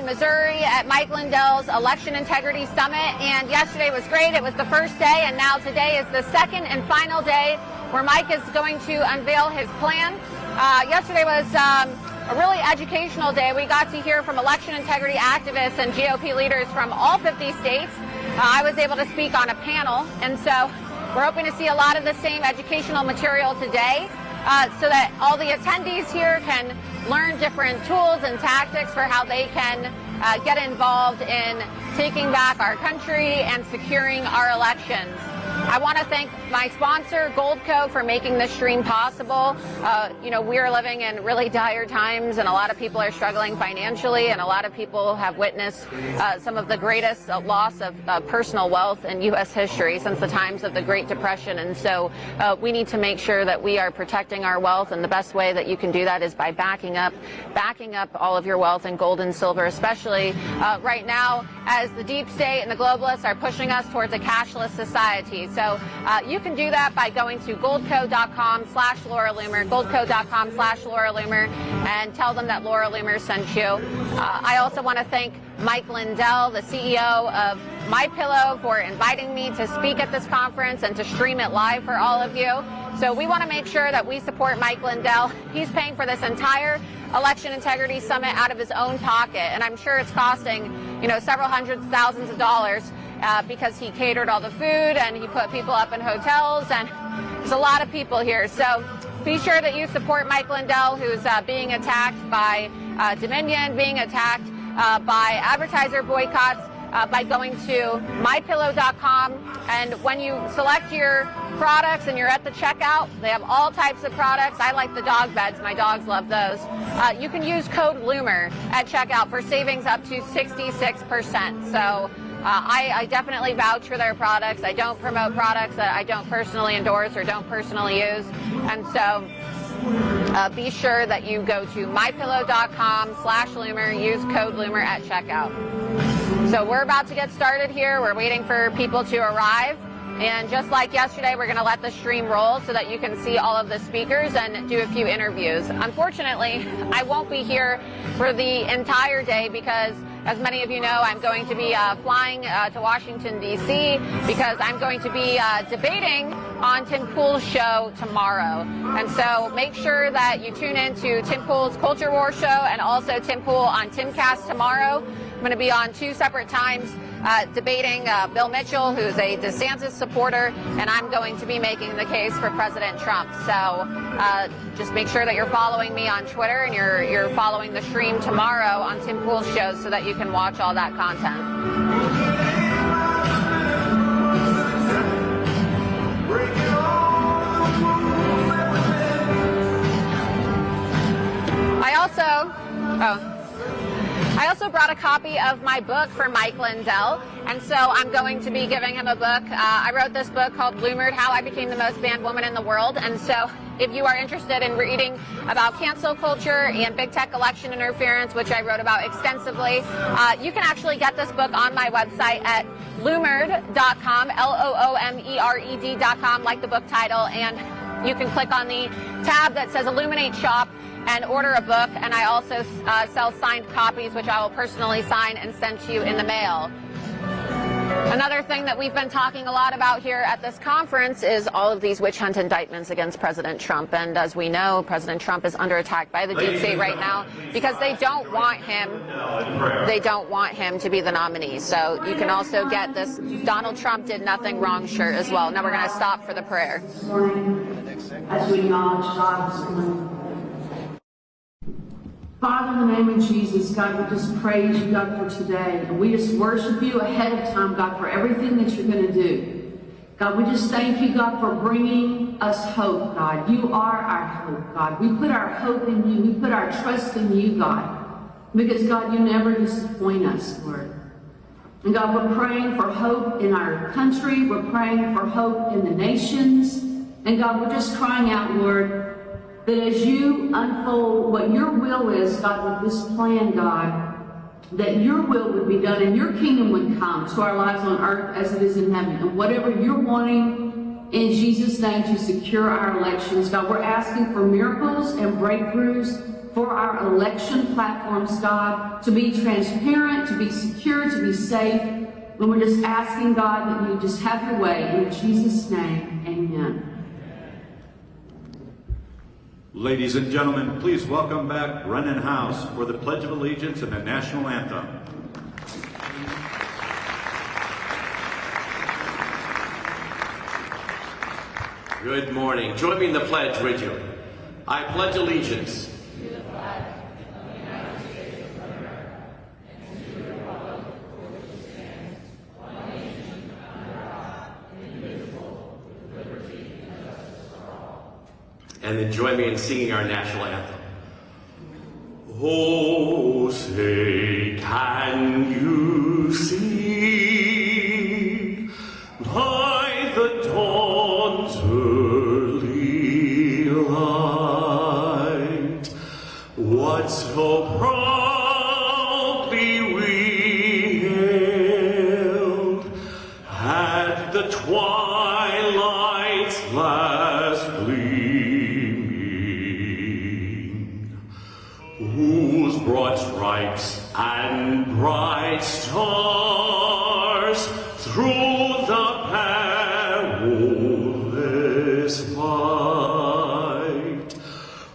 Missouri at Mike Lindell's Election Integrity Summit, and yesterday was great. It was the first day, and now today is the second and final day where Mike is going to unveil his plan. Yesterday was a really educational day. We got to hear from election integrity activists and GOP leaders from all 50 states. I was able to speak on a panel, and so we're hoping to see a lot of the same educational material today so that all the attendees here can learn different tools and tactics for how they can get involved in taking back our country and securing our elections. I want to thank my sponsor, Goldco, for making this stream possible. You know, we're living in really dire times, and a lot of people are struggling financially, and a lot of people have witnessed some of the greatest loss of personal wealth in U.S. history since the times of the Great Depression. And so we need to make sure that we are protecting our wealth, and the best way that you can do that is by backing up all of your wealth in gold and silver, especially right now as the deep state and the globalists are pushing us towards a cashless society. So you can do that by going to goldco.com/Laura Loomer, goldco.com/Laura Loomer, and tell them that Laura Loomer sent you. I also want to thank Mike Lindell, the CEO of MyPillow, for inviting me to speak at this conference and to stream it live for all of you. So we want to make sure that we support Mike Lindell. He's paying for this entire Election Integrity Summit out of his own pocket, and I'm sure it's costing, you know, several hundreds of thousands of dollars because he catered all the food and he put people up in hotels, and there's a lot of people here. So be sure that you support Mike Lindell, who's being attacked by Dominion, being attacked by advertiser boycotts, by going to MyPillow.com, and when you select your products and you're at the checkout, they have all types of products. I like the dog beds. My dogs love those. You can use code Loomer at checkout for savings up to 66%. So I definitely vouch for their products. I don't promote products that I don't personally endorse or don't personally use. And so be sure that you go to MyPillow.com/Loomer, use code Loomer at checkout. So we're about to get started here. We're waiting for people to arrive. And just like yesterday, we're going to let the stream roll so that you can see all of the speakers and do a few interviews. Unfortunately, I won't be here for the entire day because, as many of you know, I'm going to be flying to Washington, D.C. because I'm going to be debating on Tim Pool's show tomorrow. And so make sure that you tune in to Tim Pool's Culture War show and also Tim Pool on Timcast tomorrow. I'm going to be on two separate times debating Bill Mitchell, who's a DeSantis supporter, and I'm going to be making the case for President Trump. So just make sure that you're following me on Twitter and you're following the stream tomorrow on Tim Pool's show so that you can watch all that content. I also brought a copy of my book for Mike Lindell, and so I'm going to be giving him a book. I wrote this book called Loomered, How I Became the Most Banned Woman in the World, and so if you are interested in reading about cancel culture and big tech election interference, which I wrote about extensively, you can actually get this book on my website at loomered.com, LOOMERED.com, like the book title, and you can click on the tab that says Illuminate Shop and order a book, and I also sell signed copies, which I will personally sign and send to you in the mail. Another thing that we've been talking a lot about here at this conference is all of these witch hunt indictments against President Trump. And as we know, President Trump is under attack by the deep state right now because they don't want him to be the nominee. So you can also get this Donald Trump did nothing wrong shirt as well. Now we're going to stop for the prayer. As we acknowledge God this morning. Father, in the name of Jesus, God, we just praise you, God, for today. And we just worship you ahead of time, God, for everything that you're going to do. God, we just thank you, God, for bringing us hope, God. You are our hope, God. We put our hope in you. We put our trust in you, God. Because, God, you never disappoint us, Lord. And, God, we're praying for hope in our country. We're praying for hope in the nations. And, God, we're just crying out, Lord, that as you unfold what your will is, God, with this plan, God, that your will would be done and your kingdom would come to our lives on earth as it is in heaven. And whatever you're wanting in Jesus' name to secure our elections, God, we're asking for miracles and breakthroughs for our election platforms, God, to be transparent, to be secure, to be safe. And we're just asking, God, that you just have your way. In Jesus' name, amen. Ladies and gentlemen, please welcome back Brennan House for the Pledge of Allegiance and the National Anthem. Good morning. Join me in the pledge, would you? I pledge allegiance to the flag of the United States of America and to the republic for which it stands, one nation under God, indivisible, with liberty and justice for all. And then join me in singing our national anthem. Oh, say, can you see by the dawn's early light what so proudly we hailed at the twilight's last gleaming, whose broad stripes and bright stars through the perilous fight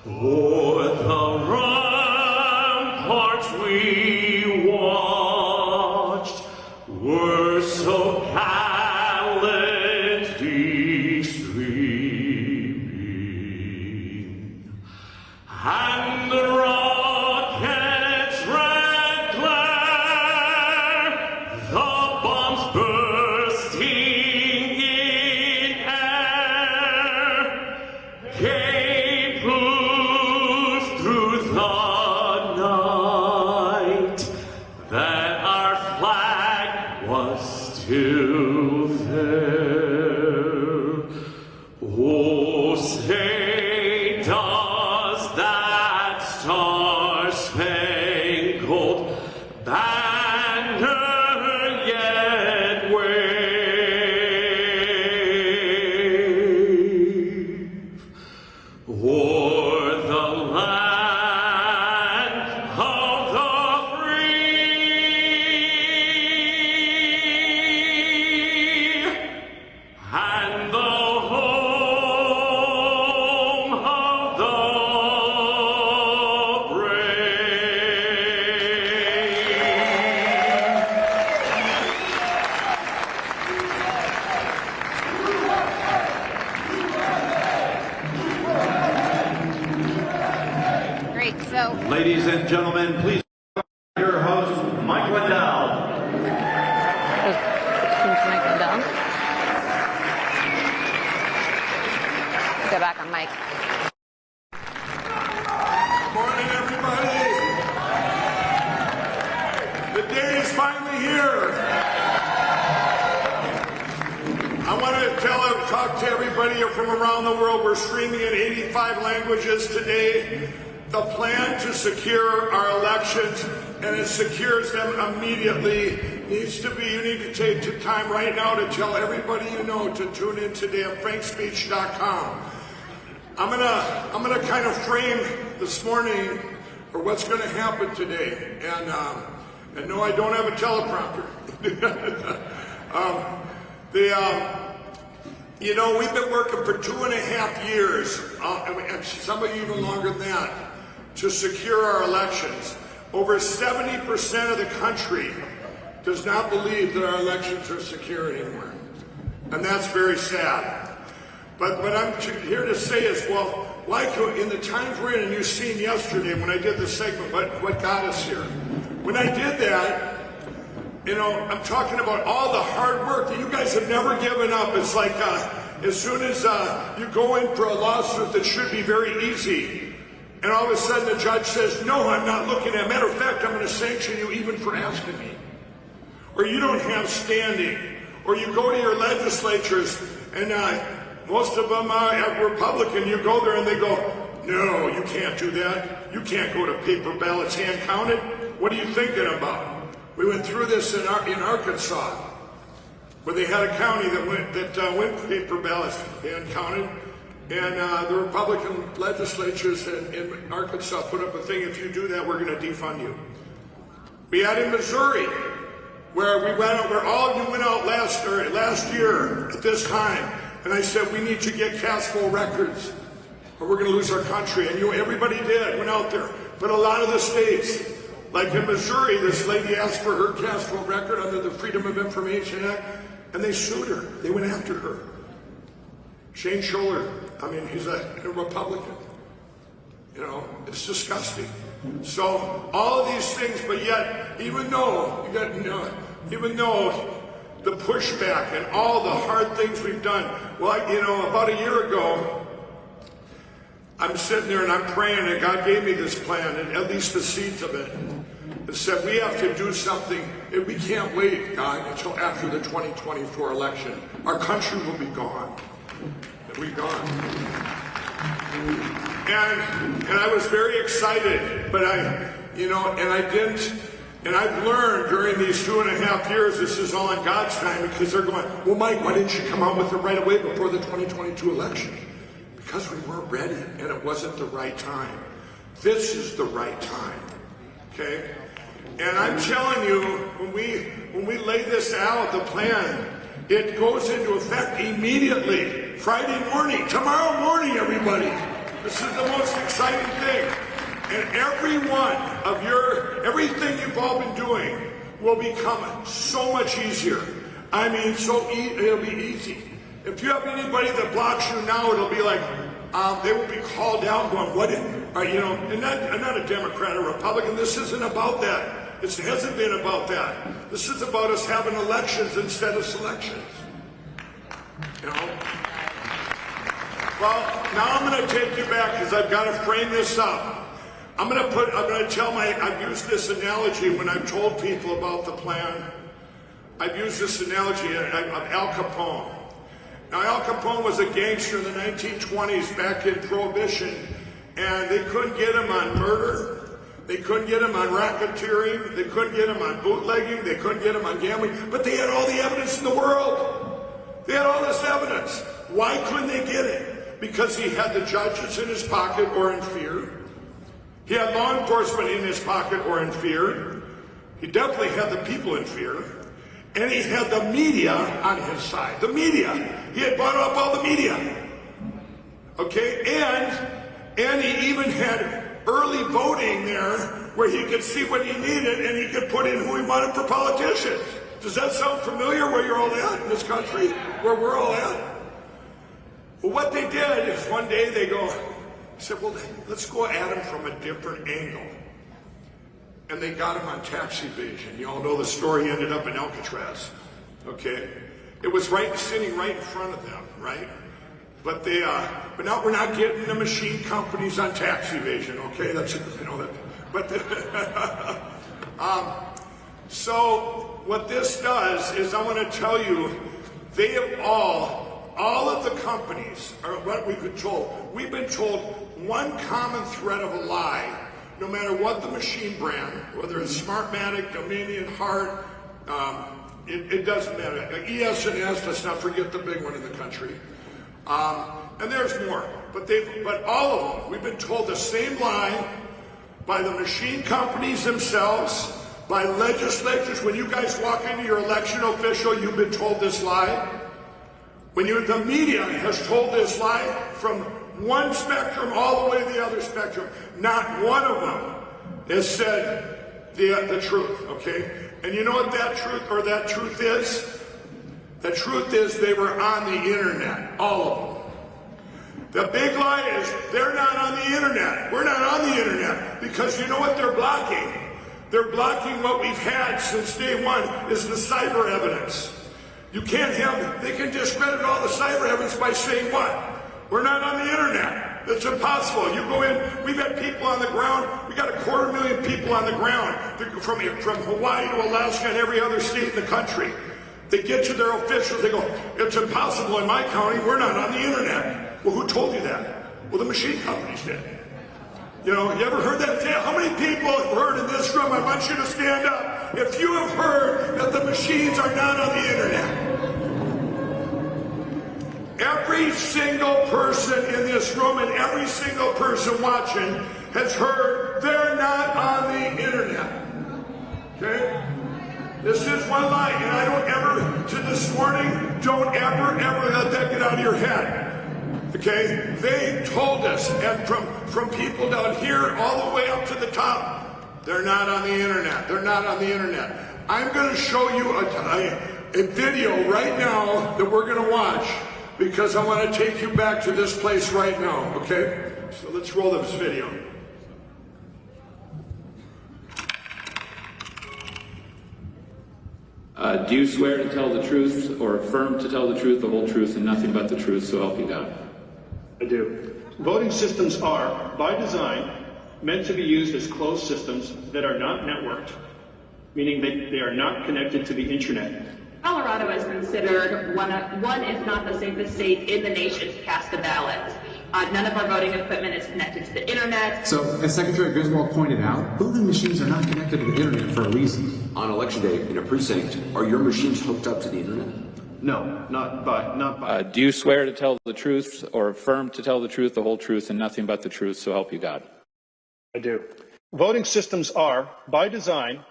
o'er the ramparts we watched were so gallantly streaming, and the rocket's red glare, the bombs bursting in air, gave proof through the night that our flag was still there. Oh, say, does that star-spangled banner yet wave o'er the land of the free and the home of the Great. So, Ladies and gentlemen, please welcome your host, Mike Lindell. Mike Lindell. Go back on Mike. Morning, everybody. The day is finally here. I want to talk to everybody from around the world. We're streaming in 85 languages today. The plan to secure our elections, and it secures them immediately, needs to be, you need to take the time right now to tell everybody you know to tune in today at frankspeech.com. I'm gonna kind of frame this morning for what's gonna happen today. And no, I don't have a teleprompter. You know, we've been working for 2.5 years, and some of you even longer than that, to secure our elections. Over 70% of the country does not believe that our elections are secure anymore. And that's very sad. But what I'm here to say is, well, like in the times we're in, and you've seen yesterday when I did the segment, what got us here. When I did that, you know, I'm talking about all the hard work that you guys have never given up. It's like as soon as you go in for a lawsuit that should be very easy, and all of a sudden the judge says, no, I'm not looking at it. Matter of fact, I'm going to sanction you even for asking me. Or you don't have standing. Or you go to your legislatures, and most of them are Republican. You go there and they go, no, you can't do that. You can't go to paper ballots hand counted. What are you thinking about? We went through this in Arkansas, where they had a county that went paper ballots hand counted, And the Republican legislatures in Arkansas put up a thing, if you do that, we're going to defund you. We had in Missouri, where we went out, where all of you went out last year at this time, and I said, we need to get cast-full records, or we're going to lose our country. And everybody did, went out there. But a lot of the states, like in Missouri, this lady asked for her cast-full record under the Freedom of Information Act, and they sued her. They went after her. Shane Scholler, I mean, he's a Republican. You know, it's disgusting. So all of these things, but yet, even though the pushback and all the hard things we've done, well, about a year ago, I'm sitting there and I'm praying, and God gave me this plan, and at least the seeds of it. It said, we have to do something. We can't wait, God, until after the 2024 election. Our country will be gone. It'll be gone. And I was very excited, but and I've learned during these 2.5 years, this is all in God's time, because they're going, well, Mike, why didn't you come out with it right away before the 2022 election? Because we weren't ready, and it wasn't the right time. This is the right time, okay? And I'm telling you, when we lay this out, the plan, it goes into effect immediately. Friday morning, tomorrow morning, everybody. This is the most exciting thing. And everything you've all been doing will become so much easier. I mean, it'll be easy. If you have anybody that blocks you now, it'll be like, they will be called out going, what, and I'm not a Democrat or Republican. This isn't about that. It hasn't been about that. This is about us having elections instead of selections. You know? Well, now I'm going to take you back, because I've got to frame this up. I've used this analogy when I've told people about the plan. I've used this analogy of Al Capone. Now, Al Capone was a gangster in the 1920s back in Prohibition, and they couldn't get him on murder. They couldn't get him on racketeering. They couldn't get him on bootlegging. They couldn't get him on gambling. But they had all the evidence in the world. They had all this evidence. Why couldn't they get it? Because he had the judges in his pocket or in fear. He had law enforcement in his pocket or in fear. He definitely had the people in fear. And he had the media on his side. The media. He had bought up all the media. Okay? And he even had early voting there where he could see what he needed and he could put in who he wanted for politicians. Does that sound familiar where you're all at in this country? Where we're all at? Well, what they did is one day they said, well, let's go at him from a different angle. And they got him on tax evasion. You all know the story. He ended up in Alcatraz. Okay? It was sitting right in front of them, right? But now we're not getting the machine companies on tax evasion, okay? That's, so what this does is I want to tell you, they have all of the companies are what we've been told. We've been told one common thread of a lie, no matter what the machine brand, whether it's Smartmatic, Dominion, Hart, it doesn't matter. ES and S, let's not forget the big one in the country. And there's more, but all of them, we've been told the same lie by the machine companies themselves, by legislatures. When you guys walk into your election official, you've been told this lie. The media has told this lie from one spectrum all the way to the other spectrum. Not one of them has said the truth, okay? And you know what that truth is? The truth is they were on the internet, all of them. The big lie is they're not on the internet. We're not on the internet because you know what they're blocking? They're blocking what we've had since day one is the cyber evidence. You can't they can discredit all the cyber evidence by saying what? We're not on the internet. It's impossible. You go in, we've got people on the ground. We got 250,000 people on the ground from Hawaii to Alaska and every other state in the country. They get to their officials, they go, it's impossible in my county, we're not on the internet. Well, who told you that? Well, the machine companies did. You ever heard that? How many people have heard in this room? I want you to stand up. If you have heard that the machines are not on the internet. Every single person in this room and every single person watching has heard they're not on the internet. Okay? This is one lie, and I don't ever, to this morning, don't ever let that get out of your head. Okay? They told us, and from people down here all the way up to the top, they're not on the internet. They're not on the internet. I'm going to show you a video right now that we're going to watch because I want to take you back to this place right now, okay? So let's roll this video. Do you swear to tell the truth or affirm to tell the truth, the whole truth, and nothing but the truth, so help you God? I do. Voting systems are, by design, meant to be used as closed systems that are not networked, meaning they are not connected to the internet. Colorado is considered one, if not the safest state in the nation to cast a ballot. None of our voting equipment is connected to the internet. So, as Secretary Griswold pointed out, voting machines are not connected to the internet for a reason. On election day in a precinct, are your machines hooked up to the internet? No, not by. Do you swear to tell the truth or affirm to tell the truth, the whole truth, and nothing but the truth, so help you God? I do. Voting systems are, by design,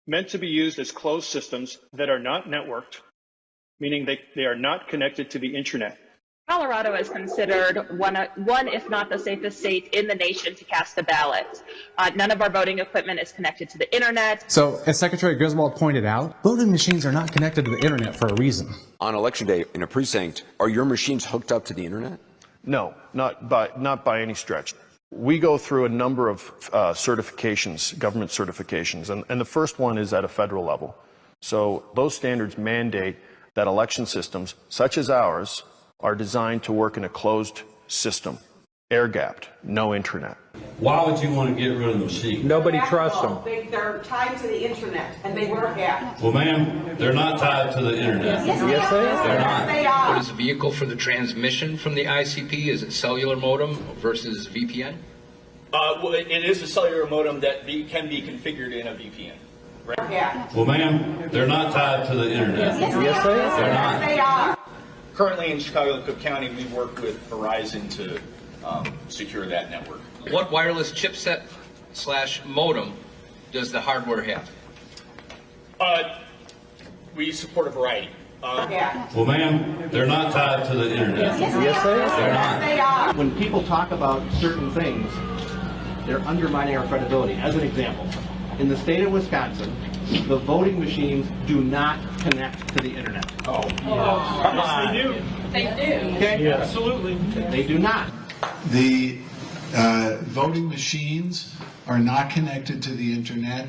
meant to be used as closed systems that are not networked, meaning they are not connected to the internet. Colorado is considered one, if not the safest state in the nation to cast a ballot. None of our voting equipment is connected to the internet. So, as Secretary Griswold pointed out, voting machines are not connected to the internet for a reason. On election day in a precinct, are your machines hooked up to the internet? No, not by any stretch. We go through a number of certifications, government certifications, and the first one is at a federal level. So those standards mandate that election systems, such as ours, are designed to work in a closed system, air-gapped, no internet. Why would you want to get rid of the machine? Nobody trusts them. They're tied to the internet, and they work gapped. Well, ma'am, they're not tied to the internet. Yes, they are. They're not. They are. What is the vehicle for the transmission from the ICP? Is it cellular modem versus VPN? Well, it is a cellular modem that can be configured in a VPN. Right? Yeah. Well, ma'am, they're not tied to the internet. Yes, they are. They're not. They are. Currently in Chicago and Cook County, we work with Verizon to secure that network. What wireless chipset / modem does the hardware have? We support a variety. Well, ma'am, they're not tied to the internet. Yes, they are. They're not. They are. When people talk about certain things, they're undermining our credibility. As an example, in the state of Wisconsin, the voting machines do not connect to the internet. Oh, yes, they do. They do. Okay? Yeah. Absolutely. They do not. The voting machines are not connected to the internet.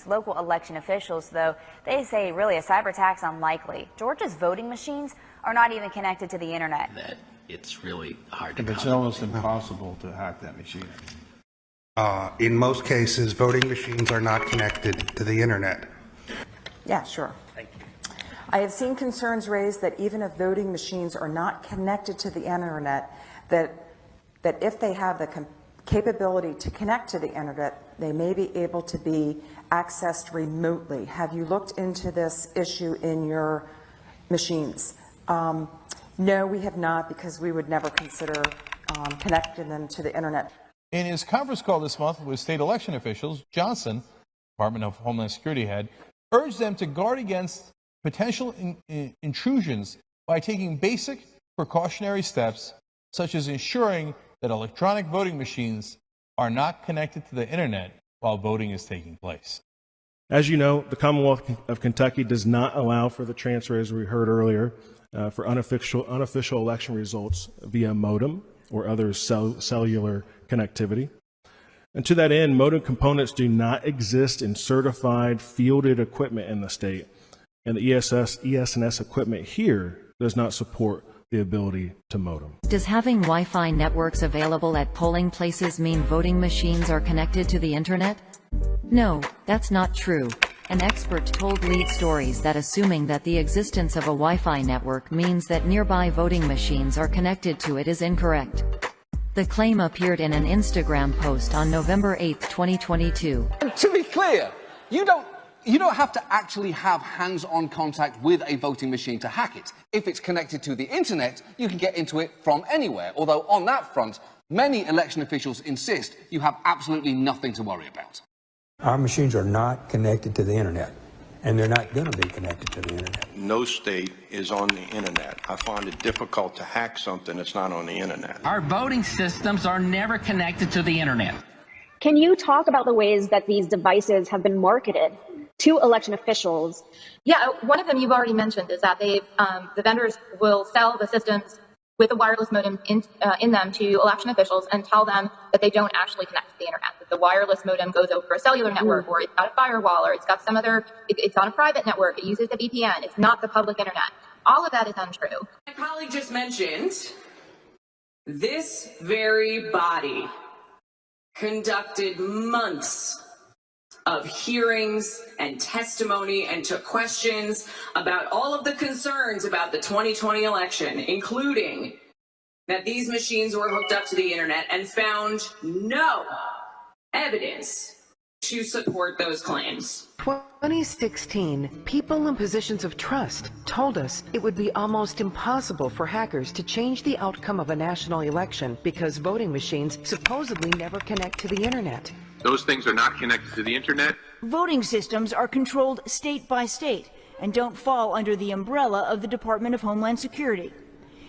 Local election officials, though, they say really a cyber attack's unlikely. Georgia's voting machines are not even connected to the internet. That it's really hard to. It's almost impossible to hack that machine. In most cases, voting machines are not connected to the internet. Yeah, sure. Thank you. I have seen concerns raised that even if voting machines are not connected to the internet, that if they have the capability to connect to the internet, they may be able to be accessed remotely. Have you looked into this issue in your machines? No, we have not, because we would never consider connecting them to the internet. In his conference call this month with state election officials, Johnson, Department of Homeland Security head, urged them to guard against potential intrusions by taking basic precautionary steps, such as ensuring that electronic voting machines are not connected to the internet while voting is taking place. As you know, the Commonwealth of Kentucky does not allow for the transfer, as we heard earlier, for unofficial election results via modem or other cellular connectivity. And to that end, modem components do not exist in certified fielded equipment in the state, and the ES&S equipment here does not support the ability to modem. Does having Wi-Fi networks available at polling places mean voting machines are connected to the internet? No, that's not true. An expert told Lead Stories that assuming that the existence of a Wi-Fi network means that nearby voting machines are connected to it is incorrect. The claim appeared in an Instagram post on November 8, 2022. And to be clear, you don't have to actually have hands-on contact with a voting machine to hack it. If it's connected to the internet, you can get into it from anywhere. Although on that front, many election officials insist you have absolutely nothing to worry about. Our machines are not connected to the internet, and they're not going to be connected to the internet. No state is on the internet. I find it difficult to hack something that's not on the internet. Our voting systems are never connected to the internet. Can you talk about the ways that these devices have been marketed to election officials? Yeah, one of them you've already mentioned is that the vendors will sell the systems with a wireless modem in them to election officials and tell them that they don't actually connect to the internet. That the wireless modem goes over a cellular network, or it's got a firewall, or it's got some other, it's on a private network, it uses a VPN, it's not the public internet. All of that is untrue. My colleague just mentioned this very body conducted months of hearings and testimony and took questions about all of the concerns about the 2020 election, including that these machines were hooked up to the internet, and found no evidence to support those claims. 2016, people in positions of trust told us it would be almost impossible for hackers to change the outcome of a national election because voting machines supposedly never connect to the internet. Those things are not connected to the internet. Voting systems are controlled state by state and don't fall under the umbrella of the Department of Homeland Security.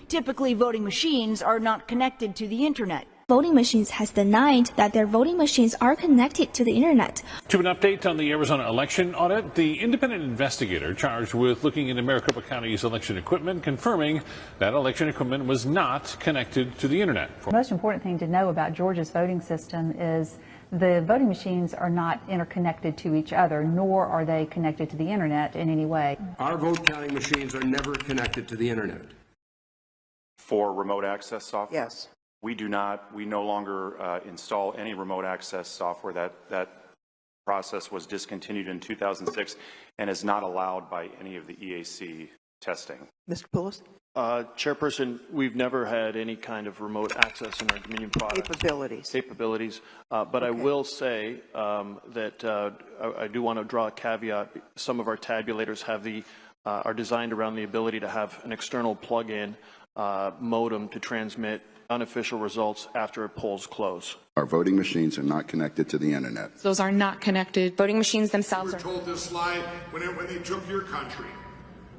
Typically, voting machines are not connected to the internet. Voting machines has denied that their voting machines are connected to the internet. To an update on the Arizona election audit, the independent investigator charged with looking into Maricopa County's election equipment confirming that election equipment was not connected to the internet. The most important thing to know about Georgia's voting system is the voting machines are not interconnected to each other, nor are they connected to the internet in any way. Our vote counting machines are never connected to the internet. For remote access software? Yes. We no longer install any remote access software. That process was discontinued in 2006 and is not allowed by any of the EAC testing. Mr. Poulos? Chairperson, we've never had any kind of remote access in our Dominion product. Capabilities. But okay. I will say that I do want to draw a caveat. Some of our tabulators have are designed around the ability to have an external plug-in modem to transmit unofficial results after polls close. Our voting machines are not connected to the internet. Those are not connected. Voting machines themselves are. We were told this lie when they took your country.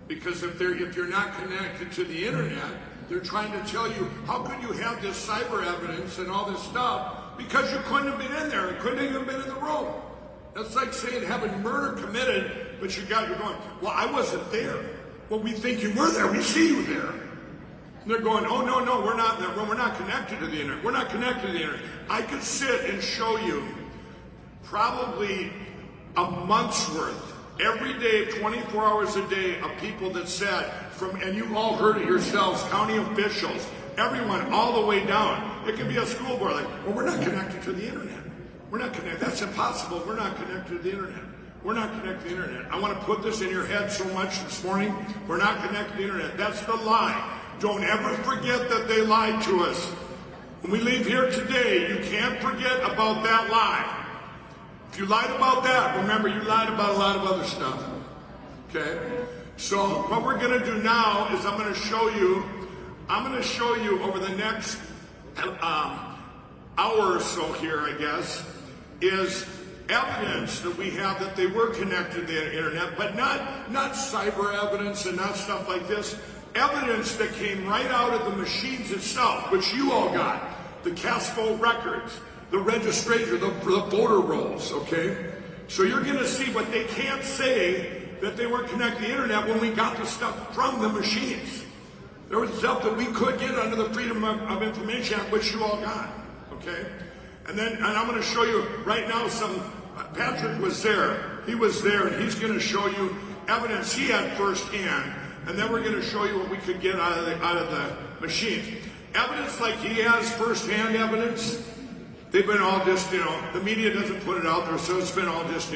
Because if you're not connected to the internet, they're trying to tell you, how could you have this cyber evidence and all this stuff? Because you couldn't have been in there. You couldn't even been in the room. That's like saying having murder committed, but you're going, well, I wasn't there. Well, we think you were there. We see you there. And they're going, oh, no, we're not there. Well, we're not connected to the internet. We're not connected to the internet. I could sit and show you probably a month's worth, every day, 24 hours a day, of people that said, and you all heard it yourselves, county officials, everyone, all the way down. It could be a school board, like, well, we're not connected to the internet. We're not connected. That's impossible. We're not connected to the internet. We're not connected to the internet. I want to put this in your head so much this morning. We're not connected to the internet. That's the lie. Don't ever forget that they lied to us. When we leave here today, you can't forget about that lie. If you lied about that, remember you lied about a lot of other stuff. Okay? So what we're going to do now is I'm going to show you over the next hour or so here, I guess, is evidence that we have that they were connected to the internet, but not cyber evidence and not stuff like this. Evidence that came right out of the machines itself, which you all got. The CASPO records, the registration, the voter rolls, okay? So you're going to see what they can't say that they weren't connected to the internet when we got the stuff from the machines. There was stuff that we could get under the Freedom of Information Act, which you all got, okay? And I'm going to show you right now Patrick was there. He was there, and he's going to show you evidence he had firsthand. And then we're going to show you what we could get out of the machine. Evidence like he has firsthand evidence, they've been all just, the media doesn't put it out there, so it's been all just,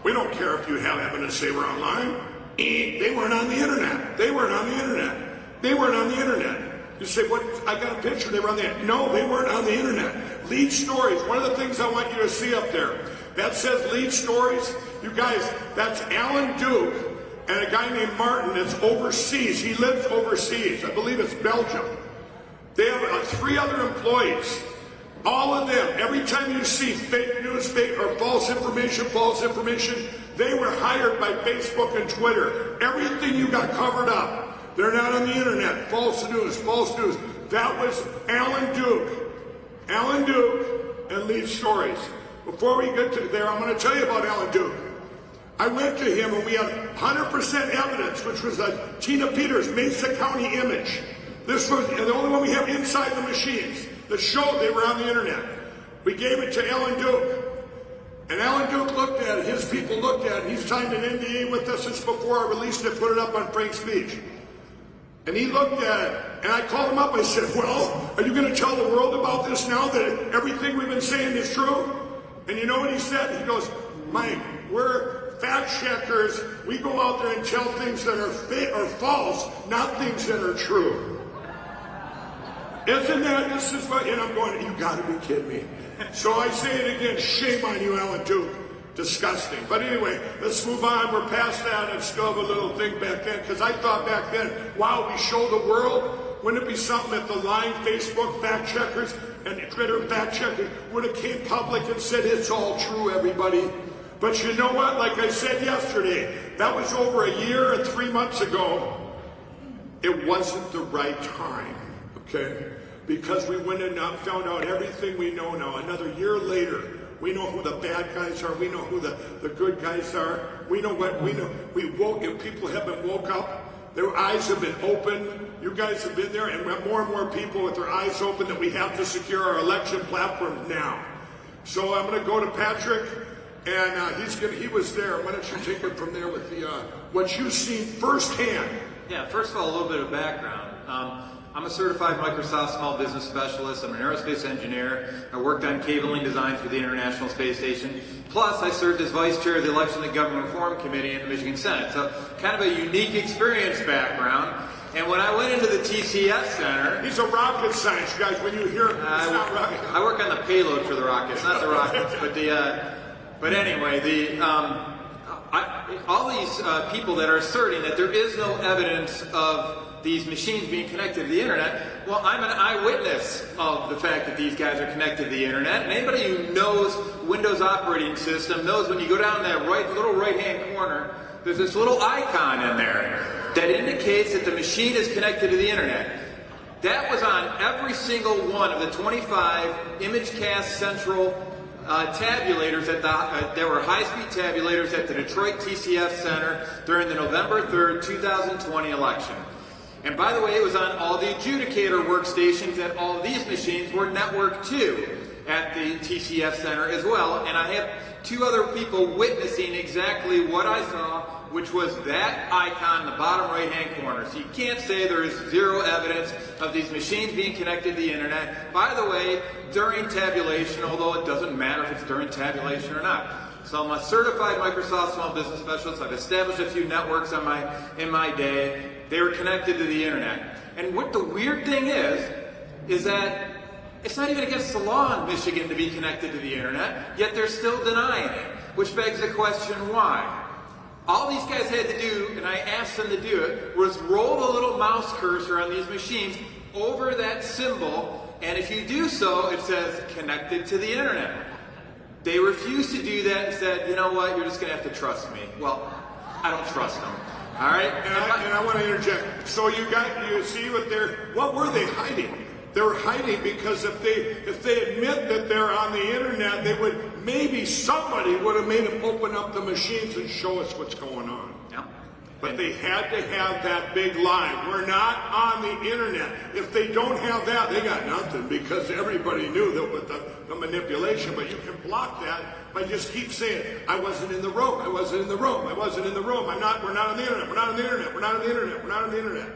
we don't care if you have evidence they were online. They weren't on the internet. They weren't on the internet. They weren't on the internet. You say, what? I got a picture, they were on the internet. No, they weren't on the internet. Lead stories, one of the things I want you to see up there, that says lead stories. You guys, that's Alan Duke and a guy named Martin that's overseas. He lives overseas. I believe it's Belgium. They have 3 other employees. All of them, every time you see fake news, fake or false information, they were hired by Facebook and Twitter. Everything you got covered up. They're not on the internet. False news, false news. That was Alan Duke and Lead Stories. Before we get to there, I'm going to tell you about Alan Duke. I went to him and we had 100% evidence, which was a Tina Peters Mesa County image. This was the only one we have inside the machines that showed they were on the internet. We gave it to Alan Duke. And Alan Duke looked at it, his people looked at it, he's signed an NDA with us since before I released it, put it up on Frank's speech. And he looked at it, and I called him up, I said, well, are you going to tell the world about this now that everything we've been saying is true? And you know what he said? He goes, Mike, we're fact checkers. We go out there and tell things that are false, not things that are true. Isn't that, this is what, and I'm going, you gotta be kidding me. So I say it again, shame on you, Alan Duke. Disgusting. But anyway, let's move on. We're past that and still have a little thing back then, because I thought back then, wow, we show the world. Wouldn't it be something that the lying Facebook fact checkers and Twitter fact checkers would have came public and said it's all true, everybody? But you know what? Like I said yesterday, that was over a year and 3 months ago. It wasn't the right time, okay? Because we went and found out everything we know now. Another year later, we know who the bad guys are. We know who the good guys are. We know what we know. We woke, and people have been woke up. Their eyes have been open. You guys have been there, and we have more people with their eyes open that we have to secure our election platform now. So I'm going to go to Patrick, and he was there. Why don't you take it from there with the what you've seen firsthand? Yeah. First of all, a little bit of background. I'm a certified Microsoft small business specialist. I'm an aerospace engineer. I worked on cabling design for the International Space Station. Plus, I served as vice chair of the Election and Government Reform Committee in the Michigan Senate. So, kind of a unique experience background. And when I went into the TCS Center... He's a rocket science, guys. When you hear him, it's not rocket. I work on the payload for the rockets, not the rockets. But anyway, all these people that are asserting that there is no evidence of these machines being connected to the internet, well, I'm an eyewitness of the fact that these guys are connected to the internet. And anybody who knows Windows operating system knows when you go down that little right-hand corner, there's this little icon in there that indicates that the machine is connected to the internet. That was on every single one of the 25 ImageCast Central tabulators there were high-speed tabulators at the Detroit TCS Center during the November 3rd, 2020 election. And by the way, it was on all the adjudicator workstations that all these machines were networked to at the TCS Center as well. And I have 2 other people witnessing exactly what I saw, which was that icon in the bottom right-hand corner. So you can't say there is 0 evidence of these machines being connected to the internet. By the way, during tabulation, although it doesn't matter if it's during tabulation or not. So I'm a certified Microsoft small business specialist. I've established a few networks in my day. They were connected to the internet. And what the weird thing is that it's not even against the law in Michigan to be connected to the internet, yet they're still denying it, which begs the question, why? All these guys had to do, and I asked them to do it, was roll the little mouse cursor on these machines over that symbol, and if you do so, it says connected to the internet. They refused to do that and said, you know what, you're just going to have to trust me. Well, I don't trust them. All right? And I want to interject. So you see what were they hiding? They were hiding because if they admit that they're on the internet, maybe somebody would have made them open up the machines and show us what's going on. Yeah. But they had to have that big lie. We're not on the internet. If they don't have that, they got nothing, because everybody knew that with the manipulation. But you can block that by just keep saying, I wasn't in the room, I wasn't in the room, I wasn't in the room, we're not on the internet, we're not on the internet, we're not on the internet, we're not on the internet.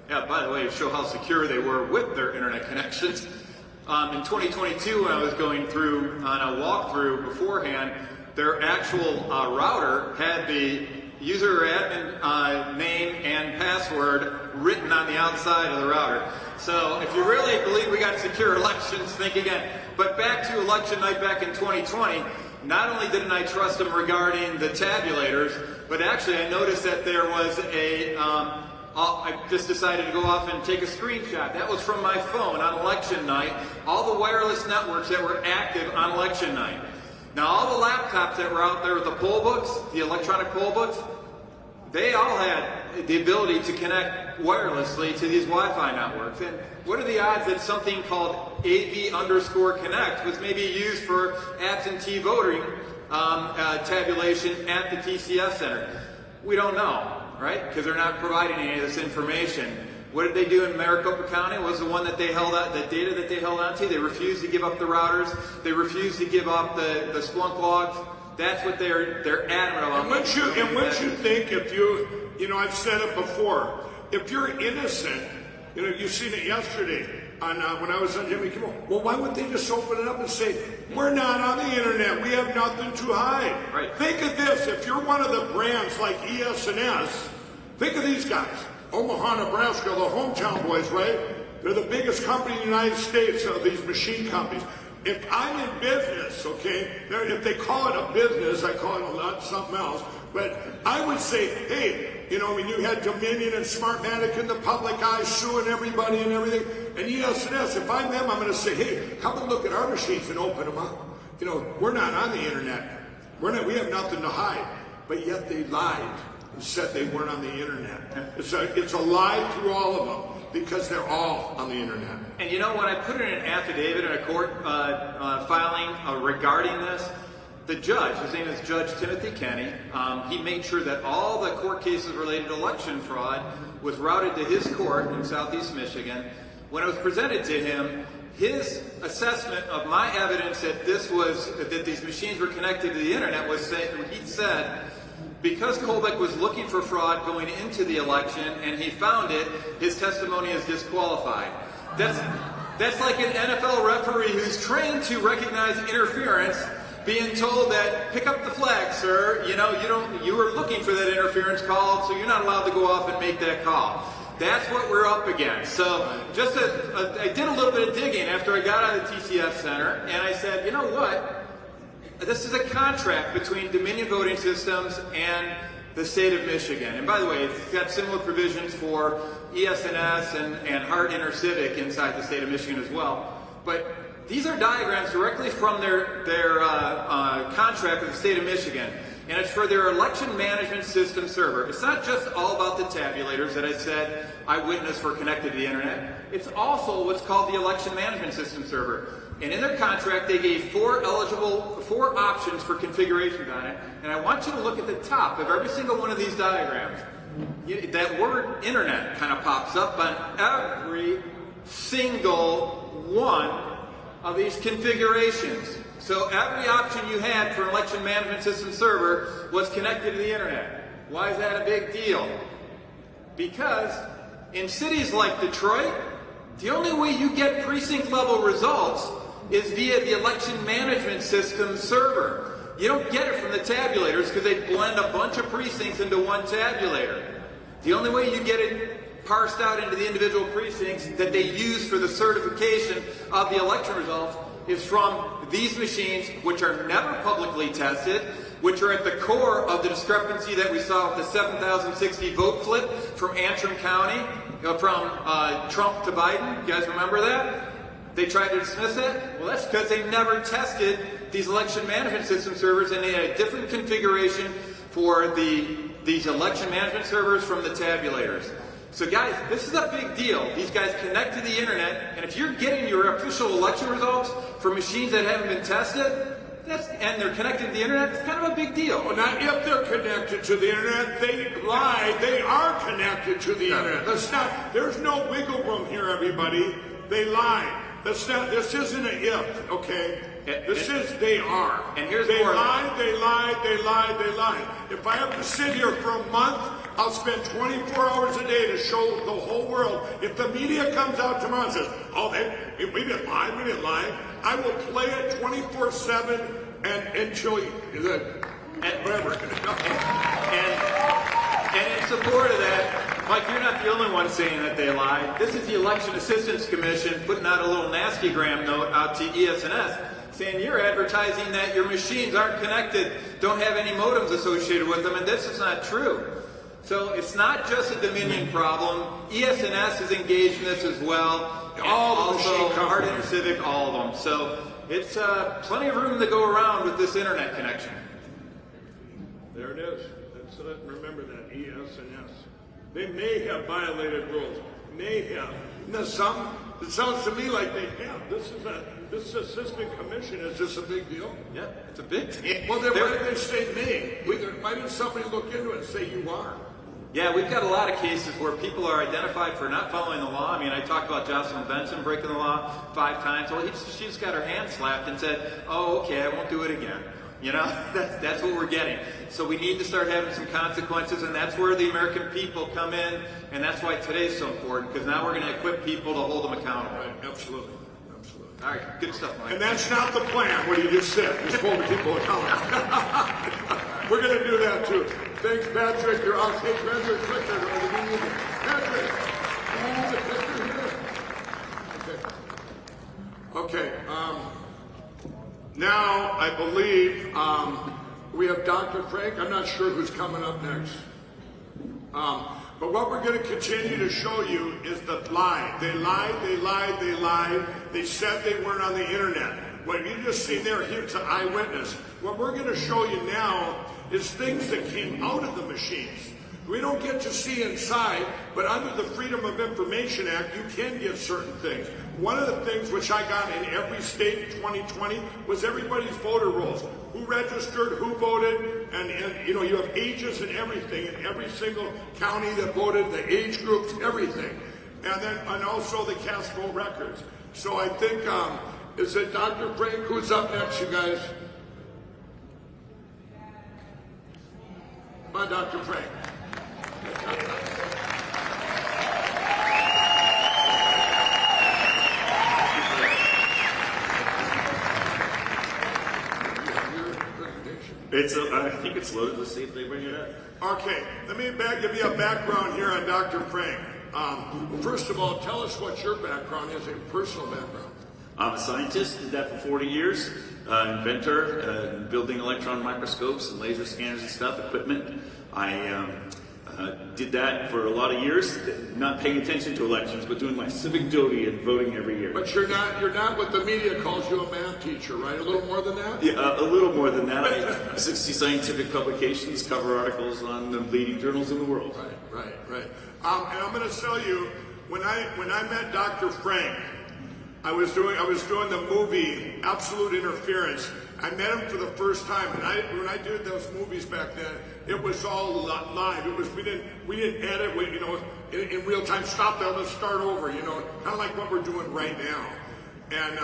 Yeah, by the way, to show how secure they were with their internet connections, in 2022, when I was going through on a walkthrough beforehand, their actual router had the user admin name and password written on the outside of the router. So if you really believe we got secure elections, think again. But back to election night back in 2020, not only didn't I trust them regarding the tabulators, but actually I noticed that there was a, I just decided to go off and take a screenshot. That was from my phone on election night, all the wireless networks that were active on election night. Now all the laptops that were out there with the poll books, the electronic poll books, they all had the ability to connect wirelessly to these Wi-Fi networks. And what are the odds that something called AV_connect was maybe used for absentee voting tabulation at the TCS center? We don't know, right? Because they're not providing any of this information. What did they do in Maricopa County? Was the one that they held out, the data that they held on to. They refused to give up the routers. They refused to give up the Splunk logs. That's what they're adamant on. And once you think, if you know, I've said it before, if you're innocent, you know, you've seen it yesterday on when I was on Jimmy Kimmel. Well, why would they just open it up and say, we're not on the internet, we have nothing to hide? Right. Think of this, if you're one of the brands like ES&S, think of these guys. Omaha, Nebraska, the hometown boys, right? They're the biggest company in the United States of these machine companies. If I'm in business, okay, if they call it a business, I call it a lot something else, but I would say, hey, you know, when you had Dominion and Smartmatic in the public eye suing everybody and everything, and ES&S, if I'm them, I'm going to say, hey, come and look at our machines and open them up. You know, we're not on the internet. We have nothing to hide. But yet they lied and said they weren't on the internet. It's a lie through all of them because they're all on the internet. And you know, when I put in an affidavit in a court filing regarding this, the judge, his name is Judge Timothy Kenny, he made sure that all the court cases related to election fraud was routed to his court in Southeast Michigan. When it was presented to him, his assessment of my evidence that that these machines were connected to the internet was he said, because Colbeck was looking for fraud going into the election and he found it, his testimony is disqualified. That's like an NFL referee who's trained to recognize interference being told that, pick up the flag, sir, you know, you were looking for that interference call, so you're not allowed to go off and make that call. That's what we're up against. So I did a little bit of digging after I got out of the TCS Center, and I said, you know what? This is a contract between Dominion Voting Systems and the state of Michigan. And by the way, it's got similar provisions for ES&S and Hart InterCivic inside the state of Michigan as well. But these are diagrams directly from their contract with the state of Michigan. And it's for their election management system server. It's not just all about the tabulators that I said eyewitness were connected to the internet. It's also what's called the election management system server. And in their contract, they gave four options for configurations on it. And I want you to look at the top of every single one of these diagrams. That word internet kind of pops up on every single one of these configurations. So every option you had for election management system server was connected to the internet. Why is that a big deal? Because in cities like Detroit, the only way you get precinct level results is via the election management system server. You don't get it from the tabulators because they blend a bunch of precincts into one tabulator. The only way you get it parsed out into the individual precincts that they use for the certification of the election results is from these machines, which are never publicly tested, which are at the core of the discrepancy that we saw with the 7,060 vote flip from Antrim County, from Trump to Biden. You guys remember that? They tried to dismiss it? Well, that's because they never tested these election management system servers, and they had a different configuration for these election management servers from the tabulators. So guys, this is a big deal. These guys connect to the internet, and if you're getting your official election results from machines that haven't been tested, and they're connected to the internet, it's kind of a big deal. Well, not if they're connected to the internet. They lied. They are connected to the internet. There's no wiggle room here, everybody. They lied. This isn't an if, okay? They are. And here's they lied, they lied, they lied, they lied. If I have to sit here for a month, I'll spend 24 hours a day to show the whole world. If the media comes out tomorrow and says, oh, we didn't lie, I will play it 24/7 until you, whatever. And in support of that, Mike, you're not the only one saying that they lied. This is the Election Assistance Commission putting out a little nasty-gram note out to ES&S saying you're advertising that your machines aren't connected, don't have any modems associated with them, and this is not true. So it's not just a Dominion problem. ES&S is engaged in this as well. All the machine Hart companies. Intercivic, all of them. So it's plenty of room to go around with this internet connection. There it is. That's it. Remember that, ES&S. They may have violated rules. May have. Now, it sounds to me like they have. This assistant commission, is this a big deal? Yeah, it's a big deal. Well, then why did they say may? Why didn't somebody look into it and say you are? Yeah, we've got a lot of cases where people are identified for not following the law. I mean, I talked about Jocelyn Benson breaking the law 5 times. Well, she just got her hand slapped and said, oh, okay, I won't do it again. You know, that's what we're getting. So we need to start having some consequences, and that's where the American people come in, and that's why today's so important, because now we're going to equip people to hold them accountable. Right, absolutely. Absolutely. All right, good stuff, Mike. And that's not the plan, what you just said, just holding people accountable. We're going to do that, too. Thanks, Patrick. You're off. Hey, grab your clicker. Patrick, use the clicker here. Okay. Now, I believe we have Dr. Frank. I'm not sure who's coming up next. But what we're going to continue to show you is the lie. They lied, they lied, they lied. They said they weren't on the internet. What you just seen there, here's an eyewitness. What we're going to show you now is things that came out of the machines. We don't get to see inside, but under the Freedom of Information Act, you can get certain things. One of the things which I got in every state in 2020 was everybody's voter rolls. Who registered, who voted, and you know, you have ages and everything in every single county that voted, the age groups, everything. And also the cast vote records. So I think, is it Dr. Frank who's up next, you guys? Bye, Dr. Frank. I think it's loaded. Let's see if they bring it up. Okay, let me give you a background here on Dr. Frank. First of all, tell us what your background is, a personal background. I'm a scientist, did that for 40 years. Inventor, building electron microscopes and laser scanners and stuff, equipment. I did that for a lot of years, not paying attention to elections, but doing my civic duty and voting every year. But you're not what the media calls you, a math teacher, right? A little more than that? Yeah, a little more than that. I have 60 scientific publications, cover articles on the leading journals in the world. Right. And I'm going to tell you, when I met Dr. Frank, I was doing the movie Absolute Interference. I met him for the first time, and when I did those movies back then, it was all live. It was we didn't edit. In real time. Stop that. Let's start over. Kind of like what we're doing right now. And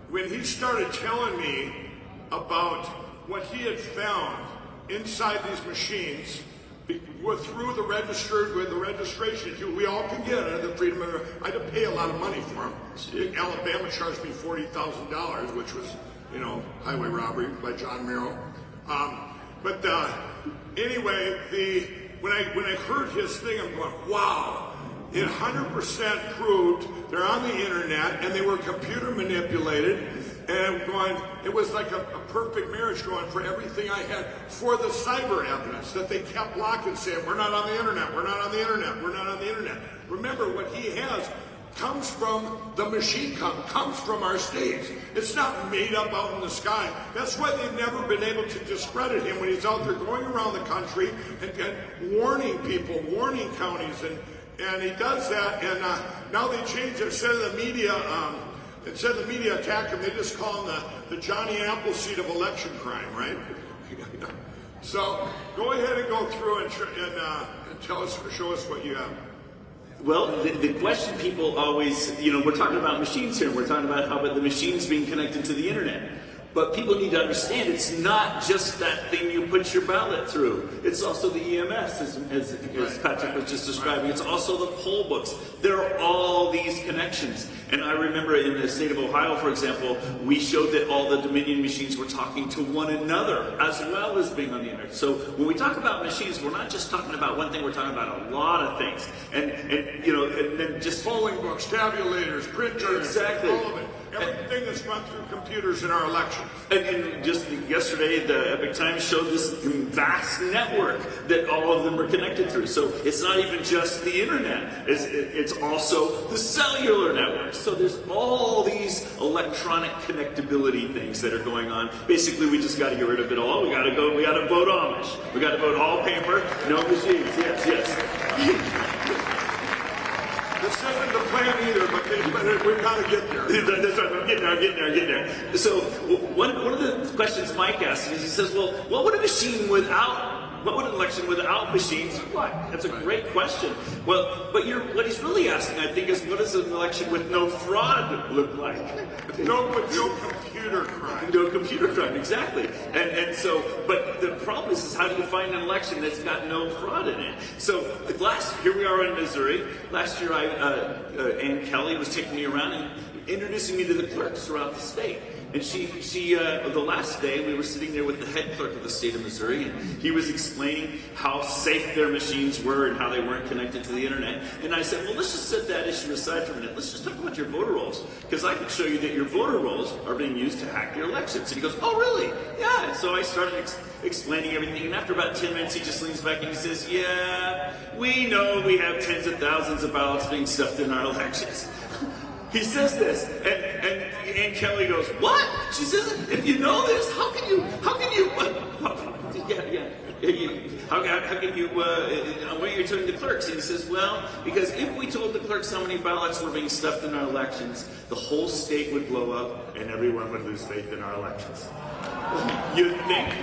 when he started telling me about what he had found inside these machines, through the registration, we all can get it. The freedom of, I had to pay a lot of money for them. Alabama charged me $40,000, which was, highway robbery by John Merrill. Anyway, when I heard his thing, I'm going, wow. It 100% proved they're on the internet and they were computer manipulated. And it was like a perfect marriage going for everything I had for the cyber evidence that they kept blocking, saying, we're not on the internet, we're not on the internet, we're not on the internet. Remember, what he has comes from the machine, comes from our states. It's not made up out in the sky. That's why they've never been able to discredit him when he's out there going around the country and warning people, warning counties, and he does that. And now they changed it. Instead of the media attack him, they just call him the Johnny Appleseed of election crime, right? So go ahead and go through and tell us, show us what you have. Well, the question people always, we're talking about machines here, and we're talking about how about the machines being connected to the internet. But people need to understand it's not just that thing you put your ballot through. It's also the EMS, as Patrick was just describing. It's also the poll books. There are all these connections. And I remember in the state of Ohio, for example, we showed that all the Dominion machines were talking to one another as well as being on the internet. So when we talk about machines, we're not just talking about one thing, we're talking about a lot of things. And then just polling books, tabulators, printers, exactly. All of it. Everything that's run through computers in our elections. And just yesterday, the Epic Times showed this vast network that all of them are connected through. So it's not even just the internet. It's also the cellular network. So there's all these electronic connectability things that are going on. Basically, we just got to get rid of it all. We got to vote Amish. We got to vote all paper, no machines. Yes. This isn't the plan either, but we've got to get there. That's right, I'm getting there. So one of the questions Mike asked is, he says, well, what would an election without machines look like? That's a great question. Well, but what he's really asking, I think, is what does an election with no fraud look like? No computer crime. No computer crime, exactly. And so, but the problem is how do you find an election that's got no fraud in it? So here we are in Missouri. Last year, Ann Kelly was taking me around and introducing me to the clerks throughout the state. And the last day, we were sitting there with the head clerk of the state of Missouri, and he was explaining how safe their machines were and how they weren't connected to the internet. And I said, well, let's just set that issue aside for a minute. Let's just talk about your voter rolls, because I can show you that your voter rolls are being used to hack your elections. And he goes, oh, really? Yeah. And so I started explaining everything, and after about 10 minutes, he just leans back and he says, yeah, we know we have tens of thousands of ballots being stuffed in our elections. He says this, and Ann Kelly goes, what? She says, if you know this, how can you, why are you telling the clerks? And he says, well, because if we told the clerks how many ballots were being stuffed in our elections, the whole state would blow up and everyone would lose faith in our elections. You think?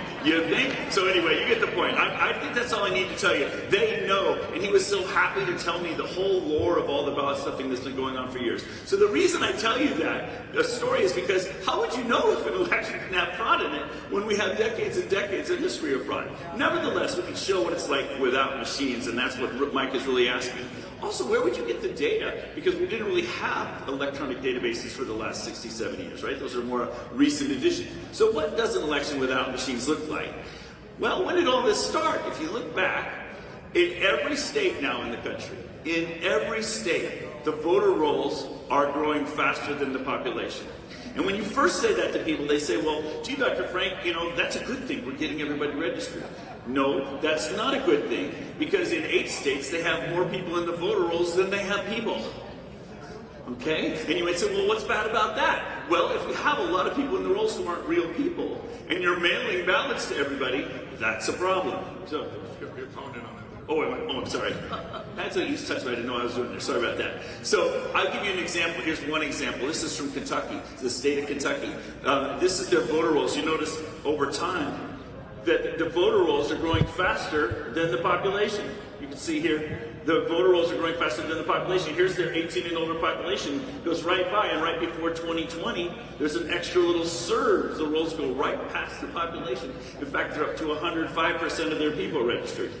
So anyway, you get the point. I think that's all I need to tell you. They know, and he was so happy to tell me the whole lore of all the ballot stuffing that's been going on for years. So the reason I tell you that story is because how would you know if an election can have fraud in it when we have decades and decades of history of fraud? Nevertheless, we can show what it's like without machines, and that's what Mike is really asking. Also, where would you get the data? Because we didn't really have electronic databases for the last 60, 70 years, right? Those are more recent additions. So what does an election without machines look like? Well, when did all this start? If you look back, in every state now in the country, in every state, the voter rolls are growing faster than the population. And when you first say that to people, they say, well, gee, Dr. Frank, that's a good thing. We're getting everybody registered. No, that's not a good thing, because in 8 states, they have more people in the voter rolls than they have people. Okay? And you might say, well, what's bad about that? Well, if you have a lot of people in the rolls who aren't real people, and you're mailing ballots to everybody, that's a problem. So, I'm sorry. That's a use touch, but I didn't know I was doing there. Sorry about that. So I'll give you an example. Here's one example. This is from Kentucky, the state of Kentucky. This is their voter rolls. You notice over time that the voter rolls are growing faster than the population. You can see here, the voter rolls are growing faster than the population. Here's their 18 and older population. It goes right by, and right before 2020, there's an extra little surge. The rolls go right past the population. In fact, they're up to 105% of their people registered.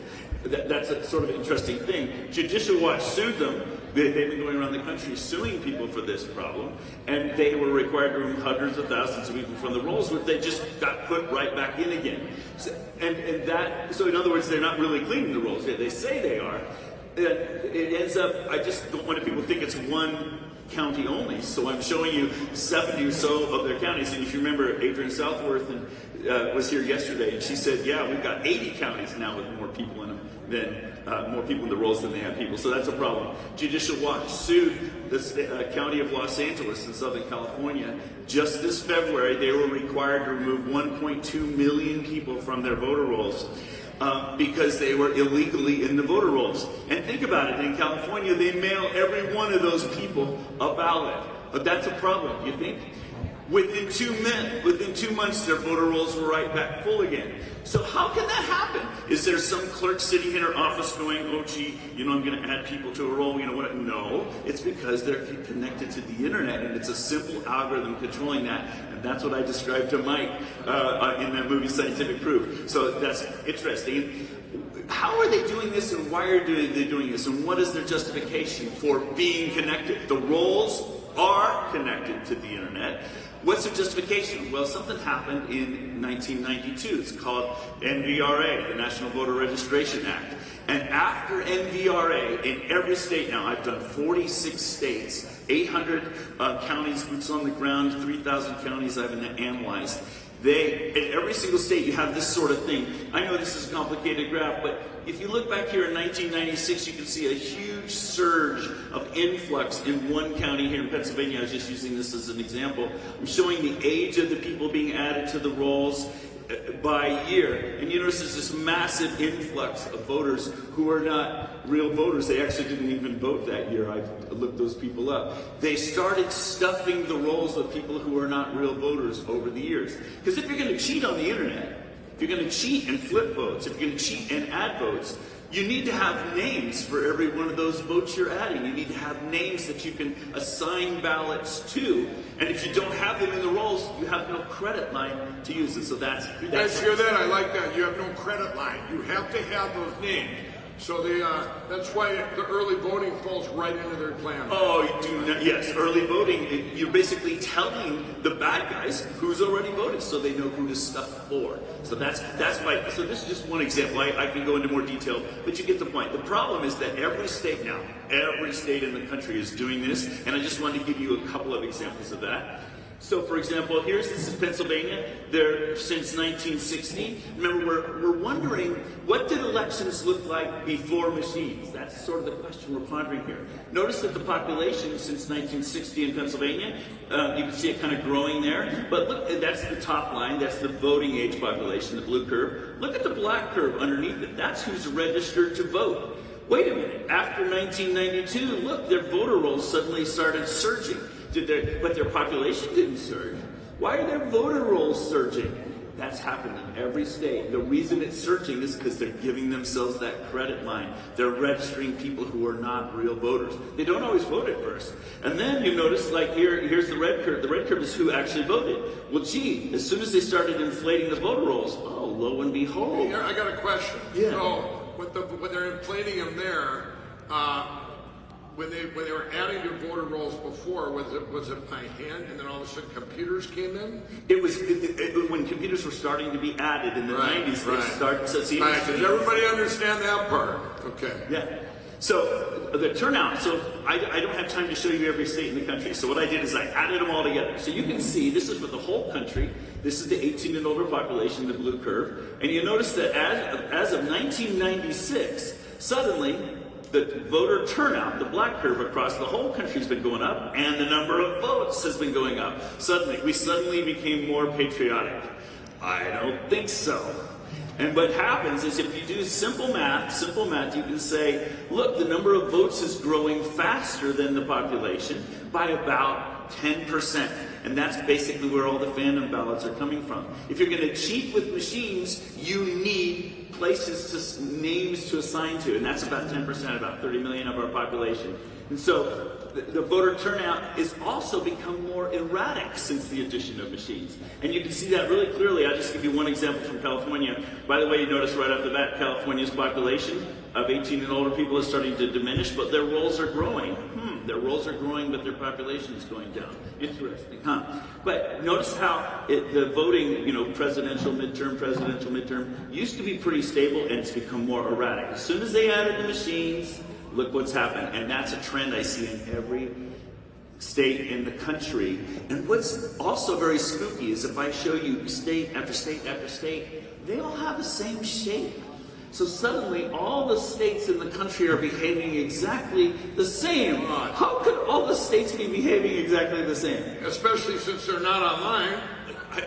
That's a sort of interesting thing. Judicial Watch sued them. They've been going around the country suing people for this problem, and they were required to remove hundreds of thousands of people from the rolls, which they just got put right back in again. So in other words, they're not really cleaning the rolls. They say they are. It ends up, I just don't want people to think it's one county only, so I'm showing you 70 or so of their counties. And if you remember, Adrian Southworth was here yesterday, and she said, yeah, we've got 80 counties now with more people in them than more people in the rolls than they have people. So that's a problem. Judicial Watch sued the county of Los Angeles in Southern California. Just this February, they were required to remove 1.2 million people from their voter rolls because they were illegally in the voter rolls. And think about it, in California, they mail every one of those people a ballot. But that's a problem, you think? Within 2 months, their voter rolls were right back full again. So how can that happen? Is there some clerk sitting in her office going, oh gee, you know, I'm going to add people to a roll, you know what? No, it's because they're connected to the internet, and it's a simple algorithm controlling that, and that's what I described to Mike in that movie Scientific Proof. So that's interesting. How are they doing this, and why are they doing this, and what is their justification for being connected? The rolls are connected to the internet. What's their justification? Well, something happened in 1992. It's called NVRA, the National Voter Registration Act. And after NVRA, in every state now, I've done 46 states, 800 counties, boots on the ground, 3,000 counties I've analyzed. In every single state, you have this sort of thing. I know this is a complicated graph, but if you look back here in 1996, you can see a huge surge of influx in one county here in Pennsylvania. I was just using this as an example. I'm showing the age of the people being added to the rolls by year. And you notice there's this massive influx of voters who are not real voters. They actually didn't even vote that year. I've looked those people up. They started stuffing the rolls with people who are not real voters over the years. Because if you're going to cheat on the internet, if you're going to cheat and flip votes, if you're going to cheat and add votes, you need to have names for every one of those votes you're adding. You need to have names that you can assign ballots to. And if you don't have them in the rolls, you have no credit line to use it. So that's you guys hear that? I like that. You have no credit line. You have to have those names. So that's why the early voting falls right into their plan. Oh, you do not, yes, early voting, you're basically telling the bad guys who's already voted so they know who to stuff for. So that's why, so this is just one example. I can go into more detail, but you get the point. The problem is that every state now, every state in the country is doing this, and I just wanted to give you a couple of examples of that. So, for example, this is Pennsylvania. They're since 1960. Remember, we're wondering, what did elections look like before machines? That's sort of the question we're pondering here. Notice that the population since 1960 in Pennsylvania, you can see it kind of growing there. But look, that's the top line. That's the voting age population, the blue curve. Look at the black curve underneath it. That's who's registered to vote. Wait a minute. After 1992, look, their voter rolls suddenly started surging. But their population didn't surge. Why are their voter rolls surging? That's happened in every state. The reason it's surging is because they're giving themselves that credit line. They're registering people who are not real voters. They don't always vote at first. And then you notice, like here's the red curve. The red curve is who actually voted. Well, gee, as soon as they started inflating the voter rolls, oh, lo and behold. Hey, I got a question. Yeah. So, when they're inflating them there, when they were adding their voter rolls before, was it by hand, and then all of a sudden computers came in? It was when computers were starting to be added in the 90s. They started. So see, does everybody understand that part? Okay. Yeah. So the turnout. So I don't have time to show you every state in the country. So what I did is I added them all together. So you can see this is for the whole country. This is the 18 and older population, the blue curve, and you notice that as of 1996, suddenly the voter turnout, the black curve across the whole country has been going up, and the number of votes has been going up. We suddenly became more patriotic. I don't think so. And what happens is if you do simple math, you can say, look, the number of votes is growing faster than the population by about 10%. And that's basically where all the phantom ballots are coming from. If you're going to cheat with machines, you need places names to assign to, and that's about 10%, about 30 million of our population. And so the voter turnout has also become more erratic since the addition of machines. And you can see that really clearly. I'll just give you one example from California. By the way, you notice right off the bat, California's population of 18 and older people is starting to diminish, but their rolls are growing. Their rolls are growing, but their population is going down. Interesting, huh? But notice how the voting, presidential, midterm, used to be pretty stable, and it's become more erratic. As soon as they added the machines, look what's happened. And that's a trend I see in every state in the country. And what's also very spooky is if I show you state after state after state, they all have the same shape. So suddenly all the states in the country are behaving exactly the same. How could all the states be behaving exactly the same? Especially since they're not online.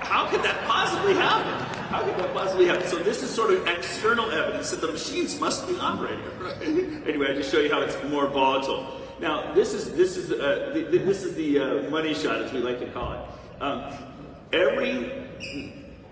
How could that possibly happen? How could that possibly happen? So this is sort of external evidence that the machines must be operating. Anyway, I just show you how it's more volatile. Now, this is the money shot, as we like to call it.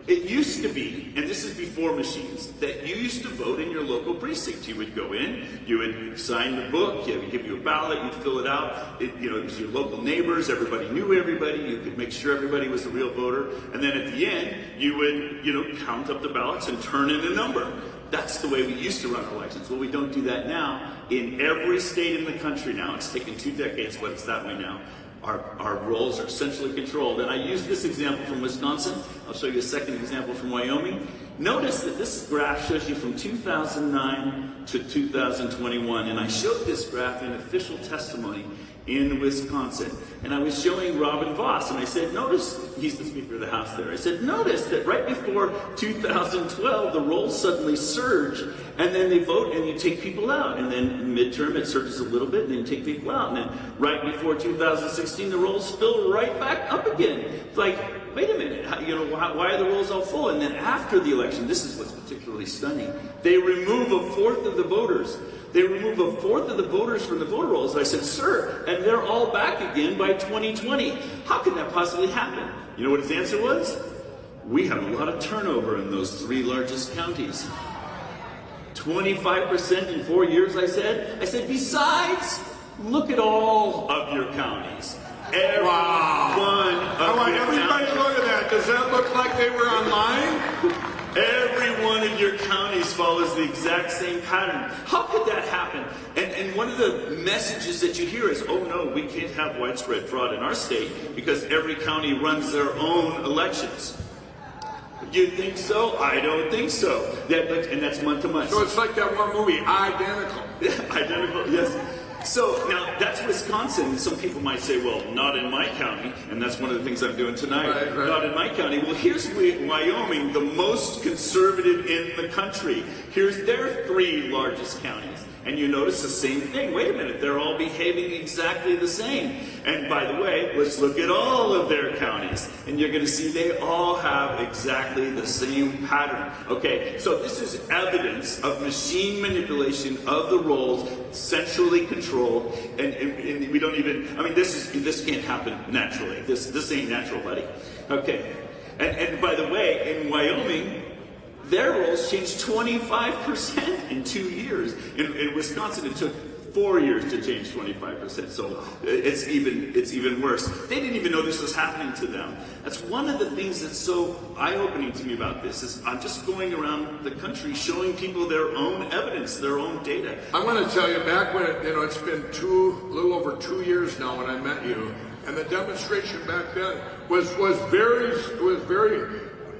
It used to be, and this is before machines, that you used to vote in your local precinct. You would go in, you would sign the book, you would give you a ballot, you'd fill it out. It was your local neighbors, everybody knew everybody, you could make sure everybody was the real voter, and then at the end, you would, count up the ballots and turn in a number. That's the way we used to run elections. Well, we don't do that now. In every state in the country now, it's taken 2 decades, but it's that way now. Our rolls are centrally controlled. And I use this example from Wisconsin. I'll show you a second example from Wyoming. Notice that this graph shows you from 2009 to 2021. And I showed this graph in official testimony in Wisconsin. And I was showing Robin Voss, and I said, notice, he's the Speaker of the House there, I said, notice that right before 2012, the rolls suddenly surge, and then they vote and you take people out. And then midterm, it surges a little bit, and then you take people out. And then right before 2016, the rolls fill right back up again. It's like, wait a minute, why are the rolls all full? And then after the election, this is what's particularly stunning, they remove 1/4 of the voters. They remove 1/4 of the voters from the voter rolls. I said, sir, and they're all back again by 2020. How can that possibly happen? You know what his answer was? We have a lot of turnover in those 3 largest counties. 25% in 4 years, I said. I said, besides, look at all of your counties. Every one of your everybody counties. look at that. Does that look like they were online? Every one of your counties follows the exact same pattern. How could that happen? And one of the messages that you hear is, oh no, we can't have widespread fraud in our state because every county runs their own elections. You think so? I don't think so. And that's month to month. So it's like that one movie, Identical. Identical, yes. So now that's Wisconsin. Some people might say, well, not in my county, and that's one of the things I'm doing tonight. Right. Not in my county. Well, here's Wyoming, the most conservative in the country. Here's their 3 largest counties. And you notice the same thing. Wait a minute, they're all behaving exactly the same. And by the way, let's look at all of their counties. And you're going to see they all have exactly the same pattern. Okay, so this is evidence of machine manipulation of the rolls, centrally controlled. And we don't even, this can't happen naturally. This ain't natural, buddy. Okay, and by the way, in Wyoming, their rolls changed 25% in 2 years. In Wisconsin, it took 4 years to change 25%. So it's even worse. They didn't even know this was happening to them. That's one of the things that's so eye-opening to me about this is I'm just going around the country showing people their own evidence, their own data. I want to tell you, back when it's been a little over 2 years now when I met you, and the demonstration back then was very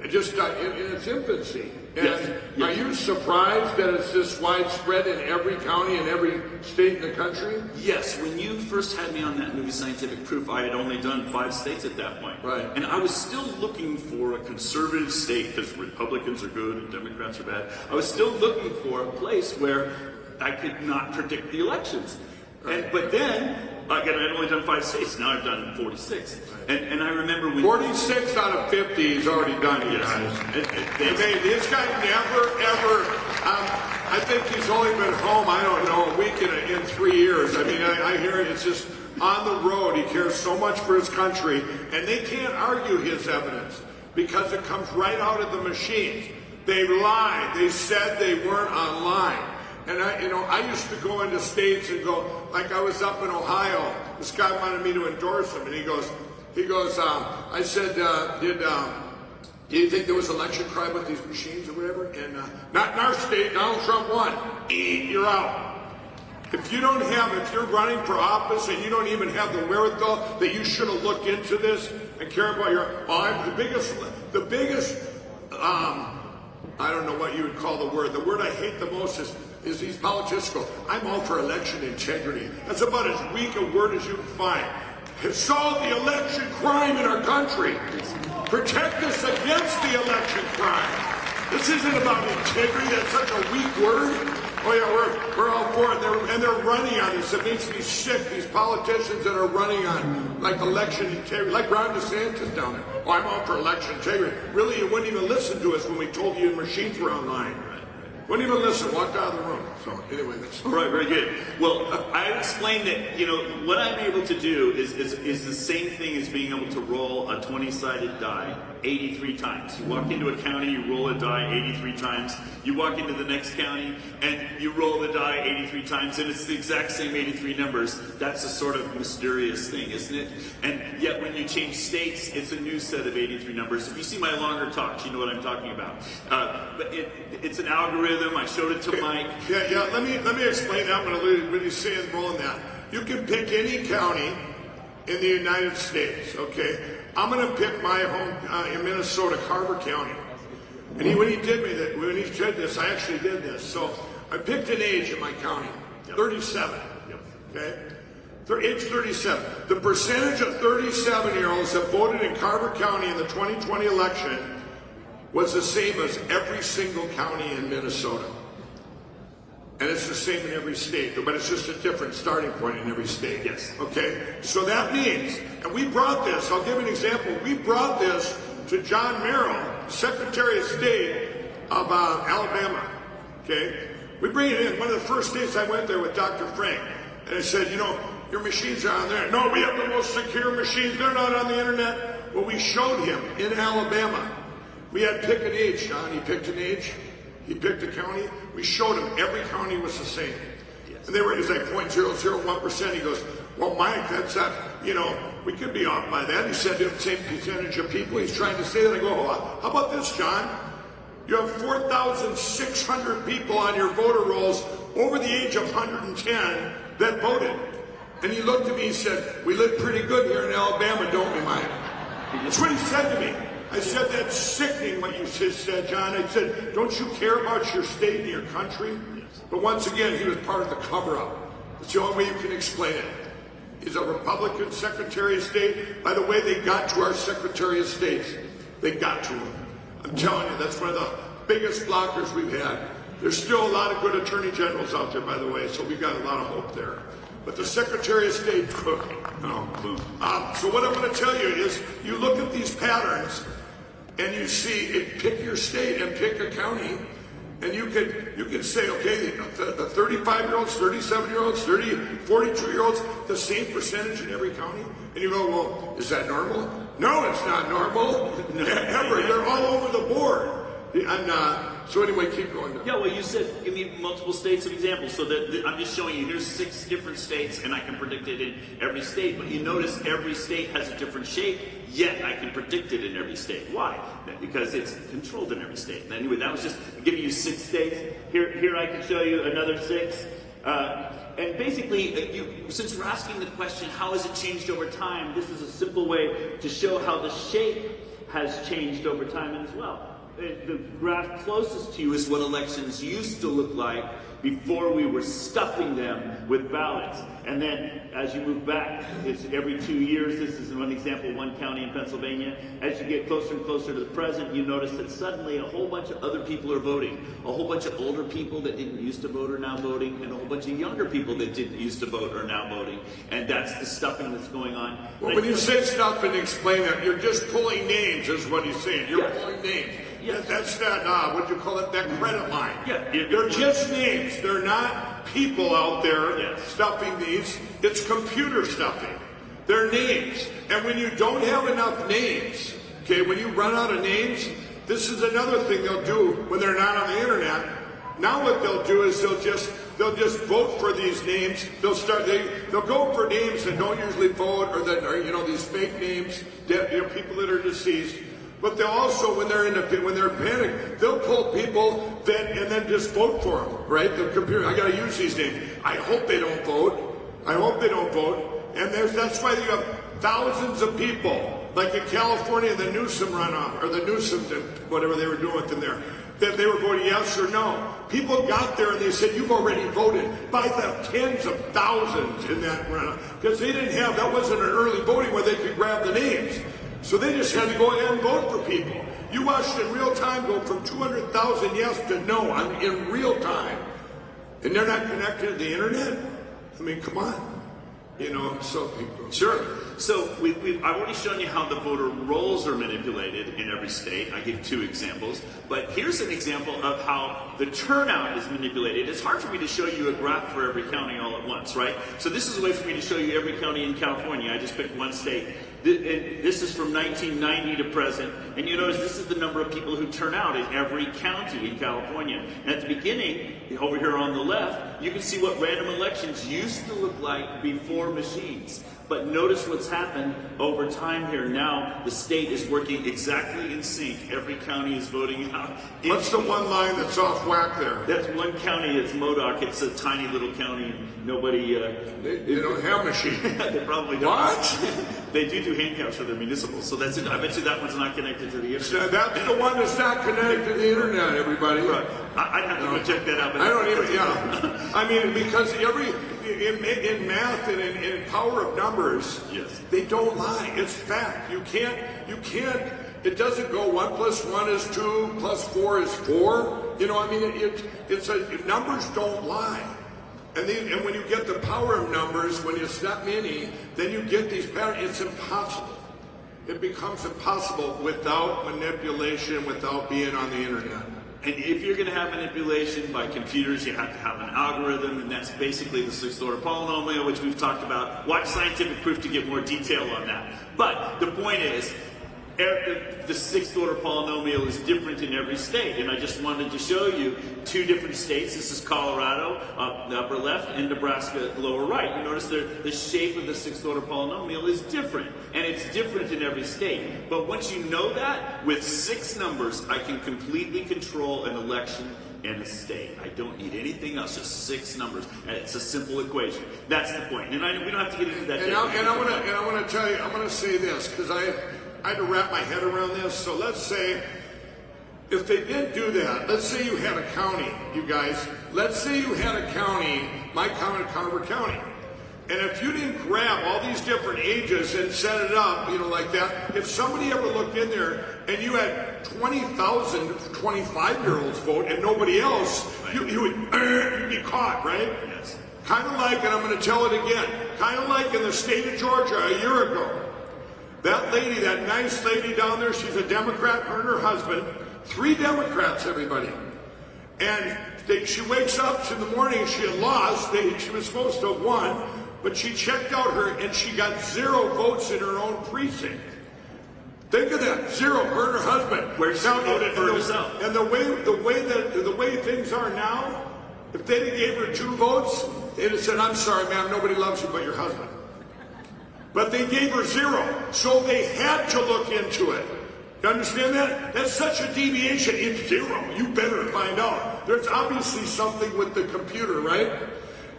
just in its infancy. And Yes. Are you surprised that it's this widespread in every county and every state in the country? Yes, when you first had me on that movie Scientific Proof, I had only done 5 states at that point. Right. And I was still looking for a conservative state, because Republicans are good and Democrats are bad. I was still looking for a place where I could not predict the elections. Right. But then, again, I'd only done 5 states, now I've done 46. Right. And I remember when 46 out of 50 he's already done, you guys. This guy never, ever, I think he's only been home, I don't know, a week in 3 years. I hear it's just on the road. He cares so much for his country, and they can't argue his evidence because it comes right out of the machines. They lied. They said they weren't online. And I used to go into states and go, like I was up in Ohio, this guy wanted me to endorse him, and he goes, I said, do you think there was election crime with these machines or whatever? And not in our state, Donald Trump won. You're out. If you're running for office and you don't even have the wherewithal that you should have looked into this and care about the biggest, I don't know what you would call the word I hate the most is these politicians go, I'm all for election integrity. That's about as weak a word as you can find. Solve the election crime in our country. Protect us against the election crime. This isn't about integrity. That's such a weak word. Oh yeah, we're all for it. And they're running on this. It makes me sick. These politicians that are running on like election integrity, like Ron DeSantis down there. Oh, I'm all for election integrity. Really, you wouldn't even listen to us when we told you your machines were online. Wouldn't even listen, walked out of the room. So anyway, that's... All right, very good. Well, I explained that, you know, what I'm able to do is the same thing as being able to roll a 20-sided die 83 times. You walk into a county, you roll a die 83 times. You walk into the next county, and you roll the die 83 times, and it's the exact same 83 numbers. That's a sort of mysterious thing, isn't it? And yet when you change states, it's a new set of 83 numbers. If you see my longer talks, you know what I'm talking about. But it's an algorithm. I showed it to Mike. Yeah. Let me explain that when he's saying rolling that. You can pick any county in the United States, okay? I'm going to pick my home in Minnesota, Carver County. And when he did this, I actually did this. So I picked an age in my county, 37, okay? Age 37. The percentage of 37-year-olds that voted in Carver County in the 2020 election was the same as every single county in Minnesota. And it's the same in every state, but it's just a different starting point in every state. Yes. Okay? So that means, and we brought this, I'll give you an example. We brought this to John Merrill, Secretary of State of Alabama. Okay? We bring it in. One of the first days I went there with Dr. Frank, and I said, you know, your machines are on there. No, we have the most secure machines. They're not on the internet. Well, we showed him in Alabama. We had pick an age, John. He picked an age. He picked a county. We showed him every county was the same. Yes. And it was like 0.001%. He goes, well, Mike, that's not, you know, we could be off by that. He said the same percentage of people. He's trying to say that. I go, hold on. How about this, John? You have 4,600 people on your voter rolls over the age of 110 that voted. And he looked at me and said, we live pretty good here in Alabama, don't we, Mike? That's what he said to me. I said, that's sickening what you just said, John. I said, don't you care about your state and your country? Yes. But once again, he was part of the cover-up. That's the only way you can explain it. He's a Republican Secretary of State. By the way, they got to our Secretary of States. They got to him. I'm telling you, that's one of the biggest blockers we've had. There's still a lot of good attorney generals out there, by the way, so we've got a lot of hope there. But the Secretary of State, no. So what I'm going to tell you is, you look at these patterns, and you see, pick your state and pick a county, and you could say, okay, the 35-year-olds, 37-year-olds, 42-year-olds, the same percentage in every county, and you go, well, is that normal? No, it's not normal. Ever. They're all over the board. And so anyway, keep going. Yeah, well, you said give me multiple states of examples, so that I'm just showing you here's 6 different states, and I can predict it in every state. But you notice every state has a different shape, yet I can predict it in every state. Why? Because it's controlled in every state. And anyway, that was just giving you 6 states. Here I can show you another 6. And basically, since we're asking the question, how has it changed over time? This is a simple way to show how the shape has changed over time as well. The graph closest to you is what elections used to look like before we were stuffing them with ballots. And then as you move back, it's every 2 years. This is one example, one county in Pennsylvania. As you get closer and closer to the present, you notice that suddenly a whole bunch of other people are voting. A whole bunch of older people that didn't used to vote are now voting, and a whole bunch of younger people that didn't used to vote are now voting. And that's the stuffing that's going on. Well, when you say stuff and explain that, you're just pulling names, is what he's saying. You're pulling names. Yes. That's that, what do you call it, that credit line. Yeah. They're just names. They're not people out there stuffing these. It's computer stuffing. They're names. And when you don't have enough names, okay, when you run out of names, this is another thing they'll do when they're not on the internet. Now what they'll do is they'll just vote for these names. They'll go for names that don't usually vote, or that are, you know, these fake names, people that are deceased. But they'll also, when they're panicked, they'll pull people and then just vote for them, right? The computer, I got to use these names. I hope they don't vote. I hope they don't vote. And that's why you have thousands of people, like in California, the Newsom runoff, or the Newsom, whatever they were doing with them there, that they were voting yes or no. People got there and they said, you've already voted by the tens of thousands in that runoff. Because that wasn't an early voting where they could grab the names. So they just had to go ahead and vote for people. You watched in real time go from 200,000 yes to no in real time. And they're not connected to the internet? I mean, come on. You know, so sure. So I've already shown you how the voter rolls are manipulated in every state. I give 2 examples, but here's an example of how the turnout is manipulated. It's hard for me to show you a graph for every county all at once, right? So this is a way for me to show you every county in California. I just picked one state. This is from 1990 to present, and you notice this is the number of people who turn out in every county in California. And at the beginning, over here on the left, you can see what random elections used to look like before machines. But notice what's happened over time here. Now the state is working exactly in sync. Every county is voting out. What's the one line that's off whack there? That's one county. It's Modoc. It's a tiny little county. Nobody. They don't have machines. They probably don't. What? They do handcuffs for their municipals. So that's it. I bet you that one's not connected to the internet. So that's the one that's not connected to the internet, everybody. Right. I'd have to go check that out. I don't even. Yeah. I mean, because in math and in power of numbers, yes, they don't lie. It's fact. You can't. It doesn't go 1 + 1 is 2 + 4 is 4. You know, I mean, numbers don't lie. And when you get the power of numbers, when it's that many, then you get these patterns. It's impossible. It becomes impossible without manipulation, without being on the internet. And if you're going to have manipulation by computers, you have to have an algorithm, and that's basically the 6th-order polynomial, which we've talked about. Watch Scientific Proof to get more detail on that. But the point is, the 6th-order polynomial is different in every state, and I just wanted to show you 2 different states. This is Colorado, the upper left, and Nebraska, lower right. You notice the shape of the 6th-order polynomial is different, and it's different in every state. But once you know that, with 6 numbers, I can completely control an election in a state. I don't need anything else, just 6 numbers. And it's a simple equation. That's the point. And we don't have to get into that. And I want to tell you, I'm going to say this, because I had to wrap my head around this. So let's say, if they did do that, let's say you had a county, you guys, let's say you had a county, my county, Carver County, and if you didn't grab all these different ages and set it up, you know, like that, if somebody ever looked in there and you had 20,000 25-year-olds vote and nobody else, you'd be caught, right? Yes. Kind of like, and I'm going to tell it again, kind of like in the state of Georgia a year ago. That lady, that nice lady down there, she's a Democrat, her and her husband, 3 Democrats, everybody. And she wakes up in the morning, she had lost, she was supposed to have won, but she checked out and she got 0 votes in her own precinct. Think of that, 0, her and her husband. Where's she voted for herself? And the way things are now, if they'd have gave her 2 votes, they'd have said, I'm sorry, ma'am, nobody loves you but your husband. But they gave her 0, so they had to look into it. You understand that? That's such a deviation. It's 0. You better find out. There's obviously something with the computer, right?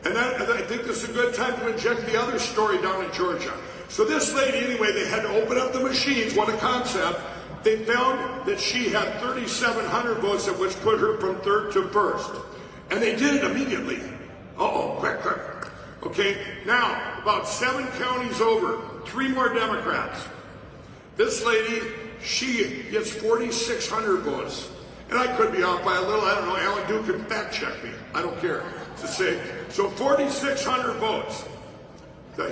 And I think this is a good time to inject the other story down in Georgia. So this lady, anyway, they had to open up the machines. What a concept. They found that she had 3,700 votes, which put her from 3rd to 1st. And they did it immediately. Uh-oh, quick. Okay, now, about 7 counties over, 3 more Democrats. This lady, she gets 4,600 votes. And I could be off by a little, I don't know, Alan Duke can fact check me. I don't care to say. So 4,600 votes.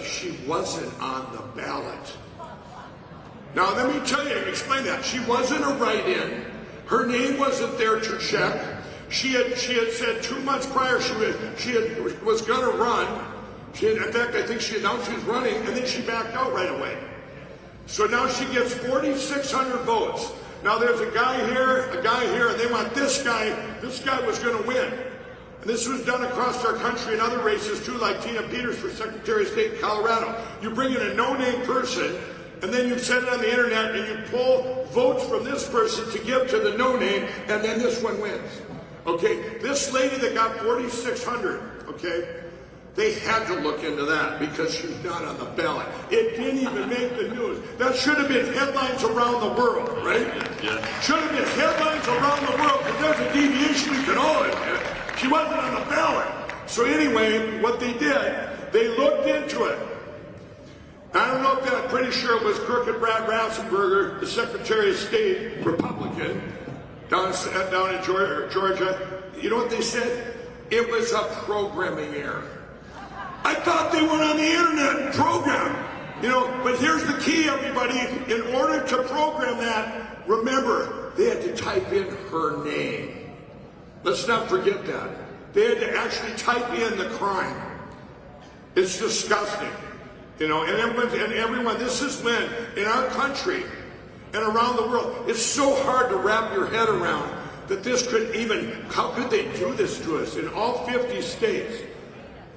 She wasn't on the ballot. Now, let me tell you, explain that. She wasn't a write-in. Her name wasn't there to check. She had said 2 months prior she was going to run. In fact, I think she announced she was running, and then she backed out right away. So now she gets 4,600 votes. Now there's a guy here, and they want this guy. This guy was going to win. And this was done across our country in other races too, like Tina Peters for Secretary of State in Colorado. You bring in a no-name person, and then you send it on the internet, and you pull votes from this person to give to the no-name, and then this one wins. Okay, this lady that got 4,600, okay, they had to look into that because she's not on the ballot. It didn't even make the news. That should have been headlines around the world, right? Yeah. Should have been headlines around the world because there's a deviation we can all admit. She wasn't on the ballot. So anyway, what they did, they looked into it. I don't know if I'm pretty sure it was Crooked Brad Raffensperger, the Secretary of State, Republican, down in Georgia. You know what they said? It was a programming error. I thought they went on the internet and programmed. You know, but here's the key, everybody. In order to program that, remember, they had to type in her name. Let's not forget that. They had to actually type in the crime. It's disgusting. You know, and everyone, this is when, in our country and around the world, it's so hard to wrap your head around that this could even, how could they do this to us in all 50 states?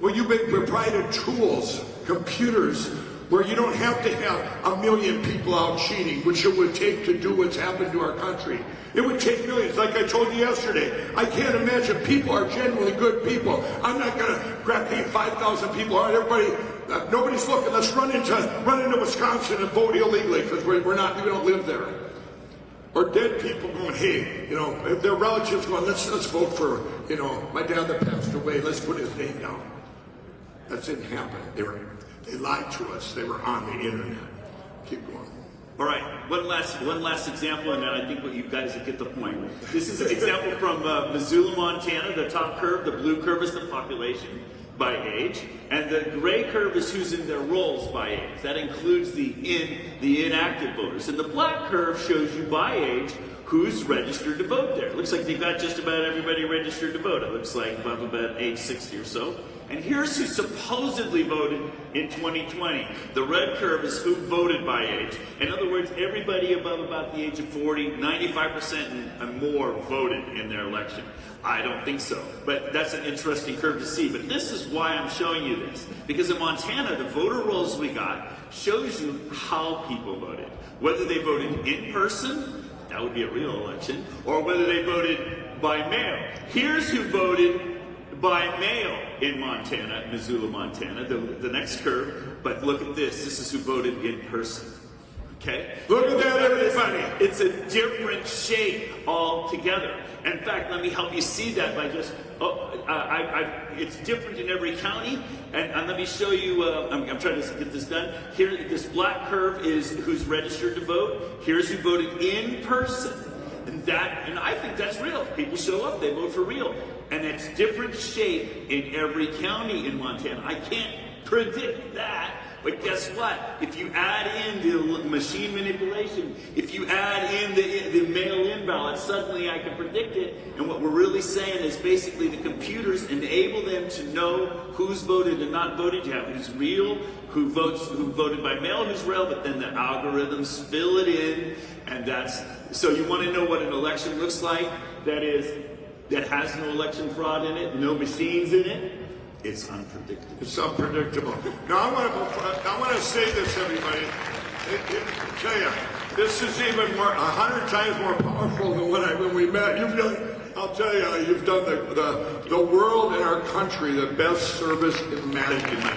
Well, you've been provided tools, computers, where you don't have to have 1 million people out cheating, which it would take to do what's happened to our country. It would take millions. Like I told you yesterday, I can't imagine people are genuinely good people. I'm not going to grab 5,000 people. All right, everybody, nobody's looking. Let's run into Wisconsin and vote illegally because we don't live there. Or dead people going, hey, you know, if their relatives going, let's vote for, you know, my dad that passed away. Let's put his name down. That didn't happen. They lied to us. They were on the internet. Keep going. All right, one last example, and then I think you guys will get the point. This is an example from Missoula, Montana. The top curve, the blue curve, is the population by age, and the gray curve is who's in their roles by age. That includes the inactive voters. And the black curve shows you by age who's registered to vote there. It looks like they've got just about everybody registered to vote. It looks like above about age 60 or so. And here's who supposedly voted in 2020. The red curve is who voted by age. In other words, everybody above about the age of 40, 95% and more voted in their election. I don't think so, but that's an interesting curve to see. But this is why I'm showing you this. Because in Montana, the voter rolls we got shows you how people voted. Whether they voted in person, that would be a real election, or whether they voted by mail. Here's who voted by mail in Montana, Missoula, Montana, the next curve. But look at this. This is who voted in person. Okay? Look at that, everybody. It's a different shape altogether. In fact, let me help you see that by just, it's different in every county. And let me show you, I'm trying to get this done. Here, this black curve is who's registered to vote. Here's who voted in person. And I think that's real. People show up, they vote for real. And it's different shape in every county in Montana. I can't predict that, but guess what? If you add in the machine manipulation, if you add in the mail-in ballots, suddenly I can predict it. And what we're really saying is basically the computers enable them to know who's voted and not voted. You have who's real, who voted by mail, who's real, but then the algorithms fill it in, and that's, so you want to know what an election looks like that has no election fraud in it, no machines in it. It's unpredictable. It's unpredictable. Now I want to say this, everybody. I tell you, this is even more 100 times more powerful than when we met. I'll tell you, you've done the world and our country the best service in management.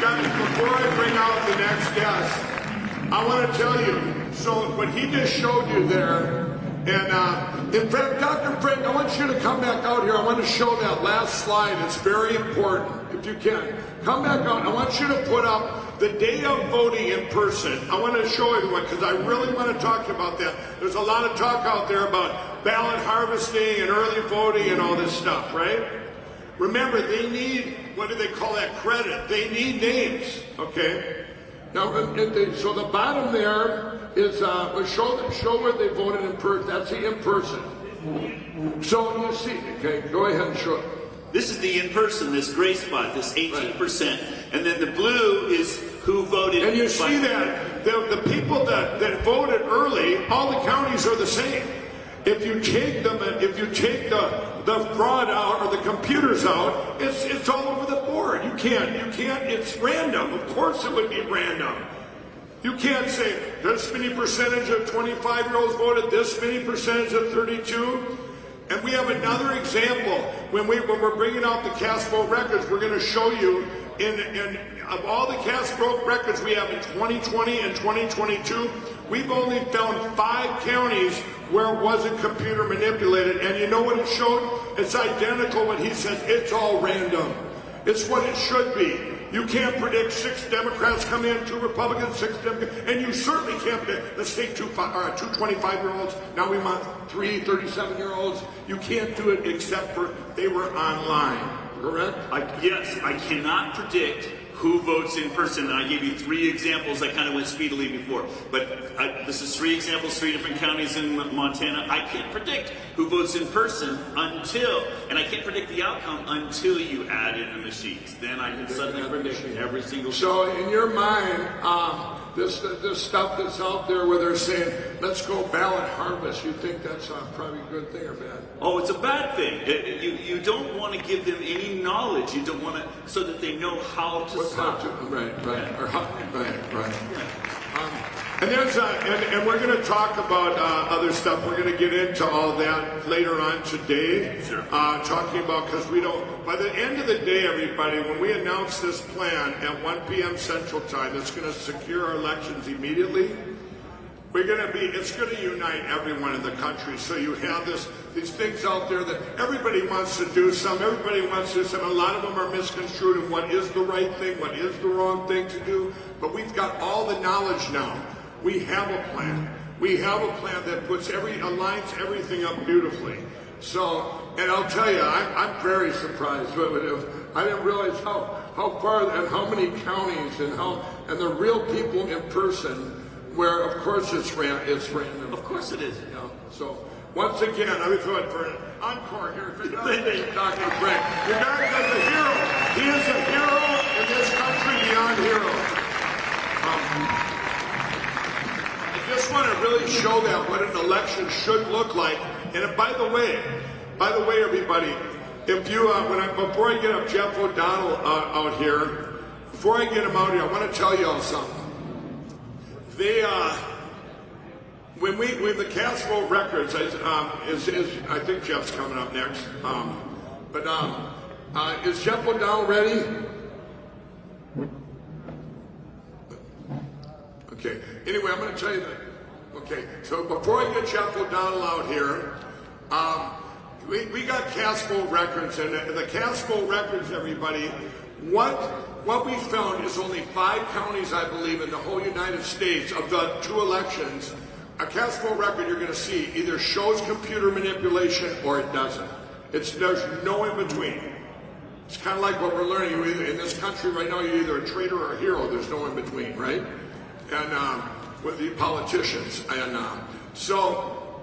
Before I bring out the next guest, I want to tell you, so what he just showed you there, and in fact, Dr. Frank, I want you to come back out here. I want to show that last slide. It's very important, if you can. Come back out. I want you to put up the day of voting in person. I want to show everyone, because I really want to talk about that. There's a lot of talk out there about ballot harvesting and early voting and all this stuff, right? Remember, they need, what do they call that, credit? They need names, okay? Now, so the bottom there is, show where they voted in person. That's the in person. So you see, okay, go ahead and show it. This is the in person, this gray spot, this 18%. Right. And then the blue is who voted. And you see that the people that voted early, all the counties are the same. If you take them, if you take the fraud out or the computers out, it's all over the board. You can't, it's random. Of course it would be random. You can't say this many percentage of 25-year-olds voted, this many percentage of 32. And we have another example. When we're bringing out the cast vote records, we're going to show you of all the cast vote records we have in 2020 and 2022, we've only found 5 counties where it wasn't computer manipulated. And you know what it showed? It's identical what he says. It's all random. It's what it should be. You can't predict 6 Democrats come in, 2 Republicans, 6 Democrats, and you certainly can't predict, let's take 2 25-year-olds, now we want 3 37-year-olds. You can't do it except for they were online, correct? Yes, I cannot predict who votes in person. And I gave you 3 examples. I kind of went speedily before. But this is 3 examples, 3 different counties in Montana. I can't predict who votes in person until, and I can't predict the outcome until you add in the machines. Then I can suddenly predict every single. So in your mind, this stuff that's out there where they're saying, let's go ballot harvest, you think that's probably a good thing or bad? Oh, it's a bad thing. You don't want to give them any knowledge. You don't want to, so that they know how to stop. Right. And there's and we're going to talk about other stuff. We're going to get into all that later on today. Sure. Talking about, because we don't. By the end of the day, everybody, when we announce this plan at 1 p.m. Central Time, that's going to secure our elections immediately. It's going to unite everyone in the country. So you have these things out there that everybody wants to do some, everybody wants to do some. A lot of them are misconstrued in what is the right thing, what is the wrong thing to do. But we've got all the knowledge now. We have a plan. We have a plan that aligns everything up beautifully. So, and I'll tell you, I'm very surprised. I didn't realize how far and how many counties and the real people in person. Where, of course, it's random. Of course it is. You know? So, once again, I would throw it for an encore here. If you're talking to Frank. Your guy is a hero. He is a hero in this country beyond heroes. I just want to really show that what an election should look like. And by the way, everybody, if you before I get up Jeff O'Donnell out here, before I get him out here, I want to tell you all something. When the cast vote records I think Jeff's coming up next. Is Jeff O'Donnell ready? Okay. Anyway, I'm going to tell you that. Okay. So before I get Jeff O'Donnell out here, we got cast vote records, and the cast vote records, everybody. What we found is only 5 counties, I believe, in the whole United States of the 2 elections. A cast vote record you're going to see either shows computer manipulation or it doesn't. There's no in between. It's kind of like what we're learning. In this country right now, you're either a traitor or a hero. There's no in between, right? And with the politicians. And so,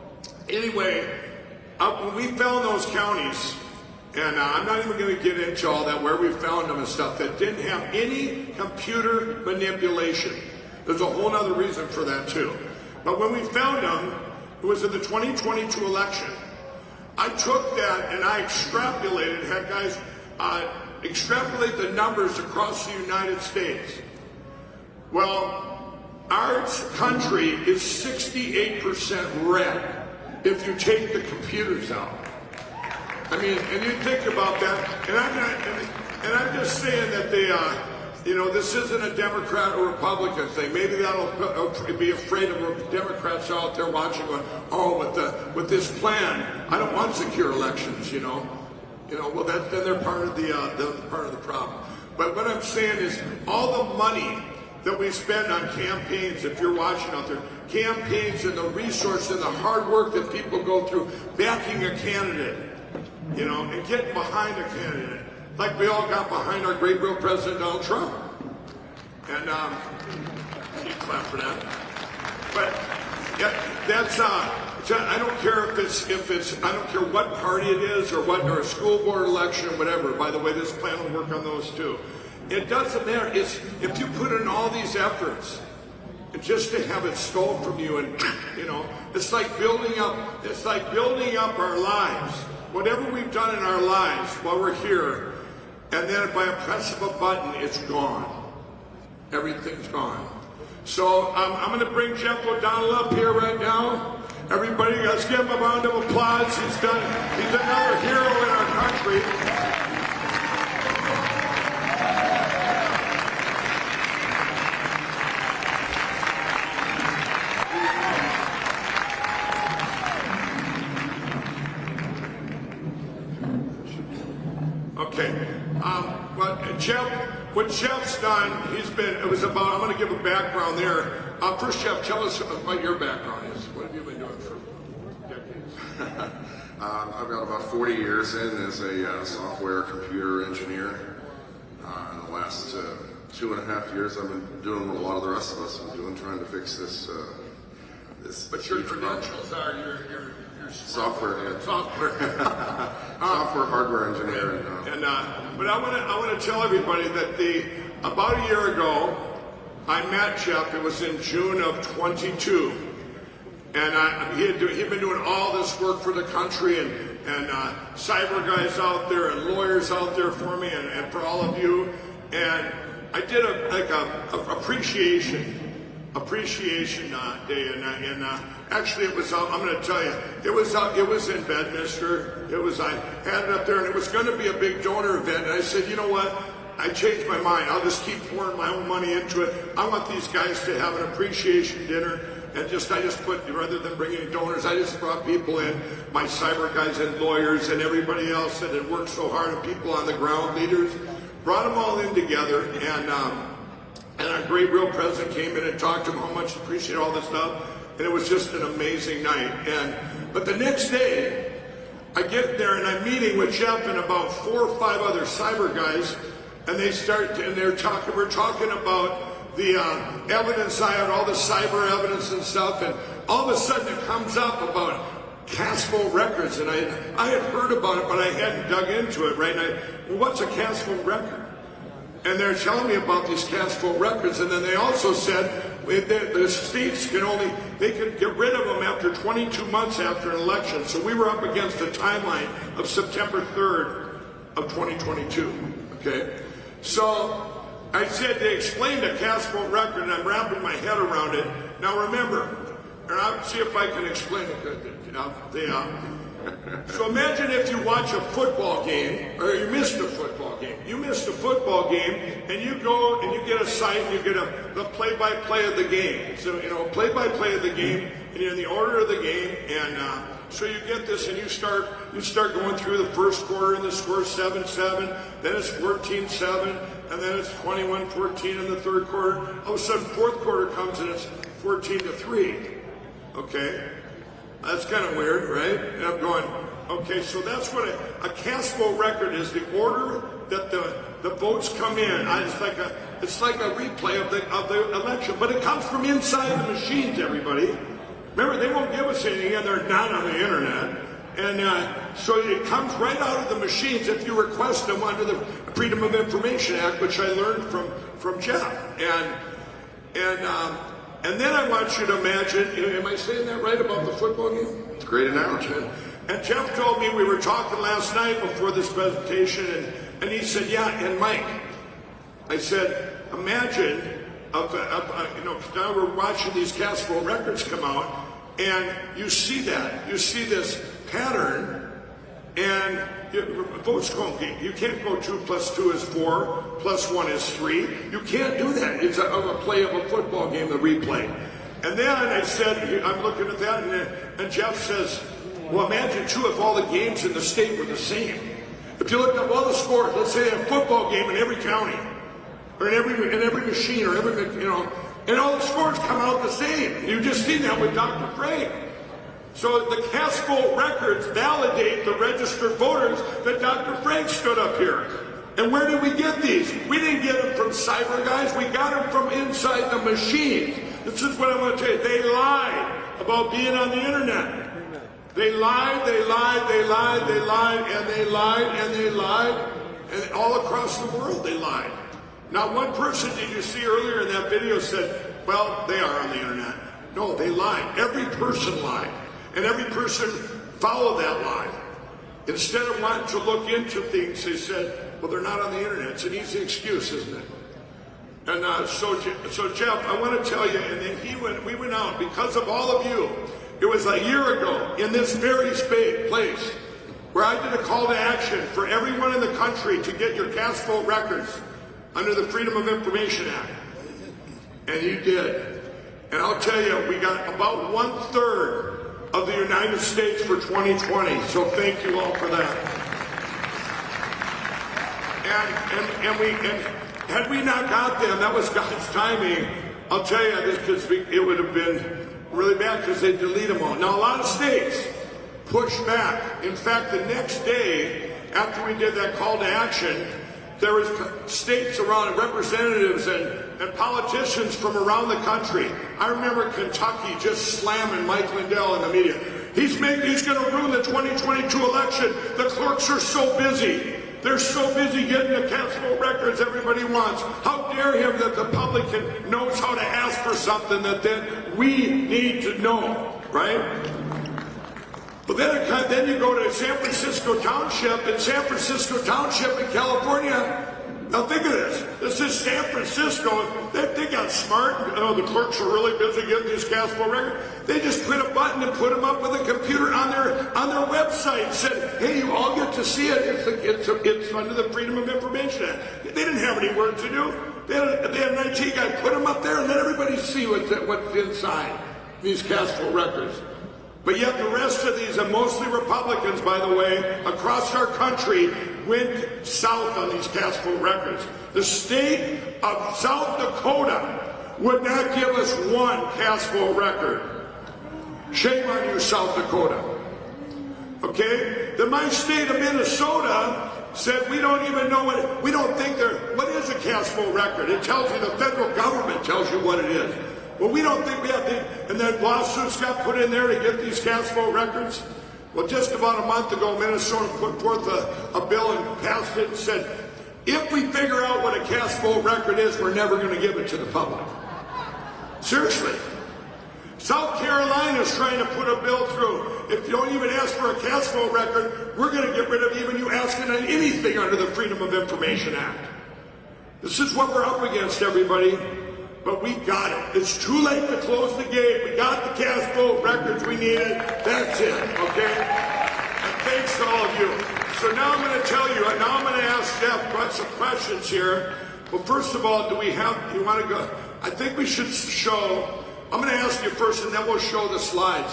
anyway, when we found those counties. And I'm not even going to get into all that, where we found them and stuff, that didn't have any computer manipulation. There's a whole other reason for that, too. But when we found them, it was in the 2022 election. I took that and I extrapolated, had guys extrapolate the numbers across the United States. Well, our country is 68% red if you take the computers out. I mean, and you think about that, and I'm just saying that this isn't a Democrat or Republican thing. Maybe that'll be afraid of Democrats out there watching, going, oh, with this plan, I don't want secure elections, well, then they're part of the problem. But what I'm saying is, all the money that we spend on campaigns, if you're watching out there, campaigns and the resources and the hard work that people go through backing a candidate. And getting behind a candidate, like we all got behind our great real President Donald Trump. And keep clap for that. But that's I don't care if it's I don't care what party it is or a school board election or whatever. By the way, this plan will work on those too. It doesn't matter. It's if you put in all these efforts, and just to have it stolen from you, and it's like building up our lives. Whatever we've done in our lives while we're here, and then by a press of a button, it's gone. Everything's gone. So I'm going to bring Jeff O'Donnell up here right now. Everybody, let's give him a round of applause. He's another hero in our country. Okay. Jeff, what Jeff's done, it was about, I'm going to give a background there. First, Jeff, tell us what your background is. What have you been doing for decades? I've got about 40 years in as a software computer engineer. In the last 2.5 years, I've been doing what a lot of the rest of us have been doing, trying to fix this. But your credentials are your software, software, software hardware engineer. But I want to tell everybody that about a year ago, I met Jeff. It was in June of 22, and he'd been doing all this work for the country and cyber guys out there and lawyers out there for me and for all of you. And I did a appreciation day, and actually it was I'm going to tell you, it was in Bedminster. I had it up there, and it was going to be a big donor event. And I said, you know what? I changed my mind. I'll just keep pouring my own money into it. I want these guys to have an appreciation dinner. And I just put, rather than bringing donors, I just brought people in, my cyber guys and lawyers and everybody else that had worked so hard, and people on the ground, leaders, brought them all in together. And our great real president came in and talked to them how much he appreciated all this stuff. And it was just an amazing night. But the next day, I get there and I'm meeting with Jeff and about 4 or 5 other cyber guys, and we're talking about the evidence I had, all the cyber evidence and stuff, and all of a sudden it comes up about CASFO records, and I had heard about it, but I hadn't dug into it, right? Well, what's a CASFO record? And they're telling me about these CASFO records, and then they also said the states they could get rid of them after 22 months after an election. So we were up against a timeline of September 3rd of 2022, okay? So I said they explained a CASFO record, and I'm wrapping my head around it. Now remember, and I'll see if I can explain it. So imagine if you watch a football game, or you missed a football game. You missed a football game, and you go and you get a site, and you get the play-by-play of the game. So, play-by-play of the game, and you're in the order of the game, and so you get this, and you start going through the first quarter, and the score's 7-7, then it's 14-7, and then it's 21-14 in the third quarter. All of a sudden, fourth quarter comes, and it's 14-3. Okay? That's kind of weird, right? And I'm going, okay, so that's what a CASFO record is, the order that the votes come in. It's like a replay of the election, but it comes from inside the machines, everybody. Remember, they won't give us anything, and they're not on the internet. And so it comes right out of the machines if you request them under the Freedom of Information Act, which I learned from Jeff. And then I want you to imagine, am I saying that right about the football game? It's a great analogy. And Jeff told me, we were talking last night before this presentation, and he said, yeah, and Mike, I said, imagine, now we're watching these CASFO records come out, and you see this pattern, and votes go. You can't go 2 + 2 is 4, + 1 is 3. You can't do that. It's a play of a football game, the replay. And then I said, I'm looking at that, and Jeff says, well, imagine too if all the games in the state were the same. If you looked up all the scores, let's say a football game in every county, or in every machine, or and all the scores come out the same. You just seen that with Dr. Craig. So the CASFO records validate the registered voters that Dr. Frank stood up here. And where did we get these? We didn't get them from cyber guys. We got them from inside the machines. This is what I want to tell you. They lied about being on the internet. They lied, they lied, they lied, they lied, and they lied, and they lied. And all across the world they lied. Not one person did you see earlier in that video said, well, they are on the internet. No, they lied. Every person lied. And every person followed that lie. Instead of wanting to look into things, they said, well, they're not on the internet. It's an easy excuse, isn't it? And so Jeff, I want to tell you, and then we went out because of all of you. It was a year ago in this very place where I did a call to action for everyone in the country to get your CASFO records under the Freedom of Information Act. And you did. And I'll tell you, we got about 1/3 of the United States for 2020. So thank you all for that. Had we not got them, that was God's timing. I'll tell you this, because it would have been really bad because they delete them all. Now, a lot of states pushed back. In fact, the next day, after we did that call to action, there was states around, representatives and politicians from around the country. I remember Kentucky just slamming Mike Lindell in the media. He's going to ruin the 2022 election. The clerks are so busy. They're so busy getting the cast vote records everybody wants. How dare him that the public knows how to ask for something that we need to know, right? But then you go to San Francisco Township, in California. Now think of this. This is San Francisco. They got smart. The clerks are really busy getting these cast vote records. They just put a button and put them up with a computer on their website. Said, hey, you all get to see it. It's under the Freedom of Information Act. They didn't have any work to do. They had an IT guy put them up there and let everybody see what's inside these cast vote records. But yet the rest of these, and mostly Republicans, by the way, across our country, went south on these cast vote records. The state of South Dakota would not give us one cast vote record. Shame on you, South Dakota. Okay? Then my state of Minnesota said we don't even know what is a cast vote record? It tells you, the federal government tells you what it is. Well, we don't think we have to, and then lawsuits got put in there to get these cast vote records. Well, just about a month ago, Minnesota put forth a bill and passed it and said, if we figure out what a cast vote record is, we're never going to give it to the public. Seriously. South Carolina is trying to put a bill through. If you don't even ask for a cast vote record, we're going to get rid of even you asking on anything under the Freedom of Information Act. This is what we're up against, everybody. But we got it. It's too late to close the gate. We got the cast vote records we needed. That's it, okay? And thanks to all of you. So now I'm going to tell you, now I'm going to ask Jeff some questions here. Well, first of all, you want to go? I think we should show, I'm going to ask you first and then we'll show the slides.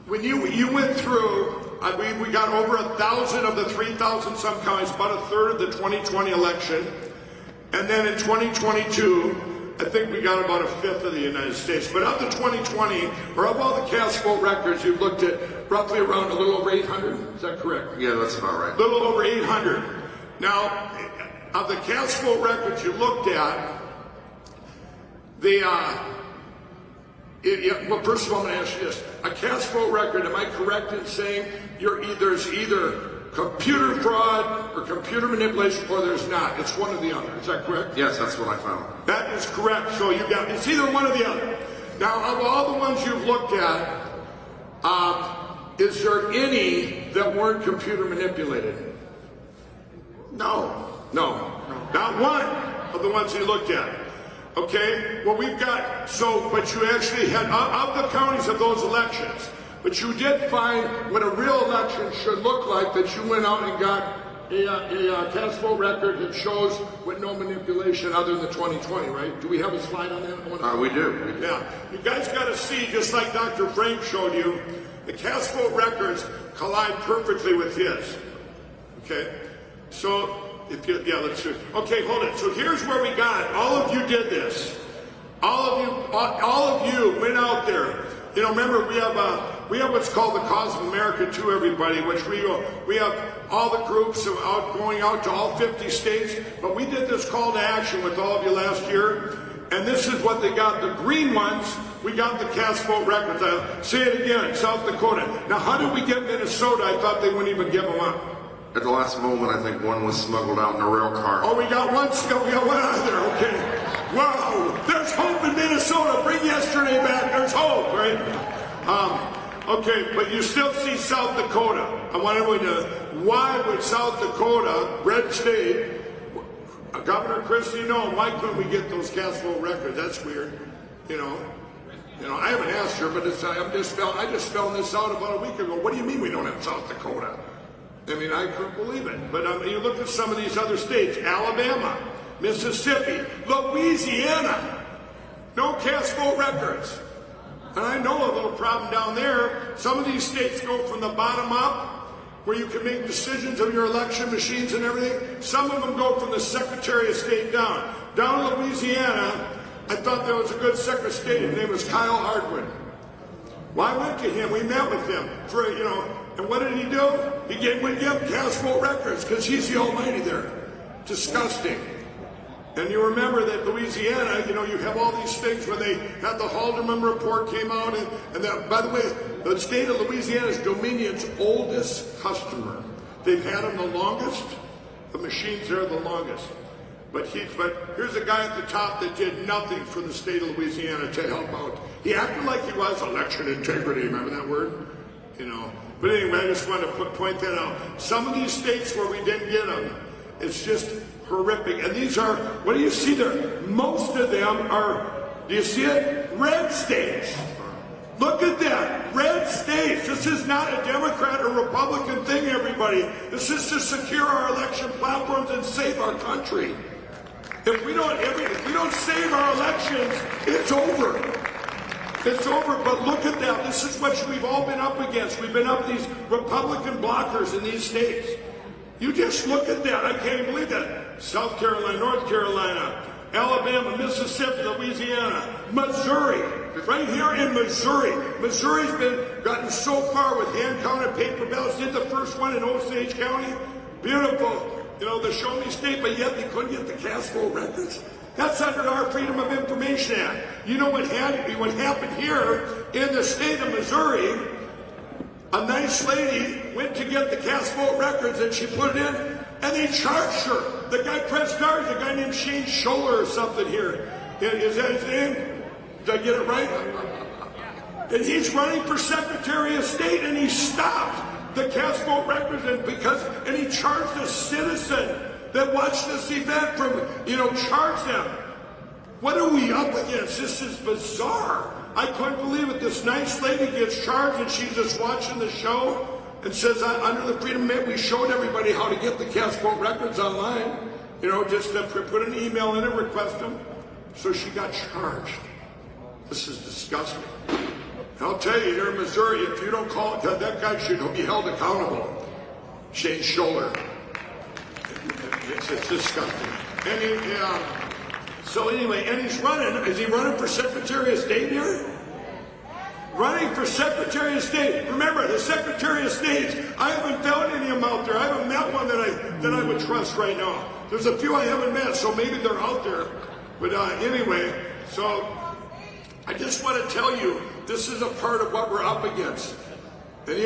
When you went through, we got over 1,000 of the 3,000 some counties, about a third of the 2020 election. And then in 2022, I think we got about a fifth of the United States. But of the 2020, or of all the cast vote records, you've looked at roughly around a little over 800. Is that correct? Yeah, that's about right. A little over 800. Now, of the cast vote records you looked at, well, first of all, I'm going to ask you this. A cast vote record, am I correct in saying there's either computer fraud or computer manipulation, or there's not? It's one or the other. Is that correct? Yes, that's what I found. That is correct. So it's either one or the other. Now, of all the ones you've looked at, is there any that weren't computer manipulated? No. Not one of the ones you looked at. Okay? Well, but you actually had, of the counties of those elections, but you did find what a real election should look like, that you went out and got a cast vote record that shows with no manipulation other than the 2020, right? Do we have a slide on that? We do. Yeah. You guys got to see, just like Dr. Frank showed you, the cast vote records collide perfectly with his. Okay? So, let's do it. Okay, hold it. So here's where we got it. All of you did this. All of you went out there. You know, remember, we have what's called the Cause of America to everybody, which we have all the groups going out to all 50 states, but we did this call to action with all of you last year, and this is what they got. The green ones, we got the cast vote records. I'll say it again, South Dakota. Now, how did we get Minnesota? I thought they wouldn't even give them up. At the last moment, I think one was smuggled out in a rail car. Oh, we got one out there, okay. Wow, there's hope in Minnesota. Bring yesterday back. There's hope, right? Okay, but you still see South Dakota. I want everyone to, why would South Dakota, red state, Governor Christie, no, why couldn't we get those cast vote records? That's weird, you know, I haven't asked her, but I just found this out about a week ago. What do you mean we don't have South Dakota? I mean, I couldn't believe it. But you look at some of these other states, Alabama, Mississippi, Louisiana, no cast vote records. And I know a little problem down there. Some of these states go from the bottom up. where you can make decisions of your election machines and everything. Some of them go from the Secretary of State down. Down in Louisiana, I thought there was a good Secretary of State. His name was Kyle Hardwick. Well, I went to him. We met with him for, and what did he do? He would give cast vote records because he's the almighty there. Disgusting. And you remember that Louisiana, you have all these things where they had the Haldeman report came out, and that, by the way, the state of Louisiana is Dominion's oldest customer. They've had them the longest. The machines are the longest. But here's a guy at the top that did nothing for the state of Louisiana to help out. He acted like he was election integrity. Remember that word? But anyway, I just wanted to point that out. Some of these states where we didn't get them, it's just horrific. And these are, what do you see there? Most of them are, do you see it? Red states. Look at that. Red states. This is not a Democrat or Republican thing, everybody. This is to secure our election platforms and save our country. If we don't save our elections, it's over. It's over, but look at that. This is what we've all been up against. We've been up these Republican blockers in these states. You just look at that. I can't even believe that. South Carolina, North Carolina, Alabama, Mississippi, Louisiana, Missouri. Right here in Missouri. Missouri's gotten so far with hand-counted paper ballots. Did the first one in Osage County. Beautiful. The Show Me State, but yet they couldn't get the cast vote records. That's under our Freedom of Information Act. You know what happened here in the state of Missouri? A nice lady went to get the cast vote records and she put it in, and they charged her. The guy pressed charge, a guy named Shane Scholler or something here. Is that his name? Did I get it right? And he's running for Secretary of State, and he stopped the cast vote records, and he charged a citizen that watched this event from, charge them. What are we up against? This is bizarre. I couldn't believe it. This nice lady gets charged, and she's just watching the show and says, under the Freedom Amendment, we showed everybody how to get the cast vote records online. Just to put an email in and request them. So she got charged. This is disgusting. I'll tell you, here in Missouri, if you don't call it, that guy should be held accountable. Shane Scholler. It's disgusting. And so anyway, and he's running. Is he running for Secretary of State here? Running for Secretary of State. Remember, the Secretary of States, I haven't found any of them out there. I haven't met one that I would trust right now. There's a few I haven't met, so maybe they're out there. But anyway, so I just want to tell you, this is a part of what we're up against. And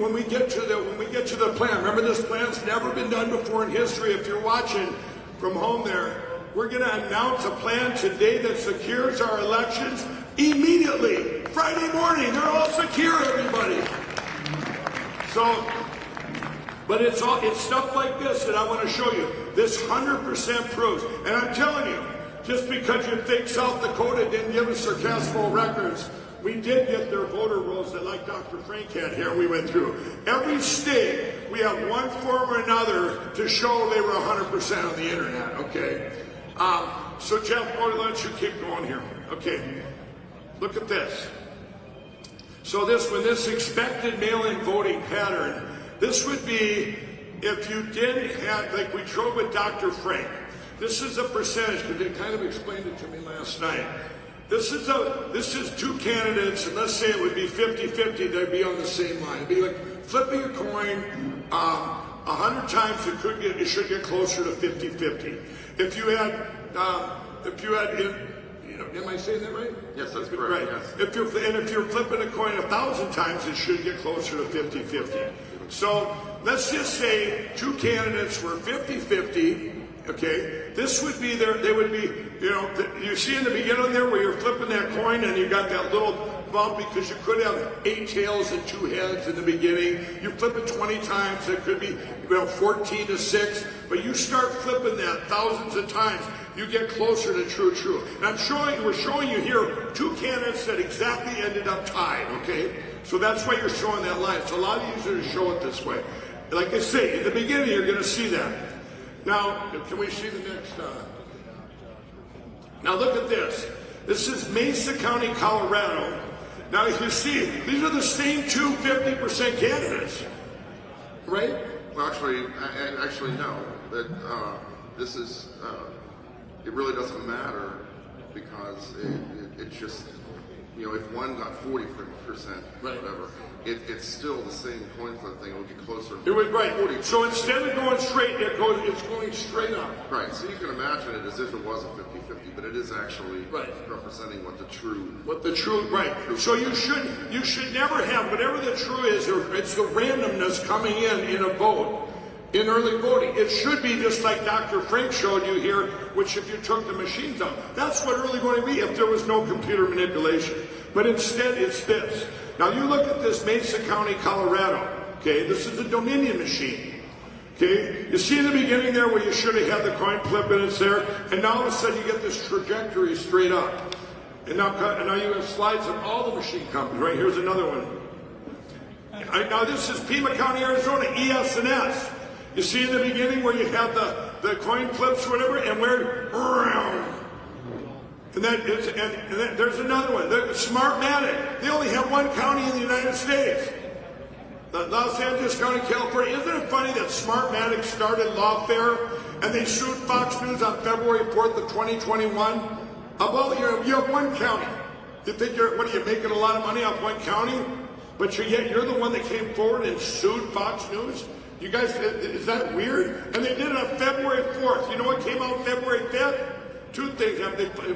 when we get to the plan, remember this plan's never been done before in history. If you're watching from home there, we're going to announce a plan today that secures our elections immediately. Friday morning, they're all secure, everybody. So, but it's stuff like this that I want to show you. This 100% proves, and I'm telling you, just because you think South Dakota didn't give us their cast vote records, we did get their voter rolls that, like Dr. Frank had here, we went through. Every state, we have one form or another to show they were 100% on the internet, okay? So Jeff, why don't you keep going here? Okay, look at this. So when this expected mail-in voting pattern, this would be if you did have, like we drove with Dr. Frank. This is a percentage, because they kind of explained it to me last night. This is two candidates, and let's say it would be 50-50, they'd be on the same line. It'd be like flipping a coin 100 times, it should get closer to 50-50. If you had, am I saying that right? Yes, that's correct. Right. Yes. If you're flipping a coin 1,000 times, it should get closer to 50-50. So let's just say two candidates were 50-50. Okay, this would be they would be, you see in the beginning there where you're flipping that coin and you got that little bump because you could have 8 tails and 2 heads in the beginning. You flip it 20 times, it could be 14 to 6, but you start flipping that thousands of times, you get closer to true. And we're showing you here two candidates that exactly ended up tied, okay? So that's why you're showing that line. It's a lot easier to show it this way. Like I say, in the beginning you're going to see that. Now, can we see the next? Now look at this. This is Mesa County, Colorado. Now you see, these are the same two 50% candidates. right? Well, actually, no. That this is it really doesn't matter because it just, you know, if one got 40%, whatever, it's still the same coin flip thing. It would be closer. It would, right. 40%. So instead of going straight, it's going straight up. Right. So you can imagine it as if it was a 50-50, but it is actually representing what the true. Right. So you should never have, whatever the true is, it's the randomness coming in a vote. In early voting, it should be just like Dr. Frank showed you here, which if you took the machines out, that's what early voting would be if there was no computer manipulation. But instead, it's this. Now you look at this Mesa County, Colorado. Okay, this is a Dominion machine. Okay, you see in the beginning there where you should have had the coin flip and it's there, and now all of a sudden you get this trajectory straight up. And now you have slides of all the machine companies. Right, here's another one. Now this is Pima County, Arizona, ES and S. You see in the beginning where you have the coin flips or whatever, and we're around. And then there's another one, the Smartmatic. They only have one county in the United States. The Los Angeles County, California. Isn't it funny that Smartmatic started lawfare and they sued Fox News on February 4th of 2021? About you have one county. You think what are you making a lot of money off one county? But yet you're the one that came forward and sued Fox News? You guys, is that weird? And they did it on February 4th. You know what came out February 5th? Two things.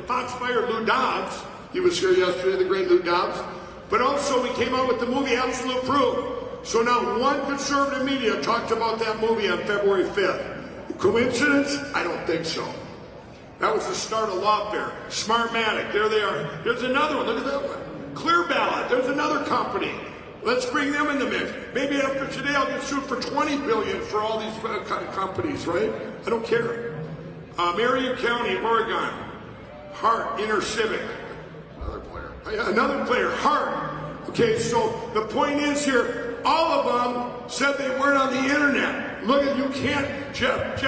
Fox fired Lou Dobbs. He was here yesterday, the great Lou Dobbs. But also we came out with the movie Absolute Proof. So now one conservative media talked about that movie on February 5th. Coincidence? I don't think so. That was the start of lawfare. Smartmatic, there they are. There's another one, look at that one. Clear Ballot, there's another company. Let's bring them in the mix. Maybe after today I'll get sued for $20 billion for all these companies, right? I don't care. Marion County, Oregon. Hart, Inner Civic. Another player. Another player, Hart. Okay, so the point is here, all of them said they weren't on the internet. Look at, you can't, Jeff,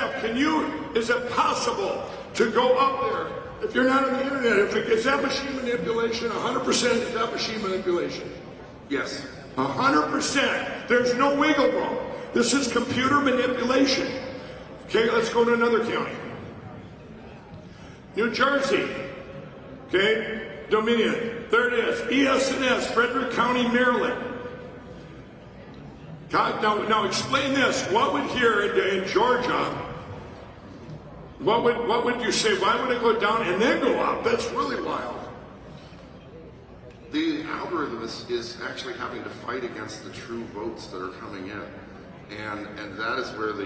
is it possible to go up there if you're not on the internet? Is that machine manipulation? 100% is that machine manipulation? Yes. 100%. There's no wiggle room. This is computer manipulation. Okay, let's go to another county. New Jersey. Okay, Dominion. There it is. ES&S, Frederick County, Maryland. God, now explain this. What would here in Georgia, what would you say? Why would it go down and then go up? That's really wild. The algorithm is actually having to fight against the true votes that are coming in, and that is where the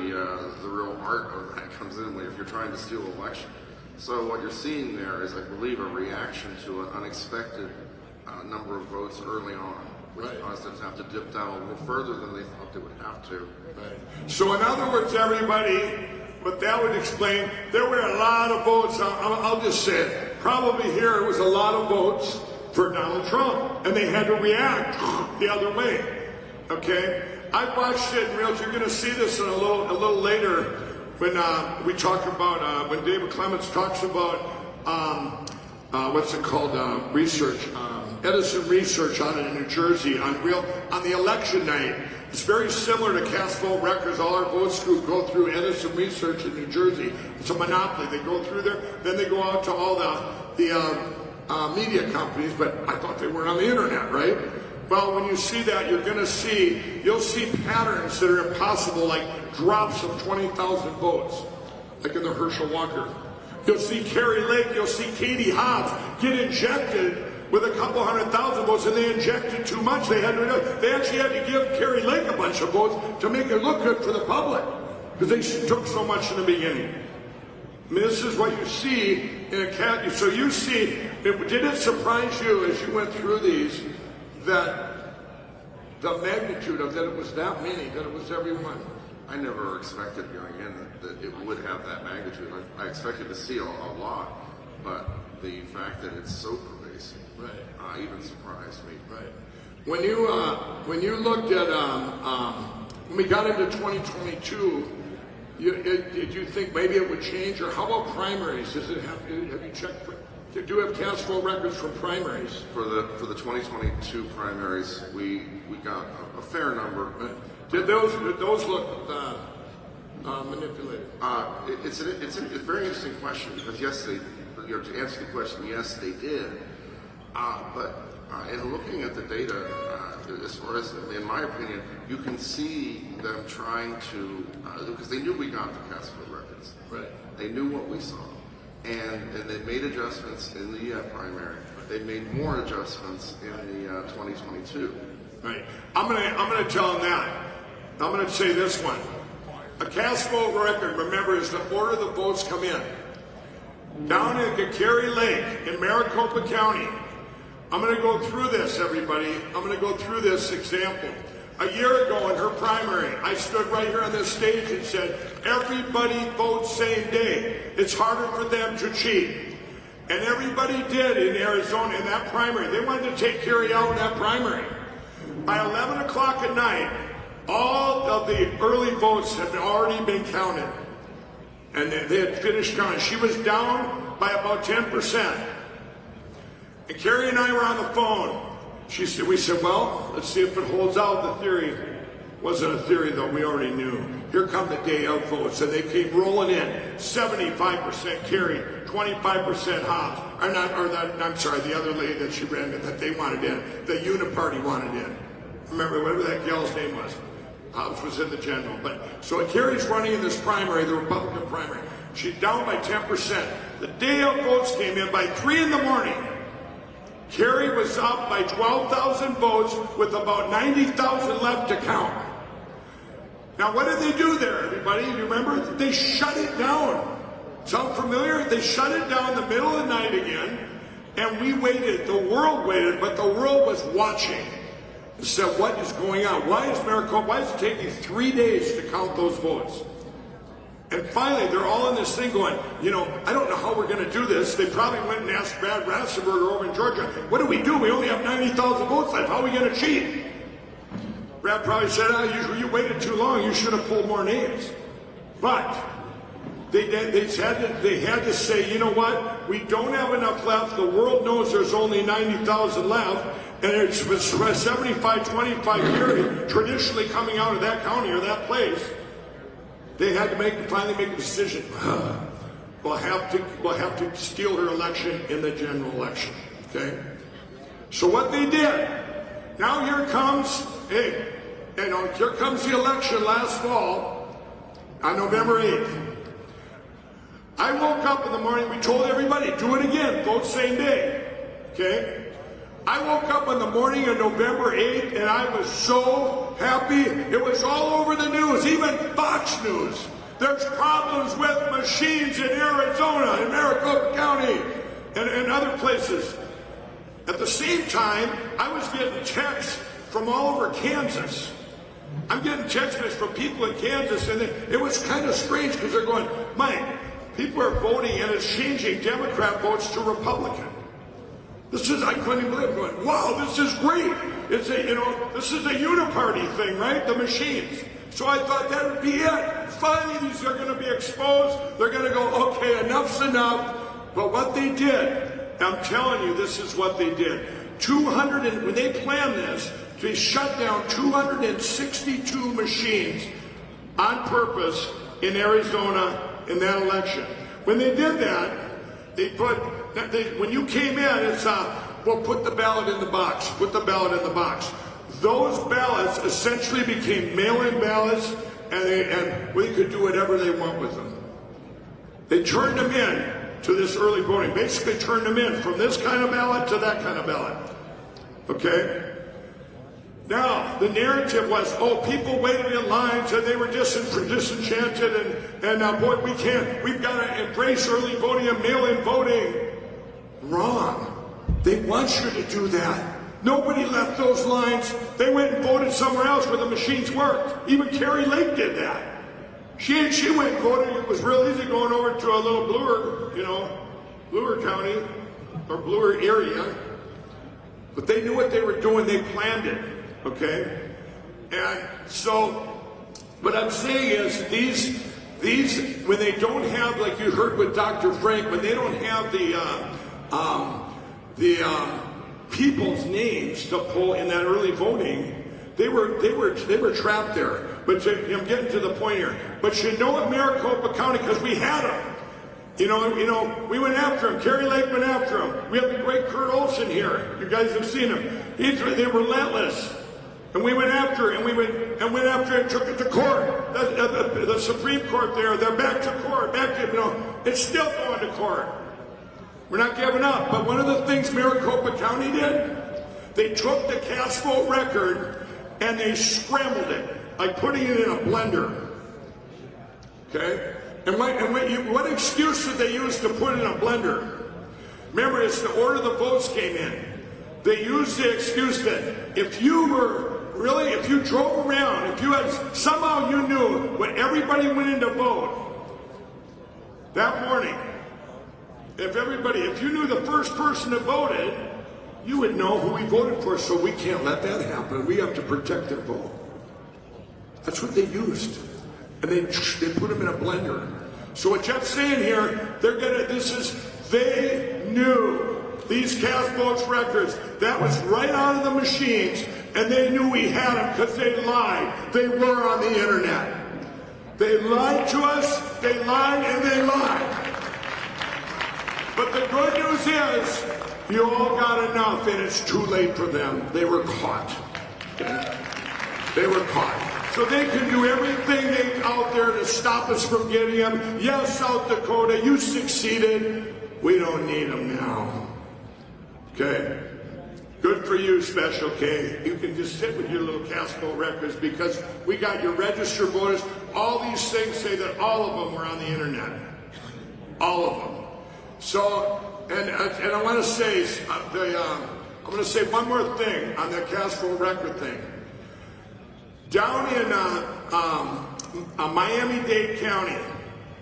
real art of that comes in. If you're trying to steal an election, so what you're seeing there is, I believe, a reaction to an unexpected number of votes early on, which caused them to have to dip down a little further than they thought they would have to. Right. So in other words, everybody, what that would explain, there were a lot of votes. I'll just say it. Probably here it was a lot of votes for Donald Trump, and they had to react the other way. Okay, I watched it, and you're going to see this in a little later when we talk about when David Clements talks about what's it called, research, Edison research out in New Jersey on the election night. It's very similar to cast vote records. All our votes go through Edison research in New Jersey. It's a monopoly. They go through there, then they go out to all the media companies, but I thought they weren't on the internet, right? Well, when you see that, you'll see patterns that are impossible, like drops of 20,000 votes, like in the Herschel Walker. You'll see Carrie Lake, you'll see Katie Hobbs get injected with a couple 100,000 votes, and they injected too much. They actually had to give Carrie Lake a bunch of votes to make it look good for the public, because they took so much in the beginning. I mean, this is what you see in a cat. So you see, did it surprise you as you went through these that the magnitude of that it was that many, that it was everyone? I never expected going in that it would have that magnitude. I expected to see a lot, but the fact that it's so pervasive, even surprised me. Right. When you looked at when we got into 2022. Did you think maybe it would change, or how about primaries? Have you checked? Do you have cast vote records from primaries? For the 2022 primaries, we got a fair number. Did those look manipulated? It's a very interesting question because yes, to answer the question, yes, they did. But in looking at the data, as far as, in my opinion, you can see them trying to, because they knew we got the Castro records. Right. They knew what we saw. And they made adjustments in the primary. They made more adjustments in the 2022. Right. I'm gonna tell them that. I'm gonna say this one. A cast vote record, remember, is the order the votes come in. Down in Carey Lake in Maricopa County, I'm going to go through this, everybody. I'm going to go through this example. A year ago in her primary, I stood right here on this stage and said, everybody votes same day. It's harder for them to cheat. And everybody did in Arizona in that primary. They wanted to take Carey out in that primary. By 11 o'clock at night, all of the early votes had already been counted. And they had finished counting. She was down by about 10%. And Carey and I were on the phone. We said, well, let's see if it holds out. The theory wasn't a theory, though. We already knew. Here come the day of votes. And they came rolling in. 75% Carey, 25% Hobbs. The other lady that she ran that they wanted in. The Uniparty wanted in. Remember, whatever that gal's name was. Hobbs was in the general. But so Carey's running in this primary, the Republican primary. She's down by 10%. The day of votes came in by 3 in the morning. Carey was up by 12,000 votes with about 90,000 left to count. Now, what did they do there, everybody? You remember? They shut it down. Sound familiar? They shut it down in the middle of the night again, and we waited. The world waited, but the world was watching. And said, what is going on? Why is it taking 3 days to count those votes? And finally, they're all in this thing going, I don't know how we're going to do this. They probably went and asked Brad Ratzenberger over in Georgia, what do? We only have 90,000 votes left. How are we going to cheat? Brad probably said, you waited too long. You should have pulled more names. But they had to say, you know what? We don't have enough left. The world knows there's only 90,000 left. And it's 75-25 Carey traditionally coming out of that county or that place. They had to finally make a decision. We'll have to steal her election in the general election. Okay. So what they did. Now here comes here comes the election last fall on November 8th. I woke up in the morning. We told everybody, do it again. Vote same day. Okay. I woke up in the morning of November 8th and I was so happy. It was all over the news, even Fox News. There's problems with machines in Arizona, in Maricopa County, and other places. At the same time, I was getting texts from all over Kansas. I'm getting text messages from people in Kansas, and it was kind of strange because they're going, Mike, people are voting and it's changing Democrat votes to Republican. I couldn't believe it. Going, wow, this is great. This is a uniparty thing, right? The machines. So I thought that would be it. Finally, these are going to be exposed. They're going to go, okay, enough's enough. But what they did, I'm telling you, this is what they did. When they planned this, they shut down 262 machines on purpose in Arizona in that election. When they did that, when you came in, it's put the ballot in the box. Put the ballot in the box. Those ballots essentially became mail-in ballots, and we could do whatever they want with them. They turned them in to this early voting. Basically turned them in from this kind of ballot to that kind of ballot. Okay? Now, the narrative was, people waited in lines and they were disenchanted and boy, we've got to embrace early voting and mail-in voting. Wrong. They want you to do that. Nobody left those lines. They went and voted somewhere else where the machines worked. Even Carey Lake did that. She went and voted. It was real easy going over to a little Bluer County or Bluer area. But they knew what they were doing. They planned it. Okay? And so what I'm saying is these when they don't have, like you heard with Dr. Frank, when they don't have the people's names to pull in that early voting, They were trapped there. But I'm getting to the point here. But you know what, Maricopa County, because we had them. You know, we went after him. Kerry Lake went after him. We have the great Kurt Olson here. You guys have seen him. They're relentless. And we went after it, and went after it and took it to court. The Supreme Court there, they're back to court. It's still going to court. We're not giving up. But one of the things Maricopa County did, they took the cast vote record and they scrambled it, like putting it in a blender. Okay? And what excuse did they use to put it in a blender? Remember, it's the order the votes came in. They used the excuse that if you drove around, if you had, somehow you knew when everybody went in to vote that morning, if you knew the first person that voted, you would know who we voted for, so we can't let that happen. We have to protect their vote. That's what they used. And they put them in a blender. So what Jeff's saying here, they knew these cast votes records, that was right out of the machines, and they knew we had them because they lied. They were on the internet. They lied to us, they lied, and they lied. But the good news is, you all got enough, and it's too late for them. They were caught. Okay? They were caught. So they can do everything out there to stop us from getting them. Yes, South Dakota, you succeeded. We don't need them now. Okay? Good for you, Special K. You can just sit with your little cast vote records because we got your registered voters. All these things say that all of them were on the internet. All of them. So, and I want to say, I'm going to say one more thing on that cast vote record thing. Down in Miami-Dade County,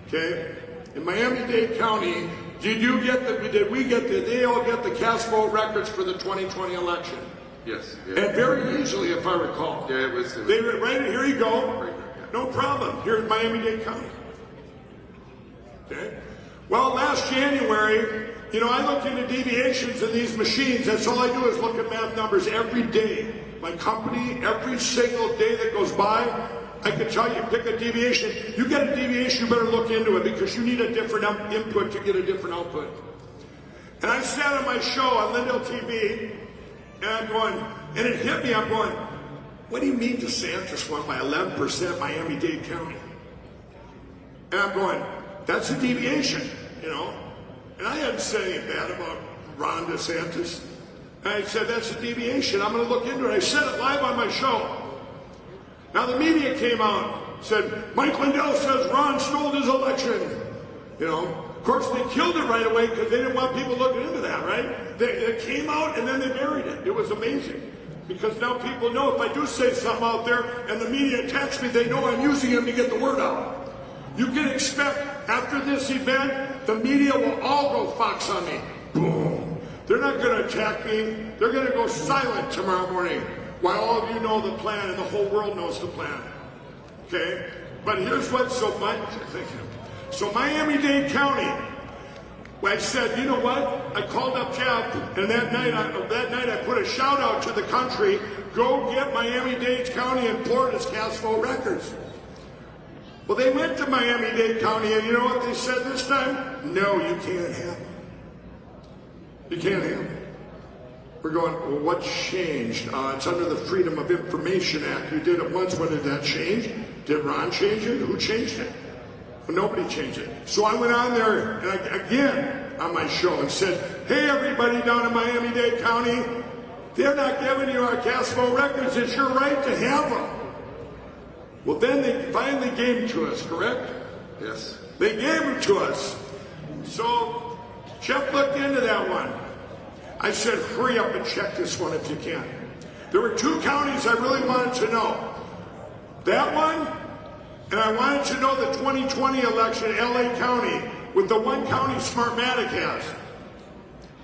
okay? In Miami-Dade County, did they all get the cast vote records for the 2020 election? Yes. And very easily, if I recall. Yeah, it was. They were right here you go. No problem. Here in Miami-Dade County. Okay? Well, last January, I looked into deviations in these machines. That's all I do is look at math numbers every day. My company, every single day that goes by, I can tell you, pick a deviation. You get a deviation, you better look into it because you need a different input to get a different output. And I sat on my show on Lindell TV, and I'm going, and it hit me, I'm going, what do you mean DeSantis won by 11% Miami-Dade County? And I'm going, that's a deviation, And I hadn't said anything bad about Ron DeSantis. And I said, that's a deviation. I'm going to look into it. I said it live on my show. Now the media came out, said, Mike Lindell says Ron stole his election. Of course they killed it right away because they didn't want people looking into that, right? They came out and then they buried it. It was amazing. Because now people know if I do say something out there and the media attacks me, they know I'm using them to get the word out. You can expect after this event, the media will all go Fox on me. Boom. They're not going to attack me. They're going to go silent tomorrow morning while all of you know the plan and the whole world knows the plan. Okay? But here's what, so Miami-Dade County, I said, you know what? I called up Jeff, and that night I put a shout out to the country, go get Miami-Dade County and Florida's cast vote records. Well, they went to Miami-Dade County, and you know what they said this time? No, you can't have them. You can't have them. We're going, well, what's changed? It's under the Freedom of Information Act. You did it once. When did that change? Did Ron change it? Who changed it? Well, nobody changed it. So I went on there, and again, on my show, and said, hey, everybody down in Miami-Dade County, they're not giving you our cast vote records. It's your right to have them. Well, then they finally gave them to us, correct? Yes. They gave them to us. So Jeff looked into that one. I said, hurry up and check this one if you can. There were two counties I really wanted to know. That one, and I wanted to know the 2020 election, LA County, with the one county Smartmatic has.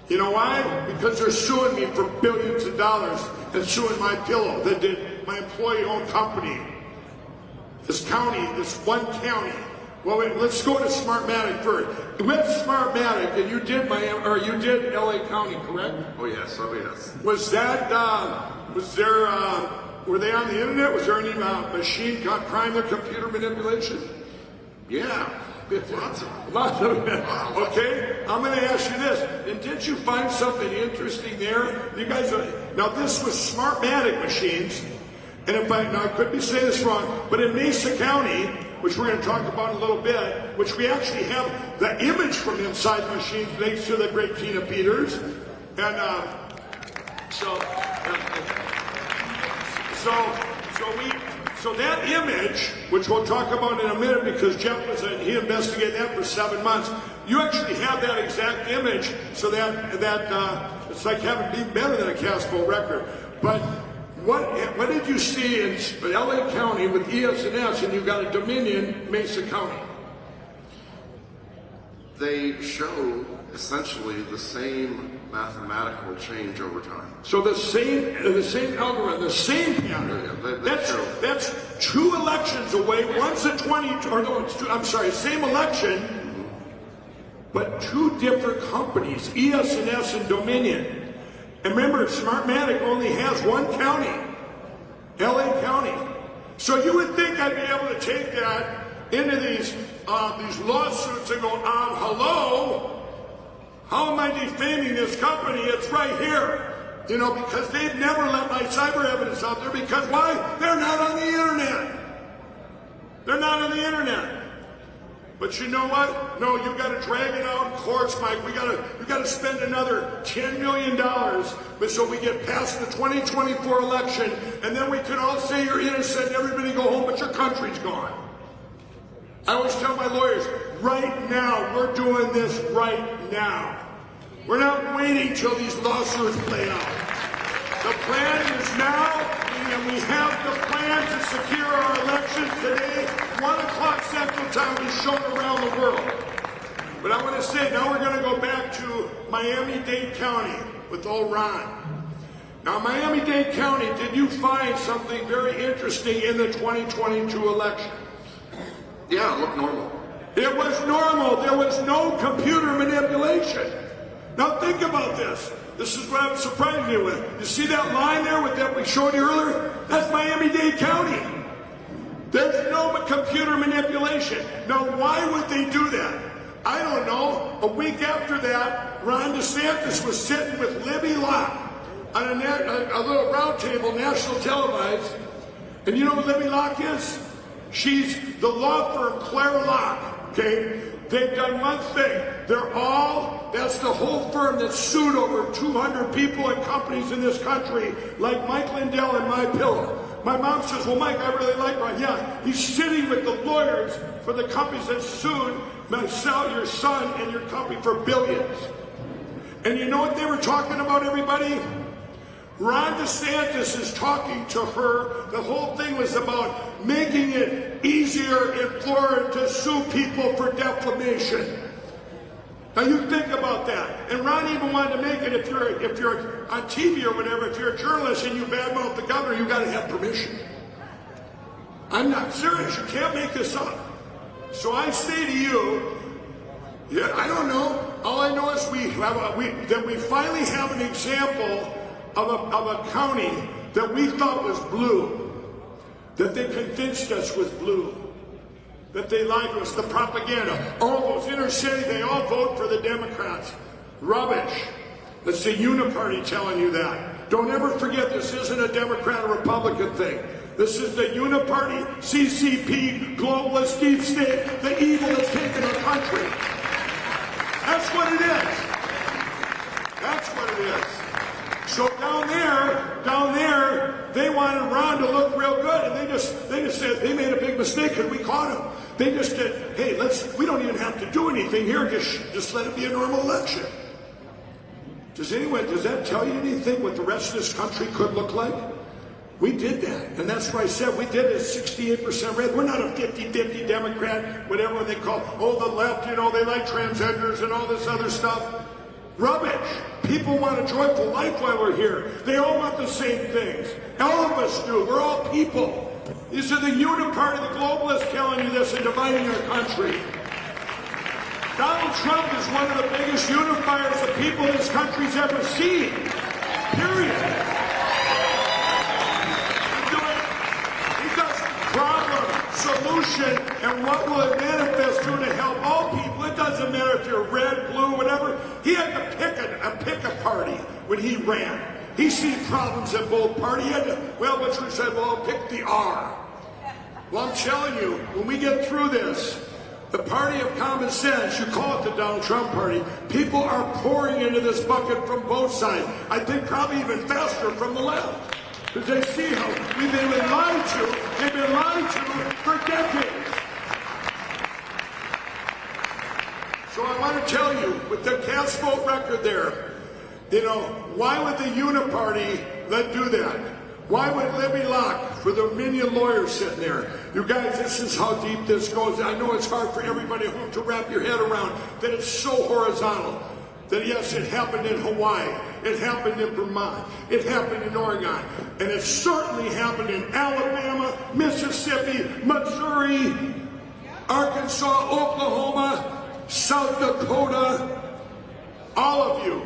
You know why? Because they're suing me for billions of dollars and suing MyPillow, that did my employee-owned company. This county, this one county. Well, wait, let's go to Smartmatic first. With Smartmatic, and you did LA County, correct? Oh yes, oh yes. Was that, was there were they on the internet? Was there any machine crime or computer manipulation? Yeah, lots of them. Lots of it. Okay, I'm going to ask you this. And did you find something interesting there? You guys, now this was Smartmatic machines, and if I could be saying this wrong, but in Mesa County, which we're going to talk about in a little bit, which we actually have the image from inside the machines thanks to the great Tina Peters, and so that image, which we'll talk about in a minute because Jeff he investigated that for 7 months. You actually have that exact image, so that it's like having better than a Caspo record. But what did you see in LA County with ES&S, and you've got a Dominion, Mesa County? They show essentially the same mathematical change over time. So the same algorithm, the same pattern. That's 2 elections away. One's a same election, but 2 different companies, ES&S and Dominion. And remember, Smartmatic only has 1 county, LA County. So you would think I'd be able to take that into these lawsuits and go, hello, how am I defaming this company? It's right here. You know, because they've never let my cyber evidence out there because why? They're not on the internet. They're not on the internet. But you know what? No, you got to drag it out in courts, Mike. We got to spend another $10 million so we get past the 2024 election, and then we can all say you're innocent and everybody go home, but your country's gone. I always tell my lawyers, right now, we're doing this right now. We're not waiting till these lawsuits play out. The plan is now, and we have the plan to secure our elections today. 1 o'clock Central Time is shown around the world. But I want to say, now we're going to go back to Miami-Dade County with old Ron. Now, Miami-Dade County, did you find something very interesting in the 2022 election? Yeah, it looked normal. It was normal. There was no computer manipulation. Now think about this. This is what I'm surprising you with. You see that line there with that we showed you earlier? That's Miami-Dade County. There's no computer manipulation. Now why would they do that? I don't know. A week after that, Ron DeSantis was sitting with Libby Locke on a little round table, national televised. And you know what Libby Locke is? She's the law firm Clara Locke, okay? They've done one thing. That's the whole firm that sued over 200 people and companies in this country, like Mike Lindell and MyPillow. My mom says, well, Mike, I really like Ron. Yeah, he's sitting with the lawyers for the companies that sued myself, your son, and your company for billions. And you know what they were talking about, everybody? Ron DeSantis is talking to her. The whole thing was about making it easier in Florida to sue people for defamation. Now you think about that. And Ron even wanted to make it if you're on TV or whatever, if you're a journalist and you badmouth the governor, you got to have permission. I'm not serious. You can't make this up. So I say to you, yeah, I don't know. All I know is that we finally have an example of a county that we thought was blue, that they convinced us was blue, that they lied to us, the propaganda. All those inner city, they all vote for the Democrats. Rubbish. That's the uniparty telling you that. Don't ever forget this isn't a Democrat or Republican thing. This is the uniparty, CCP, globalist, deep state, the evil that's taken our country. That's what it is. That's what it is. So down there, they wanted Ron to look real good, and they just said they made a big mistake and we caught him. They just said, hey, we don't even have to do anything here, just let it be a normal election. Does that tell you anything what the rest of this country could look like? We did that, and that's why I said we did it 68% red. We're not a 50-50 Democrat, whatever they call, the left, they like transgenders and all this other stuff. Rubbish. People want a joyful life while we're here. They all want the same things. All of us do. We're all people. These are the uniparty, the globalists telling you this and dividing our country. Donald Trump is one of the biggest unifiers of people this country's ever seen. Period. He's solution, and what will it manifest to help all people? It doesn't matter if you're red, blue, whatever. He had to pick a party when he ran. He seen problems in both parties. He had to, well, which we said, well, pick the R. Well, I'm telling you, when we get through this, the party of common sense, you call it the Donald Trump party, people are pouring into this bucket from both sides. I think probably even faster from the left. Because they see how we've been lied to. They've been lied to for decades. So I want to tell you, with the cast vote record there, you know, why would the Uniparty let do that? Why would Libby Locke, for the minion lawyers sitting there? You guys, this is how deep this goes. I know it's hard for everybody at home to wrap your head around that it's so horizontal. That yes, it happened in Hawaii, it happened in Vermont, it happened in Oregon, and it certainly happened in Alabama, Mississippi, Missouri, Arkansas, Oklahoma, South Dakota, all of you.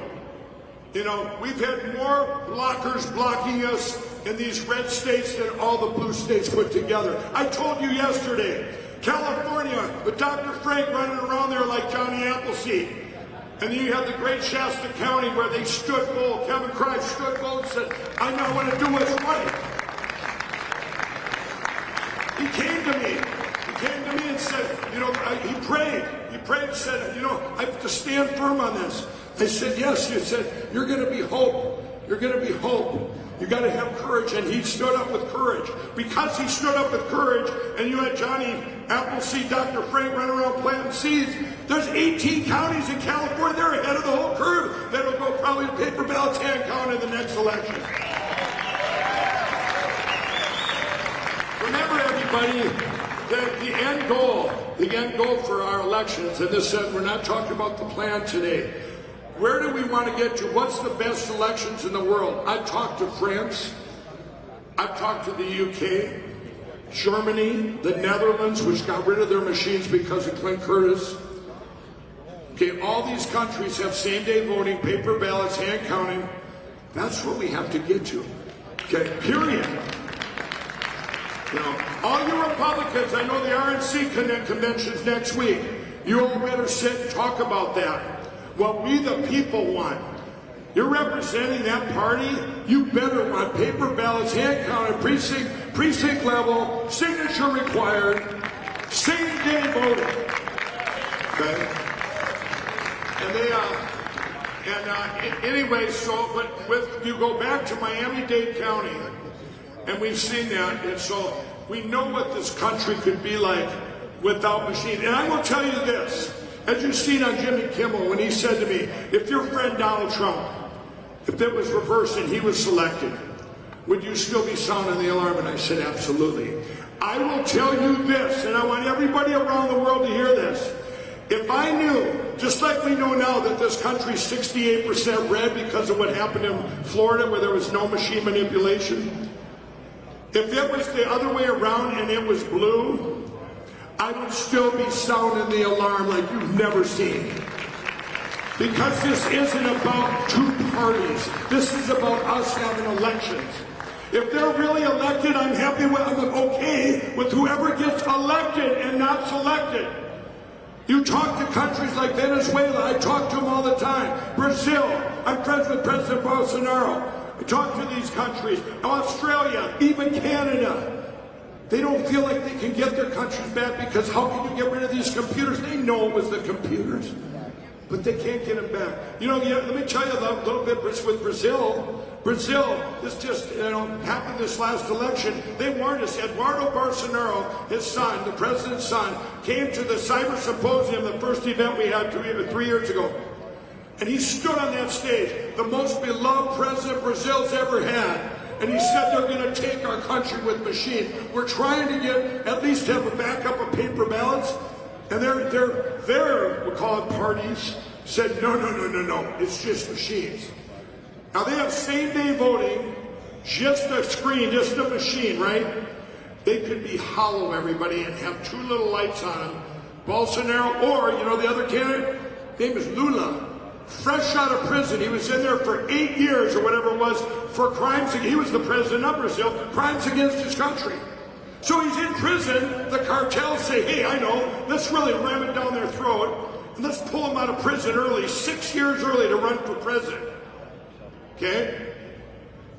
You know, we've had more blockers blocking us in these red states than all the blue states put together. I told you yesterday, California, with Dr. Frank running around there like Johnny Appleseed. And then you have the great Shasta County where they stood bold. Kevin Kreis stood bold and said, I now want to do what's right. He came to me. He came to me and said, you know, he prayed. He prayed and said, you know, I have to stand firm on this. I said, yes. He said, you're going to be hope. You're going to be hope. You got to have courage. And he stood up with courage. Because he stood up with courage, and you had Johnny Appleseed, Dr. Frank running around planting seeds, there's 18 counties in California. They're ahead of the whole curve. That'll go probably to paper ballots hand count in the next election. Remember, everybody, that the end goal for our elections, and this said, we're not talking about the plan today. Where do we want to get to? What's the best elections in the world? I've talked to France. I've talked to the UK, Germany, the Netherlands, which got rid of their machines because of Clint Curtis. Okay, all these countries have same-day voting, paper ballots, hand counting. That's what we have to get to. Okay, period. You know, all you Republicans, I know the RNC convention's next week. You all better sit and talk about that. What we the people want. You're representing that party, you better want paper ballots, hand counted, precinct level, signature required, same day voting. Okay? And anyway, so, but with, you go back to Miami-Dade County, and we've seen that, and so we know what this country could be like without machines. And I will tell you this, as you've seen on Jimmy Kimmel when he said to me, if your friend Donald Trump, if it was reversed and he was selected, would you still be sounding the alarm? And I said, absolutely. I will tell you this, and I want everybody around the world to hear this. If I knew, just like we know now that this country's 68% red because of what happened in Florida where there was no machine manipulation, if it was the other way around and it was blue, I would still be sounding the alarm like you've never seen. Because this isn't about two parties. This is about us having elections. If they're really elected, I'm okay with whoever gets elected and not selected. You talk to countries like Venezuela, I talk to them all the time. Brazil, I'm friends with President Bolsonaro. I talk to these countries. Australia, even Canada. They don't feel like they can get their countries back because how can you get rid of these computers? They know it was the computers, but they can't get them back. You know, let me tell you a little bit with Brazil. Brazil, this just happened this last election. They warned us. Eduardo Bolsonaro, his son, the president's son, came to the Cyber Symposium, the first event we had 3 years ago. And he stood on that stage, the most beloved president Brazil's ever had. And he said they're going to take our country with machines. We're trying to get, at least have a backup of paper ballots. And their we'll call it parties, said, no, it's just machines. Now they have same-day voting, just a screen, just a machine, right? They could be hollow, everybody, and have two little lights on them. Bolsonaro, or, the other candidate, name is Lula. Fresh out of prison, he was in there for 8 years or whatever it was for crimes. He was the president of Brazil, crimes against his country. So he's in prison. The cartels say, hey, I know, let's really ram it down their throat and let's pull him out of prison early, 6 years early to run for president. Okay?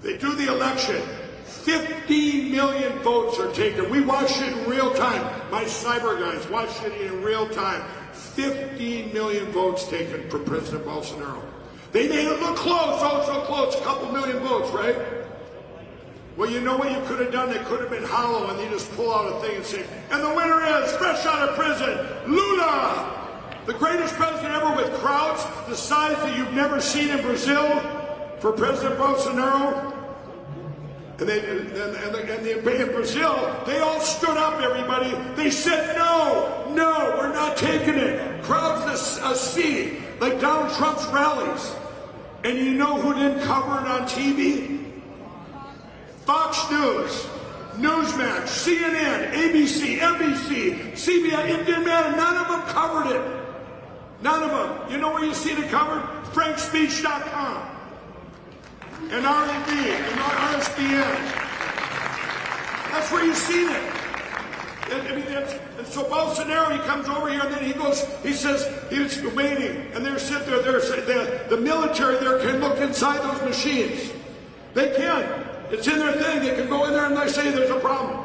They do the election. 50 million votes are taken. We watched it in real time. My cyber guys watched it in real time. 50 million votes taken for President Bolsonaro. They made it look close, oh so close, a couple million votes, right? Well, you know what you could have done? They could have been hollow and they just pull out a thing and say, and the winner is, fresh out of prison, Lula! The greatest president ever with crowds the size that you've never seen in Brazil for President Bolsonaro. And in Brazil, they all stood up, everybody. They said, no, we're not taking it. Crowds a sea, like Donald Trump's rallies. And you know who didn't cover it on TV? Fox News, Newsmax, CNN, ABC, NBC, CBS. It didn't matter. None of them covered it. None of them. You know where you see it covered? FrankSpeech.com. And REB, and RSBN. That's where you've seen it. And so Bolsonaro, he comes over here and then he says, he's waiting. And they're sitting there, the military there can look inside those machines. They can. It's in their thing. They can go in there and they say there's a problem.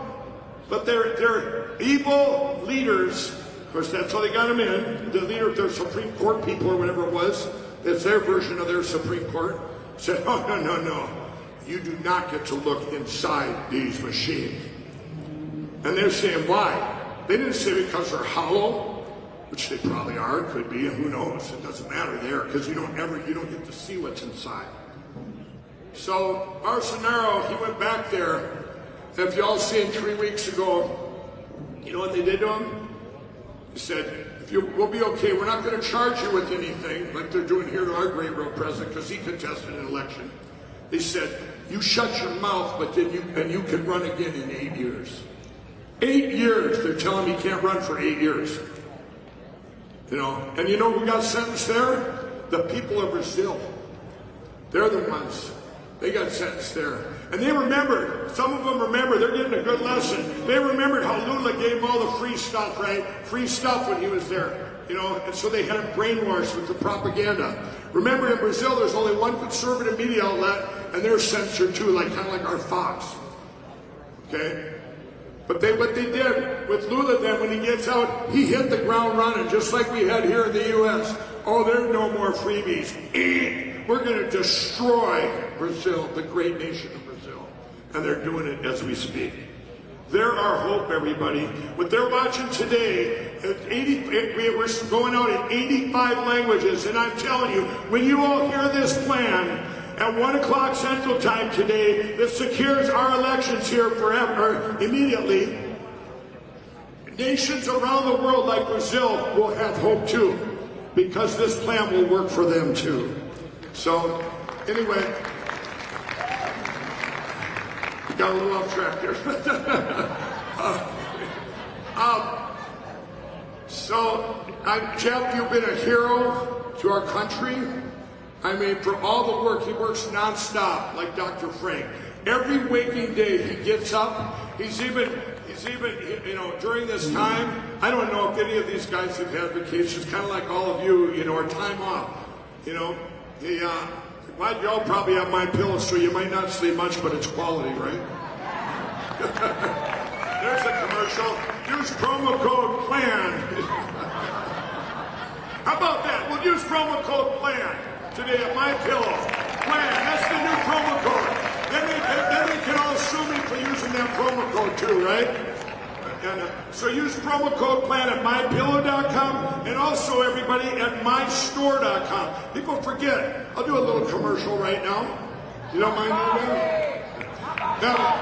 But they're evil leaders. Of course, that's how they got them in. The leader of their Supreme Court people or whatever it was, it's their version of their Supreme Court, said, oh, no. You do not get to look inside these machines. And they're saying, why? They didn't say because they're hollow, which they probably are, could be, and who knows? It doesn't matter there, because you don't get to see what's inside. So Bolsonaro, he went back there. If y'all seen 3 weeks ago, you know what they did to him? He said, we'll be okay. We're not going to charge you with anything like they're doing here to our great real president because he contested an election. They said, you shut your mouth, but then you can run again in 8 years. 8 years. They're telling me he can't run for 8 years. You know, and you know who got sentenced there? The people of Brazil. They're the ones. They got sentenced there. And they remembered, some of them remember, they're getting a good lesson. They remembered how Lula gave them all the free stuff, right? Free stuff when he was there. You know, and so they had him brainwashed with the propaganda. Remember, in Brazil, there's only one conservative media outlet, and they're censored too, kind of like our Fox. Okay? But what they did with Lula then, when he gets out, he hit the ground running, just like we had here in the U.S. Oh, there are no more freebies. We're going to destroy Brazil, the great nation of Brazil. And they're doing it as we speak. They're our hope, everybody. What they're watching today, we're going out in 85 languages. And I'm telling you, when you all hear this plan at 1 o'clock Central Time today that secures our elections here forever, immediately, nations around the world like Brazil will have hope too, because this plan will work for them too. So, anyway, we got a little off track there. Jeff, you've been a hero to our country. I mean, for all the work, he works nonstop, like Dr. Frank. Every waking day he gets up. He's even, you know, during this time, I don't know if any of these guys have had vacations, kind of like all of you, you know, or time off, you know. Y'all probably have MyPillow, so you might not sleep much, but it's quality, right? There's a commercial. Use promo code PLAN. How about that? We'll use promo code PLAN today at MyPillow. PLAN. That's the new promo code. Then they can all sue me for using that promo code too, right? And, so use promo code PLAN at MyPillow.com and also everybody at MyStore.com. People forget. I'll do a little commercial right now. You don't mind doing that? Now,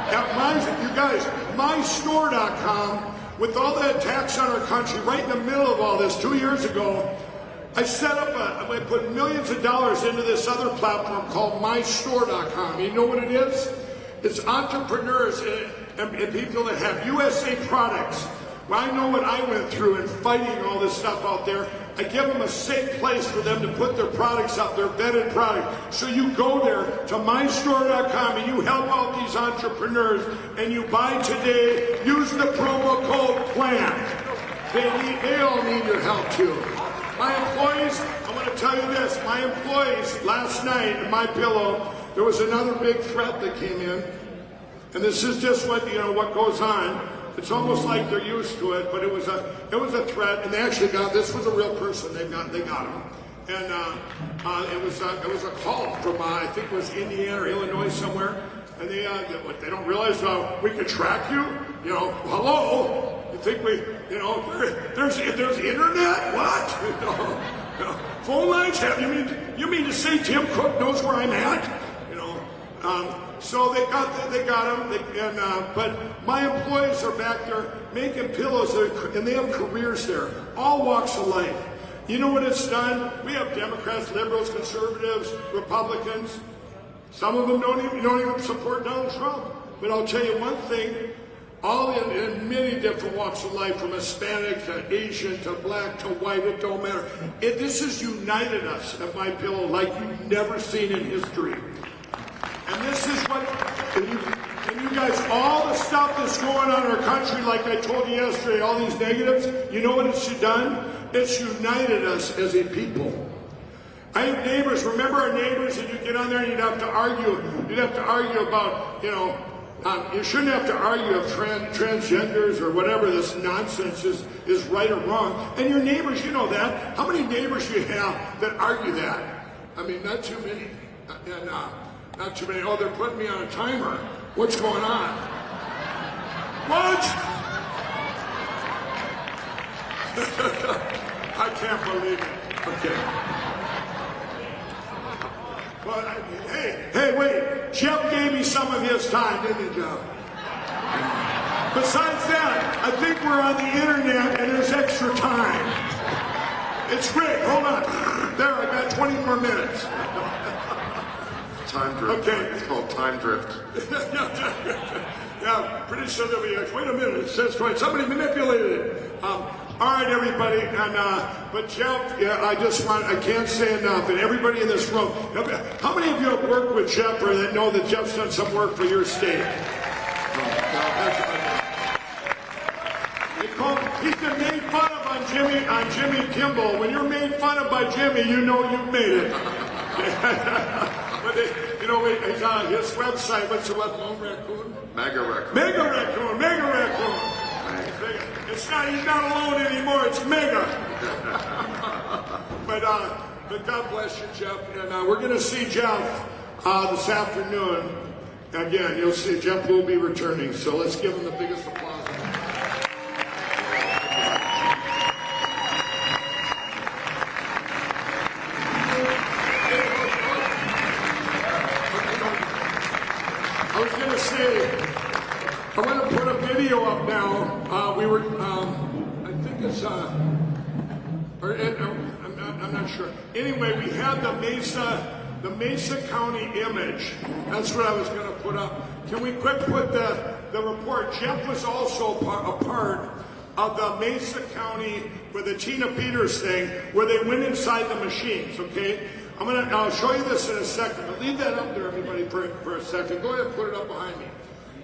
you guys, MyStore.com, with all the attacks on our country, right in the middle of all this, 2 years ago, I set up I put millions of dollars into this other platform called MyStore.com. You know what it is? It's entrepreneurs and people that have USA products Well, I know what I went through in fighting all this stuff out there. I give them a safe place for them to put their products up, their vetted product. So you go there to MyStore.com and you help out these entrepreneurs and you buy today, use the promo code PLAN. They all need your help too. My employees, I want to tell you this, my employees last night at MyPillow, there was another big threat that came in. And this is just what, what goes on. It's almost like they're used to it, but it was a threat, and they actually this was a real person. They got him, and it was a call from I think it was Indiana or Illinois somewhere, and they don't realize we could track you. Hello, you think there's internet? What? Phone lines have you mean to say Tim Cook knows where I'm at? So they got him, but my employees are back there making pillows, and they have careers there, all walks of life. You know what it's done? We have Democrats, liberals, conservatives, Republicans. Some of them don't even support Donald Trump. But I'll tell you one thing, all in many different walks of life, from Hispanic to Asian to black to white, it don't matter. This has united us at MyPillow like you've never seen in history. And this is what, and you guys, all the stuff that's going on in our country, like I told you yesterday, all these negatives, you know what it's done? It's united us as a people. I have neighbors, remember our neighbors, and you get on there and you'd have to argue about, you shouldn't have to argue if transgenders or whatever this nonsense is right or wrong. And your neighbors, you know that. How many neighbors do you have that argue that? I mean, not too many. And, not too many. Oh, they're putting me on a timer. What's going on? What? I can't believe it. Okay. But hey, wait. Jeff gave me some of his time, didn't he, Jeff? Besides that, I think we're on the internet and there's extra time. It's great. Hold on. There, I got 20 more minutes. Time drift. Okay. It's called time drift. Yeah, pretty soon they'll be like, wait a minute, it says right. Somebody manipulated it. All right, everybody. And but Jeff, I can't say enough. And everybody in this room, how many of you have worked with Jeff or that know that Jeff's done some work for your state? He's been made fun of on Jimmy Kimmel. When you're made fun of by Jimmy, you know you've made it. But his website, what's the website? Raccoon? Mega Raccoon. Mega Raccoon. Mega Raccoon. He's not alone anymore. It's Mega. But God bless you, Jeff. And we're going to see Jeff this afternoon. Again, you'll see Jeff will be returning. So let's give him the biggest applause. I want to put a video up now. I think it's, I'm not sure. Anyway, we had the Mesa County image. That's what I was going to put up. Can we quick put the report? Jeff was also a part of the Mesa County with the Tina Peters thing, where they went inside the machines. Okay, I'll show you this in a second. But leave that up there, everybody, for a second. Go ahead and put it up behind me.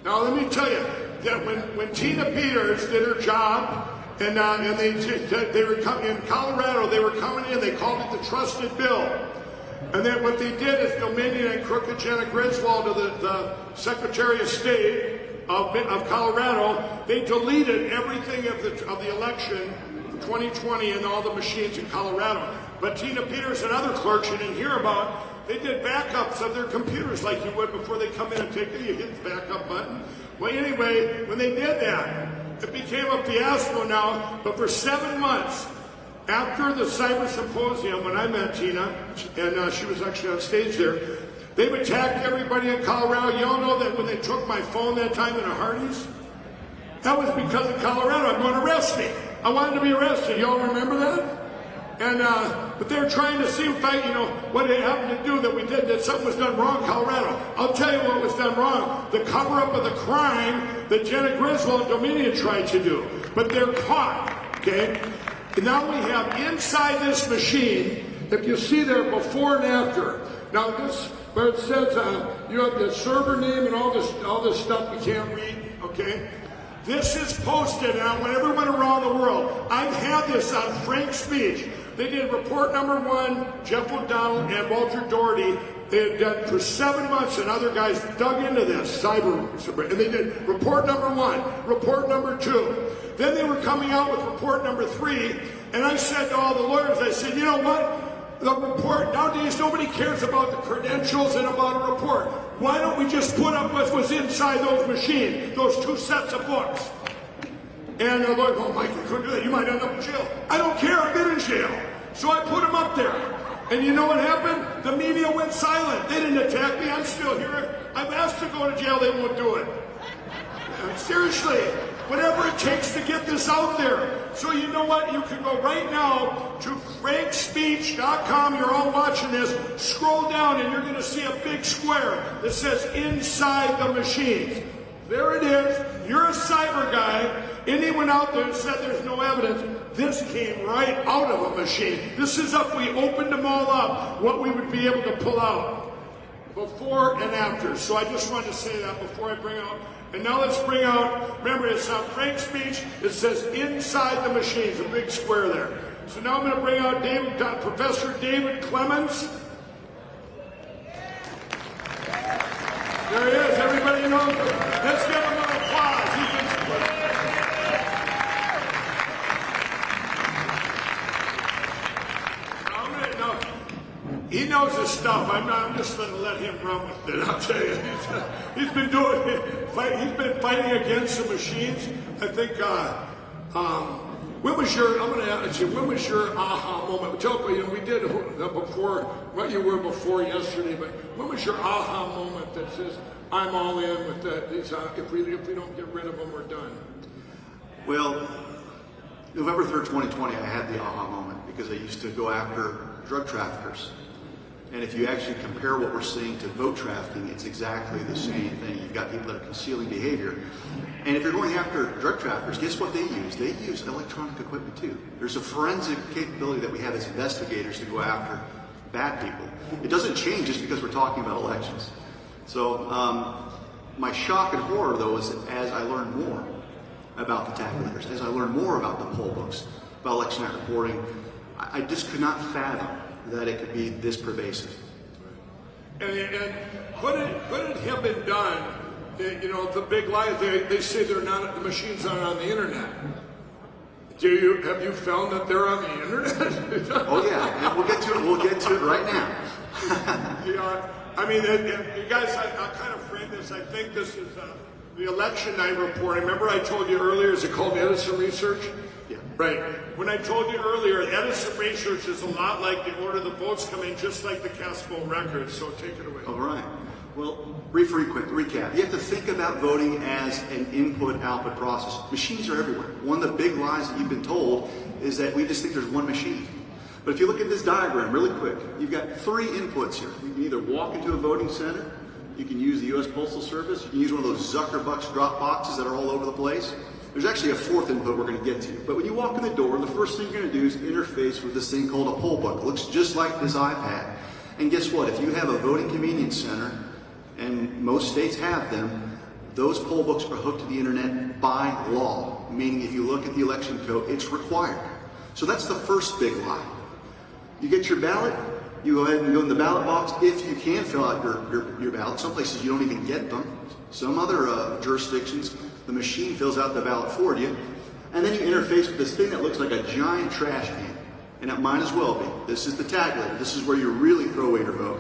Now, let me tell you that when Tina Peters did her job, and they were in Colorado, they were coming in. They called it the Trusted Bill, and then what they did is Dominion and crooked Janet Griswold, the Secretary of State of Colorado, they deleted everything of the election 2020 and all the machines in Colorado. But Tina Peters and other clerks you didn't hear about, they did backups of their computers like you would before they come in and take it. You hit the backup button. Well, anyway, when they did that, it became a fiasco now. But for 7 months, after the Cyber Symposium, when I met Tina, and she was actually on stage there, they've attacked everybody in Colorado. Y'all know that when they took my phone that time in a Hardee's, that was because of Colorado. I'm going to arrest me. I wanted to be arrested. Y'all remember that? And but they're trying to see if what they happened to do that something was done wrong in Colorado. I'll tell you what was done wrong. The cover-up of the crime that Janet Griswold and Dominion tried to do. but they're caught, okay? And now we have inside this machine, if you see there before and after, now this, where it says you have the server name and all this stuff we can't read, okay? This is posted now when everyone around the world. I've had this on Frank's speech. They did report number 1, Jeff O'Donnell and Walter Doherty. They had done for 7 months, and other guys dug into this, and they did report number 1, report number 2. Then they were coming out with report number 3, and I said to all the lawyers, I said, you know what? The report, nowadays nobody cares about the credentials and about a report. Why don't we just put up what was inside those machines, those 2 sets of books? And they're like, oh, Mike, you couldn't do that. You might end up in jail. I don't care. I've been in jail. So I put them up there. And you know what happened? The media went silent. They didn't attack me. I'm still here. I've asked to go to jail. They won't do it. Seriously, whatever it takes to get this out there. So you know what? You can go right now to frankspeech.com. You're all watching this. Scroll down and you're going to see a big square that says inside the machines. There it is. You're a cyber guy. Anyone out there said there's no evidence. This came right out of a machine. This is up. We opened them all up, what we would be able to pull out before and after. So I just wanted to say that before I bring out. And now let's bring out, remember it's on Frank's speech. It says inside the machines, a big square there. So now I'm going to bring out Professor David Clemens. There he is. Everybody knows him. Let's give him an applause. He knows his stuff. I'm just going to let him run with it. I'll tell you, he's been fighting against the machines. I think. When was your? I'm going to ask you. When was your aha moment? Tell me. We did before what you were before yesterday. But when was your aha moment that says I'm all in with that? If we don't get rid of them, we're done. Well, November 3rd, 2020, I had the aha moment because I used to go after drug traffickers. And if you actually compare what we're seeing to vote trafficking, it's exactly the same thing. You've got people that are concealing behavior. And if you're going after drug traffickers, guess what they use? They use electronic equipment too. There's a forensic capability that we have as investigators to go after bad people. It doesn't change just because we're talking about elections. So my shock and horror, though, is as I learned more about the tabulators, as I learned more about the poll books, about election night reporting, I just could not fathom that it could be this pervasive. And could it have been done? You know, the big lie, they say they're not, the machines aren't on the internet. Have you found that they're on the internet? Oh yeah, and we'll get to it. We'll get to it right now. Yeah, I mean, you guys, I'll kind of frame this. I think this is the election night report. Remember I told you earlier, is it called Edison Research? Yeah. Right. When I told you earlier, Edison Research is a lot like the order the votes come in, just like the cast vote records. So take it away. All right. Well, brief recap. You have to think about voting as an input-output process. Machines are everywhere. One of the big lies that you've been told is that we just think there's one machine. But if you look at this diagram really quick, you've got 3 inputs here. You can either walk into a voting center, you can use the U.S. Postal Service, you can use one of those Zuckerbucks drop boxes that are all over the place. There's actually a 4th input we're going to get to. But when you walk in the door, the first thing you're going to do is interface with this thing called a poll book. It looks just like this iPad. And guess what? If you have a voting convenience center, and most states have them, those poll books are hooked to the internet by law. Meaning if you look at the election code, it's required. So that's the first big lie. You get your ballot, you go ahead and go in the ballot box. If you can fill out your ballot, some places you don't even get them. Some other jurisdictions, the machine fills out the ballot for you. And then you interface with this thing that looks like a giant trash can. And it might as well be. This is the tabulator. This is where you really throw away your vote.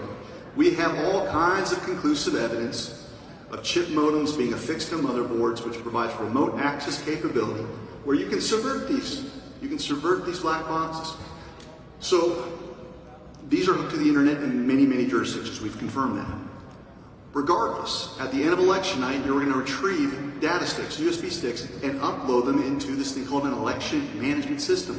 We have all kinds of conclusive evidence of chip modems being affixed to motherboards, which provides remote access capability, where you can subvert these. You can subvert these black boxes. So these are hooked to the internet in many, many jurisdictions. We've confirmed that. Regardless, at the end of election night, you're going to retrieve data sticks, USB sticks, and upload them into this thing called an election management system,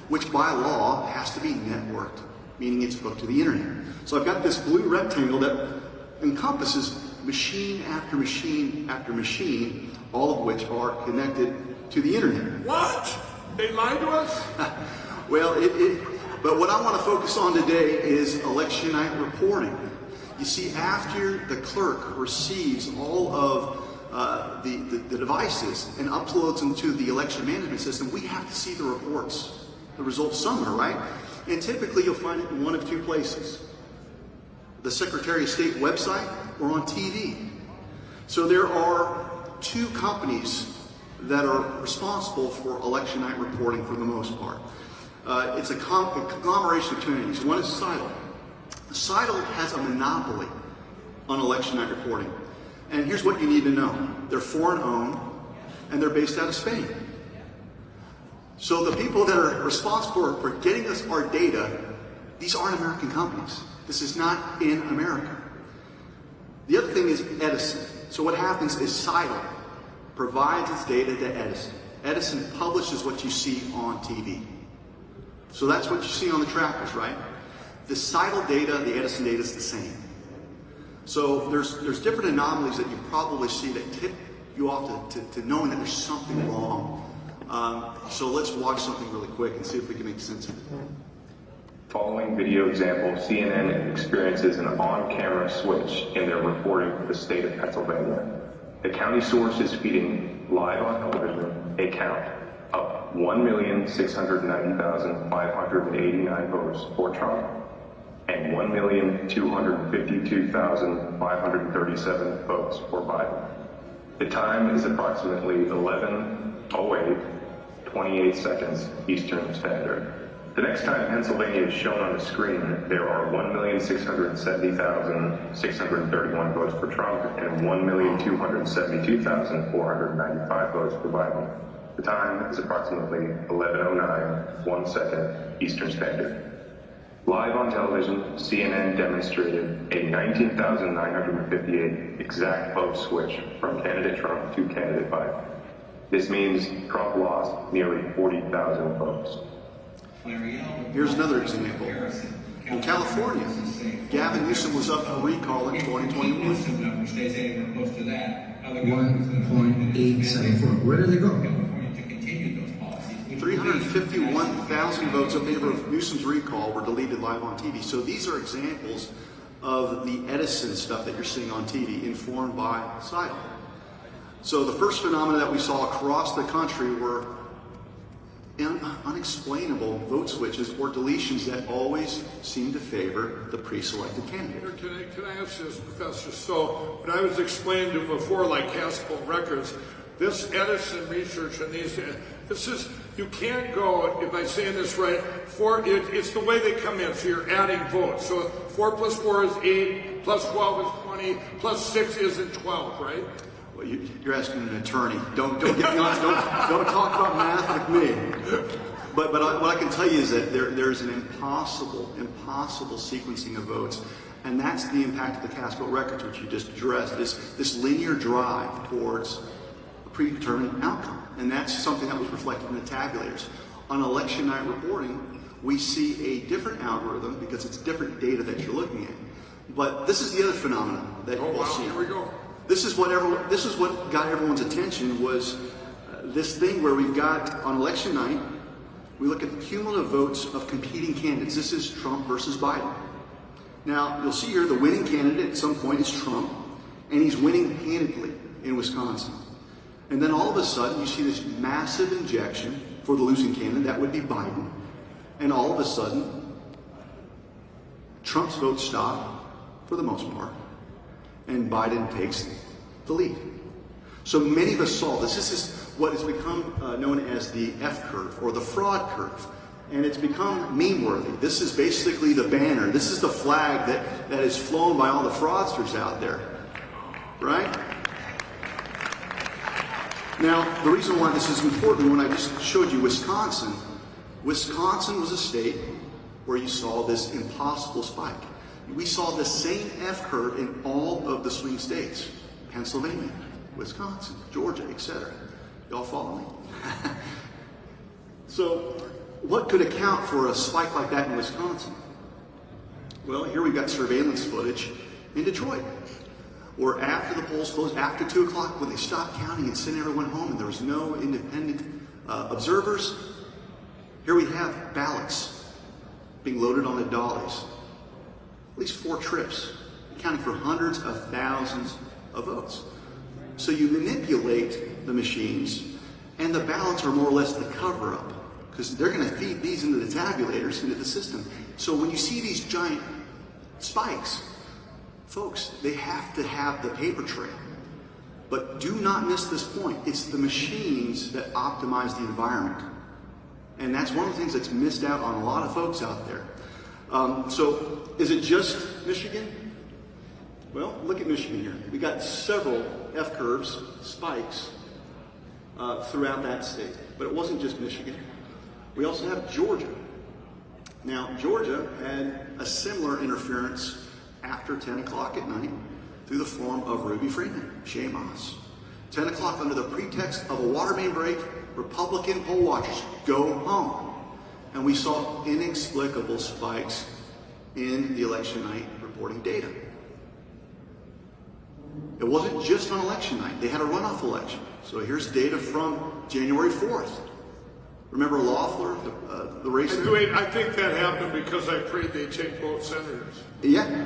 which by law has to be networked, meaning it's hooked to the internet. So I've got this blue rectangle that encompasses machine after machine after machine, all of which are connected to the internet. What? They lied to us? Well, but what I want to focus on today is election night reporting. You see, after the clerk receives all of the devices and uploads them to the election management system, we have to see the reports, the results somewhere, right? And typically you'll find it in one of two places: the Secretary of State website or on TV. So there are two companies that are responsible for election night reporting for the most part. It's a conglomeration of two entities. One is CITL. CITL has a monopoly on election night reporting. And here's what you need to know. They're foreign owned and they're based out of Spain. So the people that are responsible for getting us our data, these aren't American companies. This is not in America. The other thing is Edison. So what happens is CITL provides its data to Edison. Edison publishes what you see on TV. So that's what you see on the trackers, right? The CITL data, the Edison data is the same. So there's different anomalies that you probably see that tip you off to knowing that there's something wrong. So let's watch something really quick and see if we can make sense of it. Following video example, CNN experiences an on-camera switch in their reporting for the state of Pennsylvania. The county source is feeding live on television a count of 1,690,589 votes for Trump and 1,252,537 votes for Biden. The time is approximately 11:08, 28 seconds Eastern Standard. The next time Pennsylvania is shown on the screen, there are 1,670,631 votes for Trump and 1,272,495 votes for Biden. The time is approximately 11:09, 1 second Eastern Standard. Live on television, CNN demonstrated a 19,958 exact vote switch from candidate Trump to candidate Biden. This means Trump lost nearly 40,000 votes. Here's another example. In California, Gavin Newsom was up for recall in 2021. 1.874. Where did they go? 351,000 votes in favor of Newsom's recall were deleted live on TV. So these are examples of the Edison stuff that you're seeing on TV, informed by CITL. So the first phenomena that we saw across the country were unexplainable vote switches or deletions that always seem to favor the pre-selected candidate. Can I ask this, Professor? So when I was explaining to before, like Castle records, this Edison research and this is, you can't go, if I'm saying this right, it's the way they come in, so you're adding votes. So 4 plus 4 is 8, plus 12 is 20, plus 6 isn't 12, right? Well, you're asking an attorney. Don't get me honest. Don't talk about math with me. But what I can tell you is that there's an impossible sequencing of votes, and that's the impact of the cast vote records, which you just addressed. This linear drive towards a predetermined outcome, and that's something that was reflected in the tabulators. On election night reporting, we see a different algorithm because it's different data that you're looking at. But this is the other phenomenon that we'll see. Here we go. This is what got everyone's attention was this thing where we've got on election night, we look at the cumulative votes of competing candidates. This is Trump versus Biden. Now, you'll see here the winning candidate at some point is Trump, and he's winning handedly in Wisconsin. And then all of a sudden, you see this massive injection for the losing candidate, that would be Biden. And all of a sudden, Trump's votes stop for the most part, and Biden takes the lead. So many of us saw this. This is what has become known as the F curve or the fraud curve. And it's become meme-worthy. This is basically the banner. This is the flag that is flown by all the fraudsters out there, right? Now, the reason why this is important, when I just showed you Wisconsin was a state where you saw this impossible spike. We saw the same F curve in all of the swing states. Pennsylvania, Wisconsin, Georgia, etc. Y'all follow me? So, what could account for a spike like that in Wisconsin? Well, here we've got surveillance footage in Detroit. or after the polls closed, after 2 o'clock, when they stopped counting and sent everyone home and there was no independent observers, here we have ballots being loaded on the dollies. At least 4 trips, accounting for hundreds of thousands of votes. So you manipulate the machines, and the ballots are more or less the cover-up, because they're going to feed these into the tabulators, into the system. So when you see these giant spikes, folks, they have to have the paper trail. But do not miss this point. It's the machines that optimize the environment. And that's one of the things that's missed out on a lot of folks out there. So is it just Michigan? Well, look at Michigan here. We got several F-curves, spikes, throughout that state. But it wasn't just Michigan. We also have Georgia. Now, Georgia had a similar interference after 10 o'clock at night through the form of Ruby Freeman, Shea Moss. 10 o'clock under the pretext of a water main break, Republican poll watchers go home. And we saw inexplicable spikes in the election night reporting data. It wasn't just on election night. They had a runoff election. So here's data from January 4th. Remember Loeffler, the race? Wait, I think that happened because I prayed they'd take both senators. Yeah.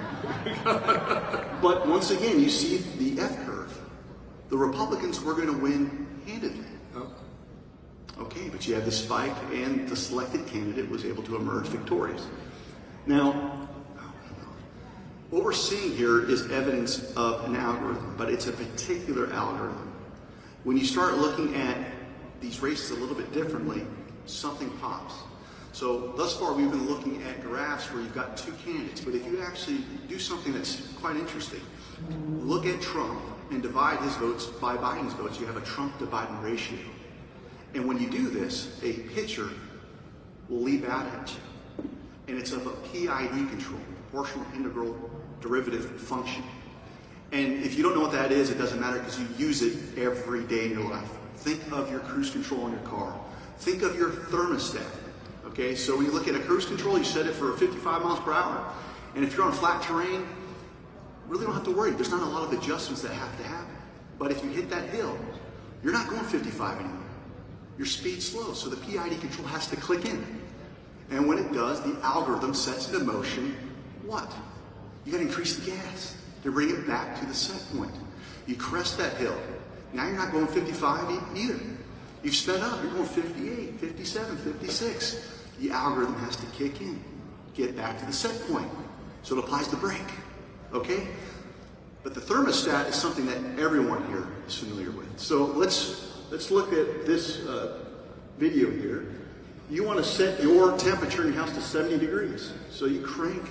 But once again, you see the F-curve. The Republicans were going to win handedly. Okay, but you have the spike, and the selected candidate was able to emerge victorious. Now, what we're seeing here is evidence of an algorithm, but it's a particular algorithm. When you start looking at these races a little bit differently, something pops. So thus far we've been looking at graphs where you've got 2 candidates, but if you actually do something that's quite interesting, look at Trump and divide his votes by Biden's votes, you have a Trump to Biden ratio. And when you do this, a picture will leap out at you. And it's of a PID control, proportional integral derivative function. And if you don't know what that is, it doesn't matter because you use it every day in your life. Think of your cruise control in your car. Think of your thermostat. Okay, so when you look at a cruise control, you set it for 55 miles per hour. And if you're on flat terrain, really don't have to worry. There's not a lot of adjustments that have to happen. But if you hit that hill, you're not going 55 anymore. Your speed's slow, so the PID control has to click in. And when it does, the algorithm sets into motion what? You got to increase the gas to bring it back to the set point. You crest that hill. Now you're not going 55 either. You've sped up. You're going 58, 57, 56. The algorithm has to kick in, get back to the set point. So it applies the brake. Okay? But the thermostat is something that everyone here is familiar with. So let's look at this video here. You want to set your temperature in your house to 70 degrees. So you crank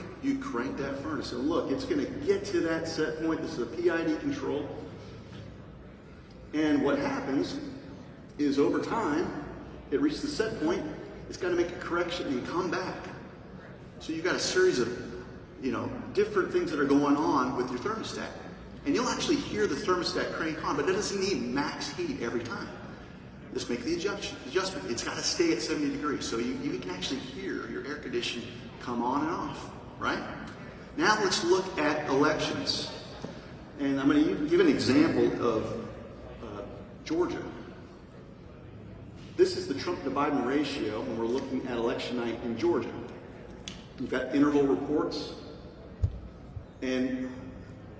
that furnace. And look, it's going to get to that set point. This is a PID control. And what happens is over time, it reaches the set point, it's got to make a correction and come back. So you've got a series of, different things that are going on with your thermostat. And you'll actually hear the thermostat crank on, but it doesn't need max heat every time. Just make the adjustment. It's got to stay at 70 degrees. So you can actually hear your air conditioning come on and off, right? Now let's look at elections. And I'm going to give an example of Georgia. This is the Trump to Biden ratio when we're looking at election night in Georgia. You've got interval reports. And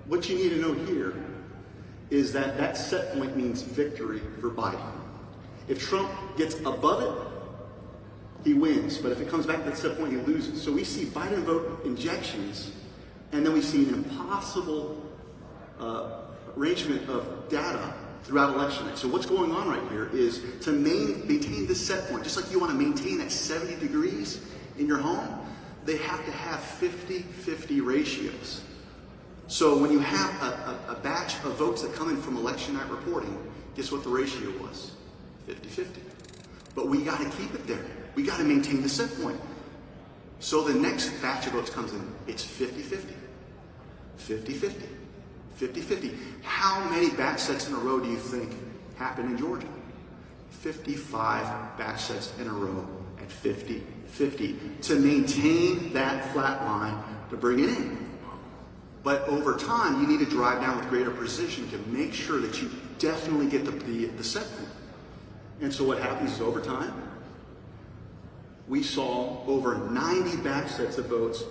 what you need to know here is that that set point means victory for Biden. If Trump gets above it, he wins. But if it comes back to that set point, he loses. So we see Biden vote injections, and then we see an impossible arrangement of data throughout election night. So what's going on right here is to maintain this set point, just like you want to maintain that 70 degrees in your home, they have to have 50-50 ratios. So when you have a batch of votes that come in from election night reporting, guess what the ratio was? 50-50. But we got to keep it there. We got to maintain the set point. So the next batch of votes comes in, it's 50-50. 50-50. 50-50. How many batch sets in a row do you think happened in Georgia? 55 batch sets in a row at 50-50 to maintain that flat line to bring it in. But over time, you need to drive down with greater precision to make sure that you definitely get the set point. And so what happens is over time, we saw over 90 batch sets of votes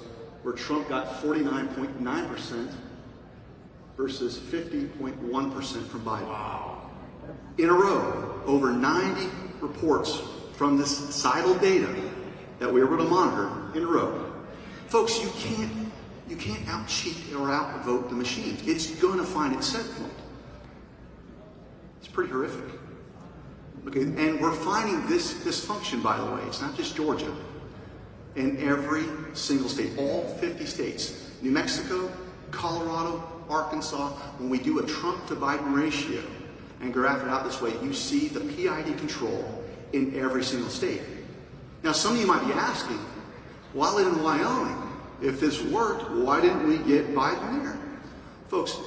where Trump got 49.9% versus 50.1% from Biden. Wow. In a row, over 90 reports from this societal data that we were able to monitor in a row. Folks, you can't out-cheat or out-vote the machines. It's going to find its set point. It's pretty horrific. Okay, and we're finding this dysfunction, by the way. It's not just Georgia. In every single state, all 50 states, New Mexico, Colorado, Arkansas, when we do a Trump to Biden ratio and graph it out this way, you see the PID control in every single state. Now, some of you might be asking, why in Wyoming? If this worked, why didn't we get Biden there? Folks,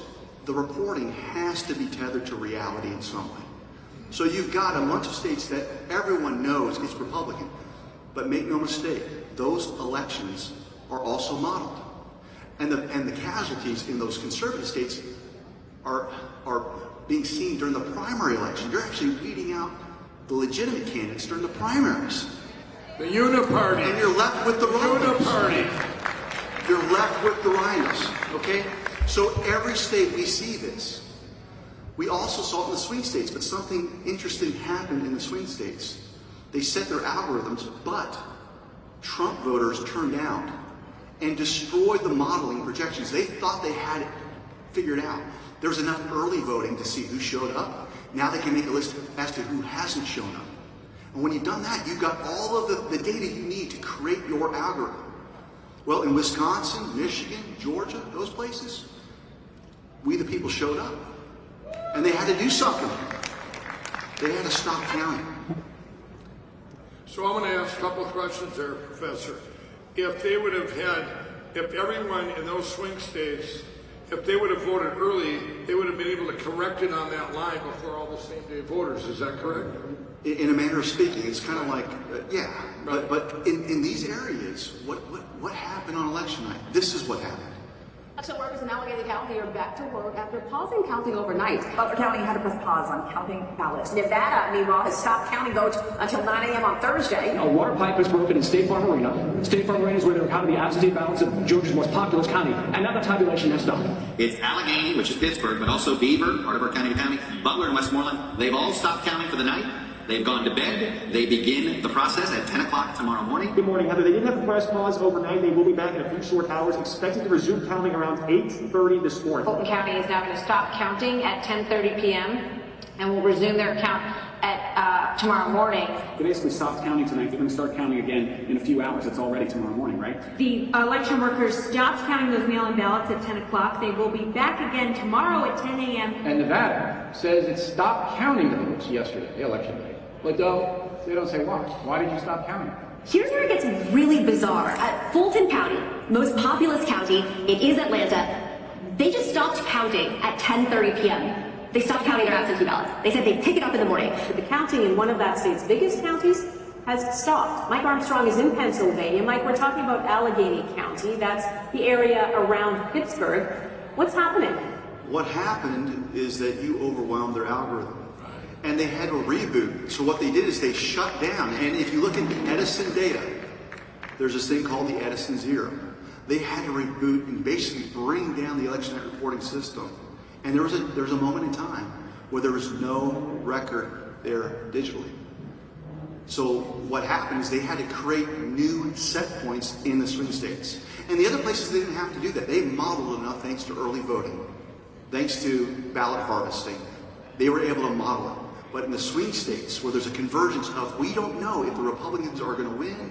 the reporting has to be tethered to reality in some way. So you've got a bunch of states that everyone knows it's Republican, but make no mistake, those elections are also modeled. And the casualties in those conservative states are being seen during the primary election. You're actually weeding out the legitimate candidates during the primaries. The uniparty. And you're left with the rhinos. Uniparty. You're left with the rhinos, okay? So every state we see this. We also saw it in the swing states, but something interesting happened in the swing states. They set their algorithms, but Trump voters turned out and destroyed the modeling projections. They thought they had it figured out. There was enough early voting to see who showed up. Now they can make a list as to who hasn't shown up. And when you've done that, you've got all of the data you need to create your algorithm. Well, in Wisconsin, Michigan, Georgia, those places, we the people showed up. And they had to do something. They had to stop counting. So I'm going to ask a couple of questions there, Professor. If they would have had, if everyone in those swing states, if they would have voted early, they would have been able to correct it on that line before all the same-day voters. Is that correct? In a manner of speaking, it's kind of like, yeah. Right. But in these areas, what happened on election night? This is what happened. Election workers in Allegheny County are back to work after pausing counting overnight. Butler County had to press pause on counting ballots. Nevada, meanwhile, has stopped counting votes until 9 a.m. on Thursday. A water pipe was broken in State Farm Arena. State Farm Arena is where they were counting the absentee ballots of Georgia's most populous county, and now the tabulation has stopped. It's Allegheny, which is Pittsburgh, but also Beaver, part of our county, Butler and Westmoreland. They've all stopped counting for the night. They've gone to bed. They begin the process at 10 o'clock tomorrow morning. Good morning, Heather. They didn't have to press pause overnight. They will be back in a few short hours, expected to resume counting around 8:30 this morning. Fulton County is now going to stop counting at 10:30 p.m. and will resume their count at tomorrow morning. They basically stopped counting tonight. They're going to start counting again in a few hours. It's already tomorrow morning, right? The election workers stopped counting those mail-in ballots at 10 o'clock. They will be back again tomorrow at 10 a.m. And Nevada says it stopped counting the votes yesterday, the election day. But they don't say why. Why did you stop counting? Here's where it gets really bizarre. Fulton County, most populous county, it is Atlanta. They just stopped counting at 10:30 p.m. They stopped counting their absentee ballots. They said they'd pick it up in the morning. The counting in one of that state's biggest counties has stopped. Mike Armstrong is in Pennsylvania. Mike, we're talking about Allegheny County. That's the area around Pittsburgh. What's happening? What happened is that you overwhelmed their algorithm. And they had a reboot. So what they did is they shut down. And if you look at the Edison data, there's this thing called the Edison Zero. They had to reboot and basically bring down the election night reporting system. And there was a moment in time where there was no record there digitally. So what happened is they had to create new set points in the swing states. And the other places they didn't have to do that. They modeled enough thanks to early voting, thanks to ballot harvesting. They were able to model it. But in the swing states, where there's a convergence of we don't know if the Republicans are going to win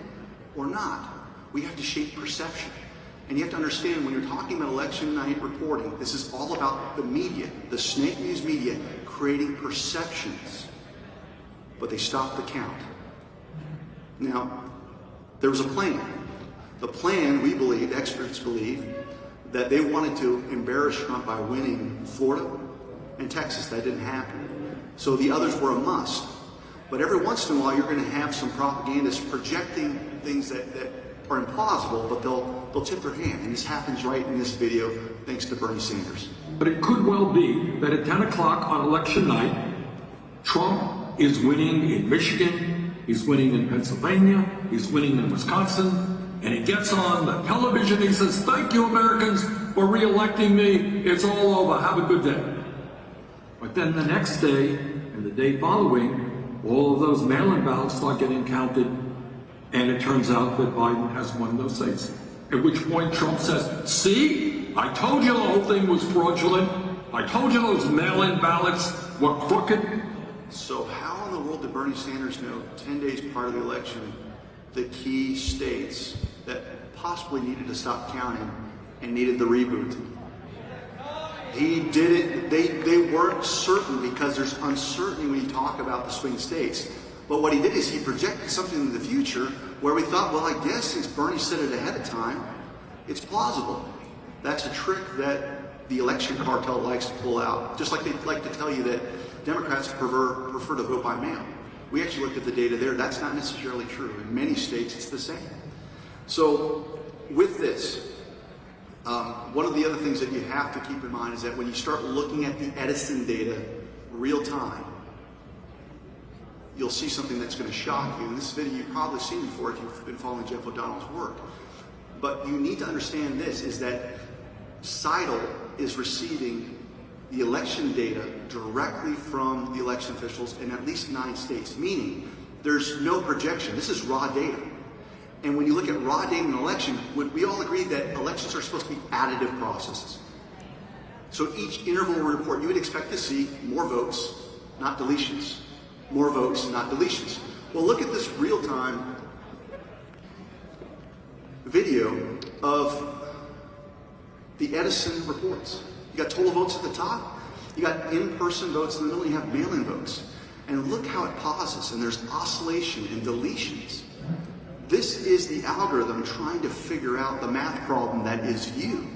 or not, we have to shape perception. And you have to understand when you're talking about election night reporting, this is all about the media, the snake news media, creating perceptions. But they stopped the count. Now, there was a plan. The plan, we believe, experts believe, that they wanted to embarrass Trump by winning Florida and Texas. That didn't happen. So the others were a must. But every once in a while, you're going to have some propagandists projecting things that are implausible, but they'll tip their hand. And this happens right in this video, thanks to Bernie Sanders. But it could well be that at 10 o'clock on election night, Trump is winning in Michigan, he's winning in Pennsylvania, he's winning in Wisconsin, and he gets on the television, he says, "Thank you, Americans, for re-electing me. It's all over. Have a good day." But then the next day, and the day following, all of those mail-in ballots start getting counted, and it turns out that Biden has won those states. At which point Trump says, "See, I told you the whole thing was fraudulent. I told you those mail-in ballots were crooked." So how in the world did Bernie Sanders know 10 days prior to the election the key states that possibly needed to stop counting and needed the reboot? He did it. They weren't certain because there's uncertainty when you talk about the swing states. But what he did is he projected something in the future where we thought, well, I guess since Bernie said it ahead of time, it's plausible. That's a trick that the election cartel likes to pull out. Just like they like to tell you that Democrats prefer to vote by mail. We actually looked at the data there. That's not necessarily true. In many states, it's the same. So with this, one of the other things that you have to keep in mind is that when you start looking at the Edison data real time, you'll see something that's going to shock you. In this video, you've probably seen before if you've been following Jeff O'Donnell's work. But you need to understand this, is that CITL is receiving the election data directly from the election officials in at least 9 states, meaning there's no projection. This is raw data. And when you look at raw data in an election, we all agree that elections are supposed to be additive processes. So each interval report, you would expect to see more votes, not deletions. More votes, not deletions. Well, look at this real-time video of the Edison reports. You got total votes at the top, you got in-person votes in the middle, you have mail-in votes. And look how it pauses, and there's oscillation and deletions. This is the algorithm trying to figure out the math problem that is you.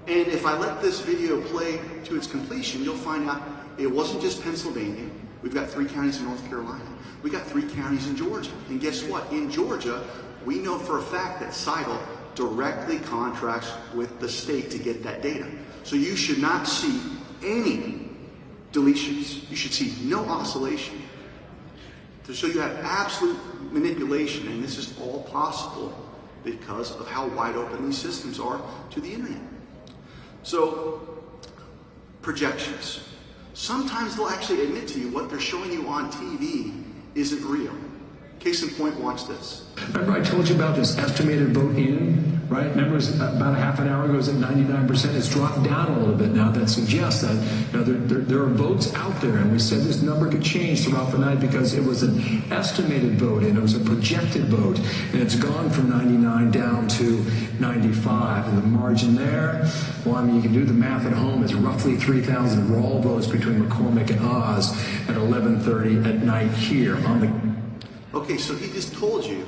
And if I let this video play to its completion, you'll find out it wasn't just Pennsylvania. We've got 3 counties in North Carolina. We got 3 counties in Georgia. And guess what? In Georgia, we know for a fact that CITL directly contracts with the state to get that data. So you should not see any deletions. You should see no oscillation. So you have absolute manipulation, and this is all possible because of how wide open these systems are to the internet. So, projections. Sometimes they'll actually admit to you what they're showing you on TV isn't real. Case in point, watch this. Remember I told you about this estimated vote in, right? Remember about a half an hour ago it was at 99%. It's dropped down a little bit now. That suggests that there are votes out there, and we said this number could change throughout the night because it was an estimated vote in. It was a projected vote, and it's gone from 99 down to 95. And the margin there, well, I mean, you can do the math at home. It's roughly 3,000 raw votes between McCormick and Oz at 11:30 at night here on the. Okay, so he just told you,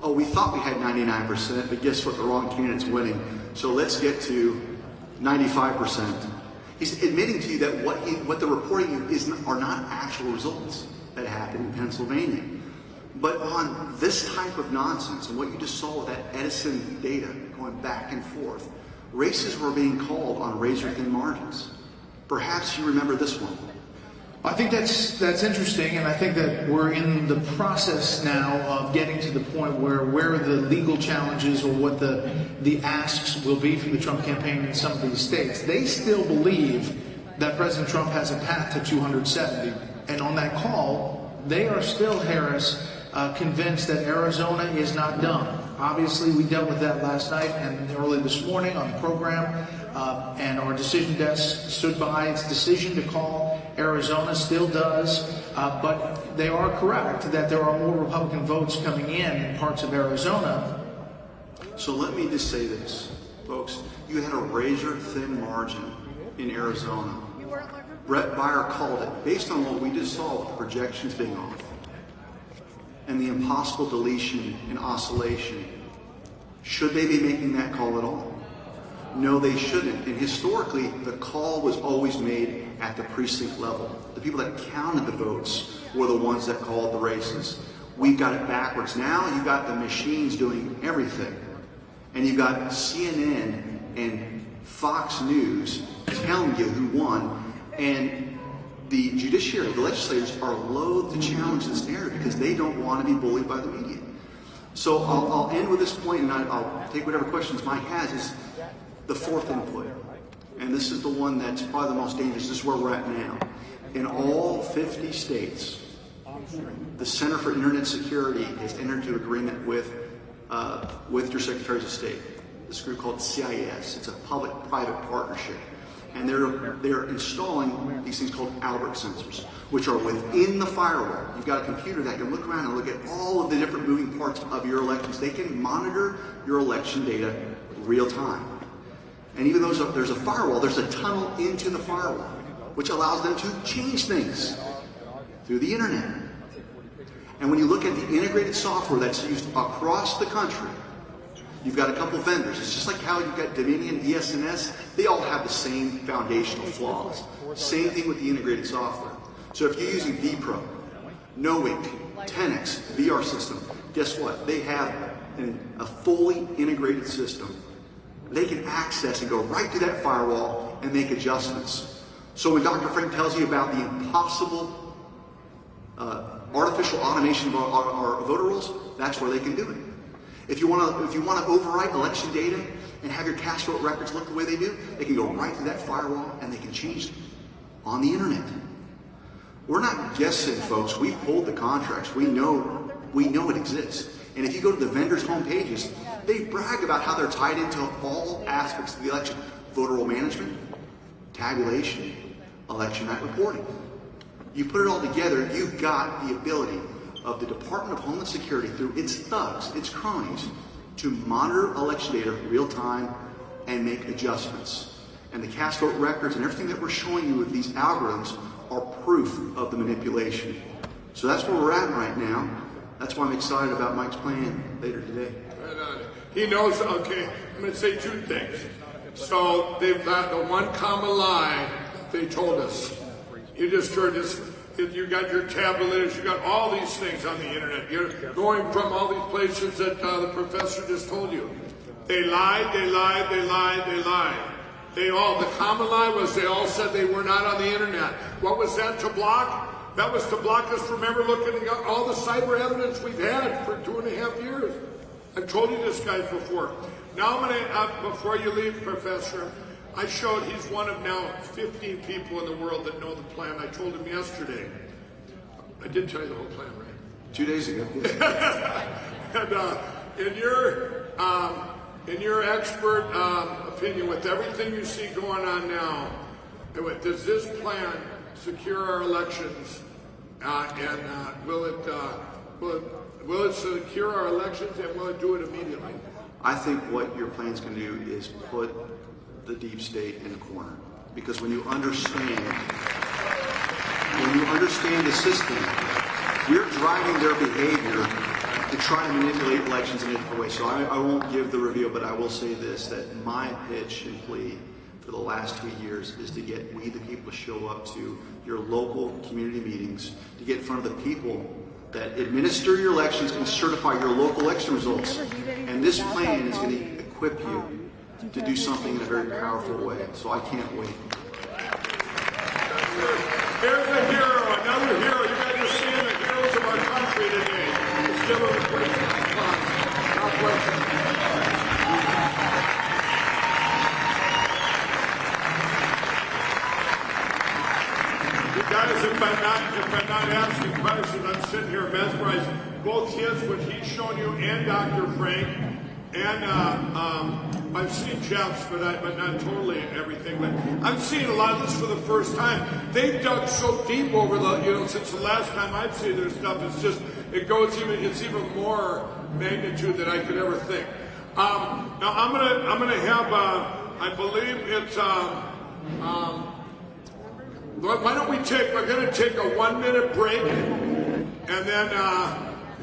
oh, we thought we had 99%, but guess what? The wrong candidate's winning. So let's get to 95%. He's admitting to you that what the reporting are not actual results that happened in Pennsylvania. But on this type of nonsense, and what you just saw with that Edison data going back and forth, races were being called on razor-thin margins. Perhaps you remember this one. I think that's interesting, and I think that we're in the process now of getting to the point where the legal challenges or what the asks will be from the Trump campaign in some of these states. They still believe that President Trump has a path to 270, and on that call, they are still, Harris, convinced that Arizona is not done. Obviously, we dealt with that last night and early this morning on the program, and our decision desk stood by its decision to call Arizona, still does, but they are correct that there are more Republican votes coming in parts of Arizona. So let me just say this, folks. You had a razor-thin margin in Arizona. Brett Baier called it, based on what we just saw with the projections being off and the impossible deletion and oscillation. Should they be making that call at all? No, they shouldn't. And historically, the call was always made at the precinct level. The people that counted the votes were the ones that called the races. We've got it backwards. Now you've got the machines doing everything. And you've got CNN and Fox News telling you who won. And the judiciary, the legislators are loath to challenge this narrative because they don't want to be bullied by the media. So I'll end with this point, and I'll take whatever questions Mike has, is the fourth input. And this is the one that's probably the most dangerous. This is where we're at now. In all 50 states, the Center for Internet Security has entered into agreement with your Secretaries of State. This group called CIS. It's a public-private partnership. And they're installing these things called Albert sensors, which are within the firewall. You've got a computer that can look around and look at all of the different moving parts of your elections. They can monitor your election data real time. And even though there's a firewall, there's a tunnel into the firewall, which allows them to change things through the internet. And when you look at the integrated software that's used across the country, you've got a couple vendors. It's just like how you've got Dominion, ES&S. They all have the same foundational flaws. Same thing with the integrated software. So if you're using vPro, NoWeek, 10X, VR system, guess what? They have a fully integrated system. They can access and go right through that firewall and make adjustments. So when Dr. Frank tells you about the impossible artificial automation of our voter rolls, that's where they can do it. If you want to overwrite election data and have your cast vote records look the way they do, they can go right through that firewall and they can change them on the internet. We're not guessing, folks. We hold the contracts. We know it exists. And if you go to the vendors' home pages, they brag about how they're tied into all aspects of the election: voter roll management, tabulation, election night reporting. You put it all together, you've got the ability of the Department of Homeland Security, through its thugs, its cronies, to monitor election data real time and make adjustments. And the cast vote records and everything that we're showing you with these algorithms are proof of the manipulation. So that's where we're at right now. That's why I'm excited about Mike's plan later today. He knows, okay, I'm going to say two things. So they've got the one common lie they told us. You just heard this. You got your tabulators, you got all these things on the internet. You're going from all these places that the professor just told you. They lied, they lied, they lied, they lied. The common lie was they all said they were not on the internet. What was that to block? That was to block us from ever looking at all the cyber evidence we've had for 2.5 years. I've told you this, guys, before. Now I'm going to, before you leave, Professor, I showed he's one of now 15 people in the world that know the plan. I told him yesterday. I did tell you the whole plan, right? 2 days ago. And in your expert opinion, with everything you see going on now, does this plan secure our elections? Will it secure our elections, and will it do it immediately? I think what your plan's going to do is put the deep state in a corner, because when you understand the system, we're driving their behavior to try to manipulate elections in a different way. So I won't give the reveal, but I will say this, that my pitch and plea for the last 2 years is to get we the people to show up to your local community meetings, to get in front of the people that administer your elections and certify your local election results. And this plan is going to equip you to do something in a very powerful way. So I can't wait. Here's a hero, another hero. You guys are seeing the heroes of our country today. Let's give them a quick applause. God bless them. You guys, if I'm not asking questions, I'm sitting here mesmerized. Both his, what he's shown you, and Dr. Frank, and I've seen Jeff's, but not totally everything. But I'm seeing a lot of this for the first time. They've dug so deep over since the last time I've seen their stuff. It's even more magnitude than I could ever think. Now I'm gonna have I believe it's why don't we're gonna take a 1-minute break, and then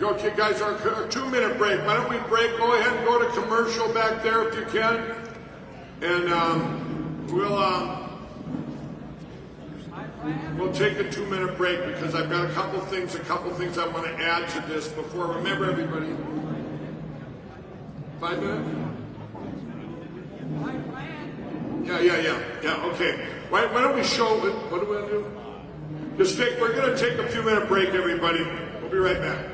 okay, guys, our 2-minute break. Why don't we break? Go ahead and go to commercial back there if you can, and we'll We'll take a 2-minute break because I've got a couple things I want to add to this before. Remember, everybody, 5 minutes? Yeah, okay. Why don't we show, what do we do? We're going to take a few minute break, everybody. We'll be right back.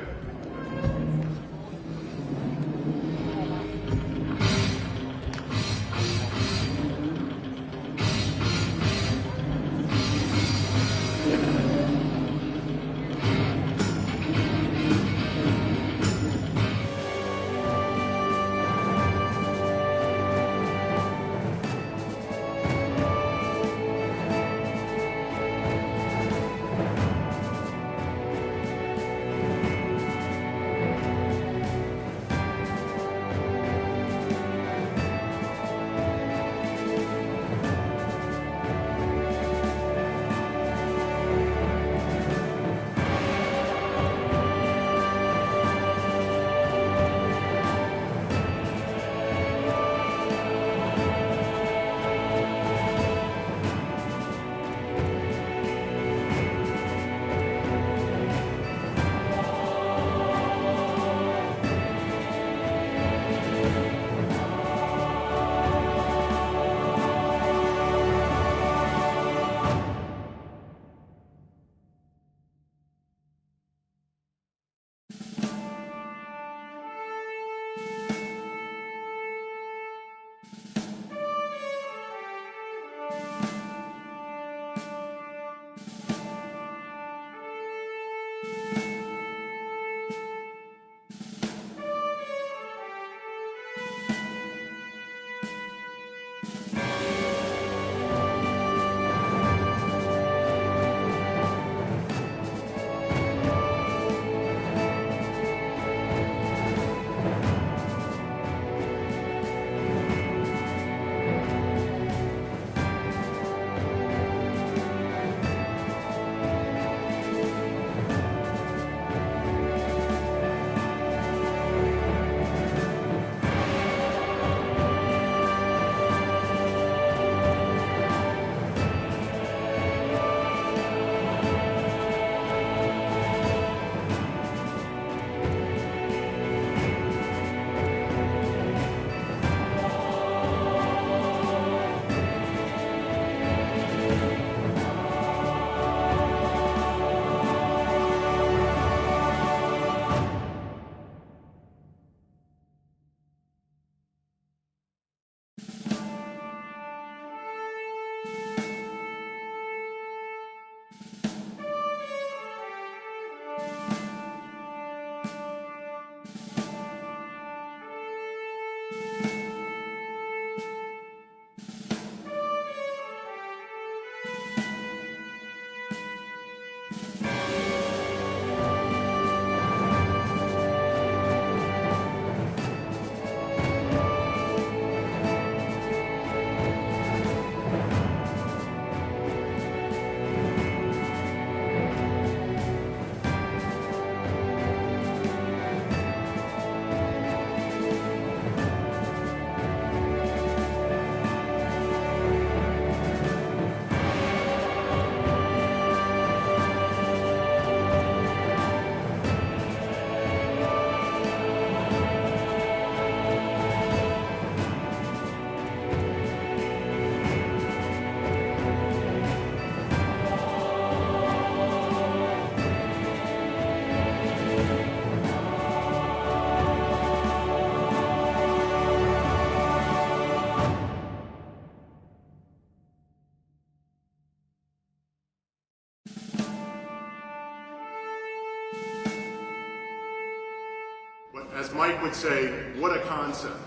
As Mike would say, what a concept.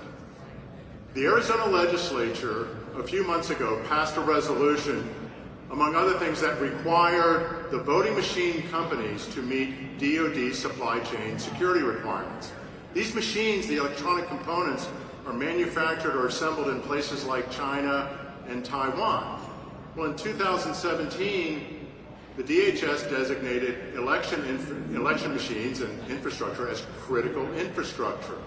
The Arizona legislature a few months ago passed a resolution, among other things, that required the voting machine companies to meet DoD supply chain security requirements. These machines, the electronic components, are manufactured or assembled in places like China and Taiwan. Well, in 2017, the DHS designated election machines and infrastructure as critical infrastructure.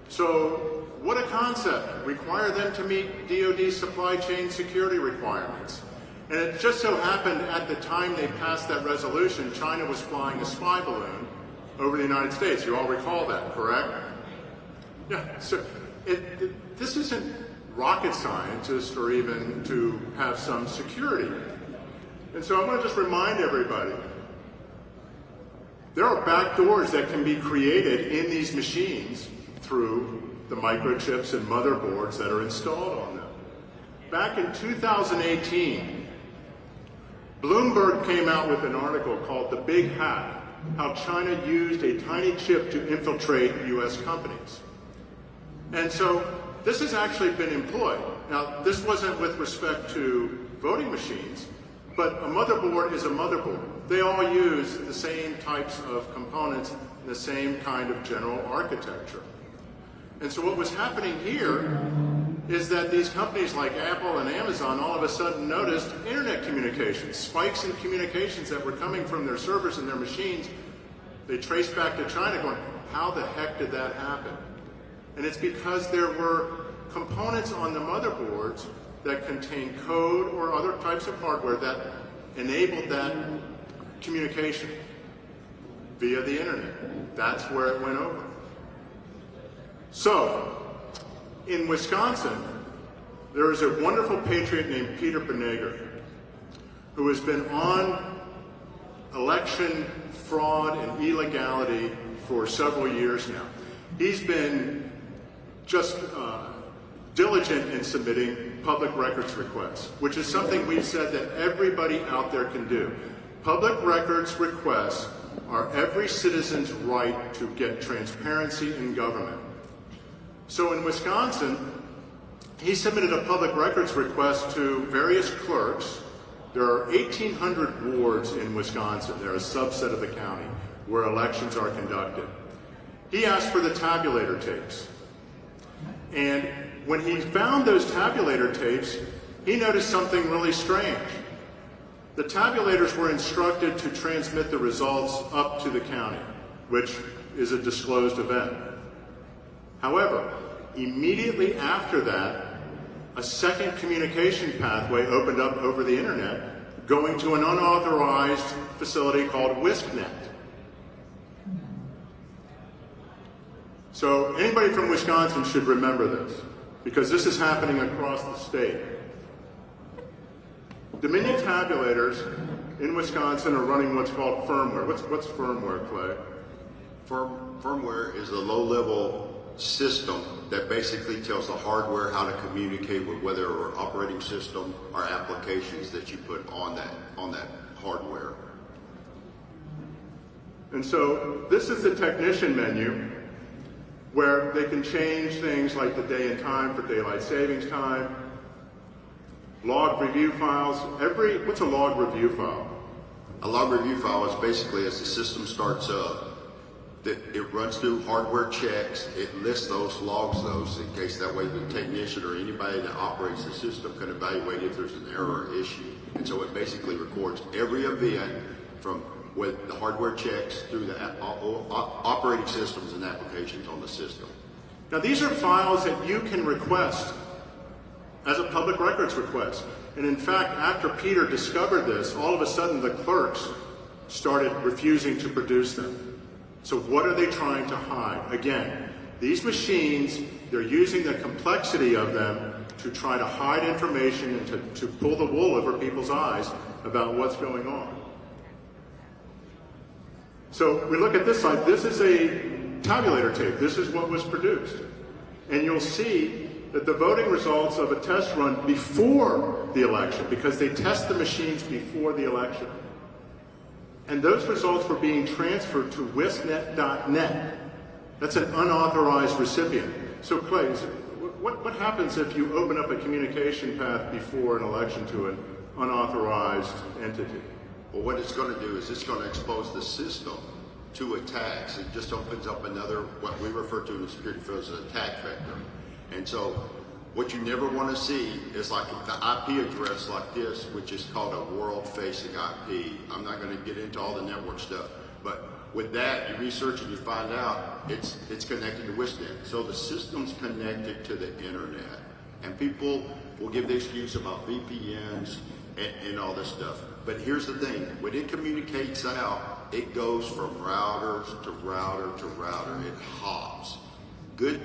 So, what a concept. Require them to meet DoD supply chain security requirements. And it just so happened at the time they passed that resolution, China was flying a spy balloon over the United States. You all recall that, correct? Yeah, so this isn't rocket scientists or even to have some security. And so I want to just remind everybody, there are back doors that can be created in these machines through the microchips and motherboards that are installed on them. Back in 2018, Bloomberg came out with an article called The Big Hack, how China used a tiny chip to infiltrate US companies. And so this has actually been employed. Now, this wasn't with respect to voting machines, but a motherboard is a motherboard. They all use the same types of components and the same kind of general architecture. And so what was happening here is that these companies like Apple and Amazon all of a sudden noticed internet communications, spikes in communications that were coming from their servers and their machines. They traced back to China going, how the heck did that happen? And it's because there were components on the motherboards that contain code or other types of hardware that enabled that communication via the internet. That's where it went over. So, in Wisconsin, there is a wonderful patriot named Peter Beneger who has been on election fraud and illegality for several years now. He's been just diligent in submitting public records requests, which is something we've said that everybody out there can do. Public records requests are every citizen's right to get transparency in government. So in Wisconsin, he submitted a public records request to various clerks. There are 1,800 wards in Wisconsin. They're a subset of the county where elections are conducted. He asked for the tabulator tapes. And when he found those tabulator tapes, he noticed something really strange. The tabulators were instructed to transmit the results up to the county, which is a disclosed event. However, immediately after that, a second communication pathway opened up over the internet, going to an unauthorized facility called WISCnet. So anybody from Wisconsin should remember this, because this is happening across the state. Dominion tabulators in Wisconsin are running what's called firmware. What's firmware, Clay? Firmware is a low-level system that basically tells the hardware how to communicate with whether operating system or applications that you put on that hardware. And so this is the technician menu, where they can change things like the day and time for daylight savings time, log review files. What's a log review file? A log review file is basically, as the system starts up, it runs through hardware checks, it lists logs those in case that way the technician or anybody that operates the system can evaluate if there's an error or issue. And so it basically records every event from with the hardware checks through the operating systems and applications on the system. Now these are files that you can request as a public records request. And in fact, after Peter discovered this, all of a sudden the clerks started refusing to produce them. So what are they trying to hide? Again, these machines, they're using the complexity of them to try to hide information and to pull the wool over people's eyes about what's going on. So we look at this slide. This is a tabulator tape. This is what was produced. And you'll see that the voting results of a test run before the election, because they test the machines before the election. And those results were being transferred to WISCnet.net. That's an unauthorized recipient. So Clay, what happens if you open up a communication path before an election to an unauthorized entity? Well, what it's going to do is it's going to expose the system to attacks. It just opens up another, what we refer to in the security field as an attack vector. And so what you never want to see is like the IP address like this, which is called a world-facing IP. I'm not going to get into all the network stuff, but with that, you research and you find out it's connected to WISCnet. So the system's connected to the internet. And people will give the excuse about VPNs and all this stuff. But here's the thing, when it communicates out, it goes from routers to router to router. It hops. Good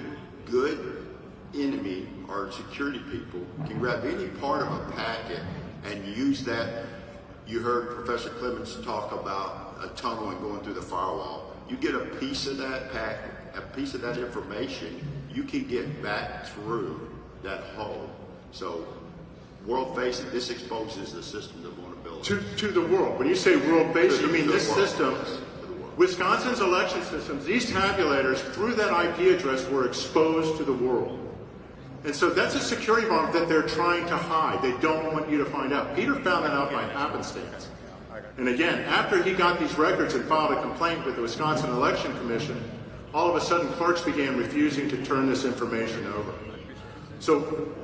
enemy or security people can grab any part of a packet and use that. You heard Professor Clements talk about a tunnel and going through the firewall. You get a piece of that packet, a piece of that information, you can get back through that hole. So, world facing, this exposes the system to vulnerability. To the world. When you say world facing, you mean this system. Wisconsin's election systems, these tabulators through that IP address were exposed to the world. And so that's a security vulnerability that they're trying to hide. They don't want you to find out. Peter found that out by happenstance. And again, after he got these records and filed a complaint with the Wisconsin Election Commission, all of a sudden clerks began refusing to turn this information over. So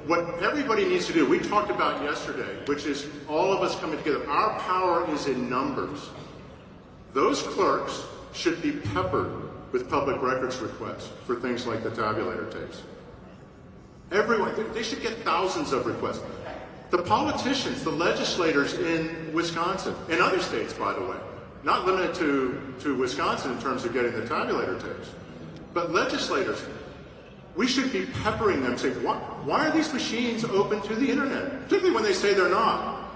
what everybody needs to do, we talked about yesterday, which is all of us coming together. Our power is in numbers. Those clerks should be peppered with public records requests for things like the tabulator tapes. Everyone, they should get thousands of requests. The politicians, the legislators in Wisconsin, and other states, by the way, not limited to Wisconsin in terms of getting the tabulator tapes, but legislators, we should be peppering them, saying, why are these machines open to the internet? Particularly when they say they're not.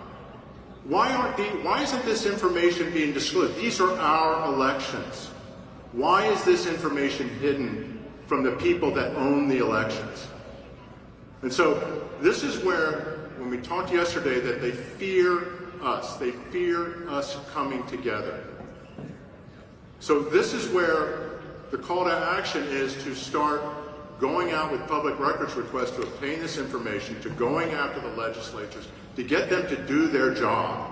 Why isn't this information being disclosed? These are our elections. Why is this information hidden from the people that own the elections? And so this is where, when we talked yesterday, that they fear us coming together. So this is where the call to action is to start going out with public records requests to obtain this information, to going after the legislatures, to get them to do their job,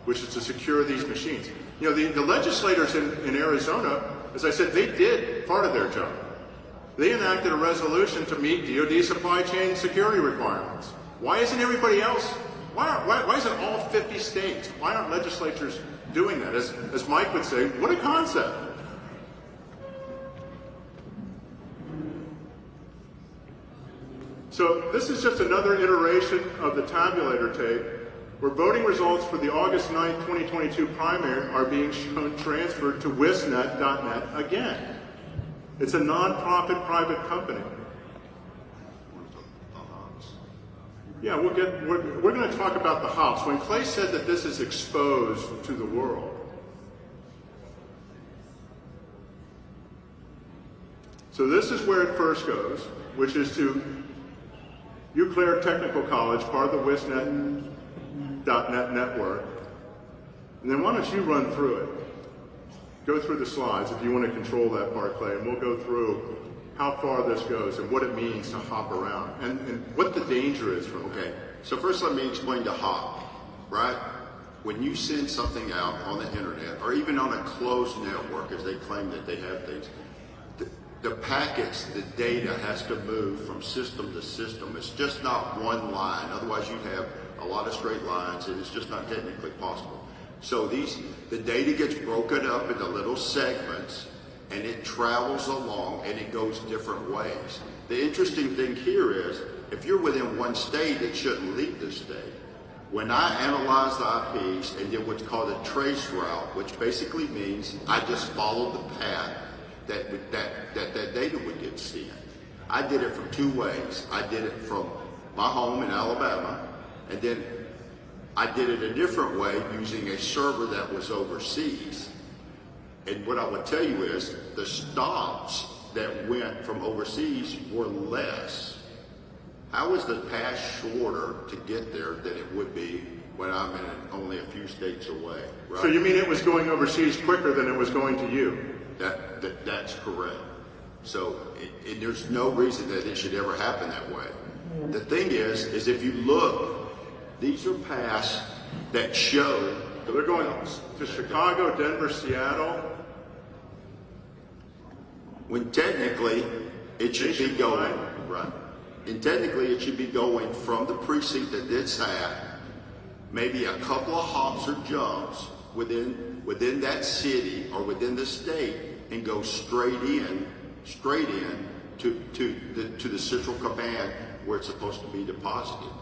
which is to secure these machines. You know, the legislators in Arizona, as I said, they did part of their job. They enacted a resolution to meet DoD supply chain security requirements. Why isn't everybody else, why isn't all 50 states, why aren't legislatures doing that? As Mike would say, what a concept. So this is just another iteration of the tabulator tape where voting results for the August 9th, 2022 primary are being shown transferred to wisnet.net again. It's a non-profit private company. Yeah, we're going to talk about the hops. When Clay said that this is exposed to the world, so this is where it first goes, which is to Eau Claire Technical College, part of the wisnet.net network. And then why don't you run through it? Go through the slides if you want to control that part, Clay, and we'll go through how far this goes and what it means to hop around and what the danger is from it. Okay, so first let me explain the hop, right? When you send something out on the internet or even on a closed network, as they claim that they have things, the packets, the data has to move from system to system. It's just not one line. Otherwise you'd have a lot of straight lines and it's just not technically possible. So the data gets broken up into little segments and it travels along and it goes different ways. The interesting thing here is, if you're within one state, it shouldn't leave the state. When I analyzed the IPs and did what's called a trace route, which basically means I just followed the path that data would get sent. I did it from two ways. I did it from my home in Alabama, and then I did it a different way using a server that was overseas. And what I would tell you is the stops that went from overseas were less. How is the path shorter to get there than it would be when I'm in only a few states away? Right? So you mean it was going overseas quicker than it was going to you? That's correct. So there's no reason that it should ever happen that way. The thing is if you look, these are paths that show. So they're going to Chicago, Denver, Seattle. When technically it should be going, right? And technically it should be going from the precinct that it's at, maybe a couple of hops or jumps within that city or within the state, and go straight in to the central command where it's supposed to be deposited.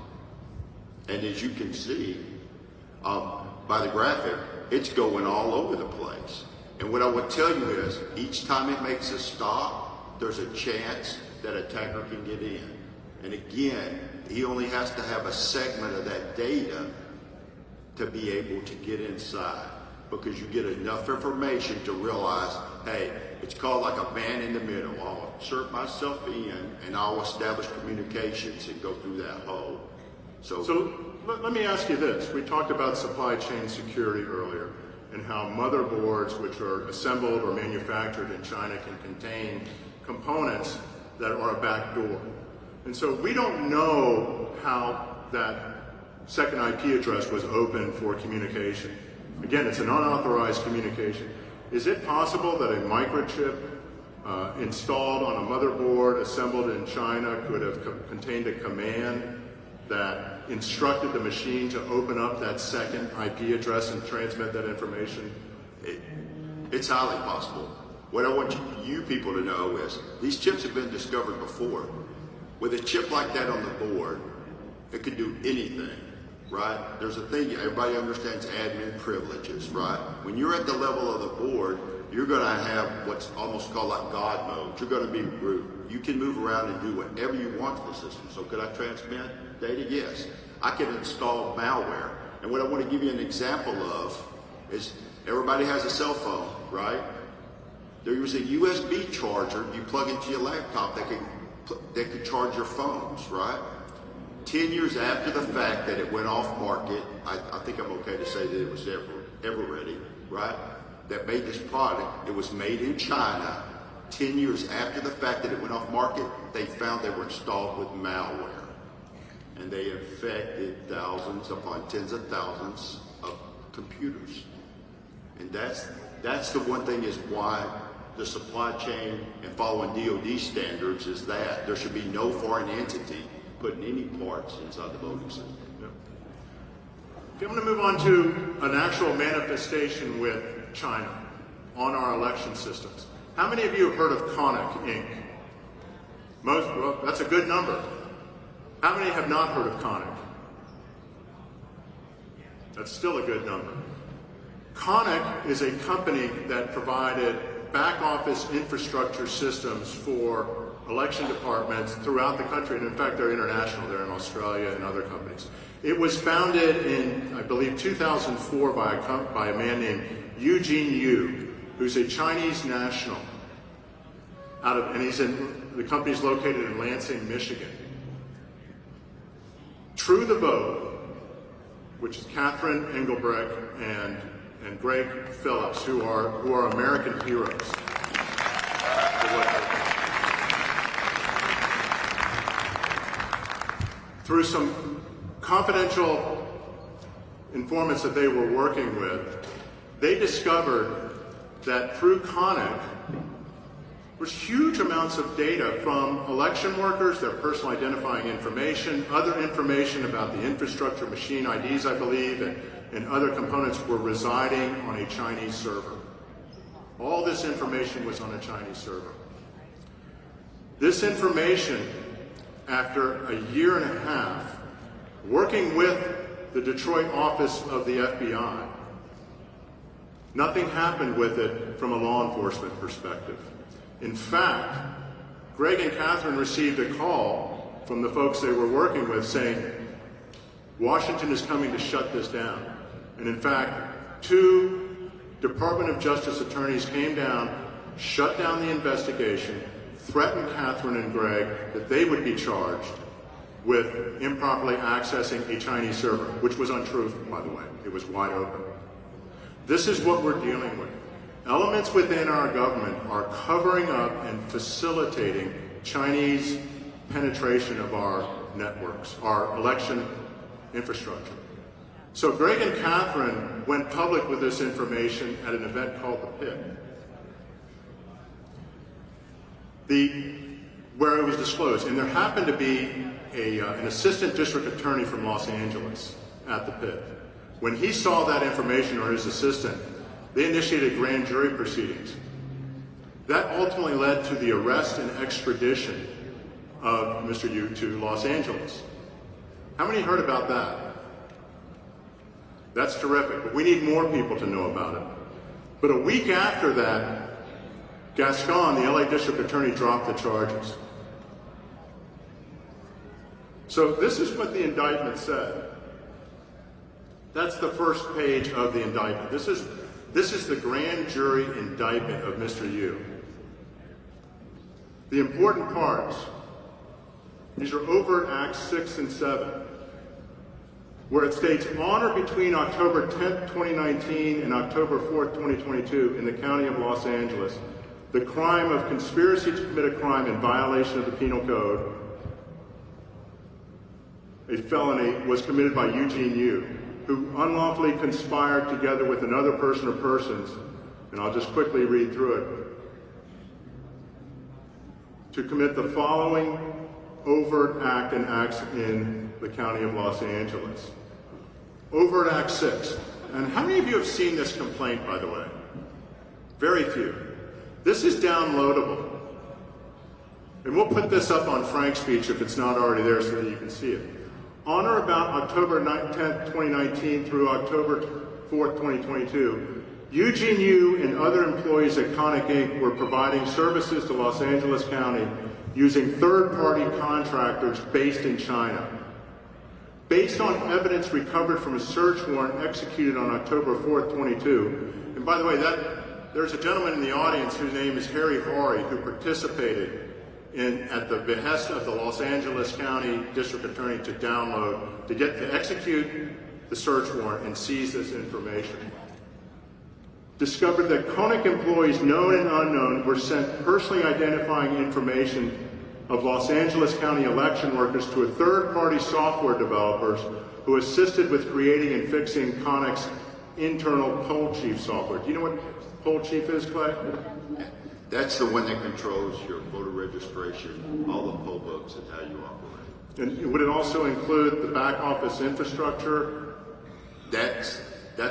And as you can see, by the graphic, it's going all over the place. And what I would tell you is, each time it makes a stop, there's a chance that an attacker can get in. And again, he only has to have a segment of that data to be able to get inside, because you get enough information to realize, hey, it's called like a man in the middle. I'll insert myself in and I'll establish communications and go through that hole. So let me ask you this. We talked about supply chain security earlier and how motherboards which are assembled or manufactured in China can contain components that are a backdoor. And so we don't know how that second IP address was opened for communication. Again, it's an unauthorized communication. Is it possible that a microchip installed on a motherboard assembled in China could have contained a command that instructed the machine to open up that second IP address and transmit that information? It's highly possible. What I want you people to know is these chips have been discovered before. With a chip like that on the board, it could do anything, right? There's a thing, everybody understands admin privileges, right? When you're at the level of the board, you're going to have what's almost called like God mode. You're going to be root. You can move around and do whatever you want to the system. So could I transmit data? Yes. I can install malware. And what I want to give you an example of is everybody has a cell phone, right? There was a USB charger you plug into your laptop that could charge your phones, right? 10 years after the fact that it went off market, I think I'm okay to say that it was ever ready, right? That made this product. It was made in China. 10 years after the fact that it went off market, they found they were installed with malware. And they infected thousands upon tens of thousands of computers. And that's the one thing is why the supply chain and following DoD standards is that there should be no foreign entity putting any parts inside the voting system. Okay, I'm going to move on to an actual manifestation with China on our election systems. How many of you have heard of Conic, Inc.? Most, well, that's a good number. How many have not heard of Conic? That's still a good number. Conic is a company that provided back office infrastructure systems for election departments throughout the country, and in fact they're international, they're in Australia and other companies. It was founded in, I believe, 2004 by a man named Eugene Yu, who's a Chinese national, and the company's located in Lansing, Michigan. True the Vote, which is Catherine Engelbrecht and Greg Phillips, who are American heroes. Through some confidential informants that they were working with, they discovered that through Conic, there's huge amounts of data from election workers, their personal identifying information, other information about the infrastructure, machine IDs, I believe, and other components were residing on a Chinese server. All this information was on a Chinese server. This information, after a year and a half, working with the Detroit office of the FBI, nothing happened with it from a law enforcement perspective. In fact, Greg and Catherine received a call from the folks they were working with saying, Washington is coming to shut this down. And in fact, 2 Department of Justice attorneys came down, shut down the investigation, threatened Catherine and Greg that they would be charged with improperly accessing a Chinese server, which was untrue, by the way. It was wide open. This is what we're dealing with. Elements within our government are covering up and facilitating Chinese penetration of our networks, our election infrastructure. So Greg and Catherine went public with this information at an event called The Pit, where it was disclosed. And there happened to be an assistant district attorney from Los Angeles at The Pit. When he saw that information, or his assistant, they initiated grand jury proceedings. That ultimately led to the arrest and extradition of Mr. Yu to Los Angeles. How many heard about that? That's terrific, but we need more people to know about it. But a week after that, Gascon, the LA District Attorney, dropped the charges. So this is what the indictment said. That's the first page of the indictment. This is the grand jury indictment of Mr. Yu. The important parts, these are overt acts 6 and 7, where it states, on or between October 10th, 2019 and October 4th, 2022 in the County of Los Angeles, the crime of conspiracy to commit a crime in violation of the Penal Code, a felony, was committed by Eugene Yu, who unlawfully conspired together with another person or persons, and I'll just quickly read through it, to commit the following overt act and acts in the County of Los Angeles. Overt Act 6. And how many of you have seen this complaint, by the way? Very few. This is downloadable. And we'll put this up on Frank's Speech if it's not already there so that you can see it. On or about October 10th, 2019 through October 4th, 2022, Eugene Yu and other employees at Conic Inc. were providing services to Los Angeles County using third-party contractors based in China. Based on evidence recovered from a search warrant executed on October 4th, 22, and by the way, there's a gentleman in the audience whose name is Harry Horry, who participated at the behest of the Los Angeles County District Attorney to execute the search warrant and seize this information. Discovered that Conic employees, known and unknown, were sent personally identifying information of Los Angeles County election workers to a third-party software developers who assisted with creating and fixing Conic's internal poll chief software. Do you know what poll chief is, Clay? That's the one that controls your voter registration, all the poll books, and how you operate. And would it also include the back office infrastructure? That's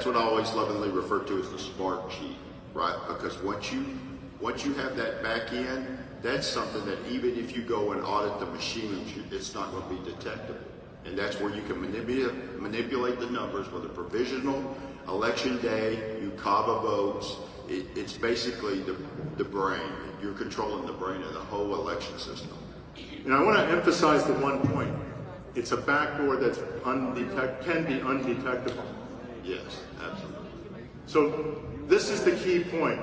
what I always lovingly refer to as the smart sheet, right? Because once you have that back end, that's something that even if you go and audit the machines, it's not going to be detectable. And that's where you can manipulate the numbers with a provisional election day, you CAVA votes. It's basically the brain. You're controlling the brain of the whole election system. And I want to emphasize the one point. It's a backdoor that's can be undetectable. Yes, absolutely. So this is the key point.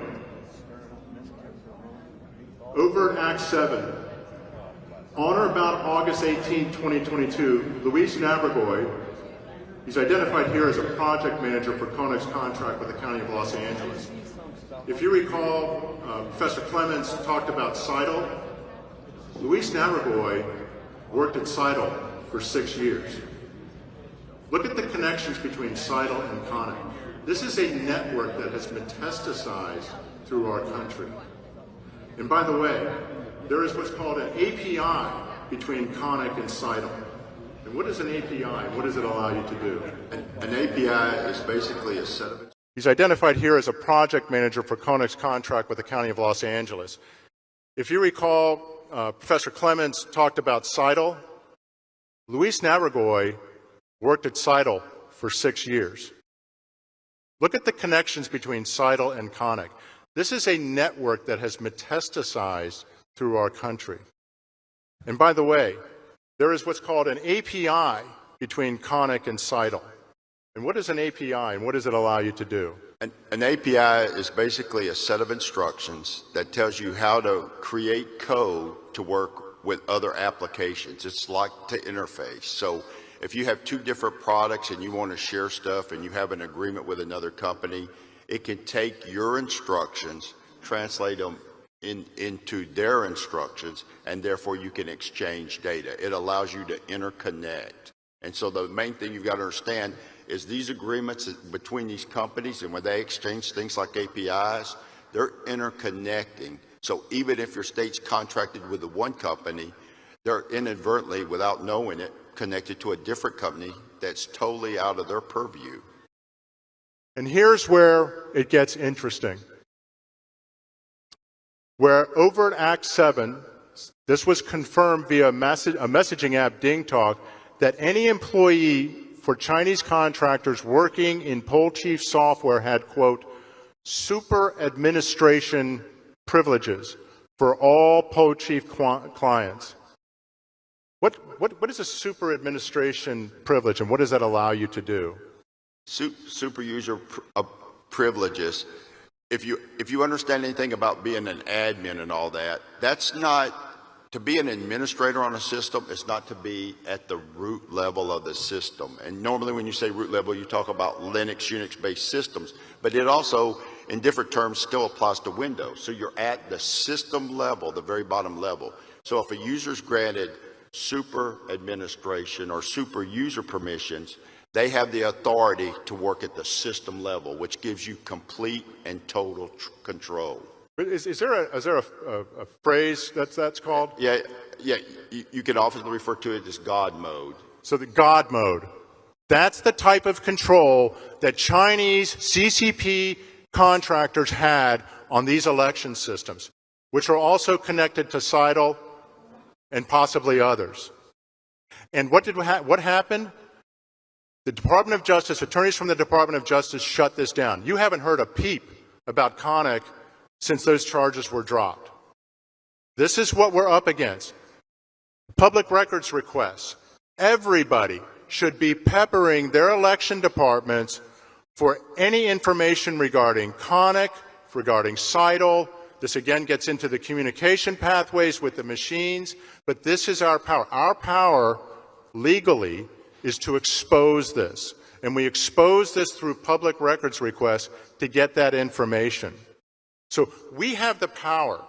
Overt Act 7. On or about August 18, 2022, Luis Navargoy, he's identified here as a project manager for Conic's contract with the County of Los Angeles. If you recall, Professor Clements talked about CITL. Luis Navargoy worked at CITL for 6 years. Look at the connections between CITL and Conic. This is a network that has metastasized through our country. And by the way, there is what's called an API between Conic and CITL. And what is an API and what does it allow you to do? An API is basically a set of... He's identified here as a project manager for Conic's contract with the County of Los Angeles. If you recall, Professor Clements talked about CITL. Luis Navargoy worked at CITL for 6 years. Look at the connections between CITL and Conic. This is a network that has metastasized through our country. And by the way, there is what's called an API between Conic and CITL. And what is an API and what does it allow you to do? An API is basically a set of instructions that tells you how to create code to work with other applications. It's like to interface. So if you have 2 different products and you want to share stuff and you have an agreement with another company, it can take your instructions, translate them into their instructions, and therefore you can exchange data. It allows you to interconnect. And so the main thing you've got to understand is these agreements between these companies, and when they exchange things like APIs, they're interconnecting. So even if your state's contracted with the one company, they're inadvertently, without knowing it, connected to a different company that's totally out of their purview. And here's where it gets interesting. Where Overt Act 7, this was confirmed via a messaging app, Ding Talk, that any employee for Chinese contractors working in poll chief software had, quote, super administration privileges for all poll chief clients. What is a super administration privilege, and what does that allow you to do? Super user privileges. If you understand anything about being an admin and all that, that's not to be an administrator on a system. It's not to be at the root level of the system. And normally, when you say root level, you talk about Linux, Unix-based systems. But it also, in different terms, still applies to Windows. So you're at the system level, the very bottom level. So if a user's granted super administration or super user permissions, they have the authority to work at the system level, which gives you complete and total control. Is there a phrase that's called? Yeah. You can often refer to it as God mode. So the God mode, that's the type of control that Chinese CCP contractors had on these election systems, which are also connected to CITL and possibly others. And what happened? The Department of Justice, attorneys from the Department of Justice shut this down. You haven't heard a peep about Connick since those charges were dropped. This is what we're up against. Public records requests. Everybody should be peppering their election departments for any information regarding Connick, regarding CITL. This again gets into the communication pathways with the machines, but this is our power. Our power legally is to expose this, and we expose this through public records requests to get that information. So we have the power.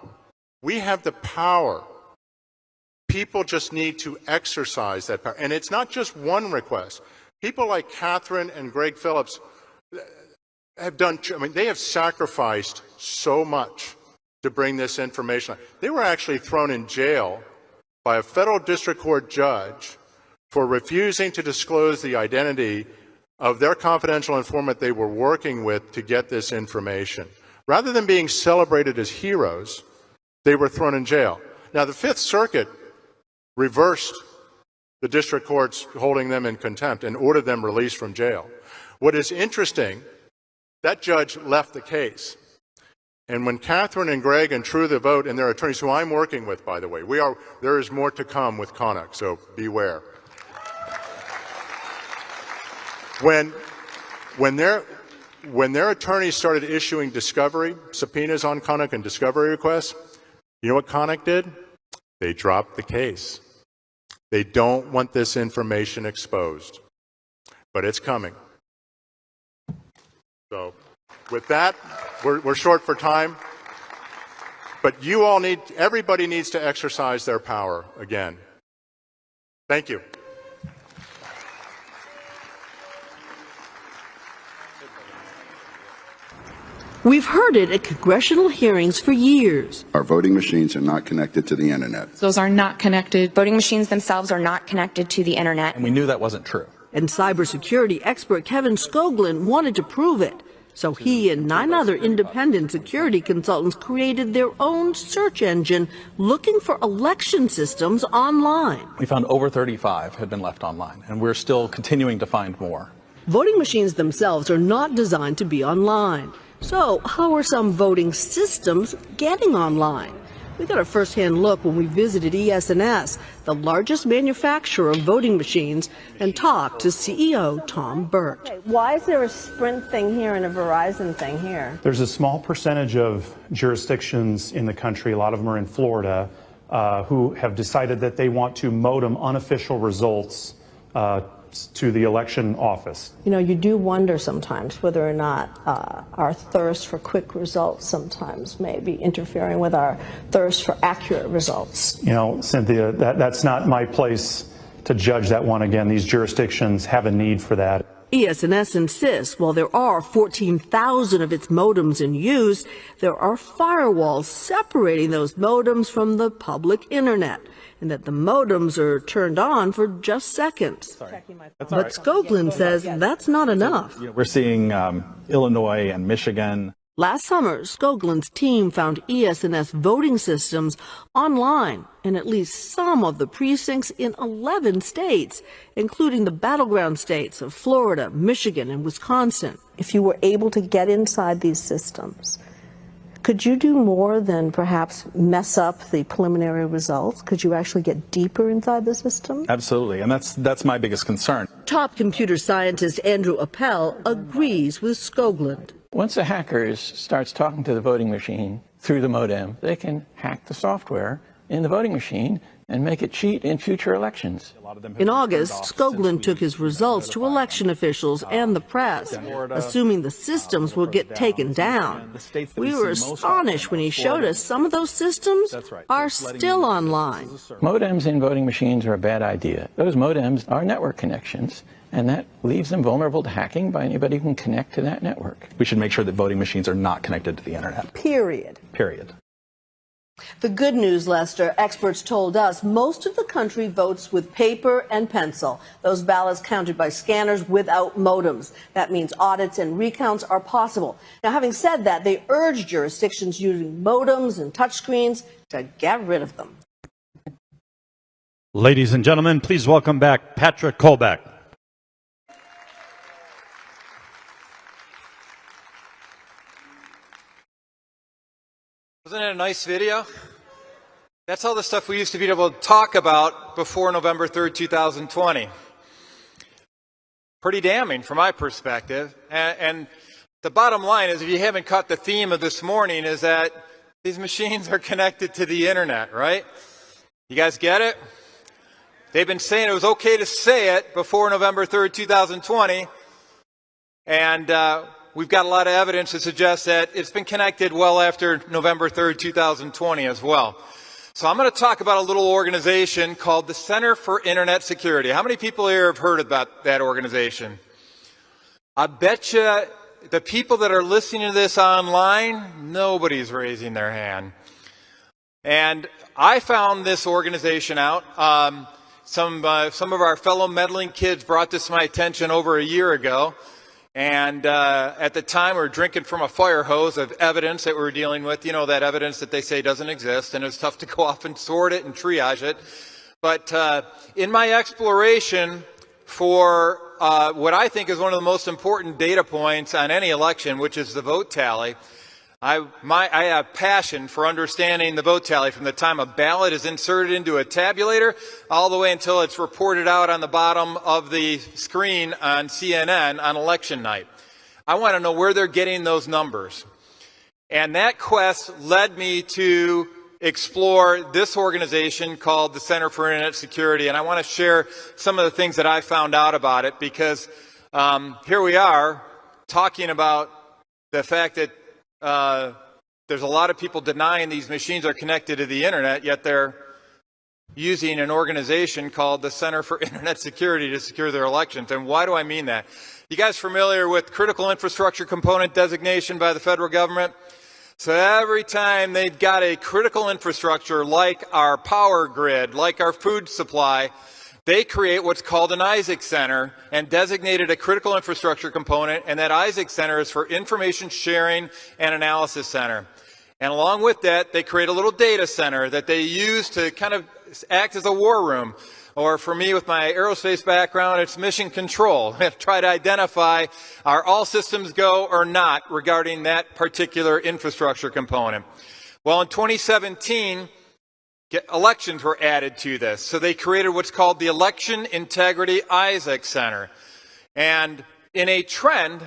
We have the power. People just need to exercise that power. And it's not just one request. People like Catherine and Greg Phillips have done, they have sacrificed so much to bring this information. They were actually thrown in jail by a federal district court judge for refusing to disclose the identity of their confidential informant they were working with to get this information. Rather than being celebrated as heroes, they were thrown in jail. Now, the Fifth Circuit reversed the district courts holding them in contempt and ordered them released from jail. What is interesting, that judge left the case. And when Catherine and Greg and True the Vote and their attorneys, who I'm working with, by the way, there is more to come with Connick, so beware. When their attorneys started issuing discovery subpoenas on Connick and discovery requests, you know what Connick did? They dropped the case. They don't want this information exposed, but it's coming. So with that, we're short for time, but everybody needs to exercise their power again. Thank you. We've heard it at congressional hearings for years. Our voting machines are not connected to the internet. Those are not connected. Voting machines themselves are not connected to the internet. And we knew that wasn't true. And cybersecurity expert Kevin Skoglund wanted to prove it. So he and 9 other independent security consultants created their own search engine looking for election systems online. We found over 35 had been left online, and we're still continuing to find more. Voting machines themselves are not designed to be online. So how are some voting systems getting online? We got a first-hand look when we visited ES&S, the largest manufacturer of voting machines, and talked to CEO Tom Burt. Okay, why is there a Sprint thing here and a Verizon thing here? There's a small percentage of jurisdictions in the country, a lot of them are in Florida, who have decided that they want to modem unofficial results to the election office. You know, you do wonder sometimes whether or not our thirst for quick results sometimes may be interfering with our thirst for accurate results. You know, Cynthia, that's not my place to judge that one. Again, these jurisdictions have a need for that. ES&S insists while there are 14,000 of its modems in use, there are firewalls separating those modems from the public internet, and that the modems are turned on for just seconds. But Skoglund says that's not enough. We're seeing Illinois and Michigan. Last summer, Skoglund's team found ES&S voting systems online in at least some of the precincts in 11 states, including the battleground states of Florida, Michigan, and Wisconsin. If you were able to get inside these systems, could you do more than perhaps mess up the preliminary results? Could you actually get deeper inside the system? Absolutely, and that's my biggest concern. Top computer scientist Andrew Appel agrees with Skoglund. Once a hacker starts talking to the voting machine through the modem, they can hack the software in the voting machine and make it cheat in future elections. In August, Skoglund took his results to election officials and the press, assuming the systems would get taken down. We were astonished when he showed us some of those systems are still online. Modems in voting machines are a bad idea. Those modems are network connections, and that leaves them vulnerable to hacking by anybody who can connect to that network. We should make sure that voting machines are not connected to the internet. Period. Period. The good news, Lester, experts told us most of the country votes with paper and pencil. Those ballots counted by scanners without modems. That means audits and recounts are possible. Now, having said that, they urge jurisdictions using modems and touchscreens to get rid of them. Ladies and gentlemen, please welcome back Patrick Kolbeck. Wasn't it a nice video? That's all the stuff we used to be able to talk about before November 3rd, 2020. Pretty damning from my perspective. And the bottom line is, if you haven't caught the theme of this morning, is that these machines are connected to the internet, right? You guys get it? They've been saying it was okay to say it before November 3rd, 2020. And we've got a lot of evidence to suggest that it's been connected well after November 3rd, 2020 as well. So I'm going to talk about a little organization called the Center for Internet Security. How many people here have heard about that organization? I bet you the people that are listening to this online, nobody's raising their hand. And I found this organization out. Some of our fellow meddling kids brought this to my attention over a year ago. And at the time, we were drinking from a fire hose of evidence that we were dealing with, you know, that evidence that they say doesn't exist, and it's tough to go off and sort it and triage it. But in my exploration for what I think is one of the most important data points on any election, which is the vote tally, I have passion for understanding the vote tally from the time a ballot is inserted into a tabulator all the way until it's reported out on the bottom of the screen on CNN on election night. I want to know where they're getting those numbers. And that quest led me to explore this organization called the Center for Internet Security. And I want to share some of the things that I found out about it, because here we are talking about the fact that there's a lot of people denying these machines are connected to the internet, yet they're using an organization called the Center for Internet Security to secure their elections. And why do I mean that? You guys familiar with critical infrastructure component designation by the federal government? So every time they've got a critical infrastructure like our power grid, like our food supply, they create what's called an ISAC Center and designated a critical infrastructure component, and that ISAC Center is for Information Sharing and Analysis Center. And along with that, they create a little data center that they use to kind of act as a war room. Or for me, with my aerospace background, it's mission control. We have to try to identify, are all systems go or not regarding that particular infrastructure component. Well, in 2017, elections were added to this. So they created what's called the Election Integrity ISAC Center. And in a trend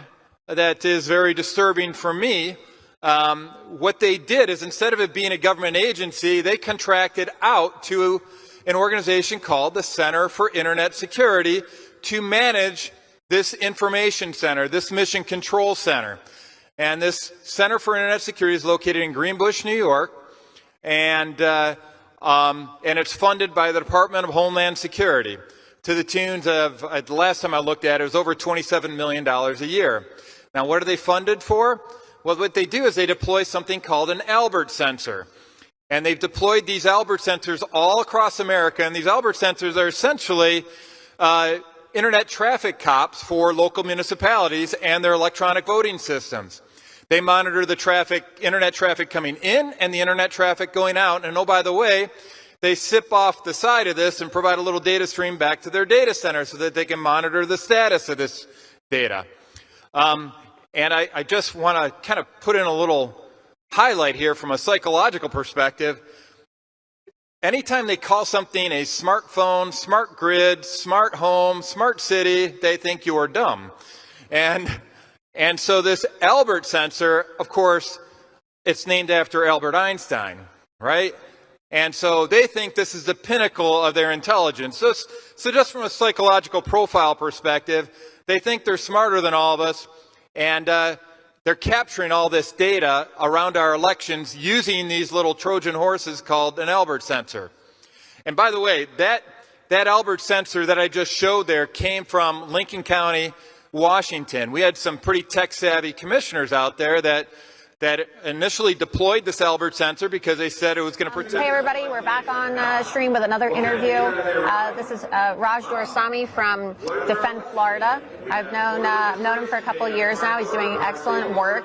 that is very disturbing for me, what they did is, instead of it being a government agency, they contracted out to an organization called the Center for Internet Security to manage this information center, this mission control center. And this Center for Internet Security is located in Greenbush, New York, and it's funded by the Department of Homeland Security to the tunes of, the last time I looked at it, was over $27 million a year. Now, what are they funded for? Well, what they do is they deploy something called an Albert sensor. And they've deployed these Albert sensors all across America, and these Albert sensors are essentially internet traffic cops for local municipalities and their electronic voting systems. They monitor the traffic, internet traffic coming in and the internet traffic going out. And oh, by the way, they sip off the side of this and provide a little data stream back to their data center so that they can monitor the status of this data. And I just want to kind of put in a little highlight here from a psychological perspective. Anytime they call something a smartphone, smart grid, smart home, smart city, they think you are dumb. And so this Albert sensor, of course, it's named after Albert Einstein, right? And so they think this is the pinnacle of their intelligence. So just from a psychological profile perspective, they think they're smarter than all of us, and they're capturing all this data around our elections using these little Trojan horses called an Albert sensor. And by the way, that Albert sensor that I just showed there came from Lincoln County, Washington. We had some pretty tech-savvy commissioners out there that initially deployed this Albert sensor because they said it was going to protect. Hey everybody, we're back on stream with another interview. This is Raj Dorsami from Defend Florida. I've known him for a couple of years now. He's doing excellent work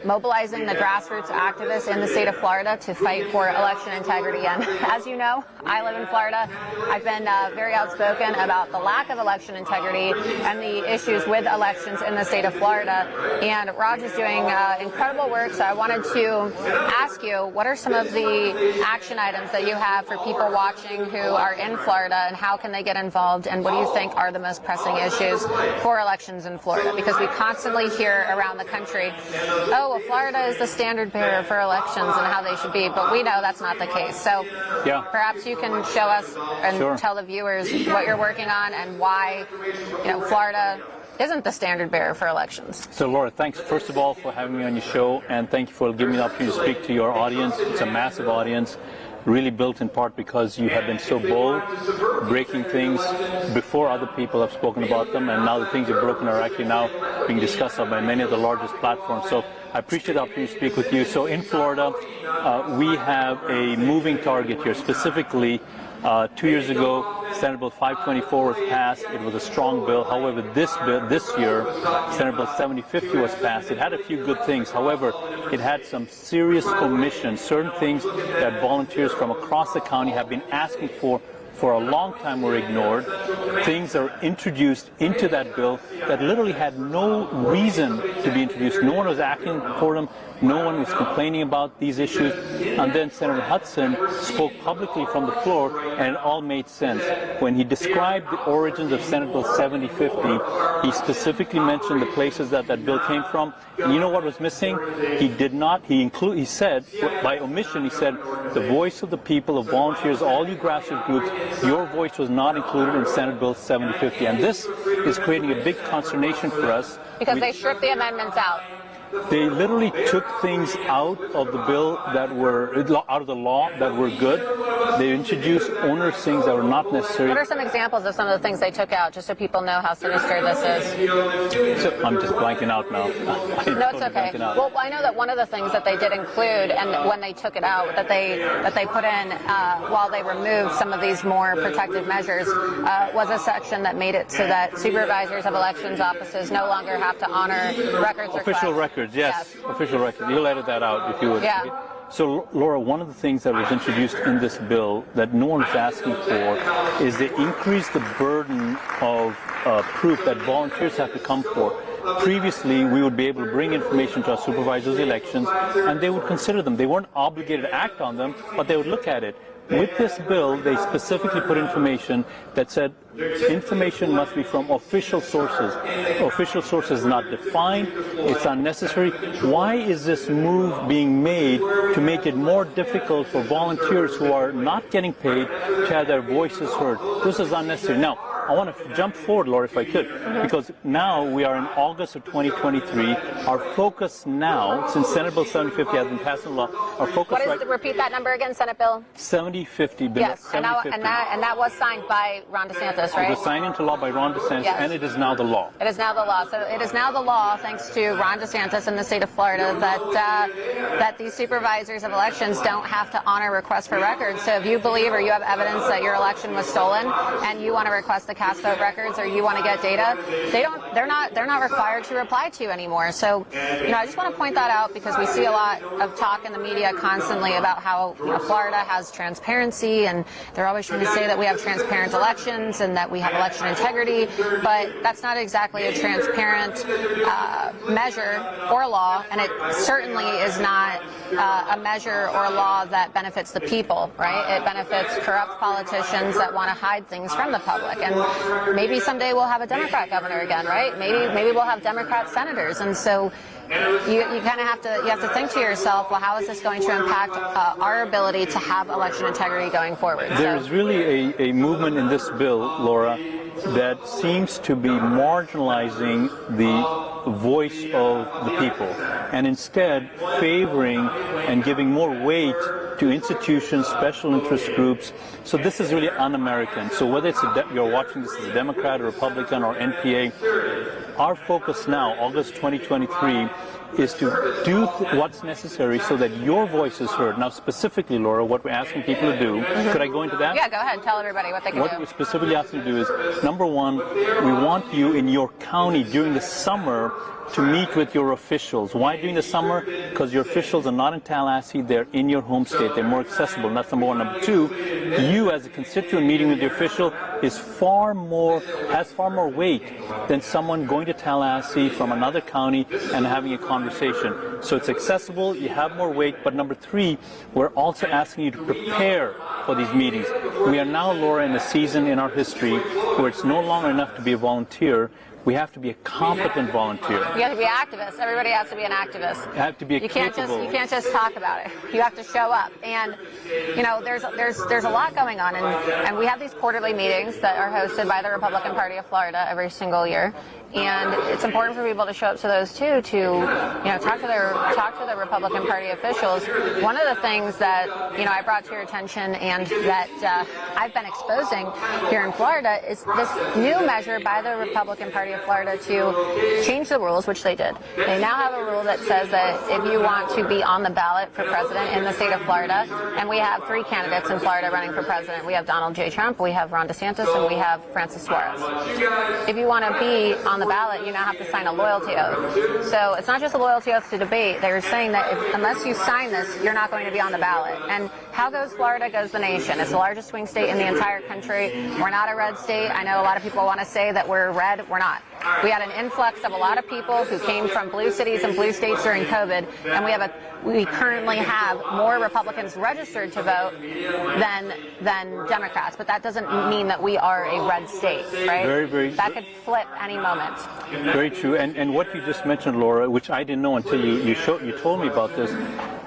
mobilizing the grassroots activists in the state of Florida to fight for election integrity. And as you know, I live in Florida. I've been very outspoken about the lack of election integrity and the issues with elections in the state of Florida. And Raj is doing incredible work, so I wanted to ask you, what are some of the action items that you have for people watching who are in Florida, and how can they get involved, and what do you think are the most pressing issues for elections in Florida? Because we constantly hear around the country, oh, well, Florida is the standard bearer for elections and how they should be, but we know that's not the case. So perhaps you can show us and tell the viewers what you're working on and why, Florida isn't the standard bearer for elections. So Laura, thanks first of all for having me on your show, and thank you for giving me the opportunity to speak to your audience. It's a massive audience, really built in part because you have been so bold, breaking things before other people have spoken about them, and now the things you've broken are actually now being discussed by many of the largest platforms. So I appreciate the opportunity to speak with you. So in Florida, we have a moving target here. Specifically, 2 years ago, Senate Bill 524 was passed. It was a strong bill. However, this year, Senate Bill 7050 was passed. It had a few good things. However, it had some serious omissions, certain things that volunteers from across the county have been asking for a long time were ignored. Things are introduced into that bill that literally had no reason to be introduced. No one was acting for them. No one was complaining about these issues. And then Senator Hudson spoke publicly from the floor, and it all made sense. When he described the origins of Senate Bill 7050, he specifically mentioned the places that bill came from. And you know what was missing? He did not, he said, by omission, he said, the voice of the people, of volunteers, all you grassroots groups, your voice was not included in Senate Bill 7050. And this is creating a big consternation for us. Because they stripped the amendments out. They literally took things out of the bill that were, out of the law that were good. They introduced onerous things that were not necessary. What are some examples of some of the things they took out, just so people know how sinister this is? So I'm just blanking out now. No, it's okay. Well, I know that one of the things that they did include, and when they took it out, that they put in while they removed some of these more protective measures, was a section that made it so that supervisors of elections offices no longer have to honor records requests. Official records, yes. Official records. You'll edit that out if you would. Yeah. So, Laura, one of the things that was introduced in this bill that no one is asking for is they increase the burden of proof that volunteers have to come for. Previously, we would be able to bring information to our supervisors' elections, and they would consider them. They weren't obligated to act on them, but they would look at it. With this bill, they specifically put information that said information must be from official sources. Official sources not defined. It's unnecessary. Why is this move being made to make it more difficult for volunteers who are not getting paid to have their voices heard? This is unnecessary. Now, I want to jump forward, Laura, if I could, because now we are in August of 2023. Our focus now, since Senate Bill 750 has been passed into law, Our focus What is repeat that number again, Senate Bill? 7050. Yes, and that was signed by Ron DeSantis, right? It was signed into law by Ron DeSantis, yes. and it is now the law. It is now the law. So it is now the law, thanks to Ron DeSantis in the state of Florida, that these supervisors of elections don't have to honor requests for records. So if you believe or you have evidence that your election was stolen and you want to request the cast vote records or you want to get data, they're not required to reply to you anymore. So, I just want to point that out because we see a lot of talk in the media constantly about how Florida has transparency, and they're always trying to say that we have transparent elections and that we have election integrity, but that's not exactly a transparent measure or law, and it certainly is not a measure or a law that benefits the people, right? It benefits corrupt politicians that want to hide things from the public, and maybe someday we'll have a Democrat governor again, right? Maybe we'll have Democrat senators, and so you kind of have to think to yourself, well, how is this going to impact our ability to have election integrity going forward? There's really a movement in this bill, Laura, that seems to be marginalizing the voice of the people and instead favoring and giving more weight to institutions, special interest groups. So this is really un-American. So whether it's you're watching this as a Democrat, or Republican, or NPA, our focus now, August 2023, is to do what's necessary so that your voice is heard. Now, specifically, Laura, what we're asking people to do, could I go into that? Yeah, go ahead. Tell everybody what they can do. What we're specifically asking to do is, number one, we want you in your county during the summer to meet with your officials. Why during the summer? Because your officials are not in Tallahassee, they're in your home state, they're more accessible. And that's number one. Number two, you as a constituent meeting with your official has far more weight than someone going to Tallahassee from another county and having a conversation. So it's accessible, you have more weight, but number three, we're also asking you to prepare for these meetings. We are now, Laura, in a season in our history where it's no longer enough to be a volunteer. We have to be a competent volunteer. You have to be an activist. Everybody has to be an activist. You have to be you can't just talk about it. You have to show up. And there's a lot going on, and we have these quarterly meetings that are hosted by the Republican Party of Florida every single year. And it's important for people to show up to those too, to talk to the Republican Party officials. One of the things that I brought to your attention and that I've been exposing here in Florida is this new measure by the Republican Party of Florida to change the rules, which they did. They now have a rule that says that if you want to be on the ballot for president in the state of Florida, and we have 3 candidates in Florida running for president. We have Donald J. Trump, we have Ron DeSantis, and we have Francis Suarez. If you want to be on the ballot, you now have to sign a loyalty oath. So it's not just a loyalty oath to debate. They're saying that unless you sign this, you're not going to be on the ballot. And how goes Florida goes the nation. It's the largest swing state in the entire country. We're not a red state. I know a lot of people want to say that we're red. We're not. We had an influx of a lot of people who came from blue cities and blue states during COVID, and we currently have more Republicans registered to vote than Democrats. But that doesn't mean that we are a red state, right? Very, very. That could flip any moment. Very true. And what you just mentioned, Laura, which I didn't know until you told me about this.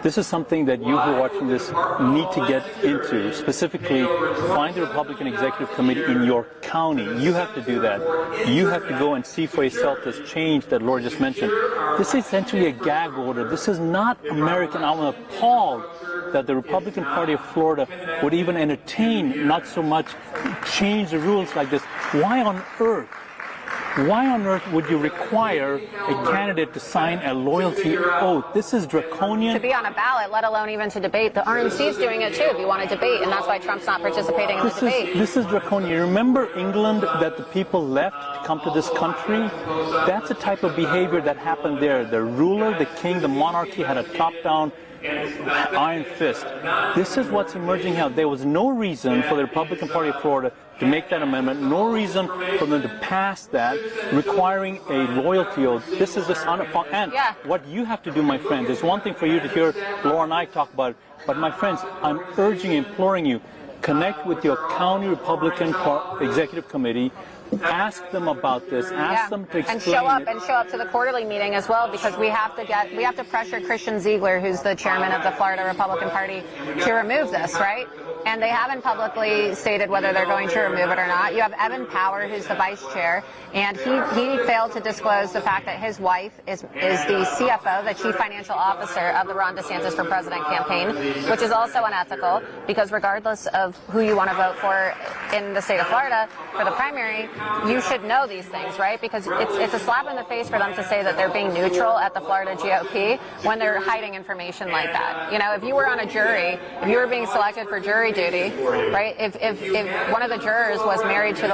This is something that you who are watching this need to get into. Specifically, find the Republican Executive Committee in your county. You have to do that. You have to go and see for yourself this change that Laura just mentioned. This is essentially a gag order. This is not American. I'm appalled that the Republican Party of Florida would even entertain, not so much change the rules like this. Why on earth? Why on earth would you require a candidate to sign a loyalty oath? This is draconian. To be on a ballot, let alone even to debate. The RNC's doing it too if you want to debate, and that's why Trump's not participating in the debate. This is draconian. Remember England, that the people left to come to this country? That's the type of behavior that happened there. The ruler, the king, the monarchy had a top-down iron fist. This is what's emerging here. There was no reason for the Republican Party of Florida to make that amendment, no reason for them to pass that, requiring a loyalty oath. This is just and what you have to do, my friends, is one thing for you to hear Laura and I talk about it, but my friends, I'm urging, imploring you, connect with your county Republican Executive Committee, Ask them about this. Ask them to explain and show up to the quarterly meeting as well, because we have to pressure Christian Ziegler, who's the chairman of the Florida Republican Party, to remove this, right? And they haven't publicly stated whether they're going to remove it or not. You have Evan Power, who's the vice chair, and he failed to disclose the fact that his wife is the CFO, the chief financial officer of the Ron DeSantis for President campaign, which is also unethical, because regardless of who you want to vote for in the state of Florida for the primary, you should know these things, right? Because it's a slap in the face for them to say that they're being neutral at the Florida GOP when they're hiding information like that. You know, if you were on a jury, if you were being selected for jury duty, right? If one of the jurors was married to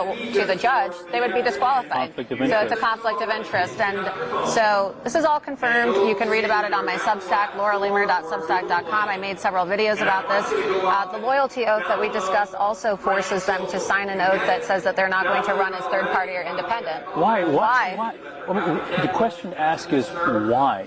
the judge, they would be disqualified. So it's a conflict of interest, and so this is all confirmed. You can read about it on my Substack, lauraloomer.substack.com. I made several videos about this. The loyalty oath that we discussed also forces them to sign an oath that says that they're not going to run as third party or independent. Why? I mean, the question asked is why.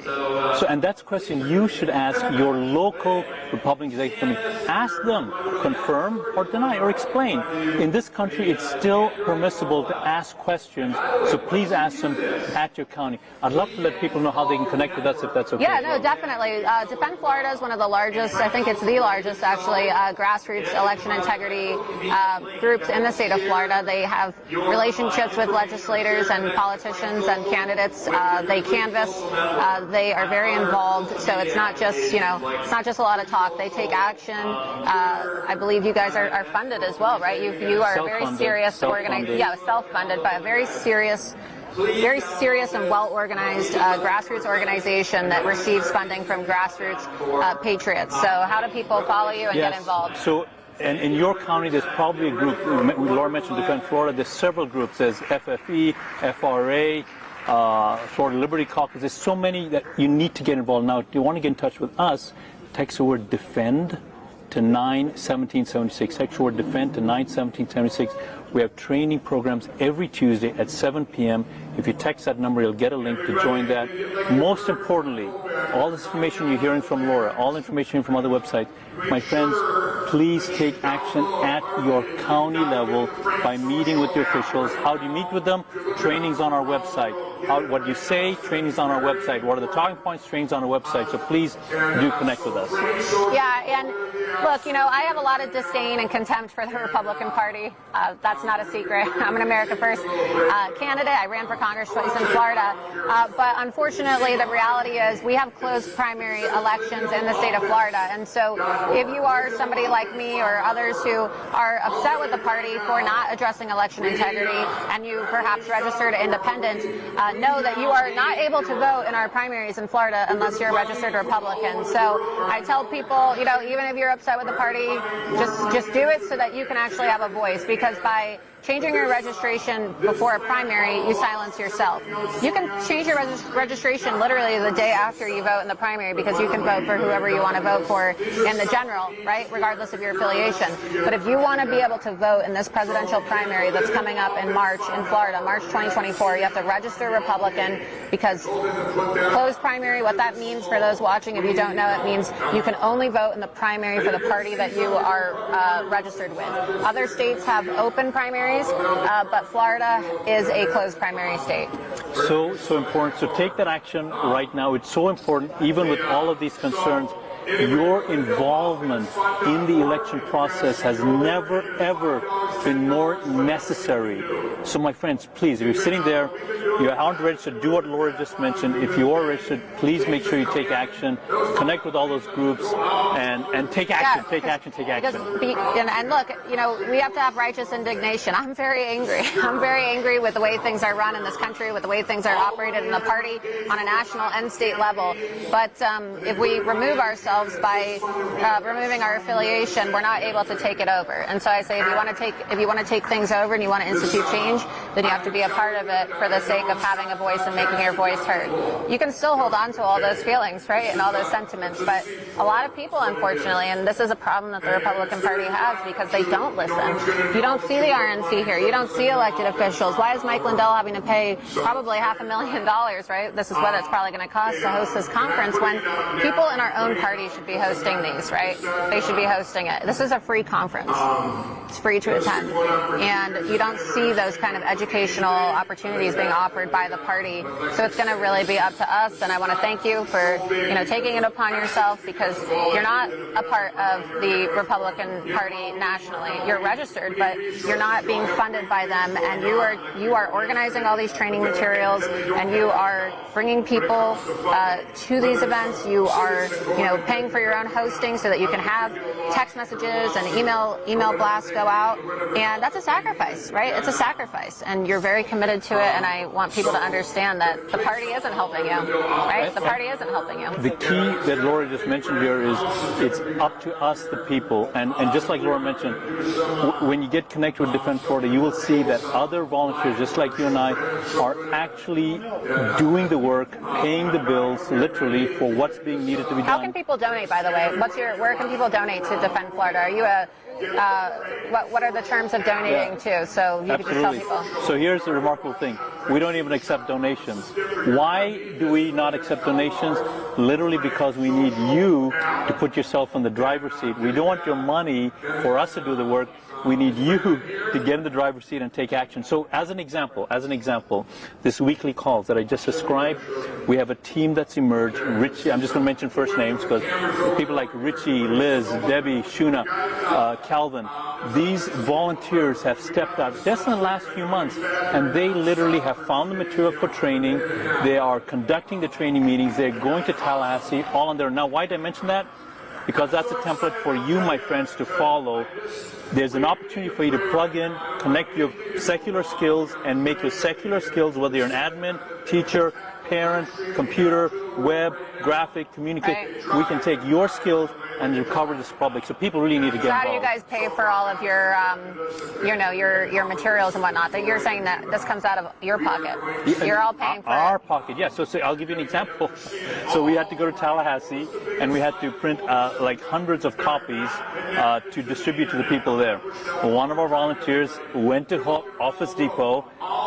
So, and that's a question you should ask your local Republican executive committee. Ask them, confirm or deny or explain. In this country, it's still permissible to ask questions, so please ask them at your county. I'd love to let people know how they can connect with us, if that's okay. Yeah, no, definitely. Defend Florida is one of the largest, I think it's the largest actually, grassroots election integrity groups in the state of Florida. They have relationships with legislators and politicians and candidates. They canvass. They are very involved. So it's not just, you know, it's not just a lot of talk. They take action. I believe you guys are funded as well, right? You are a very serious organization. Yeah, self-funded, but a very serious and well-organized grassroots organization that receives funding from grassroots patriots. So how do people follow you and get involved? So, and in your county, there's probably a group. Laura mentioned Defend Florida. There's several groups. There's FFE, FRA, Florida Liberty Caucus. There's so many that you need to get involved. Now, if you want to get in touch with us, text the word DEFEND to 91776. Text the word DEFEND to 91776. We have training programs every Tuesday at 7 p.m. If you text that number, you'll get a link to join that. Most importantly, all this information you're hearing from Laura, all information from other websites, my friends, please take action at your county level by meeting with your officials. How do you meet with them? Training's on our website. What you say, training's on our website. What are the talking points? Training's on our website. So please do connect with us. Yeah, and look, you know, I have a lot of disdain and contempt for the Republican Party. That's not a secret. I'm an America First candidate. I ran for Congress twice in Florida. But unfortunately, the reality is we have closed primary elections in the state of Florida. And so if you are somebody like me or others who are upset with the party for not addressing election integrity, and you perhaps registered independent, know that you are not able to vote in our primaries in Florida unless you're a registered Republican. So I tell people, you know, even if you're upset with the party, just do it so that you can actually have a voice, because by changing your registration before a primary, you silence yourself. You can change your registration literally the day after you vote in the primary, because you can vote for whoever you want to vote for in the general, right, regardless of your affiliation. But if you want to be able to vote in this presidential primary that's coming up in March in Florida, March 2024, you have to register Republican, because closed primary, what that means for those watching, if you don't know, it means you can only vote in the primary for the party that you are registered with. Other states have open primaries, but Florida is a closed primary state. So important. So take that action right now. It's so important, even with all of these concerns. Your involvement in the election process has never, ever been more necessary. So my friends, please, if you're sitting there, you aren't registered, do what Laura just mentioned. If you are registered, please make sure you take action, connect with all those groups, and take action, take action. And look, you know, we have to have righteous indignation. I'm very angry. I'm very angry with the way things are run in this country, with the way things are operated in the party on a national and state level. But if we remove ourselves by removing our affiliation, we're not able to take it over. And so I say, if you want to take things over and you want to institute change, then you have to be a part of it for the sake of having a voice and making your voice heard. You can still hold on to all those feelings, right, and all those sentiments, but a lot of people, unfortunately, and this is a problem that the Republican Party has, because they don't listen. You don't see the RNC here. You don't see elected officials. Why is Mike Lindell having to pay probably $500,000, right? This is what it's probably going to cost to host this conference, when people in our own party Party should be hosting these, right? They should be hosting it. This is a free conference. It's free to attend. And you don't see those kind of educational opportunities being offered by the party. So it's going to really be up to us. And I want to thank you for, taking it upon yourself, because you're not a part of the Republican Party nationally. You're registered, but you're not being funded by them. And you are organizing all these training materials, and you are bringing people to these events. You are, paying for your own hosting so that you can have text messages and email blasts go out. And that's a sacrifice, right? It's a sacrifice, and you're very committed to it. And I want people to understand that the party isn't helping you, right? The party isn't helping you. The key that Laura just mentioned here is it's up to us, the people. And just like Laura mentioned, when you get connected with Defend Florida, you will see that other volunteers, just like you and I, are actually doing the work, paying the bills, literally, for what's being needed to be done. How can people donate, by the way? Where can people donate to Defend Florida? Are you what are the terms of donating to? So you could just tell people. So here's the remarkable thing. We don't even accept donations. Why do we not accept donations? Literally because we need you to put yourself in the driver's seat. We don't want your money for us to do the work. We need you to get in the driver's seat and take action. So as an example, this weekly calls that I just described, we have a team that's emerged. Richie, I'm just going to mention first names because people like Richie, Liz, Debbie, Shuna, Calvin, these volunteers have stepped out just in the last few months, and they literally have found the material for training. They are conducting the training meetings. They're going to Tallahassee, all on there. Now, why did I mention that? Because that's a template for you, my friends, to follow. There's an opportunity for you to plug in, connect your secular skills, and make your secular skills, whether you're an admin, teacher, parent, computer, web, graphic, communicate. Right. We can take your skills and recover this public. So people really need to get involved. How do you guys pay for all of your, your materials and whatnot? That you're saying that this comes out of your pocket. You're all paying for our pocket. Yeah. So I'll give you an example. So we had to go to Tallahassee, and we had to print like hundreds of copies to distribute to the people there. One of our volunteers went to Office Depot,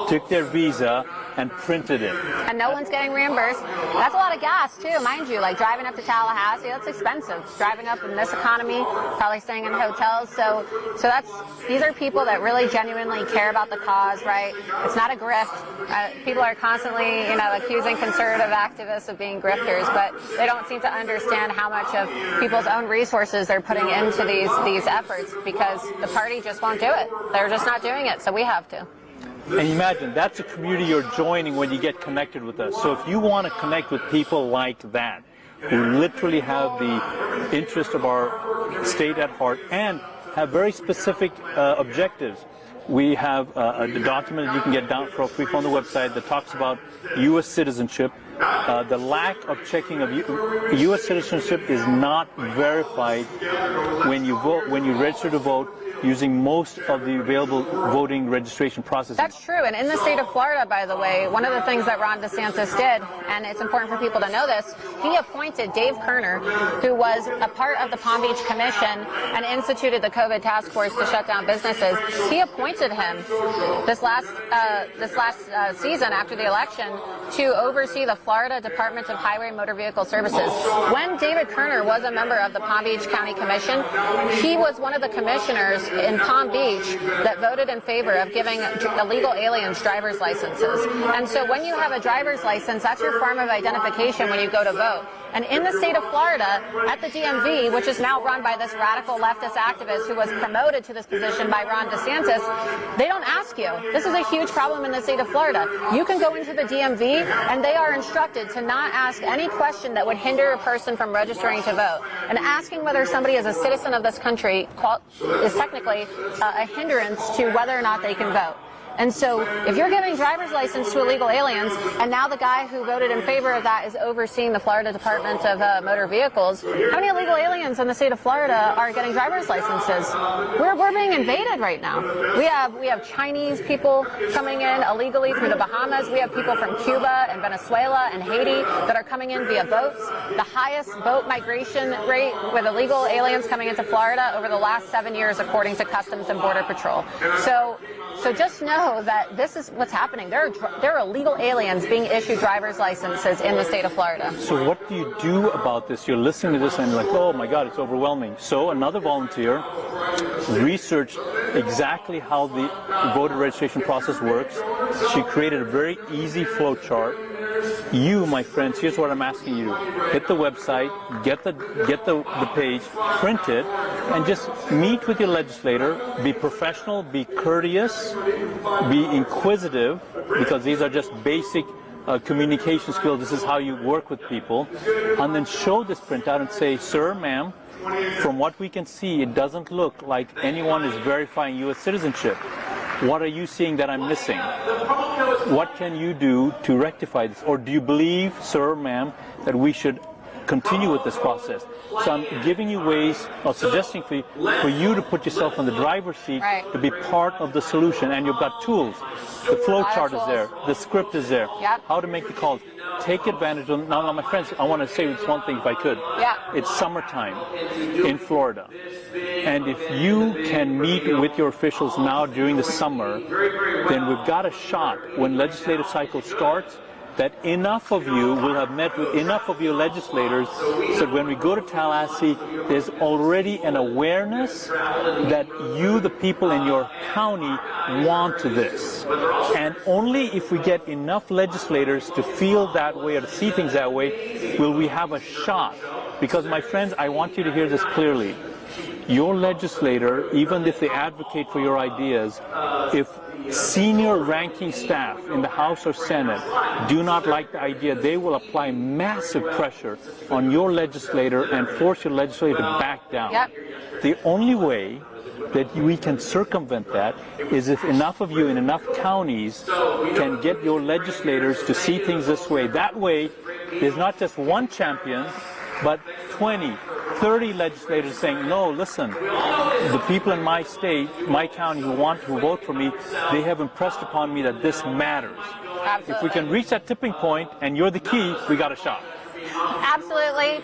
took their Visa, and printed it. And no one's getting reimbursed. That's a lot of gas too, mind you. Like driving up to Tallahassee, that's expensive. Driving up in this economy, probably staying in hotels. So these are people that really genuinely care about the cause, right? It's not a grift. People are constantly, accusing conservative activists of being grifters, but they don't seem to understand how much of people's own resources they're putting into these efforts, because the party just won't do it. They're just not doing it, so we have to. And imagine, that's a community you're joining when you get connected with us. So if you want to connect with people like that, who literally have the interest of our state at heart and have very specific objectives, we have a document that you can get down for free on the website that talks about U.S. citizenship. The lack of checking of U.S. citizenship is not verified when you vote, when you register to vote, using most of the available voting registration processes. That's true. And in the state of Florida, by the way, one of the things that Ron DeSantis did, and it's important for people to know this, he appointed Dave Kerner, who was a part of the Palm Beach Commission and instituted the COVID task force to shut down businesses. He appointed him this last season after the election to oversee the Florida Department of Highway and Motor Vehicle Services. When David Kerner was a member of the Palm Beach County Commission, he was one of the commissioners in Palm Beach that voted in favor of giving illegal aliens driver's licenses. And so when you have a driver's license, that's your form of identification when you go to vote. And in the state of Florida, at the DMV, which is now run by this radical leftist activist who was promoted to this position by Ron DeSantis, they don't ask you. This is a huge problem in the state of Florida. You can go into the DMV and they are instructed to not ask any question that would hinder a person from registering to vote. And asking whether somebody is a citizen of this country is technically a hindrance to whether or not they can vote. And so if you're giving driver's license to illegal aliens, and now the guy who voted in favor of that is overseeing the Florida Department of Motor Vehicles, how many illegal aliens in the state of Florida are getting driver's licenses? We're being invaded right now. We have Chinese people coming in illegally through the Bahamas. We have people from Cuba and Venezuela and Haiti that are coming in via boats. The highest boat migration rate with illegal aliens coming into Florida over the last 7 years, according to Customs and Border Patrol. So So just know that this is what's happening. There are illegal aliens being issued driver's licenses in the state of Florida. So what do you do about this? You're listening to this and you're like, oh my God, it's overwhelming. So another volunteer researched exactly how the voter registration process works. She created a very easy flow chart. You, my friends, here's what I'm asking you. Hit the website, get the page, print it, and just meet with your legislator. Be professional, be courteous, be inquisitive, because these are just basic communication skills. This is how you work with people. And then show this printout and say, sir, ma'am, from what we can see, it doesn't look like anyone is verifying U.S. citizenship. What are you seeing that I'm missing? What can you do to rectify this? Or do you believe, sir, ma'am, that we should continue with this process? So I'm giving you ways of suggesting for you to put yourself in the driver's seat, to be part of the solution. And you've got tools. The flow chart is there. The script is there. Yep. How to make the calls. Take advantage of, now my friends, I want to say this one thing if I could. Yeah. It's summertime in Florida. And if you can meet with your officials now during the summer, then we've got a shot when legislative cycle starts that enough of you will have met with enough of your legislators so when we go to Tallahassee, there's already an awareness that you, the people in your county, want this. And only if we get enough legislators to feel that way or to see things that way will we have a shot. Because, my friends, I want you to hear this clearly. Your legislator, even if they advocate for your ideas, if senior ranking staff in the House or Senate do not like the idea, they will apply massive pressure on your legislator and force your legislator to back down. Yep. The only way that we can circumvent that is if enough of you in enough counties can get your legislators to see things this way. That way, there's not just one champion, but 20, 30 legislators saying, no, listen, the people in my state, my county who vote for me, they have impressed upon me that this matters. Absolutely. If we can reach that tipping point and you're the key, we got a shot. Absolutely.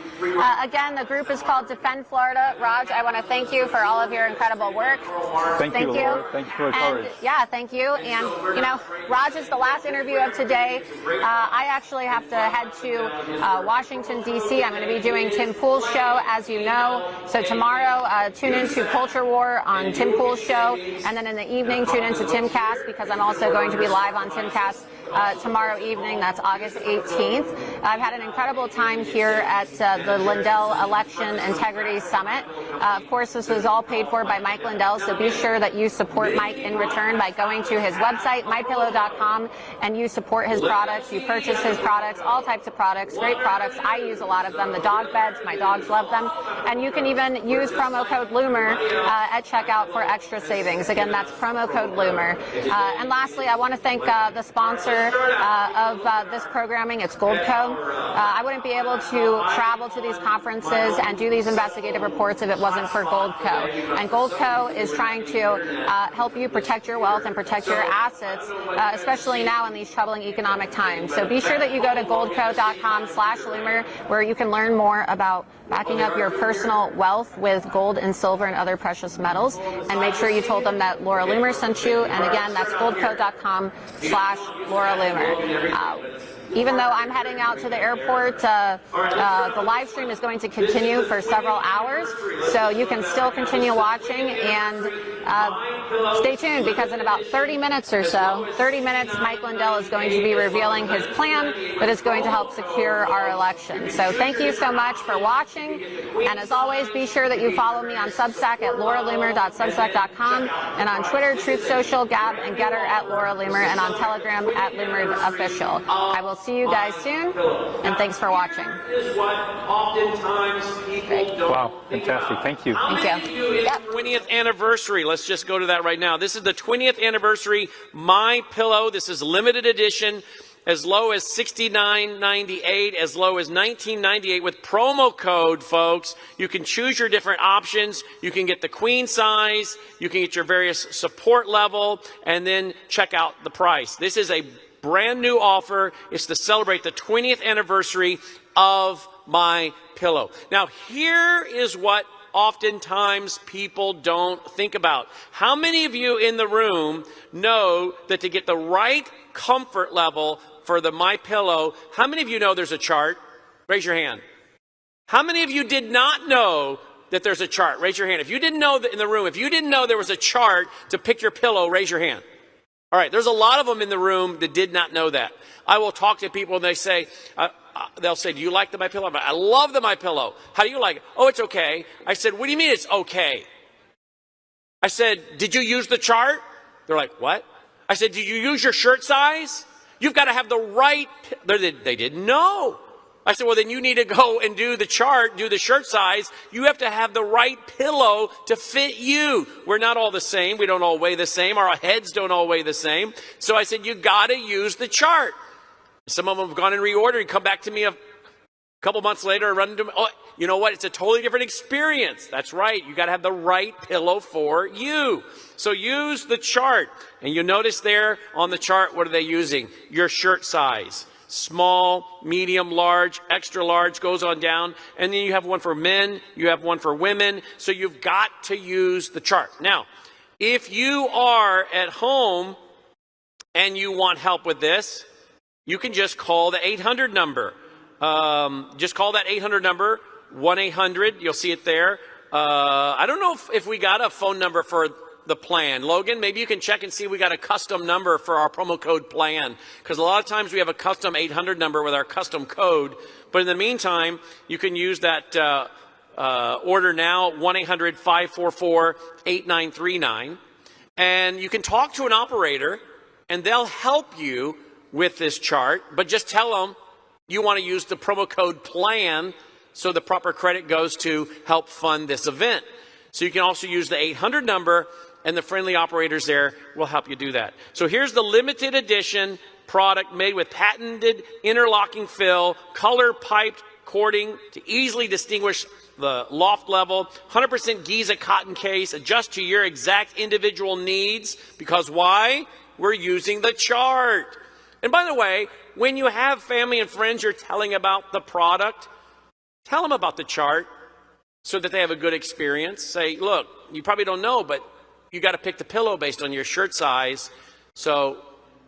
Again, the group is called Defend Florida. Raj, I want to thank you for all of your incredible work. Thank you, Laura. Thank you for your courage. Yeah, thank you. And, you know, Raj is the last interview of today. I actually have to head to Washington, D.C. I'm going to be doing Tim Pool's show, as you know. So tomorrow, tune into Culture War on Tim Pool's show. And then in the evening, tune into Timcast, because I'm also going to be live on Timcast tomorrow evening. That's August 18th. I've had an incredible time here at the Lindell Election Integrity Summit. Of course, this was all paid for by Mike Lindell, so be sure that you support Mike in return by going to his website, MyPillow.com, and you support his products. You purchase his products, all types of products, great products. I use a lot of them. The dog beds, my dogs love them. And you can even use promo code Loomer at checkout for extra savings. Again, that's promo code Loomer. And lastly, I want to thank the sponsor of this programming. It's Goldco. I wouldn't be able to travel to these conferences and do these investigative reports if it wasn't for Goldco. And Goldco is trying to help you protect your wealth and protect your assets, especially now in these troubling economic times. So be sure that you go to goldco.com/Loomer, where you can learn more about backing up your personal wealth with gold and silver and other precious metals. And make sure you told them that Laura Loomer sent you. And again, that's goldco.com/Laura Loomer. Even though I'm heading out to the airport, the live stream is going to continue for several hours, so you can still continue watching, and stay tuned, because in about 30 minutes or so, 30 minutes, Mike Lindell is going to be revealing his plan that is going to help secure our election. So thank you so much for watching, and as always, be sure that you follow me on Substack at lauraloomer.substack.com, and on Twitter, Truth Social, Gab, and Getter at Laura Loomer, and on Telegram at Loomer Official. I will see you guys soon, and thanks for watching. Wow, fantastic. Thank you. Thank you. Yep. 20th anniversary. Let's just go to that right now. This is the 20th anniversary MyPillow. This is limited edition. As low as $69.98, as low as $19.98 with promo code, folks. You can choose your different options. You can get the queen size. You can get your various support level, and then check out the price. This is a brand new offer. It's to celebrate the 20th anniversary of MyPillow. Now, here is what oftentimes people don't think about. How many of you in the room know that to get the right comfort level for the MyPillow, how many of you know there's a chart? Raise your hand. How many of you did not know that there's a chart? Raise your hand. If you didn't know that in the room, if you didn't know there was a chart to pick your pillow, raise your hand. All right, there's a lot of them in the room that did not know that. I will talk to people and they say, they'll say, do you like the MyPillow? I love the MyPillow. How do you like it? Oh, it's okay. I said, what do you mean it's okay? I said, did you use the chart? They're like, what? I said, did you use your shirt size? You've got to have the right, they didn't know. I said, well, then you need to go and do the chart, do the shirt size. You have to have the right pillow to fit you. We're not all the same. We don't all weigh the same. Our heads don't all weigh the same. So I said, you got to use the chart. Some of them have gone and reordered and come back to me a couple months later and run into me. Oh, you know what? It's a totally different experience. That's right. You got to have the right pillow for you. So use the chart. And you notice there on the chart, what are they using? Your shirt size. Small, medium, large, extra large goes on down. And then you have one for men. You have one for women. So you've got to use the chart. Now, if you are at home and you want help with this, you can just call the 800 number. Just call that 800 number, 1-800. You'll see it there. I don't know if we got a phone number for the plan. Logan, maybe you can check and see if we got a custom number for our promo code plan. Because a lot of times we have a custom 800 number with our custom code. But in the meantime, you can use that order now, 1-800-544-8939. And you can talk to an operator, and they'll help you with this chart. But just tell them you want to use the promo code PLAN so the proper credit goes to help fund this event. So you can also use the 800 number, and the friendly operators there will help you do that. So here's the limited edition product made with patented interlocking fill, color piped cording to easily distinguish the loft level, 100% Giza cotton case, adjust to your exact individual needs. Because why? We're using the chart. And by the way, when you have family and friends you're telling about the product, tell them about the chart so that they have a good experience. Say, look, you probably don't know, but you got to pick the pillow based on your shirt size. So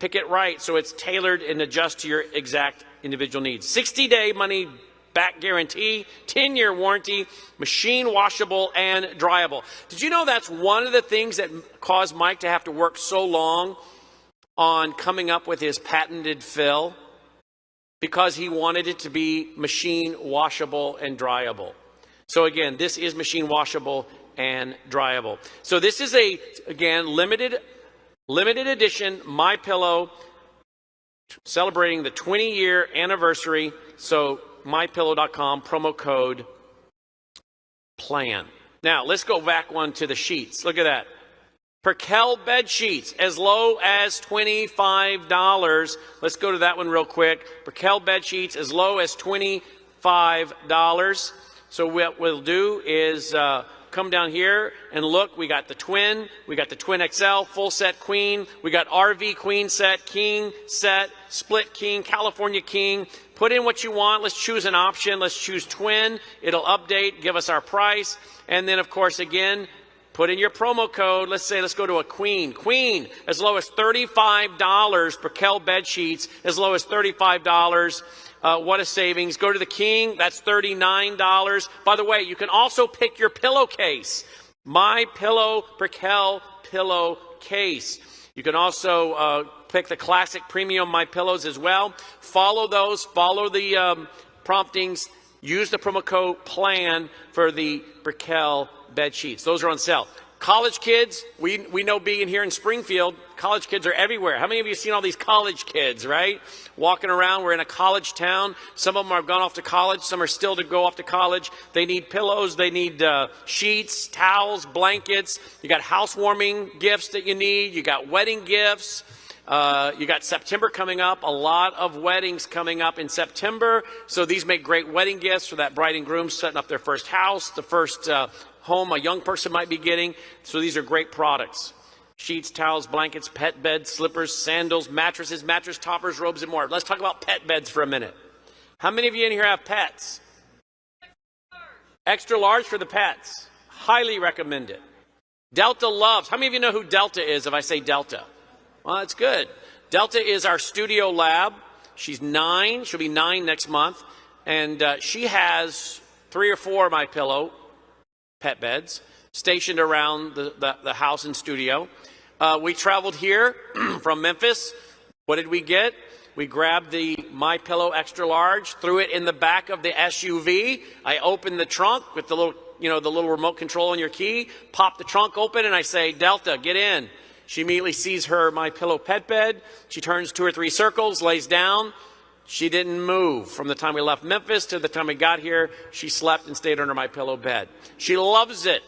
pick it right so it's tailored and adjust to your exact individual needs. 60-day money back guarantee, 10-year warranty, machine washable and dryable. Did you know that's one of the things that caused Mike to have to work so long on coming up with his patented fill? Because he wanted it to be machine washable and dryable. So again, this is machine washable and dryable. So this is again, limited edition MyPillow celebrating the 20-year anniversary. So MyPillow.com, promo code PLAN. Now, let's go back one to the sheets. Look at that. Perkel bed sheets, as low as $25. Let's go to that one real quick. Perkel bed sheets, as low as $25. So what we'll do is come down here and look. We got the twin, we got the twin XL, full set queen, we got RV queen set, king set, split king, California king. Put in what you want. Let's choose an option. Let's choose twin. It'll update, give us our price. And then, of course, again, put in your promo code. Let's go to a queen. Queen, as low as $35. Perkel bed sheets, as low as $35. What a savings. Go to the king. That's $39. By the way, you can also pick your pillowcase. MyPillow Perkel pillowcase. You can also pick the classic premium MyPillows as well. Follow those. Follow the promptings. Use the promo code PLAN for the Perkel bed sheets. Those are on sale. College kids, we know being here in Springfield, college kids are everywhere. How many of you have seen all these college kids, right? Walking around. We're in a college town. Some of them have gone off to college. Some are still to go off to college. They need pillows. They need sheets, towels, blankets. You got housewarming gifts that you need. You got wedding gifts. You got September coming up, a lot of weddings coming up in September. So these make great wedding gifts for that bride and groom setting up their first house, the first home a young person might be getting. So these are great products. Sheets, towels, blankets, pet beds, slippers, sandals, mattresses, mattress toppers, robes, and more. Let's talk about pet beds for a minute. How many of you in here have pets? Extra large for the pets. Highly recommend it. Delta loves. How many of you know who Delta is if I say Delta? Well, that's good. Delta is our studio lab. She's 9. She'll be 9 next month. And she has 3 or 4 MyPillow pet beds stationed around the house and studio. We traveled here from Memphis. What did we get? We grabbed the MyPillow extra large, threw it in the back of the SUV. I opened the trunk with the little, the little remote control on your key, pop the trunk open, and I say, Delta, get in. She immediately sees her MyPillow pet bed. She turns 2 or 3 circles, lays down. She didn't move from the time we left Memphis to the time we got here. She slept and stayed under MyPillow bed. She loves it,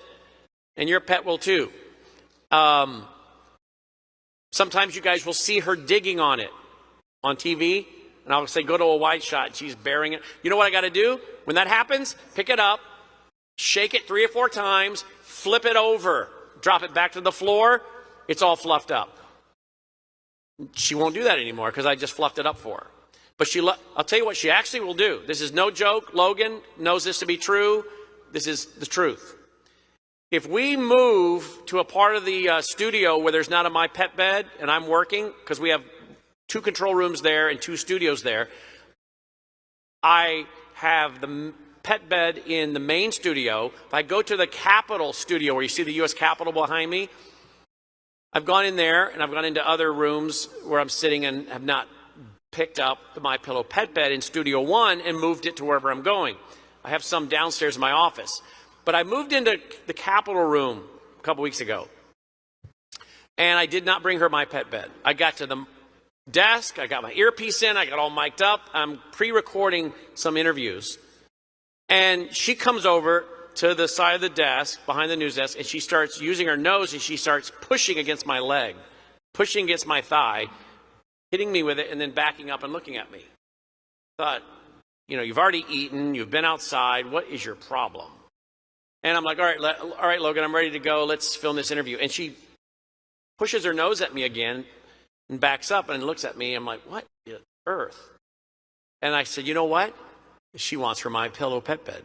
and your pet will too. Sometimes you guys will see her digging on it on TV, and I'll say, go to a wide shot, and she's bearing it. You know what I got to do? When that happens, pick it up, shake it 3 or 4 times, flip it over, drop it back to the floor. It's all fluffed up. She won't do that anymore because I just fluffed it up for her. But I'll tell you what she actually will do. This is no joke. Logan knows this to be true. This is the truth. If we move to a part of the studio where there's not a My Pet bed and I'm working, because we have 2 control rooms there and 2 studios there, I have the pet bed in the main studio. If I go to the Capitol studio where you see the U.S. Capitol behind me, I've gone in there and I've gone into other rooms where I'm sitting and have not picked up the MyPillow pet bed in Studio 1 and moved it to wherever I'm going. I have some downstairs in my office. But I moved into the Capitol room a couple weeks ago, and I did not bring her my pet bed. I got to the desk, I got my earpiece in, I got all mic'd up. I'm pre-recording some interviews. And she comes over to the side of the desk, behind the news desk, and she starts using her nose and she starts pushing against my leg, pushing against my thigh, hitting me with it, and then backing up and looking at me. I thought, you've already eaten, you've been outside, what is your problem? And I'm like, all right, Logan, I'm ready to go. Let's film this interview. And she pushes her nose at me again and backs up and looks at me. I'm like, what on earth? And I said, you know what? She wants her MyPillow pet bed.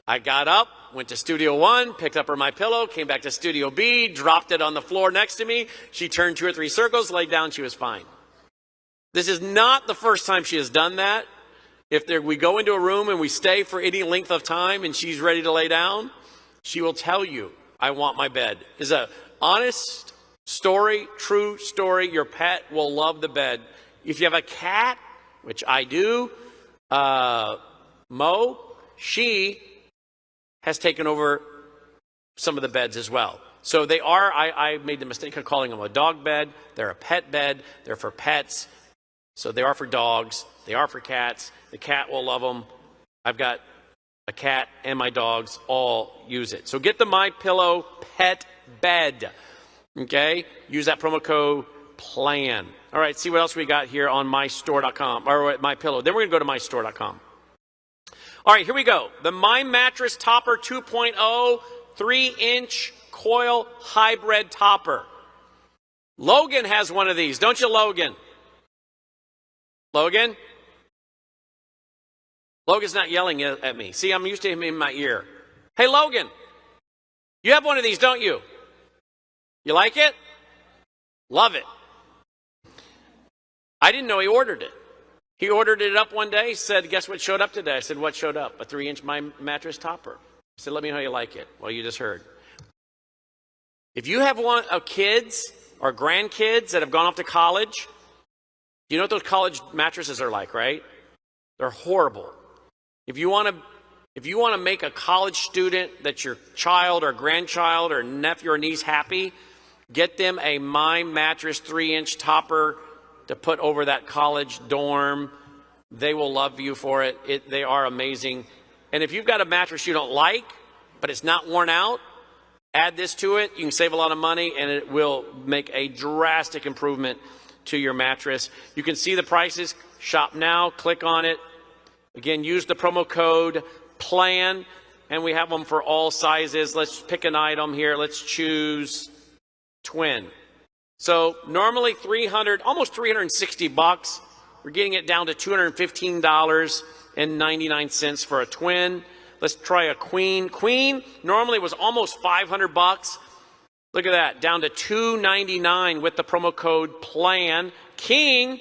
I got up, went to Studio 1, picked up her MyPillow, came back to Studio B, dropped it on the floor next to me. She turned 2 or 3 circles, laid down, she was fine. This is not the first time she has done that. If we go into a room and we stay for any length of time and she's ready to lay down, she will tell you, I want my bed. It's an honest story, true story. Your pet will love the bed. If you have a cat, which I do, Mo, she has taken over some of the beds as well. So they are, I made the mistake of calling them a dog bed. They're a pet bed. They're for pets. So they are for dogs. They are for cats. The cat will love them. I've got a cat and my dogs all use it. So get the MyPillow pet bed. Okay? Use that promo code PLAN. All right, see what else we got here on MyStore.com or at MyPillow. Then we're going to go to MyStore.com. All right, here we go. The My Mattress Topper 2.0 3-inch coil hybrid topper. Logan has one of these. Don't you, Logan? Logan? Logan's not yelling at me. See, I'm used to him in my ear. Hey, Logan, you have one of these, don't you? You like it? Love it. I didn't know he ordered it. He ordered it up one day, said, guess what showed up today? I said, what showed up? A 3-inch My Mattress topper. He said, let me know how you like it. Well, you just heard. If you have one of kids or grandkids that have gone off to college, you know what those college mattresses are like, right? They're horrible. If you want to make a college student that's your child or grandchild or nephew or niece happy, get them a My Mattress 3-inch topper to put over that college dorm. They will love you for it. They are amazing. And if you've got a mattress you don't like, but it's not worn out, add this to it. You can save a lot of money, and it will make a drastic improvement to your mattress. You can see the prices. Shop now. Click on it. Again, use the promo code PLAN, and we have them for all sizes. Let's pick an item here. Let's choose twin. So normally almost $360. We're getting it down to $215.99 for a twin. Let's try a queen. Queen normally was almost $500. Look at that, down to $299 with the promo code PLAN. King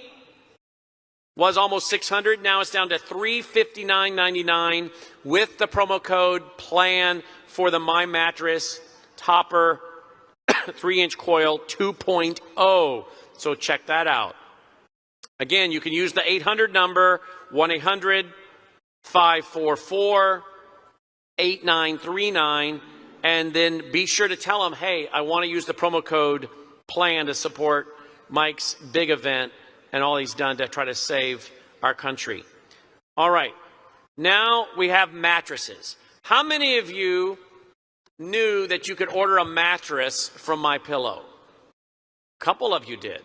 was almost $600. Now it's down to $359.99 with the promo code PLAN for the My Mattress Topper 3-inch coil 2.0. So check that out. Again, you can use the 800 number, 1-800-544-8939, and then be sure to tell them, hey, I want to use the promo code PLAN to support Mike's big event and all he's done to try to save our country. All right, now we have mattresses. How many of you knew that you could order a mattress from MyPillow? A couple of you did.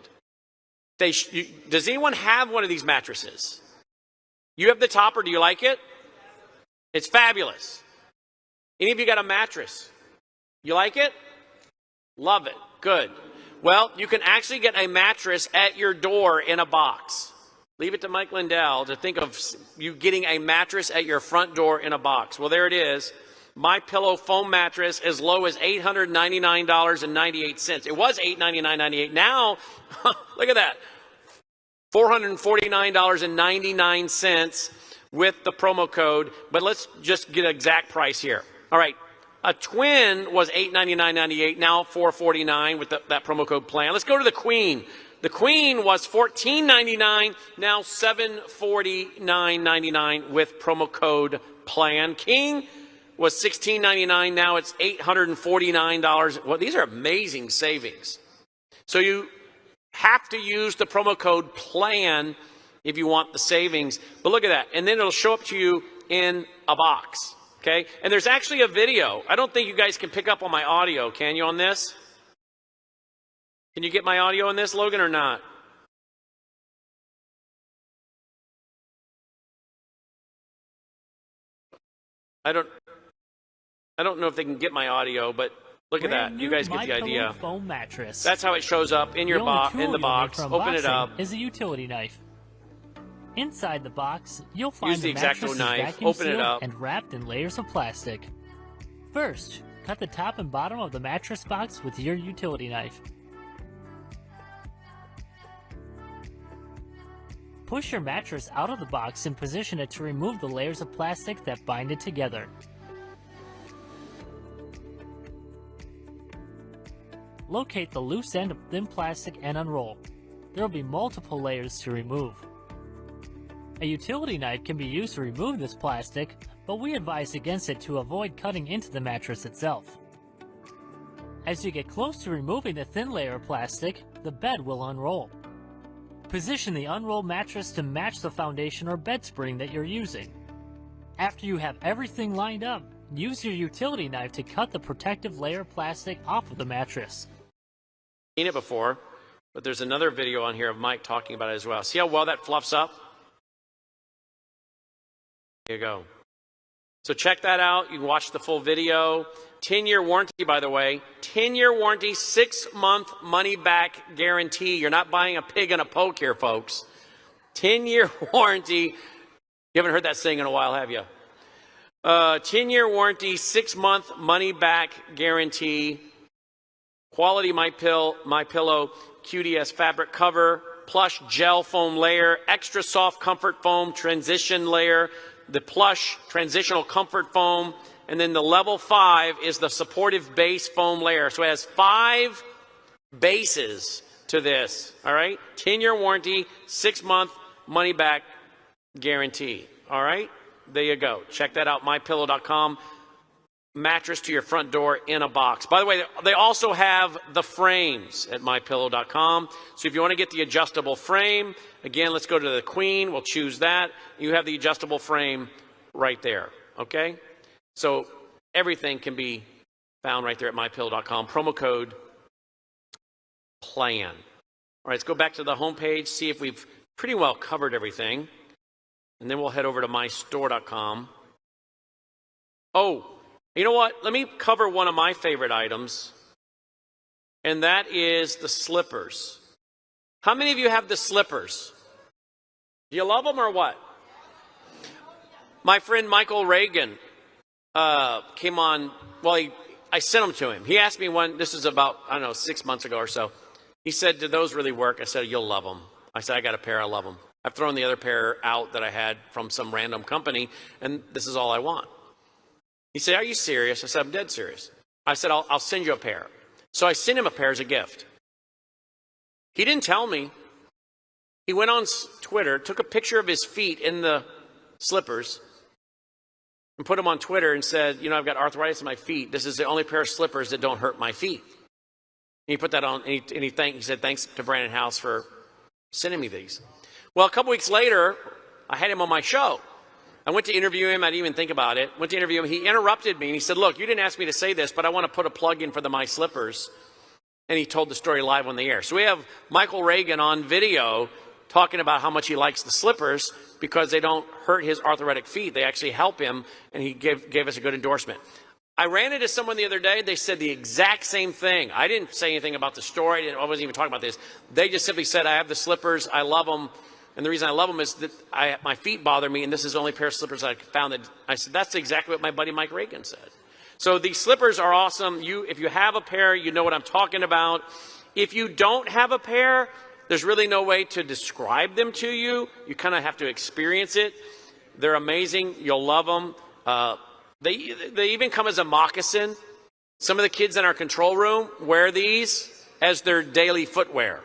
Does anyone have one of these mattresses? You have the Topper. Do you like it? It's fabulous. Any of you got a mattress? You like it? Love it. Good. Well, you can actually get a mattress at your door in a box. Leave it to Mike Lindell to think of you getting a mattress at your front door in a box. Well, there it is. MyPillow foam mattress as low as $899.98. It was $899.98. Now, look at that. $449.99 with the promo code. But let's just get an exact price here. All right. A twin was $899.98, now $449 with that promo code PLAN. Let's go to the queen. The queen was $1499, now $749.99 with promo code PLAN. King was $1699, now it's $849. Well, these are amazing savings. So you have to use the promo code PLAN if you want the savings. But look at that. And then it'll show up to you in a box. Okay? And there's actually a video. I don't think you guys can pick up on my audio, can you, on this? Can you get my audio on this, Logan, or not? I don't know if they can get my audio, but look at that. You guys get the idea. Foam mattress. That's how it shows up in your in the box. Open it up. Is a utility knife. Inside the box, you'll find use the X-Acto knife. Open it up and wrapped in layers of plastic. First, cut the top and bottom of the mattress box with your utility knife. Push your mattress out of the box and position it to remove the layers of plastic that bind it together. Locate the loose end of thin plastic and unroll. There will be multiple layers to remove. A utility knife can be used to remove this plastic, but we advise against it to avoid cutting into the mattress itself. As you get close to removing the thin layer of plastic, the bed will unroll. Position the unrolled mattress to match the foundation or bed spring that you're using. After you have everything lined up, use your utility knife to cut the protective layer of plastic off of the mattress. Seen it before, but there's another video on here of Mike talking about it as well. See how well that fluffs up? There you go. So check that out. You can watch the full video. 10-year warranty, by the way. 10-year warranty, 6-month money-back guarantee. You're not buying a pig in a poke here, folks. 10-year warranty. You haven't heard that saying in a while, have you? 10-year warranty, 6-month money-back guarantee. Quality MyPillow QDS fabric cover, plush gel foam layer, extra soft comfort foam transition layer, the plush transitional comfort foam, and then the level 5 is the supportive base foam layer. So it has 5 bases to this, all right? 10-year warranty, 6-month money-back guarantee, all right? There you go. Check that out, MyPillow.com. Mattress to your front door in a box. By the way, they also have the frames at MyPillow.com. So if you want to get the adjustable frame, again, let's go to the queen. We'll choose that. You have the adjustable frame right there, okay? So everything can be found right there at MyPillow.com. Promo code PLAN. All right, let's go back to the homepage, see if we've pretty well covered everything. And then we'll head over to MyStore.com. Oh, you know what? Let me cover one of my favorite items, and that is the slippers. How many of you have the slippers? Do you love them or what? My friend Michael Reagan came on, well, I sent them to him. He asked me one, this is about, I don't know, 6 months ago or so. He said, "Do those really work?" I said, "You'll love them." I said, "I got a pair, I love them. I've thrown the other pair out that I had from some random company, and this is all I want." He said, "Are you serious?" I said, "I'm dead serious." I said, I'll send you a pair." So I sent him a pair as a gift. He didn't tell me. He went on Twitter, took a picture of his feet in the slippers, and put them on Twitter and said, "You know, I've got arthritis in my feet. This is the only pair of slippers that don't hurt my feet." And he put that on, and he said, "Thanks to Brandon House for sending me these." Well, a couple weeks later, I had him on my show. I went to interview him. I didn't even think about it. Went to interview him. He interrupted me, and he said, "Look, you didn't ask me to say this, but I want to put a plug in for the MySlippers." And he told the story live on the air. So we have Michael Reagan on video talking about how much he likes the slippers because they don't hurt his arthritic feet. They actually help him, and he gave us a good endorsement. I ran into someone the other day. They said the exact same thing. I didn't say anything about the story. I wasn't even talking about this. They just simply said, "I have the slippers. I love them. And the reason I love them is that my feet bother me, and this is the only pair of slippers I found." That I said, "That's exactly what my buddy Mike Reagan said." So these slippers are awesome. If you have a pair, you know what I'm talking about. If you don't have a pair, there's really no way to describe them to you. You kind of have to experience it. They're amazing. You'll love them. They even come as a moccasin. Some of the kids in our control room wear these as their daily footwear.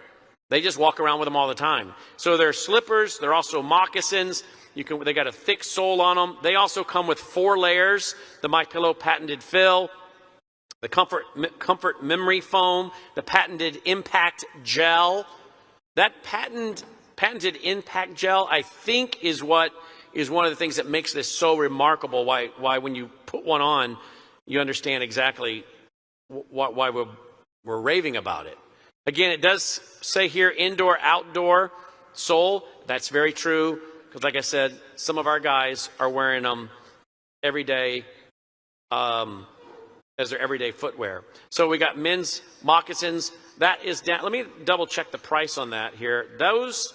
They just walk around with them all the time. So they're slippers. They're also moccasins. They got a thick sole on them. They also come with 4 layers. The MyPillow patented fill, the comfort memory foam, the patented impact gel. That patented impact gel, I think, is one of the things that makes this so remarkable. Why when you put one on, you understand exactly why we're raving about it. Again, it does say here indoor, outdoor sole. That's very true. Because like I said, some of our guys are wearing them every day as their everyday footwear. So we got men's moccasins. That is down. Let me double check the price on that here. Those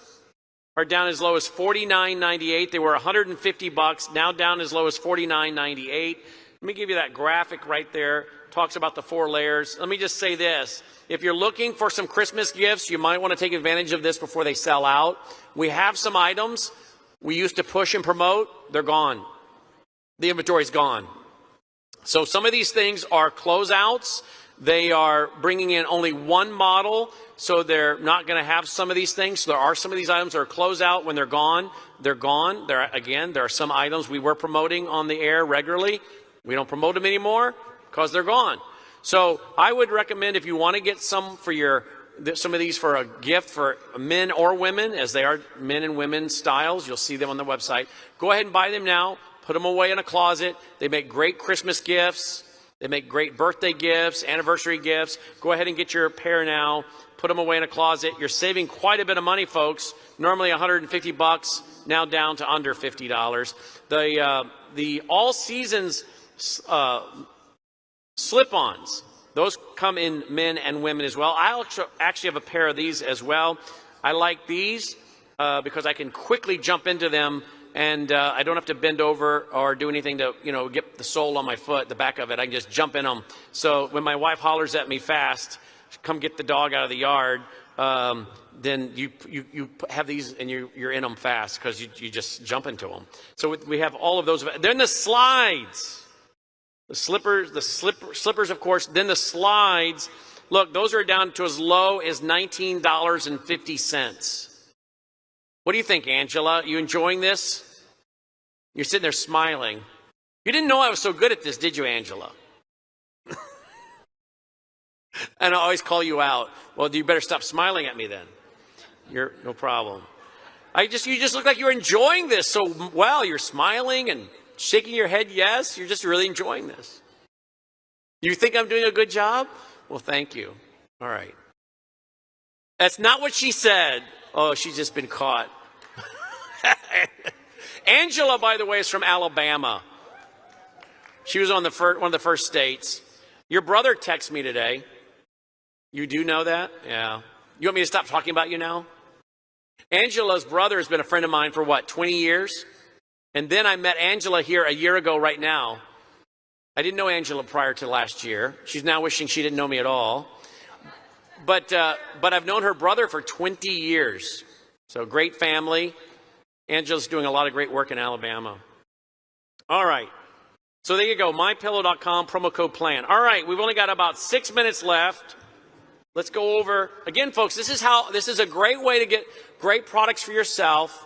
are down as low as $49.98. They were $150, now down as low as $49.98. Let me give you that graphic right there. Talks about the 4 layers. Let me just say this. If you're looking for some Christmas gifts, you might want to take advantage of this before they sell out. We have some items we used to push and promote. They're gone. The inventory's gone. So some of these things are closeouts. They are bringing in only one model, so they're not going to have some of these things. So there are some of these items that are closeout. When they're gone, they're gone. There are some items we were promoting on the air regularly. We don't promote them anymore because they're gone. So I would recommend, if you want to get some of these for a gift for men or women, as they are men and women styles, you'll see them on the website. Go ahead and buy them now. Put them away in a closet. They make great Christmas gifts. They make great birthday gifts, anniversary gifts. Go ahead and get your pair now. Put them away in a closet. You're saving quite a bit of money, folks. Normally $150, now down to under $50. The all seasons slip-ons, those come in men and women as well. I actually have a pair of these as well. I like these because I can quickly jump into them, and I don't have to bend over or do anything to, get the sole on my foot, the back of it. I can just jump in them. So when my wife hollers at me fast, "Come get the dog out of the yard," then you have these and you're in them fast because you just jump into them. So we have all of those. Then the slides. The slippers, of course. Then the slides. Look, those are down to as low as $19.50. What do you think, Angela? You enjoying this? You're sitting there smiling. You didn't know I was so good at this, did you, Angela? And I always call you out. Well, you better stop smiling at me then. No problem. You just look like you're enjoying this so well. You're smiling and shaking your head, yes. You're just really enjoying this. You think I'm doing a good job? Well, thank you. All right. That's not what she said. Oh, she's just been caught. Angela, by the way, is from Alabama. She was on one of the first states. Your brother texted me today. You do know that? Yeah. You want me to stop talking about you now? Angela's brother has been a friend of mine for 20 years? And then I met Angela here a year ago right now. I didn't know Angela prior to last year. She's now wishing she didn't know me at all. But I've known her brother for 20 years. So great family. Angela's doing a lot of great work in Alabama. All right. So there you go, MyPillow.com, promo code PLAN. All right, we've only got about 6 minutes left. Let's go over, again, folks, this is a great way to get great products for yourself,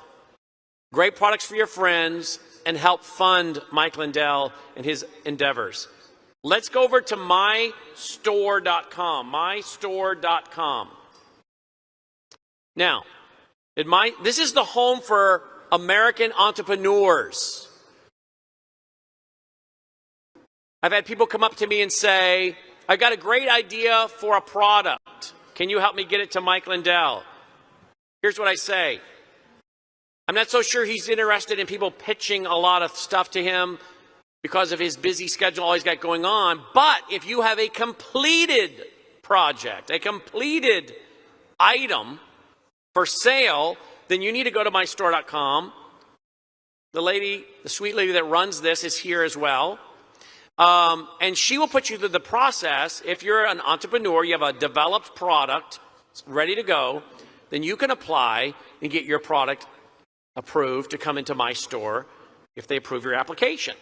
great products for your friends, and help fund Mike Lindell and his endeavors. Let's go over to MyStore.com, MyStore.com. Now, this is the home for American entrepreneurs. I've had people come up to me and say, I've got a great idea for a product. Can you help me get it to Mike Lindell? Here's what I say. I'm not so sure he's interested in people pitching a lot of stuff to him because of his busy schedule, all he's got going on. But if you have a completed project, a completed item for sale, then you need to go to MyStore.com. The sweet lady that runs this is here as well. And she will put you through the process. If you're an entrepreneur, you have a developed product ready to go, then you can apply and get your product approved to come into my store if they approve your application.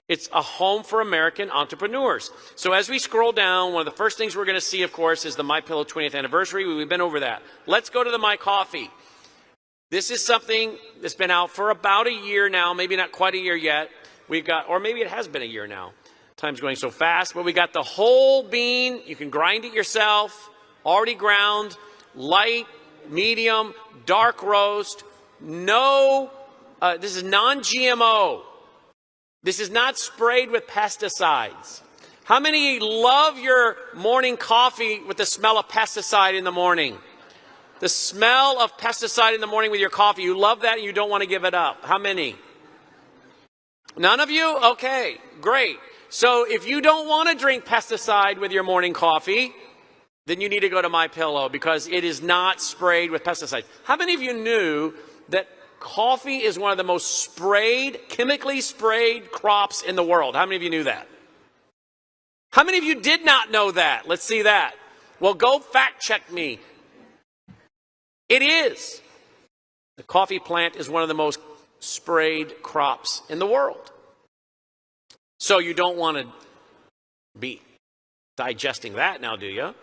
It's a home for American entrepreneurs. So as we scroll down, one of the first things we're going to see, of course, is the MyPillow 20th anniversary. We've been over that. Let's go to the MyCoffee. This is something that's been out for about a year now, maybe not quite a year yet. Or maybe it has been a year now. Time's going so fast, but we got the whole bean. You can grind it yourself, already ground, light, medium, dark roast. This is non-GMO. This is not sprayed with pesticides. How many love your morning coffee with the smell of pesticide in the morning? The smell of pesticide in the morning with your coffee. You love that and you don't want to give it up. How many? None of you? Okay, great. So if you don't want to drink pesticide with your morning coffee, then you need to go to MyPillow because it is not sprayed with pesticides. How many of you knew that coffee is one of the most chemically sprayed crops in the world? How many of you knew that? How many of you did not know that? Let's see that. Well, go fact check me. It is. The coffee plant is one of the most sprayed crops in the world. So you don't want to be digesting that now, do you?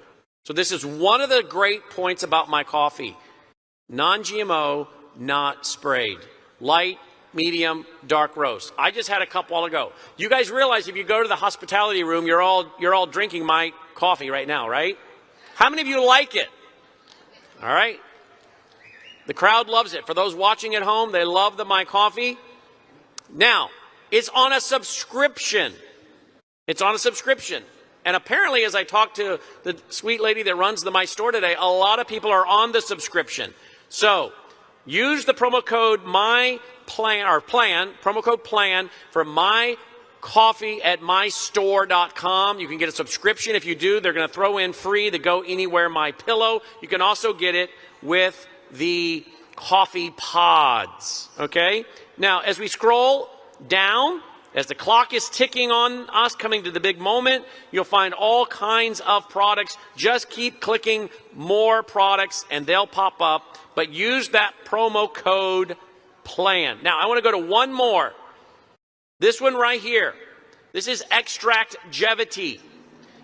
So this is one of the great points about my coffee. Non-GMO, not sprayed. Light, medium, dark roast. I just had a cup while ago. You guys realize if you go to the hospitality room, you're all drinking my coffee right now, right? How many of you like it? All right. The crowd loves it. For those watching at home, they love the My Coffee. Now, it's on a subscription. It's on a subscription. And apparently, as I talked to the sweet lady that runs the MyStore today, a lot of people are on the subscription. So, use the promo code promo code PLAN for My Coffee at MyStore.com. You can get a subscription. If you do, they're going to throw in free the Go Anywhere MyPillow. You can also get it with the coffee pods. Okay? Now, as we scroll down, as the clock is ticking on us, coming to the big moment, you'll find all kinds of products. Just keep clicking more products and they'll pop up. But use that promo code PLAN. Now, I want to go to one more. This one right here. This is Extractgevity.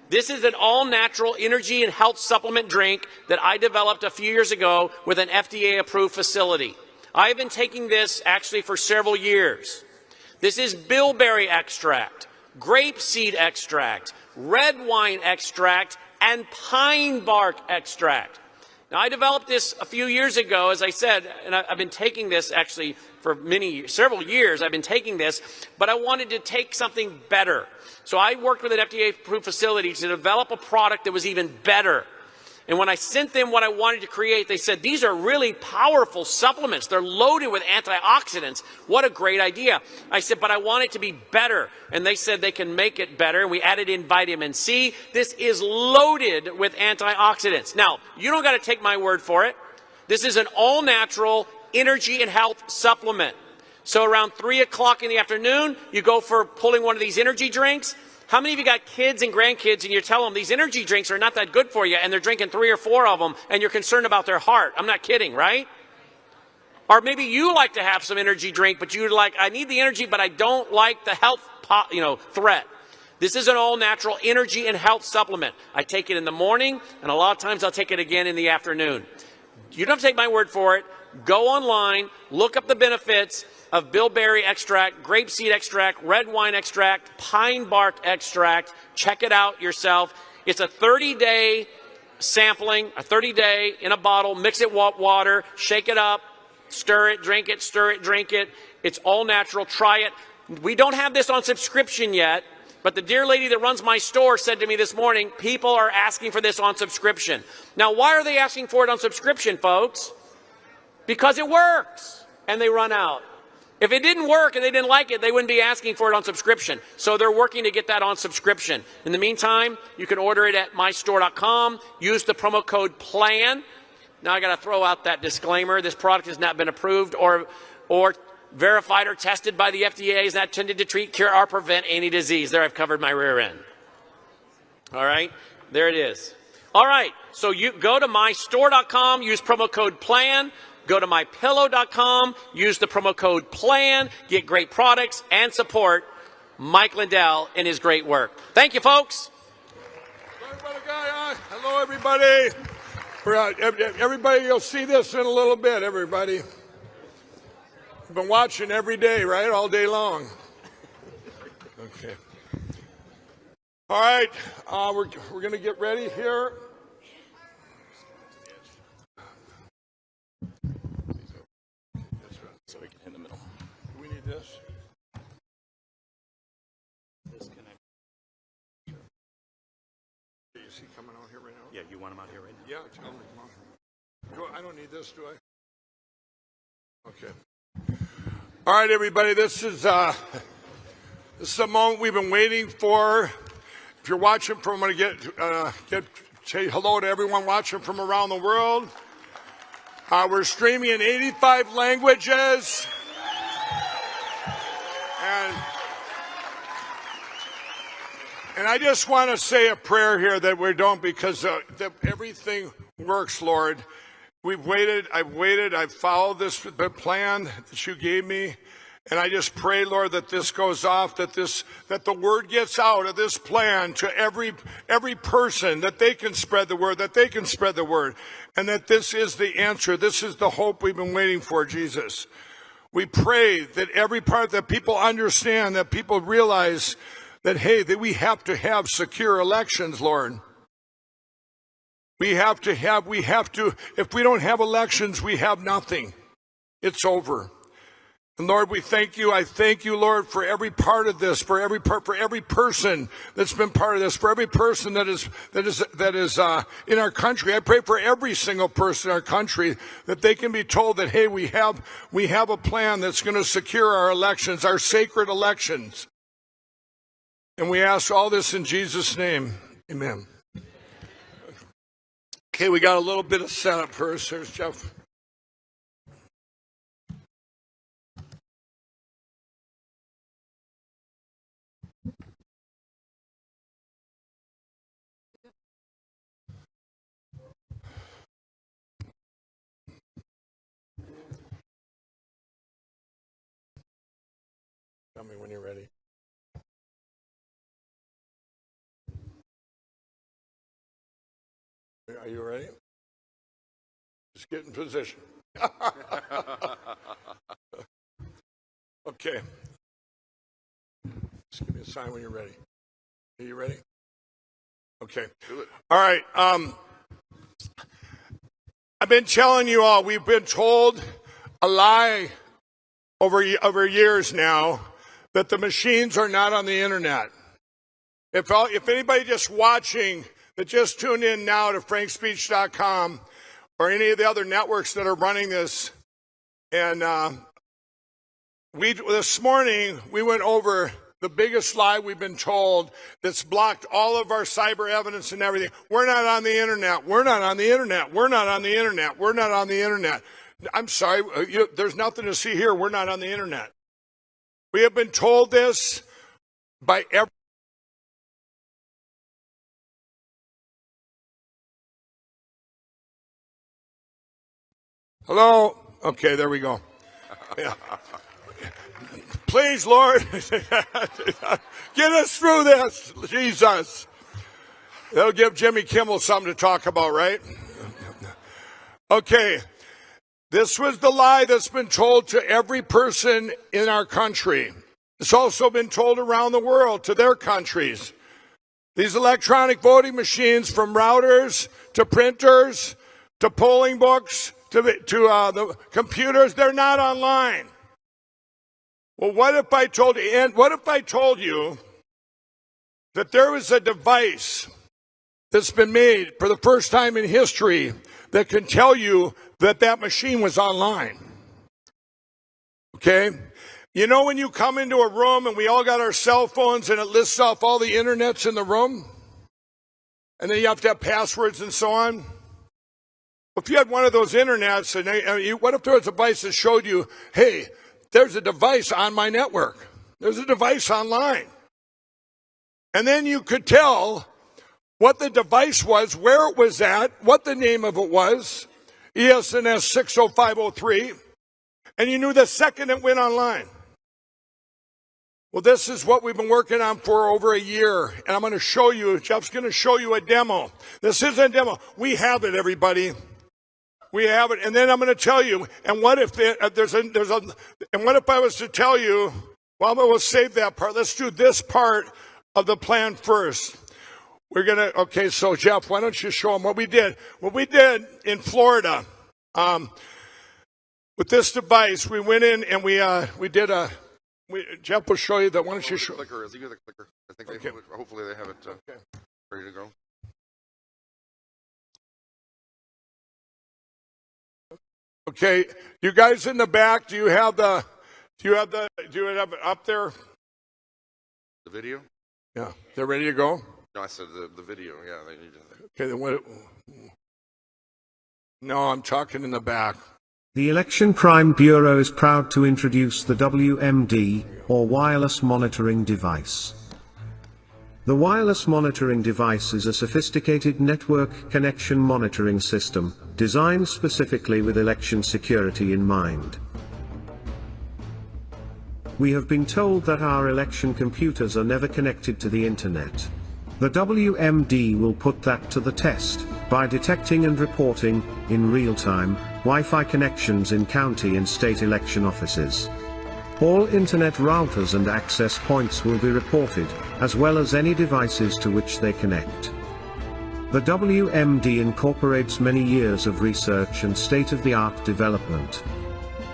This is an all-natural energy and health supplement drink that I developed a few years ago with an FDA-approved facility. I've been taking this actually for several years. This is bilberry extract, grapeseed extract, red wine extract, and pine bark extract. Now, I developed this a few years ago, as I said, and I've been taking this actually for several years. I've been taking this, but I wanted to take something better. So I worked with an FDA-approved facility to develop a product that was even better. And when I sent them what I wanted to create, they said, these are really powerful supplements. They're loaded with antioxidants. What a great idea. I said, but I want it to be better. And they said they can make it better. And we added in vitamin C. This is loaded with antioxidants. Now, you don't got to take my word for it. This is an all-natural energy and health supplement. So around 3 o'clock in the afternoon, you go for pulling one of these energy drinks. How many of you got kids and grandkids and you tell them these energy drinks are not that good for you and they're drinking 3 or 4 of them and you're concerned about their heart? I'm not kidding, right? Or maybe you like to have some energy drink, but you're like, I need the energy, but I don't like the health threat. This is an all-natural energy and health supplement. I take it in the morning, and a lot of times I'll take it again in the afternoon. You don't have to take my word for it. Go online, look up the benefits of bilberry extract, grapeseed extract, red wine extract, pine bark extract. Check it out yourself. It's a 30-day sampling, a 30-day in a bottle. Mix it with water, shake it up, stir it, drink it, stir it, drink it. It's all natural. Try it. We don't have this on subscription yet, but the dear lady that runs MyStore said to me this morning, people are asking for this on subscription. Now, why are they asking for it on subscription, folks? Because it works, and they run out. If it didn't work and they didn't like it, they wouldn't be asking for it on subscription. So they're working to get that on subscription. In the meantime, you can order it at mystore.com. Use the promo code PLAN. Now I got to throw out that disclaimer. This product has not been approved or verified or tested by the FDA. Is not intended to treat, cure, or prevent any disease. There, I've covered my rear end. All right, there it is. All right, so you go to mystore.com, use promo code PLAN. Go to MyPillow.com, use the promo code PLAN, get great products, and support Mike Lindell in his great work. Thank you, folks. Hello, everybody. Everybody, you'll see this in a little bit, everybody. You've been watching every day, right? All day long. Okay. All right, we're going to get ready here. So we can hit the middle. Do we need this? Disconnect. Is he coming out here right now? Yeah, you want him out here right now? Yeah, tell me. Come on. I don't need this, do I? Okay. All right, everybody. This is a moment we've been waiting for. If you're watching from, I'm going to say hello to everyone watching from around the world. We're streaming in 85 languages. And I just want to say a prayer here that we don't, because everything works, Lord. We've waited, I've followed this plan that you gave me. And I just pray, Lord, that this goes off, that the word gets out of this plan to every person, that they can spread the word, and that this is the answer. This is the hope we've been waiting for, Jesus. We pray that every part, that people understand, that people realize that, hey, that we have to have secure elections, Lord. We have to, if we don't have elections, we have nothing. It's over. And Lord, we thank you. I thank you, Lord, for every part of this, for every person that's been part of this, for every person that is in our country. I pray for every single person in our country that they can be told that, hey, we have a plan that's going to secure our elections, our sacred elections. And we ask all this in Jesus' name. Amen. Okay, we got a little bit of setup first. There's Jeff. Tell me when you're ready. Are you ready? Just get in position. Okay. Just give me a sign when you're ready. Are you ready? Okay. All right. I've been telling you all, we've been told a lie over years now that the machines are not on the internet. If anybody just watching that just tuned in now to frankspeech.com or any of the other networks that are running this, and this morning we went over the biggest lie we've been told that's blocked all of our cyber evidence and everything. We're not on the internet. We're not on the internet. We're not on the internet. We're not on the internet. I'm sorry, there's nothing to see here. We're not on the internet. We have been told this by every Hello? Okay, there we go. Yeah. Please, Lord, get us through this, Jesus. That'll give Jimmy Kimmel something to talk about, right? Okay, this was the lie that's been told to every person in our country. It's also been told around the world to their countries. These electronic voting machines, from routers to printers to polling books to the computers, they're not online. Well, what if I told you that there was a device that's been made for the first time in history that can tell you that that machine was online? Okay? You know when you come into a room and we all got our cell phones and it lists off all the internets in the room? And then you have to have passwords and so on? If you had one of those internets, and what if there was a device that showed you, hey, there's a device on my network. There's a device online. And then you could tell what the device was, where it was at, what the name of it was, ESNS 60503, and you knew the second it went online. Well, this is what we've been working on for over a year, and I'm going to show you, Jeff's going to show you a demo. This isn't a demo. We have it, everybody. We have it, and then I'm going to tell you. And what if and what if I was to tell you? Well, we'll save that part. Let's do this part of the plan first. We're gonna. Okay, so Jeff, why don't you show them what we did? What we did in Florida with this device, we went in and we did a. Jeff will show you that. Why don't you show? Clicker. Is he the clicker? I think okay. Hopefully they have it ready to go. Okay, you guys in the back, do you have it up there? The video? Yeah, they're ready to go? No, I said the video. Yeah, they need to. Okay, then what? No, I'm talking in the back. The Election Crime Bureau is proud to introduce the WMD, or Wireless Monitoring Device. The wireless monitoring device is a sophisticated network connection monitoring system, designed specifically with election security in mind. We have been told that our election computers are never connected to the internet. The WMD will put that to the test, by detecting and reporting, in real time, Wi-Fi connections in county and state election offices. All internet routers and access points will be reported, as well as any devices to which they connect. The WMD incorporates many years of research and state-of-the-art development.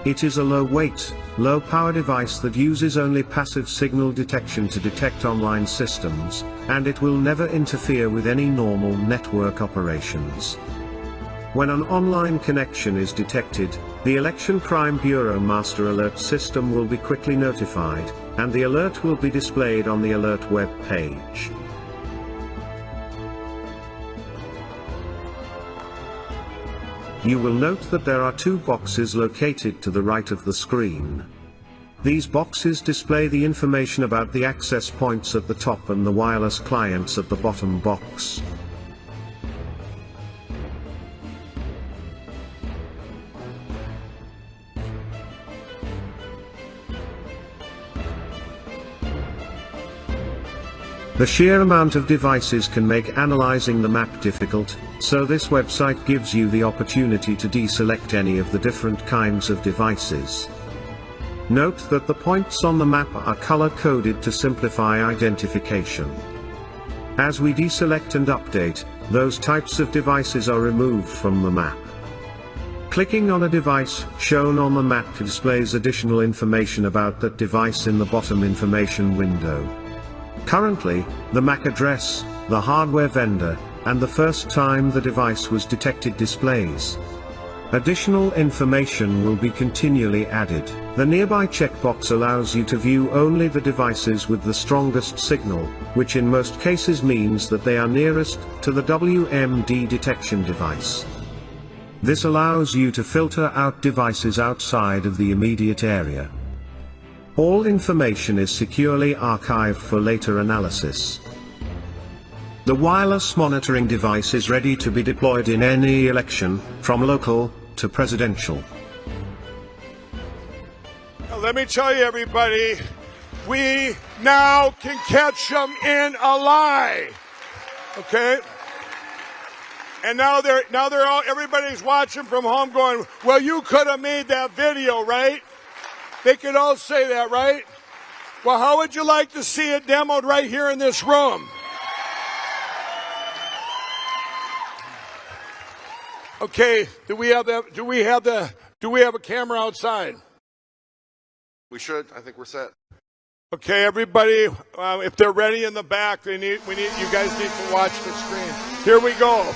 It is a low-weight, low-power device that uses only passive signal detection to detect online systems, and it will never interfere with any normal network operations. When an online connection is detected, the Election Crime Bureau Master Alert system will be quickly notified, and the alert will be displayed on the alert web page. You will note that there are two boxes located to the right of the screen. These boxes display the information about the access points at the top and the wireless clients at the bottom box. The sheer amount of devices can make analyzing the map difficult, so this website gives you the opportunity to deselect any of the different kinds of devices. Note that the points on the map are color-coded to simplify identification. As we deselect and update, those types of devices are removed from the map. Clicking on a device shown on the map displays additional information about that device in the bottom information window. Currently, the MAC address, the hardware vendor, and the first time the device was detected displays. Additional information will be continually added. The nearby checkbox allows you to view only the devices with the strongest signal, which in most cases means that they are nearest to the WMD detection device. This allows you to filter out devices outside of the immediate area. All information is securely archived for later analysis. The wireless monitoring device is ready to be deployed in any election, from local, to presidential. Now, let me tell you, everybody, we now can catch them in a lie. Okay? And now they're all, everybody's watching from home going, well, you could have made that video, right? They could all say that, right? Well, how would you like to see it demoed right here in this room? Okay, do we have a camera outside? We should. I think we're set. Okay, everybody, if they're ready in the back, you guys need to watch the screen. Here we go.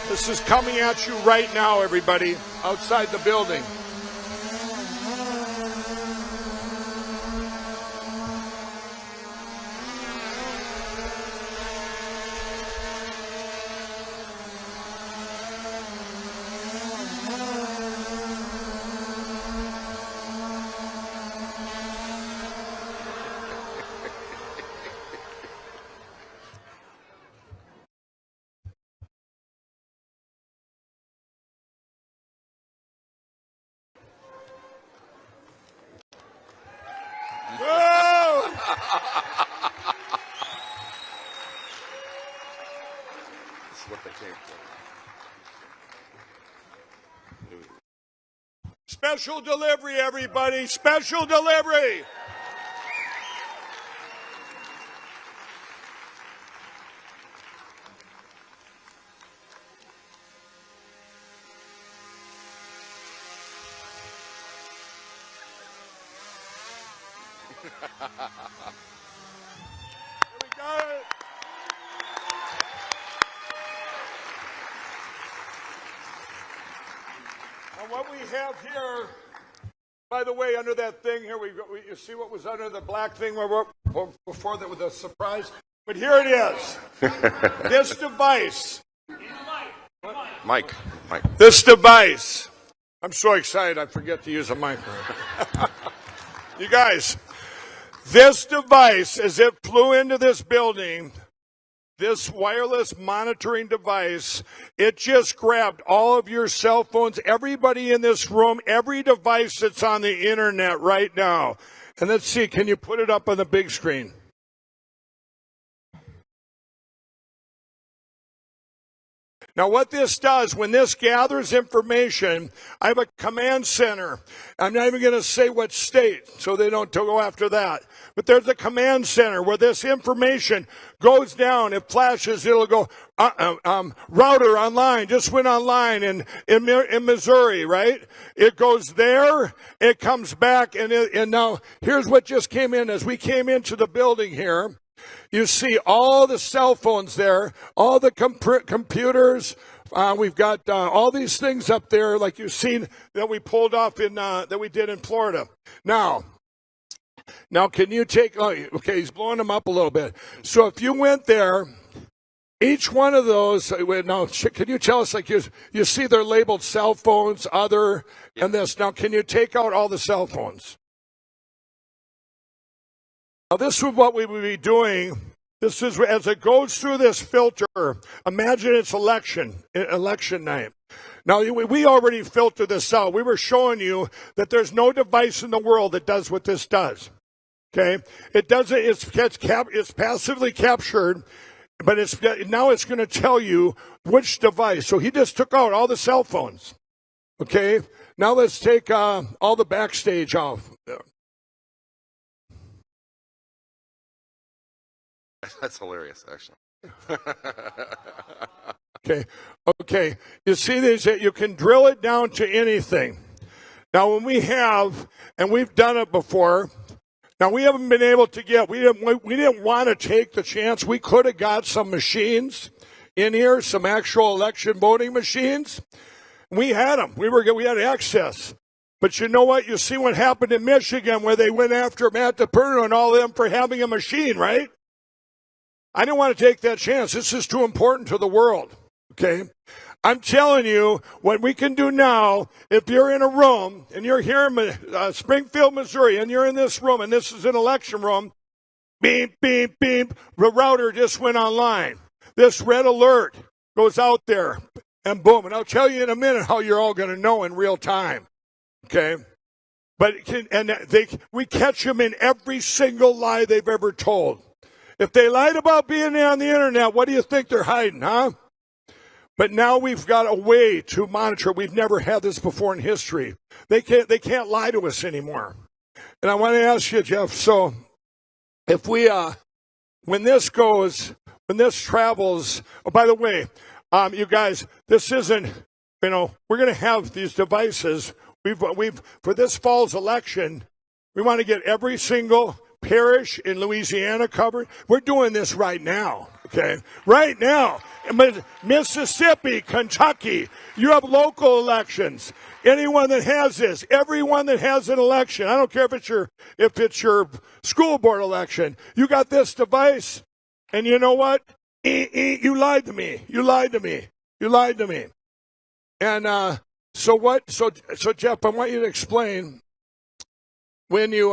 This is coming at you right now, everybody, outside the building. This is what they came for. Special delivery, everybody. Special delivery. Here we go. And what we have here, by the way, under that thing here, you see what was under the black thing before that with a surprise? But here it is. This device. Mike. This device. I'm so excited I forget to use a microphone. You guys, this device, as it flew into this building, this wireless monitoring device, it just grabbed all of your cell phones, everybody in this room, every device that's on the internet right now. And let's see, can you put it up on the big screen? Now, what this does, when this gathers information, I have a command center. I'm not even going to say what state, so they don't go after that. But there's a command center where this information goes down. It flashes. It'll go, router online, just went online in Missouri, right? It goes there. It comes back. And now, here's what just came in. As we came into the building here, you see all the cell phones there, all the computers. We've got all these things up there, like you've seen that we pulled off that we did in Florida. Now, can you take? Okay, he's blowing them up a little bit. So if you went there, each one of those. Now, can you tell us? Like you see, they're labeled cell phones, other, and this. Now, can you take out all the cell phones? Now, this is what we would be doing. This is as it goes through this filter. Imagine it's election night. Now, we already filtered this out. We were showing you that there's no device in the world that does what this does. Okay, it doesn't. It's passively captured, but now it's going to tell you which device. So he just took out all the cell phones. Okay, now let's take all the backstage off. That's hilarious, actually. Okay. You see these? You can drill it down to anything. Now, when we have, and we've done it before. Now, we haven't been able to get. We didn't want to take the chance. We could have got some machines in here, some actual election voting machines. We had them. We had access. But you know what? You see what happened in Michigan, where they went after Matt DePerno and all of them for having a machine, right? I didn't want to take that chance. This is too important to the world, okay? I'm telling you, what we can do now, if you're in a room, and you're here in Springfield, Missouri, and you're in this room, and this is an election room, beep, beep, beep, the router just went online. This red alert goes out there, and boom. And I'll tell you in a minute how you're all going to know in real time. Okay? But we catch them in every single lie they've ever told. If they lied about being on the internet, what do you think they're hiding, huh? But now we've got a way to monitor. We've never had this before in history. They can't lie to us anymore. And I want to ask you, Jeff, so if we, when this travels, oh, by the way, you guys, this isn't, we're going to have these devices. We've for this fall's election, we want to get every single parish in Louisiana covered. We're doing this right now, okay? Right now. Mississippi, Kentucky, you have local elections. Anyone that has this, everyone that has an election, I don't care if it's your school board election, you got this device, and you know what? You lied to me. You lied to me. You lied to me. And so Jeff, I want you to explain when you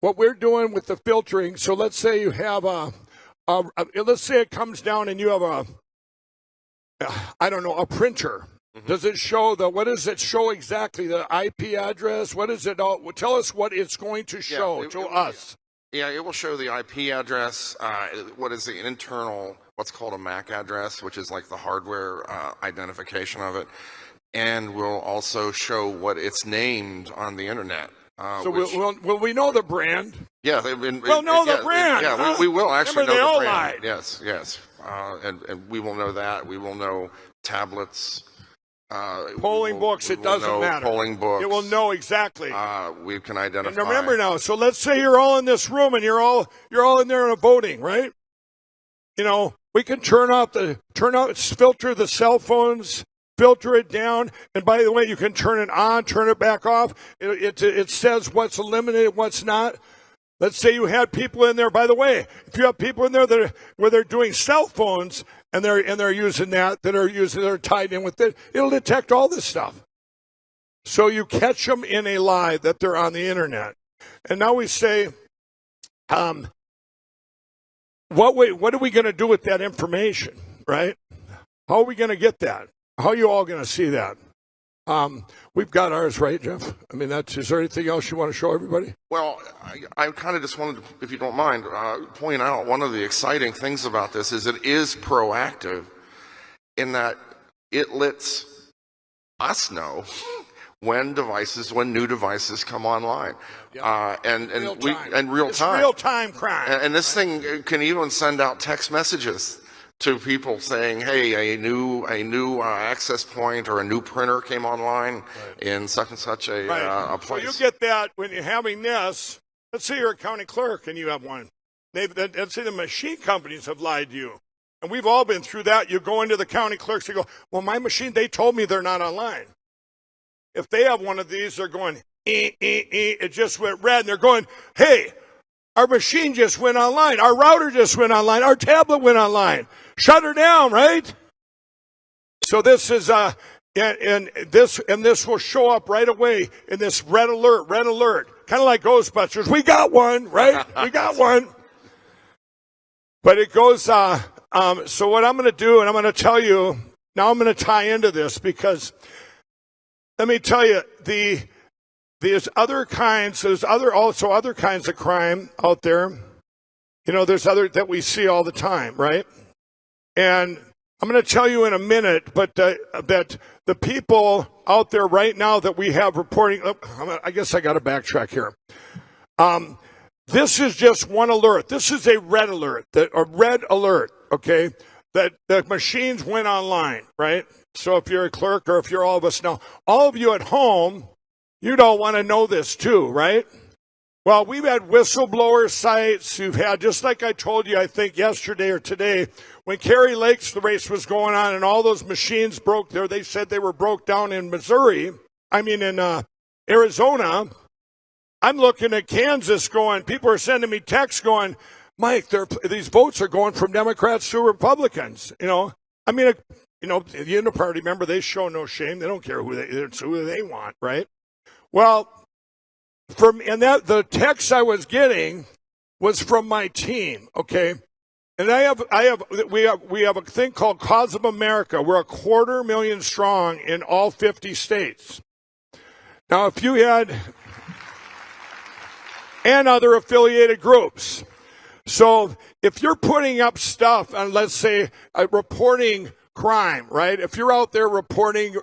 what we're doing with the filtering. So let's say you have let's say it comes down and you have a printer. Mm-hmm. Does it show what does it show exactly? The IP address? What is it all? Tell us what it's going to show to us. Yeah, it will show the IP address, what is the internal, what's called a MAC address, which is like the hardware identification of it, and will also show what it's named on the internet. So will we know the brand? Yeah, we'll know the brand. Yeah, we will actually Remember, know they the all brand. lied. Yes. And we will know that. We will know tablets. Polling books, it doesn't matter. Polling books. It will know exactly. We can identify. And remember now, so let's say you're all in this room and you're all in there voting, right? We can filter the cell phones, filter it down, and by the way, you can turn it on, turn it back off. It says what's eliminated, what's not. Let's say you had people in there. By the way, if you have people in there where they're doing cell phones and they're using that are tied in with it, it'll detect all this stuff. So you catch them in a lie that they're on the internet. And now we say, what are we going to do with that information, right? How are we going to get that? How are you all going to see that? We've got ours, right, Jeff? I mean, is there anything else you want to show everybody? Well, I kind of just wanted to, if you don't mind, point out one of the exciting things about this is it is proactive in that it lets us know when new devices come online. And real time. It's real-time crime. And this thing can even send out text messages to people saying, hey, a new access point or a new printer came online in such and such a place. So you get that when you're having this. Let's say you're a county clerk and you have one. Let's say the machine companies have lied to you. And we've all been through that. You go into the county clerks, you go, well, my machine, they told me they're not online. If they have one of these, they're going, it just went red. And they're going, hey, our machine just went online. Our router just went online. Our tablet went online. Shut her down, right? So this is and this will show up right away in this red alert, kind of like Ghostbusters. We got one, right? We got one. But it goes. So what I'm going to do, and I'm going to tell you now, I'm going to tie into this because let me tell you there's other kinds of crime out there. There's other that we see all the time, right? And I'm going to tell you in a minute, but that the people out there right now that we have reporting, I guess I got to backtrack here. This is just one alert. This is a red alert, okay? That the machines went online, right? So if you're a clerk or if you're all of us now, all of you at home, you don't want to know this too, right? Well, we've had whistleblower sites. You've had, just like I told you, I think yesterday or today, when Kerry Lakes, the race was going on and all those machines broke there, they said they were broke down in in Arizona. I'm looking at Kansas going, people are sending me texts going, Mike, these votes are going from Democrats to Republicans, the Union Party, remember, they show no shame. They don't care who they want, right? Well, the text I was getting was from my team, okay? And we have a thing called Cause of America. We're 250,000 strong in all 50 states. Now, if you had, and other affiliated groups. So if you're putting up stuff on, let's say, reporting crime, right? If you're out there reporting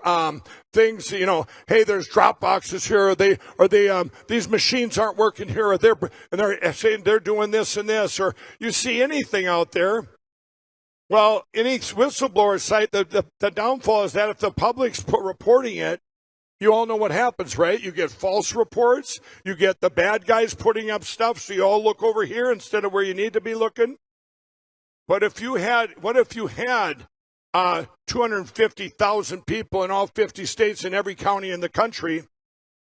things, you know, hey, there's drop boxes here, these machines aren't working here, or they're saying they're doing this and this, or you see anything out there. Well, any whistleblower site, the downfall is that if the public's reporting it, you all know what happens, right? You get false reports. You get the bad guys putting up stuff, so you all look over here instead of where you need to be looking. But what if you had 250,000 people in all 50 states in every county in the country,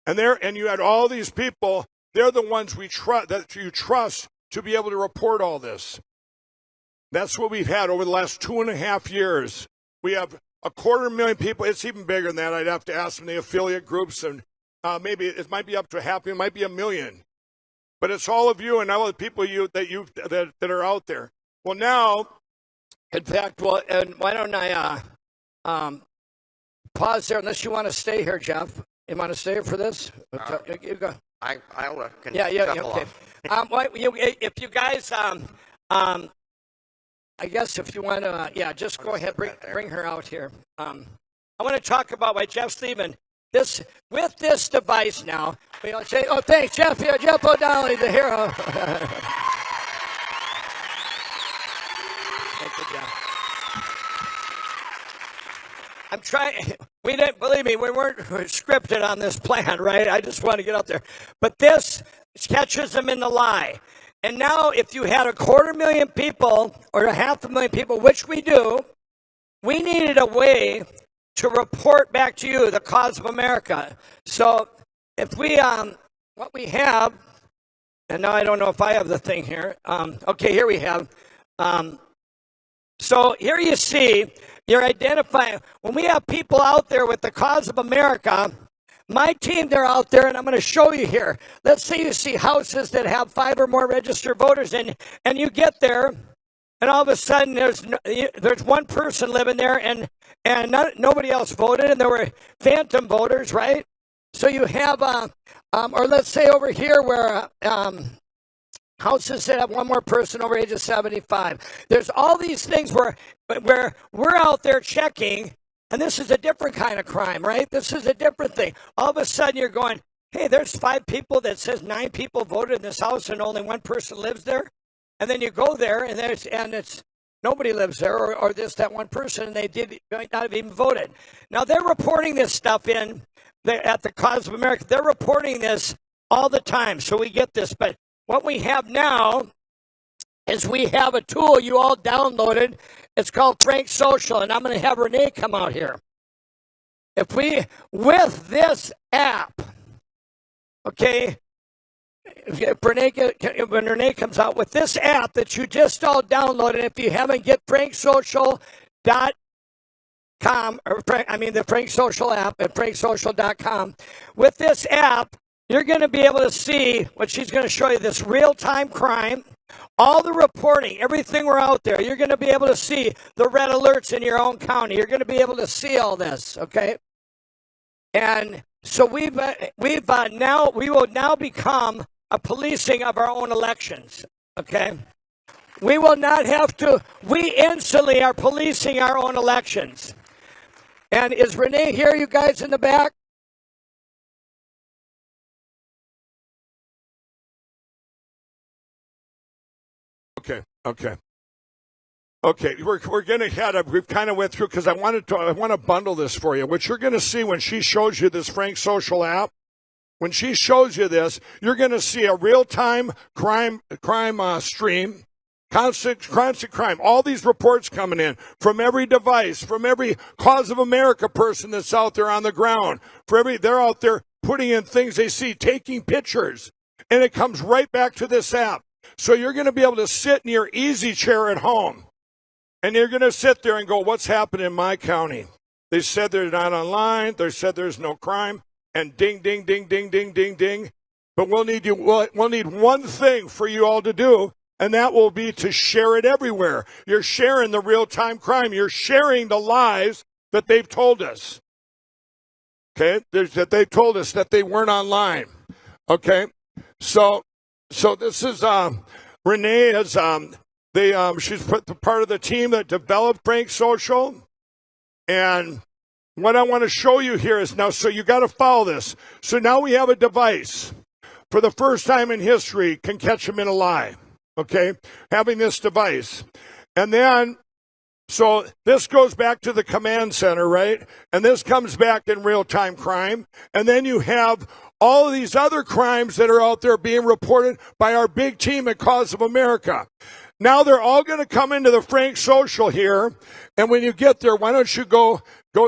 and you had all these people? They're the ones that you trust to be able to report all this. That's what we've had over the last 2.5 years. We have 250,000 people. It's even bigger than that. I'd have to ask from the affiliate groups, and maybe it might be up to 500,000. It might be 1 million. But it's all of you and all the people that are out there. Well, now, in fact, and why don't I pause there? Unless you want to stay here, Jeff. You want to stay here for this? You go. I'll Yeah. Okay. If you guys, I guess if you want to, just go ahead, bring her out here. I want to talk about why Jeff's leaving. With this device now, we all say, oh, thanks, Jeff. Yeah, Jeff O'Donnell, the hero. Thank you, Jeff. I'm trying. We didn't, believe me, we weren't scripted on this plan, right? I just want to get out there. But this catches them in the lie. And now if you had 250,000 people or 500,000 people, which we do, we needed a way to report back to you the cause of America. So if we, what we have, and now I don't know if I have the thing here. Okay, here we have. So here you see, you're identifying, when we have people out there with the cause of America, my team, they're out there, and I'm going to show you here. Let's say you see houses that have 5 or more registered voters, and you get there, and all of a sudden there's one person living there, and nobody else voted, and there were phantom voters, right? So you have, or let's say over here where houses that have one more person over age of 75. There's all these things where we're out there checking. And this is a different kind of crime, right? This is a different thing. All of a sudden you're going, hey, there's 5 people that says 9 people voted in this house and only 1 person lives there. And then you go there and it's nobody lives there or that 1 person, and they might not have even voted. Now they're reporting this stuff at the Cause of America. They're reporting this all the time. So we get this. But what we have now is we have a tool you all downloaded. It's called Frank Social, and I'm going to have Renee come out here. With this app, okay, when Renee comes out with this app that you just all downloaded, if you haven't, get franksocial.com, the Frank Social app at franksocial.com. With this app, you're going to be able to see what she's going to show you, this real-time crime. All the reporting, everything we're out there, you're going to be able to see the red alerts in your own county. You're going to be able to see all this, okay? And so we will now become a policing of our own elections, okay? We will not have to, we instantly are policing our own elections. And is Renee here, you guys in the back? Okay. We're going to we've kind of went through because I want to bundle this for you. What you're going to see when she shows you this Frank Social app, when she shows you this, you're going to see a real-time crime stream, constant crime. All these reports coming in from every device, from every Cause of America person that's out there on the ground. They're out there putting in things they see, taking pictures, and it comes right back to this app. So you're going to be able to sit in your easy chair at home, and you're going to sit there and go, what's happening in my county? They said they're not online. They said there's no crime. And ding, ding, ding, ding, ding, ding, ding. But we'll need one thing for you all to do. And that will be to share it everywhere. You're sharing the real-time crime. You're sharing the lies that they've told us. Okay, that they told us that they weren't online. Okay, so this is Renee is she's part of the team that developed Frank Social, and what I want to show you here is now. So you got to follow this. So now we have a device for the first time in history can catch them in a lie. Okay, having this device, and then. So this goes back to the command center, right? And this comes back in real-time crime. And then you have all of these other crimes that are out there being reported by our big team at Cause of America. Now they're all going to come into the Frank Social here. And when you get there, why don't you go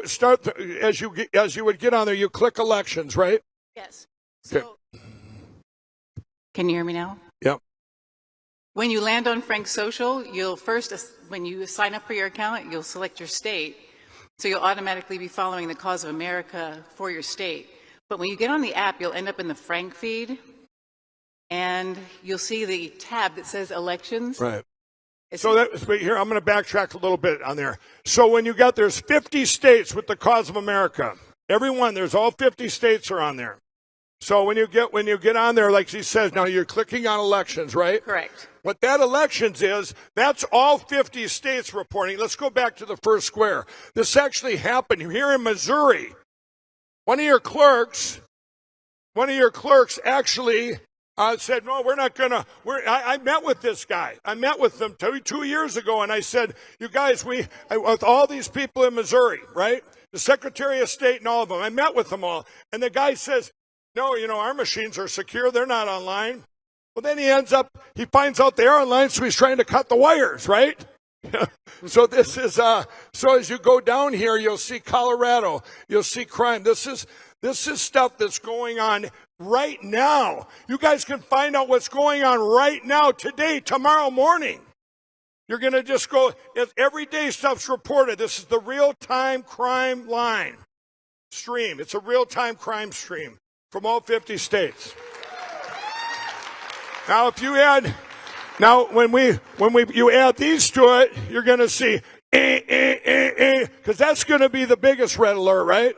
start as you would get on there, you click elections, right? Yes. Okay. So, can you hear me now? Yep. When you land on Frank Social, you'll first, when you sign up for your account, you'll select your state. So you'll automatically be following the Cause of America for your state. But when you get on the app, you'll end up in the Frank feed, and you'll see the tab that says elections. Right. So here, I'm going to backtrack a little bit on there. So when you got, there's 50 states with the Cause of America. Everyone, there's all 50 states are on there. So when you get on there, like she says, now you're clicking on elections, right? Correct. What that elections is, that's all 50 states reporting. Let's go back to the first square. This actually happened here in Missouri. One of your clerks actually said, no, we're not going to. I met with this guy. I met with them 2 years ago, and I said, you guys, with all these people in Missouri, right? The Secretary of State and all of them. I met with them all. And the guy says, no, our machines are secure. They're not online. Well, then he finds out they are online, so he's trying to cut the wires, right? So this is, so as you go down here, you'll see Colorado, you'll see crime. This is stuff that's going on right now. You guys can find out what's going on right now, today, tomorrow morning. You're going to just go, everyday stuff's reported. This is the real-time crime line stream. It's a real-time crime stream from all 50 states. Now, if you add, you add these to it, you're going to see, because that's going to be the biggest red alert, right?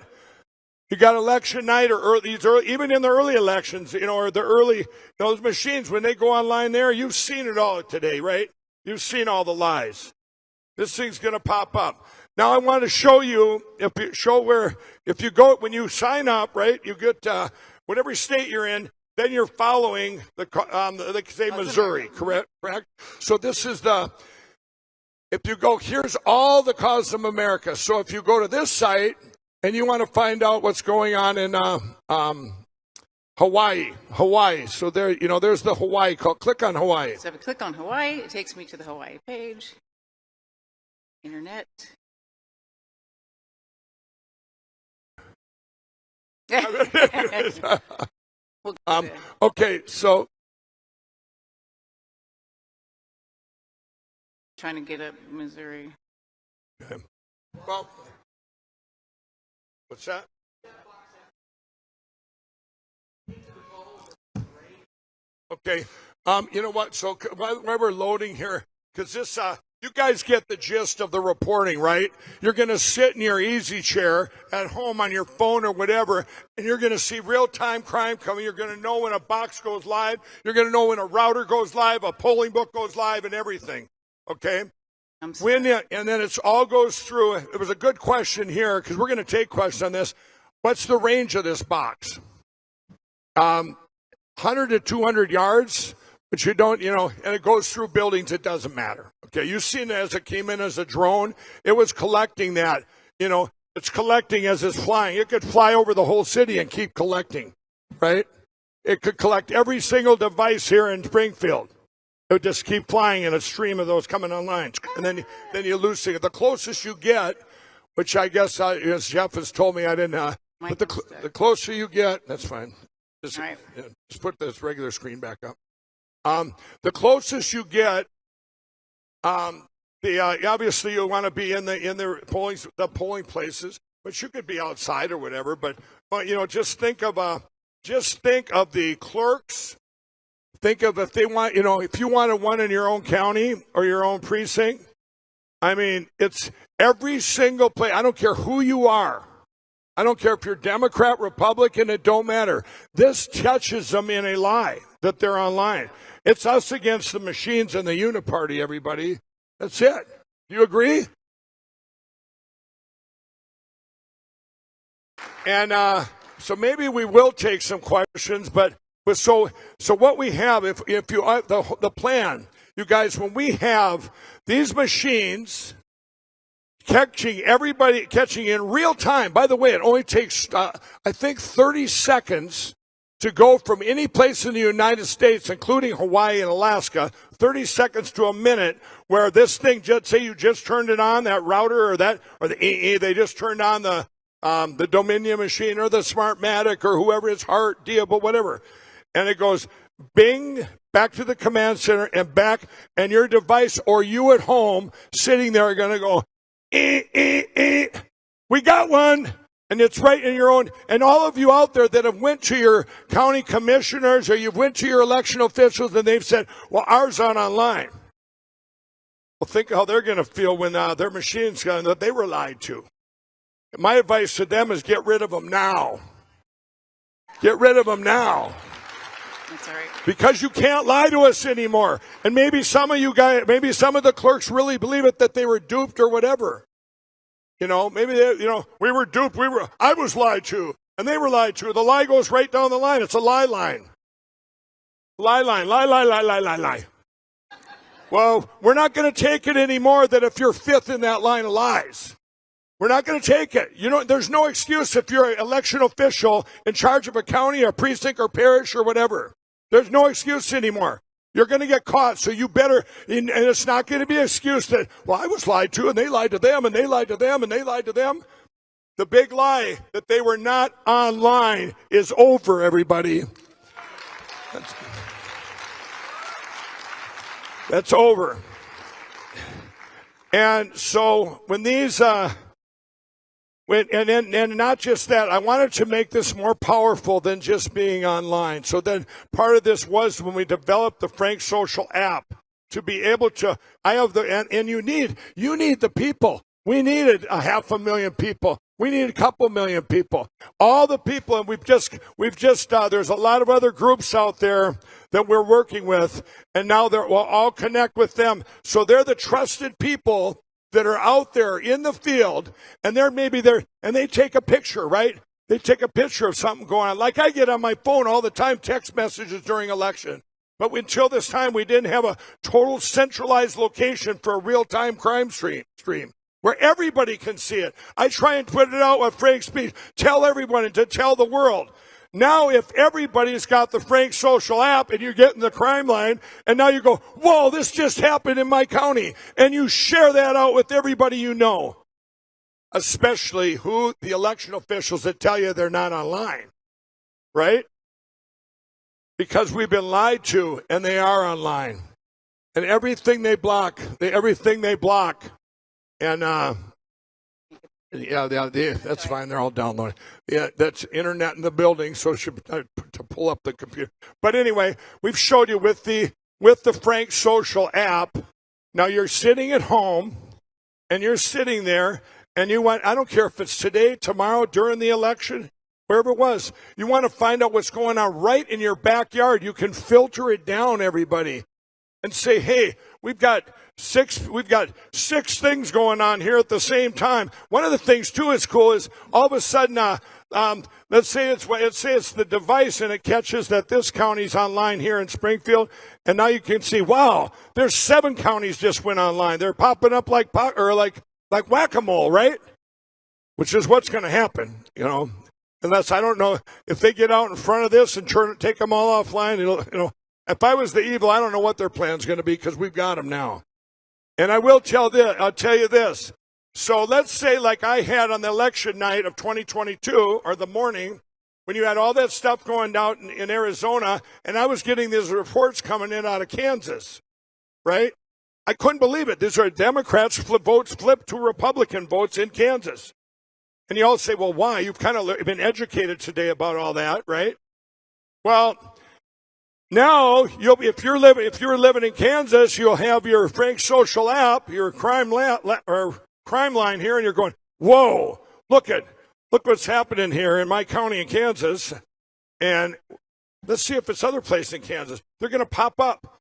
You got election night or even in the early elections, or those machines, when they go online there, you've seen it all today, right? You've seen all the lies. This thing's going to pop up. Now I want to show you, if you go, when you sign up, right, you get, whatever state you're in, then you're following say Missouri, correct? So this is if you go, here's all the Cause of America. So if you go to this site and you want to find out what's going on in Hawaii. So there, there's the Hawaii call. Click on Hawaii. So if I click on Hawaii, it takes me to the Hawaii page. Internet. Okay, so trying to get up Missouri. Okay. Well, what's that? Okay, you know what? So while we're loading here, because this, you guys get the gist of the reporting, right? You're going to sit in your easy chair at home on your phone or whatever, and you're going to see real-time crime coming. You're going to know when a box goes live. You're going to know when a router goes live, a polling book goes live, and everything. Okay? And then it all goes through. It was a good question here, because we're going to take questions on this. What's the range of this box? 100 to 200 yards. But you don't, and it goes through buildings, it doesn't matter. Okay, you've seen it as it came in as a drone. It was collecting that, it's collecting as it's flying. It could fly over the whole city and keep collecting, right? It could collect every single device here in Springfield. It would just keep flying in a stream of those coming online. And then you lose it. The closest you get, which I guess, as Jeff has told me, I didn't, but the closer you get, that's fine. Just put this regular screen back up. The closest you get, obviously you want to be in the polling places, but you could be outside or whatever. But just think of the clerks Think of if they want, if you wanted one in your own county or your own precinct, I mean, it's every single place. I don't care who you are. I don't care if you're Democrat, Republican, it don't matter. This touches them in a lie that they're online. It's us against the machines and the uniparty, everybody. That's it. Do you agree? And so maybe we will take some questions, but so what we have, if you the plan, you guys, when we have these machines catching in real time. By the way, it only takes I think 30 seconds to go from any place in the United States, including Hawaii and Alaska, 30 seconds to a minute, where this thing, just say you just turned it on, that router or the EE, they just turned on the Dominion machine or the Smartmatic or whoever it's Heart, Diable, whatever. And it goes bing, back to the command center and back, and your device or you at home sitting there are going to go, we got one. And it's right in your own, and all of you out there that have went to your county commissioners or you've went to your election officials and they've said, well, ours aren't online. Well, think how they're going to feel when their machine's gone, that they were lied to. My advice to them is get rid of them now. Get rid of them now. That's all right. Because you can't lie to us anymore. And maybe some of you guys, maybe some of the clerks really believe it, that they were duped or whatever. Maybe we were duped. I was lied to, and they were lied to. The lie goes right down the line. It's a lie line. Lie line, lie. Well, we're not going to take it anymore that if you're fifth in that line of lies. We're not going to take it. There's no excuse if you're an election official in charge of a county or precinct or parish or whatever. There's no excuse anymore. You're going to get caught, so you better, and it's not going to be an excuse that, well, I was lied to, and they lied to them, and they lied to them, and they lied to them. The big lie that they were not online is over, everybody. That's over. And so when these, and not just that, I wanted to make this more powerful than just being online. So then part of this was when we developed the Frank Social app to be able to, and you need the people. We needed 500,000 people. We need a couple million people. All the people, and we've just, there's a lot of other groups out there that we're working with, and now we'll all connect with them. So they're the trusted people that are out there in the field, and and they take a picture, right? They take a picture of something going on. Like I get on my phone all the time, text messages during election. But until this time, we didn't have a total centralized location for a real-time crime stream where everybody can see it. I try and put it out with Frank's speech, tell everyone and to tell the world. Now, if everybody's got the Frank Social app and you get in the crime line, and now you go, whoa, this just happened in my county, and you share that out with everybody you know, especially the election officials that tell you they're not online, right? Because we've been lied to, and they are online. And everything they block, and that's fine. They're all downloading. Yeah, that's internet in the building, so it should to pull up the computer. But anyway, we've showed you with the Frank Social app. Now you're sitting at home, and you're sitting there, and I don't care if it's today, tomorrow, during the election, wherever it was. You want to find out what's going on right in your backyard. You can filter it down, everybody, and say, hey, we've got six things going on here at the same time. One of the things too is cool is all of a sudden, let's say it's the device and it catches that this county's online here in Springfield, and now you can see, wow, there's 7 counties just went online. They're popping up like whack-a-mole, right? Which is what's going to happen, Unless I don't know if they get out in front of this and take them all offline. If I was the evil, I don't know what their plan's going to be because we've got them now. And I'll tell you this. So let's say like I had on the election night of 2022 or the morning when you had all that stuff going down in Arizona, and I was getting these reports coming in out of Kansas, right? I couldn't believe it. These are Democrats votes flipped to Republican votes in Kansas. And you all say, well, why? You've kind of been educated today about all that, right? Well, Now, if you're living in Kansas, you'll have your Frank Social app, your crime line here, and you're going, whoa, look what's happening here in my county in Kansas, and let's see if it's other place in Kansas. They're going to pop up,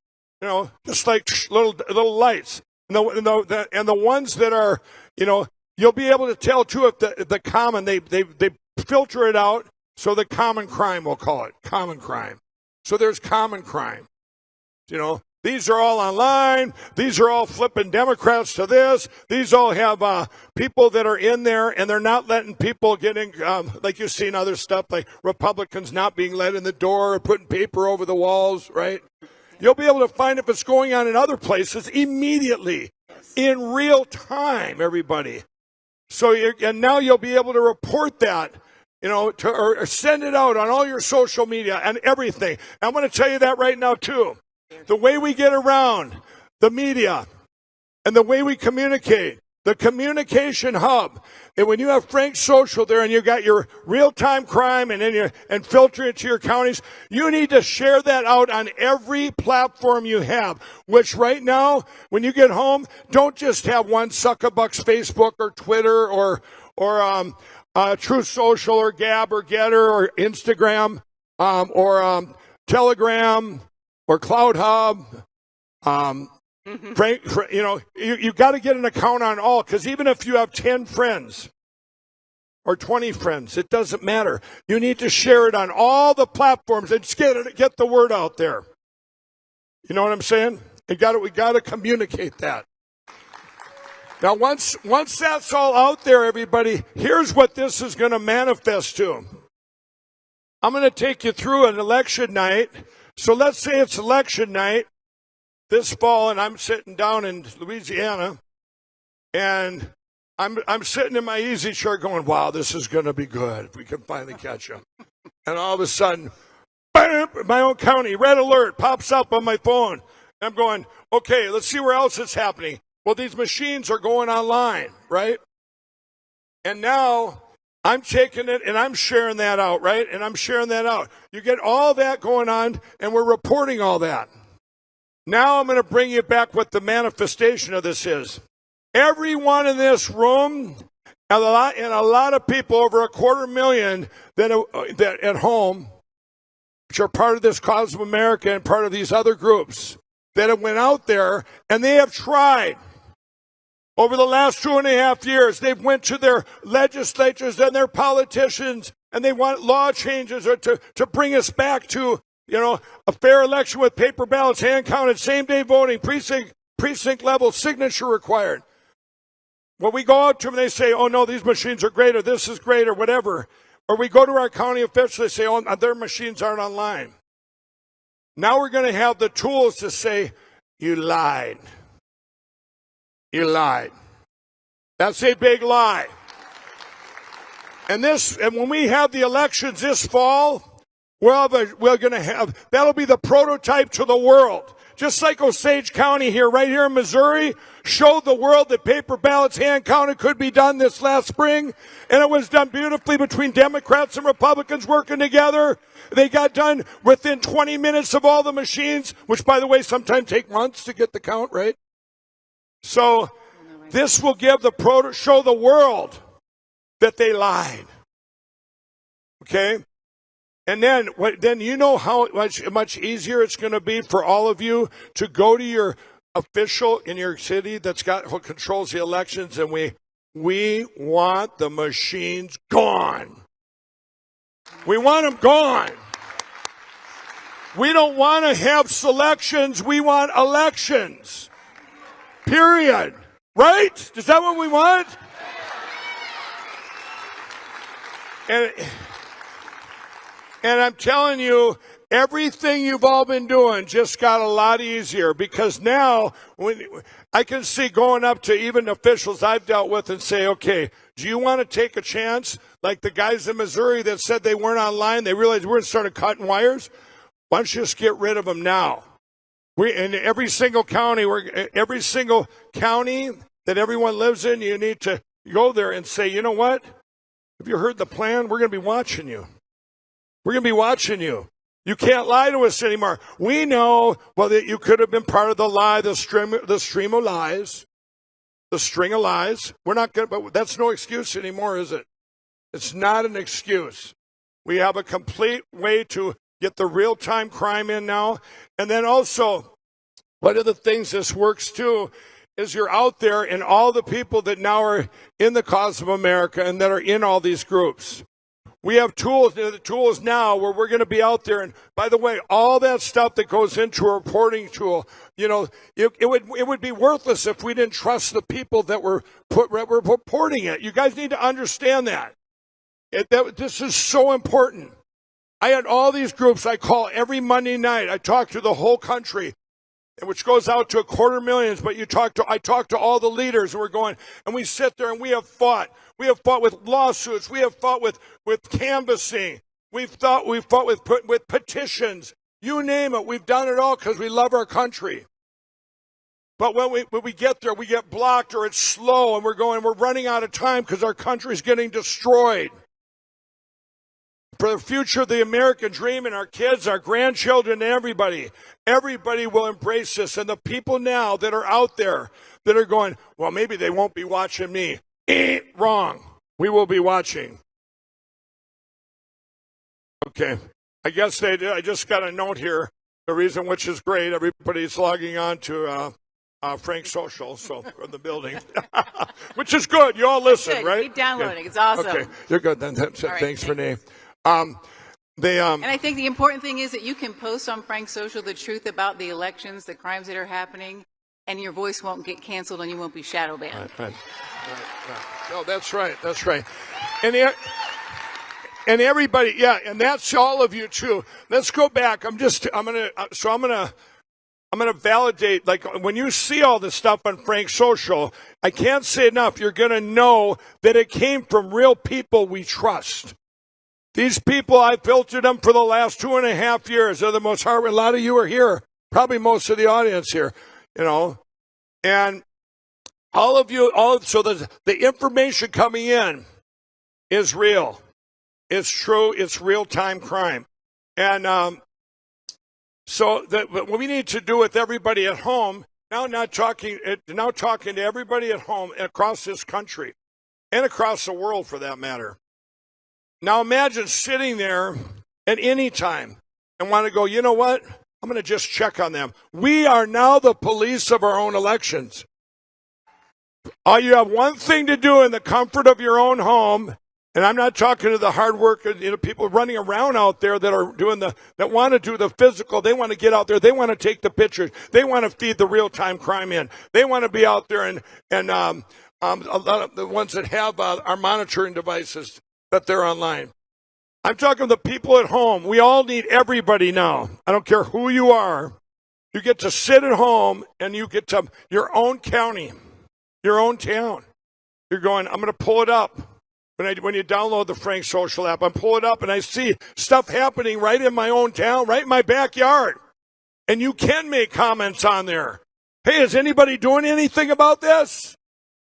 just like little lights, and the ones that are, you'll be able to tell too if the common they filter it out, so the common crime, we'll call it common crime. So there's common crime. These are all online. These are all flipping Democrats to this. These all have people that are in there, and they're not letting people get in, like you've seen other stuff, like Republicans not being let in the door or putting paper over the walls, right? You'll be able to find if it's going on in other places immediately, in real time, everybody. So and now you'll be able to report that, or send it out on all your social media and everything. I'm going to tell you that right now, too. The way we get around the media and the way we communicate, the communication hub, and when you have Frank Social there and you got your real-time crime and filter it to your counties, you need to share that out on every platform you have, which right now, when you get home, don't just have one suckabuck's Facebook or Twitter or Truth Social or Gab or Getter or Instagram or Telegram or Cloud Hub. Frank, you got to get an account on all, because even if you have 10 friends or 20 friends, it doesn't matter. You need to share it on all the platforms and just get the word out there. You know what I'm saying? We got to communicate that. Now, once that's all out there, everybody, here's what this is going to manifest to. I'm going to take you through an election night. So let's say it's election night this fall, and I'm sitting down in Louisiana, and I'm sitting in my easy chair going, wow, this is going to be good if we can finally catch them. And all of a sudden, bam, my own county, red alert pops up on my phone. I'm going, okay, let's see where else it's happening. Well, these machines are going online, right? And now I'm taking it and I'm sharing that out, right? And I'm sharing that out. You get all that going on, and we're reporting all that. Now I'm going to bring you back what the manifestation of this is. Everyone in this room, and a lot of people, over 250,000 that at home, which are part of this Cause of America and part of these other groups, that have went out there and they have tried. Over the last 2.5 years, they've went to their legislatures and their politicians, and they want law changes or to bring us back to, a fair election with paper ballots, hand counted, same day voting, precinct level signature required. When we go out to them, they say, oh no, these machines are great, or this is great, or whatever. Or we go to our county officials, they say, oh, their machines aren't online. Now we're going to have the tools to say, you lied. You lied. That's a big lie. And when we have the elections this fall, we're going to have, that'll be the prototype to the world. Just like Osage County here, right here in Missouri, showed the world that paper ballots hand counted could be done this last spring. And it was done beautifully between Democrats and Republicans working together. They got done within 20 minutes of all the machines, which, by the way, sometimes take months to get the count, right? So this will give show the world that they lied. Okay? And then you know how much easier it's going to be for all of you to go to your official in your city who controls the elections, and we want the machines gone. We want them gone. We don't want to have selections. We want elections. Period. Right? Is that what we want? And I'm telling you, everything you've all been doing just got a lot easier, because now when I can see going up to even officials I've dealt with and say, okay, do you want to take a chance? Like the guys in Missouri that said they weren't online, they realized we're going to start cutting wires. Why don't you just get rid of them now? In every single county that everyone lives in, you need to go there and say, you know what? Have you heard the plan? We're going to be watching you. We're going to be watching you. You can't lie to us anymore. We know, well, that you could have been part of the lie, the stream of lies, the string of lies. We're not going to, but that's no excuse anymore, is it? It's not an excuse. We have a complete way to get the real-time crime in now. And then also, one of the things this works too is you're out there and all the people that now are in the cause of America and that are in all these groups. We have tools, the tools now where we're going to be out there. And by the way, all that stuff that goes into a reporting tool, you know, it would be worthless if we didn't trust the people that were reporting it. You guys need to understand that. This is so important. I had all these groups I call every Monday night. I talk to the whole country, which goes out to 250,000. But I talk to all the leaders who are going, and we sit there and we have fought. We have fought with lawsuits. We have fought with canvassing. We've fought with petitions. You name it. We've done it all because we love our country. But when we get there, we get blocked or it's slow, and we're running out of time because our country's getting destroyed. For the future of the American dream and our kids, our grandchildren, and everybody will embrace this. And the people now that are out there that are going, well, maybe they won't be watching me. Wrong. We will be watching. Okay. I guess they did. I just got a note here. The reason, which is great, everybody's logging on to Frank Social, so from the building, which is good. You all listen, good. right? Keep downloading. Yeah. It's awesome. Okay. You're good then. That's it. All right, Thanks, thank Renee. and I think the important thing is that you can post on Frank Social the truth about the elections, the crimes that are happening, and your voice won't get canceled and you won't be shadow banned. Right. No, that's right. That's right. And everybody, yeah, and that's all of you too. Let's go back. I'm gonna validate, like when you see all this stuff on Frank Social, I can't say enough. You're gonna know that it came from real people we trust. These people, I filtered them for the last 2.5 years. They're the most hard. A lot of you are here, probably most of the audience here, you know, and all of you, so the information coming in is real. It's true. It's real-time crime. And so what we need to do with everybody at home, now talking to everybody at home across this country and across the world for that matter. Now imagine sitting there at any time and want to go, you know what? I'm going to just check on them. We are now the police of our own elections. All you have one thing to do in the comfort of your own home, and I'm not talking to the hard work, people running around out there that are that want to do the physical. They want to get out there. They want to take the pictures. They want to feed the real-time crime in. They want to be out there and a lot of the ones that have our monitoring devices that they're online. I'm talking the people at home. We all need everybody now. I don't care who you are. You get to sit at home and you get to your own county, your own town. You're going, I'm going to pull it up. When you download the Frank Social app, I pull it up and I see stuff happening right in my own town, right in my backyard. And you can make comments on there. Hey, is anybody doing anything about this?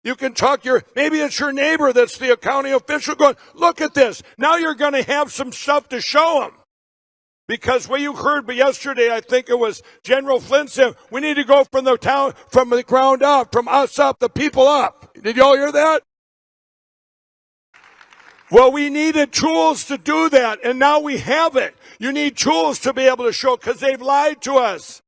You can talk maybe it's your neighbor that's the county official going, look at this. Now you're going to have some stuff to show them. Because what you heard yesterday, I think it was General Flynn said, we need to go from the ground up, from us up, the people up. Did you all hear that? Well, we needed tools to do that, and now we have it. You need tools to be able to show, because they've lied to us.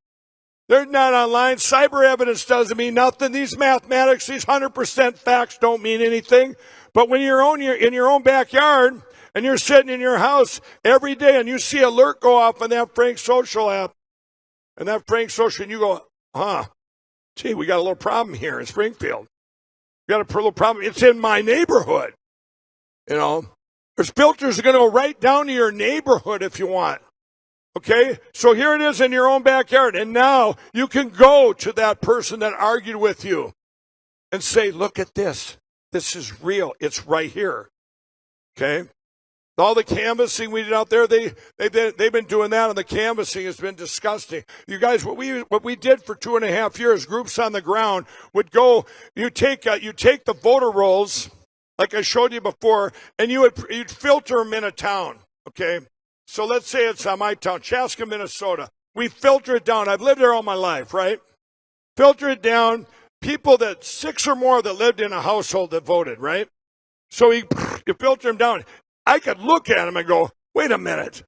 They're not online. Cyber evidence doesn't mean nothing. These mathematics, these 100% facts don't mean anything. But when you're in your own backyard and you're sitting in your house every day and you see an alert go off on that Frank Social app and and you go, gee, we got a little problem here in Springfield. We got a little problem. It's in my neighborhood. You know, there's filters that are going to go right down to your neighborhood if you want. Okay, so here it is in your own backyard, and now you can go to that person that argued with you and say, look at this. This is real. It's right here. Okay? All the canvassing we did out there, they've been doing that, and the canvassing has been disgusting. You guys, what we did for 2.5 years, groups on the ground would go, you take the voter rolls, like I showed you before, and you'd filter them in a town, okay? So let's say it's my town, Chaska, Minnesota. We filter it down. I've lived there all my life, right? Filter it down. People that 6 or more that lived in a household that voted, right? So you filter them down. I could look at them and go, wait a minute.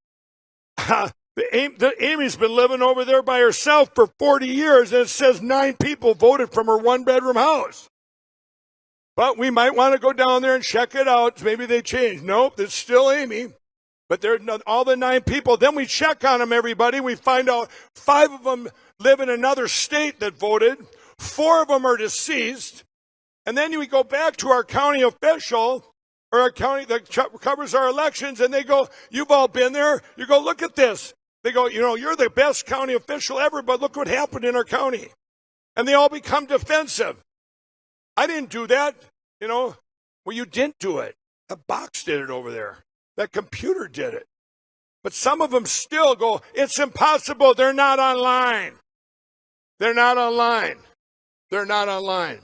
Amy's been living over there by herself for 40 years, and it says 9 people voted from her 1-bedroom house. But we might want to go down there and check it out. Maybe they changed. Nope, it's still Amy. But they're all the 9 people. Then we check on them, everybody. We find out 5 of them live in another state that voted. 4 of them are deceased. And then we go back to our county official, or our county that covers our elections, and they go, you've all been there. You go, look at this. They go, you're the best county official ever, but look what happened in our county. And they all become defensive. I didn't do that, Well, you didn't do it. The box did it over there. That computer did it. But some of them still go, it's impossible. They're not online. They're not online. They're not online.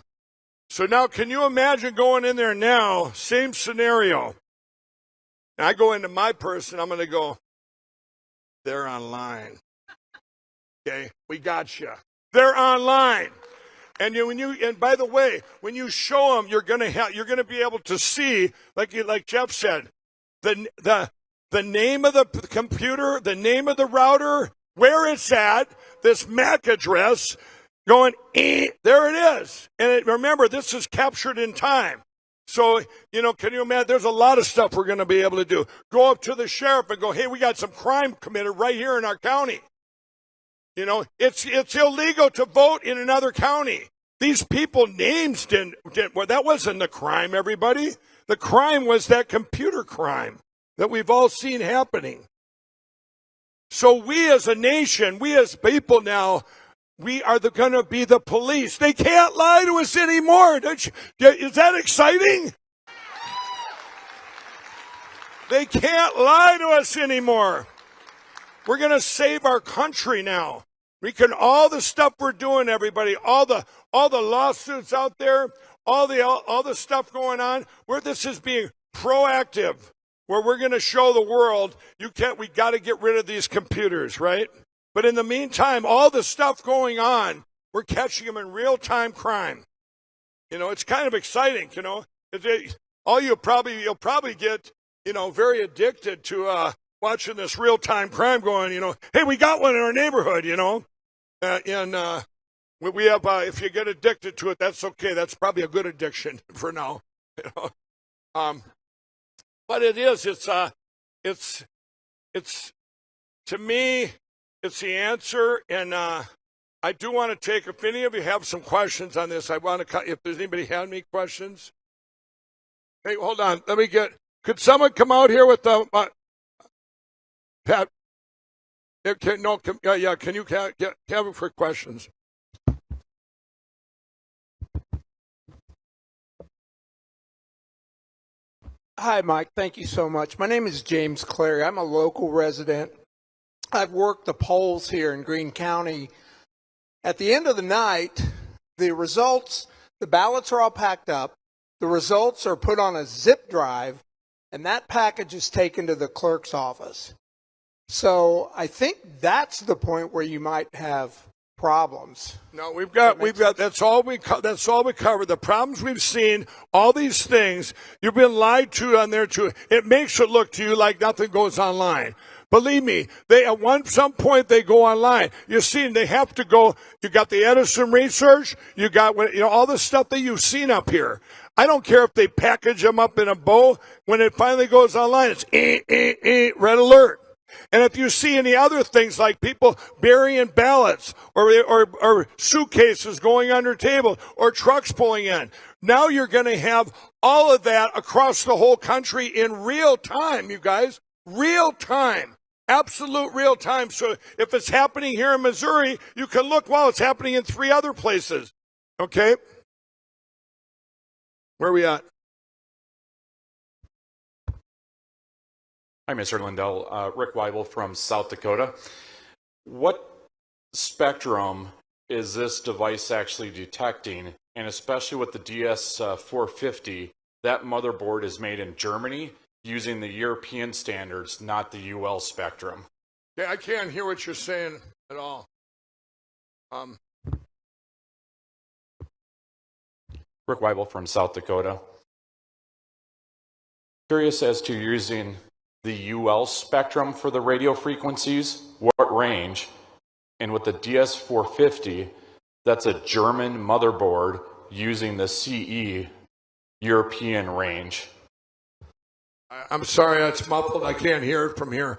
So now, can you imagine going in there now, same scenario. And I go into my person, I'm going to go, they're online. Okay, we got you. They're online. And and by the way, when you show them, you're going to be able to see, like Jeff said, the name of the computer, the name of the router, where it's at, this MAC address, going, there it is. And remember, this is captured in time. So, can you imagine? There's a lot of stuff we're going to be able to do. Go up to the sheriff and go, hey, we got some crime committed right here in our county. It's illegal to vote in another county. These people names didn't well, that wasn't the crime, everybody. The crime was that computer crime that we've all seen happening. So we as a nation, we as people now, we are going to be the police. They can't lie to us anymore. Is that exciting? They can't lie to us anymore. We're going to save our country now. All the stuff we're doing, everybody, all the lawsuits out there, all the stuff going on, where this is being proactive, where we're going to show the world, we got to get rid of these computers, right? But in the meantime, all the stuff going on, we're catching them in real-time crime. It's kind of exciting, You'll probably get, very addicted to watching this real-time crime going, hey, we got one in our neighborhood, and we have, if you get addicted to it, that's okay. That's probably a good addiction for now, But it is, it's to me, it's the answer, and I do want to take, if any of you have some questions on this, if there's anybody have any questions. Hey, hold on, could someone come out here with the, Pat, can you have it for questions? Hi, Mike. Thank you so much. My name is James Clary. I'm a local resident. I've worked the polls here in Greene County. At the end of the night, the results, the ballots are all packed up. The results are put on a zip drive, and that package is taken to the clerk's office. So I think that's the point where you might have problems. No, that's all we cover. The problems we've seen, all these things, you've been lied to on there too. It makes it look to you like nothing goes online. Believe me, at some point they go online. You see, they have to go. You got the Edison research. You got all the stuff that you've seen up here. I don't care if they package them up in a bow. When it finally goes online, it's red alert. And if you see any other things like people burying ballots or suitcases going under table or trucks pulling in, now you're going to have all of that across the whole country in real time, you guys. Real time. Absolute real time. So if it's happening here in Missouri, you can look, wow, it's happening in 3 other places. Okay? Where are we at? Hi, Mr. Lindell. Rick Weibel from South Dakota. What spectrum is this device actually detecting? And especially with the DS450, that motherboard is made in Germany. using the European standards, not the UL spectrum. Yeah, I can't hear what you're saying at all. Rick Weibel from South Dakota. Curious as to using the UL spectrum for the radio frequencies, what range? And with the DS450, that's a German motherboard using the CE European range. I'm sorry, it's muffled. I can't hear it from here.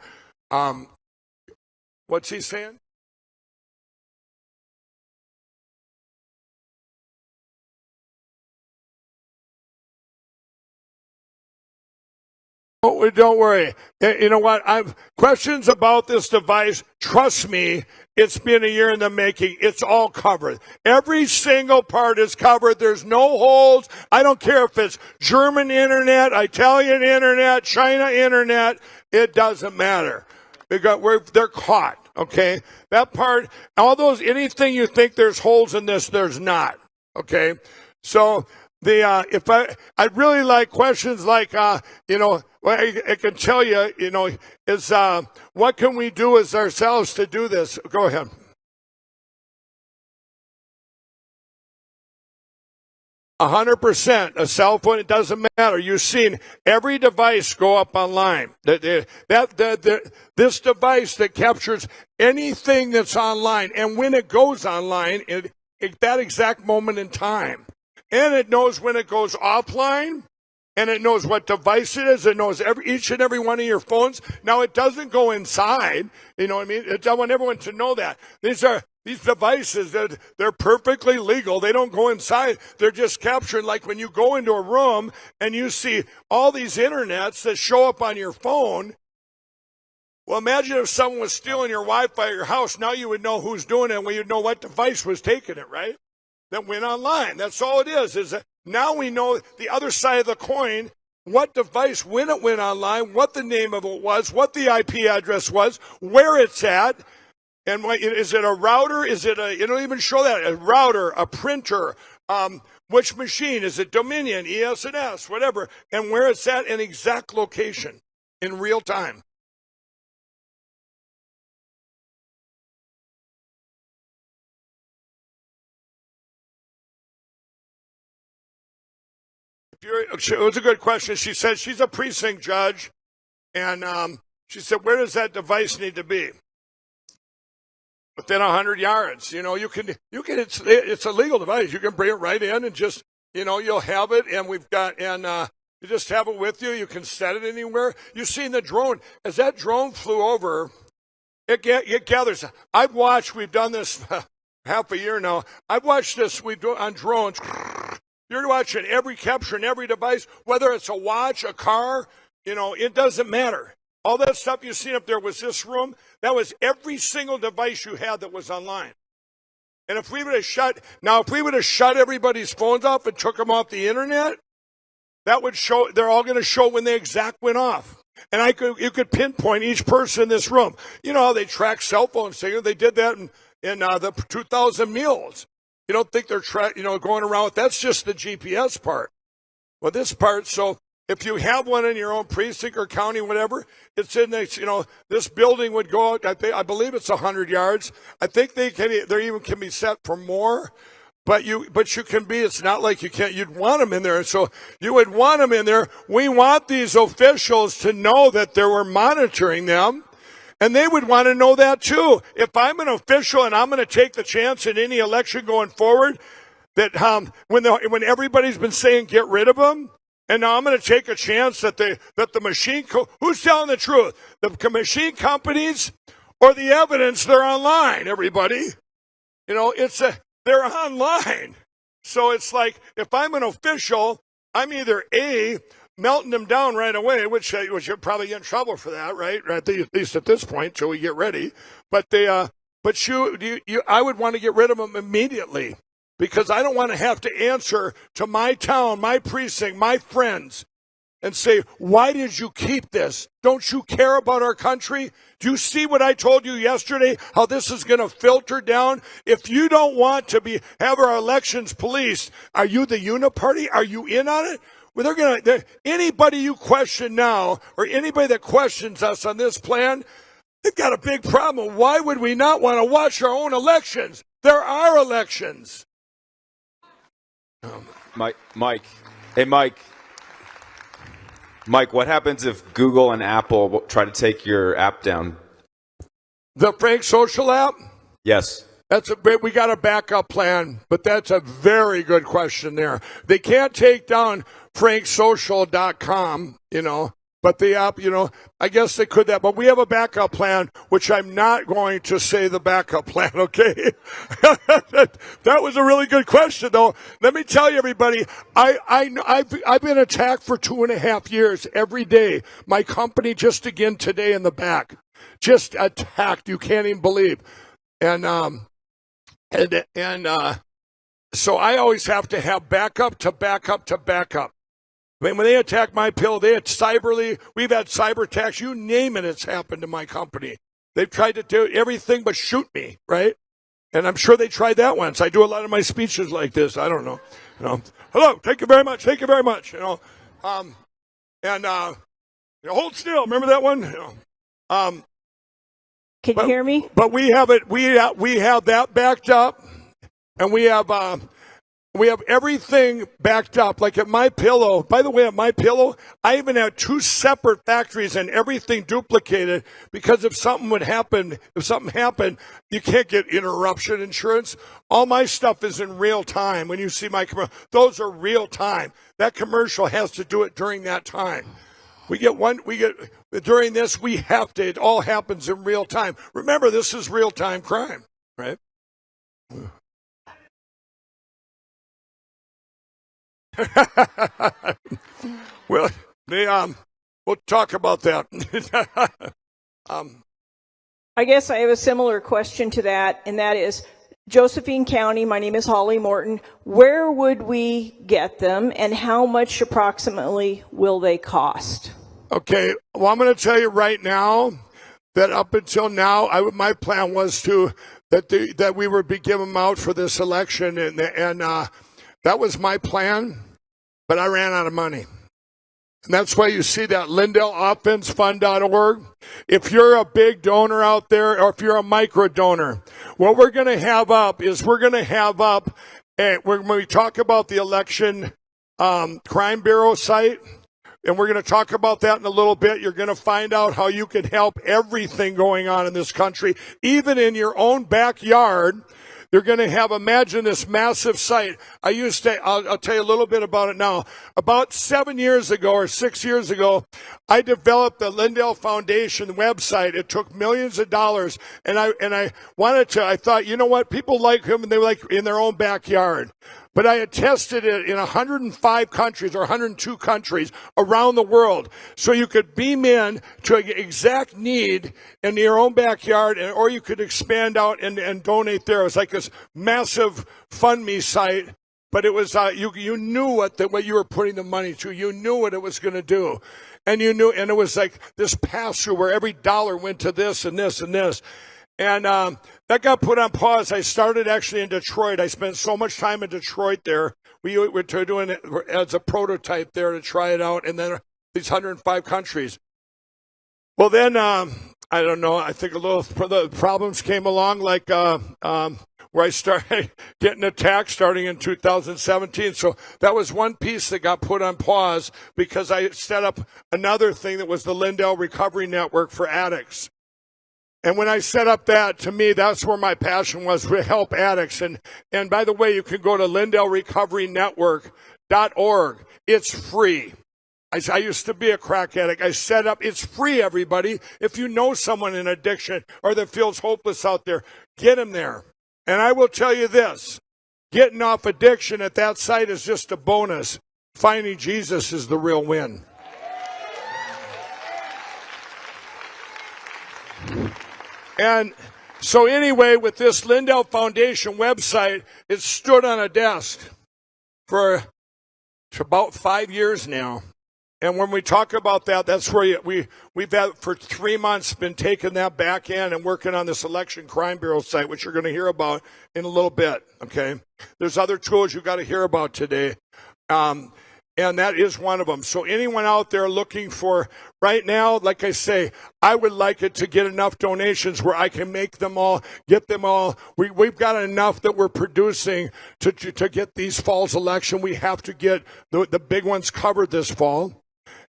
What's he saying? Oh, don't worry. You know what? I've questions about this device. Trust me, it's been a year in the making. It's all covered. Every single part is covered. There's no holes. I don't care if it's German internet, Italian internet, China internet. It doesn't matter. They're caught. Okay, that part. All those anything you think there's holes in this, there's not. Okay, so. I'd really like questions like, I can tell you, is what can we do as ourselves to do this? Go ahead. %. A cell phone, it doesn't matter. You've seen every device go up online. This device that captures anything that's online, and when it goes online, at that exact moment in time. And it knows when it goes offline, and it knows what device it is. It knows each and every one of your phones. Now, it doesn't go inside. You know what I mean? I want everyone to know that. These devices, they're perfectly legal. They don't go inside. They're just capturing, like when you go into a room and you see all these internets that show up on your phone. Well, imagine if someone was stealing your Wi-Fi at your house. Now you would know who's doing it, and you'd know what device was taking it, right? That went online. That's all it is that now we know the other side of the coin, what device, when it went online, what the name of it was, what the IP address was, where it's at, and is it a router? Is it it don't even show that, a router, a printer, which machine, is it Dominion, ES&S, whatever, and where it's at, an exact location in real time. It was a good question. She said she's a precinct judge, and she said, where does that device need to be? Within 100 yards. You can. It's a legal device. You can bring it right in and just, you'll have it, and you just have it with you. You can set it anywhere. You've seen the drone. As that drone flew over, it gathers. We've done this half a year now. I've watched this. We do on drones. You're watching capturing every device, whether it's a watch, a car, it doesn't matter. All that stuff you've seen up there was this room. That was every single device you had that was online. And if we would have shut everybody's phones off and took them off the internet, that would show, they're all going to show when they exact went off. And you could pinpoint each person in this room. You know how they track cell phone signals? They did that in the 2000 meals. You don't think they're going around with, that's just the GPS part. Well, this part, so if you have one in your own precinct or county, whatever, it's in this, this building would go out, I believe it's 100 yards. I think they even can be set for more, but you can be, it's not like you'd want them in there. So you would want them in there. We want these officials to know that they were monitoring them. And they would want to know that too. If I'm an official and I'm going to take the chance in any election going forward, that when everybody's been saying get rid of them, and now I'm going to take a chance that the machine, who's telling the truth, the machine companies or the evidence? They're online. Everybody, they're online. So it's like if I'm an official, I'm either melting them down right away, which you're probably get in trouble for that, right? At least at this point, till we get ready. But I would want to get rid of them immediately because I don't want to have to answer to my town, my precinct, my friends, and say, why did you keep this? Don't you care about our country? Do you see what I told you yesterday, how this is going to filter down? If you don't want to have our elections policed, are you the uniparty? Are you in on it? Anybody you question now, or anybody that questions us on this plan, they've got a big problem. Why would we not want to watch our own elections? There are elections. Mike, what happens if Google and Apple try to take your app down? The Frank Social app? Yes. We got a backup plan, but that's a very good question there. They can't take down franksocial.com, but the app, I guess they could that. But we have a backup plan, which I'm not going to say the backup plan, okay? That was a really good question, though. Let me tell you, everybody, I've been attacked for 2.5 years every day. My company just again today in the back. Just attacked. You can't even believe. And so I always have to have backup to backup to backup. I mean, when they attack MyPillow, we've had cyber attacks, you name it, it's happened to my company. They've tried to do everything but shoot me, right? And I'm sure they tried that once. I do a lot of my speeches like this. I don't know. Hello, thank you very much. Hold still. Remember that one? Can you hear me? But we have it. We have that backed up, and we have everything backed up. Like at MyPillow. By the way, at MyPillow, I even had 2 separate factories and everything duplicated because if something happened, you can't get interruption insurance. All my stuff is in real time. When you see my commercial, those are real time. That commercial has to do it during that time. During this, we have to, it all happens in real time. Remember, this is real time crime, right? Well, we'll talk about that. I guess I have a similar question to that, and that is, Josephine County, my name is Holly Morton, where would we get them, and how much approximately will they cost? Okay, well, I'm going to tell you right now that up until now, my plan was that we would be giving them out for this election, and that was my plan, but I ran out of money. And that's why you see that LindellOffenseFund.org. If you're a big donor out there, or if you're a micro donor, what we're going to have up is when we talk about the election crime bureau site, and we're going to talk about that in a little bit. You're going to find out how you can help everything going on in this country, even in your own backyard. You're going to imagine this massive site. I'll tell you a little bit about it now. About 7 years ago or 6 years ago, I developed the Lindell Foundation website. It took millions of dollars, and I thought, you know what? People like him, and they like in their own backyard. But I had tested it in 105 countries or 102 countries around the world. So you could beam in to an exact need in your own backyard, or you could expand out and donate there. It was like this massive fund me site, but it was you knew what you were putting the money to. You knew what it was going to do. And you knew, and it was like this pass-through where every dollar went to this and this and this. And that got put on pause. I started actually in Detroit. I spent so much time in Detroit there. We were doing it as a prototype there to try it out, and then these 105 countries. Well, then, I don't know, I think the problems came along, like where I started getting attacked starting in 2017. So that was one piece that got put on pause because I set up another thing that was the Lindell Recovery Network for addicts. And when I set up that, to me, that's where my passion was, to help addicts. And by the way, you can go to LindellRecoveryNetwork.org. It's free. I used to be a crack addict. I set up, it's free, everybody. If you know someone in addiction or that feels hopeless out there, get them there. And I will tell you this, getting off addiction at that site is just a bonus. Finding Jesus is the real win. And so anyway, with this Lindell Foundation website, it stood on a desk for about 5 years now. And when we talk about that, that's where we've had for 3 months been taking that back in and working on this election crime bureau site, which you're going to hear about in a little bit. Okay, there's other tools you got to hear about today. And that is one of them. So anyone out there looking for, right now, like I say, I would like it to get enough donations where I can make them all, get them all. We've got enough that we're producing to get these fall's election. We have to get the big ones covered this fall.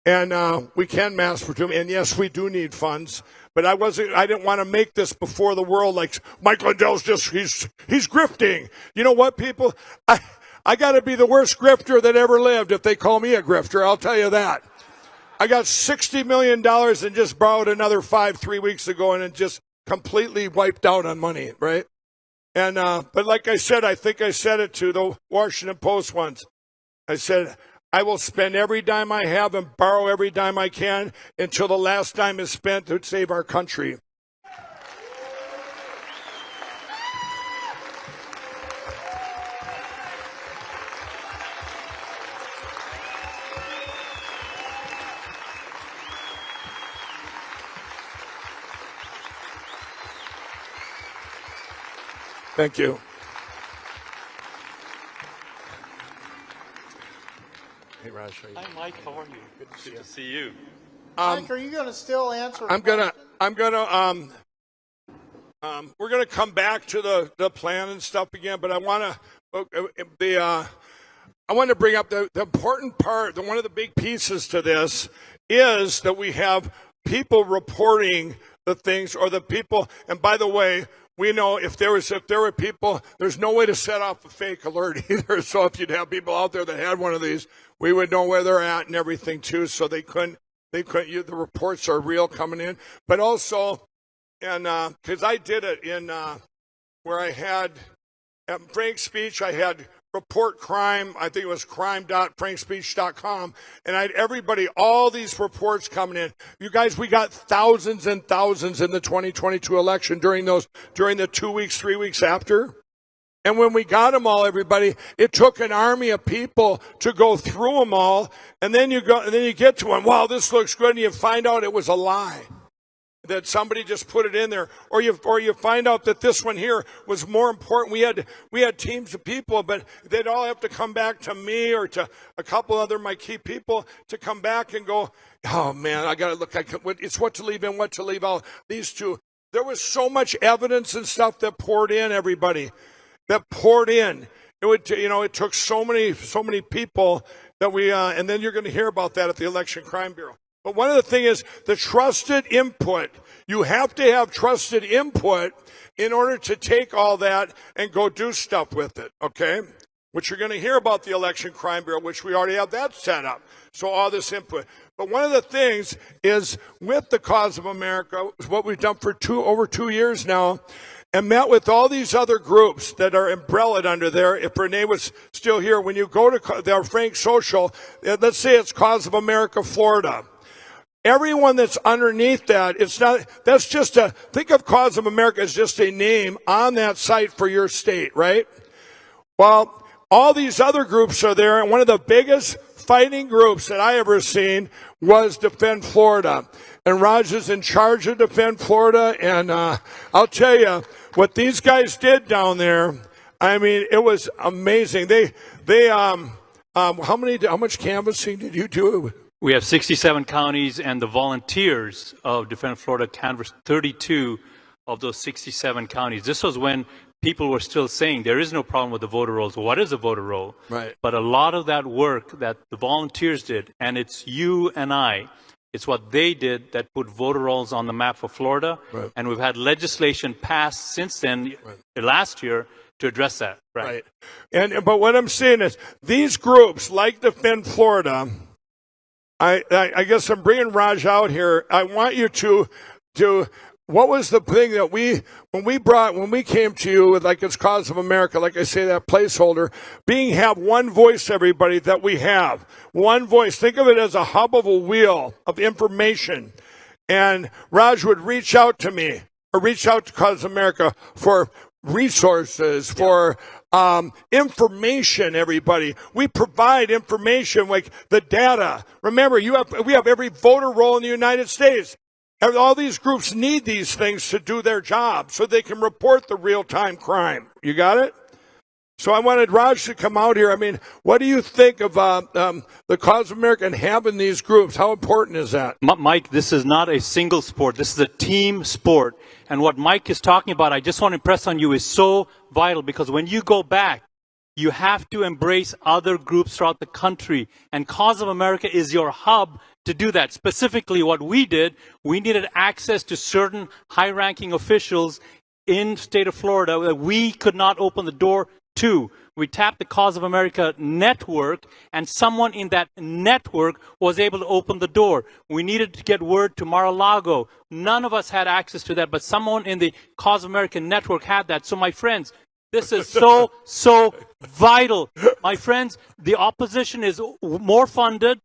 And we can mass produce. And yes, we do need funds. But I didn't want to make this before the world like Mike Lindell's he's grifting. You know what, people? I got to be the worst grifter that ever lived if they call me a grifter, I'll tell you that. I got $60 million and just borrowed another 3 weeks ago and it just completely wiped out on money, right? And but like I said, I think I said it to the Washington Post once. I said, I will spend every dime I have and borrow every dime I can until the last dime is spent to save our country. Thank you. Hey, Raj. Hi, Mike. How are you? Good to see you. Mike, are you going to still answer? We're gonna come back to the plan and stuff again, but I want to bring up the important part. One of the big pieces to this is that we have people reporting the things, or the people. And by the way, we know if there were people, there's no way to set off a fake alert either. So if you'd have people out there that had one of these, we would know where they're at and everything too. So they couldn't. The reports are real coming in, but also, and because I did it in where I had at Frank's Speech, I had report crime. I think it was crime.frankspeech.com, and I had everybody, all these reports coming in. You guys, we got thousands and thousands in the 2022 election during the 2 weeks, 3 weeks after. And when we got them all, everybody, it took an army of people to go through them all, and then you get to them. Wow, this looks good, and you find out it was a lie, that somebody just put it in there, or you find out that this one here was more important. We had teams of people, but they'd all have to come back to me or to a couple other my key people to come back and go, oh man, I got to look. It's what to leave in, what to leave out. These two, there was so much evidence and stuff that poured in, everybody. That poured in. It took so many people that we, and then you're going to hear about that at the Election Crime Bureau. But one of the things is the trusted input. You have to have trusted input in order to take all that and go do stuff with it, okay? Which you're going to hear about the Election Crime Bureau, which we already have that set up. So all this input. But one of the things is with the Cause of America, what we've done for over 2 years now, and met with all these other groups that are umbrellaed under there. If Renee was still here, when you go to their Frank Social, let's say it's Cause of America Florida. Everyone that's underneath that, think of Cause of America as just a name on that site for your state, right? Well, all these other groups are there, and one of the biggest fighting groups that I ever seen was Defend Florida. And Raj is in charge of Defend Florida, and I'll tell you, what these guys did down there, I mean, it was amazing. How much canvassing did you do? We have 67 counties, and the volunteers of Defend Florida canvassed 32 of those 67 counties. This was when people were still saying there is no problem with the voter rolls. What is a voter roll? Right. But a lot of that work that the volunteers did, and it's you and I, it's what they did that put voter rolls on the map for Florida. Right. And we've had legislation passed since then, last year, to address that. Right. But what I'm saying is these groups like Defend Florida, I guess I'm bringing Raj out here. I want you to what was the thing that when we came to you with, like, it's Cause of America, like I say, that placeholder, have one voice, everybody, that we have. One voice. Think of it as a hub of a wheel of information. And Raj would reach out to me, or reach out to Cause of America for resources, for information, everybody. We provide information like the data. Remember, we have every voter roll in the United States. All these groups need these things to do their job so they can report the real-time crime. You got it? So I wanted Raj to come out here. I mean, what do you think of the Cause of America and having these groups? How important is that? Mike, this is not a single sport. This is a team sport. And what Mike is talking about, I just want to impress on you, is so vital, because when you go back, you have to embrace other groups throughout the country. And Cause of America is your hub to do that. Specifically, what we did, we needed access to certain high-ranking officials in the state of Florida that we could not open the door to. We tapped the Cause of America network, and someone in that network was able to open the door. We needed to get word to Mar-a-Lago. None of us had access to that, but someone in the Cause of America network had that. So my friends, this is so vital. My friends, the opposition is more funded.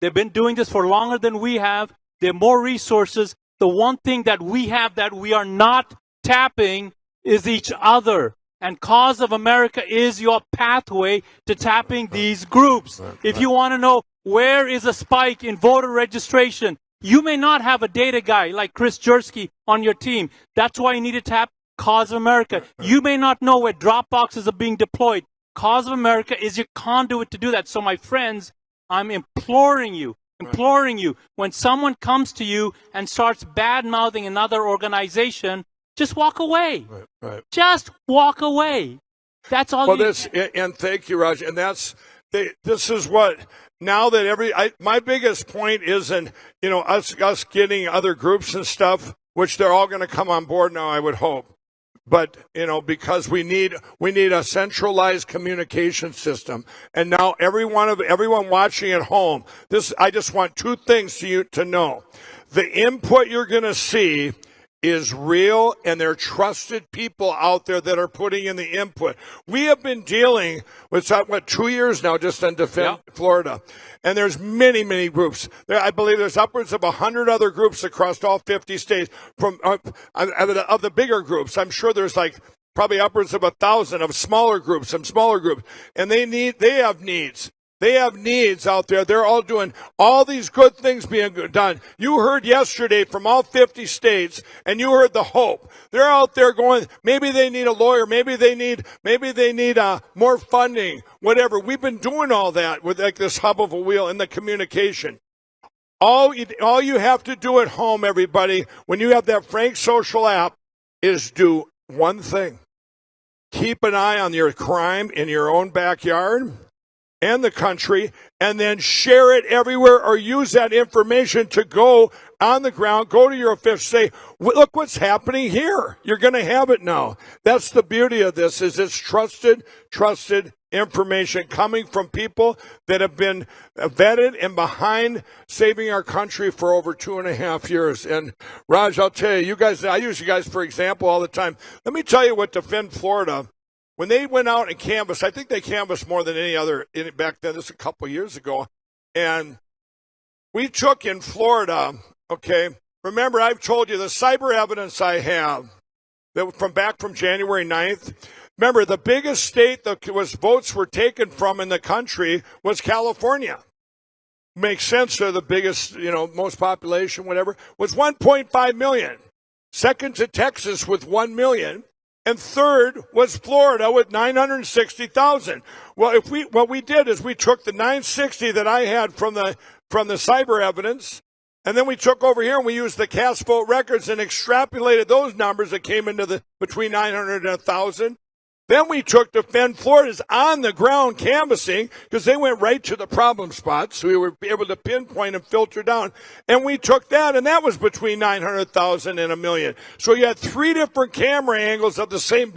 They've been doing this for longer than we have. They have more resources. The one thing that we have that we are not tapping is each other. And Cause of America is your pathway to tapping these groups. If you want to know where is a spike in voter registration, you may not have a data guy like Chris Jersky on your team. That's why you need to tap Cause of America. You may not know where drop boxes are being deployed. Cause of America is your conduit to do that. So my friends, I'm imploring you, when someone comes to you and starts bad-mouthing another organization, just walk away. Right. Just walk away. That's all. Well, and thank you, Raj. And this is what, now that my biggest point isn't, us getting other groups and stuff, which they're all going to come on board now, I would hope. But, because we need a centralized communication system. And now everyone watching at home, I just want two things to know. The input you're going to see is real, and there are trusted people out there that are putting in the input. We have been dealing with 2 years now just on Defend Florida, and there's many, many groups. I believe there's upwards of 100 other groups across all 50 states from of the bigger groups. I'm sure there's probably upwards of 1,000 of smaller groups, and they have needs. They have needs out there. They're all doing all these good things being done. You heard yesterday from all 50 states, and you heard the hope. They're out there going, maybe they need a lawyer, maybe they need more funding, whatever. We've been doing all that with this hub of a wheel and the communication. All you have to do at home, everybody, when you have that Frank Social app, is do one thing. Keep an eye on your crime in your own backyard and the country, and then share it everywhere, or use that information to go on the ground, go to your officials, say, look what's happening here. You're going to have it now. That's the beauty of this, is it's trusted information coming from people that have been vetted and behind saving our country for over 2.5 years. And Raj, I'll tell you guys, I use you guys for example all the time. Let me tell you what Defend Florida, when they went out and canvassed, I think they canvassed more than any other back then. This is a couple of years ago. And we took in Florida, okay, remember I've told you the cyber evidence I have that from January 9th. Remember, the biggest state that votes were taken from in the country was California. Makes sense, they're the biggest, most population, whatever, was 1.5 million. Second to Texas with 1 million. And third was Florida with 960,000. Well, what we did is we took the 960 that I had from the cyber evidence, and then we took over here and we used the cast vote records and extrapolated those numbers that came into between 900 and 1,000. Then we took Defend Florida's on the ground canvassing, because they went right to the problem spots, so we were able to pinpoint and filter down. And we took that, and that was between 900,000 and 1 million. So you had 3 different camera angles of the same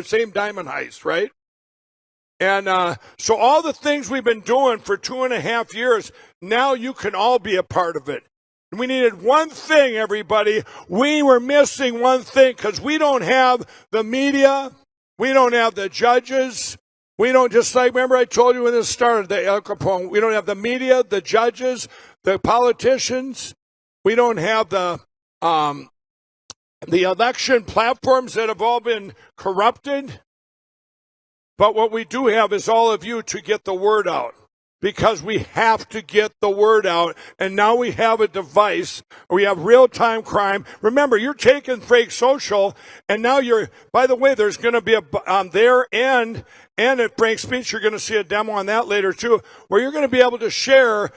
same diamond heist, right? And so all the things we've been doing for 2.5 years, now you can all be a part of it. We needed one thing, everybody. We were missing one thing, because we don't have the media. We don't have the judges. We don't, just like, remember I told you when this started, the El Capone, we don't have the media, the judges, the politicians. We don't have the election platforms that have all been corrupted. But what we do have is all of you to get the word out. because we have to get the word out. And now we have a device. We have real-time crime. Remember, you're taking Frank Social, and now you're, by the way, there's going to be on their end and at Frank's Speech, you're going to see a demo on that later too, where you're going to be able to share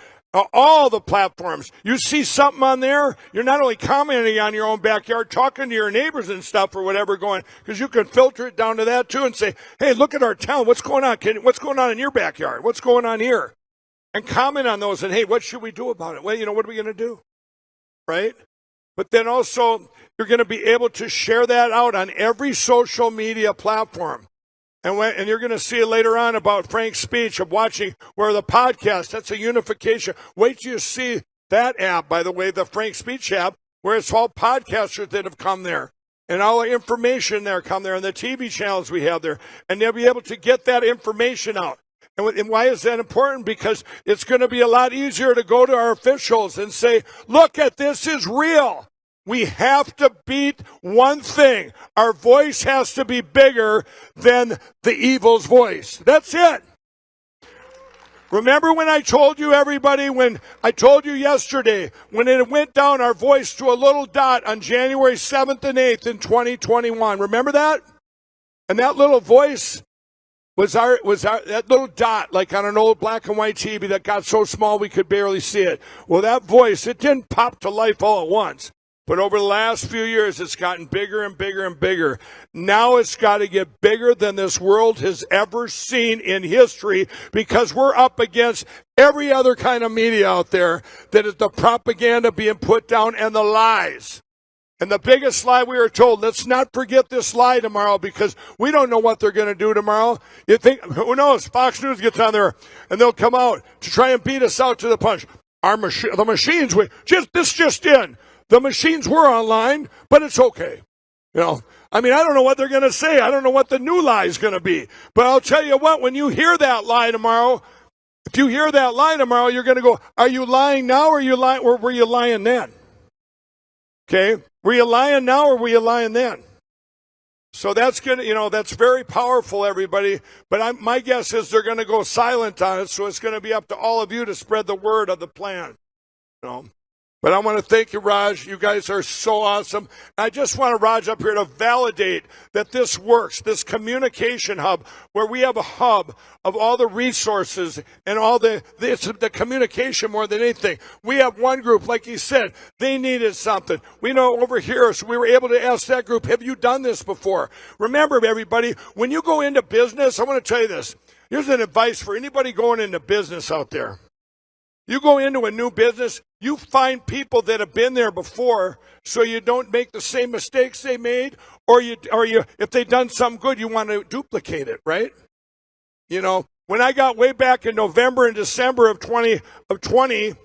all the platforms. You see something on there, you're not only commenting on your own backyard, talking to your neighbors and stuff or whatever going, because you can filter it down to that too and say, hey, look at our town. What's going on? What's going on in your backyard? What's going on here? And comment on those and, hey, what should we do about it? Well, what are we going to do? Right? But then also, you're going to be able to share that out on every social media platform. And you're going to see later on about Frank's Speech of watching where the podcast, that's a unification. Wait till you see that app, by the way, the Frank Speech app, where it's all podcasters that have come there. And all the information there come there and the TV channels we have there. And they'll be able to get that information out. And why is that important? Because it's going to be a lot easier to go to our officials and say, look at this is real. We have to beat one thing. Our voice has to be bigger than the evil's voice. That's it. Remember when I told you, everybody, when I told you yesterday, when it went down our voice to a little dot on January 7th and 8th in 2021. Remember that? And that little voice was that little dot, like on an old black and white TV that got so small we could barely see it. Well, that voice, it didn't pop to life all at once. But over the last few years, it's gotten bigger and bigger and bigger. Now it's got to get bigger than this world has ever seen in history, because we're up against every other kind of media out there that is the propaganda being put down and the lies. And the biggest lie we were told, let's not forget this lie tomorrow, because we don't know what they're going to do tomorrow. You think, who knows? Fox News gets on there and they'll come out to try and beat us out to the punch. The machines, this just in. The machines were online, but it's okay. I don't know what they're going to say. I don't know what the new lie is going to be. But I'll tell you what, when you hear that lie tomorrow, if you hear that lie tomorrow, you're going to go, are you lying now or were you lying then? Okay? Were you lying now or were you lying then? So that's going to, that's very powerful, everybody. But my guess is they're going to go silent on it, so it's going to be up to all of you to spread the word of the plan. But I want to thank you, Raj. You guys are so awesome. I just want Raj up here to validate that this works, this communication hub, where we have a hub of all the resources and all the communication more than anything. We have one group, like he said, they needed something. We know over here, so we were able to ask that group, have you done this before? Remember, everybody, when you go into business, I want to tell you this. Here's an advice for anybody going into business out there. You go into a new business, you find people that have been there before, so you don't make the same mistakes they made, or if they've done something good, you want to duplicate it, right? When I got way back in November and December of 2020,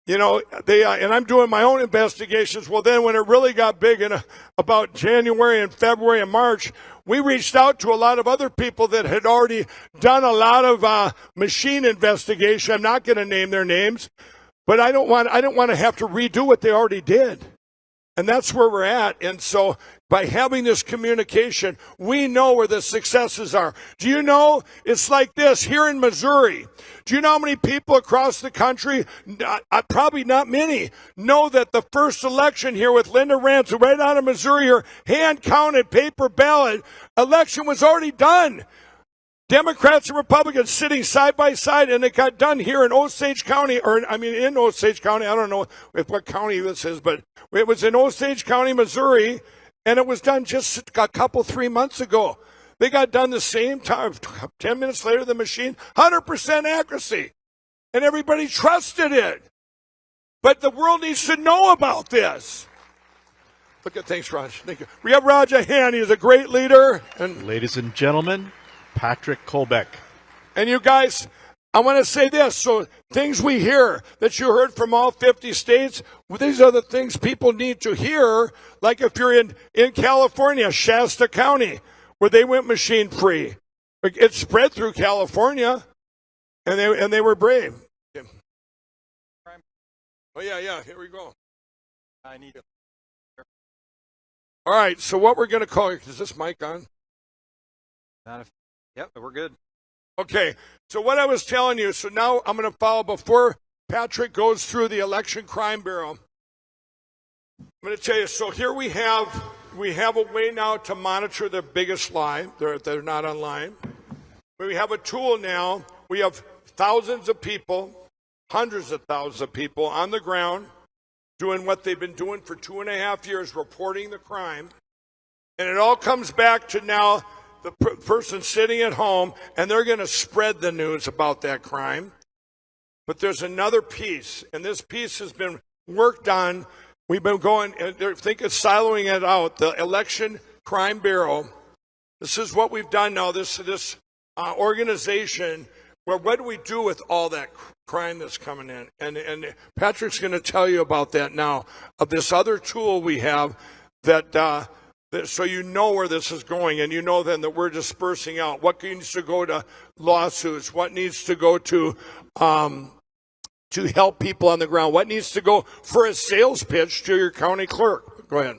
and I'm doing my own investigations. Well, then when it really got big in about January and February and March, we reached out to a lot of other people that had already done a lot of machine investigation. I'm not going to name their names, but I don't want to have to redo what they already did. And that's where we're at. And so by having this communication, we know where the successes are. Do you know, it's like this here in Missouri. Do you know how many people across the country, probably not many, know that the first election here with Linda Rance, right out of Missouri, her hand-counted paper ballot election was already done. Democrats and Republicans sitting side by side, and it got done here in Osage County, in Osage County. I don't know what county this is, but it was in Osage County, Missouri, and it was done just a 3 months ago. They got done the same time, 10 minutes later, the machine, 100% accuracy. And everybody trusted it. But the world needs to know about this. Thanks, Raj. Thank you. We have Raj a hand. He's a great leader. And ladies and gentlemen, Patrick Colbeck. And you guys, I want to say this. So things we hear that you heard from all 50 states, these are the things people need to hear. Like if you're in California, Shasta County, where they went machine free. It spread through California, and they were brave. Yeah. Oh, yeah, here we go. I need it. All right, so what we're going to call it, is this mic on? Yep, we're good. Okay, so what I was telling you, so now I'm going to follow before Patrick goes through the Election Crime Bureau. I'm going to tell you, so here we have a way now to monitor the biggest lie. They're not online. We have a tool now. We have thousands of people, hundreds of thousands of people on the ground doing what they've been doing for 2.5 years, reporting the crime. And it all comes back to now the person sitting at home, and they're going to spread the news about that crime. But there's another piece, and this piece has been worked on. We've been going, I think it's siloing it out, the Election Crime Bureau. This is what we've done now, this organization, where what do we do with all that crime that's coming in? And Patrick's going to tell you about that now, of this other tool we have that so you know where this is going, and you know then that we're dispersing out what needs to go to lawsuits, what needs to go to help people on the ground, what needs to go for a sales pitch to your county clerk. Go ahead.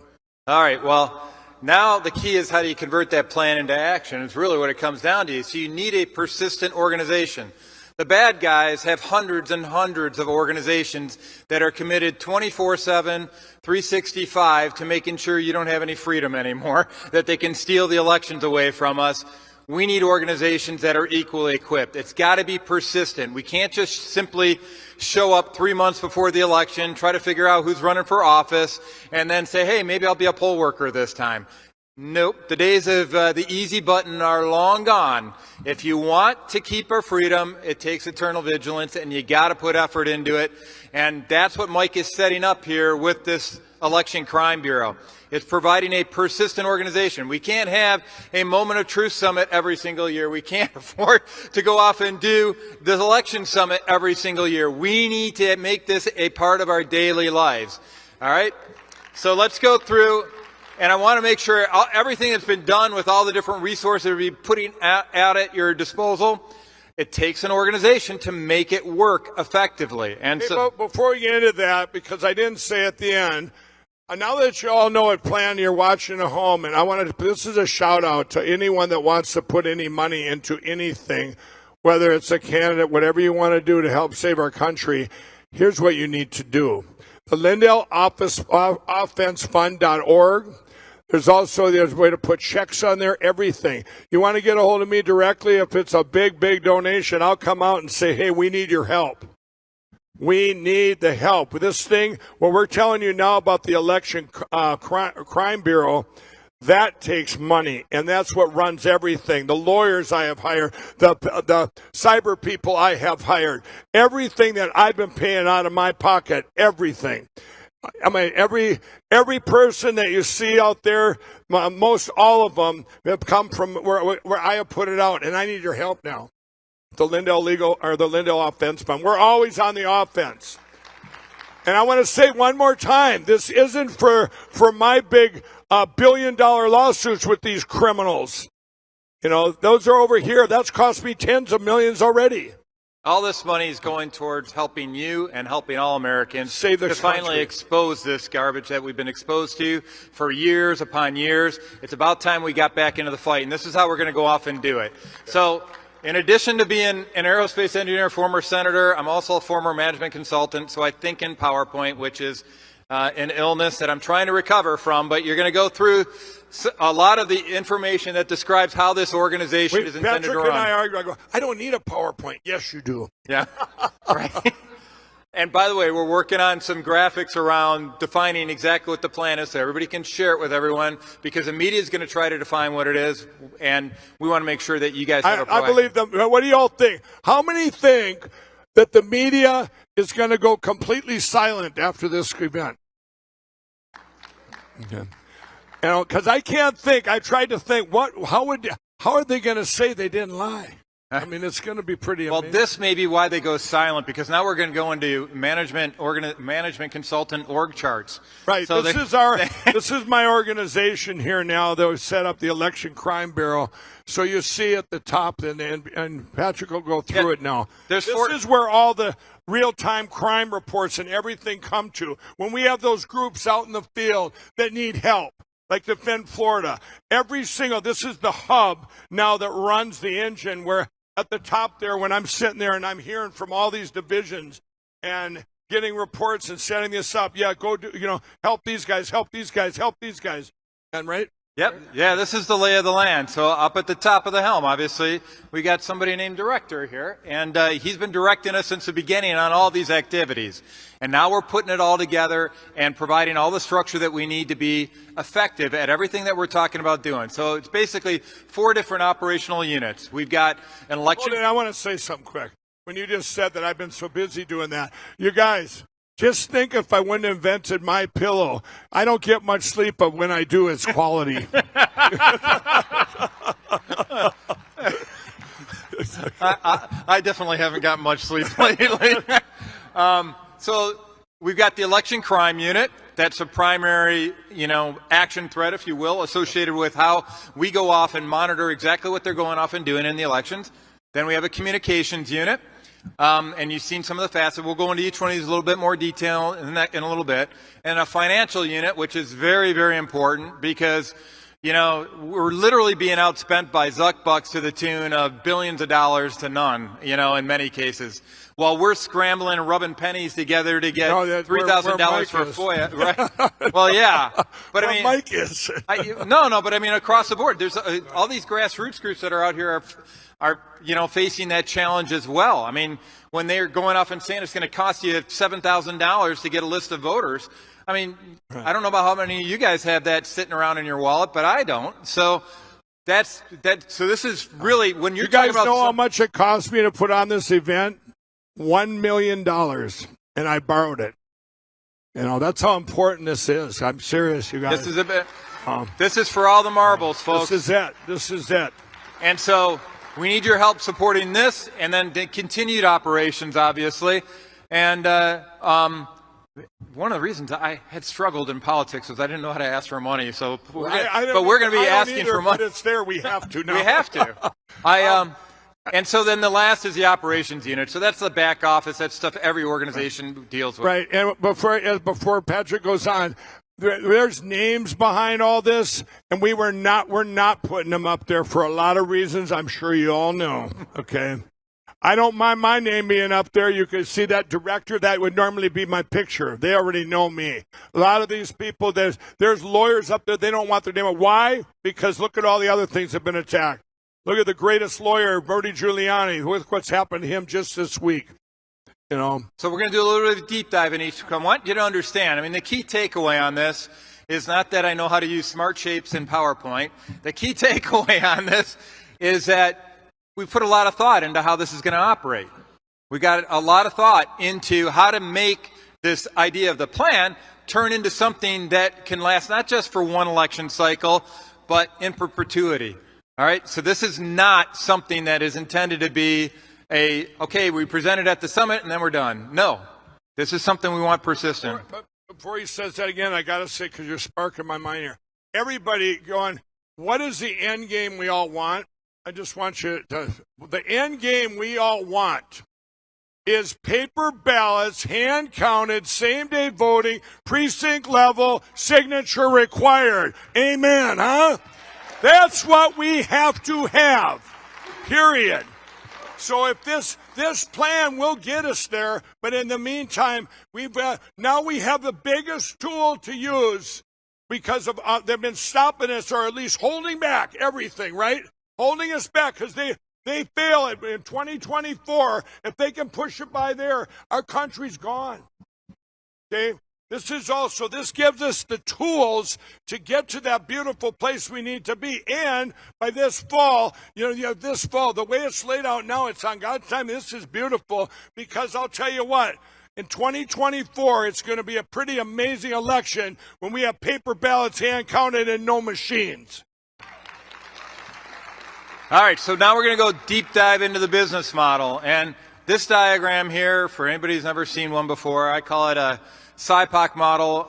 All right, well, now the key is how do you convert that plan into action? It's really what it comes down to. So you need a persistent organization. The bad guys have hundreds and hundreds of organizations that are committed 24/7, 365 to making sure you don't have any freedom anymore, that they can steal the elections away from us. We need organizations that are equally equipped. It's got to be persistent. We can't just simply show up 3 months before the election, try to figure out who's running for office, and then say, hey, maybe I'll be a poll worker this time. Nope. The days of the easy button are long gone. If you want to keep our freedom, it takes eternal vigilance, and you got to put effort into it. And that's what Mike is setting up here with this Election Crime Bureau. It's providing a persistent organization. We can't have a Moment of Truth summit every single year. We can't afford to go off and do this election summit every single year. We need to make this a part of our daily lives. All right? So let's go through. And I want to make sure everything that's been done with all the different resources that we're putting out at your disposal, it takes an organization to make it work effectively. And so, before we get into that, because I didn't say at the end, now that you all know what plan you're watching at home, and I wanted to, this is a shout out to anyone that wants to put any money into anything, whether it's a candidate, whatever you want to do to help save our country. Here's what you need to do. The Lindell offensefund.org. There's also a way to put checks on there, everything. You want to get a hold of me directly, if it's a big, big donation, I'll come out and say, hey, we need your help. We need the help. With this thing, what we're telling you now about the Election Crime Bureau, that takes money, and that's what runs everything. The lawyers I have hired, the cyber people I have hired, everything that I've been paying out of my pocket, everything. I mean, every person that you see out there, most all of them have come from where I have put it out, and I need your help now. The Lindell the Lindell Offense Fund. We're always on the offense. And I want to say one more time, this isn't for my big billion-dollar lawsuits with these criminals. You know, those are over here. That's cost me tens of millions already. all this money is going towards helping you and helping all Americans save the to finally expose this garbage that we've been exposed to for years upon years. It's about time we got back into the fight, and this is how we're going to go off and do it. So in addition to being an aerospace engineer, former senator, I'm also a former management consultant, so I think in PowerPoint, which is an illness that I'm trying to recover from, but you're going to go through a lot of the information that describes how this organization is intended to run. Patrick and I argue, I go, I don't need a PowerPoint. Yes, you do. Yeah, right. And by the way, we're working on some graphics around defining exactly what the plan is so everybody can share it with everyone, because the media is going to try to define what it is, and we want to make sure that you guys have a I believe them. What do you all think? How many think that the media is going to go completely silent after this event? Okay. You know, because I can't think. I tried to think. How are they going to say they didn't lie? I mean, it's going to be pretty amazing. Well, this may be why they go silent, because now we're going to go into management consultant org charts. Right. So this is my organization here now that was set up, the Election Crime Bureau. So you see at the top, and Patrick will go through it now. This is where all the real-time crime reports and everything come to. When we have those groups out in the field that need help, like Defend Florida, this is the hub now that runs the engine where at the top there when I'm sitting there and I'm hearing from all these divisions and getting reports and setting this up. Yeah, go do, help these guys, help these guys, help these guys. And right? Yep. Yeah, this is the lay of the land. So up at the top of the helm, obviously, we got somebody named Director here, and he's been directing us since the beginning on all these activities. And now we're putting it all together and providing all the structure that we need to be effective at everything that we're talking about doing. So it's basically 4 different operational units. We've got an election. I want to say something quick. When you just said that I've been so busy doing that, you guys, just think if I wouldn't have invented MyPillow. I don't get much sleep, but when I do, it's quality. I definitely haven't gotten much sleep lately. So we've got the election crime unit. That's a primary, action threat, if you will, associated with how we go off and monitor exactly what they're going off and doing in the elections. Then we have a communications unit. And you've seen some of the facets. We'll go into each one of these a little bit more detail in a little bit. And a financial unit, which is very, very important because, we're literally being outspent by Zuckbucks to the tune of billions of dollars to none, in many cases. While we're scrambling and rubbing pennies together to get $3,000 for FOIA. Right? Well, yeah. But I mean, Mike is. But I mean, across the board, there's all these grassroots groups that are out here are facing that challenge as well. I mean, when they're going off and saying it's going to cost you $7,000 to get a list of voters, I mean, right. I don't know about how many of you guys have that sitting around in your wallet, but I don't. So so this is really when you're talking about. You guys know how much it cost me to put on this event? $1 million, and I borrowed it. That's how important this is. I'm serious, you guys. This is a bit. This is for all the marbles, folks. This is it. And so we need your help supporting this, and then the continued operations, obviously. And one of the reasons I had struggled in politics was I didn't know how to ask for money. So, we're going to be asking for money. But it's there. We have to now. We have to. And so then the last is the operations unit. So that's the back office. That's stuff every organization deals with. Right. And before Patrick goes on, there's names behind all this, and we're not putting them up there for a lot of reasons. I'm sure you all know. Okay. I don't mind my name being up there. You can see that director. That would normally be my picture. They already know me. A lot of these people, there's lawyers up there. They don't want their name. Why? Because look at all the other things that have been attacked. Look at the greatest lawyer, Rudy Giuliani, with what's happened to him just this week. So we're going to do a little bit of a deep dive in each. I want you to understand. I mean, the key takeaway on this is not that I know how to use smart shapes in PowerPoint. The key takeaway on this is that we put a lot of thought into how this is going to operate. We got a lot of thought into how to make this idea of the plan turn into something that can last not just for one election cycle, but in perpetuity. All right, so this is not something that is intended to be okay, we presented at the summit and then we're done. No, this is something we want persistent. Before he says that again, I got to say, because you're sparking my mind here. Everybody going, what is the end game we all want? I just want you to, the end game we all want is paper ballots, hand counted, same day voting, precinct level, signature required. Amen, huh? That's what we have to have, period. So if this plan will get us there, but in the meantime, now we have the biggest tool to use because of they've been stopping us or at least holding back everything, right? Holding us back because they fail it in 2024. If they can push it by there, our country's gone. Okay? This gives us the tools to get to that beautiful place we need to be. And by this fall, the way it's laid out now, it's on God's time. This is beautiful because I'll tell you what, in 2024, it's going to be a pretty amazing election when we have paper ballots hand counted and no machines. All right, so now we're going to go deep dive into the business model. And this diagram here, for anybody who's never seen one before, I call it a SIPOC model,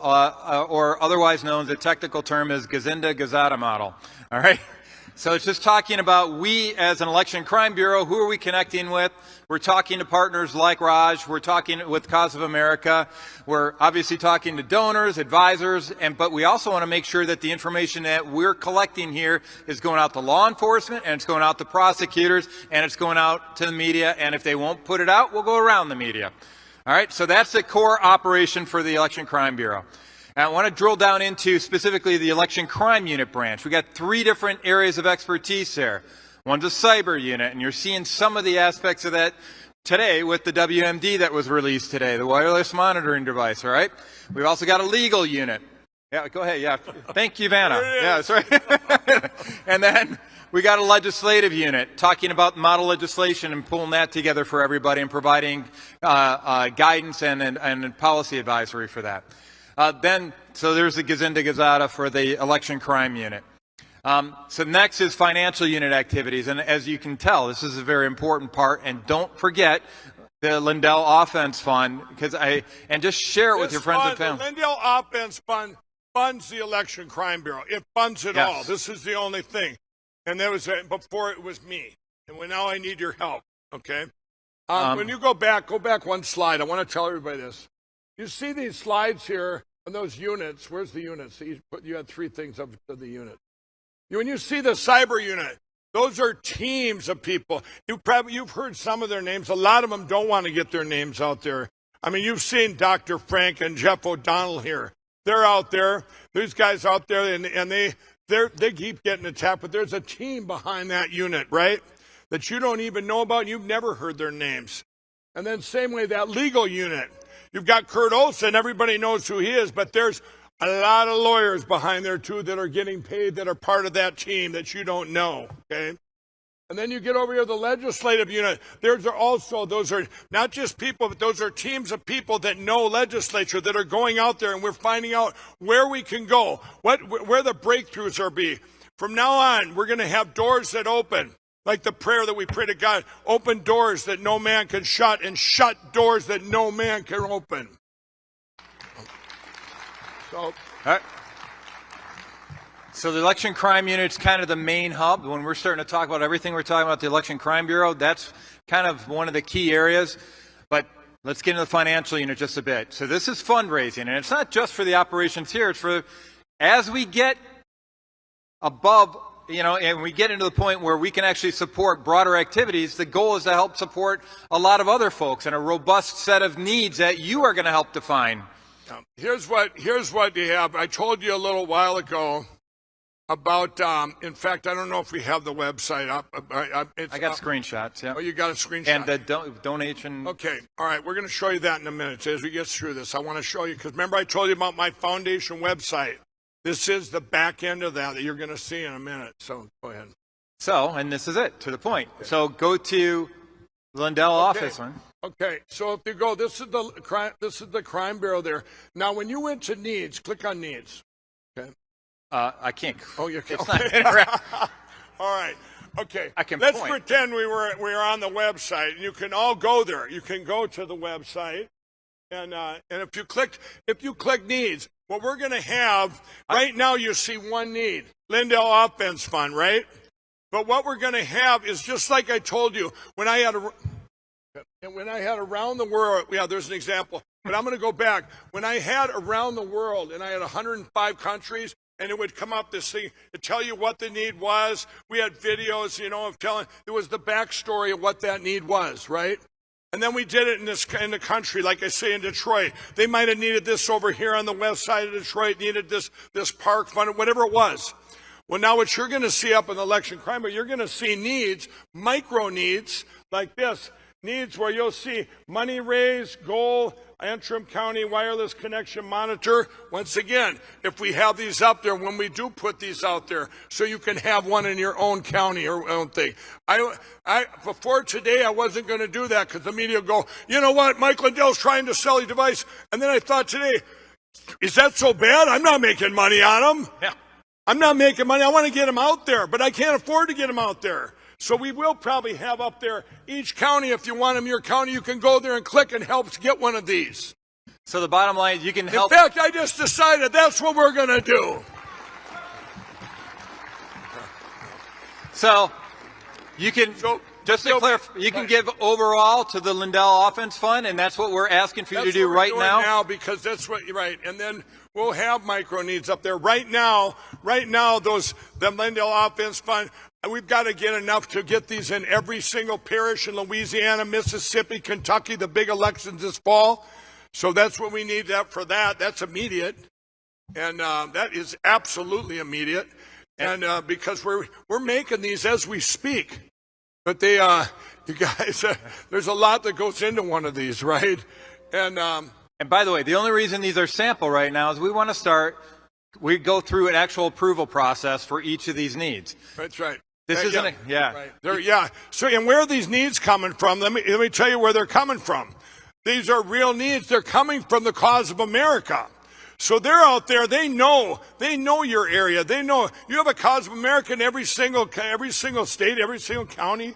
or otherwise known as the technical term is Gazinda-Gazada model. All right. So it's just talking about we as an election crime bureau, who are we connecting with? We're talking to partners like Raj. We're talking with Cause of America. We're obviously talking to donors, advisors, but we also want to make sure that the information that we're collecting here is going out to law enforcement, and it's going out to prosecutors, and it's going out to the media. And if they won't put it out, we'll go around the media. All right, so that's the core operation for the Election Crime Bureau. And I want to drill down into specifically the Election Crime Unit branch. We got 3 different areas of expertise there. One's a cyber unit, and you're seeing some of the aspects of that today with the WMD that was released today, the wireless monitoring device, all right? We've also got a legal unit. Yeah, go ahead, yeah. Thank you, Vanna. Yeah, that's right. And then we got a legislative unit talking about model legislation and pulling that together for everybody and providing guidance and policy advisory for that. So there's the Gazinda Gazeta for the election crime unit. So next is financial unit activities, and as you can tell, this is a very important part. And don't forget the Lindell Offense Fund, and just share it with your friends and family. The Lindell Offense Fund funds the Election Crime Bureau. It funds it all. This is the only thing. And that was before it was me. And now I need your help. Okay. When you go back one slide. I want to tell everybody this. You see these slides here on those units. Where's the units? You had 3 things up to the unit. When you see the cyber unit, those are teams of people. You've heard some of their names. A lot of them don't want to get their names out there. I mean, you've seen Dr. Frank and Jeff O'Donnell here. They're out there. These guys out there, and they keep getting attacked. But there's a team behind that unit, right, that you don't even know about. And you've never heard their names. And then same way, that legal unit. You've got Kurt Olson. Everybody knows who he is, but there's a lot of lawyers behind there, too, that are getting paid that are part of that team that you don't know, okay? And then you get over here, the legislative unit. Those are not just people, but those are teams of people that know legislature that are going out there, and we're finding out where we can go, where the breakthroughs are be. From now on, we're going to have doors that open, like the prayer that we pray to God, open doors that no man can shut, and shut doors that no man can open. So the Election Crime Unit is kind of the main hub. When we're starting to talk about everything we're talking about the Election Crime Bureau, that's kind of one of the key areas. But let's get into the financial unit just a bit. So this is fundraising, and it's not just for the operations here. It's for as we get above, and we get into the point where we can actually support broader activities, the goal is to help support a lot of other folks and a robust set of needs that you are going to help define. Here's what you have. I told you a little while ago about, in fact, I don't know if we have the website up. I got screenshots, yeah. Oh, you got a screenshot? And the donation. Okay, all right, we're going to show you that in a minute. As we get through this, I want to show you, because remember I told you about my foundation website. This is the back end of that you're going to see in a minute, so go ahead. So, and this is it, to the point. So go to Lindell office one. Okay, so if you go, this is the crime bureau there. Now, when you went to needs, click on needs. Okay. I can't. Oh, you can't. It's not interactive. All right. Okay. Let's pretend we were on the website, and you can all go there. You can go to the website, and if you click needs, what we're going to have right now, you see one need, Lindell Offense Fund, right? But what we're going to have is just like I told you when I had around the world. Yeah, there's an example. But I'm going to go back. When I had around the world, and I had 105 countries, and it would come up this thing to tell you what the need was. We had videos, of telling. It was the backstory of what that need was, right? And then we did it in the country, like I say in Detroit. They might have needed this over here on the west side of Detroit, needed this park fund, whatever it was. Well, now what you're going to see up in the election crime, you're going to see needs, micro needs like this. Needs where you'll see money raised, goal, Antrim County wireless connection monitor. Once again, if we have these up there, when we do put these out there, so you can have one in your own county or own thing. Before today, I wasn't going to do that because the media go, you know what, Mike Lindell's trying to sell a device. And then I thought today, is that so bad? I'm not making money on them. Yeah. I'm not making money. I want to get them out there, but I can't afford to get them out there. So we will probably have up there each county, if you want them in your county, you can go there and click and help get one of these. So the bottom line is you can help. In fact, I just decided that's what we're going to do. So you can, just to clarify, you can give overall to the Lindell Offense Fund, and that's what we're asking for you to do right now. Because that's what you're right. And then we'll have micro needs up there. Right now, the Lindell Offense Fund, we've got to get enough to get these in every single parish in Louisiana, Mississippi, Kentucky, the big elections this fall. So that's what we need for that. That's immediate. And that is absolutely immediate. And because we're making these as we speak. But they, you guys, there's a lot that goes into one of these, right? And by the way, the only reason these are sample right now is we go through an actual approval process for each of these needs. That's right. This isn't Right. So, and where are these needs coming from? Let me tell you where they're coming from. These are real needs. They're coming from the cause of America. So they're out there. They know your area. They know you have a cause of America in every single state, every single county.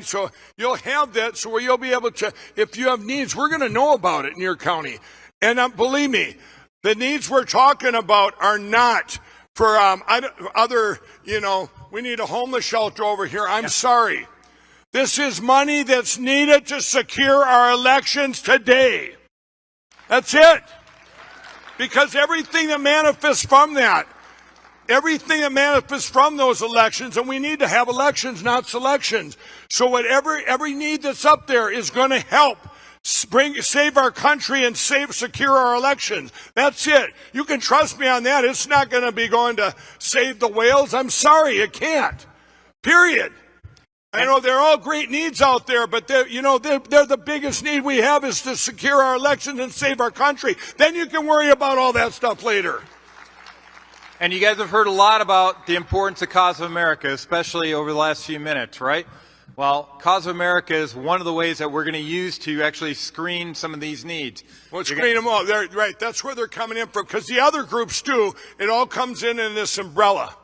So you'll have that. So where you'll be able to, if you have needs, we're going to know about it in your county. And believe me, the needs we're talking about are not for other. We need a homeless shelter over here. I'm sorry. This is money that's needed to secure our elections today. That's it. Because everything that manifests from those elections, and we need to have elections, not selections. So every need that's up there is going to help save our country and secure our elections. That's it. You can trust me on that. It's not going to be going to save the whales. I'm sorry, it can't. Period. I know they're all great needs out there, but they're the biggest need we have is to secure our elections and save our country. Then you can worry about all that stuff later. And you guys have heard a lot about the importance of Cause of America, especially over the last few minutes, right? Well, Cause of America is one of the ways that we're going to use to actually screen some of these needs. Well, screen them all. Right. That's where they're coming in from. Because the other groups too, it all comes in this umbrella.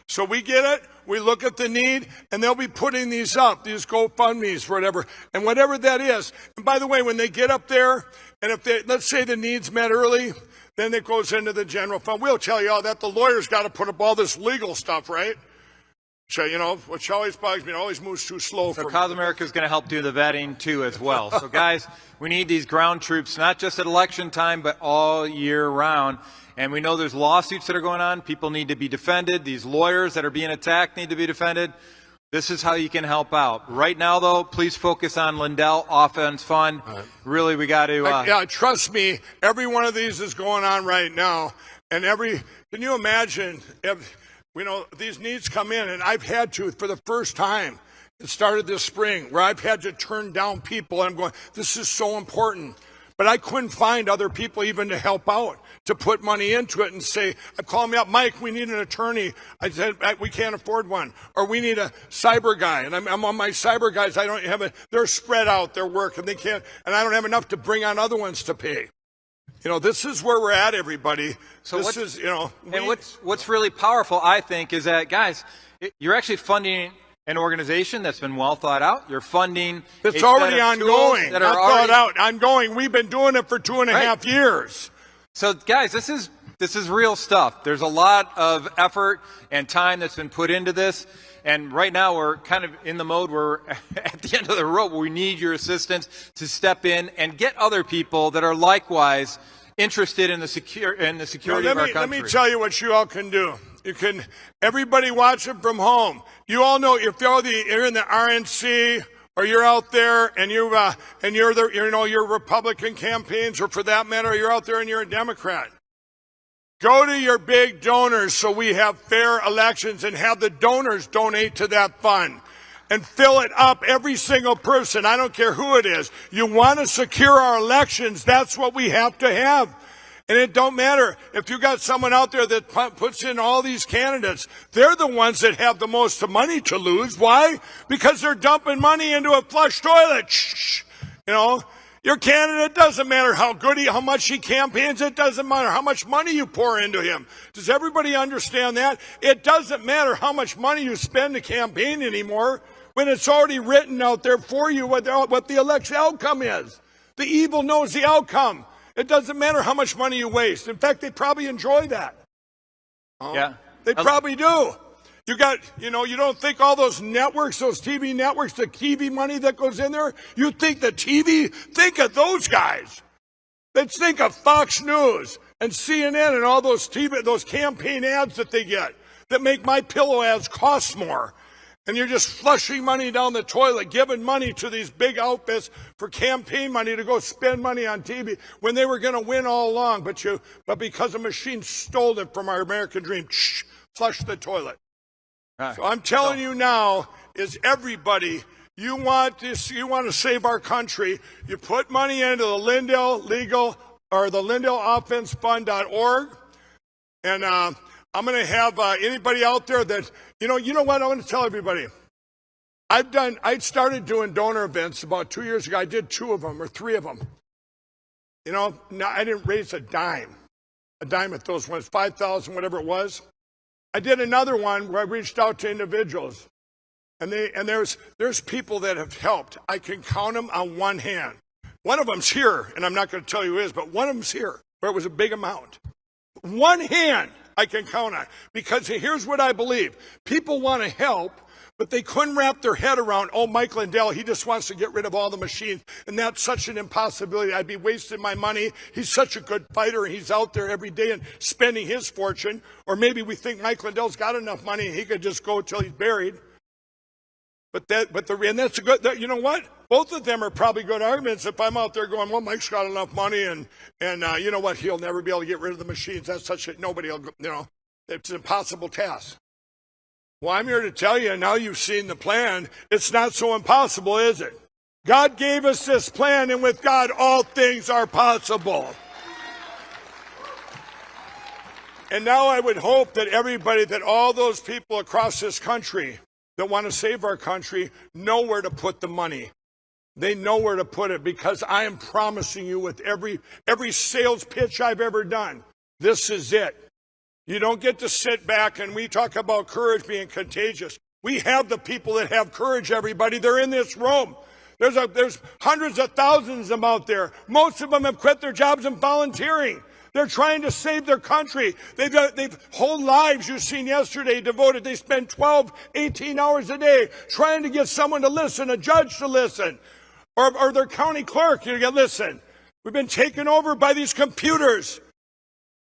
So we get it. We look at the need, and they'll be putting these up, these GoFundMes, whatever, and whatever that is. And by the way, when they get up there, and let's say the needs met early, then it goes into the general fund. We'll tell you all that. The lawyers got to put up all this legal stuff, right? So, which always bugs me. It always moves too slow. So Cause America is going to help do the vetting, too, as well. So, guys, we need these ground troops, not just at election time, but all year round. And we know there's lawsuits that are going on. People need to be defended. These lawyers that are being attacked need to be defended. This is how you can help out. Right now, though, please focus on Lindell Offense Fund. Right. Really, we got to... trust me, every one of these is going on right now. And can you imagine if, these needs come in, and I've had to, for the first time, it started this spring, where I've had to turn down people, and I'm going, this is so important. But I couldn't find other people even to help out, to put money into it and say, call me up, Mike, we need an attorney. I said, we can't afford one. Or we need a cyber guy. And I'm on my cyber guys, I don't have they're spread out, their work, and they can't, and I don't have enough to bring on other ones to pay. This is where we're at, everybody. So and what's really powerful, I think, is that, guys, you're actually funding an organization that's been well thought out. You're funding. It's already ongoing. Not thought out, ongoing. We've been doing it for 2.5 years. So, guys, this is real stuff. There's a lot of effort and time that's been put into this. And right now we're kind of in the mode where at the end of the rope, we need your assistance to step in and get other people that are likewise interested in the security of our country. Let me tell you what you all can do. You can, everybody watching from home. You all know if you're in the RNC or you're out there and you're your Republican campaigns, or for that matter, you're out there and you're a Democrat. Go to your big donors so we have fair elections, and have the donors donate to that fund and fill it up, every single person. I don't care who it is. You want to secure our elections, that's what we have to have. And it don't matter if you got someone out there that puts in all these candidates. They're the ones that have the most money to lose. Why? Because they're dumping money into a flush toilet. Your candidate, doesn't matter how much he campaigns. It doesn't matter how much money you pour into him. Does everybody understand that? It doesn't matter how much money you spend to campaign anymore, when it's already written out there for you what the election outcome is. The evil knows the outcome. It doesn't matter how much money you waste. In fact, they probably enjoy that. Yeah. They probably do. You got, you know, you don't think all those networks, those TV networks, the TV money that goes in there, you think the TV, think of those guys. Let's think of Fox News and CNN and all those TV, those campaign ads that they get that make MyPillow ads cost more. And you're just flushing money down the toilet, giving money to these big outfits for campaign money to go spend money on TV when they were going to win all along. But because a machine stole it from our American dream, flush the toilet. Right. So I'm telling you now, is everybody, you want this, you want to save our country, you put money into the Lindell legal or the Lindell offense fund.org. And I'm going to have anybody out there that, you know what, I want to tell everybody. I started doing donor events about 2 years ago. I did 2 of them or 3 of them. You know, no, I didn't raise a dime at those ones, 5,000, whatever it was. I did another one where I reached out to individuals, and there's people that have helped. I can count them on one hand. One of them's here, and I'm not going to tell you who it is, but one of them's here, where it was a big amount. One hand I can count on, because here's what I believe. People want to help, but they couldn't wrap their head around, oh, Mike Lindell, he just wants to get rid of all the machines, and that's such an impossibility. I'd be wasting my money. He's such a good fighter, and he's out there every day and spending his fortune. Or maybe we think Mike Lindell's got enough money, and he could just go until he's buried. And that's a good, you know what? Both of them are probably good arguments if I'm out there going, well, Mike's got enough money, and you know what? He'll never be able to get rid of the machines. That's such a, nobody will, you know, it's an impossible task. Well, I'm here to tell you, now you've seen the plan, it's not so impossible, is it? God gave us this plan, and with God, all things are possible. And now I would hope that everybody, that all those people across this country that want to save our country know where to put the money. They know where to put it, because I am promising you with every sales pitch I've ever done, this is it. You don't get to sit back, and we talk about courage being contagious. We have the people that have courage, everybody. They're in this room. There's hundreds of thousands of them out there. Most of them have quit their jobs and volunteering. They're trying to save their country. They've whole lives, you've seen yesterday, devoted. They spend 12, 18 hours a day trying to get someone to listen, a judge to listen, or their county clerk to listen. We've been taken over by these computers.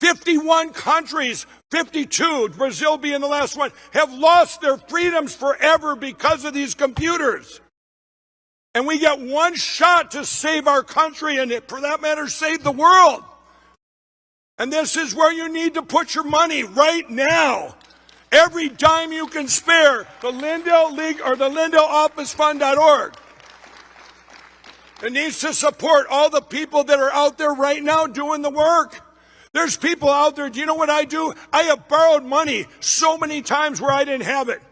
51 countries, 52, Brazil being the last one, have lost their freedoms forever because of these computers. And we get one shot to save our country, and for that matter, save the world. And this is where you need to put your money right now. Every dime you can spare, the Lindell League or the Lindell Office Fund.org. It needs to support all the people that are out there right now doing the work. There's people out there, do you know what I do? I have borrowed money so many times where I didn't have it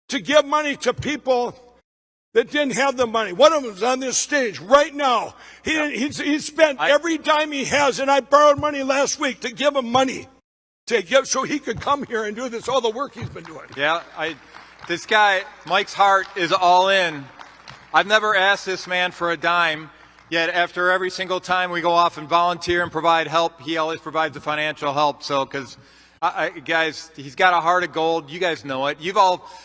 to give money to people that didn't have the money. One of them is on this stage right now. He spent every dime he has, and I borrowed money last week to give him money to give so he could come here and do this, all the work he's been doing. Yeah, this guy, Mike's heart is all in. I've never asked this man for a dime. Yet after every single time we go off and volunteer and provide help, he always provides the financial help. So, because guys, he's got a heart of gold. You guys know it.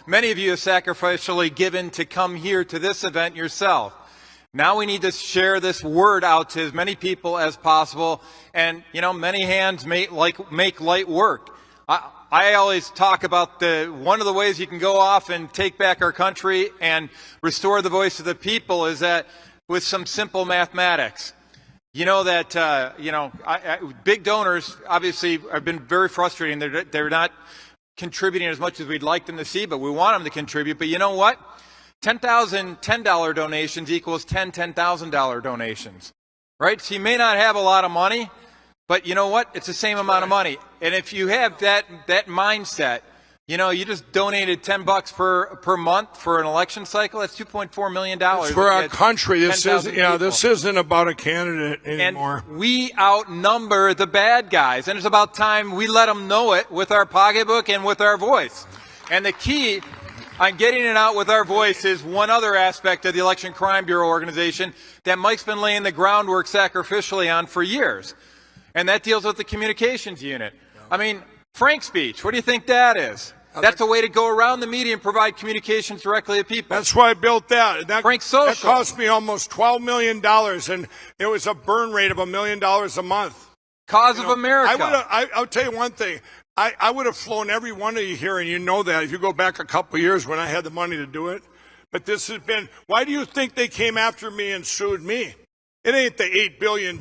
Many of you have sacrificially given to come here to this event yourself. Now we need to share this word out to as many people as possible. And, you know, many hands make light work. I always talk about one of the ways you can go off and take back our country and restore the voice of the people is that with some simple mathematics. You know that, big donors obviously have been very frustrating. They're not contributing as much as we'd like them to see, but we want them to contribute. But you know what? 10,000 $10 donations equals 10 $10,000 donations, right? So you may not have a lot of money, but you know what? It's the same amount of money. And if you have that mindset, you know, you just donated $10 per month for an election cycle. That's $2.4 million. For our country, this isn't about a candidate anymore. And we outnumber the bad guys, and it's about time we let them know it with our pocketbook and with our voice. And the key on getting it out with our voice is one other aspect of the Election Crime Bureau organization that Mike's been laying the groundwork sacrificially on for years, and that deals with the communications unit. I mean, Frank speech, what do you think that is? That's a way to go around the media and provide communications directly to people. That's why I built that. That Social. That cost me almost $12 million, and it was a burn rate of $1 million a month. Cause of America. I'll tell you one thing. I would have flown every one of you here, and you know that if you go back a couple of years when I had the money to do it. But this has been, why do you think they came after me and sued me? It ain't the $8 billion.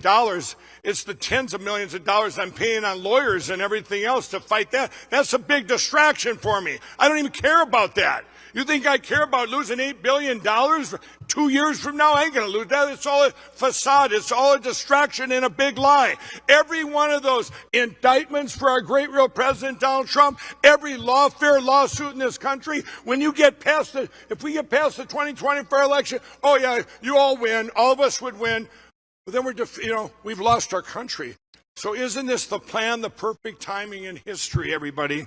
It's the tens of millions of dollars I'm paying on lawyers and everything else to fight that. That's a big distraction for me. I don't even care about that. You think I care about losing $8 billion 2 years from now? I ain't going to lose that. It's all a facade. It's all a distraction and a big lie. Every one of those indictments for our great real President Donald Trump, every lawfare lawsuit in this country, when you get past if we get past the 2024 election, oh yeah, you all win. All of us would win. But then we've lost our country. So isn't this the plan, the perfect timing in history, everybody?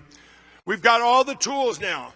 We've got all the tools now.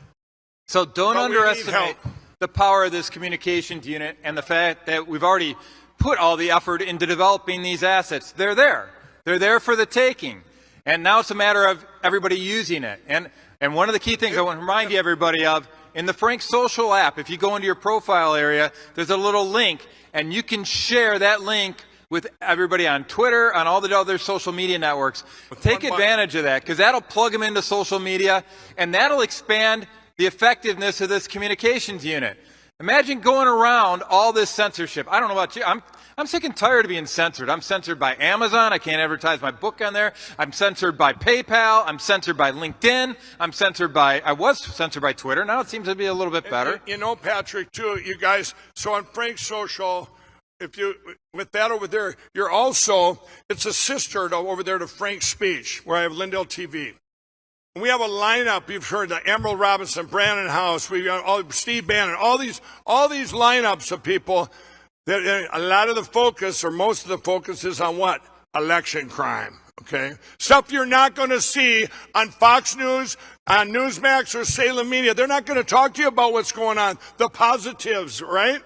So don't underestimate the power of this communications unit and the fact that we've already put all the effort into developing these assets. They're there. They're there for the taking. And now it's a matter of everybody using it. And one of the key things I want to remind you everybody of, in the Frank Social app, if you go into your profile area, there's a little link, and you can share that link with everybody on Twitter, on all the other social media networks. Take advantage of that, because that'll plug them into social media, and that'll expand the effectiveness of this communications unit. Imagine going around all this censorship. I don't know about you. I'm sick and tired of being censored. I'm censored by Amazon. I can't advertise my book on there. I'm censored by PayPal. I'm censored by LinkedIn. I was censored by Twitter. Now it seems to be a little bit better. You know, Patrick, too, you guys, so on Frank Social, with that over there, you're also, it's a sister over there to Frank's Speech, where I have Lindell TV. We have a lineup. You've heard the Emerald Robinson, Brandon House, we've got Steve Bannon, all these lineups of people that a lot of the focus, or most of the focus, is on what? Election crime. Okay? Stuff you're not going to see on Fox News, on Newsmax, or Salem Media. They're not going to talk to you about what's going on, the positives, right?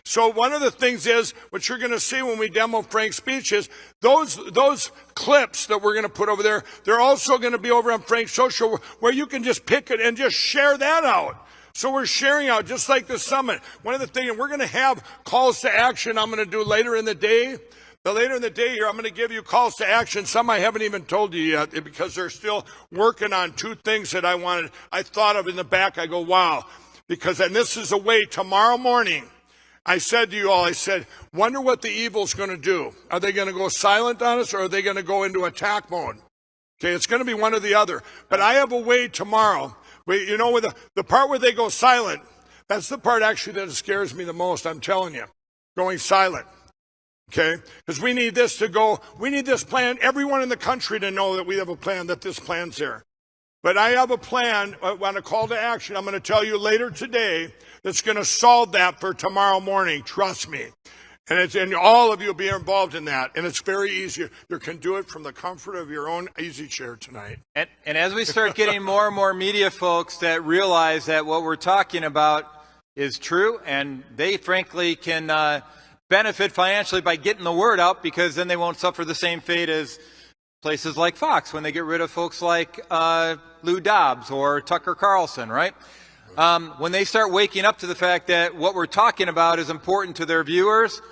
So one of the things is, what you're going to see when we demo Frank's Speech is those clips that we're going to put over there, they're also going to be over on Frank's Social, where you can just pick it and just share that out. So we're sharing out, just like the summit. One of the things, we're going to have calls to action I'm going to do later in the day. Later in the day here, I'm going to give you calls to action. Some I haven't even told you yet, because they're still working on two things that I thought of in the back. I go, wow. And this is a way tomorrow morning, I said to you all, I said, wonder what the evil's going to do. Are they going to go silent on us, or are they going to go into attack mode? Okay, it's going to be one or the other. But I have a way tomorrow. You know, with the part where they go silent, that's the part actually that scares me the most, I'm telling you. Going silent. Okay? Because we need this plan, everyone in the country to know that we have a plan, that this plan's there. But I have a plan on a call to action I'm going to tell you later today that's going to solve that for tomorrow morning. Trust me. And all of you will be involved in that. And it's very easy. You can do it from the comfort of your own easy chair tonight. And as we start getting more and more media folks that realize that what we're talking about is true, and they frankly can benefit financially by getting the word out, because then they won't suffer the same fate as places like Fox when they get rid of folks like Lou Dobbs or Tucker Carlson, right? When they start waking up to the fact that what we're talking about is important to their viewers,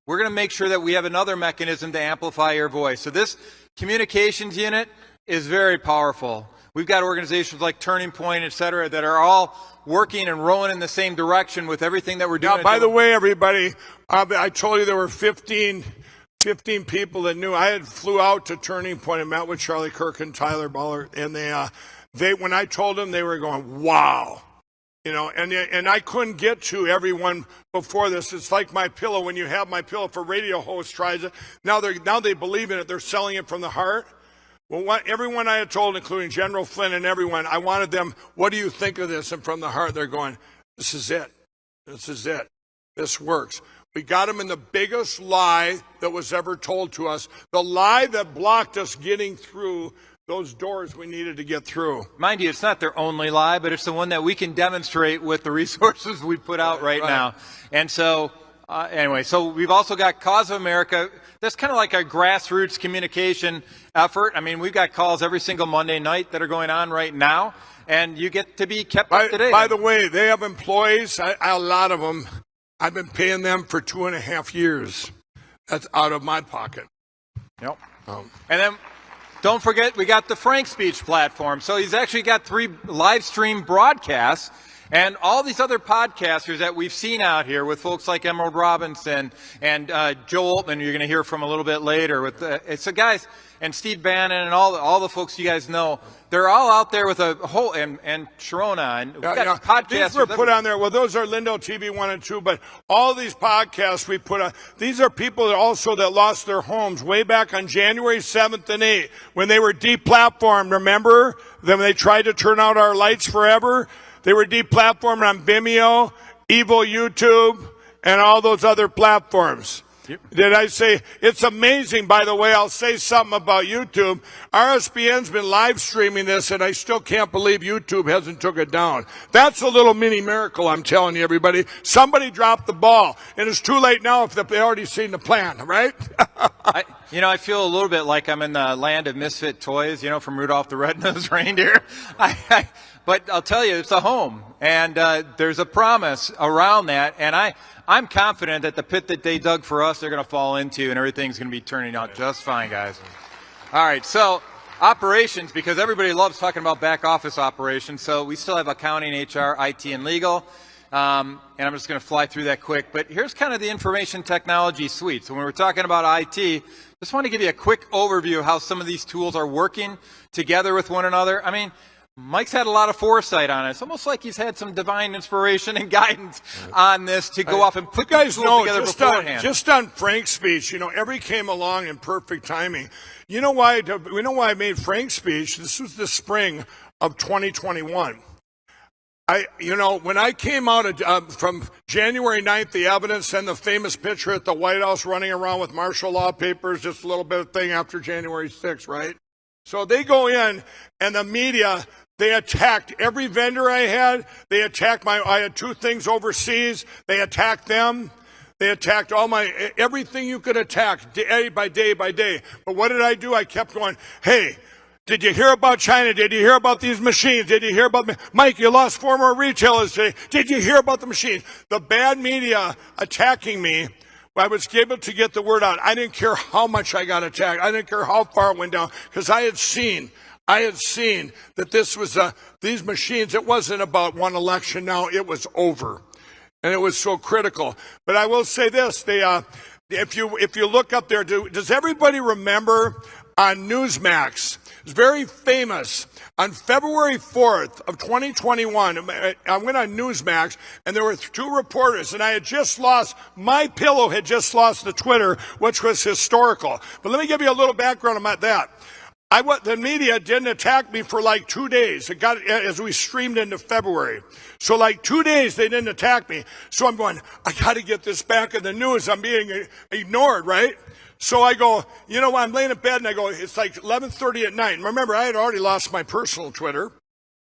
we're going to make sure that we have another mechanism to amplify your voice. So this communications unit is very powerful. We've got organizations like Turning Point, et cetera, that are all working and rowing in the same direction with everything that we're doing. Now, by the way, everybody, I told you there were 15 people that knew. I had flew out to Turning Point and met with Charlie Kirk and Tyler Baller, and they when I told them, they were going, wow. You know, and I couldn't get to everyone before this. It's like MyPillow. When you have MyPillow for radio host tries it, now they believe in it. They're selling it from the heart. Well, everyone I had told, including General Flynn and everyone, I wanted them, what do you think of this? And from the heart, they're going, this is it. This is it. This works. We got them in the biggest lie that was ever told to us, the lie that blocked us getting through those doors we needed to get through. Mind you, it's not their only lie, but it's the one that we can demonstrate with the resources we put out right now. And so Anyway, so we've also got Cause of America. That's kind of like a grassroots communication effort. I mean, we've got calls every single Monday night that are going on right now, and you get to be kept up to date. By the way, they have employees, a lot of them. I've been paying them for 2.5 years. That's out of my pocket. Yep. And then don't forget, we got the Frank Speech platform. So he's actually got 3 live stream broadcasts. And all these other podcasters that we've seen out here with folks like Emerald Robinson and Joe Altman, you're going to hear from a little bit later. It's the guys, and Steve Bannon and all the folks you guys know. They're all out there with a whole, and Sharona, and we've got podcasters. These were put on there. Well, those are Lindell TV 1 and 2, but all these podcasts we put on, these are people that also that lost their homes way back on January 7th and 8th when they were deplatformed. Remember? Then they tried to turn out our lights forever. They were deplatformed on Vimeo, Evil YouTube, and all those other platforms. Yep. Did I say? It's amazing, by the way. I'll say something about YouTube. RSBN's been live streaming this, and I still can't believe YouTube hasn't took it down. That's a little mini miracle, I'm telling you, everybody. Somebody dropped the ball, and it's too late now if they've already seen the plan, right? I feel a little bit like I'm in the land of misfit toys, from Rudolph the Red-Nosed Reindeer. But I'll tell you, it's a home, and there's a promise around that, and I'm confident that the pit that they dug for us, they're going to fall into, and everything's going to be turning out just fine, guys. All right, so operations, because everybody loves talking about back office operations, so we still have accounting, HR, IT, and legal, and I'm just going to fly through that quick. But here's kind of the information technology suite. So when we're talking about IT, just want to give you a quick overview of how some of these tools are working together with one another. I mean, Mike's had a lot of foresight on it. It's almost like he's had some divine inspiration and guidance on this to go off and put these tools together beforehand. Just on Frank's speech, every came along in perfect timing. You know why I made Frank's speech? This was the spring of 2021. When I came out from January 9th, the evidence and the famous picture at the White House running around with martial law papers, just a little bit of thing after January 6th, right? So they go in, and the media, they attacked every vendor I had. They attacked I had 2 things overseas. They attacked them. They attacked everything you could attack day by day by day. But what did I do? I kept going, hey, did you hear about China? Did you hear about these machines? Did you hear about Mike, you lost 4 more retailers today. Did you hear about the machines? The bad media attacking me, I was able to get the word out. I didn't care how much I got attacked. I didn't care how far it went down, because I had seen that this was these machines. It wasn't about one election now. It was over, and it was so critical. But I will say this: if you look up there, does everybody remember on Newsmax? It's very famous. On February 4th of 2021, I went on Newsmax, and there were 2 reporters, and I had just lost, MyPillow had just lost the Twitter, which was historical. But let me give you a little background about that. The media didn't attack me for like 2 days. It got, as we streamed into February. So like 2 days, they didn't attack me. So I'm going, I got to get this back in the news. I'm being ignored, right? So I go, I'm laying in bed, and I go, it's like 11:30 at night. And remember, I had already lost my personal Twitter.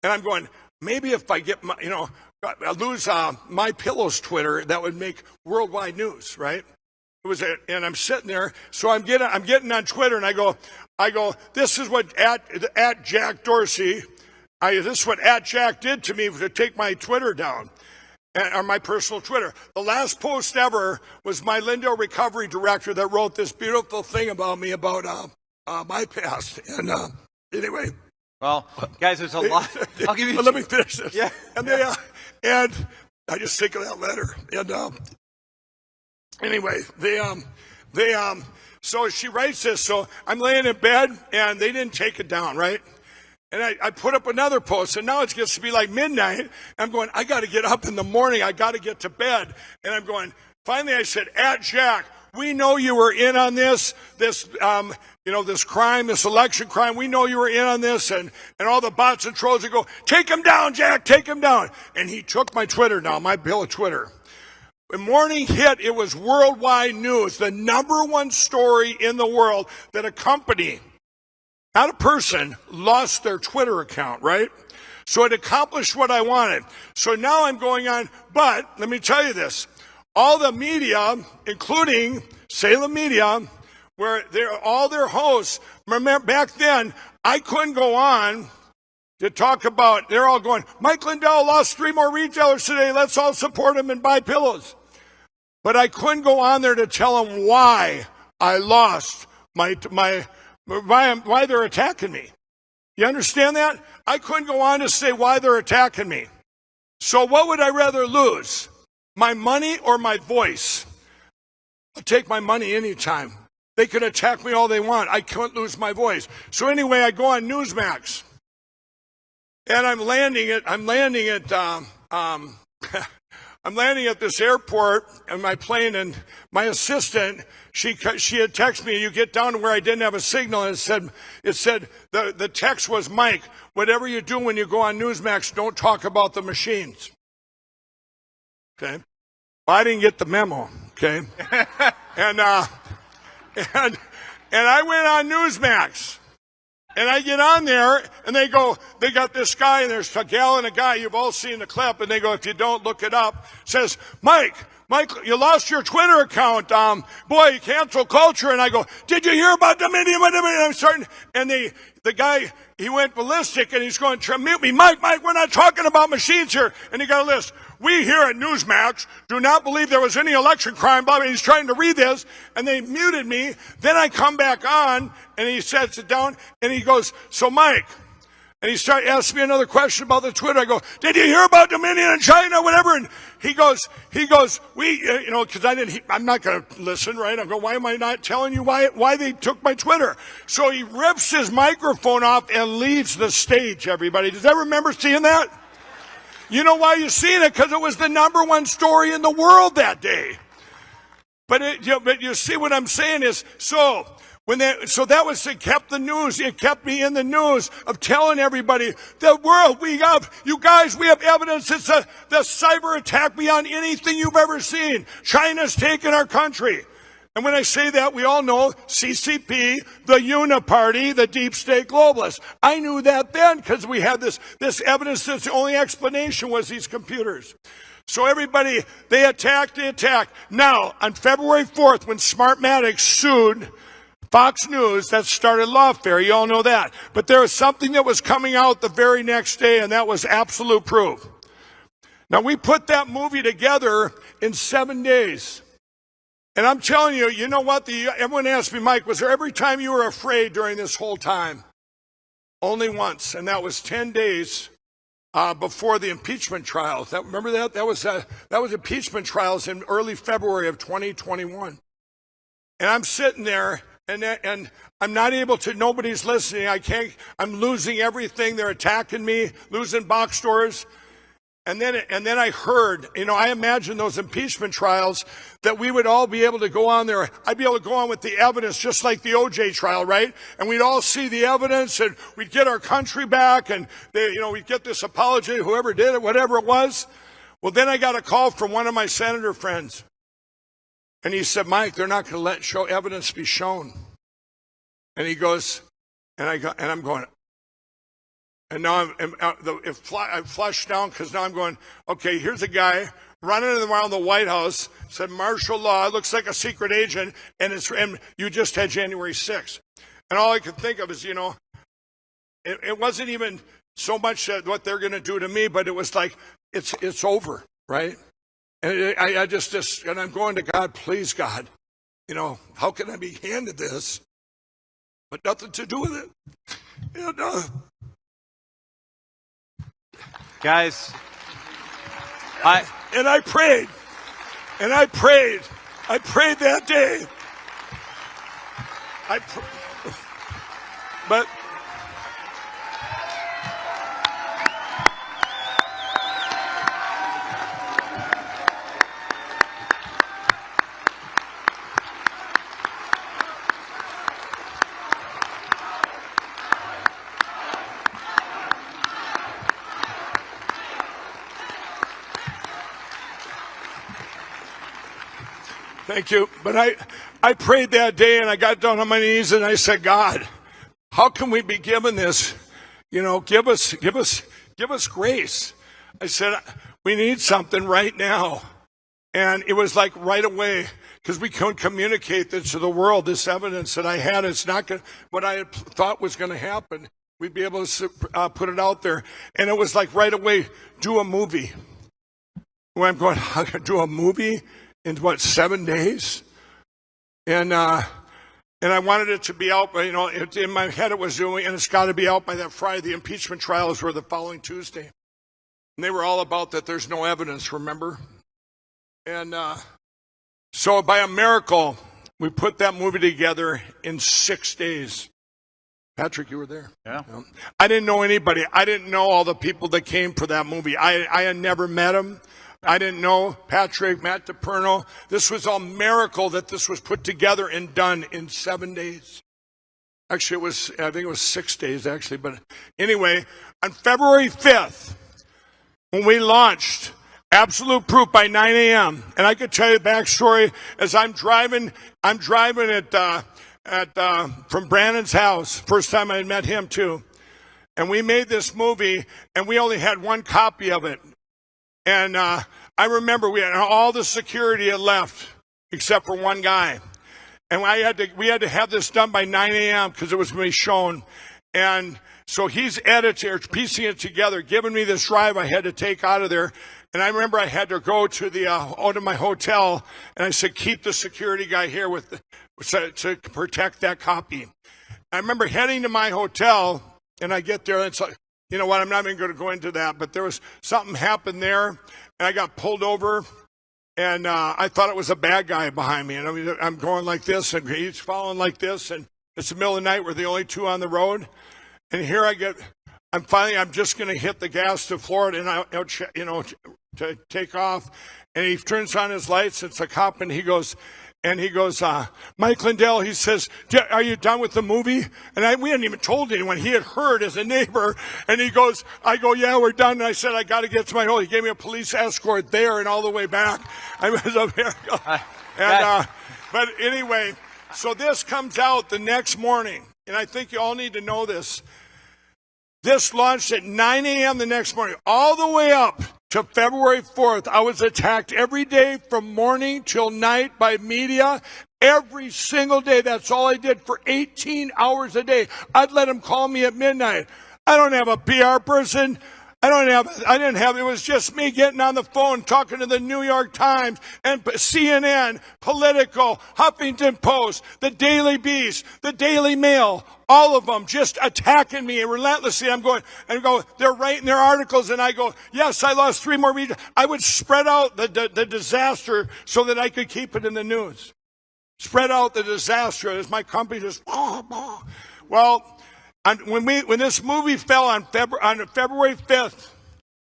And I'm going, maybe if I get I lose MyPillow's Twitter, that would make worldwide news, right? And I'm sitting there, so I'm getting on Twitter, and I go, this is what at Jack Dorsey, this is what at Jack did to me to take my Twitter down. Or my personal Twitter. The last post ever was my Lindell recovery director that wrote this beautiful thing about me about my past. And anyway. Well, guys, there's a lot. I'll give you. Let me finish this. Yeah. And and I just think of that letter. And anyway, so she writes this. So I'm laying in bed, and they didn't take it down, right? And I put up another post, and now it gets to be like midnight. I'm going, I got to get up in the morning. I got to get to bed. And I'm going, finally I said, at Jack, we know you were in on this crime, this election crime. We know you were in on this. And all the bots and trolls would go, take him down, Jack, take him down. And he took my Twitter down, my bill of Twitter. When morning hit, it was worldwide news, the #1 story in the world that a company, not a person, lost their Twitter account, right? So it accomplished what I wanted. So now I'm going on, but let me tell you this. all the media, including Salem Media, where all their hosts, remember back then, I couldn't go on to talk about, they're all going, Mike Lindell lost 3 more retailers today, let's all support him and buy pillows. But I couldn't go on there to tell them why I lost why they're attacking me. You understand that? I couldn't go on to say why they're attacking me. So what would I rather lose? My money or my voice? I'll take my money anytime. They can attack me all they want. I can't lose my voice. So anyway, I go on Newsmax. And I'm landing at this airport in my plane, and my assistant, she had texted me, you get down to where I didn't have a signal, and it said the text was, Mike, whatever you do when you go on Newsmax, don't talk about the machines. Okay? Well, I didn't get the memo, okay? and I went on Newsmax. And I get on there, and they got this guy, and there's a gal and a guy, you've all seen the clip, and they go, if you don't look it up, says, Mike, you lost your Twitter account, boy, cancel culture. And I go, did you hear about Dominion? And I'm starting, and the guy, he went ballistic, and he's going, mute me, Mike, we're not talking about machines here. And he got a list. We here at Newsmax do not believe there was any election crime, blah, blah. He's trying to read this, and they muted me. Then I come back on, and he sets it down, and he goes, so Mike, and he started asking me another question about the Twitter. I go, did you hear about Dominion in China, whatever? And he goes, we, because I'm not going to listen, right? I go, why am I not telling you why they took my Twitter? So he rips his microphone off and leaves the stage, everybody. Does everyone remember seeing that? You know why you've seen it? Because it was the #1 story in the world that day. But you see what I'm saying is, it kept the news. It kept me in the news of telling everybody, the world, we have evidence. It's the cyber attack beyond anything you've ever seen. China's taken our country. And when I say that, we all know CCP, the Uniparty, the deep state globalists. I knew that then because we had this evidence that the only explanation was these computers. So everybody, they attacked. Now, on February 4th, when Smartmatic sued Fox News, that started lawfare. You all know that. But there was something that was coming out the very next day, and that was absolute proof. Now, we put that movie together in 7 days. And I'm telling you, you know what? Everyone asked me, Mike, was there every time you were afraid during this whole time? Only once, and that was 10 days before the impeachment trials. Remember that? That was impeachment trials in early February of 2021. And I'm sitting there, and I'm not able to, nobody's listening. I'm losing everything. They're attacking me, losing box stores. And then I heard, I imagine those impeachment trials that we would all be able to go on there. I'd be able to go on with the evidence just like the OJ trial, right? And we'd all see the evidence and we'd get our country back and we'd get this apology, whoever did it, whatever it was. Well, then I got a call from one of my senator friends. And he said, Mike, they're not going to let evidence be shown. And he goes, and I'm going, and now I flushed down because now I'm going, okay, here's a guy running around the White House, said martial law, looks like a secret agent, and you just had January 6th. And all I could think of is, it wasn't even so much what they're going to do to me, but it was like, it's over, right? And and I'm going to God, please God, how can I be handed this? But nothing to do with it. Guys, I prayed that day. But thank you. But I prayed that day and I got down on my knees and I said, God, how can we be given this? Give us grace. I said, we need something right now. And it was like right away, because we couldn't communicate this to the world, this evidence that I had. It's not what I had thought was going to happen. We'd be able to put it out there. And it was like right away, do a movie. Well, I'm going, I'm going to do a movie in what, 7 days? And I wanted it to be out, you know, in my head it was doing, and it's got to be out by that Friday. The impeachment trials were the following Tuesday. And they were all about that there's no evidence, remember? And so by a miracle, we put that movie together in 6 days. Patrick, you were there. Yeah. I didn't know anybody. I didn't know all the people that came for that movie. I had never met them. I didn't know Patrick, Matt DePerno. This was all miracle that this was put together and done in 7 days. Actually, I think it was 6 days, actually. But anyway, on February 5th, when we launched Absolute Proof by 9 a.m., and I could tell you the backstory as I'm driving from Brandon's house. First time I met him, too. And we made this movie, and we only had one copy of it. And I remember all the security had left except for one guy. And we had to have this done by 9 a.m. because it was going to be shown. And so he's editing, piecing it together, giving me this drive I had to take out of there. And I remember I had to go to my hotel, and I said, keep the security guy here to protect that copy. I remember heading to my hotel, and I get there, and it's like, you know what, I'm not even going to go into that, but there was something happened there, and I got pulled over, and I thought it was a bad guy behind me. And I mean, I'm going like this, and he's following like this, and it's the middle of the night. We're the only two on the road. And here I'm just going to hit the gas to Florida, and to take off. And he turns on his lights. It's a cop, and he goes, Mike Lindell, he says, are you done with the movie? And we hadn't even told anyone. He had heard as a neighbor. And I go, yeah, we're done. And I said, I got to get to my home. He gave me a police escort there and all the way back. I was up here. But anyway, so this comes out the next morning. And I think you all need to know this. This launched at 9 a.m. the next morning, all the way up to February 4th. I was attacked every day from morning till night by media. Every single day. That's all I did for 18 hours a day. I'd let them call me at midnight. I don't have a PR person. It was just me getting on the phone, talking to the New York Times and CNN, Politico, Huffington Post, the Daily Beast, the Daily Mail, all of them just attacking me relentlessly. They're writing their articles, and I go, yes, I lost 3 more regions. I would spread out the disaster so that I could keep it in the news. Spread out the disaster as my company just, well, when this movie fell on February 5th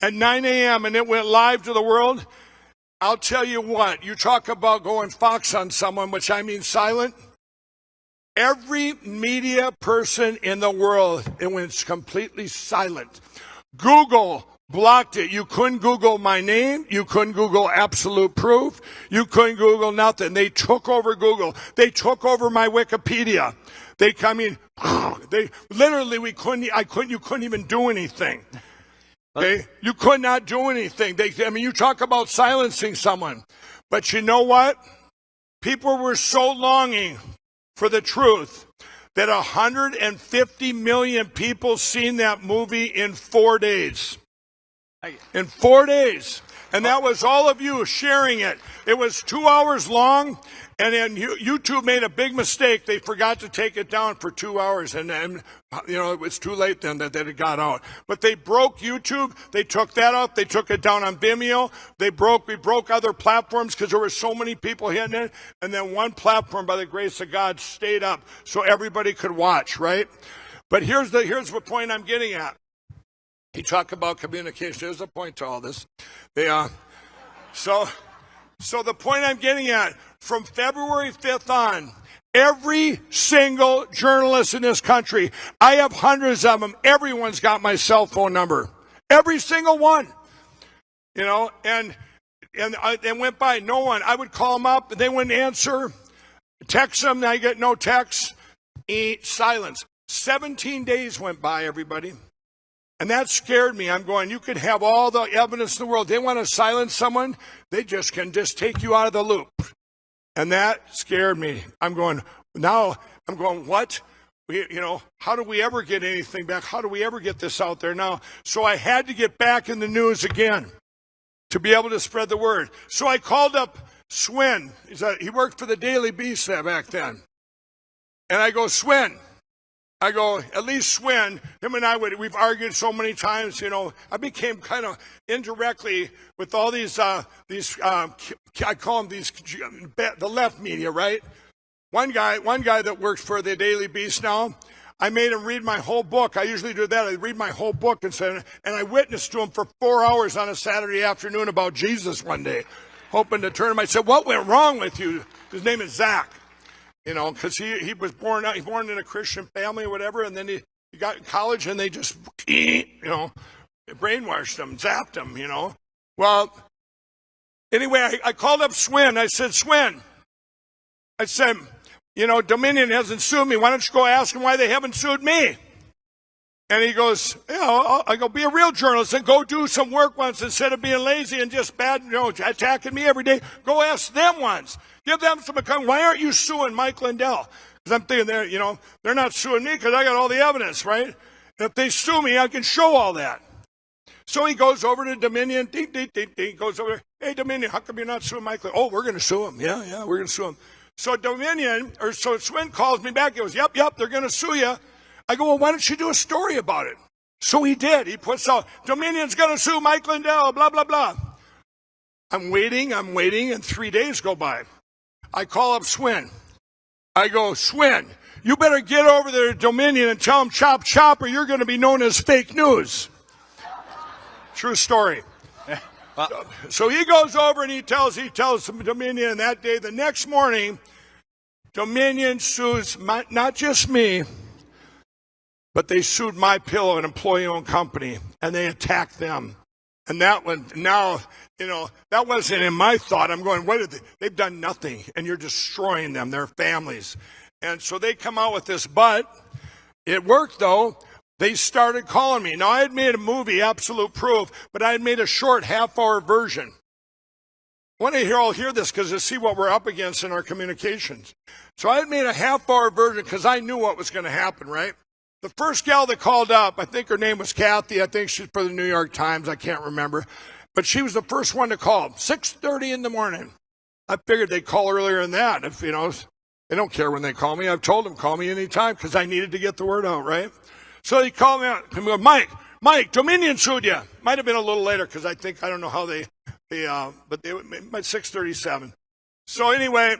at 9 a.m. and it went live to the world, I'll tell you what, you talk about going Fox on someone, which I mean silent. Every media person in the world, it went completely silent. Google blocked it. You couldn't Google my name. You couldn't Google Absolute Proof. You couldn't Google nothing. They took over Google. They took over my Wikipedia. You couldn't even do anything. Okay? You could not do anything. You talk about silencing someone. But you know what? People were so longing for the truth that 150 million people seen that movie in 4 days. In 4 days. And that was all of you sharing it. It was 2 hours long, and then YouTube made a big mistake. They forgot to take it down for 2 hours, and it was too late then that it got out. But they broke YouTube. They took that out. They took it down on Vimeo. We broke other platforms because there were so many people hitting it. And then one platform, by the grace of God, stayed up so everybody could watch, right? But here's the point I'm getting at. You talk about communication. There's a point to all this. So the point I'm getting at, from February 5th on, every single journalist in this country, I have hundreds of them. Everyone's got my cell phone number. Every single one. And went by. No one. I would call them up, and they wouldn't answer. Text them, I get no text. Silence. 17 days went by, everybody. And that scared me. I'm going, you could have all the evidence in the world. They want to silence someone, they can take you out of the loop. And that scared me. I'm going, what? How do we ever get anything back? How do we ever get this out there now? So I had to get back in the news again to be able to spread the word. So I called up Swin. He worked for the Daily Beast back then. And I go, Swin. I go, at least Swin, him and we've argued so many times, I became kind of indirectly with all these I call them the left media, right? One guy that works for the Daily Beast now, I made him read my whole book. I usually do that. I read my whole book and I witnessed to him for 4 hours on a Saturday afternoon about Jesus one day, hoping to turn him. I said, what went wrong with you? His name is Zach. Because he was born in a Christian family or whatever, and then he got in college and they just, brainwashed him, zapped him, Well, anyway, I called up Swin. I said, Swin, Dominion hasn't sued me. Why don't you go ask them why they haven't sued me? And he goes, I go, be a real journalist and go do some work once instead of being lazy and just attacking me every day. Go ask them once. Give them some account. Why aren't you suing Mike Lindell? Because I'm thinking they're not suing me because I got all the evidence, right? And if they sue me, I can show all that. So he goes over to Dominion. Ding, ding, ding, ding. Goes over. Hey, Dominion, how come you're not suing Mike Lindell? Oh, we're going to sue him. Yeah, we're going to sue him. So Swin calls me back. He goes, yep, they're going to sue you. I go, well, why don't you do a story about it? So he did. He puts out, Dominion's going to sue Mike Lindell, blah, blah, blah. I'm waiting, and 3 days go by. I call up Swin. I go, Swin, you better get over there to Dominion and tell them chop, chop, or you're going to be known as fake news. True story. So he goes over and he tells Dominion, and that day, the next morning, Dominion sues not just me, but they sued MyPillow, an employee-owned company, and they attacked them. And that one, now, that wasn't in my thought. I'm going, they've done nothing, and you're destroying them, their families. And so they come out with this, but it worked, though. They started calling me. Now, I had made a movie, Absolute Proof, but I had made a short half-hour version. I want to all hear this because to see what we're up against in our communications. So I had made a half-hour version because I knew what was going to happen, right? The first gal that called up, I think her name was Kathy. I think she's for the New York Times. I can't remember. But she was the first one to call, 6:30 in the morning. I figured they'd call earlier than that. If, they don't care when they call me. I've told them, call me anytime because I needed to get the word out, right? So they called me out. I'm going, Mike, Dominion sued you. Might have been a little later because I don't know how but they by 6:37. So anyway,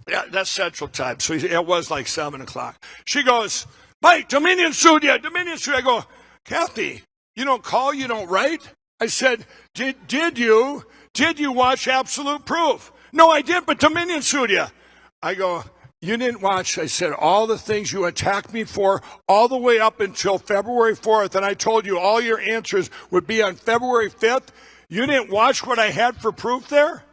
yeah, that's Central Time. So it was like 7 o'clock. She goes, Mike, Dominion sued you. Dominion sued you. I go, Kathy, you don't call, you don't write. I said, did you watch Absolute Proof? No, I did, but Dominion sued you. I go, you didn't watch. I said, all the things you attacked me for all the way up until February 4th, and I told you all your answers would be on February 5th. You didn't watch what I had for proof there?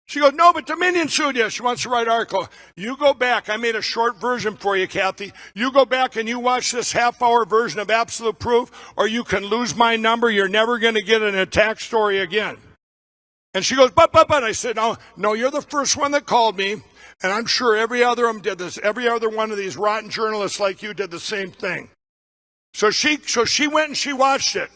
She goes, no, but Dominion sued you. She wants to write an article. You go back. I made a short version for you, Kathy. You go back and you watch this half-hour version of Absolute Proof, or you can lose my number. You're never going to get an attack story again. And she goes, but. I said, no, you're the first one that called me, and I'm sure every other of them did this. Every other one of these rotten journalists like you did the same thing. So she went and she watched it.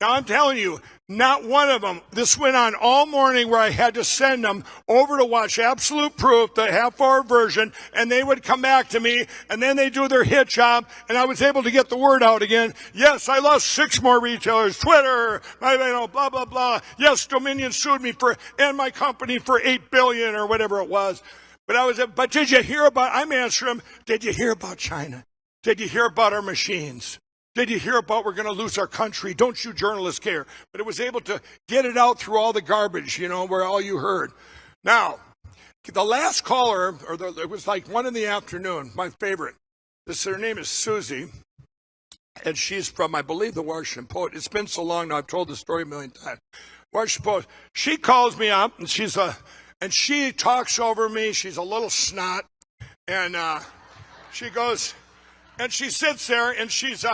Now, I'm telling you, not one of them. This went on all morning where I had to send them over to watch Absolute Proof, the half-hour version, and they would come back to me, and then they do their hit job, and I was able to get the word out again. Yes, I lost 6 more retailers. Twitter, blah, blah, blah. Yes, Dominion sued me and my company for $8 billion or whatever it was. But did you hear about, I'm answering them, did you hear about China? Did you hear about our machines? Did you hear about we're going to lose our country? Don't you journalists care? But it was able to get it out through all the garbage, where all you heard. Now, the last caller, it was like 1 in the afternoon, my favorite. Her name is Susie, and she's from, I believe, the Washington Post. It's been so long now, I've told the story a million times. Washington Post. She calls me up, and she talks over me. She's a little snot, and she goes, and she sits there, and she's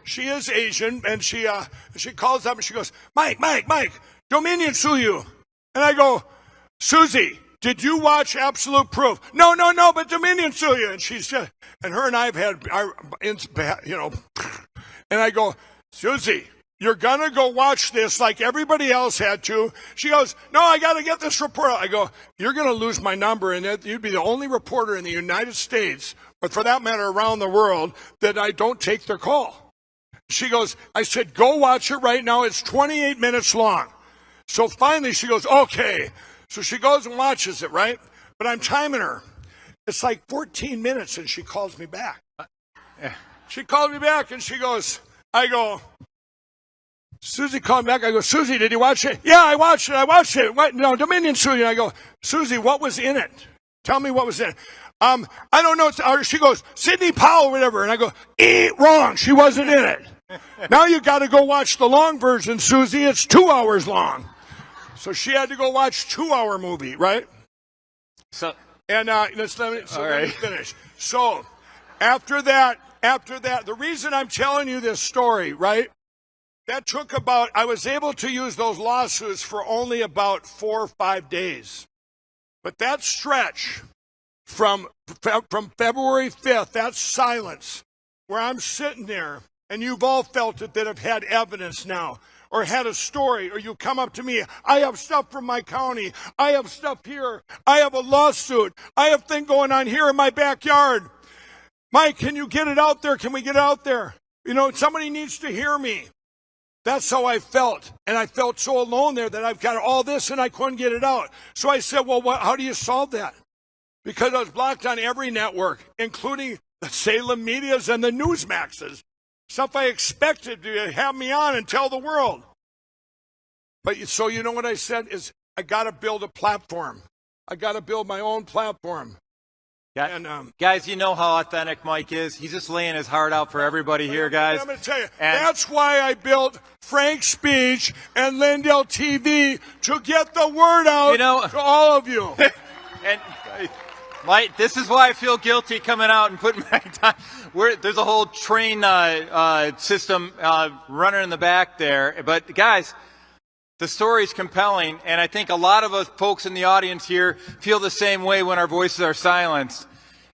she is Asian, and she calls up and she goes, Mike, Dominion sue you. And I go, Susie, did you watch Absolute Proof? No, but Dominion sue you. And she said, and her and I have had, and I go, Susie, you're going to go watch this like everybody else had to. She goes, no, I got to get this report. I go, you're going to lose my number, and you'd be the only reporter in the United States, but for that matter around the world, that I don't take their call. She goes, I said, go watch it right now. It's 28 minutes long. So finally she goes, okay. So she goes and watches it, right? But I'm timing her. It's like 14 minutes, and she calls me back. She called me back, and she goes, I go, Susie called me back. I go, Susie, did you watch it? Yeah, I watched it. What? No, Dominion Susie. I go, Susie, what was in it? Tell me what was in it. I don't know. She goes, Sidney Powell, whatever. And I go, wrong. She wasn't in it. Now you got to go watch the long version, Susie. It's 2 hours long. So she had to go watch 2-hour movie, right? So, and let me finish. So after that, the reason I'm telling you this story, right? That took I was able to use those lawsuits for only about 4 or 5 days. But that stretch from February 5th, that silence, where I'm sitting there, and you've all felt it that have had evidence now, or had a story, or you come up to me, I have stuff from my county, I have stuff here, I have a lawsuit, I have thing going on here in my backyard. Mike, can you get it out there? Can we get it out there? Somebody needs to hear me. That's how I felt. And I felt so alone there that I've got all this and I couldn't get it out. So I said, well, how do you solve that? Because I was blocked on every network, including the Salem Medias and the Newsmaxes. Stuff I expected to have me on and tell the world. But so you know what I said is I got to build a platform. I got to build my own platform. Guys, you know how authentic Mike is. He's just laying his heart out for everybody here, guys. I'm going to tell you, that's why I built Frank's Speech and Lindell TV to get the word out to all of you. And Mike, this is why I feel guilty coming out and putting my time. There's a whole train system running in the back there. But guys, the story is compelling, and I think a lot of us folks in the audience here feel the same way when our voices are silenced.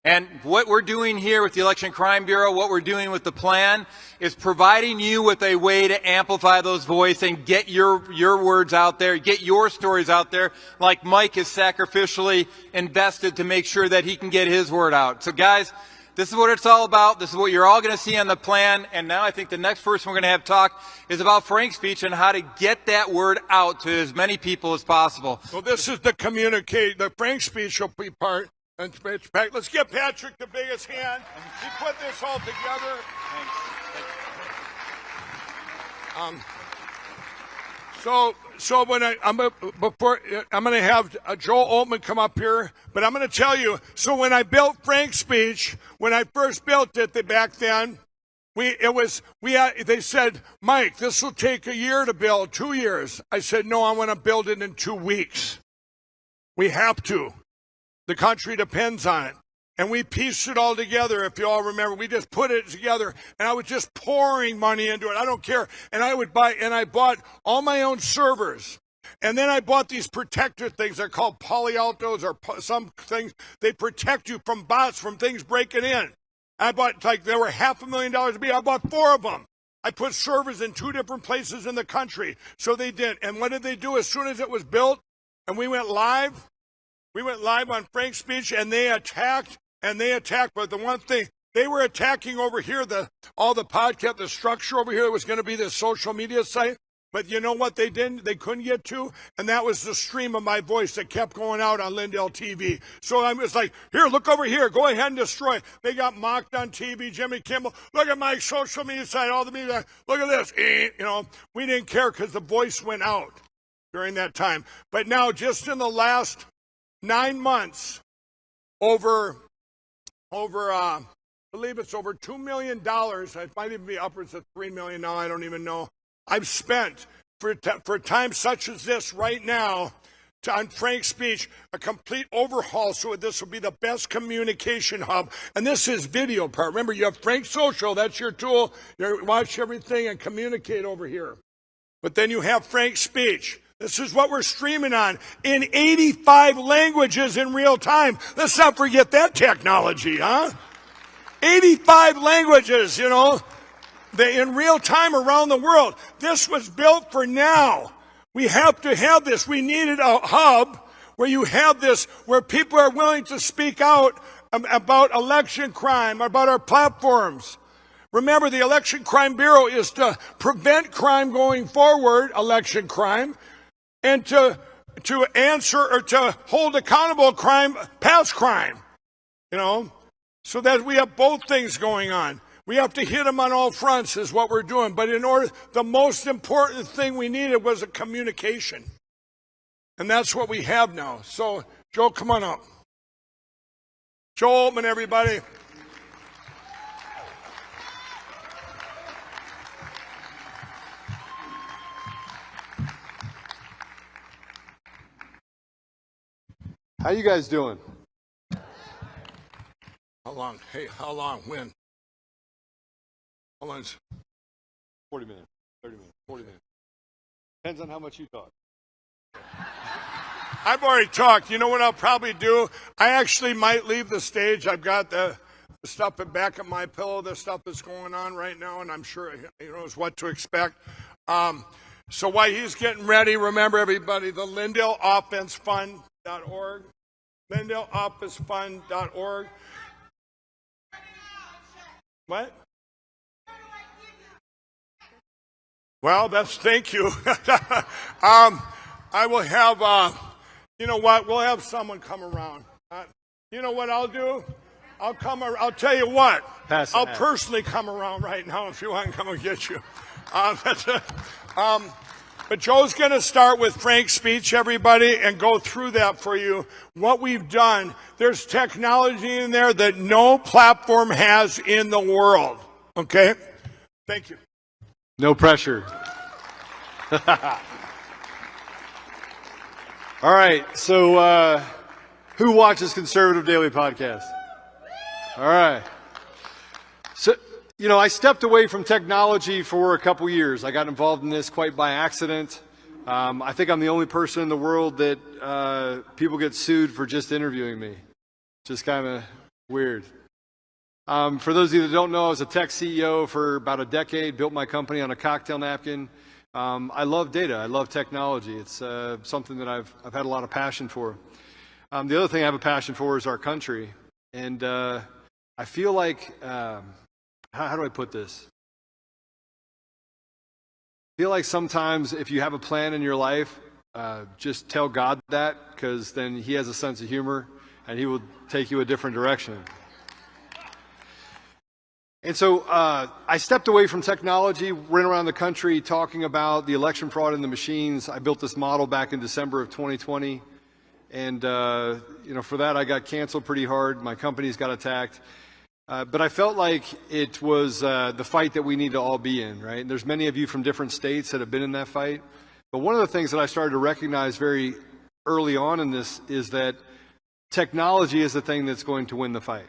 And what we're doing here with the Election Crime Bureau, what we're doing with the plan, is providing you with a way to amplify those voices and get your words out there, get your stories out there, like Mike is sacrificially invested to make sure that he can get his word out. So guys, this is what it's all about. This is what you're all going to see on the plan. And now I think the next person we're going to have talk is about Frank's Speech and how to get that word out to as many people as possible. Well, this is the Frank's Speech will be part. And let's give Patrick the biggest hand. He put this all together. So when I'm going to have Joel Altman come up here, but I'm going to tell you. So when I built Frank's Speech, when I first built it back then, they said, Mike, this will take a year to build, 2 years. I said, no, I want to build it in 2 weeks. We have to. The country depends on it. And we pieced it all together, if you all remember. We just put it together, and I was just pouring money into it. I don't care. And I bought all my own servers. And then I bought these protector things. They're called polyaltos or some things. They protect you from bots, from things breaking in. I bought, they were $500,000 a piece. I bought 4 of them. I put servers in 2 different places in the country. So they did. And what did they do? As soon as it was built and we went live on Frank's Speech, and they attacked. But the one thing, they were attacking over here, all the podcast, the structure over here was going to be the social media site. But you know what they couldn't get to? And that was the stream of my voice that kept going out on Lindell TV. So I was like, here, look over here. Go ahead and destroy it. They got mocked on TV. Jimmy Kimmel, look at my social media site. All the media, look at this. We didn't care because the voice went out during that time. But now, just in the last 9 months, I believe it's over $2 million. It might even be upwards of $3 million now. I don't even know. I've spent for a time such as this right now on Frank's speech, a complete overhaul, so this will be the best communication hub. And this is video part. Remember, you have Frank Social, that's your tool. You watch everything and communicate over here. But then you have Frank's speech. This is what we're streaming on in 85 languages in real time. Let's not forget that technology, huh? 85 languages, you know, in real time around the world. This was built for now. We have to have this. We needed a hub where you have this, where people are willing to speak out about election crime, about our platforms. Remember, the Election Crime Bureau is to prevent crime going forward, election crime, and to answer or to hold accountable crime, past crime, you know, so that we have both things going on. We have to hit them on all fronts is what we're doing. But in order, the most important thing we needed was a communication. And that's what we have now. So, Joe, come on up. Joe Altman, everybody. How you guys doing? How long? Hey, how long? When? How long? 40 minutes, 30 minutes, 40 minutes. Depends on how much you talk. I've already talked. You know what I'll probably do? I actually might leave the stage. I've got the stuff back at MyPillow, the stuff that's going on right now, and I'm sure he knows what to expect. So while he's getting ready, remember everybody, the Lindell Offense Fund.org. LindellOfficeFund.org. What? Well, thank you. I will have, you know what, we'll have someone come around. You know what I'll do? I'll tell you what, I'll personally come around right now if you want to come and get you. But Joe's going to start with Frank's speech, everybody, and go through that for you. What we've done, there's technology in there that no platform has in the world. Okay? Thank you. No pressure. All right, so who watches Conservative Daily Podcast? All right. So, you know, I stepped away from technology for a couple years. I got involved in this quite by accident. I think I'm the only person in the world that people get sued for just interviewing me. Just kind of weird. For those of you that don't know, I was a tech CEO for about a decade, built my company on a cocktail napkin. I love data. I love technology. It's something that I've had a lot of passion for. The other thing I have a passion for is our country. And I feel like, how do I put this? I feel like sometimes if you have a plan in your life, just tell God that, because then he has a sense of humor and he will take you a different direction. And so I stepped away from technology, ran around the country talking about the election fraud in the machines. I built this model back in December of 2020. And you know, for that I got canceled pretty hard. My companies got attacked. But I felt like it was the fight that we need to all be in, right? And there's many of you from different states that have been in that fight. But one of the things that I started to recognize very early on in this is that technology is the thing that's going to win the fight.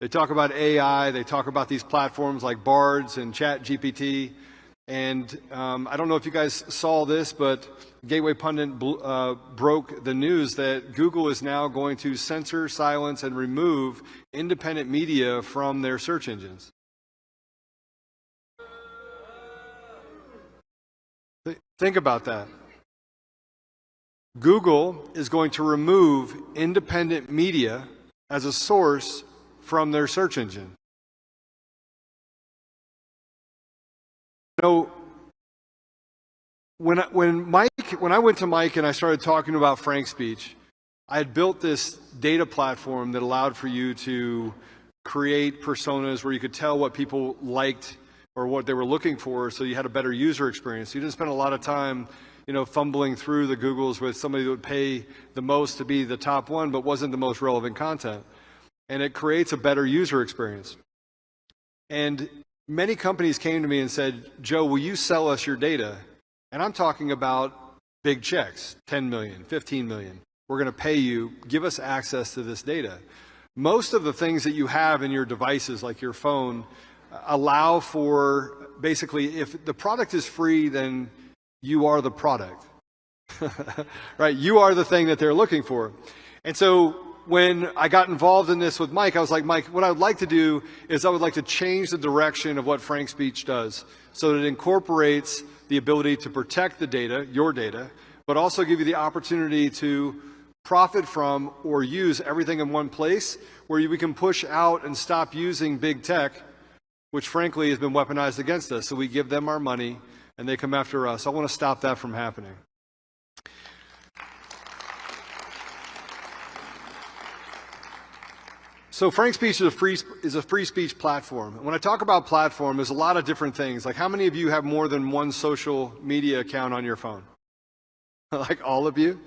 They talk about AI, they talk about these platforms like Bards and ChatGPT, and I don't know if you guys saw this, but Gateway Pundit broke the news that Google is now going to censor, silence, and remove independent media from their search engines. Think about that. Google is going to remove independent media as a source from their search engine. You know, when I went to Mike and I started talking about Frank's speech, I had built this data platform that allowed for you to create personas where you could tell what people liked or what they were looking for, so you had a better user experience. You didn't spend a lot of time, you know, fumbling through the Googles with somebody that would pay the most to be the top one, but wasn't the most relevant content. And it creates a better user experience. And many companies came to me and said, Joe, will you sell us your data? And I'm talking about big checks, 10 million, 15 million. We're going to pay you, give us access to this data. Most of the things that you have in your devices, like your phone, allow for basically, if the product is free, then you are the product. Right? You are the thing that they're looking for. And so when I got involved in this with Mike, I was like, Mike, what I would like to do is I would like to change the direction of what Frank Speech does so that it incorporates the ability to protect the data, your data, but also give you the opportunity to profit from or use everything in one place where we can push out and stop using big tech, which frankly has been weaponized against us. So we give them our money and they come after us. I want to stop that from happening. So Frank Speech is a free speech platform. And when I talk about platform, there's a lot of different things. Like, how many of you have more than one social media account on your phone? Like all of you?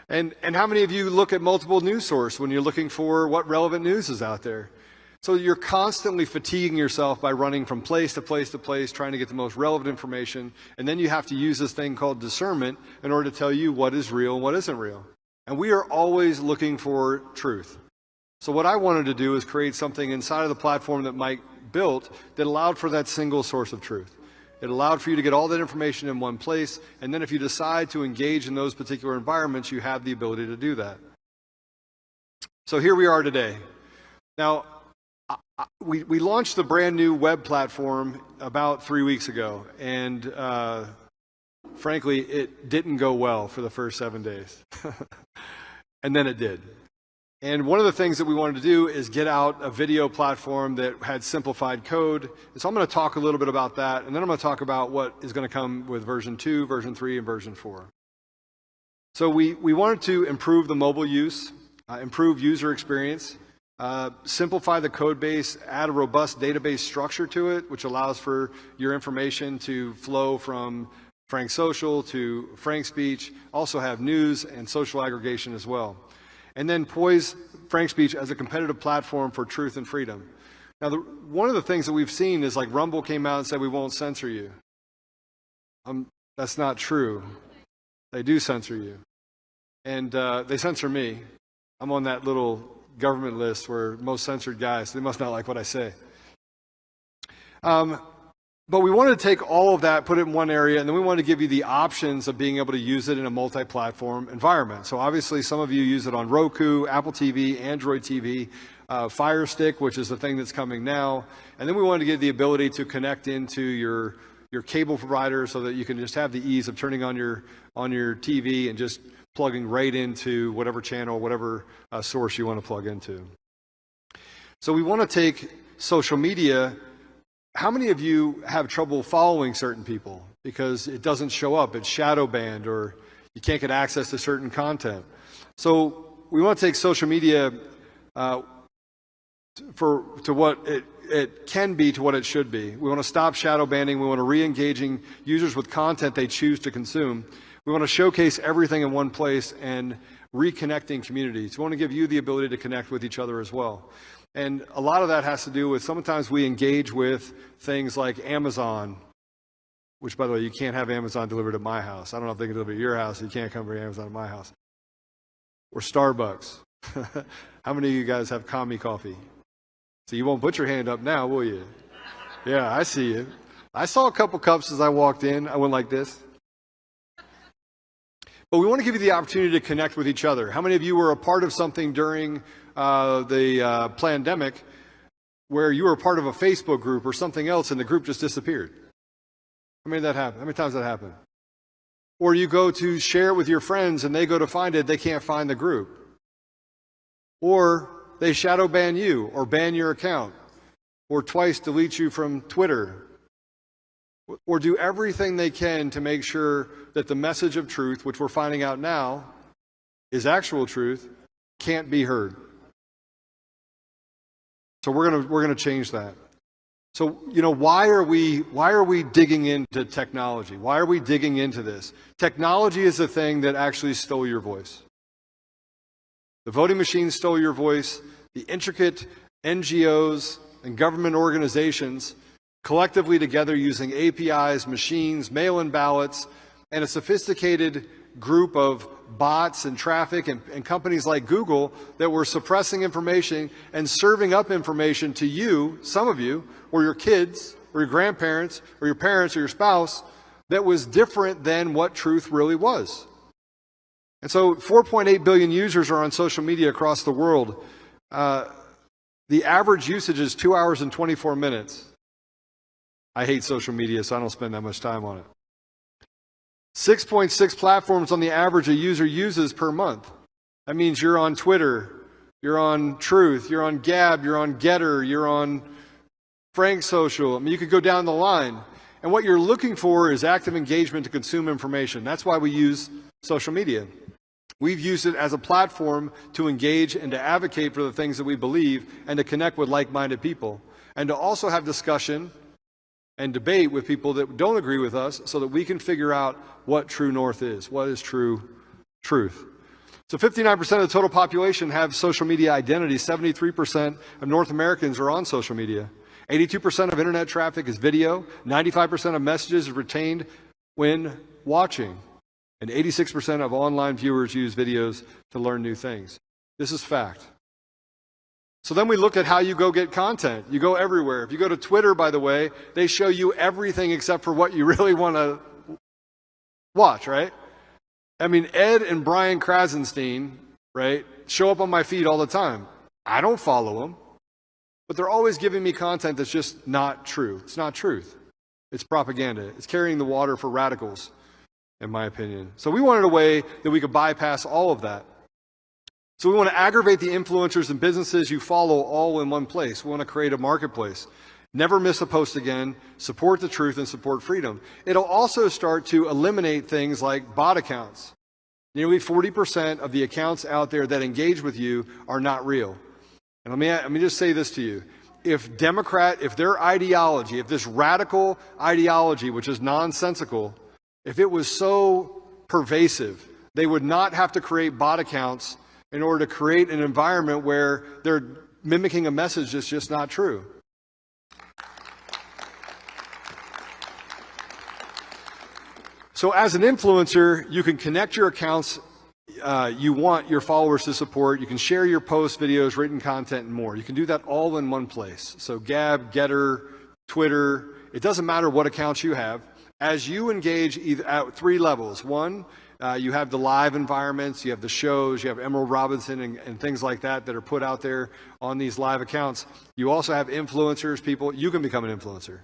and how many of you look at multiple news sources when you're looking for what relevant news is out there? So you're constantly fatiguing yourself by running from place to place to place, trying to get the most relevant information. And then you have to use this thing called discernment in order to tell you what is real and what isn't real. And we are always looking for truth. So what I wanted to do is create something inside of the platform that Mike built that allowed for that single source of truth. It allowed for you to get all that information in one place, and then if you decide to engage in those particular environments, you have the ability to do that. So here we are today. Now, we launched the brand new web platform about 3 weeks ago, and frankly, it didn't go well for the first 7 days. And then it did. And one of the things that we wanted to do is get out a video platform that had simplified code. And so I'm going to talk a little bit about that, and then I'm going to talk about what is going to come with version 2, version 3, and version 4. So we wanted to improve the mobile use, improve user experience, simplify the code base, add a robust database structure to it, which allows for your information to flow from Frank Social to Frank Speech, also have news and social aggregation as well. And then poise Frank Speech as a competitive platform for truth and freedom. Now, one of the things that we've seen is like Rumble came out and said, we won't censor you. That's not true. They do censor you. And they censor me. I'm on that little government list where most censored guys, so they must not like what I say. But we wanted to take all of that, put it in one area, and then we wanted to give you the options of being able to use it in a multi-platform environment. So obviously some of you use it on Roku, Apple TV, Android TV, Fire Stick, which is the thing that's coming now. And then we wanted to give the ability to connect into your cable provider so that you can just have the ease of turning on your TV and just plugging right into whatever channel, whatever source you want to plug into. So we want to take social media. How many of you have trouble following certain people because it doesn't show up, it's shadow banned, or you can't get access to certain content? So we want to take social media to what it can be to what it should be. We want to stop shadow banning. We want to re-engaging users with content they choose to consume. We want to showcase everything in one place and reconnecting communities. We want to give you the ability to connect with each other as well. And a lot of that has to do with sometimes we engage with things like Amazon, which, by the way, you can't have Amazon delivered at my house. I don't know if they can deliver at your house. You can't come bring Amazon at my house. Or Starbucks. How many of you guys have commie coffee? So you won't put your hand up now, will you? Yeah, I see you. I saw a couple cups as I walked in. I went like this. But we want to give you the opportunity to connect with each other. How many of you were a part of something during the pandemic where you were a part of a Facebook group or something else and the group just disappeared? How many times that happened? Or you go to share it with your friends and they go to find it, they can't find the group. Or they shadow ban you or ban your account or twice delete you from Twitter. Or do everything they can to make sure that the message of truth, which we're finding out now is actual truth, can't be heard. So we're gonna change that. So, you know, why are we digging into technology? Why are we digging into this? Technology is the thing that actually stole your voice. The voting machine stole your voice. The intricate NGOs and government organizations collectively together using APIs, machines, mail-in ballots, and a sophisticated group of bots and traffic and companies like Google that were suppressing information and serving up information to you, some of you, or your kids, or your grandparents, or your parents, or your spouse, that was different than what truth really was. And so 4.8 billion users are on social media across the world. The average usage is 2 hours and 24 minutes. I hate social media, so I don't spend that much time on it. 6.6 platforms on the average a user uses per month. That means you're on Twitter, you're on Truth, you're on Gab, you're on Getter, you're on Frank Social. I mean, you could go down the line. And what you're looking for is active engagement to consume information. That's why we use social media. We've used it as a platform to engage and to advocate for the things that we believe and to connect with like-minded people. And to also have discussion and debate with people that don't agree with us so that we can figure out what true north is, what is true truth. So 59% of the total population have social media identity. 73% of North Americans are on social media. 82% of internet traffic is video. 95% of messages are retained when watching. And 86% of online viewers use videos to learn new things. This is fact. So then we look at how you go get content. You go everywhere. If you go to Twitter, by the way, they show you everything except for what you really want to watch, right? I mean, Ed and Brian Krasenstein, right, show up on my feed all the time. I don't follow them, but they're always giving me content that's just not true. It's not truth. It's propaganda. It's carrying the water for radicals, in my opinion. So we wanted a way that we could bypass all of that. So we want to aggravate the influencers and businesses you follow all in one place. We want to create a marketplace. Never miss a post again, support the truth, and support freedom. It'll also start to eliminate things like bot accounts. Nearly 40% of the accounts out there that engage with you are not real. And let me just say this to you. If their ideology, if this radical ideology, which is nonsensical, if it was so pervasive, they would not have to create bot accounts in order to create an environment where they're mimicking a message that's just not true. So as an influencer, you can connect your accounts you want your followers to support. You can share your posts, videos, written content, and more. You can do that all in one place. So Gab, Getter, Twitter, it doesn't matter what accounts you have. As you engage at 3 levels. One, you have the live environments, you have the shows, you have Emerald Robinson and things like that that are put out there on these live accounts. You also have influencers, people, you can become an influencer.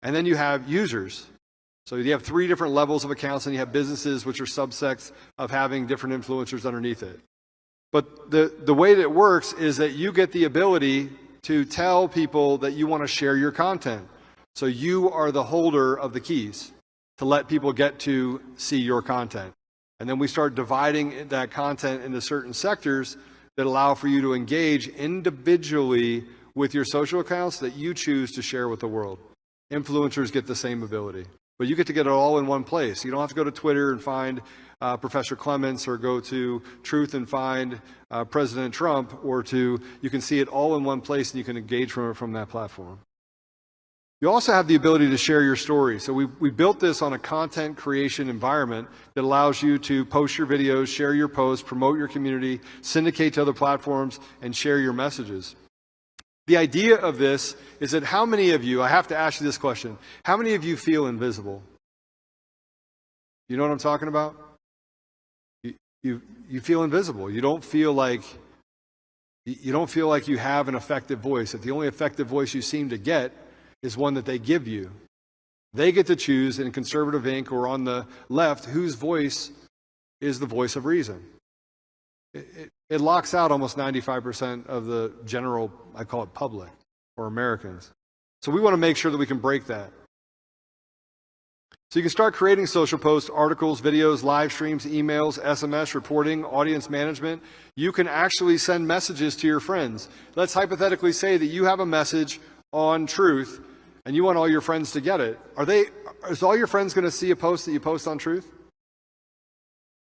And then you have users. So you have 3 different levels of accounts, and you have businesses, which are subsets of having different influencers underneath it. But the way that it works is that you get the ability to tell people that you want to share your content. So you are the holder of the keys to let people get to see your content. And then we start dividing that content into certain sectors that allow for you to engage individually with your social accounts that you choose to share with the world. Influencers get the same ability. But you get to get it all in one place. You don't have to go to Twitter and find Professor Clements or go to Truth and find President Trump, you can see it all in one place and you can engage from that platform. You also have the ability to share your story. So we built this on a content creation environment that allows you to post your videos, share your posts, promote your community, syndicate to other platforms, and share your messages. The idea of this is that how many of you, I have to ask you this question, how many of you feel invisible? You know what I'm talking about? You feel invisible. You don't feel like you have an effective voice. That the only effective voice you seem to get is one that they give you. They get to choose in Conservative Inc. or on the left whose voice is the voice of reason. It locks out almost 95% of the general, I call it public, or Americans. So we want to make sure that we can break that. So you can start creating social posts, articles, videos, live streams, emails, SMS, reporting, audience management. You can actually send messages to your friends. Let's hypothetically say that you have a message on Truth and you want all your friends to get it. Is all your friends going to see a post that you post on Truth?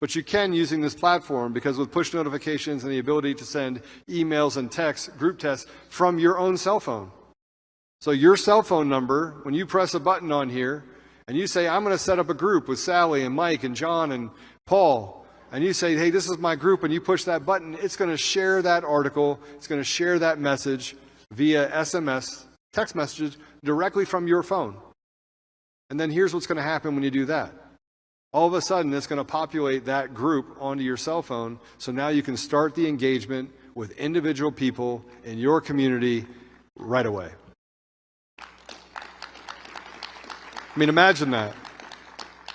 But you can using this platform, because with push notifications and the ability to send emails and texts, group texts from your own cell phone. So your cell phone number, when you press a button on here and you say, I'm going to set up a group with Sally and Mike and John and Paul, and you say, hey, this is my group, and you push that button, it's going to share that article, it's going to share that message via SMS, text message, directly from your phone. And then here's what's going to happen when you do that. All of a sudden, it's going to populate that group onto your cell phone, so now you can start the engagement with individual people in your community right away. I mean, imagine that.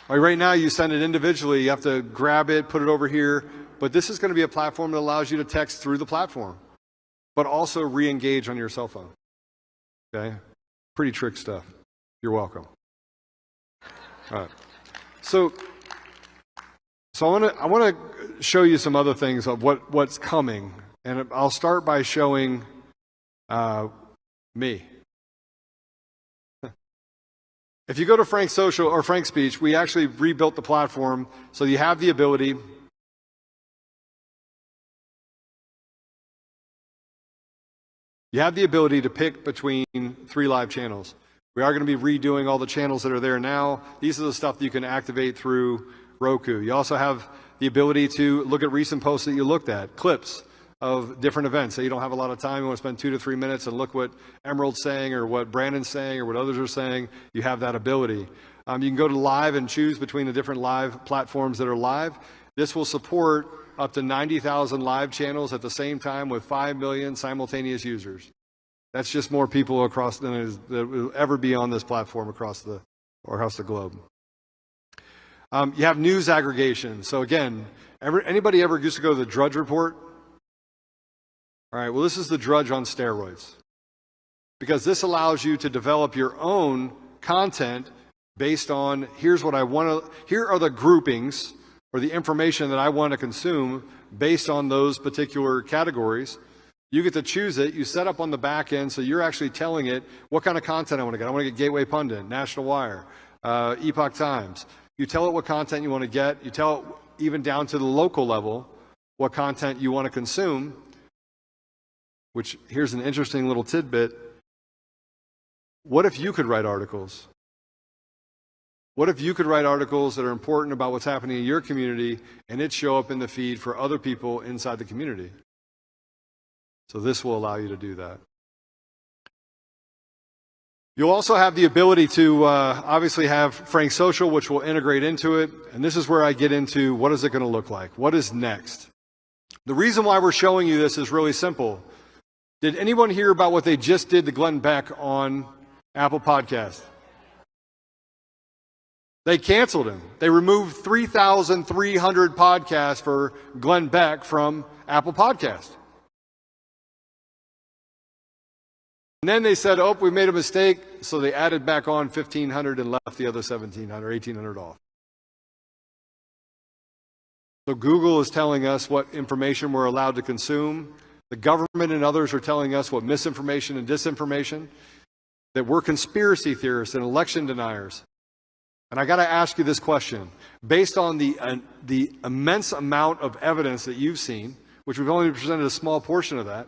Like right now, you send it individually, you have to grab it, put it over here, but this is going to be a platform that allows you to text through the platform, but also re-engage on your cell phone. Okay? Pretty trick stuff. You're welcome. All right. So I want to show you some other things of what's coming, and I'll start by showing me. If you go to Frank Social or Frank Speech, we actually rebuilt the platform so you have the ability to pick between 3 live channels. We are going to be redoing all the channels that are there now. These are the stuff that you can activate through Roku. You also have the ability to look at recent posts that you looked at, clips of different events. So you don't have a lot of time, you want to spend 2 to 3 minutes and look what Emerald's saying or what Brandon's saying or what others are saying. You have that ability. You can go to live and choose between the different live platforms that are live. This will support up to 90,000 live channels at the same time with 5 million simultaneous users. That's just more people across than that will ever be on this platform across the globe. You have news aggregation. So again, anybody ever used to go to the Drudge Report? All right, well, this is the Drudge on steroids. Because this allows you to develop your own content based on, here are the groupings or the information that I want to consume based on those particular categories. You get to choose it. You set up on the back end, so you're actually telling it what kind of content I want to get. I want to get Gateway Pundit, National Wire, Epoch Times. You tell it what content you want to get. You tell it even down to the local level what content you want to consume, which here's an interesting little tidbit. What if you could write articles? What if you could write articles that are important about what's happening in your community and it show up in the feed for other people inside the community? So this will allow you to do that. You'll also have the ability to obviously have Frank Social, which will integrate into it. And this is where I get into what is it going to look like? What is next? The reason why we're showing you this is really simple. Did anyone hear about what they just did to Glenn Beck on Apple Podcast? They canceled him. They removed 3,300 podcasts for Glenn Beck from Apple Podcast. And then they said, oh, we made a mistake, so they added back on 1,500 and left the other 1,700, 1,800 off. So Google is telling us what information we're allowed to consume. The government and others are telling us what misinformation and disinformation, that we're conspiracy theorists and election deniers. And I got to ask you this question. Based on the immense amount of evidence that you've seen, which we've only presented a small portion of that,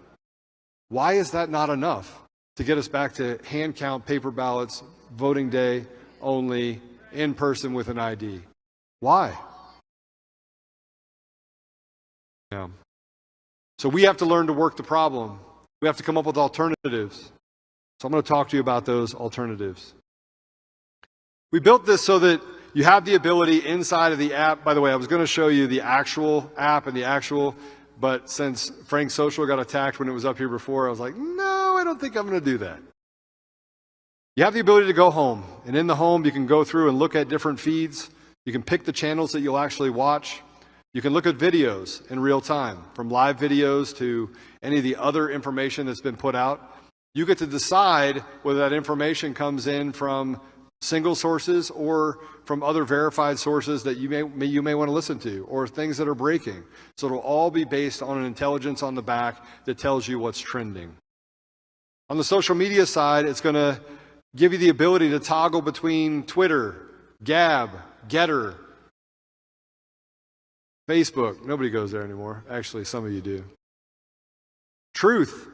why is that not enough to get us back to hand count paper ballots, voting day only, in person with an ID? Why? Yeah. So we have to learn to work the problem. We have to come up with alternatives. So I'm going to talk to you about those alternatives. We built this so that you have the ability inside of the app. By the way, I was going to show you the actual app and the actual, but since Frank Social got attacked when it was up here before, I was like, no, I don't think I'm going to do that. You have the ability to go home. And in the home, you can go through and look at different feeds. You can pick the channels that you'll actually watch. You can look at videos in real time, from live videos to any of the other information that's been put out. You get to decide whether that information comes in from single sources or from other verified sources that you may want to listen to, or things that are breaking. So it'll all be based on an intelligence on the back that tells you what's trending. On the social media side, it's going to give you the ability to toggle between Twitter, Gab, Getter, Facebook. Nobody goes there anymore. Actually, some of you do. Truth.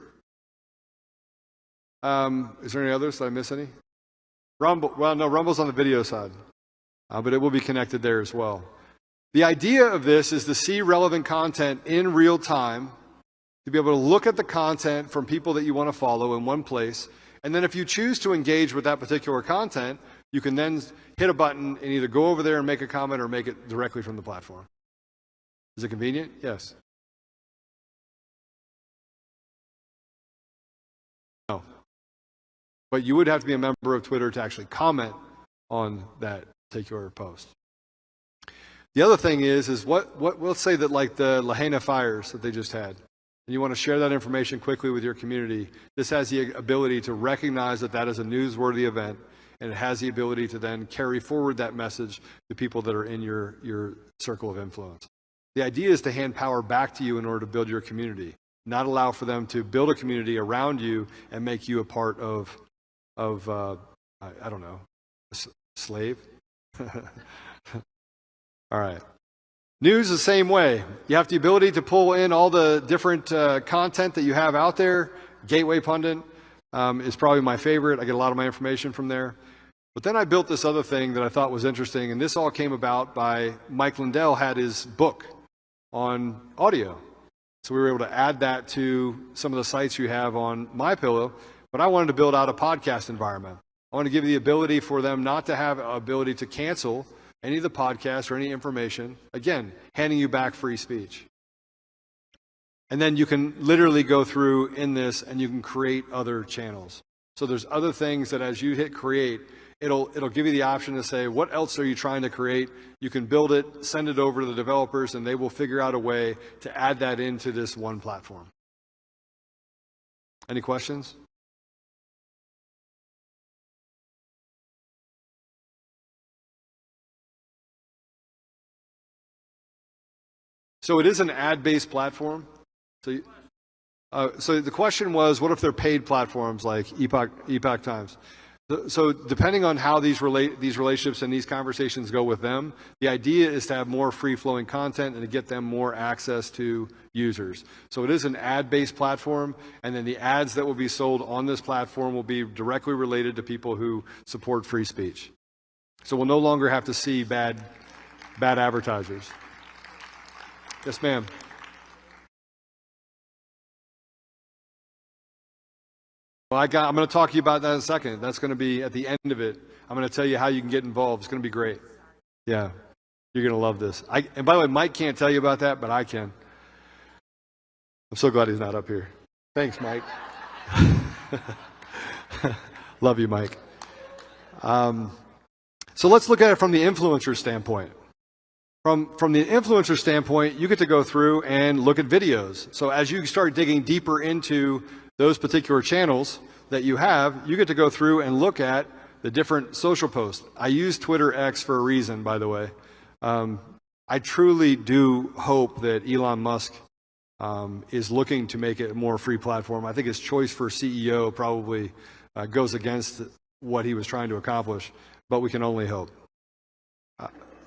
Is there any others? Did I miss any? Rumble, well, no, Rumble's on the video side, but it will be connected there as well. The idea of this is to see relevant content in real time, to be able to look at the content from people that you want to follow in one place, and then if you choose to engage with that particular content, you can then hit a button and either go over there and make a comment or make it directly from the platform. Is it convenient? Yes. No. But you would have to be a member of Twitter to actually comment on that particular post. The other thing is what we'll say that like the Lahaina fires that they just had, and you want to share that information quickly with your community, this has the ability to recognize that that is a newsworthy event, and it has the ability to then carry forward that message to people that are in your circle of influence. The idea is to hand power back to you in order to build your community, not allow for them to build a community around you and make you a part of I don't know, a slave? All right. News the same way. You have the ability to pull in all the different content that you have out there. Gateway Pundit is probably my favorite. I get a lot of my information from there. But then I built this other thing that I thought was interesting, and this all came about by Mike Lindell had his book on audio. So we were able to add that to some of the sites you have on MyPillow, but I wanted to build out a podcast environment. I want to give you the ability for them not to have ability to cancel any of the podcasts or any information, again, handing you back free speech. And then you can literally go through in this and you can create other channels. So there's other things that as you hit create, it'll give you the option to say, what else are you trying to create? You can build it, send it over to the developers, and they will figure out a way to add that into this one platform. Any questions? So it is an ad-based platform. So the question was, what if they're paid platforms like Epoch Times? So depending on how these relationships and these conversations go with them, the idea is to have more free-flowing content and to get them more access to users. So it is an ad-based platform, and then the ads that will be sold on this platform will be directly related to people who support free speech. So we'll no longer have to see bad advertisers. Yes, ma'am. Well, I'm going to talk to you about that in a second. That's going to be at the end of it. I'm going to tell you how you can get involved. It's going to be great. Yeah, you're going to love this. And by the way, Mike can't tell you about that, but I can. I'm so glad he's not up here. Thanks, Mike. Love you, Mike. So let's look at it from the influencer standpoint. From the influencer standpoint, you get to go through and look at videos. So as you start digging deeper into those particular channels that you have, you get to go through and look at the different social posts. I use Twitter X for a reason, by the way. I truly do hope that Elon Musk is looking to make it a more free platform. I think his choice for CEO probably goes against what he was trying to accomplish, but we can only hope.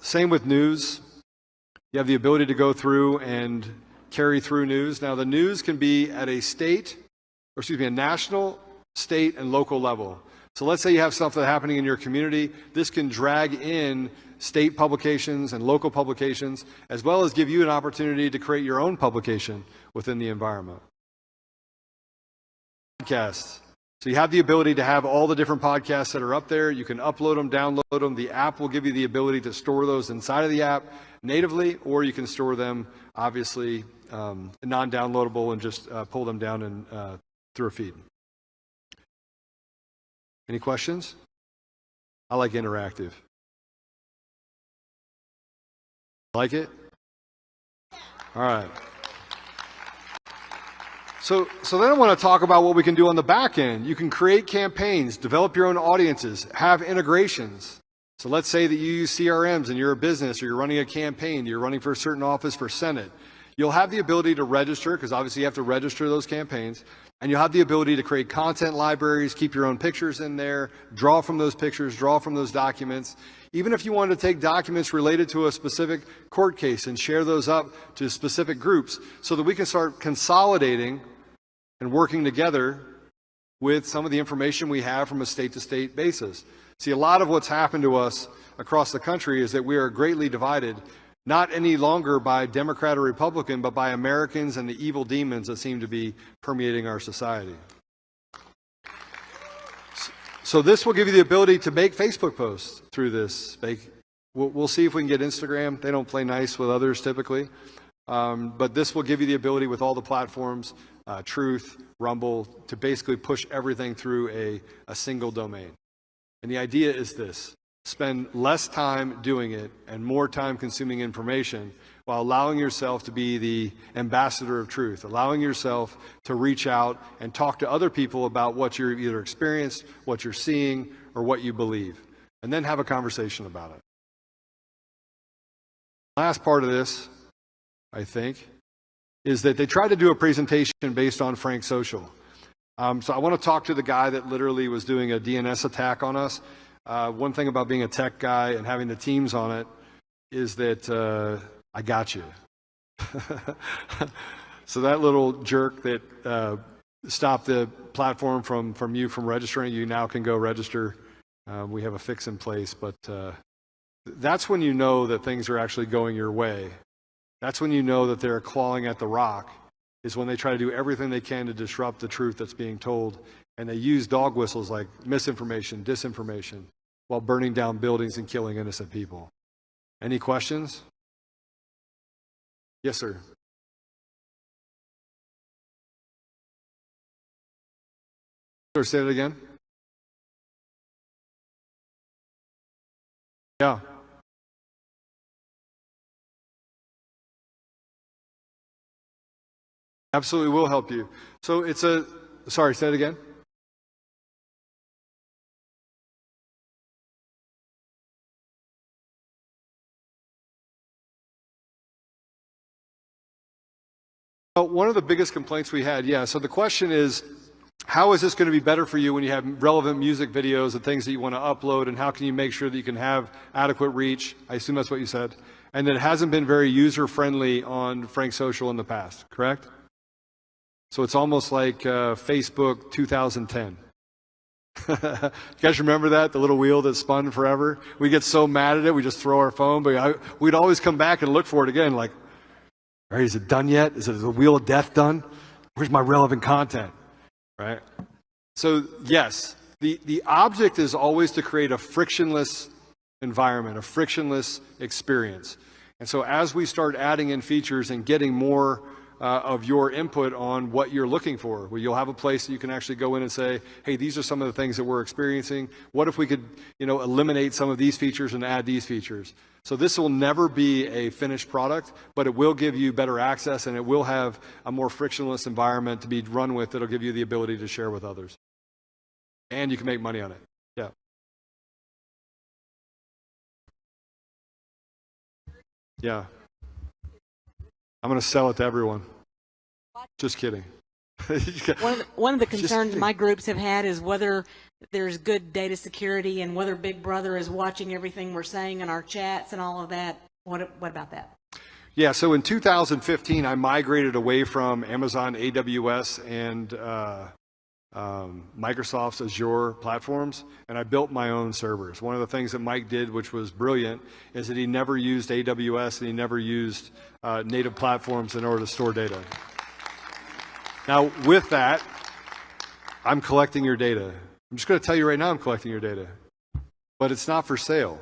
Same with news. You have the ability to go through and carry through news. Now, the news can be at a national, state, and local level. So let's say you have something happening in your community. This can drag in state publications and local publications, as well as give you an opportunity to create your own publication within the environment. Podcasts. So you have the ability to have all the different podcasts that are up there. You can upload them, download them. The app will give you the ability to store those inside of the app natively, or you can store them, obviously, non-downloadable and just pull them down and through a feed. Any questions? I like interactive. Like it? All right. So then I want to talk about what we can do on the back end. You can create campaigns, develop your own audiences, have integrations. So let's say that you use CRMs and you're a business or you're running a campaign, you're running for a certain office for Senate. You'll have the ability to register, because obviously you have to register those campaigns, and you'll have the ability to create content libraries, keep your own pictures in there, draw from those pictures, draw from those documents. Even if you wanted to take documents related to a specific court case and share those up to specific groups so that we can start consolidating and working together with some of the information we have from a state-to-state basis. See, a lot of what's happened to us across the country is that we are greatly divided, not any longer by Democrat or Republican, but by Americans and the evil demons that seem to be permeating our society. So this will give you the ability to make Facebook posts through this. We'll see if we can get Instagram. They don't play nice with others typically. But this will give you the ability with all the platforms, Truth, Rumble, to basically push everything through a single domain. And the idea is this: spend less time doing it and more time consuming information while allowing yourself to be the ambassador of truth, allowing yourself to reach out and talk to other people about what you're either experienced, what you're seeing, or what you believe, and then have a conversation about it. Last part of this, I think, is that they tried to do a presentation based on Frank Social. So I want to talk to the guy that literally was doing a DNS attack on us. One thing about being a tech guy and having the teams on it is that I got you. So that little jerk that stopped the platform from you from registering, you now can go register. We have a fix in place, but that's when you know that things are actually going your way. That's when you know that they're clawing at the rock, is when they try to do everything they can to disrupt the truth that's being told. And they use dog whistles like misinformation, disinformation, while burning down buildings and killing innocent people. Any questions? Yes, sir. Sir, say it again. Yeah. Absolutely will help you. So it's sorry, say it again. Well, one of the biggest complaints we had, so the question is, how is this going to be better for you when you have relevant music videos and things that you want to upload, and how can you make sure that you can have adequate reach? I assume that's what you said. And that it hasn't been very user-friendly on Frank Social in the past, correct? So it's almost like Facebook 2010. You guys remember that? The little wheel that spun forever? We get so mad at it, we just throw our phone, but we'd always come back and look for it again, like, all right, is it done yet? Is the wheel of death done? Where's my relevant content? Right? So yes, the object is always to create a frictionless environment, a frictionless experience. And so as we start adding in features and getting more of your input on what you're looking for, where you'll have a place that you can actually go in and say, hey, these are some of the things that we're experiencing. What if we could, eliminate some of these features and add these features? So this will never be a finished product, but it will give you better access, and it will have a more frictionless environment to be run with that'll give you the ability to share with others. And you can make money on it. Yeah. Yeah. I'm going to sell it to everyone. Just kidding. One of the concerns my groups have had is whether there's good data security and whether Big Brother is watching everything we're saying in our chats and all of that. What about that? Yeah, so in 2015, I migrated away from Amazon AWS and Microsoft's Azure platforms, and I built my own servers. One of the things that Mike did, which was brilliant, is that he never used AWS and he never used native platforms in order to store data. Now, with that, I'm collecting your data. I'm just going to tell you right now I'm collecting your data, but it's not for sale.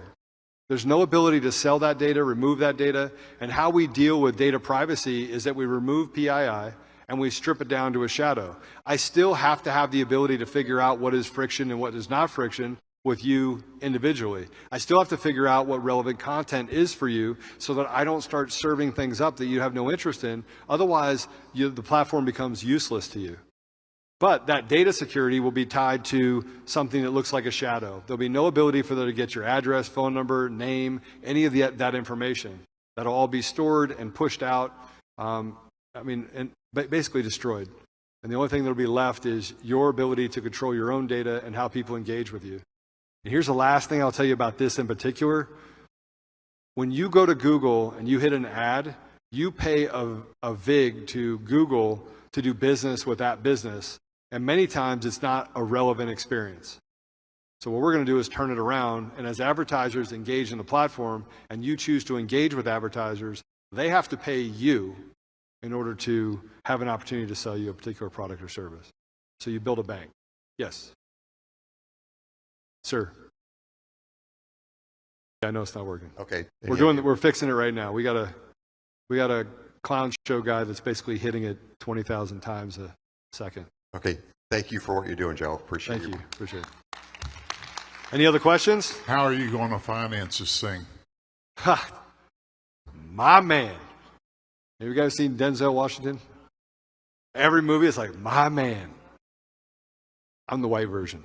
There's no ability to sell that data, remove that data, and how we deal with data privacy is that we remove PII and we strip it down to a shadow. I still have to have the ability to figure out what is friction and what is not friction with you individually. I still have to figure out what relevant content is for you so that I don't start serving things up that you have no interest in. Otherwise, the platform becomes useless to you. But that data security will be tied to something that looks like a shadow. There'll be no ability for them to get your address, phone number, name, any of that information. That'll all be stored and pushed out, and basically destroyed. And the only thing that'll be left is your ability to control your own data and how people engage with you. And here's the last thing I'll tell you about this in particular. When you go to Google and you hit an ad, you pay a VIG to Google to do business with that business. And many times it's not a relevant experience. So what we're going to do is turn it around, and as advertisers engage in the platform and you choose to engage with advertisers, they have to pay you in order to have an opportunity to sell you a particular product or service. So you build a bank. Yes. Sir. I know it's not working. Okay. We're fixing it right now. We got a clown show guy that's basically hitting it 20,000 times a second. Okay. Thank you for what you're doing, Joe. Appreciate it. Thank you. Appreciate it. Any other questions? How are you going to finance this thing? Ha! My man. Have you guys seen Denzel Washington? Every movie is like, my man. I'm the white version.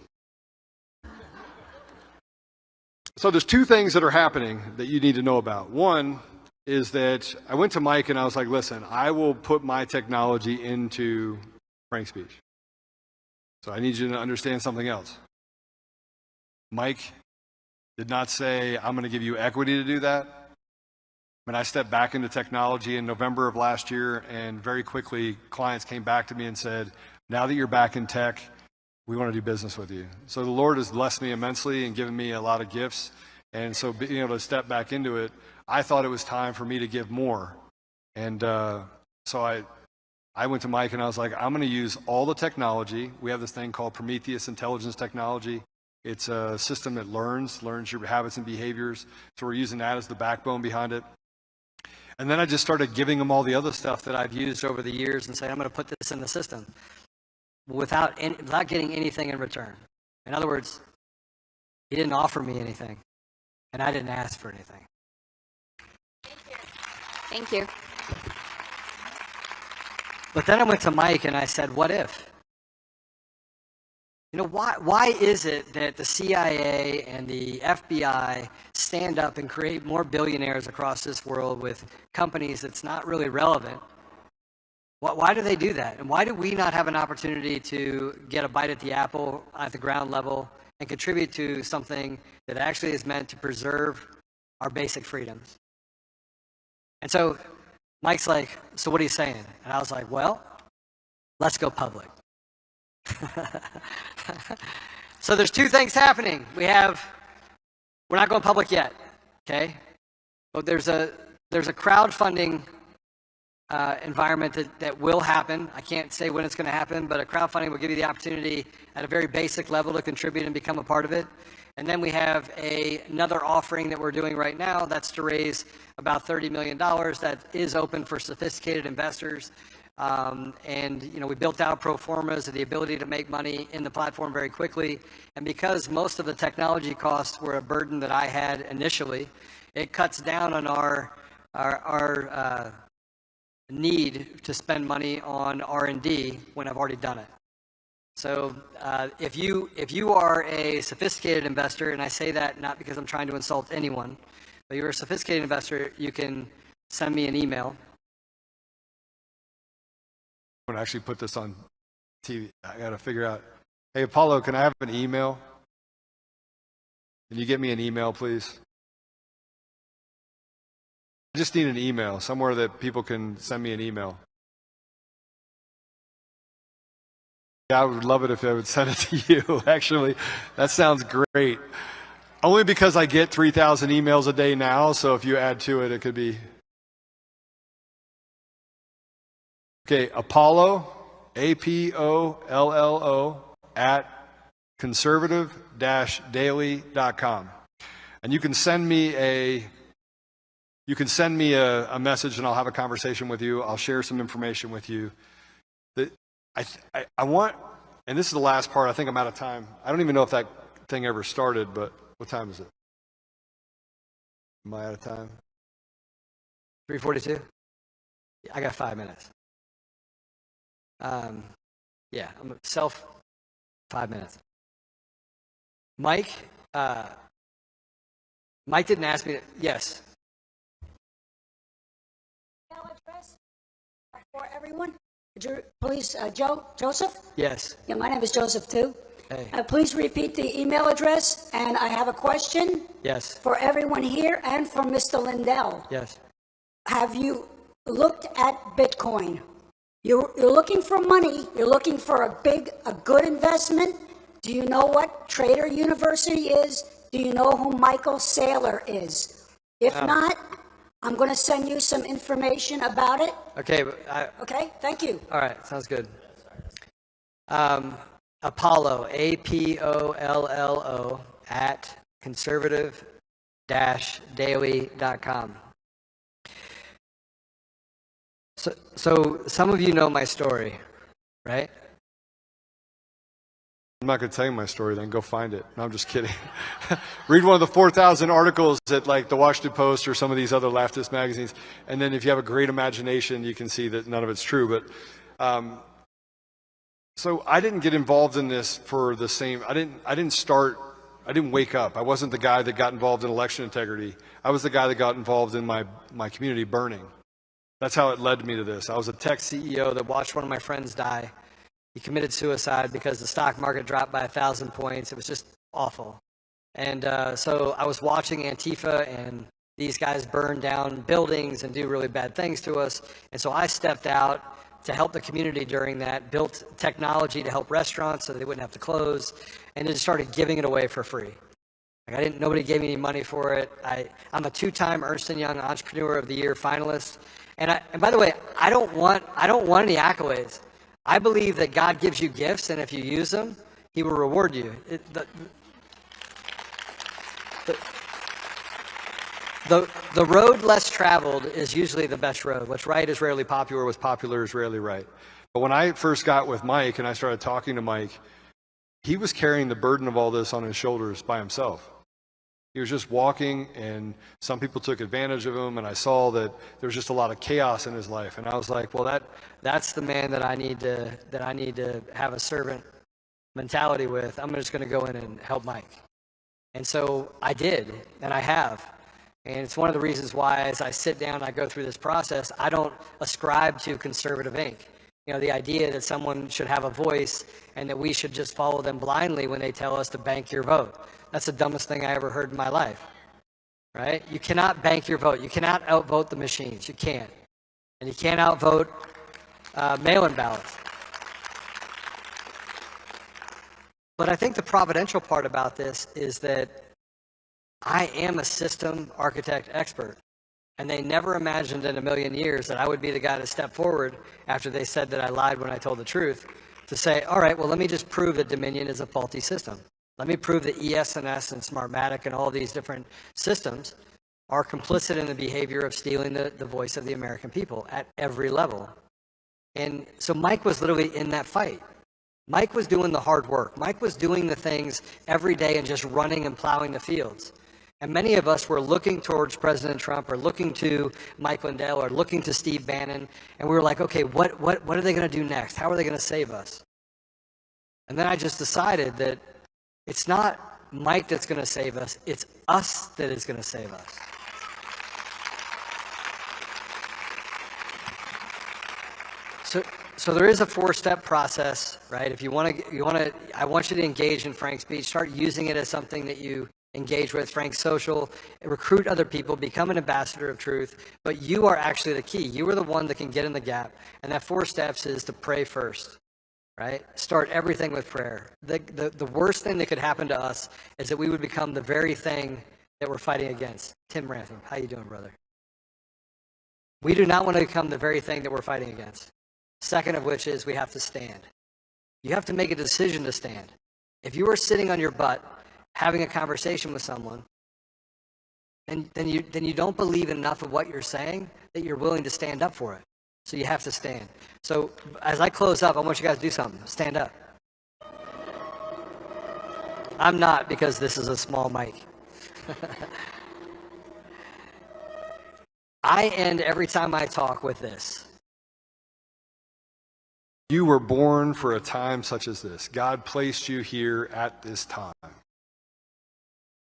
So there's two things that are happening that you need to know about. One is that I went to Mike and I was like, listen, I will put my technology into frank speech. So I need you to understand something else. Mike did not say, I'm going to give you equity to do that. When I stepped back into technology in November of last year, and very quickly clients came back to me and said, now that you're back in tech, we want to do business with you. So the Lord has blessed me immensely and given me a lot of gifts. And so being able to step back into it, I thought it was time for me to give more. And so I went to Mike and I was like, I'm going to use all the technology. We have this thing called Prometheus Intelligence Technology. It's a system that learns your habits and behaviors. So we're using that as the backbone behind it. And then I just started giving them all the other stuff that I've used over the years and saying, I'm going to put this in the system without getting anything in return. In other words, he didn't offer me anything, and I didn't ask for anything. Thank you. But then I went to Mike and I said, what if? You know, why is it that the CIA and the FBI stand up and create more billionaires across this world with companies that's not really relevant? Why do they do that? And why do we not have an opportunity to get a bite at the apple at the ground level and contribute to something that actually is meant to preserve our basic freedoms? And so Mike's like, so what are you saying? And I was like, well, let's go public. So there's two things happening. We're not going public yet, okay? But there's a crowdfunding environment that will happen. I can't say when it's going to happen, but a crowdfunding will give you the opportunity at a very basic level to contribute and become a part of it. And then we have another offering that we're doing right now that's to raise about $30 million that is open for sophisticated investors. And you know, we built out pro formas of the ability to make money in the platform very quickly. And because most of the technology costs were a burden that I had initially, it cuts down on our need to spend money on R&D when I've already done it. So if you are a sophisticated investor, and I say that not because I'm trying to insult anyone, but you're a sophisticated investor, you can send me an email. I'm going to actually put this on TV. I got to figure out, hey, Apollo, can I have an email? Can you get me an email, please? I just need an email, somewhere that people can send me an email. Yeah, I would love it if I would send it to you, actually. That sounds great. Only because I get 3,000 emails a day now, so if you add to it, it could be... Okay, Apollo, APOLLO, at conservative-daily.com. And you can send me a message and I'll have a conversation with you. I'll share some information with you. I want, and this is the last part, I think I'm out of time. I don't even know if that thing ever started, but what time is it? Am I out of time? 3:42? I got 5 minutes. Yeah, I'm 5 minutes. Mike didn't ask me to, yes. Email address for everyone. Please, Joseph? Yes. Yeah, my name is Joseph too. Hey. Please repeat the email address, and I have a question. Yes. For everyone here and for Mr. Lindell. Yes. Have you looked at Bitcoin? You're looking for money. You're looking for a good investment. Do you know what Trader University is? Do you know who Michael Saylor is? If not, I'm going to send you some information about it. Okay. Okay, thank you. All right, sounds good. Apollo, APOLLO, at conservative-daily.com. So some of you know my story, right? I'm not going to tell you my story, then go find it. No, I'm just kidding. Read one of the 4,000 articles at like the Washington Post or some of these other leftist magazines, and then if you have a great imagination, you can see that none of it's true. But so I didn't get involved in this for the same. I didn't wake up. I wasn't the guy that got involved in election integrity. I was the guy that got involved in my community burning. That's how it led me to this. I was a tech CEO that watched one of my friends die. He committed suicide because the stock market dropped by 1,000 points. It was just awful. And so I was watching Antifa and these guys burn down buildings and do really bad things to us. And so I stepped out to help the community during that, built technology to help restaurants so they wouldn't have to close, and just started giving it away for free. Like nobody gave me any money for it. I'm a 2-time Ernst & Young Entrepreneur of the Year finalist. And by the way, I don't want any accolades. I believe that God gives you gifts, and if you use them, He will reward you. The road less traveled is usually the best road. What's right is rarely popular. What's popular is rarely right. But when I first got with Mike and I started talking to Mike, he was carrying the burden of all this on his shoulders by himself. He was just walking, and some people took advantage of him, and I saw that there was just a lot of chaos in his life. And I was like, well, that's the man that I need to have a servant mentality with. I'm just going to go in and help Mike. And so I did, and I have. And it's one of the reasons why, as I sit down and I go through this process, I don't ascribe to conservative Inc. You know, the idea that someone should have a voice and that we should just follow them blindly when they tell us to bank your vote. That's the dumbest thing I ever heard in my life, right? You cannot bank your vote. You cannot outvote the machines. You can't. And you can't outvote mail-in ballots. But I think the providential part about this is that I am a system architect expert. And they never imagined in a million years that I would be the guy to step forward after they said that I lied when I told the truth, to say, all right, well, let me just prove that Dominion is a faulty system. Let me prove that ES&S and Smartmatic and all these different systems are complicit in the behavior of stealing the voice of the American people at every level. And so Mike was literally in that fight. Mike was doing the hard work. Mike was doing the things every day and just running and plowing the fields. And many of us were looking towards President Trump or looking to Mike Lindell or looking to Steve Bannon, and we were like, okay, what are they going to do next? How are they going to save us? And then I just decided that it's not Mike that's going to save us, it's us that is going to save us. So there is a 4-step process, right? If you want to, I want you to engage in Frank's speech, start using it as something that you engage with, Frank's social, recruit other people, become an ambassador of truth, but you are actually the key. You are the one that can get in the gap. And that 4 steps is to pray first, right? Start everything with prayer. The worst thing that could happen to us is that we would become the very thing that we're fighting against. Tim Rantham, how you doing, brother? We do not want to become the very thing that we're fighting against. Second of which is we have to stand. You have to make a decision to stand. If you are sitting on your butt having a conversation with someone, and then you don't believe enough of what you're saying that you're willing to stand up for it. So you have to stand. So as I close up, I want you guys to do something. Stand up. I'm not, because this is a small mic. I end every time I talk with this. You were born for a time such as this. God placed you here at this time.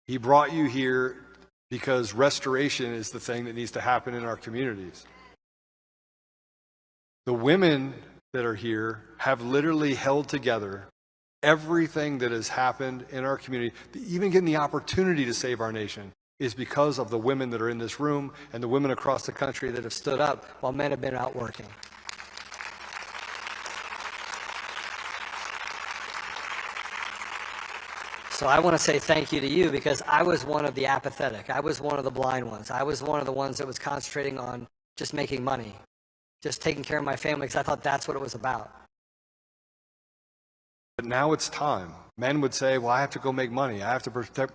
He brought you here because restoration is the thing that needs to happen in our communities. The women that are here have literally held together everything that has happened in our community. Even getting the opportunity to save our nation is because of the women that are in this room and the women across the country that have stood up while men have been out working. So I want to say thank you to you, because I was one of the apathetic. I was one of the blind ones. I was one of the ones that was concentrating on just making money, just taking care of my family, because I thought that's what it was about. But now it's time. Men would say, well, I have to go make money. I have to protect.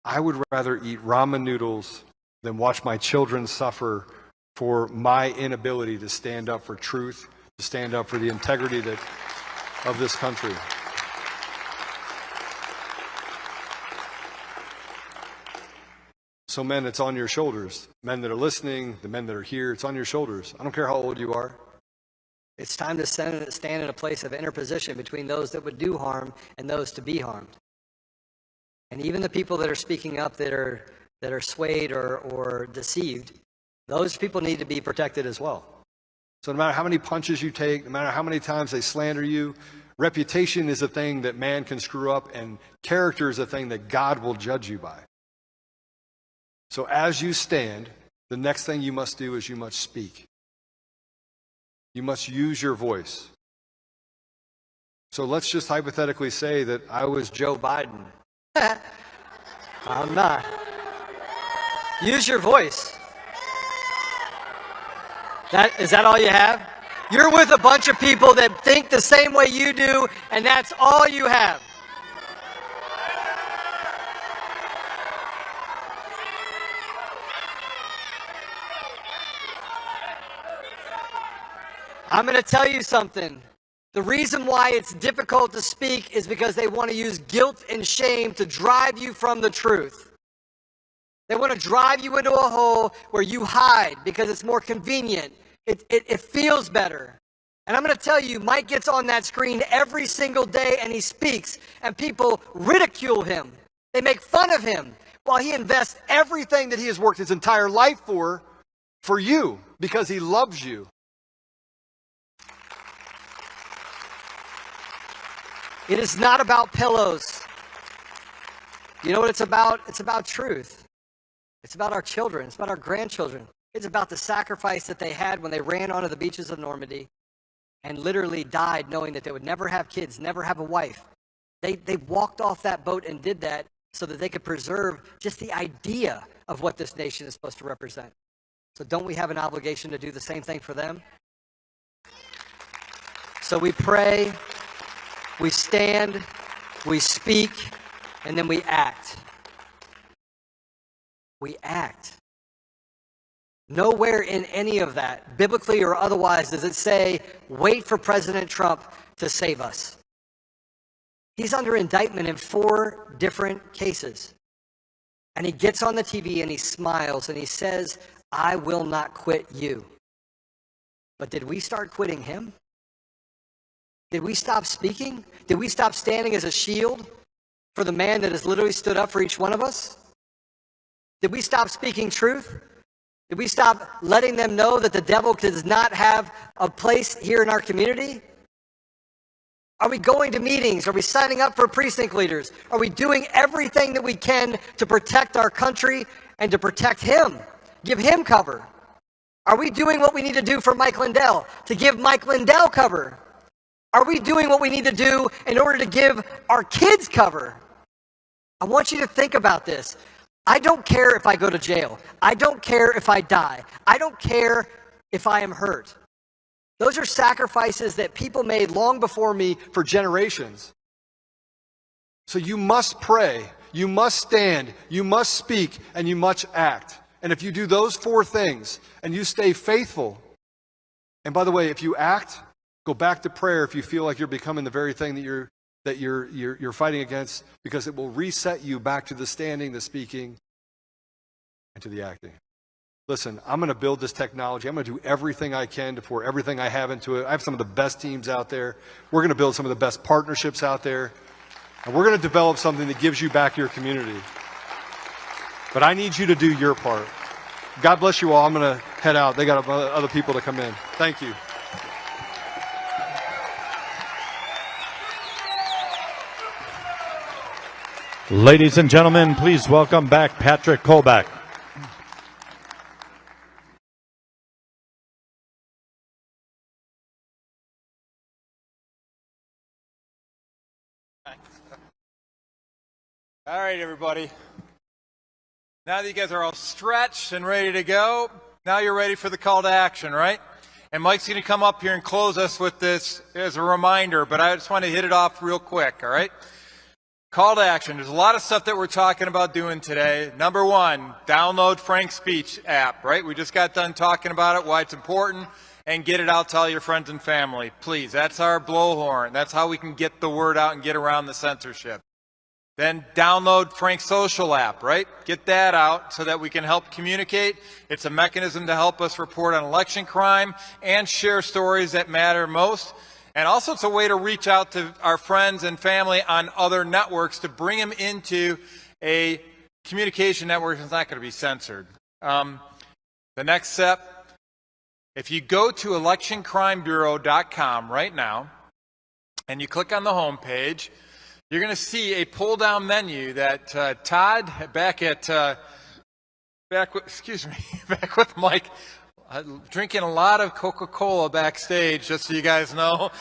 I would rather eat ramen noodles than watch my children suffer for my inability to stand up for truth, to stand up for the integrity of this country. So men, it's on your shoulders. Men that are listening, the men that are here, it's on your shoulders. I don't care how old you are. It's time to stand in a place of interposition between those that would do harm and those to be harmed. And even the people that are speaking up that are swayed or deceived, those people need to be protected as well. So no matter how many punches you take, no matter how many times they slander you, reputation is a thing that man can screw up, and character is a thing that God will judge you by. So as you stand, the next thing you must do is you must speak. You must use your voice. So let's just hypothetically say that I was Joe Biden. I'm not. Use your voice. Is that all you have? You're with a bunch of people that think the same way you do, and that's all you have. I'm going to tell you something. The reason why it's difficult to speak is because they want to use guilt and shame to drive you from the truth. They want to drive you into a hole where you hide because it's more convenient. It feels better. And I'm going to tell you, Mike gets on that screen every single day and he speaks, and people ridicule him. They make fun of him while he invests everything that he has worked his entire life for you, because he loves you. It is not about pillows. You know what it's about? It's about truth. It's about our children. It's about our grandchildren. It's about the sacrifice that they had when they ran onto the beaches of Normandy and literally died knowing that they would never have kids, never have a wife. They walked off that boat and did that so that they could preserve just the idea of what this nation is supposed to represent. So don't we have an obligation to do the same thing for them? So we pray, we stand, we speak, and then we act. We act. Nowhere in any of that, biblically or otherwise, does it say, wait for President Trump to save us. He's under indictment in 4 different cases. And he gets on the TV and he smiles and he says, I will not quit you. But did we start quitting him? Did we stop speaking? Did we stop standing as a shield for the man that has literally stood up for each one of us? Did we stop speaking truth? Did we stop letting them know that the devil does not have a place here in our community? Are we going to meetings? Are we signing up for precinct leaders? Are we doing everything that we can to protect our country and to protect him? Give him cover. Are we doing what we need to do for Mike Lindell, to give Mike Lindell cover? Are we doing what we need to do in order to give our kids cover? I want you to think about this. I don't care if I go to jail. I don't care if I die. I don't care if I am hurt. Those are sacrifices that people made long before me for generations. So you must pray, you must stand, you must speak, and you must act. And if you do those 4 things and you stay faithful, and by the way, if you act, go back to prayer if you feel like you're becoming the very thing that you're fighting against, because it will reset you back to the standing, the speaking, and to the acting. Listen, I'm going to build this technology. I'm going to do everything I can to pour everything I have into it. I have some of the best teams out there. We're going to build some of the best partnerships out there. And we're going to develop something that gives you back your community. But I need you to do your part. God bless you all. I'm going to head out. They got other people to come in. Thank you. Ladies and gentlemen, please welcome back Patrick Kolbach. All right, everybody. Now that you guys are all stretched and ready to go, now you're ready for the call to action, right? And Mike's going to come up here and close us with this as a reminder, but I just want to hit it off real quick, all right? Call to action. There's a lot of stuff that we're talking about doing today. Number one, download Frank's Speech app, right? We just got done talking about it, why it's important, and get it out to all your friends and family. Please, that's our blowhorn. That's how we can get the word out and get around the censorship. Then download Frank's social app, right? Get that out so that we can help communicate. It's a mechanism to help us report on election crime and share stories that matter most. And also it's a way to reach out to our friends and family on other networks to bring them into a communication network that's not going to be censored. The next step, if you go to electioncrimebureau.com right now and you click on the home page, you're going to see a pull-down menu that Todd, back with Mike, drinking a lot of Coca-Cola backstage, just so you guys know.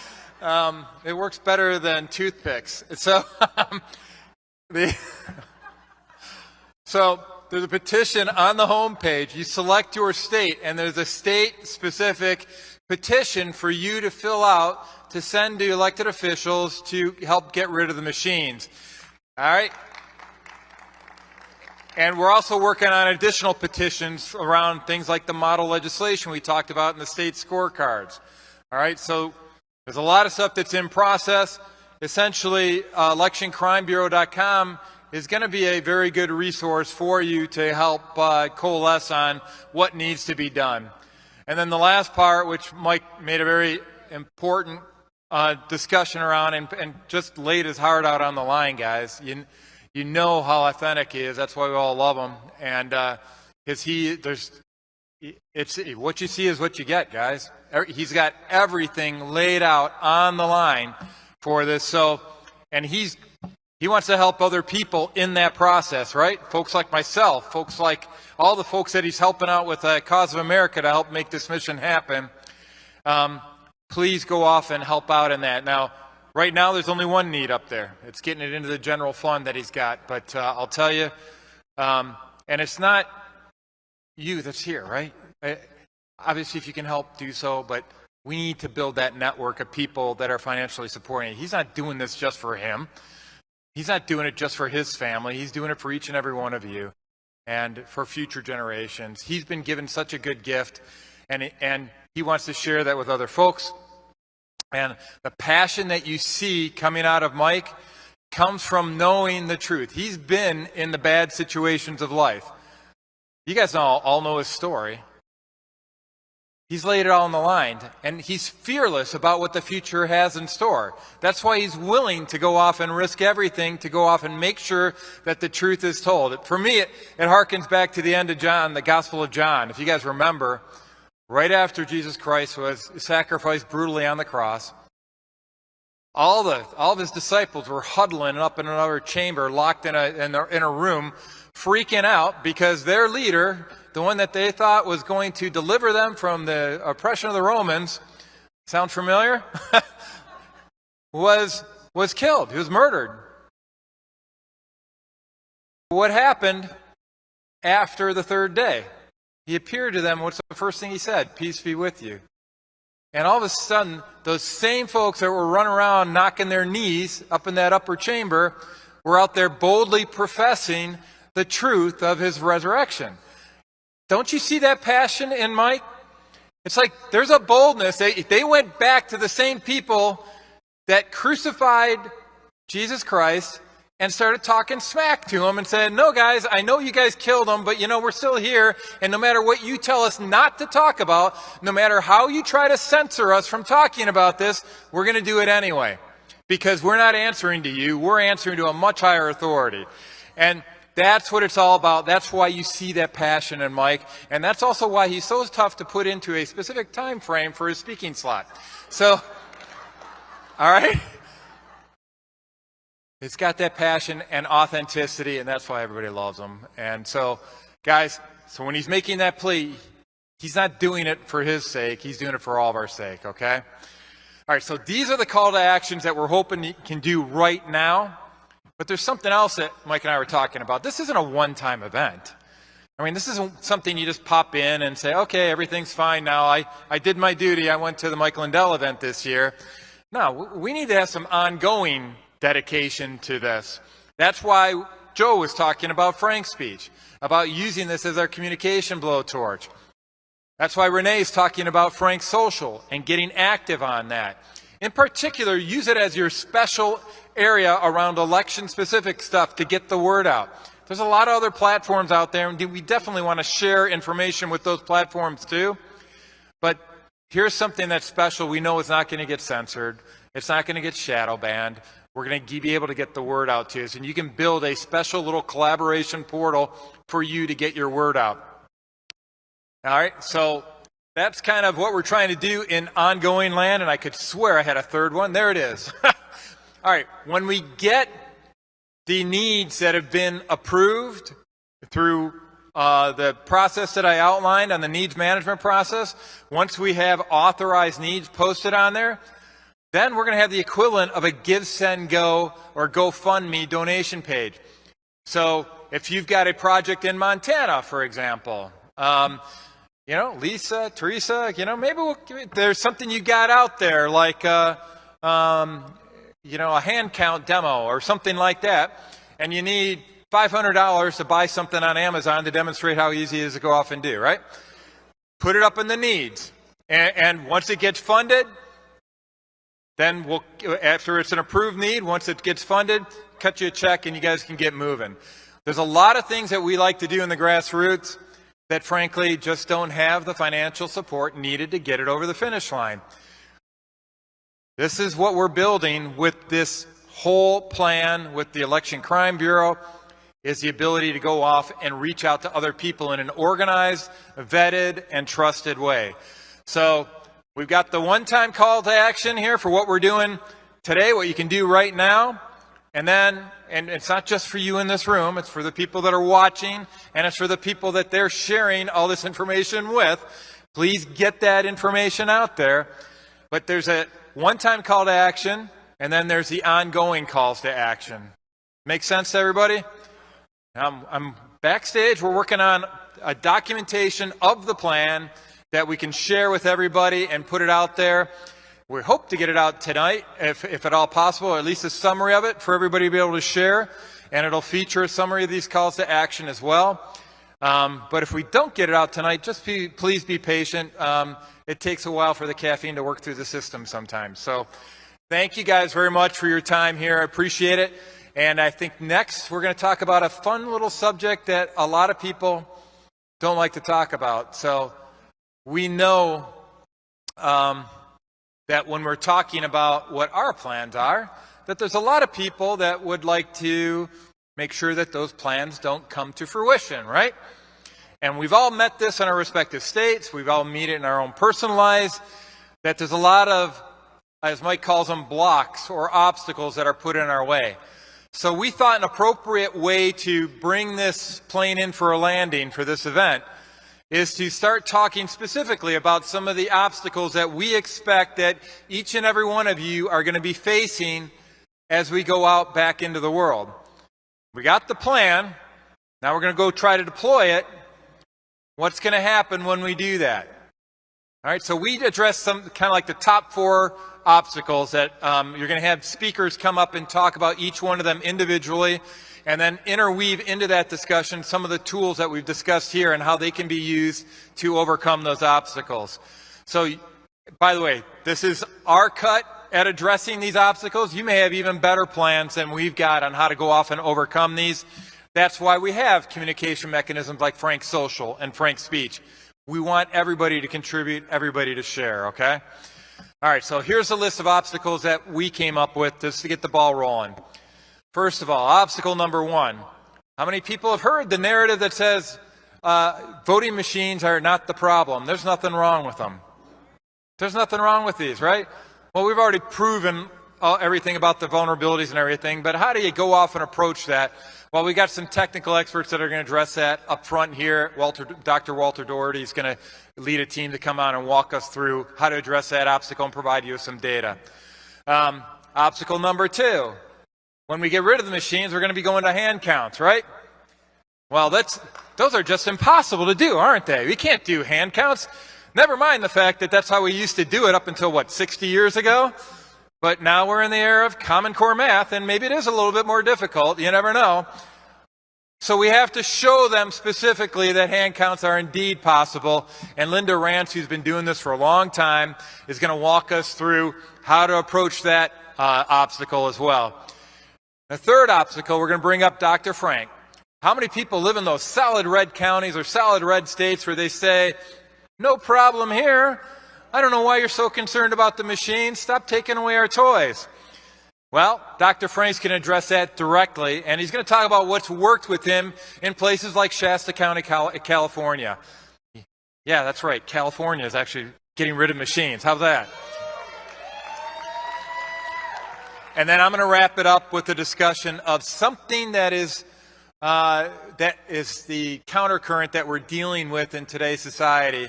It works better than toothpicks. So, so there's a petition on the home page. You select your state, and there's a state-specific petition for you to fill out to send to elected officials to help get rid of the machines. All right? And we're also working on additional petitions around things like the model legislation we talked about in the state scorecards. All right? So there's a lot of stuff that's in process. Essentially, electioncrimebureau.com is going to be a very good resource for you to help coalesce on what needs to be done. And then the last part, which Mike made a very important discussion around and just laid his heart out on the line, guys. You know how authentic he is. That's why we all love him. And it's what you see is what you get, guys. He's got everything laid out on the line for this. So, and he wants to help other people in that process, right? Folks like myself, folks like all the folks that he's helping out with Cause of America to help make this mission happen. Please go off and help out in that. Now, right now, there's only one need up there. It's getting it into the general fund that he's got. But I'll tell you, and it's not you that's here, right? Obviously, if you can help, do so. But we need to build that network of people that are financially supporting it. He's not doing this just for him. He's not doing it just for his family. He's doing it for each and every one of you and for future generations. He's been given such a good gift, and he wants to share that with other folks. And the passion that you see coming out of Mike comes from knowing the truth. He's been in the bad situations of life. You guys all know his story. He's laid it all on the line, and he's fearless about what the future has in store. That's why he's willing to go off and risk everything to go off and make sure that the truth is told. For me, it harkens back to the end of John, the Gospel of John. If you guys remember, right after Jesus Christ was sacrificed brutally on the cross, all of his disciples were huddling up in another chamber, locked in a room, freaking out because their leader, the one that they thought was going to deliver them from the oppression of the Romans, sound familiar? was killed. He was murdered. What happened after the third day? He appeared to them. What's the first thing he said? Peace be with you. And all of a sudden, those same folks that were running around knocking their knees up in that upper chamber were out there boldly professing the truth of his resurrection. Don't you see that passion in Mike? It's like there's a boldness. They went back to the same people that crucified Jesus Christ and started talking smack to him and said, no, guys, I know you guys killed him, but, we're still here. And no matter what you tell us not to talk about, no matter how you try to censor us from talking about this, we're going to do it anyway. Because we're not answering to you. We're answering to a much higher authority. And that's what it's all about. That's why you see that passion in Mike. And that's also why he's so tough to put into a specific time frame for his speaking slot. So, all right? It's got that passion and authenticity, and that's why everybody loves him. And so, guys, so when he's making that plea, he's not doing it for his sake. He's doing it for all of our sake, okay? All right, so these are the call to actions that we're hoping you can do right now. But there's something else that Mike and I were talking about. This isn't a one-time event. I mean, this isn't something you just pop in and say, okay, everything's fine now. I did my duty. I went to the Mike Lindell event this year. No, we need to have some ongoing dedication to this. That's why Joe was talking about Frank's speech, about using this as our communication blowtorch. That's why Renee's talking about Frank's social and getting active on that. In particular, use it as your special area around election-specific stuff to get the word out. There's a lot of other platforms out there, and we definitely want to share information with those platforms too. But here's something that's special. We know it's not going to get censored. It's not going to get shadow banned. We're going to be able to get the word out to you. And you can build a special little collaboration portal for you to get your word out. All right, so that's kind of what we're trying to do in ongoing land, and I could swear I had a third one. There it is. All right, when we get the needs that have been approved through the process that I outlined on the needs management process, once we have authorized needs posted on there, then we're going to have the equivalent of a Give, Send, Go or GoFundMe donation page. So if you've got a project in Montana, for example, you know, Lisa, Teresa, you know, maybe there's something you got out there like you know, a hand count demo or something like that, and you need $500 to buy something on Amazon to demonstrate how easy it is to go off and do, right? Put it up in the needs. And once it gets funded, then we'll, after it's an approved need, once it gets funded, cut you a check and you guys can get moving. There's a lot of things that we like to do in the grassroots that frankly just don't have the financial support needed to get it over the finish line. This is what we're building with this whole plan with the Election Crime Bureau, is the ability to go off and reach out to other people in an organized, vetted, and trusted way. So we've got the one-time call to action here for what we're doing today, what you can do right now, and then, and it's not just for you in this room, it's for the people that are watching, and it's for the people that they're sharing all this information with. Please get that information out there. But there's a one-time call to action, and then there's the ongoing calls to action. Make sense to everybody? I'm backstage. We're working on a documentation of the plan that we can share with everybody and put it out there. We hope to get it out tonight, if at all possible, or at least a summary of it for everybody to be able to share. And it'll feature a summary of these calls to action as well. But if we don't get it out tonight, just please be patient. It takes a while for the caffeine to work through the system sometimes. So thank you guys very much for your time here. I appreciate it. And I think next we're going to talk about a fun little subject that a lot of people don't like to talk about. So we know that when we're talking about what our plans are, that there's a lot of people that would like to make sure that those plans don't come to fruition, right? And we've all met this in our respective states. We've all met it in our own personal lives, that there's a lot of, as Mike calls them, blocks or obstacles that are put in our way. So we thought an appropriate way to bring this plane in for a landing for this event is to start talking specifically about some of the obstacles that we expect that each and every one of you are going to be facing as we go out back into the world. We got the plan. Now we're going to go try to deploy it. What's going to happen when we do that? All right, so we addressed some kind of like the top 4 obstacles that you're going to have speakers come up and talk about each one of them individually, and then interweave into that discussion some of the tools that we've discussed here and how they can be used to overcome those obstacles. So, by the way, this is our cut at addressing these obstacles. You may have even better plans than we've got on how to go off and overcome these. That's why we have communication mechanisms like Frank's Social and Frank's Speech. We want everybody to contribute, everybody to share, okay? All right, so here's a list of obstacles that we came up with just to get the ball rolling. First of all, obstacle number 1. How many people have heard the narrative that says voting machines are not the problem? There's nothing wrong with them. There's nothing wrong with these, right? Well, we've already proven everything about the vulnerabilities and everything, but how do you go off and approach that? Well, we got some technical experts that are going to address that up front here. Dr. Walter Doherty is going to lead a team to come on and walk us through how to address that obstacle and provide you with some data. Obstacle number 2. when we get rid of the machines, we're going to be going to hand counts, right? Well, those are just impossible to do, aren't they? We can't do hand counts. Never mind the fact that that's how we used to do it up until, what, 60 years ago? But now we're in the era of Common Core math, and maybe it is a little bit more difficult. You never know. So we have to show them specifically that hand counts are indeed possible. And Linda Rance, who's been doing this for a long time, is going to walk us through how to approach that obstacle as well. The third obstacle, we're going to bring up Dr. Frank. How many people live in those solid red counties or solid red states where they say, no problem here. I don't know why you're so concerned about the machines. Stop taking away our toys. Well, Dr. Frank's going to address that directly, and he's going to talk about what's worked with him in places like Shasta County, California. Yeah, that's right. California is actually getting rid of machines. How's that? And then I'm going to wrap it up with a discussion of something that is the countercurrent that we're dealing with in today's society,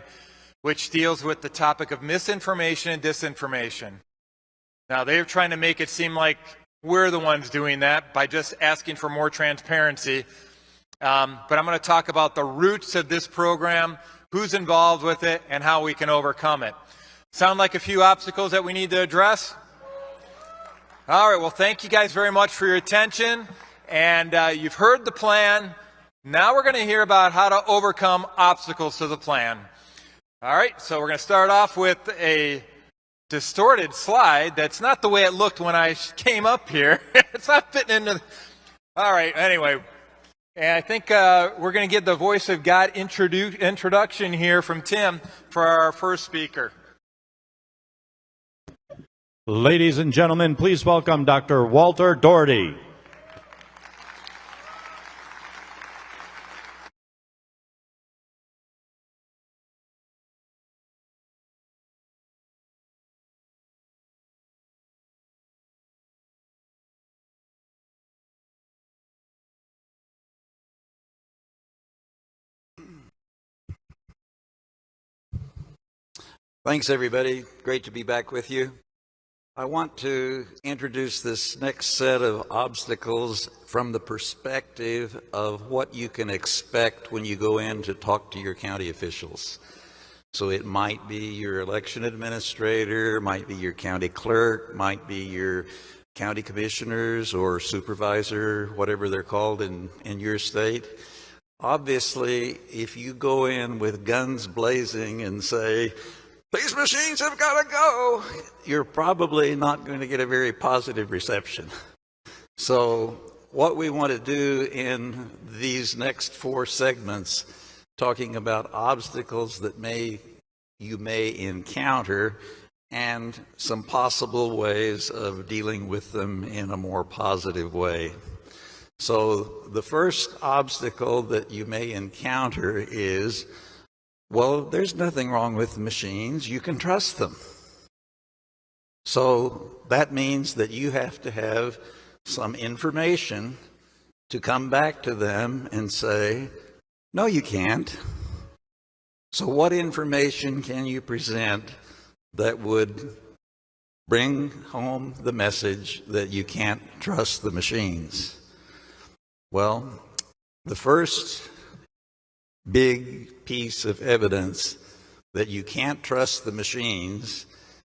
which deals with the topic of misinformation and disinformation. Now, they're trying to make it seem like we're the ones doing that by just asking for more transparency. But I'm going to talk about the roots of this program, who's involved with it, and how we can overcome it. Sound like a few obstacles that we need to address? All right, well, thank you guys very much for your attention. And you've heard the plan. Now we're going to hear about how to overcome obstacles to the plan. All right, so we're going to start off with a distorted slide. That's not the way it looked when I came up here. It's not fitting into... All right, anyway. And I think we're going to get the voice of God introduction here from Tim for our first speaker. Ladies and gentlemen, please welcome Dr. Walter Doherty. Thanks, everybody. Great to be back with you. I want to introduce this next set of obstacles from the perspective of what you can expect when you go in to talk to your county officials. So it might be your election administrator, might be your county clerk, might be your county commissioners or supervisor, whatever they're called in your state. Obviously, if you go in with guns blazing and say, these machines have got to go, you're probably not going to get a very positive reception. So what we want to do in these next 4 segments, talking about obstacles that you may encounter and some possible ways of dealing with them in a more positive way. So the first obstacle that you may encounter is, well, there's nothing wrong with the machines. You can trust them. So that means that you have to have some information to come back to them and say, no, you can't. So what information can you present that would bring home the message that you can't trust the machines? Well, the first big piece of evidence that you can't trust the machines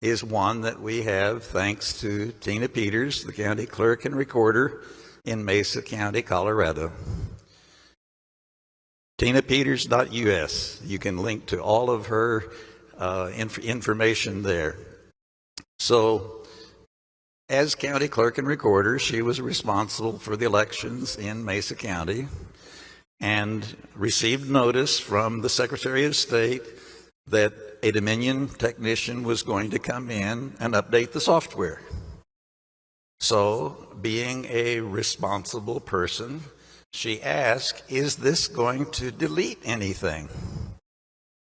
is one that we have thanks to Tina Peters, the county clerk and recorder in Mesa County, Colorado. TinaPeters.us. You can link to all of her information there. So as county clerk and recorder, she was responsible for the elections in Mesa County and received notice from the Secretary of State that a Dominion technician was going to come in and update the software. So, being a responsible person, she asked, is this going to delete anything?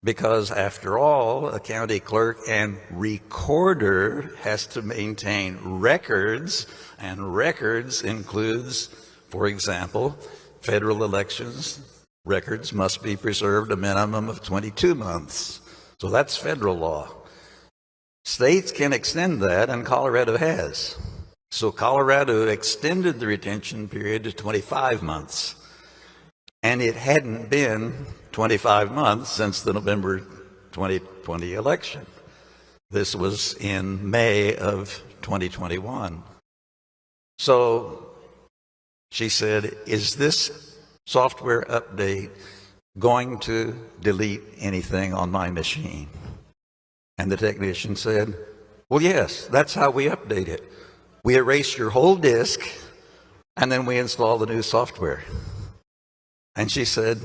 Because after all, a county clerk and recorder has to maintain records, and records includes, for example, federal elections. Records must be preserved a minimum of 22 months. So that's federal law. States can extend that, and Colorado has. So Colorado extended the retention period to 25 months. And it hadn't been 25 months since the November 2020 election. This was in May of 2021. So she said, is this software update going to delete anything on my machine? And the technician said, well, yes, that's how we update it. We erase your whole disk, and then we install the new software. And she said,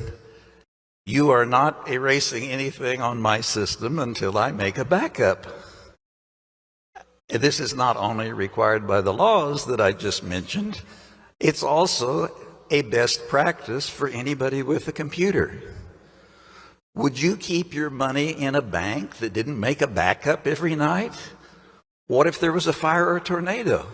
you are not erasing anything on my system until I make a backup. This is not only required by the laws that I just mentioned, it's also a best practice for anybody with a computer. Would you keep your money in a bank that didn't make a backup every night? What if there was a fire or a tornado?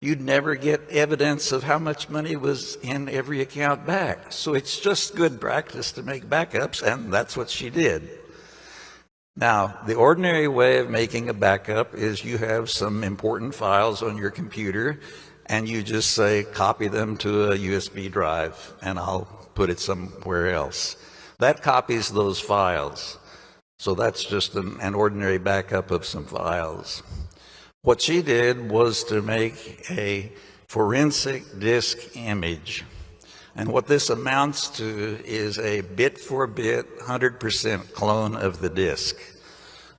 You'd never get evidence of how much money was in every account back. So it's just good practice to make backups, and that's what she did. Now, the ordinary way of making a backup is you have some important files on your computer, and you just say, copy them to a USB drive, and I'll put it somewhere else. That copies those files. So that's just an ordinary backup of some files. What she did was to make a forensic disk image. And what this amounts to is a bit-for-bit, 100% clone of the disk.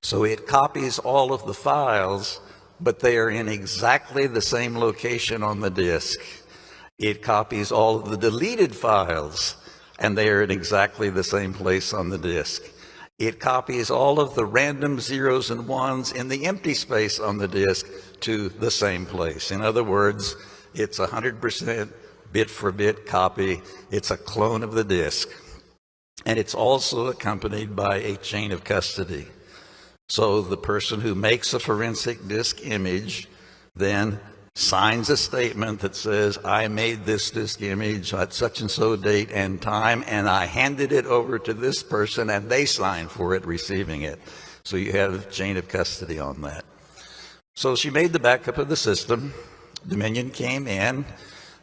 So it copies all of the files, but they are in exactly the same location on the disk. It copies all of the deleted files, and they are in exactly the same place on the disk. It copies all of the random zeros and ones in the empty space on the disk to the same place. In other words, it's 100% bit-for-bit copy. It's a clone of the disk. And it's also accompanied by a chain of custody. So the person who makes a forensic disk image then signs a statement that says, I made this disk image at such and so date and time, and I handed it over to this person, and they signed for it, receiving it. So you have a chain of custody on that. So she made the backup of the system. Dominion came in,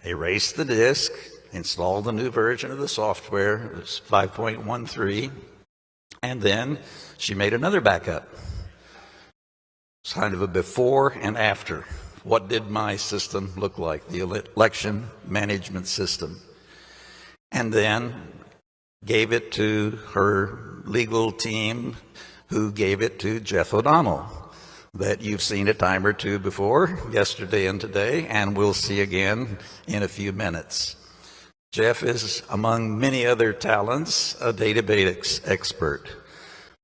erased the disk, installed the new version of the software, it was 5.13, and then she made another backup. It's kind of a before and after. What did my system look like? The election management system. And then gave it to her legal team, who gave it to Jeff O'Donnell, that you've seen a time or two before, yesterday and today, and we'll see again in a few minutes. Jeff is, among many other talents, a database expert.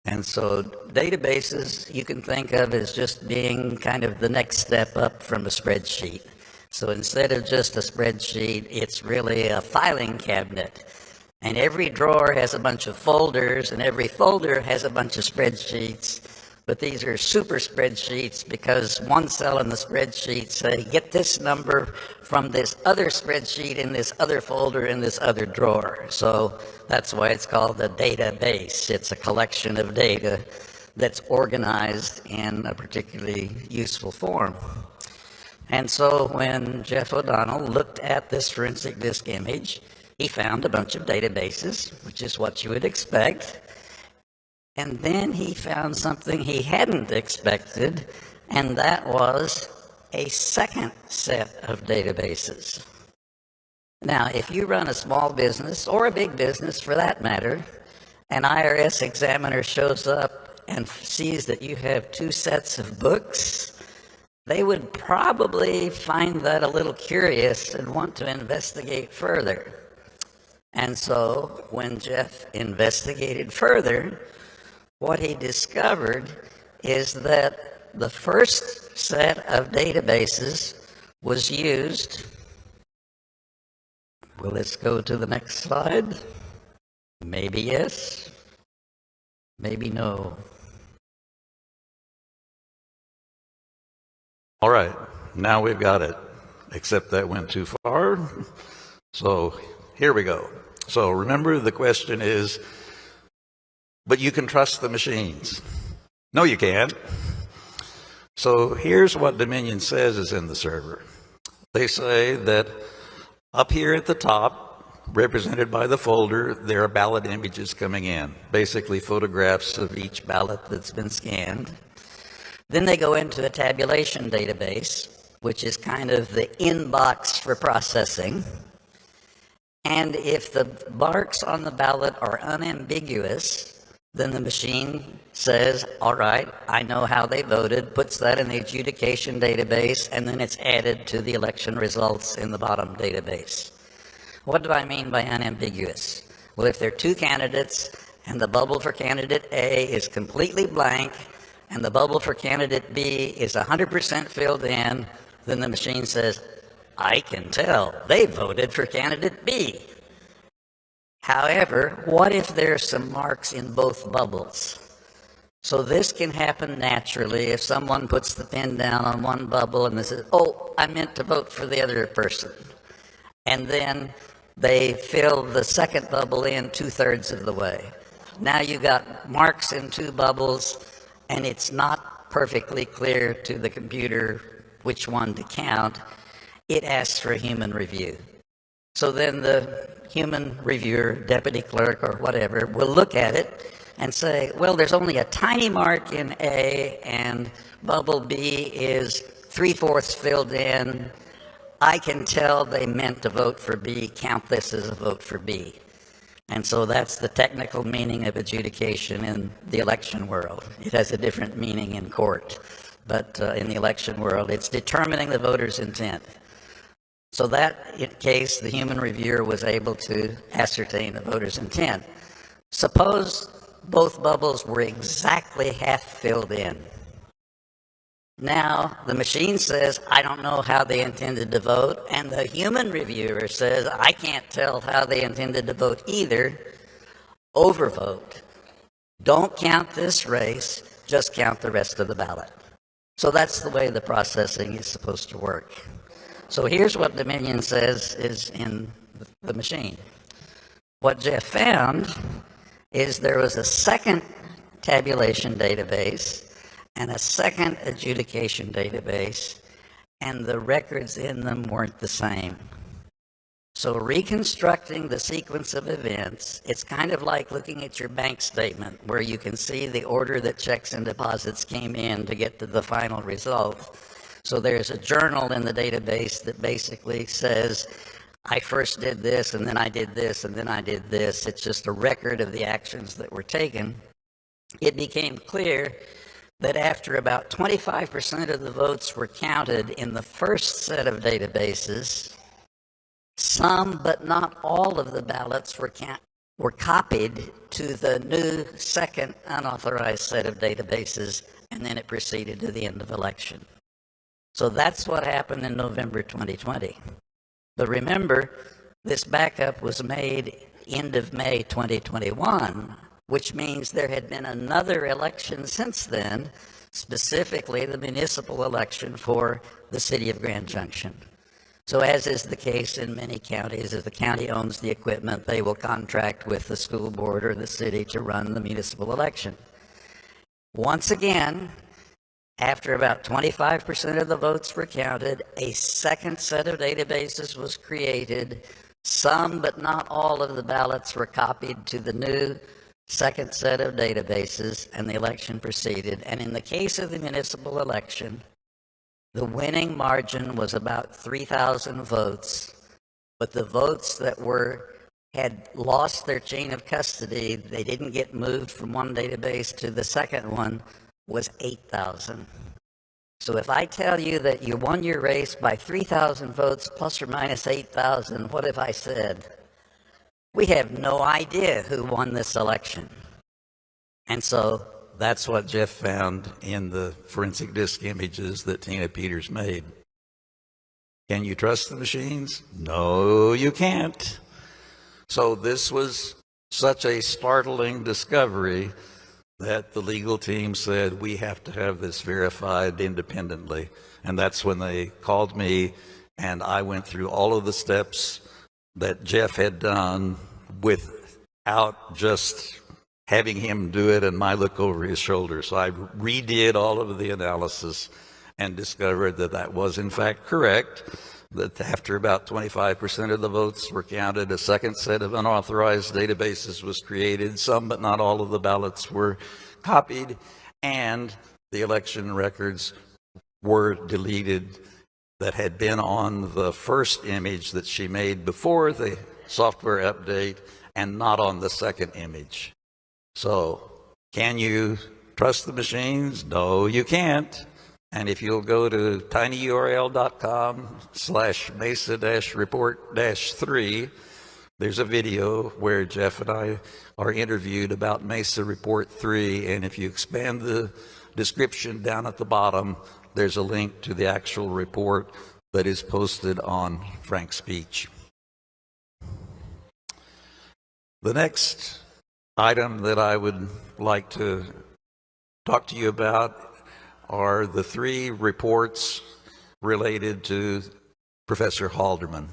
And so databases you can think of as just being kind of the next step up from a spreadsheet. So instead of just a spreadsheet, it's really a filing cabinet. And every drawer has a bunch of folders, and every folder has a bunch of spreadsheets. But these are super spreadsheets because one cell in the spreadsheet say, get this number from this other spreadsheet in this other folder in this other drawer. So that's why it's called a database. It's a collection of data that's organized in a particularly useful form. And so when Jeff O'Donnell looked at this forensic disk image, he found a bunch of databases, which is what you would expect. And then he found something he hadn't expected, and that was a second set of databases. Now, if you run a small business, or a big business for that matter, an IRS examiner shows up and sees that you have two sets of books, they would probably find that a little curious and want to investigate further. And so when Jeff investigated further, what he discovered is that the first set of databases was used. Well, let's go to the next slide. Maybe yes, maybe no. All right, now we've got it, except that went too far. So here we go. So remember, the question is, but you can trust the machines. No, you can't. So here's what Dominion says is in the server. They say that up here at the top, represented by the folder, there are ballot images coming in, basically photographs of each ballot that's been scanned. Then they go into a tabulation database, which is kind of the inbox for processing. And if the marks on the ballot are unambiguous, then the machine says, all right, I know how they voted, puts that in the adjudication database, and then it's added to the election results in the bottom database. What do I mean by unambiguous? Well, if there are two candidates and the bubble for candidate A is completely blank and the bubble for candidate B is 100% filled in, then the machine says, I can tell they voted for candidate B. However, what if there are some marks in both bubbles? So this can happen naturally if someone puts the pen down on one bubble and they say, oh, I meant to vote for the other person. And then they fill the second bubble in 2/3 of the way. Now you got marks in two bubbles, and it's not perfectly clear to the computer which one to count. It asks for a human review. So then the human reviewer, deputy clerk, or whatever, will look at it and say, well, there's only a tiny mark in A, and bubble B is 3/4 filled in. I can tell they meant to vote for B. Count this as a vote for B. And so that's the technical meaning of adjudication in the election world. It has a different meaning in court, but in the election world, it's determining the voter's intent. So that case, the human reviewer was able to ascertain the voter's intent. Suppose both bubbles were exactly half filled in. Now, the machine says, I don't know how they intended to vote, and the human reviewer says, I can't tell how they intended to vote either. Overvote. Don't count this race, just count the rest of the ballot. So that's the way the processing is supposed to work. So here's what Dominion says is in the machine. What Jeff found is there was a second tabulation database and a second adjudication database, and the records in them weren't the same. So reconstructing the sequence of events, it's kind of like looking at your bank statement where you can see the order that checks and deposits came in to get to the final result. So there's a journal in the database that basically says, I first did this, and then I did this, and then I did this. It's just a record of the actions that were taken. It became clear that after about 25% of the votes were counted in the first set of databases, some but not all of the ballots were copied to the new second unauthorized set of databases, and then it proceeded to the end of election. So that's what happened in November 2020. But remember, this backup was made end of May 2021, which means there had been another election since then, specifically the municipal election for the city of Grand Junction. So as is the case in many counties, if the county owns the equipment, they will contract with the school board or the city to run the municipal election. Once again, after about 25% of the votes were counted, a second set of databases was created. Some, but not all of the ballots were copied to the new second set of databases, and the election proceeded. And in the case of the municipal election, the winning margin was about 3,000 votes, but the votes that had lost their chain of custody, they didn't get moved from one database to the second one, was 8,000. So if I tell you that you won your race by 3,000 votes plus or minus 8,000, what have I said? We have no idea who won this election. And so that's what Jeff found in the forensic disk images that Tina Peters made. Can you trust the machines? No, you can't. So this was such a startling discovery that the legal team said, we have to have this verified independently. And that's when they called me, and I went through all of the steps that Jeff had done without just having him do it and my look over his shoulder. So I redid all of the analysis and discovered that that was in fact correct, that after about 25% of the votes were counted, a second set of unauthorized databases was created. Some, but not all of the ballots were copied, and the election records were deleted that had been on the first image that she made before the software update and not on the second image. So, can you trust the machines? No, you can't. And if you'll go to tinyurl.com/mesa-report-3, there's a video where Jeff and I are interviewed about Mesa Report 3, and if you expand the description down at the bottom, there's a link to the actual report that is posted on Frank's Speech. The next item that I would like to talk to you about are the 3 reports related to Professor Halderman.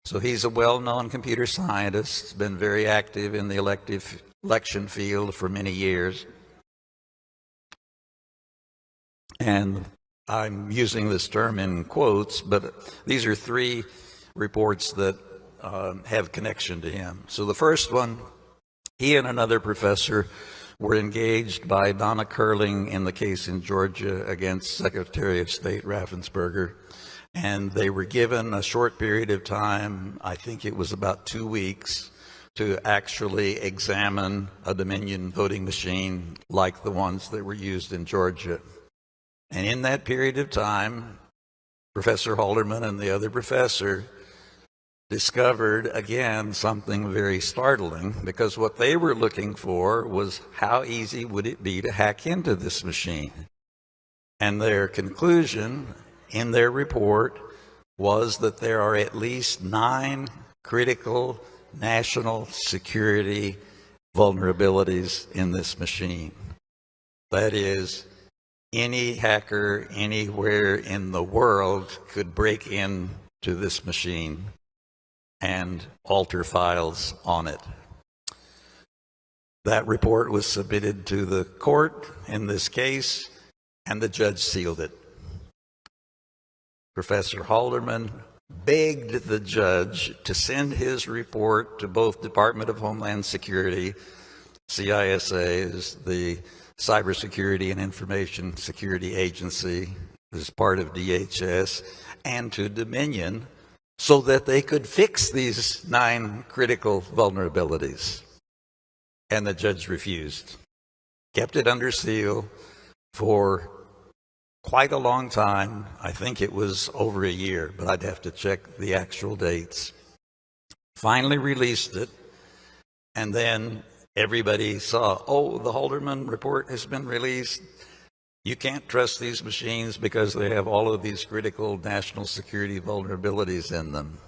So he's a well-known computer scientist, been very active in the election field for many years. And I'm using this term in quotes, but these are 3 reports that have connection to him. So the first one, he and another professor were engaged by Donna Curling in the case in Georgia against Secretary of State Raffensperger, and they were given a short period of time, I think it was about 2 weeks, to actually examine a Dominion voting machine like the ones that were used in Georgia. And in that period of time, Professor Halderman and the other professor discovered again something very startling, because what they were looking for was how easy would it be to hack into this machine. And their conclusion in their report was that there are at least 9 critical national security vulnerabilities in this machine. That is, any hacker anywhere in the world could break into this machine and alter files on it. That report was submitted to the court in this case, and the judge sealed it. Professor Halderman begged the judge to send his report to both Department of Homeland Security, CISA is the Cybersecurity and Information Security Agency, as part of DHS, and to Dominion, so that they could fix these 9 critical vulnerabilities. And the judge refused. Kept it under seal for quite a long time. I think it was over a year, but I'd have to check the actual dates. Finally released it, and then everybody saw, oh, the Halderman report has been released. You can't trust these machines because they have all of these critical national security vulnerabilities in them.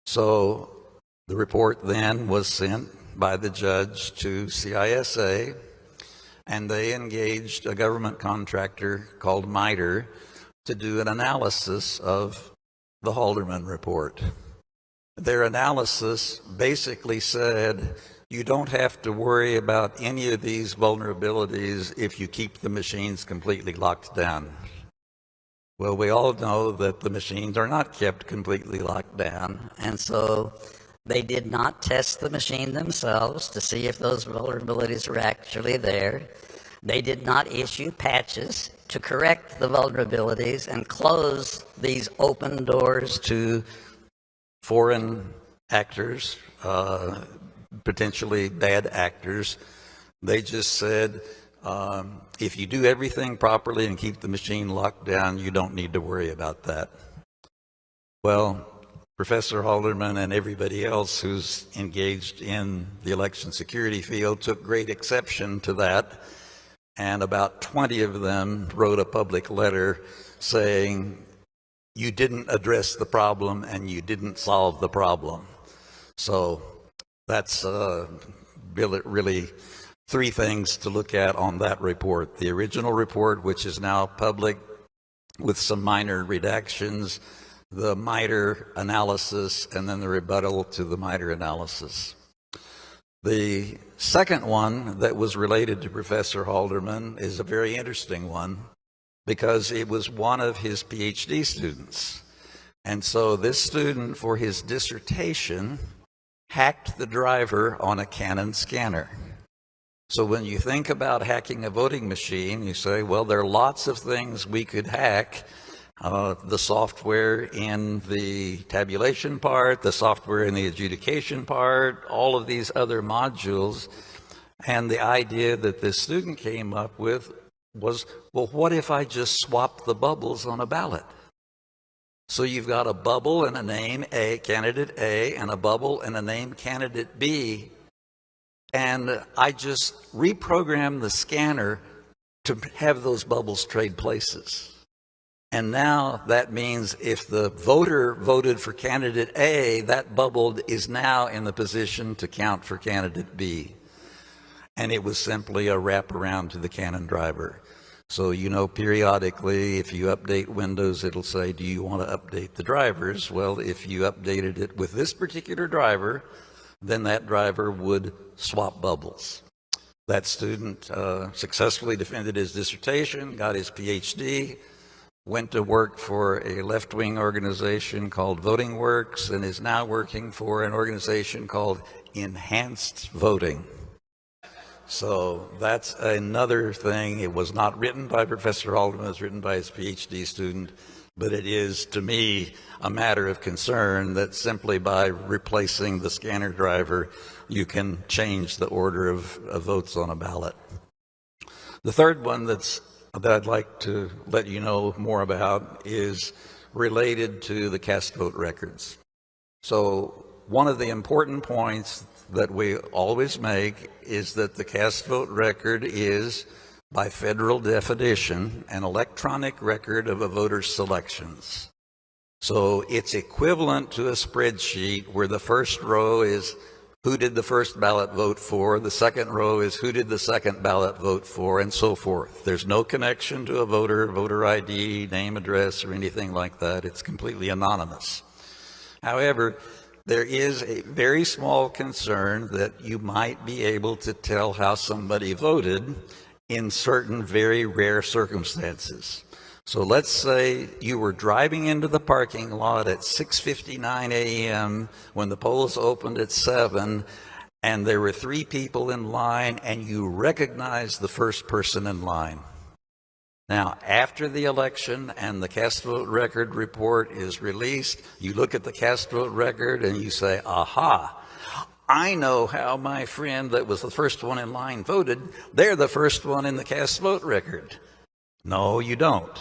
So the report then was sent by the judge to CISA, and they engaged a government contractor called MITRE to do an analysis of the Halderman report. Their analysis basically said, you don't have to worry about any of these vulnerabilities if you keep the machines completely locked down. Well, we all know that the machines are not kept completely locked down, And so they did not test the machine themselves to see if those vulnerabilities were actually there. They did not issue patches to correct the vulnerabilities and close these open doors to foreign actors, potentially bad actors. They just said, if you do everything properly and keep the machine locked down, you don't need to worry about that. Well, Professor Halderman and everybody else who's engaged in the election security field took great exception to that, and about 20 of them wrote a public letter saying, you didn't address the problem and you didn't solve the problem. So that's really 3 things to look at on that report. The original report, which is now public with some minor redactions, the MITRE analysis, and then the rebuttal to the MITRE analysis. The second one that was related to Professor Halderman is a very interesting one because it was one of his PhD students. And so this student, for his dissertation, hacked the driver on a Canon scanner. So when you think about hacking a voting machine, you say, well, there are lots of things we could hack. The software in the tabulation part, the software in the adjudication part, all of these other modules. And the idea that this student came up with was, well, what if I just swap the bubbles on a ballot? So you've got a bubble and a name A, candidate A, and a bubble and a name candidate B. And I just reprogram the scanner to have those bubbles trade places. And now that means if the voter voted for candidate A, that bubble is now in the position to count for candidate B. And it was simply a wraparound to the Canon driver. So, you know, periodically, if you update Windows, it'll say, do you want to update the drivers? Well, if you updated it with this particular driver, then that driver would swap bubbles. That student successfully defended his dissertation, got his PhD, went to work for a left-wing organization called Voting Works, and is now working for an organization called Enhanced Voting. So that's another thing. It was not written by Professor Halderman, it was written by his PhD student, but it is, to me, a matter of concern that simply by replacing the scanner driver, you can change the order of votes on a ballot. The third one that I'd like to let you know more about is related to the cast vote records. So one of the important points that we always make is that the cast vote record is, by federal definition, an electronic record of a voter's selections. So it's equivalent to a spreadsheet where the first row is who did the first ballot vote for, the second row is who did the second ballot vote for, and so forth. There's no connection to a voter ID, name, address, or anything like that. It's completely anonymous. However, there is a very small concern that you might be able to tell how somebody voted in certain very rare circumstances. So let's say you were driving into the parking lot at 6:59 a.m. when the polls opened at 7, and there were 3 people in line, and you recognized the first person in line. Now, after the election and the cast vote record report is released, you look at the cast vote record and you say, aha, I know how my friend that was the first one in line voted. They're the first one in the cast vote record. No, you don't.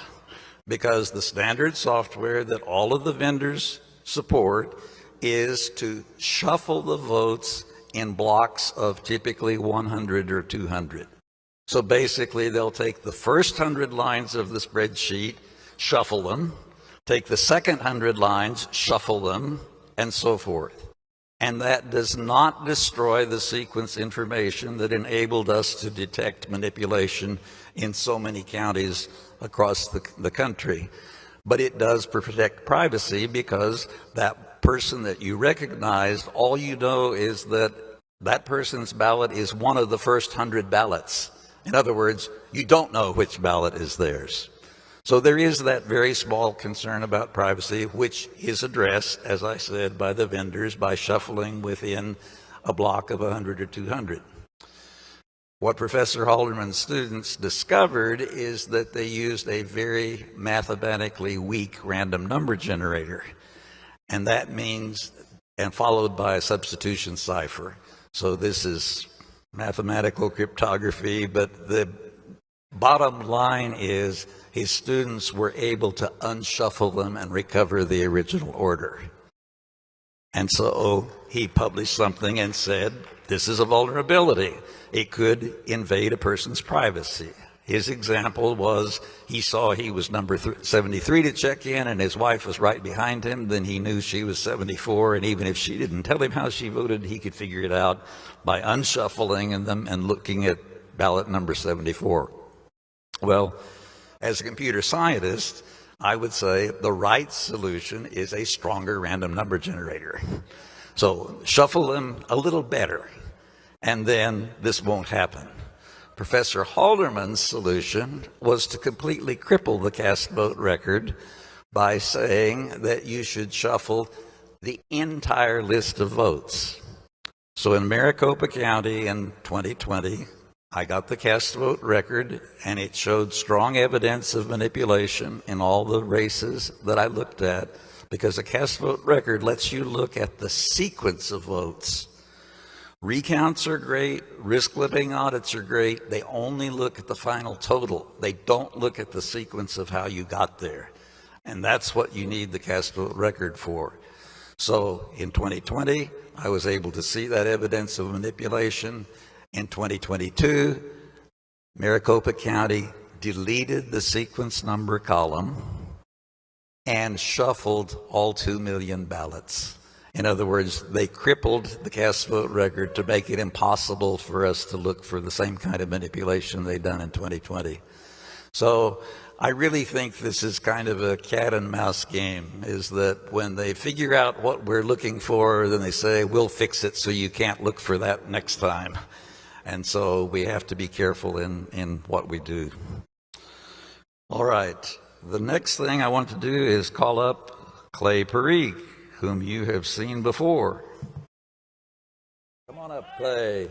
Because the standard software that all of the vendors support is to shuffle the votes in blocks of typically 100 or 200. So basically, they'll take the first 100 lines of the spreadsheet, shuffle them, take the second 100 lines, shuffle them, and so forth. And that does not destroy the sequence information that enabled us to detect manipulation in so many counties across the country. But it does protect privacy because that person that you recognized, all you know is that that person's ballot is one of the first 100 ballots. In other words, you don't know which ballot is theirs. So there is that very small concern about privacy, which is addressed, as I said, by the vendors by shuffling within a block of 100 or 200. What Professor Halderman's students discovered is that they used a very mathematically weak random number generator. And that means, and followed by a substitution cipher. So this is mathematical cryptography, but the bottom line is his students were able to unshuffle them and recover the original order. And so he published something and said, this is a vulnerability. It could invade a person's privacy. His example was he saw he was number 73 to check in and his wife was right behind him. Then he knew she was 74, and even if she didn't tell him how she voted, he could figure it out by unshuffling them and looking at ballot number 74. Well, as a computer scientist, I would say the right solution is a stronger random number generator. So shuffle them a little better. and then this won't happen. Professor Halderman's solution was to completely cripple the cast vote record by saying that you should shuffle the entire list of votes. So in Maricopa County in 2020, I got the cast vote record, and it showed strong evidence of manipulation in all the races that I looked at, because a cast vote record lets you look at the sequence of votes. Recounts are great, risk-limiting audits are great. They only look at the final total. They don't look at the sequence of how you got there. And that's what you need the cast vote record for. So in 2020, I was able to see that evidence of manipulation. In 2022, Maricopa County deleted the sequence number column and shuffled all 2 million ballots. In other words, they crippled the cast vote record to make it impossible for us to look for the same kind of manipulation they'd done in 2020. So I really think this is kind of a cat and mouse game, is that when they figure out what we're looking for, then they say, we'll fix it so you can't look for that next time. And so we have to be careful in what we do. All right, the next thing I want to do is call up Clay Parikh, whom you have seen before. Come on up, Clay.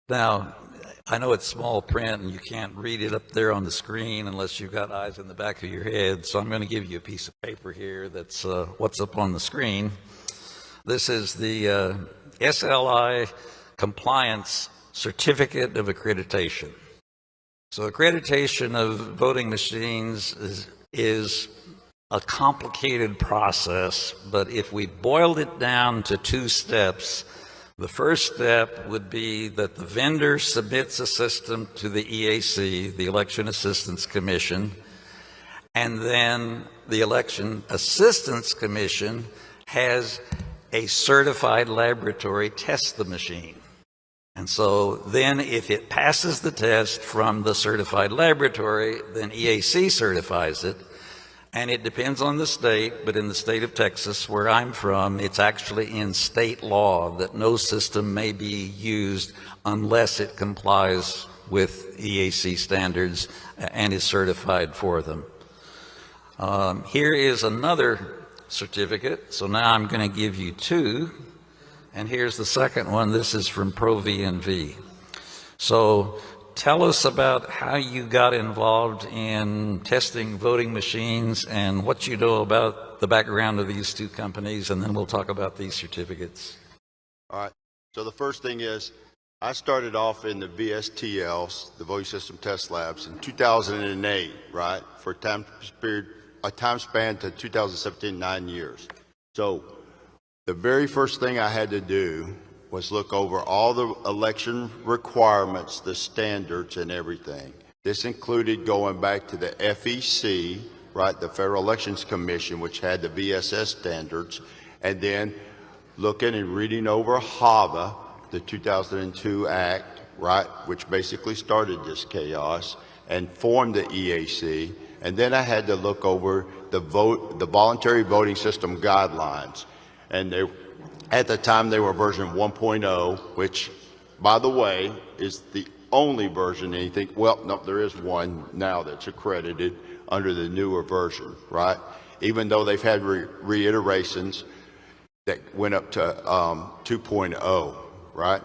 Now, I know it's small print and you can't read it up there on the screen unless you've got eyes in the back of your head, so I'm going to give you a piece of paper here that's what's up on the screen. This is the SLI Compliance Certificate of Accreditation. So accreditation of voting machines is a complicated process, but if we boiled it down to 2 steps, the first step would be that the vendor submits a system to the EAC, the Election Assistance Commission, and then the Election Assistance Commission has a certified laboratory test the machine. And so then if it passes the test from the certified laboratory, then EAC certifies it. And it depends on the state, but in the state of Texas, where I'm from, it's actually in state law that no system may be used unless it complies with EAC standards and is certified for them. Here is another certificate. So now I'm going to give you 2. And here's the second one. This is from ProVNV. So tell us about how you got involved in testing voting machines and what you know about the background of these 2 companies, and then we'll talk about these certificates. All right. So the first thing is, I started off in the VSTLs, the Voting System Test Labs, in 2008, right, for a time span to 2017, 9 years. So the very first thing I had to do was look over all the election requirements, the standards and everything. This included going back to the FEC, right, the Federal Elections Commission, which had the VSS standards, and then looking and reading over HAVA, the 2002 Act, right, which basically started this chaos and formed the EAC. And then I had to look over the voluntary voting system guidelines. And at the time, they were version 1.0, which, by the way, is the only version anything. Well, no, there is one now that's accredited under the newer version, right? Even though they've had reiterations that went up to 2.0, right?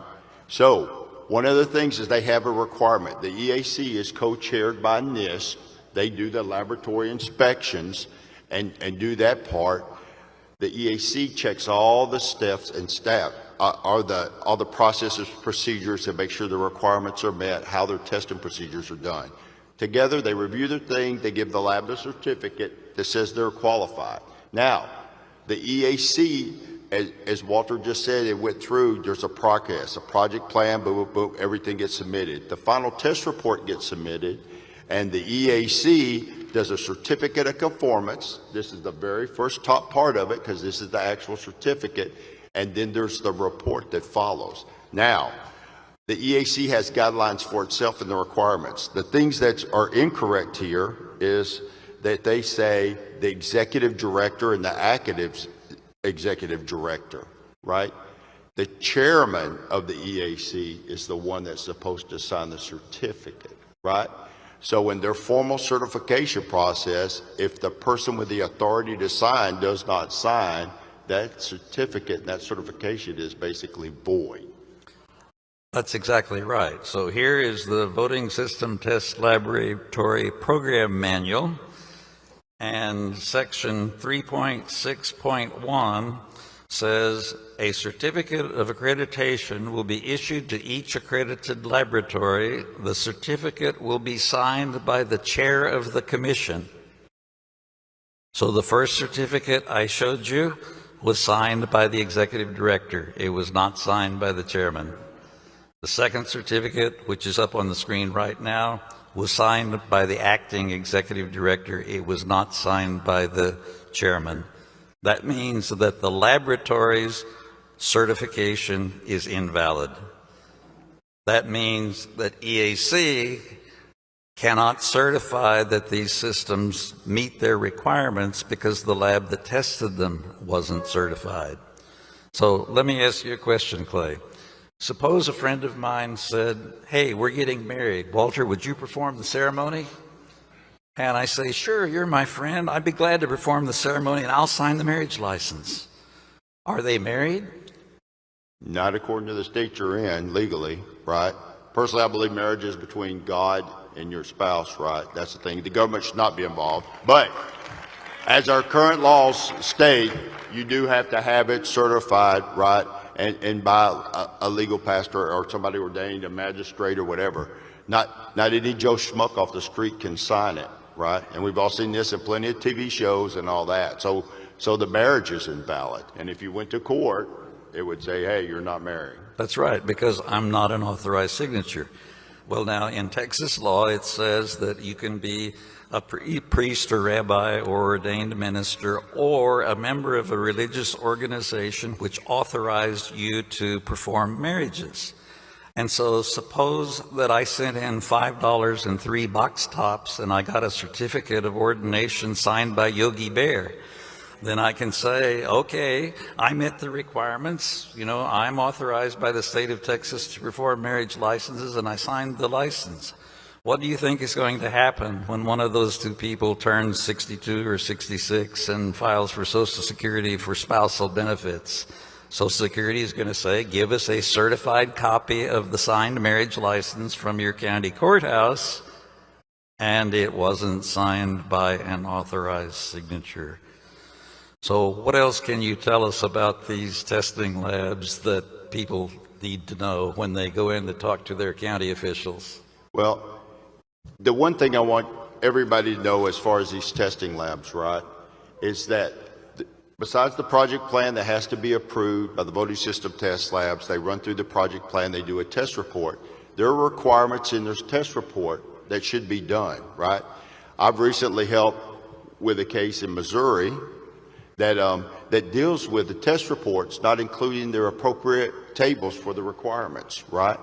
So one of the things is they have a requirement. The EAC is co-chaired by NIST. They do the laboratory inspections and do that part. The EAC checks all the steps and all the processes, procedures to make sure the requirements are met, how their testing procedures are done. Together, they review their thing, they give the lab a certificate that says they're qualified. Now, the EAC, as Walter just said, it went through, there's a process, a project plan, boom, boom, boom, everything gets submitted. The final test report gets submitted, and the EAC does a certificate of conformance. This is the very first top part of it, because this is the actual certificate, and then there's the report that follows. Now, the EAC has guidelines for itself and the requirements. The things that are incorrect here is that they say the executive director and the active executive director, right? The chairman of the EAC is the one that's supposed to sign the certificate, right? So in their formal certification process, if the person with the authority to sign does not sign, that certificate and that certification is basically void. That's exactly right. So here is the Voting System Test Laboratory Program Manual, and section 3.6.1 says a certificate of accreditation will be issued to each accredited laboratory. The certificate will be signed by the chair of the commission. So the first certificate I showed you was signed by the executive director. It was not signed by the chairman. The second certificate, which is up on the screen right now, was signed by the acting executive director. It was not signed by the chairman. That means that the laboratory's certification is invalid. That means that EAC cannot certify that these systems meet their requirements because the lab that tested them wasn't certified. So let me ask you a question, Clay. Suppose a friend of mine said, hey, we're getting married. Walter, would you perform the ceremony? And I say, sure, you're my friend. I'd be glad to perform the ceremony and I'll sign the marriage license. Are they married? Not according to the state you're in legally, right? Personally, I believe marriage is between God and your spouse, right? That's the thing. The government should not be involved. But as our current laws state, you do have to have it certified, right? And by a legal pastor or somebody ordained, a magistrate or whatever. Not any Joe Schmuck off the street can sign it, right? And we've all seen this in plenty of TV shows and all that. So the marriage is invalid. And if you went to court, it would say, hey, you're not married. That's right, because I'm not an authorized signature. Well, now in Texas law, it says that you can be a priest or rabbi or ordained minister or a member of a religious organization which authorized you to perform marriages. And so suppose that I sent in $5 and 3 box tops and I got a certificate of ordination signed by Yogi Bear. Then I can say, okay, I met the requirements. You know, I'm authorized by the state of Texas to perform marriage licenses, and I signed the license. What do you think is going to happen when one of those two people turns 62 or 66 and files for Social Security for spousal benefits? Social Security is going to say, give us a certified copy of the signed marriage license from your county courthouse, and it wasn't signed by an authorized signature. So what else can you tell us about these testing labs that people need to know when they go in to talk to their county officials? Well, the one thing I want everybody to know as far as these testing labs, right, is that besides the project plan that has to be approved by the voting system test labs, they run through the project plan, they do a test report. There are requirements in this test report that should be done, right? I've recently helped with a case in Missouri that deals with the test reports, not including their appropriate tables for the requirements, right?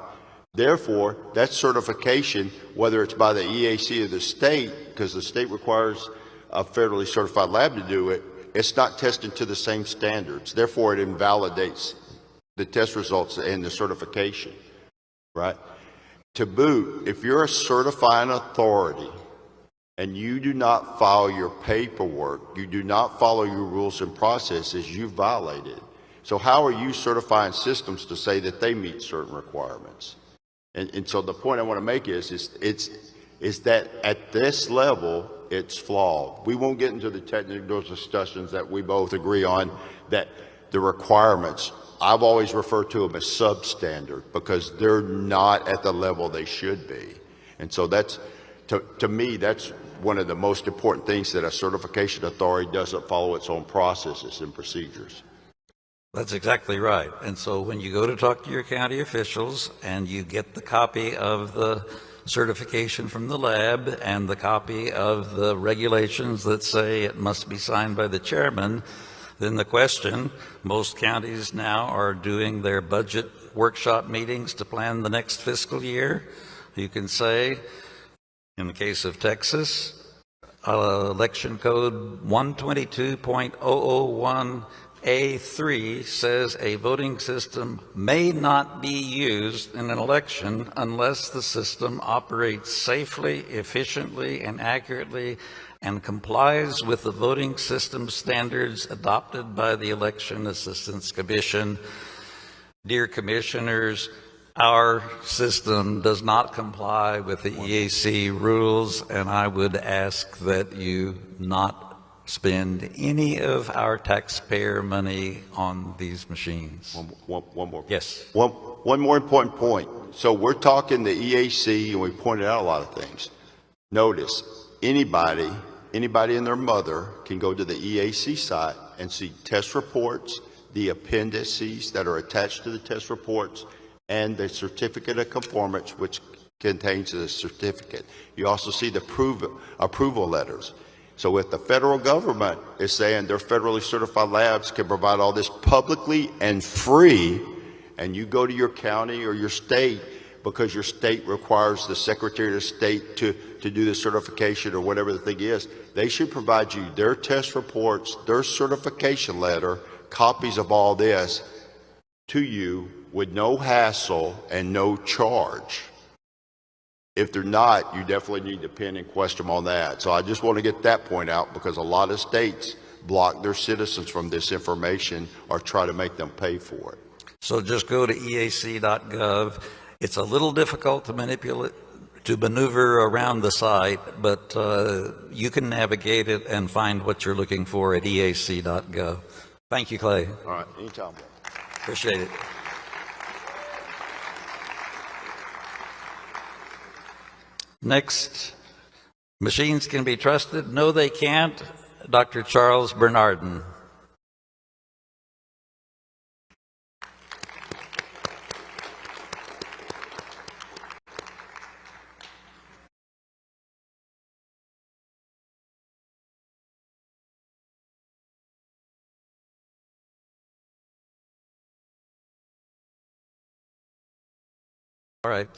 Therefore, that certification, whether it's by the EAC or the state, because the state requires a federally certified lab to do it, it's not tested to the same standards. Therefore, it invalidates the test results and the certification, right? To boot, if you're a certifying authority and you do not follow your paperwork, you do not follow your rules and processes, you violated. So how are you certifying systems to say that they meet certain requirements? And so the point I want to make is that at this level, it's flawed. We won't get into the technical discussions that we both agree on, that the requirements, I've always referred to them as substandard because they're not at the level they should be. And so that's, to me, that's one of the most important things, that a certification authority doesn't follow its own processes and procedures. That's exactly right. And so when you go to talk to your county officials and you get the copy of the certification from the lab and the copy of the regulations that say it must be signed by the chairman, then the question, most counties now are doing their budget workshop meetings to plan the next fiscal year. You can say, in the case of Texas, election code 122.001A3 says a voting system may not be used in an election unless the system operates safely, efficiently, and accurately and complies with the voting system standards adopted by the Election Assistance Commission. Dear Commissioners, our system does not comply with the EAC rules, and I would ask that you not spend any of our taxpayer money on these machines. One more. Yes. One more important point. So we're talking the EAC, and we pointed out a lot of things. Notice, anybody and their mother can go to the EAC site and see test reports, the appendices that are attached to the test reports, and the certificate of conformance, which contains the certificate. You also see the approval letters. So if the federal government is saying their federally certified labs can provide all this publicly and free, and you go to your county or your state because your state requires the Secretary of State to do the certification or whatever the thing is, they should provide you their test reports, their certification letter, copies of all this to you with no hassle and no charge. If they're not, you definitely need to pin and question them on that. So I just want to get that point out because a lot of states block their citizens from this information or try to make them pay for it. So just go to eac.gov. It's a little difficult to maneuver around the site, but you can navigate it and find what you're looking for at eac.gov. Thank you, Clay. All right, anytime. Appreciate it. Next, machines can be trusted. No, they can't. Dr. Charles Bernardin. All right,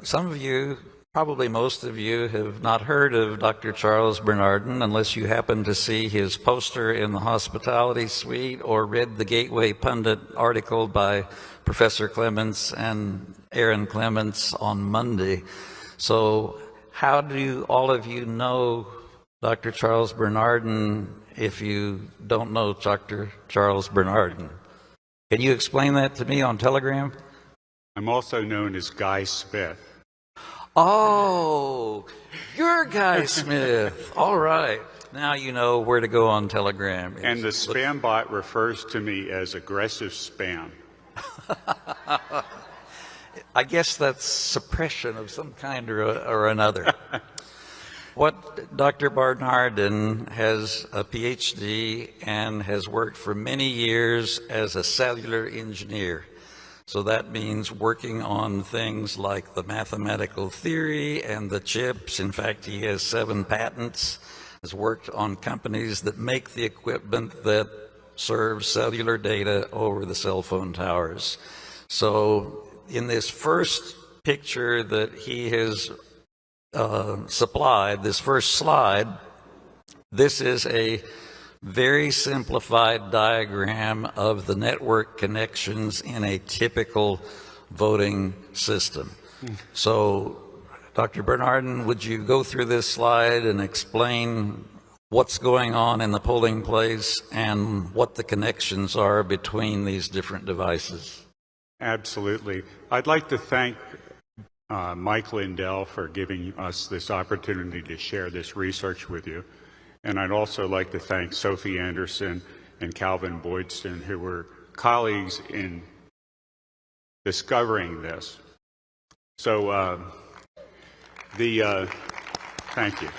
some of you, probably most of you, have not heard of Dr. Charles Bernardin unless you happen to see his poster in the hospitality suite or read the Gateway Pundit article by Professor Clements and Aaron Clements on Monday. So how do all of you know Dr. Charles Bernardin if you don't know Dr. Charles Bernardin? Can you explain that to me on Telegram? I'm also known as Guy Smith. Oh, you're Guy Smith. All right. Now you know where to go on Telegram. And the spam bot refers to me as aggressive spam. I guess that's suppression of some kind or another. What Dr. Bernardin has a PhD and has worked for many years as a cellular engineer. So that means working on things like the mathematical theory and the chips. In fact, he has 7 patents, has worked on companies that make the equipment that serves cellular data over the cell phone towers. So in this first picture that he has supplied, this first slide, this is a very simplified diagram of the network connections in a typical voting system. So, Dr. Bernardin, would you go through this slide and explain what's going on in the polling place and what the connections are between these different devices? Absolutely. I'd like to thank Mike Lindell for giving us this opportunity to share this research with you. And I'd also like to thank Sophie Anderson and Calvin Boydston, who were colleagues in discovering this. So thank you.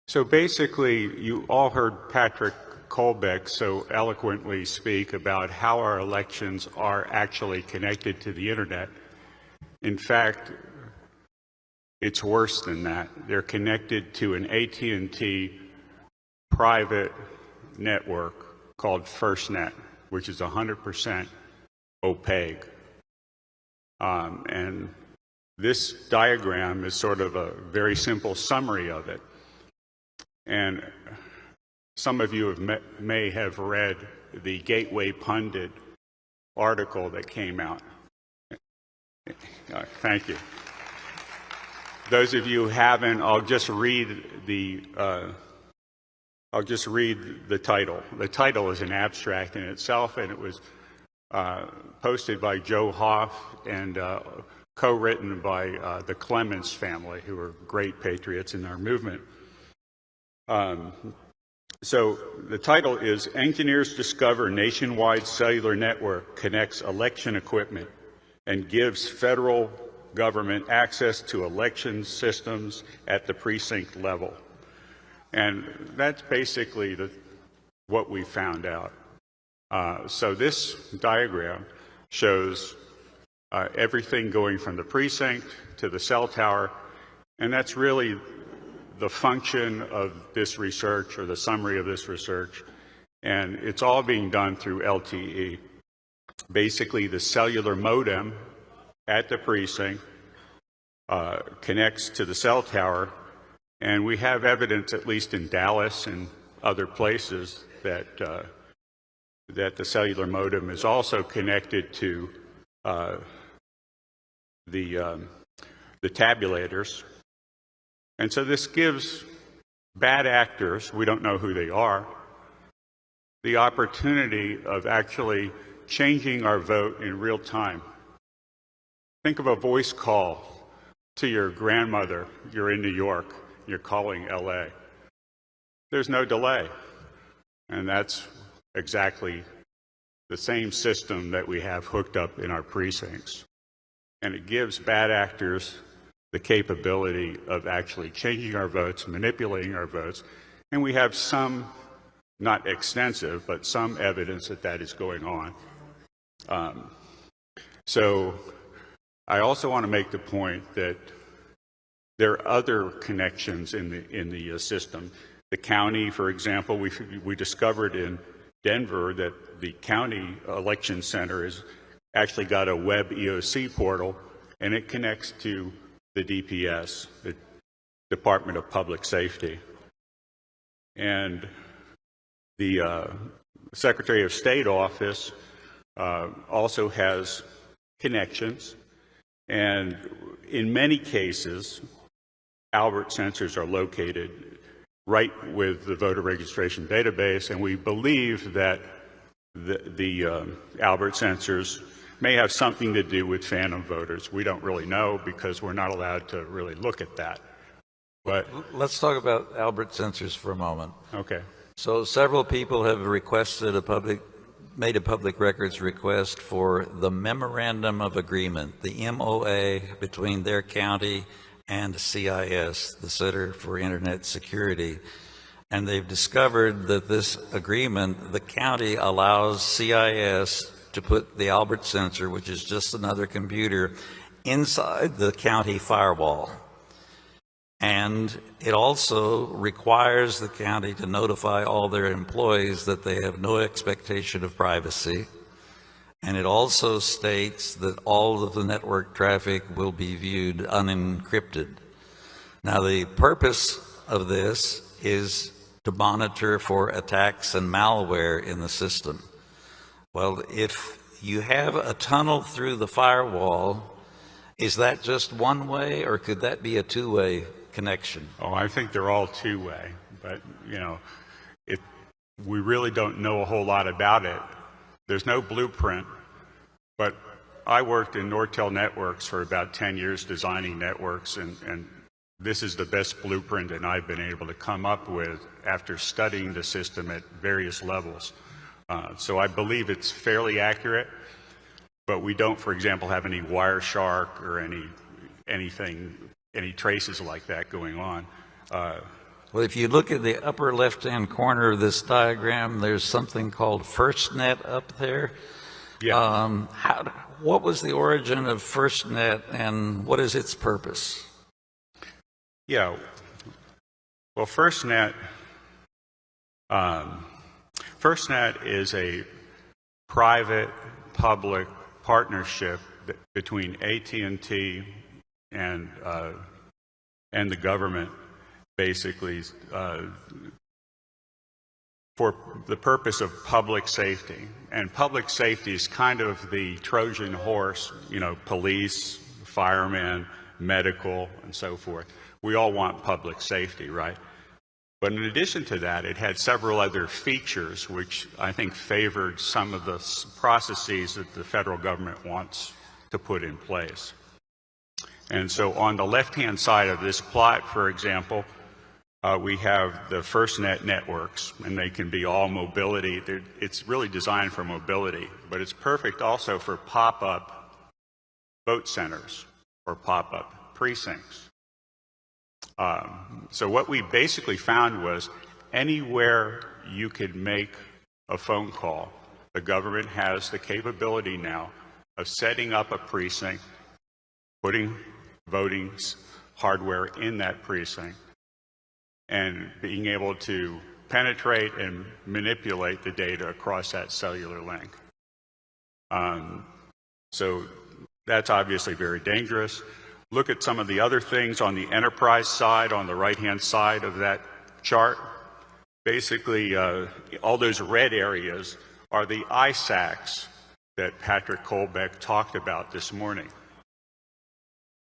So basically, you all heard Patrick Colbeck so eloquently speak about how our elections are actually connected to the internet. In fact, it's worse than that. They're connected to an AT&T private network called FirstNet, which is 100% opaque. And this diagram is sort of a very simple summary of it. And some of you may have read the Gateway Pundit article that came out. Thank you. Those of you who haven't, I'll just read the title. The title is an abstract in itself, and it was posted by Joe Hoff and co-written by the Clements family, who are great patriots in our movement. So the title is Engineers Discover Nationwide Cellular Network Connects Election Equipment and Gives Federal Government Access to Election Systems at the Precinct Level. And that's basically what we found out. So this diagram shows everything going from the precinct to the cell tower, and that's really the function of this research, or the summary of this research, and it's all being done through LTE. Basically, the cellular modem at the precinct connects to the cell tower, and we have evidence, at least in Dallas and other places, that that the cellular modem is also connected to the tabulators. And so this gives bad actors, we don't know who they are, the opportunity of actually changing our vote in real time. Think of a voice call to your grandmother. You're in New York, you're calling LA. There's no delay. And that's exactly the same system that we have hooked up in our precincts. And it gives bad actors the capability of actually changing our votes, manipulating our votes, and we have some, not extensive, but some evidence that that is going on. So I also want to make the point that there are other connections in the system. The county, for example, we discovered in Denver that the county election center has actually got a web EOC portal, and it connects to the DPS, the Department of Public Safety. And the Secretary of State office also has connections. And in many cases, Albert sensors are located right with the voter registration database, and we believe that the Albert sensors may have something to do with phantom voters. We don't really know because we're not allowed to really look at that. But let's talk about Albert sensors for a moment. Okay. So several people have requested made a public records request for the Memorandum of Agreement, the MOA, between their county and CIS, the Center for Internet Security. And they've discovered that this agreement, the county allows CIS to put the Albert sensor, which is just another computer, inside the county firewall. And it also requires the county to notify all their employees that they have no expectation of privacy. And it also states that all of the network traffic will be viewed unencrypted. Now, the purpose of this is to monitor for attacks and malware in the system. Well, if you have a tunnel through the firewall, is that just one way, or could that be a two-way connection? Oh, I think they're all two-way, but you know, we really don't know a whole lot about it. There's no blueprint, but I worked in Nortel Networks for about 10 years designing networks, and this is the best blueprint that I've been able to come up with after studying the system at various levels. So I believe it's fairly accurate, but we don't, for example, have any Wireshark or any traces like that going on. Well, if you look at the upper left-hand corner of this diagram, there's something called FirstNet up there. Yeah. What was the origin of FirstNet, and what is its purpose? Yeah. Well, FirstNet is a private-public partnership between AT&T and the government basically for the purpose of public safety. And public safety is kind of the Trojan horse, you know, police, firemen, medical, and so forth. We all want public safety, right? But in addition to that, it had several other features which I think favored some of the processes that the federal government wants to put in place. And so on the left-hand side of this plot, for example, we have the FirstNet networks, and they can be all mobility. It's really designed for mobility, but it's perfect also for pop-up vote centers or pop-up precincts. So what we basically found was anywhere you could make a phone call, the government has the capability now of setting up a precinct, putting voting hardware in that precinct, and being able to penetrate and manipulate the data across that cellular link. So that's obviously very dangerous. Look at some of the other things on the enterprise side, on the right-hand side of that chart. Basically, all those red areas are the ISACs that Patrick Kolbeck talked about this morning.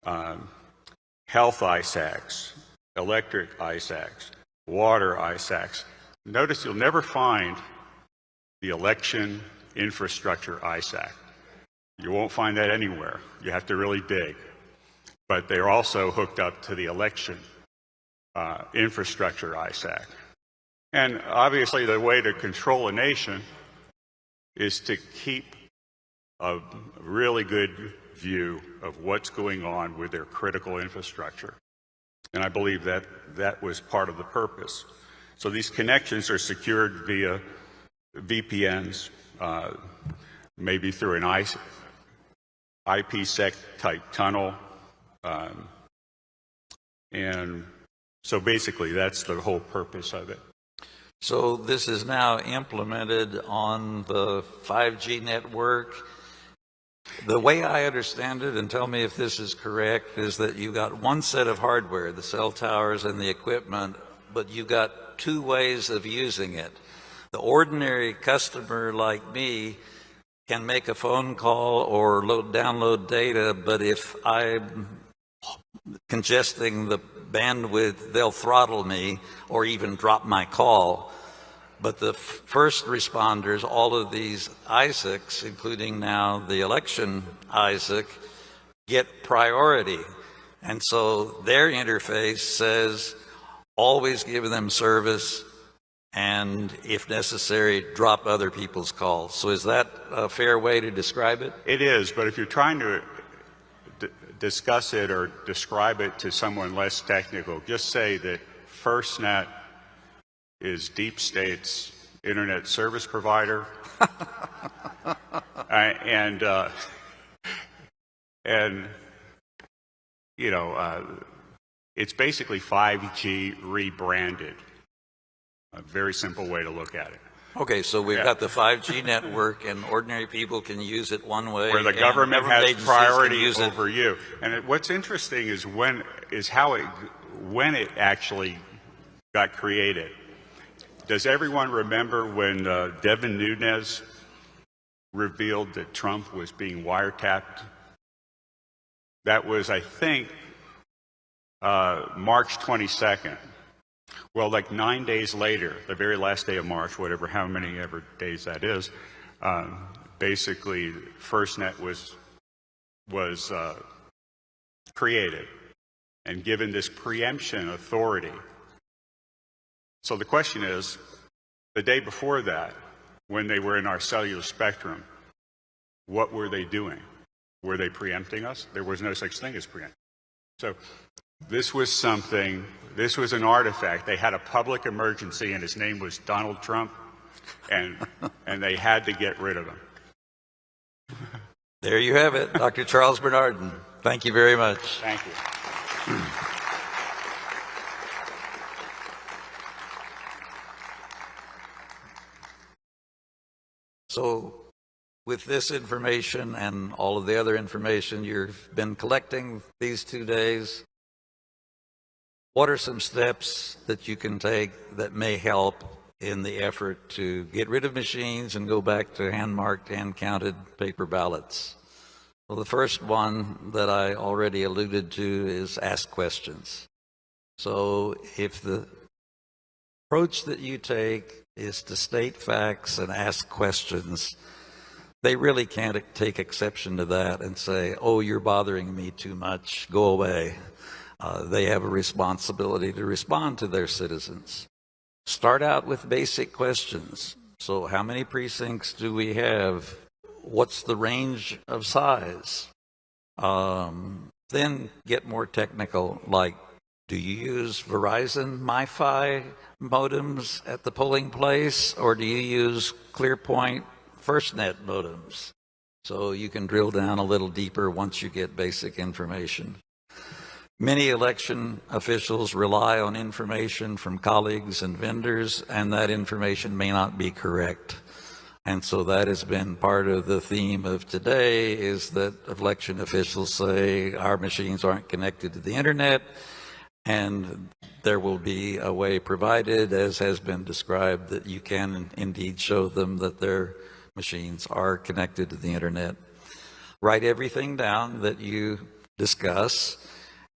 Health ISACs, electric ISACs, water ISACs. Notice you'll never find the election infrastructure ISAC. You won't find that anywhere. You have to really dig. But they're also hooked up to the election infrastructure ISAC. And obviously the way to control a nation is to keep a really good view of what's going on with their critical infrastructure. And I believe that that was part of the purpose. So these connections are secured via VPNs, maybe through an IPsec type tunnel. And so basically that's the whole purpose of it. So this is now implemented on the 5G network. The way I understand it, and tell me if this is correct, is that you got one set of hardware, the cell towers and the equipment, but you got two ways of using it. The ordinary customer like me can make a phone call or download data, but if I'm congesting the bandwidth, they'll throttle me or even drop my call. But the first responders, all of these ISACs, including now the election ISAC, get priority. And so their interface says, always give them service, and if necessary, drop other people's calls. So is that a fair way to describe it? It is, but if you're trying to discuss it or describe it to someone less technical, just say that FirstNet is Deep State's internet service provider, and you know, it's basically 5G rebranded. A very simple way to look at it. Okay, so we've got the 5G network, and ordinary people can use it one way, where the government has priority over you. And what's interesting is when it actually got created. Does everyone remember when Devin Nunes revealed that Trump was being wiretapped? That was, I think, March 22nd. Well, like 9 days later, the very last day of March, whatever, how many ever days that is, basically FirstNet was created and given this preemption authority. So the question is, the day before that, when they were in our cellular spectrum, what were they doing? Were they preempting us? There was no such thing as preempting. So this was something, this was an artifact. They had a public emergency, and his name was Donald Trump, and they had to get rid of him. There you have it, Dr. Charles Bernardin. Thank you very much. Thank you. So with this information and all of the other information you've been collecting these 2 days, what are some steps that you can take that may help in the effort to get rid of machines and go back to hand-marked, hand-counted paper ballots? Well, the first one that I already alluded to is ask questions. So if the approach that you take is to state facts and ask questions, they really can't take exception to that and say, oh, you're bothering me too much, go away. They have a responsibility to respond to their citizens. Start out with basic questions. So how many precincts do we have? What's the range of size? Then get more technical, like, do you use Verizon MiFi modems at the polling place, or do you use ClearPoint FirstNet modems? So you can drill down a little deeper once you get basic information. Many election officials rely on information from colleagues and vendors, and that information may not be correct. And so that has been part of the theme of today, is that election officials say our machines aren't connected to the internet, and there will be a way provided, as has been described, that you can indeed show them that their machines are connected to the internet. Write everything down that you discuss,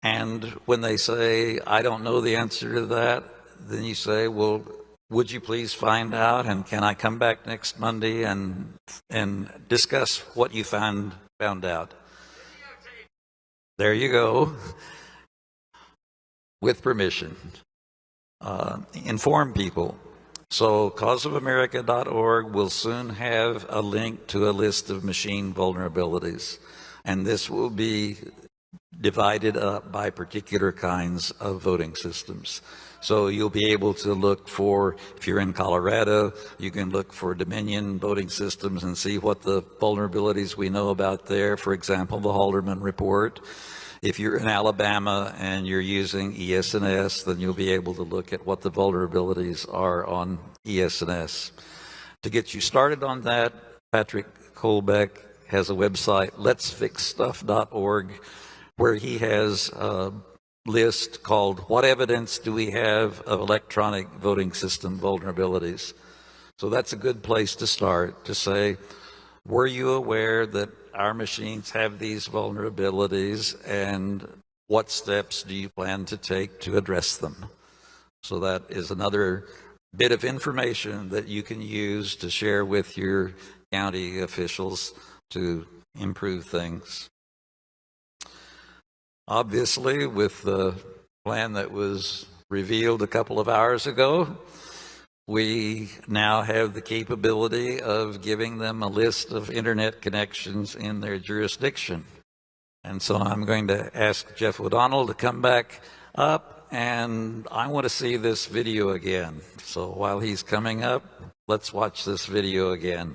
and when they say, I don't know the answer to that, then you say, well, would you please find out, and can I come back next Monday and discuss what you found out? There you go. With permission. Inform people. So causeofamerica.org will soon have a link to a list of machine vulnerabilities, and this will be divided up by particular kinds of voting systems. So you'll be able to look for, if you're in Colorado, you can look for Dominion voting systems and see what the vulnerabilities we know about there. For example, the Halderman report. If you're in Alabama and you're using ES&S, then you'll be able to look at what the vulnerabilities are on ES&S. To get you started on that, Patrick Kolbeck has a website, letsfixstuff.org, where he has a list called What Evidence Do We Have of Electronic Voting System Vulnerabilities? So that's a good place to start, to say, were you aware that our machines have these vulnerabilities, and what steps do you plan to take to address them? So that is another bit of information that you can use to share with your county officials to improve things. Obviously, with the plan that was revealed a couple of hours ago, we now have the capability of giving them a list of internet connections in their jurisdiction. And so I'm going to ask Jeff O'Donnell to come back up, and I want to see this video again. So while he's coming up, let's watch this video again.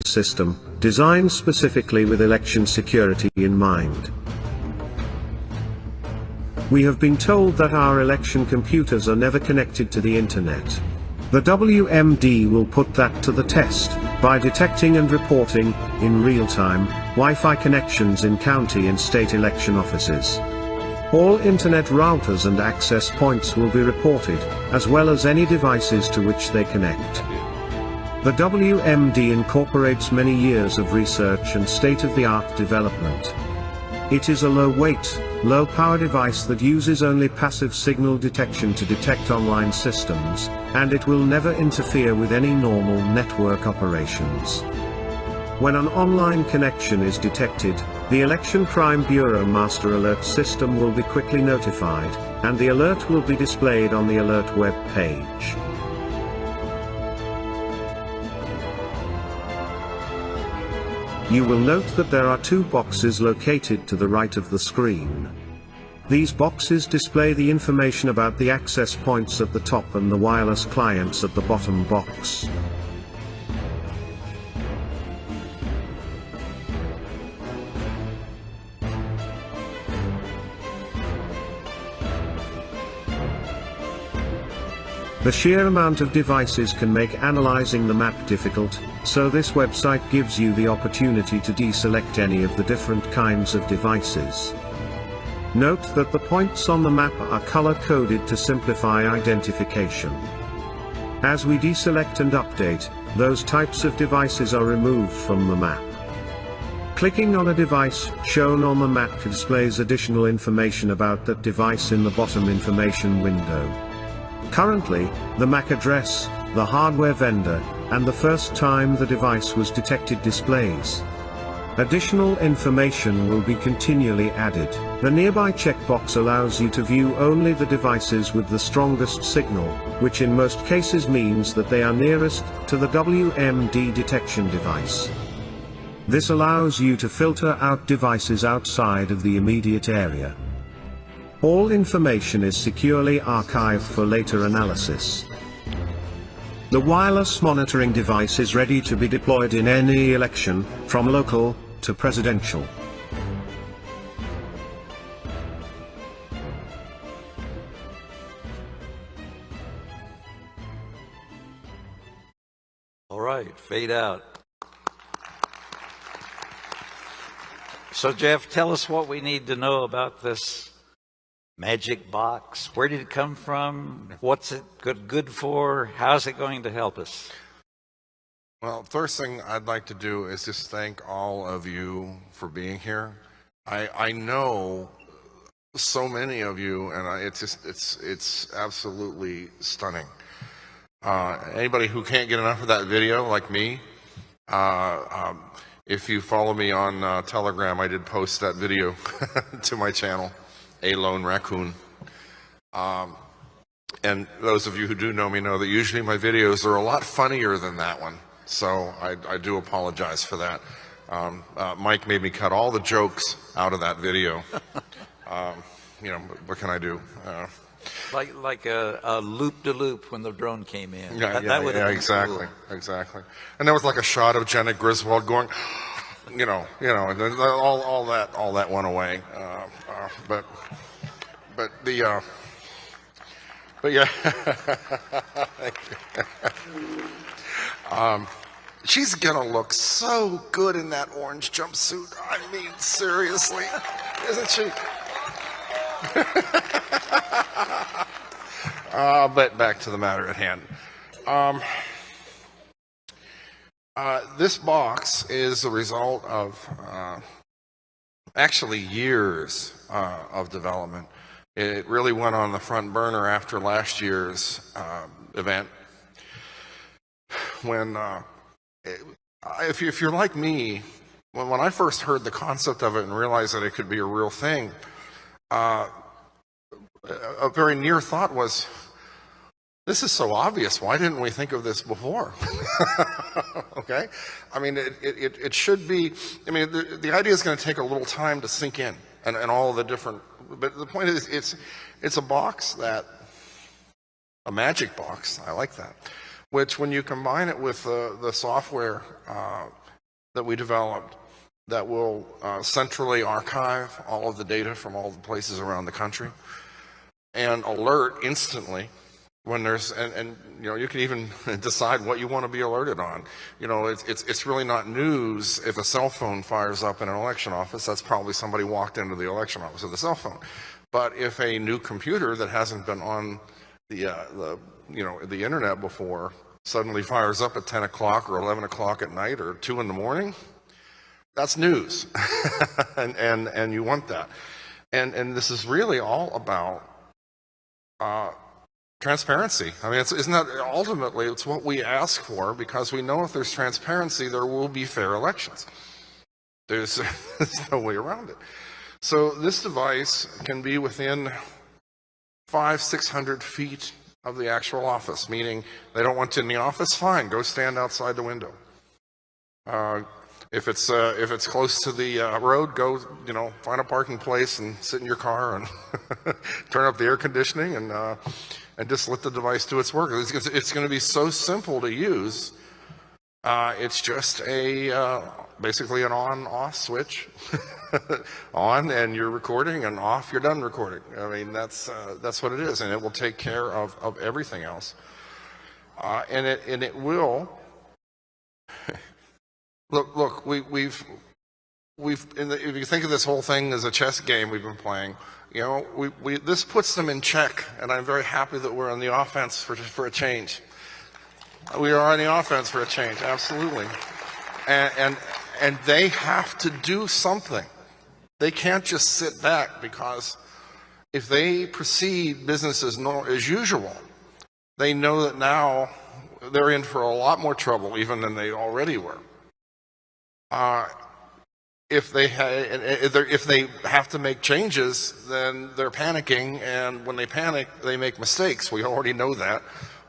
System, designed specifically with election security in mind. We have been told that our election computers are never connected to the internet. The WMD will put that to the test, by detecting and reporting, in real time, Wi-Fi connections in county and state election offices. All internet routers and access points will be reported, as well as any devices to which they connect. The WMD incorporates many years of research and state-of-the-art development. It is a low-weight, low-power device that uses only passive signal detection to detect online systems, and it will never interfere with any normal network operations. When an online connection is detected, the Election Crime Bureau Master Alert System will be quickly notified, and the alert will be displayed on the alert web page. You will note that there are two boxes located to the right of the screen. These boxes display the information about the access points at the top and the wireless clients at the bottom box. The sheer amount of devices can make analyzing the map difficult, so this website gives you the opportunity to deselect any of the different kinds of devices. Note that the points on the map are color-coded to simplify identification. As we deselect and update, those types of devices are removed from the map. Clicking on a device shown on the map displays additional information about that device in the bottom information window. Currently, the MAC address, the hardware vendor, and the first time the device was detected displays. Additional information will be continually added. The nearby checkbox allows you to view only the devices with the strongest signal, which in most cases means that they are nearest to the WMD detection device. This allows you to filter out devices outside of the immediate area. All information is securely archived for later analysis. The wireless monitoring device is ready to be deployed in any election, from local to presidential. All right, fade out. So Jeff, tell us what we need to know about this magic box. Where did it come from? What's it good for? How's it going to help us? Well, first thing I'd like to do is just thank all of you for being here. I know so many of you, and it's absolutely stunning. Anybody who can't get enough of that video, like me, if you follow me on Telegram, I did post that video to my channel, A Lone Raccoon. And those of you who do know me know that usually my videos are a lot funnier than that one. So I do apologize for that. Mike made me cut all the jokes out of that video. You know, what can I do? Like a loop-de-loop when the drone came in. Yeah, that exactly, cool. Exactly. And there was like a shot of Jenna Griswold going, you know, and then all that went away. But yeah. She's gonna look so good in that orange jumpsuit. I mean, seriously, isn't she? But back to the matter at hand. This box is the result of actually years of development. It really went on the front burner after last year's event. When, if you're like me, when I first heard the concept of it and realized that it could be a real thing, a very near thought was, this is so obvious, why didn't we think of this before? Okay? I mean, it should be, I mean, the idea is going to take a little time to sink in, and all the different, but the point is, it's a box that, a magic box, I like that, which when you combine it with the software that we developed, that will centrally archive all of the data from all the places around the country and alert instantly when there's, and you know, you can even decide what you want to be alerted on. You know, it's really not news if a cell phone fires up in an election office. That's probably somebody walked into the election office with a cell phone. But if a new computer that hasn't been on the internet before suddenly fires up at 10 o'clock or 11 o'clock at night or 2 in the morning, that's news. and you want that. And this is really all about transparency. I mean, isn't that ultimately, it's what we ask for, because we know if there's transparency, there will be fair elections. There's no way around it. So this device can be within 500-600 feet of the actual office, meaning they don't want you in the office, fine, go stand outside the window. If it's close to the road, go, you know, find a parking place and sit in your car and turn up the air conditioning and just let the device do its work. It's going to be so simple to use. It's just a basically an on-off switch. On and you're recording, and off you're done recording. I mean, that's what it is, and it will take care of everything else. And it will. Look, if you think of this whole thing as a chess game we've been playing, you know, this puts them in check, and I'm very happy that we're on the offense for a change. We are on the offense for a change, absolutely. And they have to do something. They can't just sit back, because if they proceed business as usual, they know that now they're in for a lot more trouble even than they already were. If they have to make changes, then they're panicking, and when they panic, they make mistakes. We already know that.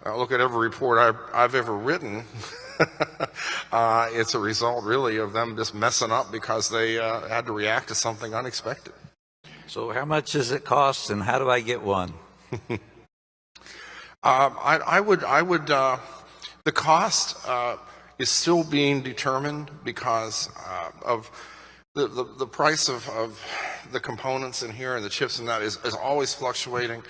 Look at every report I've ever written. It's a result, really, of them just messing up because they had to react to something unexpected. So how much does it cost, and how do I get one? The cost is still being determined because of the price of the components in here and the chips and that is always fluctuating.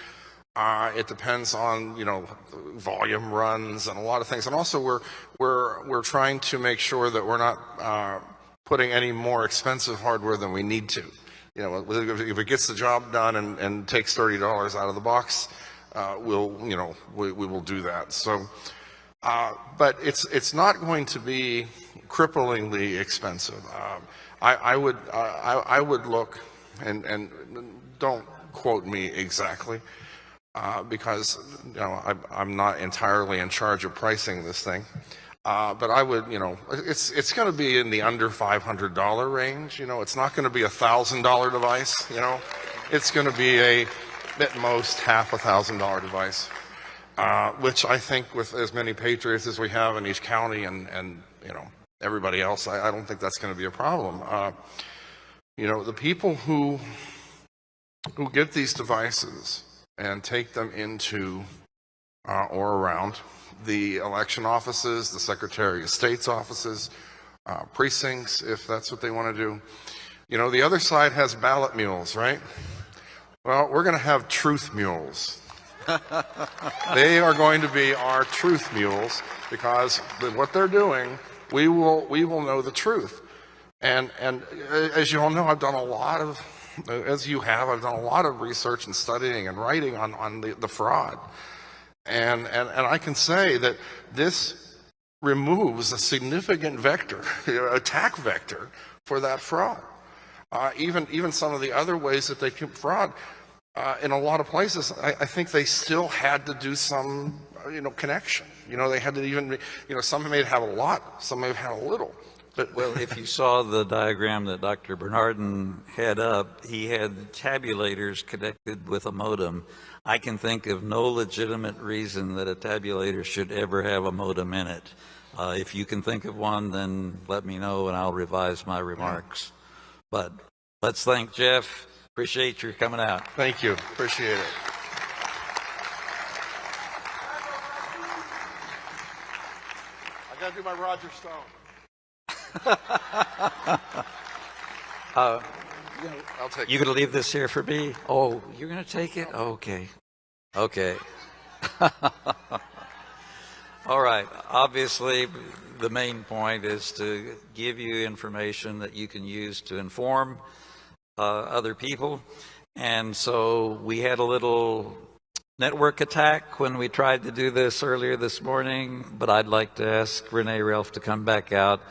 It depends on, you know, volume runs and a lot of things, and also we're trying to make sure that we're not putting any more expensive hardware than we need to. You know, if it gets the job done and takes $30 out of the box, we will do that. So, but it's not going to be cripplingly expensive. I would look, and don't quote me exactly. Because, you know, I'm not entirely in charge of pricing this thing, but I would, you know, it's going to be in the under $500 range. You know, it's not going to be a $1,000 device. You know, it's going to be at most half $1,000 device, which I think with as many patriots as we have in each county and you know everybody else, I don't think that's going to be a problem. You know, the people who get these devices and take them into or around the election offices, the Secretary of State's offices, precincts, if that's what they want to do. You know, the other side has ballot mules, right? Well, we're going to have truth mules. They are going to be our truth mules, because what they're doing, we will know the truth. And as you all know, I've done a lot of, as you have, I've done a lot of research and studying and writing on the fraud. And I can say that this removes a significant vector, attack vector for that fraud. Even some of the other ways that they commit fraud, in a lot of places, I think they still had to do some, connection. They had to even, some may have a lot, some may have had a little. But, well, if you saw the diagram that Dr. Bernardin had up, he had tabulators connected with a modem. I can think of no legitimate reason that a tabulator should ever have a modem in it. If you can think of one, then let me know and I'll revise my remarks. But let's thank Jeff. Appreciate your coming out. Thank you. Appreciate it. I got to do my Roger Stone. I'll take you it. going to leave this here for me? Oh, you're going to take it? Okay. Okay. All right. Obviously, the main point is to give you information that you can use to inform other people. And so we had a little network attack when we tried to do this earlier this morning, but I'd like to ask Renee Ralph to come back out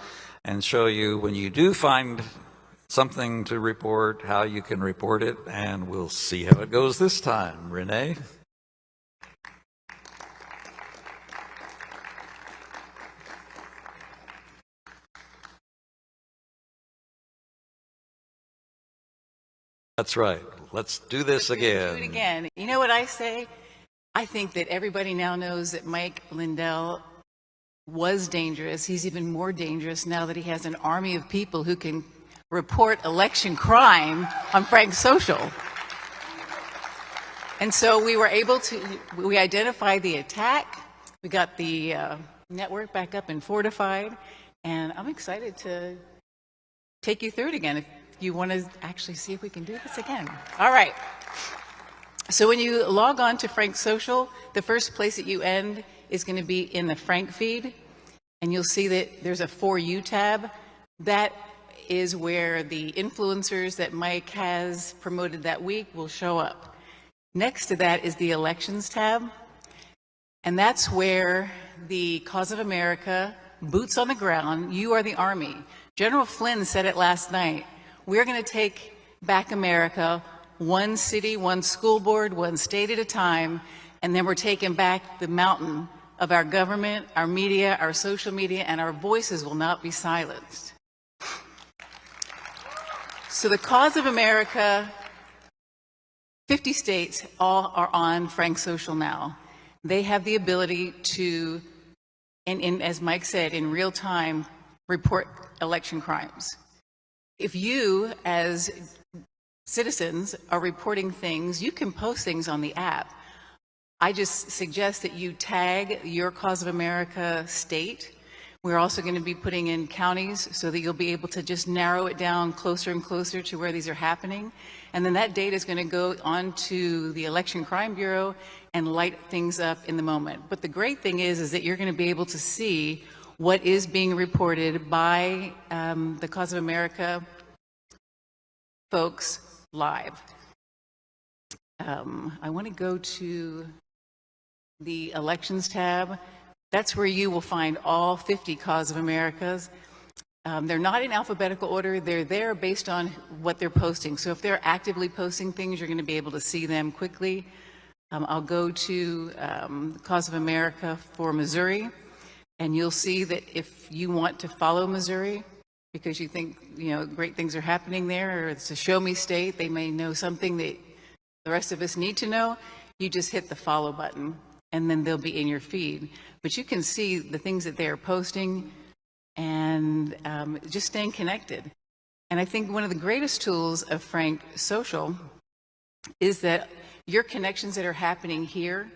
and show you, when you do find something to report, how you can report it, and we'll see how it goes this time. Renee? That's right. Let's do this again. Do it again. You know what I say? I think that everybody now knows that Mike Lindell was dangerous. He's even more dangerous now that he has an army of people who can report election crime on Frank's Social. And so we were able to, we identified the attack, we got the network back up and fortified, and I'm excited to take you through it again if you want to actually see if we can do this again. All right. So when you log on to Frank Social, the first place that you end is going to be in the Frank feed, and you'll see that there's a For You tab. That is where the influencers that Mike has promoted that week will show up. Next to that is the Elections tab, and that's where the Cause of America, boots on the ground, you are the Army. General Flynn said it last night. We're going to take back America, one city, one school board, one state at a time, and then we're taking back the mountain of our government, our media, our social media, and our voices will not be silenced. So the Cause of America, 50 states all are on Frank Social now. They have the ability to, and as Mike said, in real time, report election crimes. If you, as citizens, are reporting things, you can post things on the app. I just suggest that you tag your Cause of America state. We're also going to be putting in counties so that you'll be able to just narrow it down closer and closer to where these are happening. And then that data is going to go on to the Election Crime Bureau and light things up in the moment. But the great thing is that you're going to be able to see what is being reported by the Cause of America folks live. I want to go to the Elections tab. That's where you will find all 50 Cause of Americas. They're not in alphabetical order. They're there based on what they're posting. So if they're actively posting things, you're going to be able to see them quickly. I'll go to Cause of America for Missouri, and you'll see that if you want to follow Missouri, because you think, great things are happening there, or it's a show me state, they may know something that the rest of us need to know, you just hit the follow button, and then they'll be in your feed. But you can see the things that they're posting and just staying connected. And I think one of the greatest tools of Frank Social is that your connections that are happening here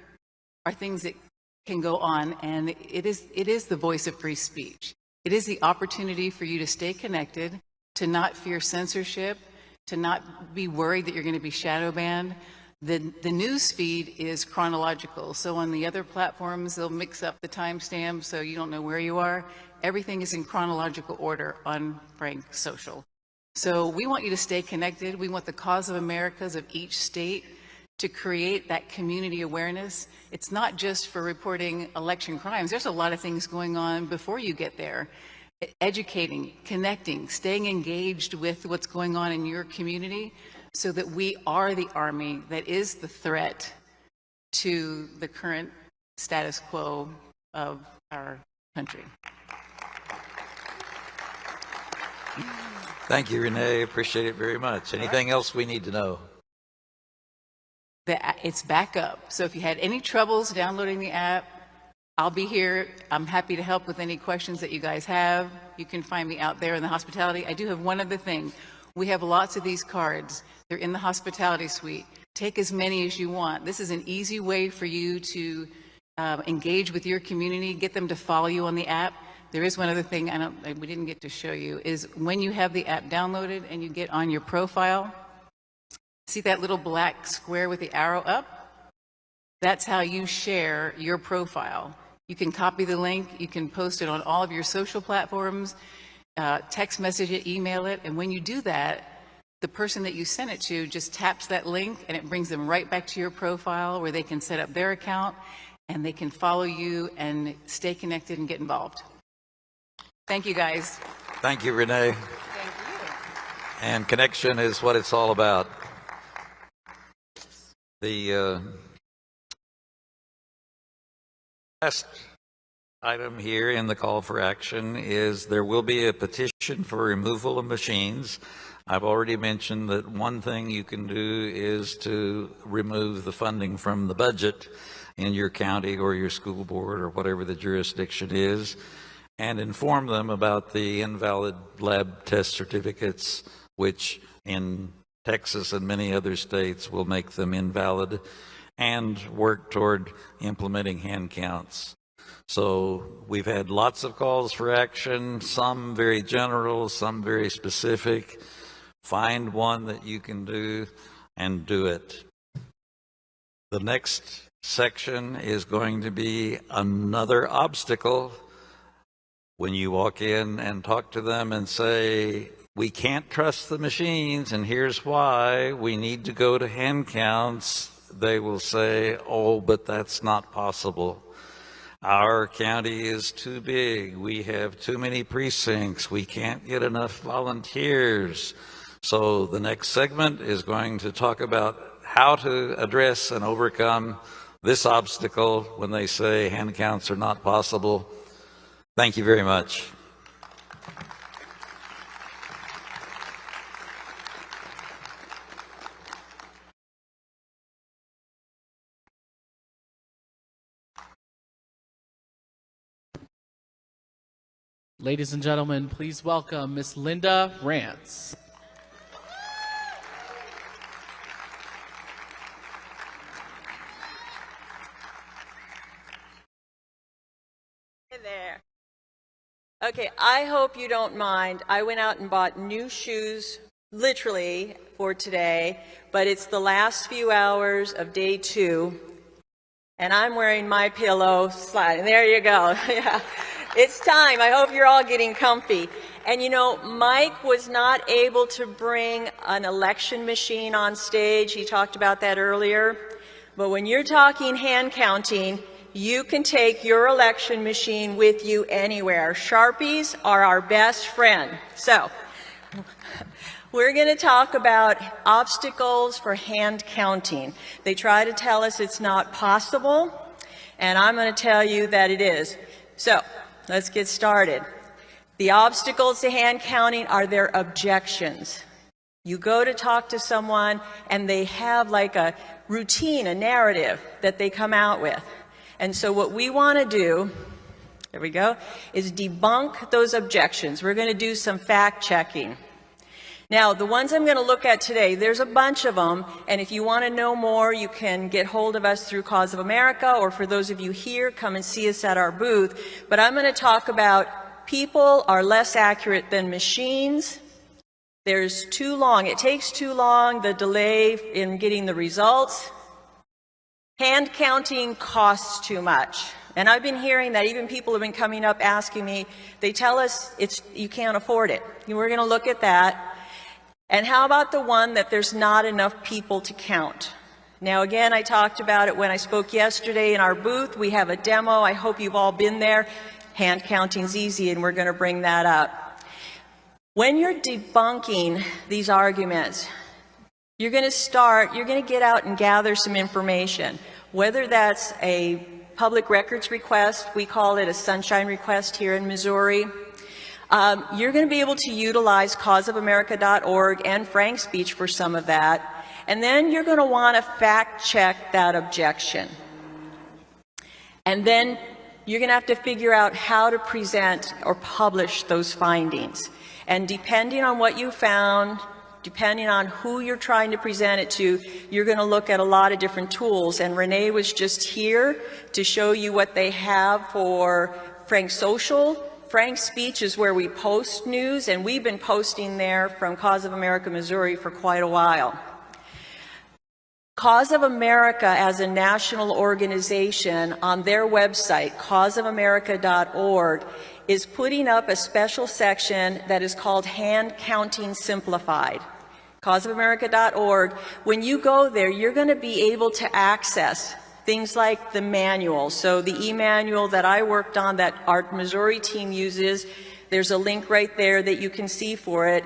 are things that can go on, and it is the voice of free speech. It is the opportunity for you to stay connected, to not fear censorship, to not be worried that you're going to be shadow banned. The news feed is chronological, so on the other platforms they'll mix up the timestamp so you don't know where you are. Everything is in chronological order on Frank Social. So we want you to stay connected. We want the Cause of Americas of each state to create that community awareness. It's not just for reporting election crimes. There's a lot of things going on before you get there. Educating, connecting, staying engaged with what's going on in your community, so that we are the Army that is the threat to the current status quo of our country. Thank you, Renee. Appreciate it very much. Anything else we need to know? It's back up. So if you had any troubles downloading the app, I'll be here. I'm happy to help with any questions that you guys have. You can find me out there in the hospitality. I do have one other thing. We have lots of these cards. They're in the hospitality suite. Take as many as you want. This is an easy way for you to engage with your community, get them to follow you on the app. There is one other thing we didn't get to show you, is when you have the app downloaded and you get on your profile, see that little black square with the arrow up? That's how you share your profile. You can copy the link, you can post it on all of your social platforms, text message it, email it, and when you do that, the person that you sent it to just taps that link and it brings them right back to your profile where they can set up their account and they can follow you and stay connected and get involved. Thank you, guys. Thank you, Renee. Thank you. And connection is what it's all about. The last item here in the call for action is there will be a petition for removal of machines. I've already mentioned that one thing you can do is to remove the funding from the budget in your county or your school board or whatever the jurisdiction is, and inform them about the invalid lab test certificates, which in Texas and many other states will make them invalid, and work toward implementing hand counts. So we've had lots of calls for action, some very general, some very specific. Find one that you can do and do it. The next section is going to be another obstacle. When you walk in and talk to them and say, we can't trust the machines and here's why, we need to go to hand counts, they will say, oh, but that's not possible. Our county is too big. We have too many precincts. We can't get enough volunteers. So the next segment is going to talk about how to address and overcome this obstacle when they say hand counts are not possible. Thank you very much. Ladies and gentlemen, please welcome Miss Linda Rance. Hey there. Okay, I hope you don't mind. I went out and bought new shoes, literally, for today, but it's the last few hours of day 2, and I'm wearing MyPillow slide. There you go. Yeah. It's time. I hope you're all getting comfy. And you know, Mike was not able to bring an election machine on stage. He talked about that earlier. But when you're talking hand counting, you can take your election machine with you anywhere. Sharpies are our best friend. So, we're going to talk about obstacles for hand counting. They try to tell us it's not possible, and I'm going to tell you that it is. So, let's get started. The obstacles to hand counting are their objections. You go to talk to someone and they have like a routine, a narrative that they come out with. And so what we want to do, there we go, is debunk those objections. We're going to do some fact checking. Now, the ones I'm going to look at today, there's a bunch of them, and if you want to know more, you can get hold of us through Cause of America, or for those of you here, come and see us at our booth. But I'm going to talk about people are less accurate than machines. There's too long. It takes too long, the delay in getting the results. Hand counting costs too much. And I've been hearing that. Even people have been coming up asking me, they tell us you can't afford it. We're going to look at that. And how about the one that there's not enough people to count? Now, again, I talked about it when I spoke yesterday in our booth. We have a demo. I hope you've all been there. Hand counting's easy, and we're going to bring that up. When you're debunking these arguments, you're going to get out and gather some information, whether that's a public records request. We call it a sunshine request here in Missouri. You're going to be able to utilize causeofamerica.org and Frank Speech for some of that. And then you're going to want to fact check that objection. And then you're going to have to figure out how to present or publish those findings. And depending on what you found, depending on who you're trying to present it to, you're going to look at a lot of different tools. And Renee was just here to show you what they have for Frank Social. Frank Speech is where we post news, and we've been posting there from Cause of America, Missouri for quite a while. Cause of America as a national organization on their website, causeofamerica.org, is putting up a special section that is called Hand Counting Simplified. Causeofamerica.org. When you go there, you're going to be able to access things like the manual. So the e-manual that I worked on that our Missouri team uses, there's a link right there that you can see for it.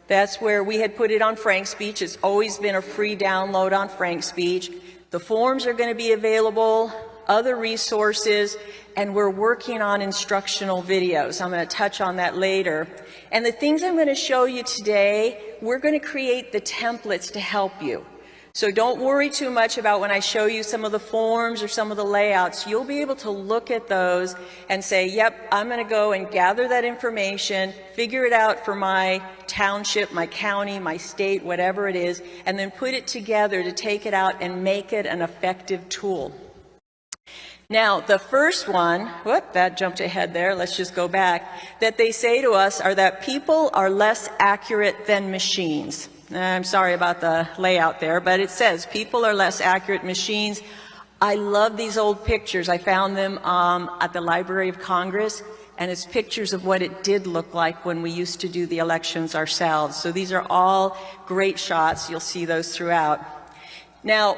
That's where we had put it on Frank Speech. It's always been a free download on Frank Speech. The forms are going to be available, other resources, and we're working on instructional videos. I'm going to touch on that later. And the things I'm going to show you today, we're going to create the templates to help you. So don't worry too much about when I show you some of the forms or some of the layouts. You'll be able to look at those and say, yep, I'm going to go and gather that information, figure it out for my township, my county, my state, whatever it is, and then put it together to take it out and make it an effective tool. Now, the first one, whoop, that jumped ahead there, let's just go back, that they say to us are that people are less accurate than machines. I'm sorry about the layout there, but it says people are less accurate machines. I love these old pictures. I found them at the Library of Congress, and it's pictures of what it did look like when we used to do the elections ourselves. So these are all great shots. You'll see those throughout. Now,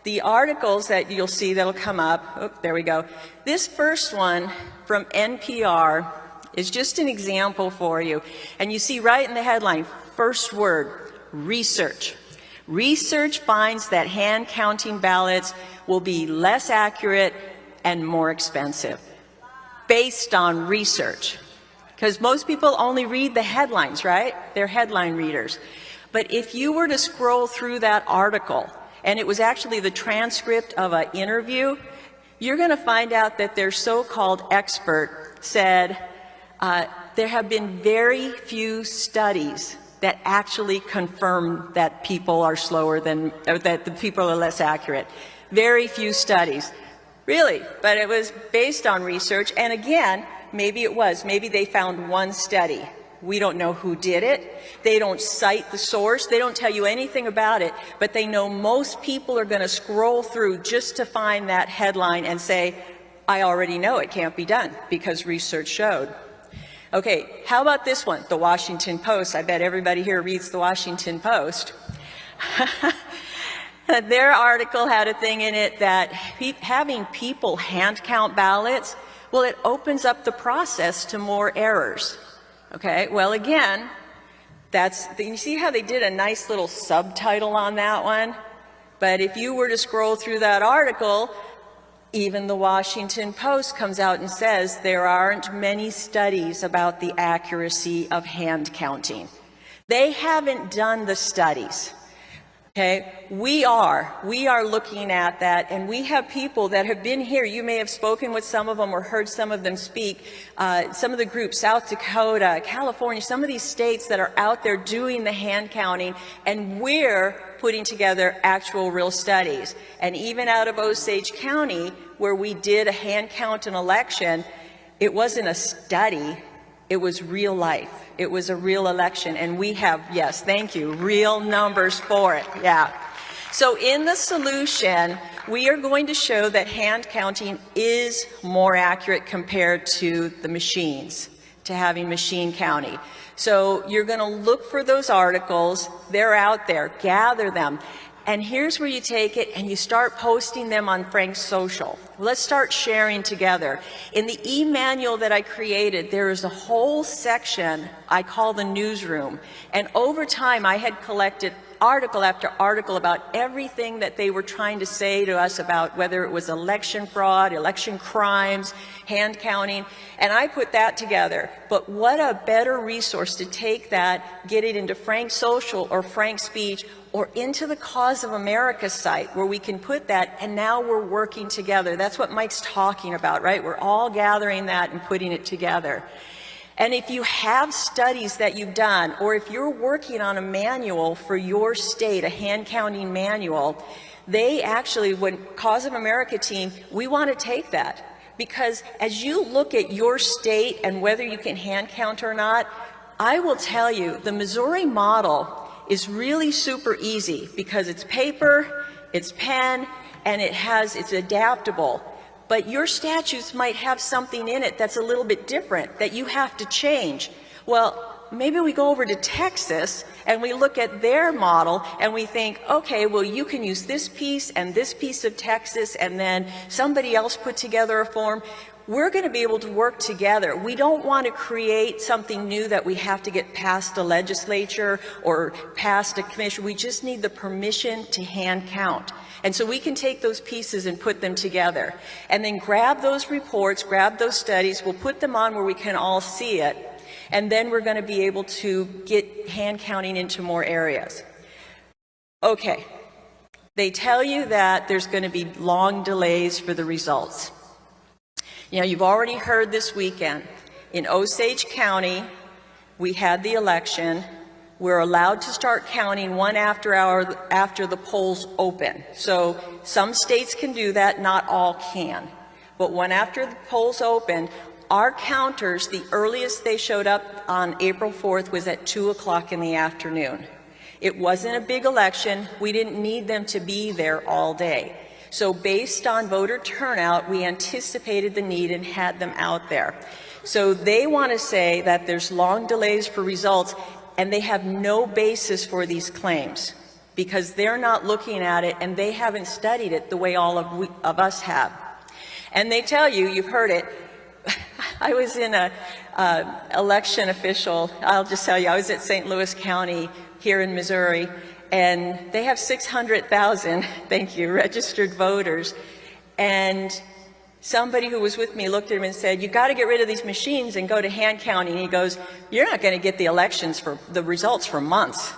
the articles that you'll see that'll come up, oh, there we go. This first one from NPR is just an example for you. And you see right in the headline, first word, research. Research finds that hand counting ballots will be less accurate and more expensive, based on research. Because most people only read the headlines, right? They're headline readers. But if you were to scroll through that article, and it was actually the transcript of an interview, you're going to find out that their so-called expert said there have been very few studies that actually confirm that people are slower than, or that the people are less accurate. Very few studies. Really, but it was based on research, and again, maybe it was. Maybe they found one study. We don't know who did it. They don't cite the source. They don't tell you anything about it, but they know most people are going to scroll through just to find that headline and say, I already know it can't be done because research showed. Okay, how about this one, the Washington Post? I bet everybody here reads the Washington Post. Their article had a thing in it that having people hand count ballots, well, it opens up the process to more errors. Okay, well, again, you see how they did a nice little subtitle on that one? But if you were to scroll through that article, even the Washington Post comes out and says there aren't many studies about the accuracy of hand counting. They haven't done the studies. Okay, we are looking at that, and we have people that have been here. You may have spoken with some of them or heard some of them speak. Some of the groups, South Dakota, California, some of these states that are out there doing the hand counting, and we're putting together actual real studies. And even out of Osage County, where we did a hand count an election, it wasn't a study, it was real life. It was a real election, and we have, yes, thank you, real numbers for it, yeah. So in the solution, we are going to show that hand counting is more accurate compared to the machines, to having machine counting. So you're going to look for those articles. They're out there. Gather them. And here's where you take it and you start posting them on Frank's social. Let's start sharing together. In the e-manual that I created, there is a whole section I call the newsroom. And over time, I had collected article after article about everything that they were trying to say to us about whether it was election fraud, election crimes, hand counting, and I put that together. But what a better resource to take that, get it into Frank's social or Frank's speech or into the Cause of America site where we can put that, and now we're working together. That's what Mike's talking about, right? We're all gathering that and putting it together. And if you have studies that you've done, or if you're working on a manual for your state, a hand counting manual, they actually, when Cause of America team, we want to take that. Because as you look at your state and whether you can hand count or not, I will tell you, the Missouri model is really super easy because it's paper, it's pen, and it's adaptable. But your statutes might have something in it that's a little bit different that you have to change. Well, maybe we go over to Texas and we look at their model and we think, okay, well, you can use this piece and this piece of Texas, and then somebody else put together a form. We're going to be able to work together. We don't want to create something new that we have to get past the legislature or past a commission. We just need the permission to hand count. And so we can take those pieces and put them together. And then grab those reports, grab those studies, we'll put them on where we can all see it. And then we're going to be able to get hand counting into more areas. Okay. They tell you that there's going to be long delays for the results. You know, you've already heard this weekend, in Osage County, we had the election. We're allowed to start counting 1 hour after the polls open. So some states can do that, not all can. But when after the polls opened, our counters, the earliest they showed up on April 4th was at 2 o'clock in the afternoon. It wasn't a big election. We didn't need them to be there all day. So based on voter turnout, we anticipated the need and had them out there. So they want to say that there's long delays for results, and they have no basis for these claims because they're not looking at it and they haven't studied it the way all of us have. And they tell you, you've heard it, I was in a election official, I'll just tell you, I was at St. Louis County here in Missouri, and they have 600,000, thank you, registered voters. And somebody who was with me looked at him and said, you got to get rid of these machines and go to hand counting. And he goes, you're not going to get the elections for the results for months.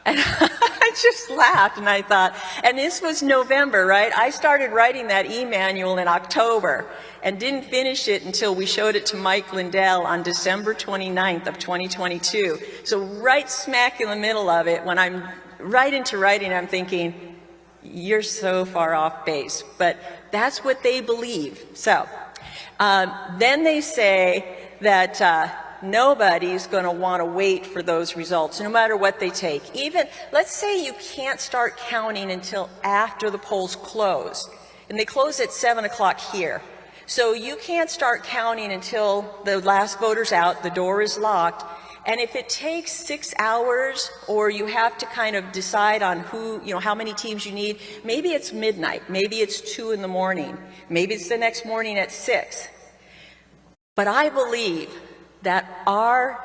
And I just laughed and I thought, and this was November, right? I started writing that e-manual in October and didn't finish it until we showed it to Mike Lindell on December 29th of 2022. So right smack in the middle of it, when I'm right into writing, I'm thinking, you're so far off base. But that's what they believe. So then they say that nobody's going to want to wait for those results, no matter what they take. Even, let's say you can't start counting until after the polls close. And they close at 7 o'clock here. So you can't start counting until the last voter's out, the door is locked. And if it takes 6 hours, or you have to kind of decide on who, you know, how many teams you need, maybe it's midnight, maybe it's 2 in the morning, maybe it's the next morning at 6. But I believe that our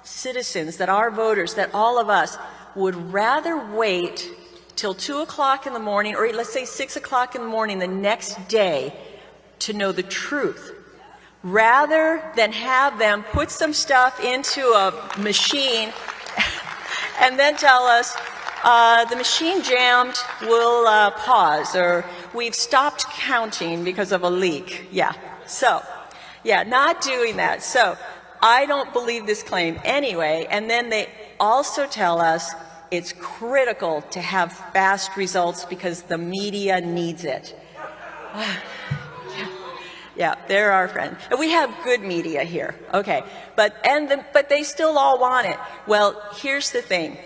citizens, that our voters, that all of us would rather wait till 2 o'clock in the morning, or let's say 6 o'clock in the morning the next day to know the truth, rather than have them put some stuff into a machine and then tell us the machine jammed, we'll pause, or we've stopped counting because of a leak. Yeah, so, yeah, not doing that. So I don't believe this claim anyway, and then they also tell us it's critical to have fast results because the media needs it. Yeah, they're our friend. And we have good media here, okay, but they still all want it. Well, here's the thing.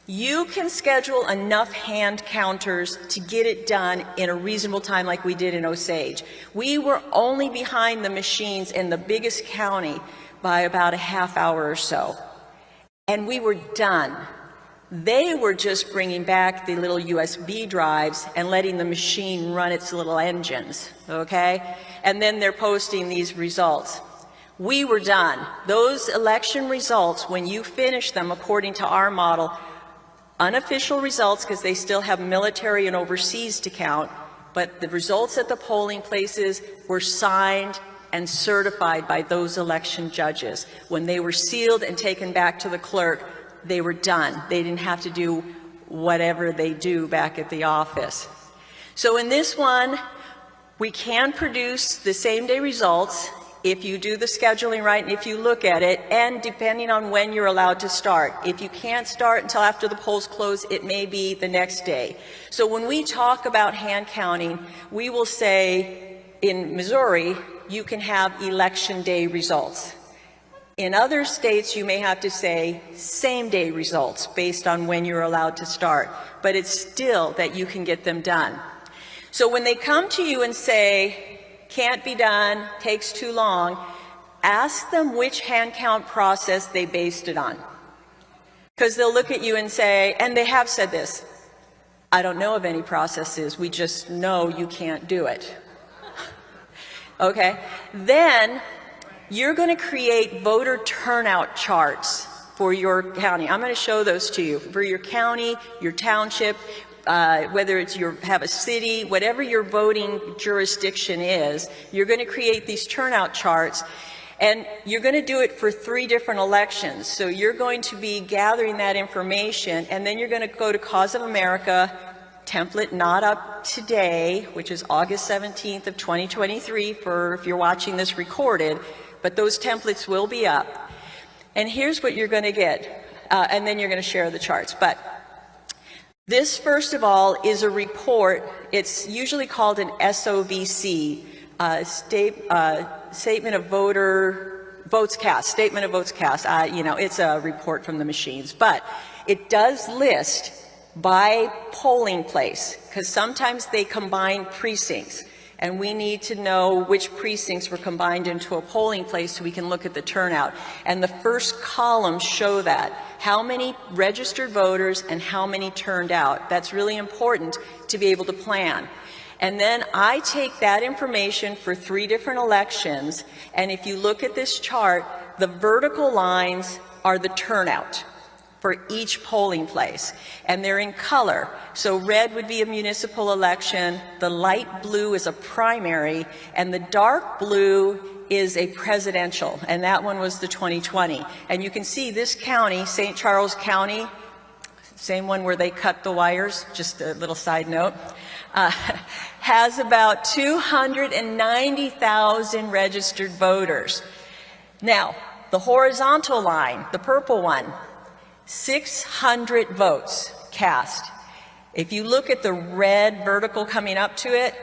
You can schedule enough hand counters to get it done in a reasonable time like we did in Osage. We were only behind the machines in the biggest county by about a half hour or so. And we were done. They were just bringing back the little USB drives and letting the machine run its little engines, okay? And then they're posting these results. We were done. Those election results, when you finish them according to our model, unofficial results because they still have military and overseas to count, but the results at the polling places were signed and certified by those election judges. When they were sealed and taken back to the clerk, they were done. They didn't have to do whatever they do back at the office. So in this one, we can produce the same day results if you do the scheduling right and if you look at it, and depending on when you're allowed to start. If you can't start until after the polls close, it may be the next day. So when we talk about hand counting, we will say in Missouri, you can have election day results. In other states, you may have to say same day results based on when you're allowed to start, but it's still that you can get them done. So when they come to you and say, can't be done, takes too long, ask them which hand count process they based it on. Because they'll look at you and say, and they have said this, I don't know of any processes, we just know you can't do it. Okay, then you're going to create voter turnout charts for your county. I'm going to show those to you for your county, your township, whether it's have a city, whatever your voting jurisdiction is. You're going to create these turnout charts, and you're going to do it for 3 different elections. So you're going to be gathering that information, and then you're going to go to Cause of America, template not up today, which is August 17th of 2023 for if you're watching this recorded, but those templates will be up. And here's what you're going to get, and then you're going to share the charts. But this, first of all, is a report. It's usually called an SOVC, statement of votes cast, statement of votes cast. You know, it's a report from the machines, but it does list by polling place, because sometimes they combine precincts, and we need to know which precincts were combined into a polling place so we can look at the turnout. And the first columns show that, how many registered voters and how many turned out. That's really important to be able to plan. And then I take that information for 3 different elections, and if you look at this chart, the vertical lines are the turnout for each polling place, and they're in color. So red would be a municipal election, the light blue is a primary, and the dark blue is a presidential, and that one was the 2020. And you can see this county, St. Charles County, same one where they cut the wires, just a little side note, has about 290,000 registered voters. Now, the horizontal line, the purple one, 600 votes cast. If you look at the red vertical coming up to it,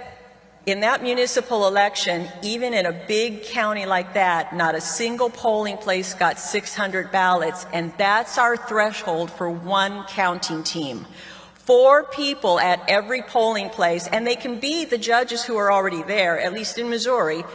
in that municipal election, even in a big county like that, not a single polling place got 600 ballots, and that's our threshold for one counting team. 4 people at every polling place, and they can be the judges who are already there, at least in Missouri,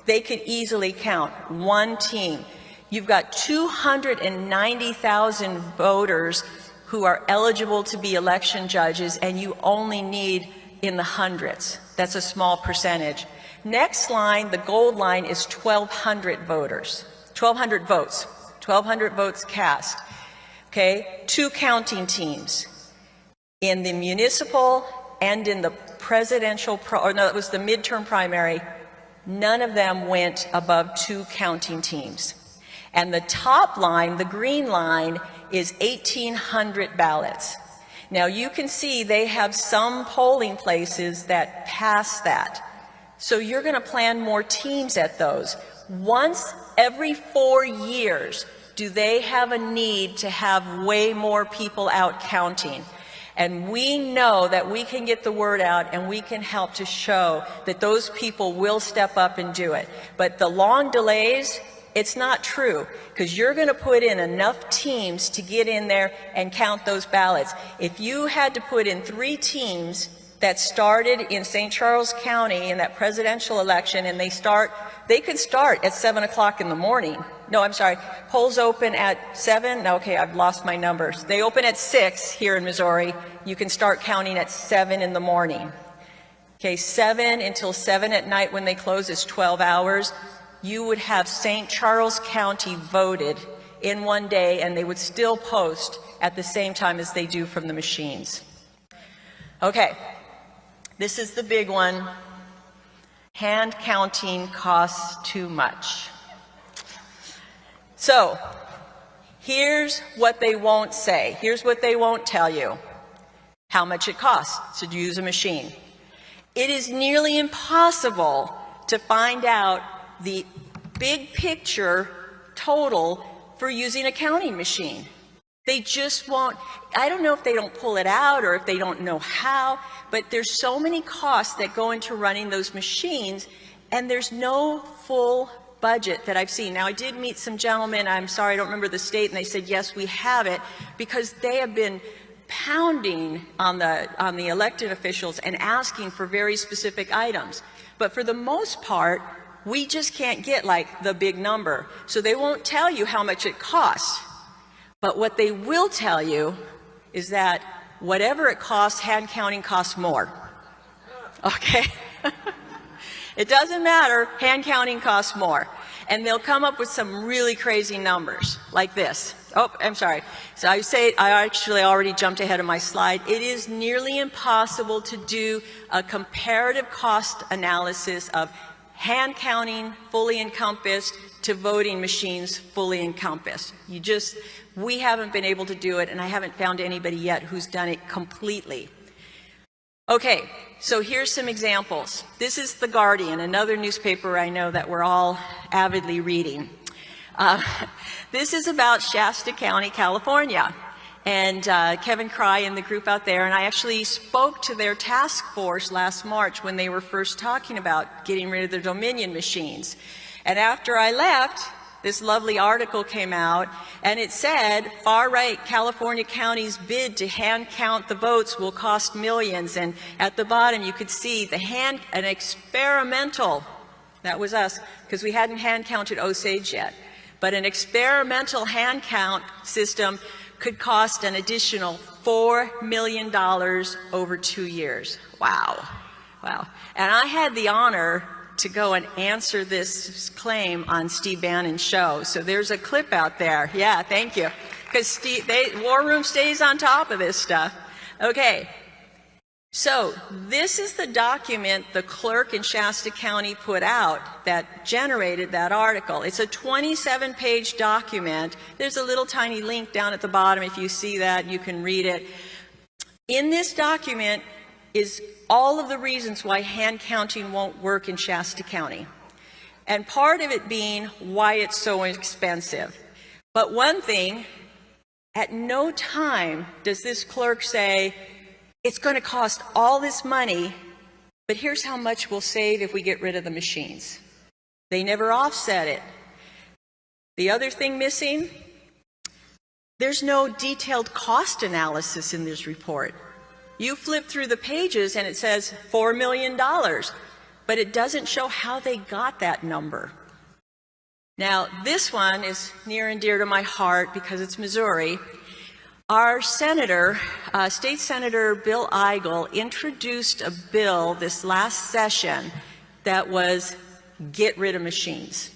they could easily count one team. You've got 290,000 voters who are eligible to be election judges, and you only need in the hundreds. That's a small percentage. Next line, the gold line, is 1,200 voters, 1,200 votes, 1,200 votes cast. Okay, 2 counting teams. In the municipal and in the presidential, it was the midterm primary, none of them went above 2 counting teams. And the top line, the green line, is 1,800 ballots. Now you can see they have some polling places that pass that. So you're going to plan more teams at those. Once every 4 years, do they have a need to have way more people out counting? And we know that we can get the word out and we can help to show that those people will step up and do it. But the long delays, it's not true, because you're going to put in enough teams to get in there and count those ballots. If you had to put in 3 teams that started in St. Charles County in that presidential election, and they could start at 7 o'clock in the morning. No, I'm sorry, polls open at 7. Okay, I've lost my numbers. They open at 6 here in Missouri. You can start counting at 7 in the morning. Okay, 7 until 7 at night when they close is 12 hours. You would have St. Charles County voted in one day, and they would still post at the same time as they do from the machines. Okay, this is the big one. Hand counting costs too much. So, here's what they won't say. Here's what they won't tell you. How much it costs to use a machine. It is nearly impossible to find out the big picture total for using a counting machine. They just won't. I don't know if they don't pull it out or if they don't know how, but there's so many costs that go into running those machines, and there's no full budget that I've seen. Now, I did meet some gentlemen, I'm sorry I don't remember the state, and they said, yes, we have it, because they have been pounding on the elected officials and asking for very specific items. But for the most part, we just can't get like the big number. So they won't tell you how much it costs. But what they will tell you is that whatever it costs, hand counting costs more. Okay? It doesn't matter, hand counting costs more. And they'll come up with some really crazy numbers like this. Oh, I'm sorry. So I actually already jumped ahead of my slide. It is nearly impossible to do a comparative cost analysis of hand counting fully encompassed to voting machines fully encompassed. We haven't been able to do it, and I haven't found anybody yet who's done it completely. Okay, so here's some examples. This is The Guardian, another newspaper I know that we're all avidly reading. This is about Shasta County, California. and Kevin Cry and the group out there, and I actually spoke to their task force last March when they were first talking about getting rid of the Dominion machines. And after I left, this lovely article came out, and it said far-right California counties bid to hand count the votes will cost millions. And at the bottom you could see an experimental, that was us, because we hadn't hand counted Osage yet, but an experimental hand count system could cost an additional $4 million over 2 years. Wow. Wow. And I had the honor to go and answer this claim on Steve Bannon's show. So there's a clip out there. Yeah, thank you. Because War Room stays on top of this stuff. Okay. So this is the document the clerk in Shasta County put out that generated that article. It's a 27-page document. There's a little tiny link down at the bottom. If you see that, you can read it. In this document is all of the reasons why hand counting won't work in Shasta County. And part of it being why it's so expensive. But one thing, at no time does this clerk say, it's going to cost all this money, but here's how much we'll save if we get rid of the machines. They never offset it. The other thing missing, there's no detailed cost analysis in this report. You flip through the pages and it says $4 million, but it doesn't show how they got that number. Now, this one is near and dear to my heart because it's Missouri. Our senator, State Senator Bill Eigel, introduced a bill this last session that was get rid of machines.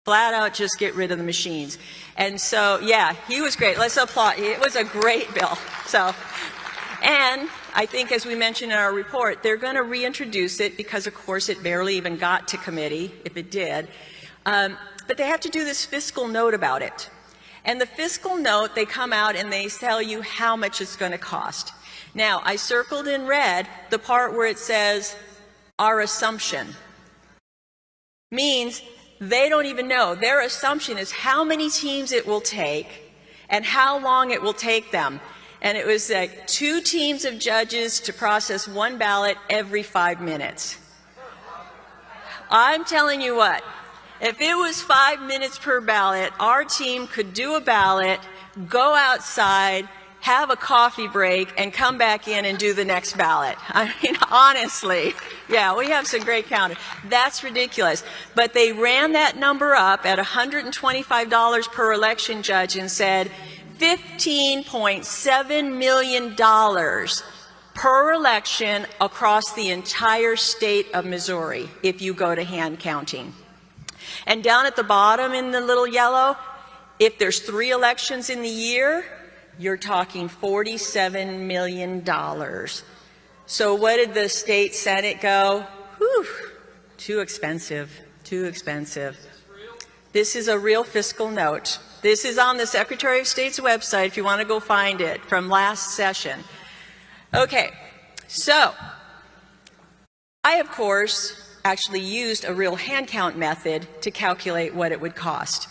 Flat out just get rid of the machines. And so, yeah, he was great. Let's applaud. It was a great bill. So, and I think, as we mentioned in our report, they're going to reintroduce it because, of course, it barely even got to committee, if it did. But they have to do this fiscal note about it. And the fiscal note, they come out and they tell you how much it's going to cost. Now, I circled in red the part where it says, our assumption. Means they don't even know. Their assumption is how many teams it will take and how long it will take them. And it was like 2 teams of judges to process 1 ballot every 5 minutes. I'm telling you what. If it was 5 minutes per ballot, our team could do a ballot, go outside, have a coffee break, and come back in and do the next ballot. I mean, honestly, yeah, we have some great counters. That's ridiculous. But they ran that number up at $125 per election judge and said $15.7 million per election across the entire state of Missouri if you go to hand counting. And down at the bottom in the little yellow, if there's 3 elections in the year, you're talking $47 million. So what did the state Senate go? Whew, too expensive, too expensive. This is a real fiscal note. This is on the Secretary of State's website if you want to go find it from last session. Okay, so I, of course, actually used a real hand count method to calculate what it would cost.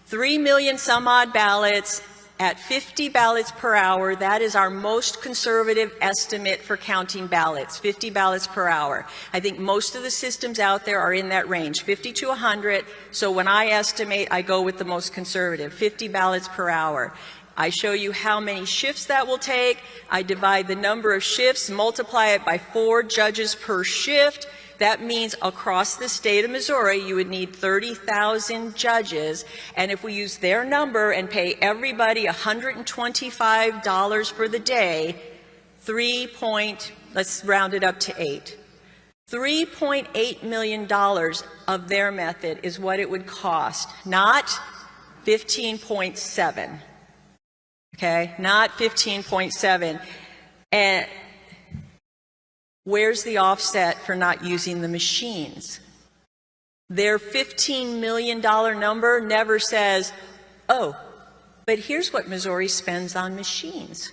3 million some odd ballots at 50 ballots per hour. That is our most conservative estimate for counting ballots, 50 ballots per hour. I think most of the systems out there are in that range, 50 to 100. So when I estimate, I go with the most conservative, 50 ballots per hour. I show you how many shifts that will take. I divide the number of shifts, multiply it by 4 judges per shift. That means across the state of Missouri, you would need 30,000 judges. And if we use their number and pay everybody $125 for the day, let's round it up to 8. $3.8 million of their method is what it would cost, not 15.7. Okay, not 15.7. And where's the offset for not using the machines? Their $15 million number never says, oh, but here's what Missouri spends on machines.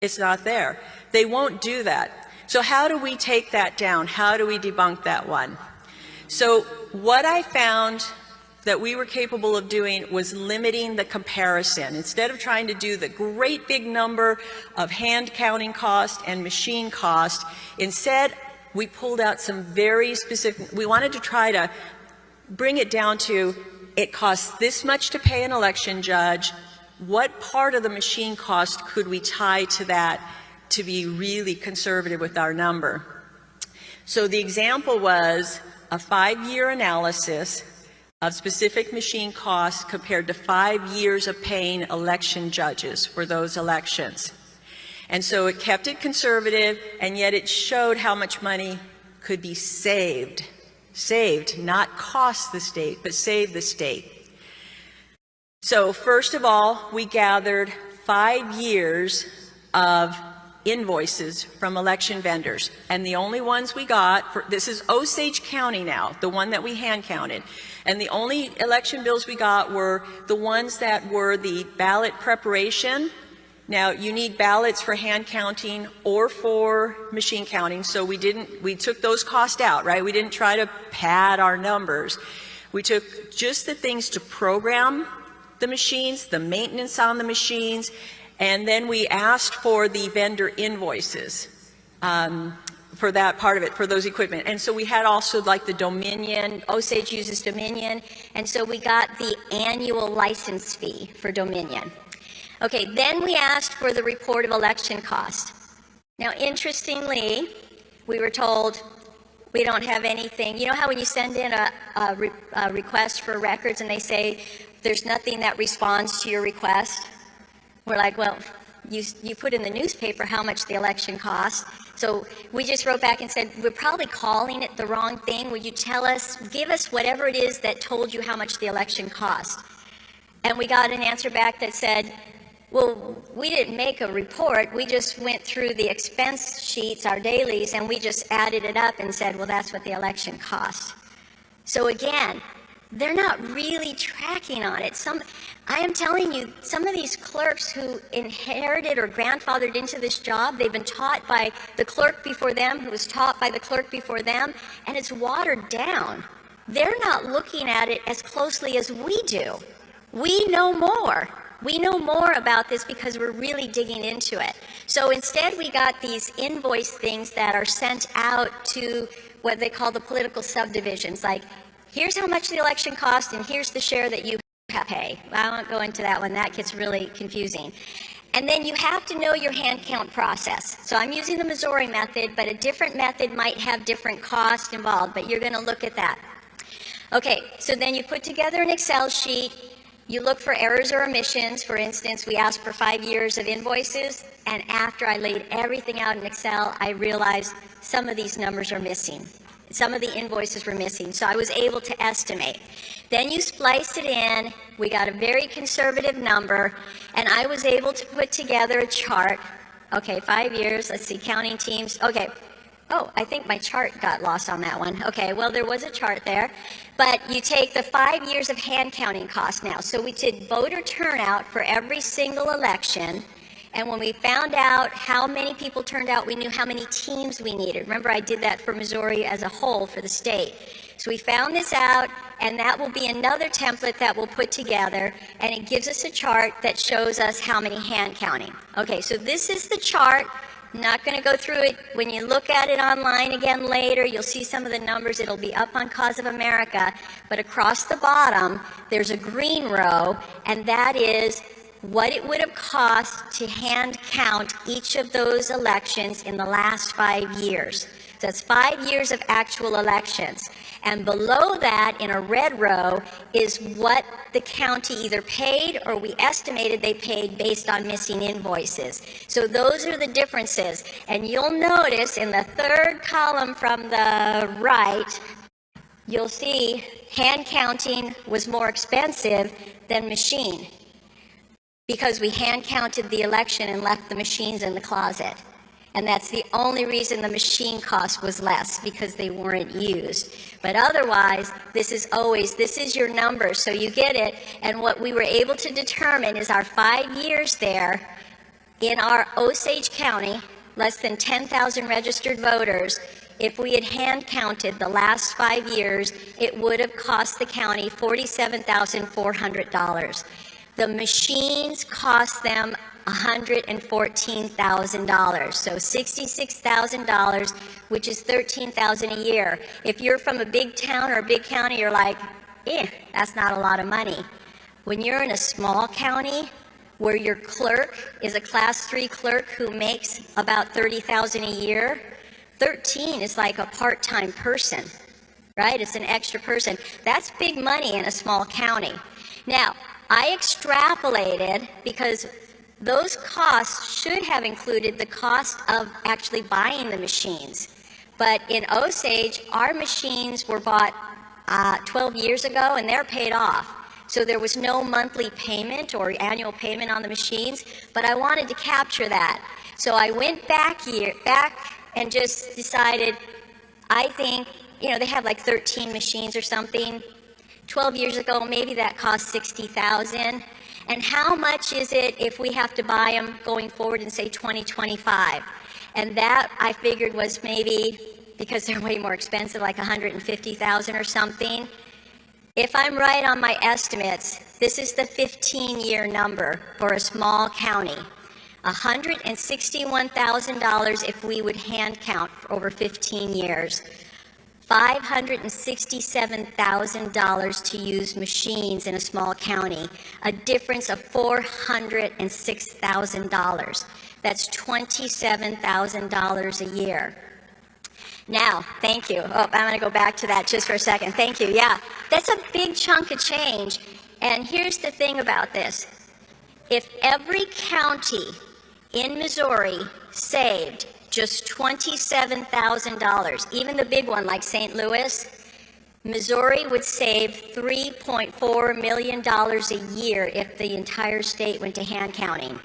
It's not there. They won't do that. So how do we take that down? How do we debunk that one? So what I found that we were capable of doing was limiting the comparison. Instead of trying to do the great big number of hand counting cost and machine cost, instead we pulled out some very specific, we wanted to try to bring it down to, it costs this much to pay an election judge. What part of the machine cost could we tie to that to be really conservative with our number? So the example was a 5-year analysis of specific machine costs compared to 5 years of paying election judges for those elections. And so it kept it conservative, and yet it showed how much money could be saved. Saved, not cost the state, but save the state. So first of all, we gathered 5 years of invoices from election vendors, and the only ones we got, this is Osage County now, the one that we hand counted, and the only election bills we got were the ones that were the ballot preparation. Now, you need ballots for hand counting or for machine counting, so we took those costs out, right? We didn't try to pad our numbers. We took just the things to program the machines, the maintenance on the machines, and then we asked for the vendor invoices for that part of it, for those equipment. And so we had also like the Dominion, Osage uses Dominion, and so we got the annual license fee for Dominion. Okay, then we asked for the report of election cost. Now, interestingly, we were told we don't have anything. You know how when you send in a request for records and they say there's nothing that responds to your request? We're like, well, you put in the newspaper how much the election cost. So we just wrote back and said, we're probably calling it the wrong thing. Would you tell us, give us whatever it is that told you how much the election cost? And we got an answer back that said, well, we didn't make a report. We just went through the expense sheets, our dailies, and we just added it up and said, well, that's what the election cost. So again, they're not really tracking on it. I am telling you, some of these clerks who inherited or grandfathered into this job, they've been taught by the clerk before them, who was taught by the clerk before them, and it's watered down. They're not looking at it as closely as we do. We know more. We know more about this because we're really digging into it. So instead, we got these invoice things that are sent out to what they call the political subdivisions, like, here's how much the election cost, and here's the share that you have to pay. I won't go into that one. That gets really confusing. And then you have to know your hand count process. So I'm using the Missouri method, but a different method might have different costs involved, but you're going to look at that. Okay, so then you put together an Excel sheet. You look for errors or omissions. For instance, we asked for 5 years of invoices, and after I laid everything out in Excel, I realized some of these numbers are missing. Some of the invoices were missing, so I was able to estimate. Then you splice it in. We got a very conservative number, and I was able to put together a chart. Okay, 5 years. Let's see, counting teams. Okay. Oh, I think my chart got lost on that one. Okay, well, there was a chart there. But you take the 5 years of hand counting costs now. So we did voter turnout for every single election. And when we found out how many people turned out, we knew how many teams we needed. Remember, I did that for Missouri as a whole for the state. So we found this out, and that will be another template that we'll put together, and it gives us a chart that shows us how many hand counting. Okay, so this is the chart. I'm not going to go through it. When you look at it online again later, you'll see some of the numbers. It'll be up on Cause of America. But across the bottom, there's a green row, and that is what it would have cost to hand count each of those elections in the last 5 years. So that's 5 years of actual elections. And below that, in a red row, is what the county either paid or we estimated they paid based on missing invoices. So those are the differences. And you'll notice in the third column from the right, you'll see hand counting was more expensive than machine, because we hand counted the election and left the machines in the closet. And that's the only reason the machine cost was less, because they weren't used. But otherwise, this is your number, so you get it. And what we were able to determine is our 5 years there in our Osage County, less than 10,000 registered voters, if we had hand counted the last 5 years, it would have cost the county $47,400. The machines cost them $114,000, so $66,000, which is $13,000 a year. If you're from a big town or a big county, you're like, that's not a lot of money. When you're in a small county where your clerk is a class 3 clerk who makes about $30,000 a year, 13 is like a part-time person, right? It's an extra person. That's big money in a small county. Now, I extrapolated because those costs should have included the cost of actually buying the machines. But in Osage, our machines were bought 12 years ago and they're paid off. So there was no monthly payment or annual payment on the machines, but I wanted to capture that. So I went back and just decided, I think, they have like 13 machines or something. 12 years ago, maybe that cost $60,000. And how much is it if we have to buy them going forward in, say, 2025? And that, I figured, was maybe, because they're way more expensive, like $150,000 or something. If I'm right on my estimates, this is the 15-year number for a small county. $161,000 if we would hand count for over 15 years. $567,000 to use machines in a small county, a difference of $406,000. That's $27,000 a year. Now, thank you. I'm going to go back to that just for a second. Thank you. Yeah, that's a big chunk of change. And here's the thing about this. If every county in Missouri saved just $27,000, even the big one like St. Louis, Missouri would save $3.4 million a year if the entire state went to hand counting.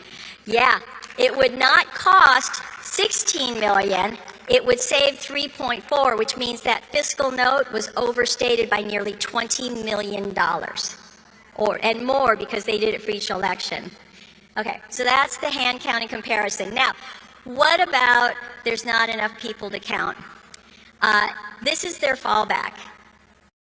Yeah, it would not cost $16 million. It would save 3.4, which means that fiscal note was overstated by nearly $20 million and more because they did it for each election. Okay, so that's the hand counting comparison. Now, what about there's not enough people to count? This is their fallback.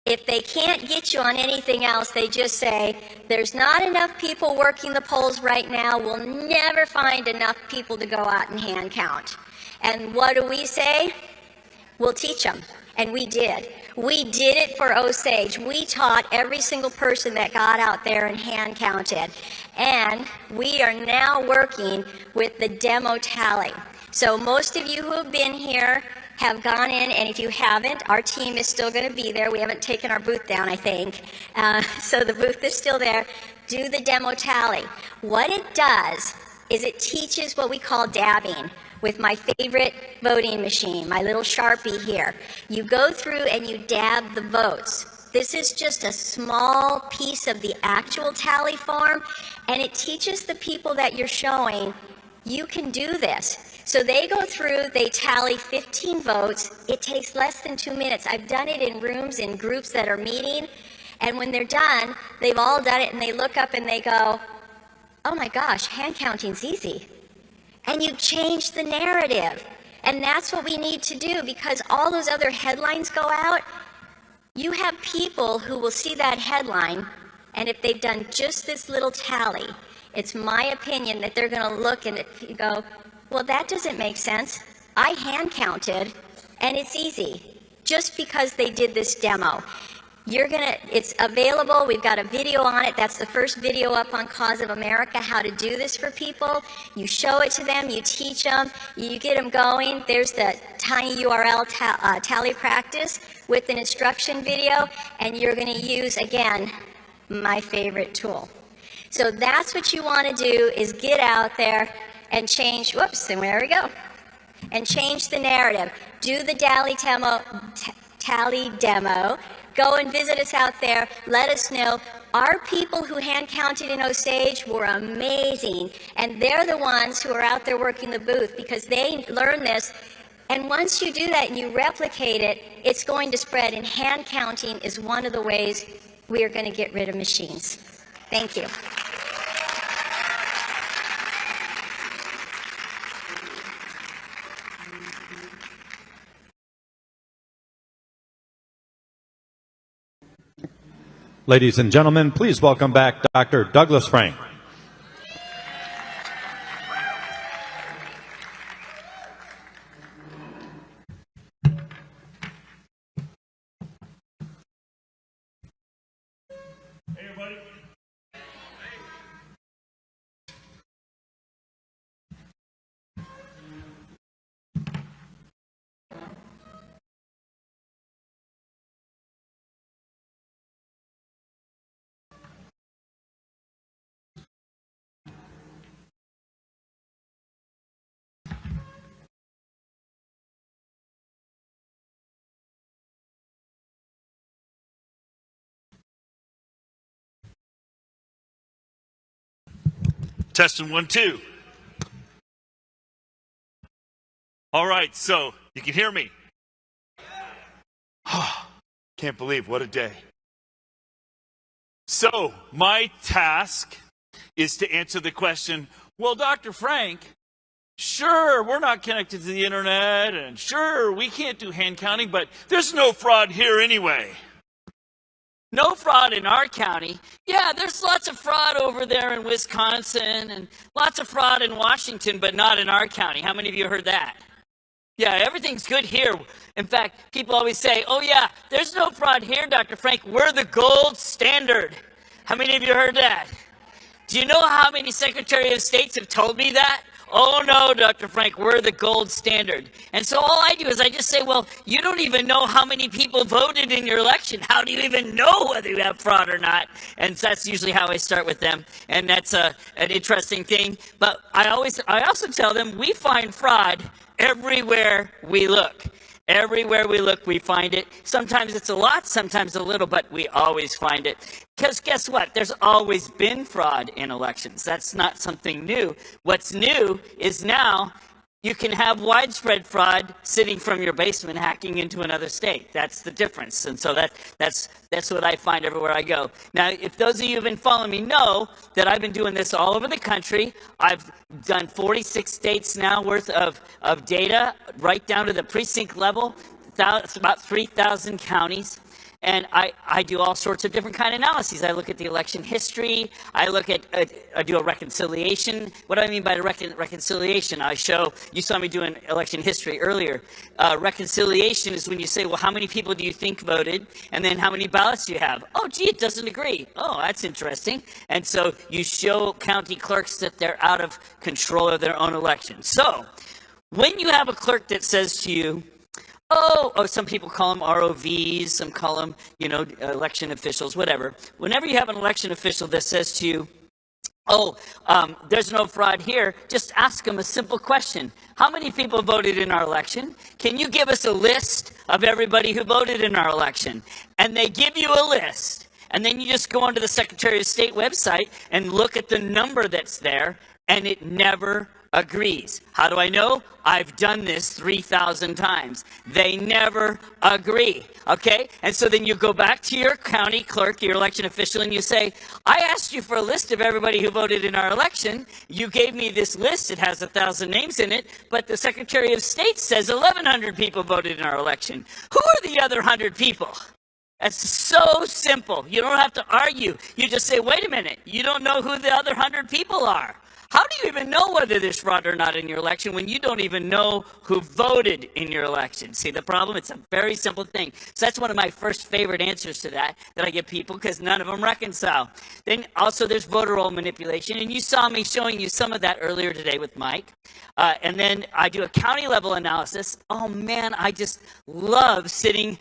If they can't get you on anything else, they just say, there's not enough people working the polls right now. We'll never find enough people to go out and hand count. And what do we say? We'll teach them. And we did. We did it for Osage. We taught every single person that got out there and hand counted. And we are now working with the demo tally. So most of you who have been here have gone in, and if you haven't, our team is still going to be there. We haven't taken our booth down, I think. So the booth is still there. Do the demo tally. What it does is it teaches what we call dabbing with my favorite voting machine, my little Sharpie here. You go through and you dab the votes. This is just a small piece of the actual tally form, and it teaches the people that you're showing, you can do this. So they go through, they tally 15 votes. It takes less than 2 minutes. I've done it in rooms, in groups that are meeting, and when they're done, they've all done it, and they look up and they go, oh my gosh, hand counting's easy. And you change the narrative. And that's what we need to do, because all those other headlines go out. You have people who will see that headline, and if they've done just this little tally, it's my opinion that they're going to look and go, well, that doesn't make sense. I hand counted, and it's easy, just because they did this demo. It's available. We've got a video on it. That's the first video up on Cause of America, how to do this for people. You show it to them, you teach them, you get them going. There's the tiny URL tally practice with an instruction video, and you're going to use, again, my favorite tool. So that's what you want to do, is get out there and change, and there we go, and change the narrative. Do the tally demo. Go and visit us out there. Let us know. Our people who hand counted in Osage were amazing, and they're the ones who are out there working the booth, because they learn this. And once you do that and you replicate it, it's going to spread, and hand counting is one of the ways we are going to get rid of machines. Thank you. Ladies and gentlemen, please welcome back Dr. Douglas Frank. Testing 1, 2. All right, so you can hear me. Can't believe what a day. So my task is to answer the question, well, Dr. Frank, sure, we're not connected to the internet, and sure, we can't do hand counting, but there's no fraud here anyway. No fraud in our county. Yeah, there's lots of fraud over there in Wisconsin and lots of fraud in Washington, but not in our county. How many of you heard that? Yeah, everything's good here. In fact, people always say, oh yeah, there's no fraud here, Dr. Frank. We're the gold standard. How many of you heard that? Do you know how many Secretary of States have told me that? Oh no, Dr. Frank, we're the gold standard. And so all I do is I just say, well, you don't even know how many people voted in your election. How do you even know whether you have fraud or not? And that's usually how I start with them. And that's an interesting thing. But I also tell them we find fraud everywhere we look. Everywhere we look, we find it. Sometimes it's a lot, sometimes a little, but we always find it. Because guess what? There's always been fraud in elections. That's not something new. What's new is now you can have widespread fraud sitting from your basement hacking into another state. That's the difference. And so that's what I find everywhere I go. Now, if those of you who've been following me know that I've been doing this all over the country, I've done 46 states now worth of data, right down to the precinct level. It's about 3,000 counties. And I do all sorts of different kind of analyses. I look at the election history. I do a reconciliation. What do I mean by reconciliation? You saw me doing election history earlier. Reconciliation is when you say, well, how many people do you think voted? And then how many ballots do you have? Oh, gee, it doesn't agree. Oh, that's interesting. And so you show county clerks that they're out of control of their own election. So when you have a clerk that says to you, oh, some people call them ROVs, some call them, election officials, whatever. Whenever you have an election official that says to you, there's no fraud here, just ask them a simple question. How many people voted in our election? Can you give us a list of everybody who voted in our election? And they give you a list. And then you just go onto the Secretary of State website and look at the number that's there, and it never agrees. How do I know? I've done this 3,000 times. They never agree. Okay? And so then you go back to your county clerk, your election official, and you say, I asked you for a list of everybody who voted in our election. You gave me this list. It has 1,000 names in it, but the Secretary of State says 1,100 people voted in our election. Who are the other 100 people? That's so simple. You don't have to argue. You just say, wait a minute, you don't know who the other 100 people are. How do you even know whether there's fraud or not in your election when you don't even know who voted in your election? See the problem? It's a very simple thing. So that's one of my first favorite answers to that I give people, because none of them reconcile. Then also there's voter roll manipulation, and you saw me showing you some of that earlier today with Mike. And then I do a county level analysis. Oh man, I just love sitting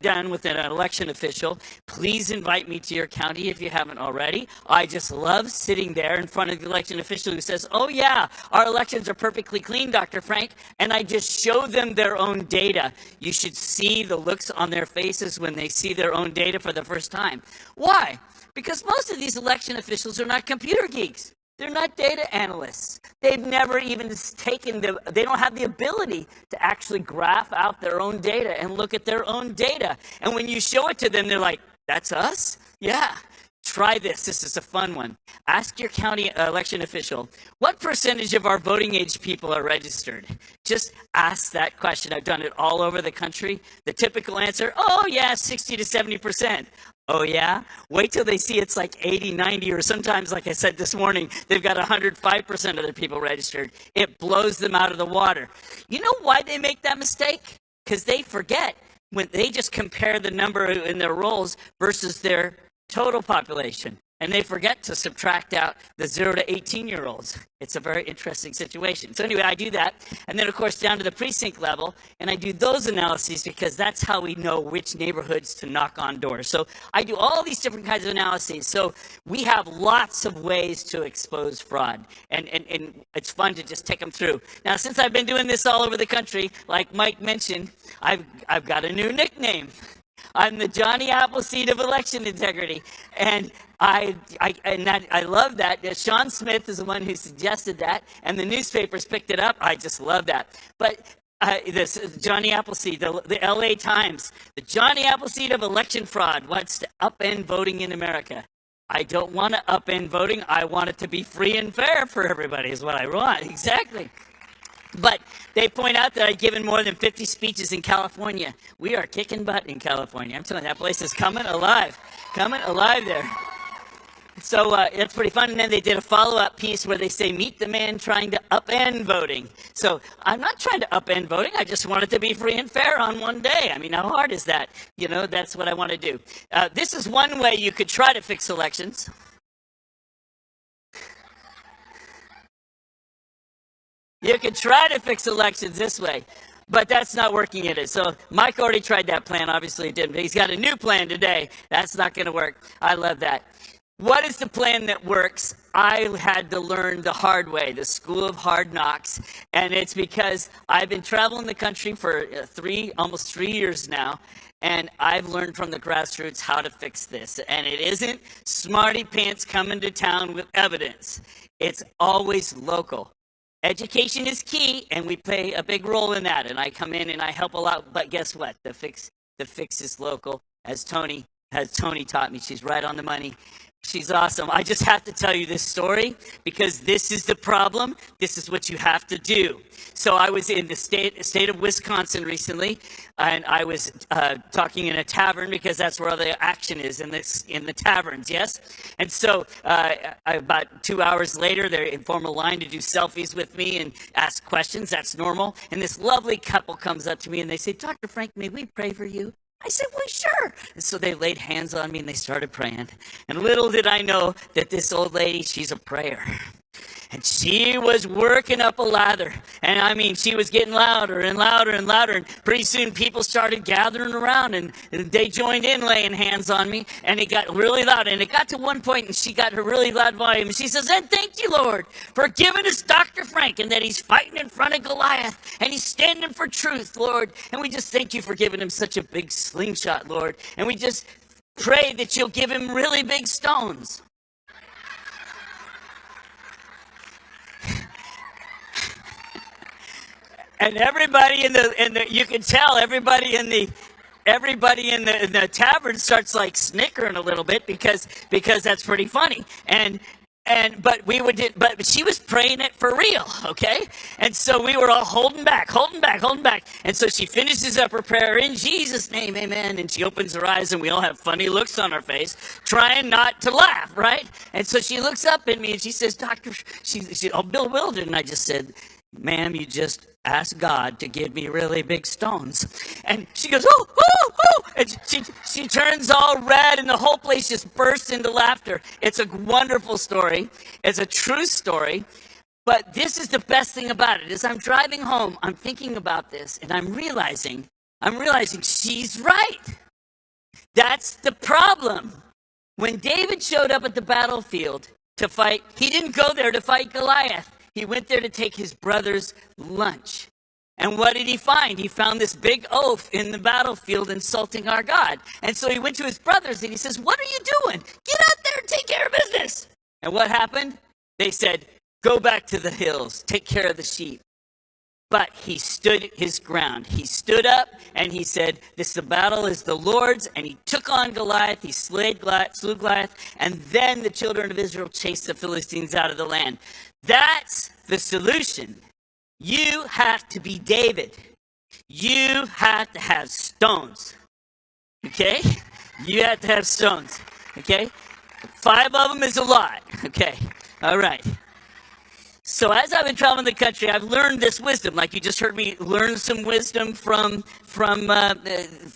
down with an election official. Please invite me to your county if you haven't already. I just love sitting there in front of the election official who says, oh yeah, our elections are perfectly clean, Dr. Frank, and I just show them their own data. You should see the looks on their faces when they see their own data for the first time. Why? Because most of these election officials are not computer geeks. They're not data analysts. They've never even they don't have the ability to actually graph out their own data and look at their own data. And when you show it to them, they're like, that's us? Yeah. Try this. This is a fun one. Ask your county election official, what percentage of our voting age people are registered? Just ask that question. I've done it all over the country. The typical answer, oh yeah, 60 to 70%. Oh, yeah? Wait till they see it's like 80, 90, or sometimes, like I said this morning, they've got 105% of their people registered. It blows them out of the water. You know why they make that mistake? Because they forget when they just compare the number in their rolls versus their total population. And they forget to subtract out the 0 to 18-year-olds. It's a very interesting situation. So anyway, I do that. And then, of course, down to the precinct level. And I do those analyses because that's how we know which neighborhoods to knock on doors. So I do all these different kinds of analyses. So we have lots of ways to expose fraud. And it's fun to just take them through. Now, since I've been doing this all over the country, like Mike mentioned, I've got a new nickname. I'm the Johnny Appleseed of election integrity. And I love that. Sean Smith is the one who suggested that, and the newspapers picked it up. I just love that. But this Johnny Appleseed, the LA Times, the Johnny Appleseed of election fraud wants to upend voting in America. I don't want to upend voting. I want it to be free and fair for everybody is what I want. Exactly. But they point out that I've given more than 50 speeches in California. We are kicking butt in California. I'm telling you, that place is coming alive there. So it's pretty fun. And then they did a follow-up piece where they say, meet the man trying to upend voting. So I'm not trying to upend voting. I just want it to be free and fair on one day. I mean, how hard is that? You know, that's what I want to do. This is one way you could try to fix elections. You could try to fix elections this way, but that's not working in it. So Mike already tried that plan. Obviously it didn't. But he's got a new plan today. That's not going to work. I love that. What is the plan that works? I had to learn the hard way, the school of hard knocks. And it's because I've been traveling the country for almost 3 years now. And I've learned from the grassroots how to fix this. And it isn't smarty pants coming to town with evidence. It's always local. Education is key, and we play a big role in that. And I come in and I help a lot. But guess what? The fix is local, as Tony taught me. She's right on the money. She's awesome. I just have to tell you this story because this is the problem. This is what you have to do. So I was in the state of Wisconsin recently, and I was talking in a tavern because that's where all the action is, in the taverns, yes? And so about 2 hours later, they form a line to do selfies with me and ask questions. That's normal. And this lovely couple comes up to me and they say, Dr. Frank, may we pray for you? I said, well, sure. And so they laid hands on me and they started praying. And little did I know that this old lady, she's a prayer. And she was working up a lather. And I mean, she was getting louder and louder and louder. And pretty soon people started gathering around and they joined in laying hands on me. And it got really loud. And it got to one point and she got her really loud volume. And she says, and thank you, Lord, for giving us Dr. Frank and that he's fighting in front of Goliath. And he's standing for truth, Lord. And we just thank you for giving him such a big slingshot, Lord. And we just pray that you'll give him really big stones. And everybody in the you can tell everybody in the tavern starts like snickering a little bit because that's pretty funny. But she was praying it for real, okay? And so we were all holding back. And so she finishes up her prayer in Jesus' name, amen. And she opens her eyes and we all have funny looks on our face, trying not to laugh, right? And so she looks up at me and she says, Doctor, she's bewildered. And I just said, ma'am, you just asked God to give me really big stones. And she goes, oh, oh, oh. And she turns all red and the whole place just bursts into laughter. It's a wonderful story. It's a true story. But this is the best thing about it. As I'm driving home, I'm thinking about this and I'm realizing she's right. That's the problem. When David showed up at the battlefield to fight, he didn't go there to fight Goliath. He went there to take his brother's lunch. And what did he find? He found this big oaf in the battlefield insulting our God. And so he went to his brothers and he says, what are you doing? Get out there and take care of business. And what happened? They said, go back to the hills, take care of the sheep. But he stood his ground. He stood up and he said, the battle is the Lord's. And he took on Goliath. He slew Goliath. And then the children of Israel chased the Philistines out of the land. That's the solution. You have to be David. You have to have stones. Okay? You have to have stones, okay? 5 of them is a lot, okay? All right. So as I've been traveling the country, I've learned this wisdom. Like you just heard me learn some wisdom from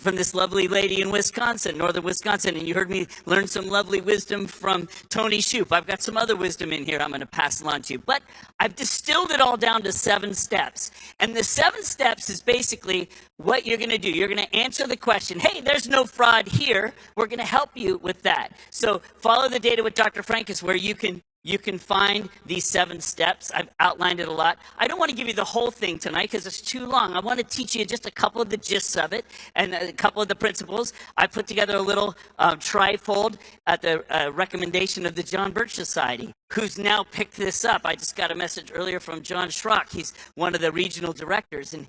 this lovely lady in Wisconsin, northern Wisconsin, and you heard me learn some lovely wisdom from Tony Shoup. I've got some other wisdom in here I'm going to pass along to you. But I've distilled it all down to 7 steps. And the 7 steps is basically what you're going to do. You're going to answer the question, hey, there's no fraud here. We're going to help you with that. So follow the data with Dr. Frank is where you can find these 7 steps. I've outlined it a lot. I don't want to give you the whole thing tonight because it's too long. I want to teach you just a couple of the gists of it and a couple of the principles. I put together a little trifold at the recommendation of the John Birch Society, who's now picked this up. I just got a message earlier from John Schrock. He's one of the regional directors, and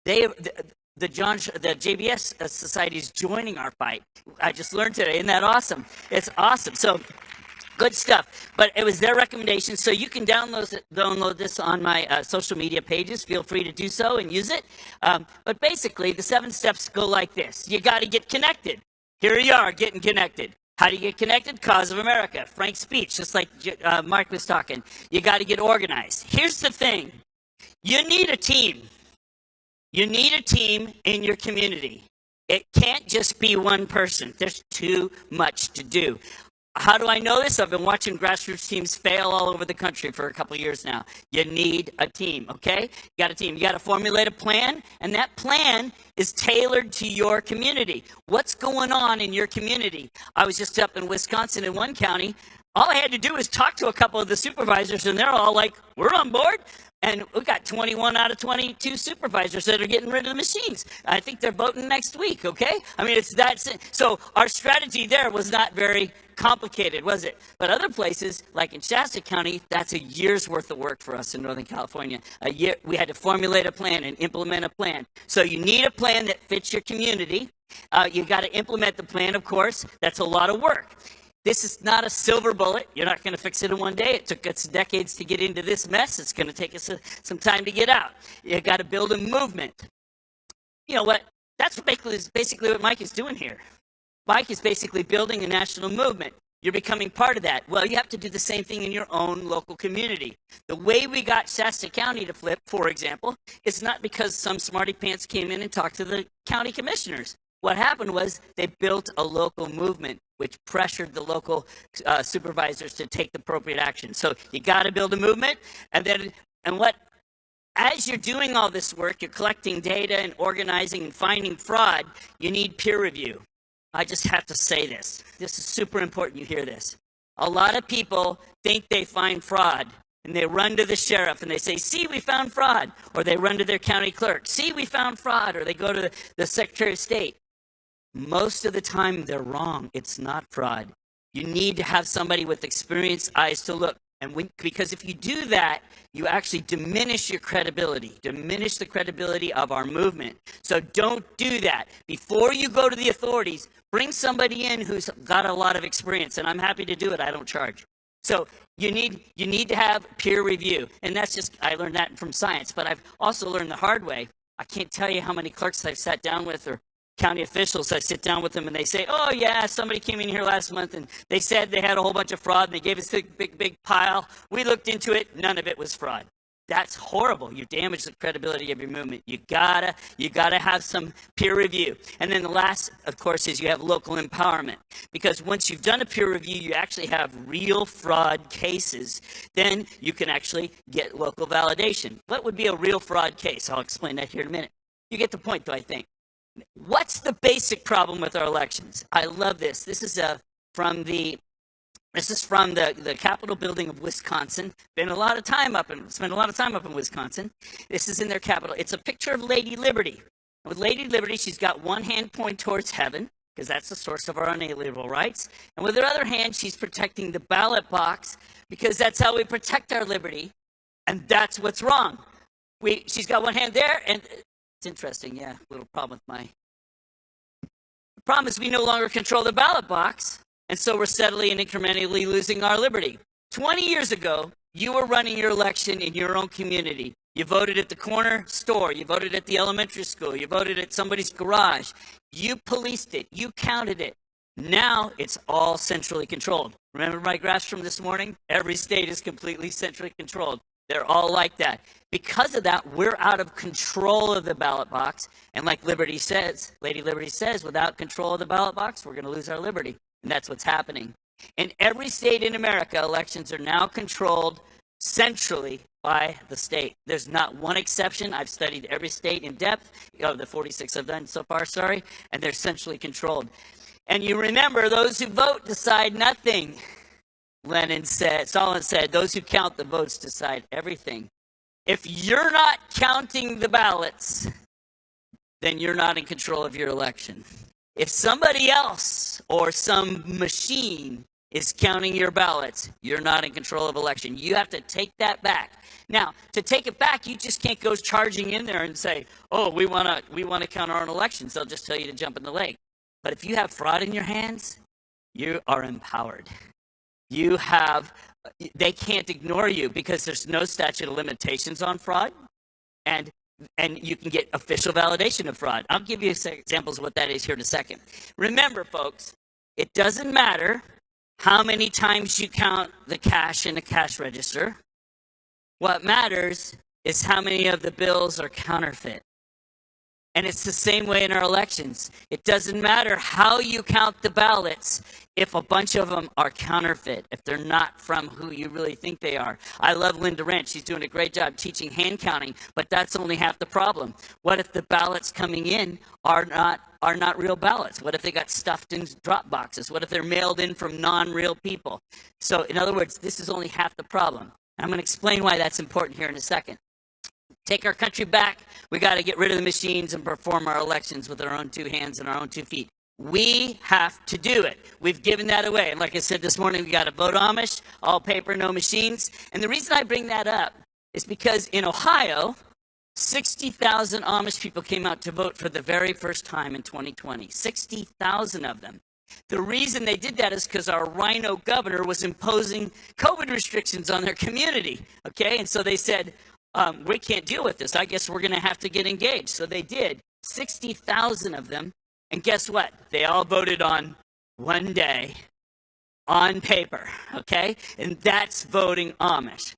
the JBS Society is joining our fight. I just learned today. Isn't that awesome? It's awesome. So good stuff. But it was their recommendation, so you can download this on my social media pages. Feel free to do so and use it. But basically, the 7 steps go like this. You got to get connected. Here you are, getting connected. How do you get connected? Cause of America. Frank's speech, just like Mark was talking. You got to get organized. Here's the thing. You need a team. You need a team in your community. It can't just be one person. There's too much to do. How do I know this? I've been watching grassroots teams fail all over the country for a couple of years now. You need a team, okay? You got a team. You got to formulate a plan, and that plan is tailored to your community. What's going on in your community? I was just up in Wisconsin in one county. All I had to do was talk to a couple of the supervisors, and they're all like, we're on board. And we've got 21 out of 22 supervisors that are getting rid of the machines. I think they're voting next week, okay? I mean, it's that. So our strategy there was not very complicated, was it? But other places, like in Shasta County, that's a year's worth of work for us in Northern California. A year, we had to formulate a plan and implement a plan. So you need a plan that fits your community. You got to implement the plan, of course. That's a lot of work. This is not a silver bullet. You're not going to fix it in one day. It took us decades to get into this mess. It's going to take us some time to get out. You got to build a movement. You know what? That's basically what Mike is doing here. Mike is basically building a national movement. You're becoming part of that. Well, you have to do the same thing in your own local community. The way we got Shasta County to flip, for example, is not because some smarty pants came in and talked to the county commissioners. What happened was they built a local movement, which pressured the local supervisors to take the appropriate action. So you got to build a movement, as you're doing all this work, you're collecting data and organizing and finding fraud, you need peer review. I just have to say this. This is super important you hear this. A lot of people think they find fraud, and they run to the sheriff and they say, see, we found fraud. Or they run to their county clerk, see, we found fraud. Or they go to the Secretary of State. Most of the time, they're wrong. It's not fraud. You need to have somebody with experienced eyes to look. Because if you do that, you actually diminish your credibility, diminish the credibility of our movement. So don't do that. Before you go to the authorities, bring somebody in who's got a lot of experience, and I'm happy to do it. I don't charge. So you need to have peer review, and that's just, I learned that from science, but I've also learned the hard way. I can't tell you how many clerks I've sat down with or county officials. I sit down with them and they say, oh yeah, somebody came in here last month and they said they had a whole bunch of fraud and they gave us a big pile. We looked into it. None of it was fraud. That's horrible. You damage the credibility of your movement. You gotta have some peer review. And then the last, of course, is you have local empowerment. Because once you've done a peer review, you actually have real fraud cases. Then you can actually get local validation. What would be a real fraud case? I'll explain that here in a minute. You get the point, though, I think. What's the basic problem with our elections? I love this. This is from the Capitol building of Wisconsin. Spent a lot of time up in Wisconsin. This is in their Capitol. It's a picture of Lady Liberty. With Lady Liberty, she's got one hand pointed towards heaven, because that's the source of our unalienable rights. And with her other hand, she's protecting the ballot box, because that's how we protect our liberty. And that's what's wrong. She's got one hand there, and it's interesting, yeah, little problem with the problem is we no longer control the ballot box, and so we're steadily and incrementally losing our liberty. 20 years ago, you were running your election in your own community. You voted at the corner store, you voted at the elementary school, you voted at somebody's garage. You policed it, you counted it. Now it's all centrally controlled. Remember my graphs from this morning? Every state is completely centrally controlled. They're all like that. Because of that, we're out of control of the ballot box. And like Liberty says, Lady Liberty says, without control of the ballot box, we're going to lose our liberty. And that's what's happening. In every state in America, elections are now controlled centrally by the state. There's not one exception. I've studied every state in depth, of the 46 I've done so far, and they're centrally controlled. And you remember, those who vote decide nothing. Stalin said, those who count the votes decide everything. If you're not counting the ballots, then you're not in control of your election. If somebody else or some machine is counting your ballots, you're not in control of election. You have to take that back. Now, to take it back, you just can't go charging in there and say, oh, we want to count our own elections. They'll just tell you to jump in the lake. But if you have fraud in your hands, you are empowered. They can't ignore you because there's no statute of limitations on fraud, and you can get official validation of fraud. I'll give you examples of what that is here in a second. Remember, folks, it doesn't matter how many times you count the cash in a cash register. What matters is how many of the bills are counterfeit. And it's the same way in our elections. It doesn't matter how you count the ballots if a bunch of them are counterfeit, if they're not from who you really think they are. I love Linda Wrench. She's doing a great job teaching hand counting, but that's only half the problem. What if the ballots coming in are not real ballots? What if they got stuffed in drop boxes? What if they're mailed in from non-real people? So in other words, this is only half the problem. I'm going to explain why that's important here in a second. Take our country back. We got to get rid of the machines and perform our elections with our own two hands and our own 2 feet. We have to do it. We've given that away. And like I said this morning, we got to vote Amish, all paper, no machines. And the reason I bring that up is because in Ohio, 60,000 Amish people came out to vote for the very first time in 2020. 60,000 of them. The reason they did that is because our rhino governor was imposing COVID restrictions on their community. Okay, and so they said, we can't deal with this. I guess we're going to have to get engaged. So they did. 60,000 of them. And guess what? They all voted on one day on paper. Okay? And that's voting Amish.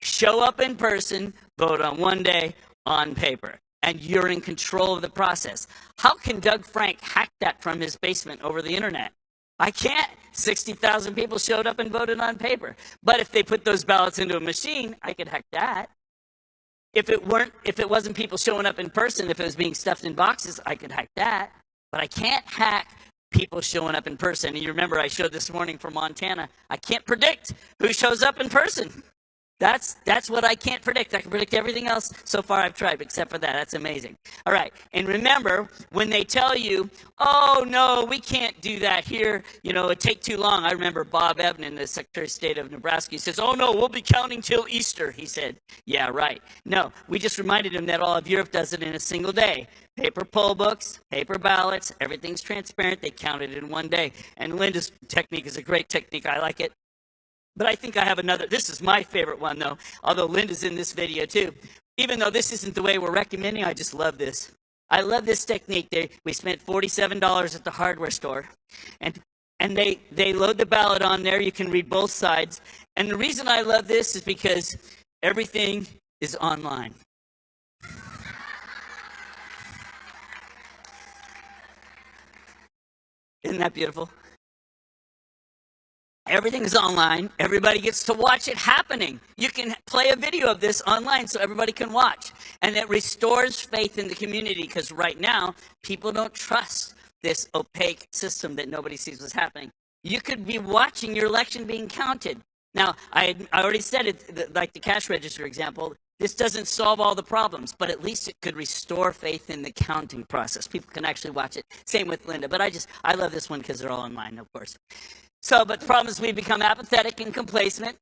Show up in person, vote on one day on paper. And you're in control of the process. How can Doug Frank hack that from his basement over the internet? I can't. 60,000 people showed up and voted on paper. But if they put those ballots into a machine, I could hack that. If it wasn't people showing up in person, if it was being stuffed in boxes, I could hack that. But I can't hack people showing up in person. And you remember I showed this morning from Montana, I can't predict who shows up in person. That's what I can't predict. I can predict everything else. So far I've tried, except for that. That's amazing. All right. And remember, when they tell you, oh, no, we can't do that here, it'd take too long. I remember Bob Ebnen, the Secretary of State of Nebraska, he says, oh, no, we'll be counting till Easter. He said, yeah, right. No, we just reminded him that all of Europe does it in a single day. Paper poll books, paper ballots, everything's transparent. They count it in one day. And Linda's technique is a great technique. I like it. But I think I have another. This is my favorite one, though, although Linda's in this video, too. Even though this isn't the way we're recommending, I just love this. I love this technique. We spent $47 at the hardware store, and they load the ballot on there. You can read both sides. And the reason I love this is because everything is online. Isn't that beautiful? Everything is online. Everybody gets to watch it happening. You can play a video of this online so everybody can watch. And it restores faith in the community because right now, people don't trust this opaque system that nobody sees what's happening. You could be watching your election being counted. Now, I already said it, like the cash register example, this doesn't solve all the problems, but at least it could restore faith in the counting process. People can actually watch it. Same with Linda, but I love this one because they're all online, of course. So, but the problem is we become apathetic and complacent,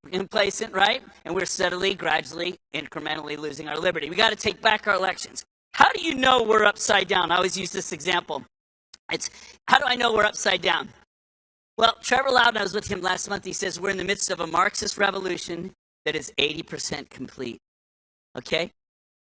right? And we're steadily, gradually, incrementally losing our liberty. We got to take back our elections. How do you know we're upside down? I always use this example. How do I know we're upside down? Well, Trevor Loudon, I was with him last month. He says we're in the midst of a Marxist revolution that is 80% complete. Okay?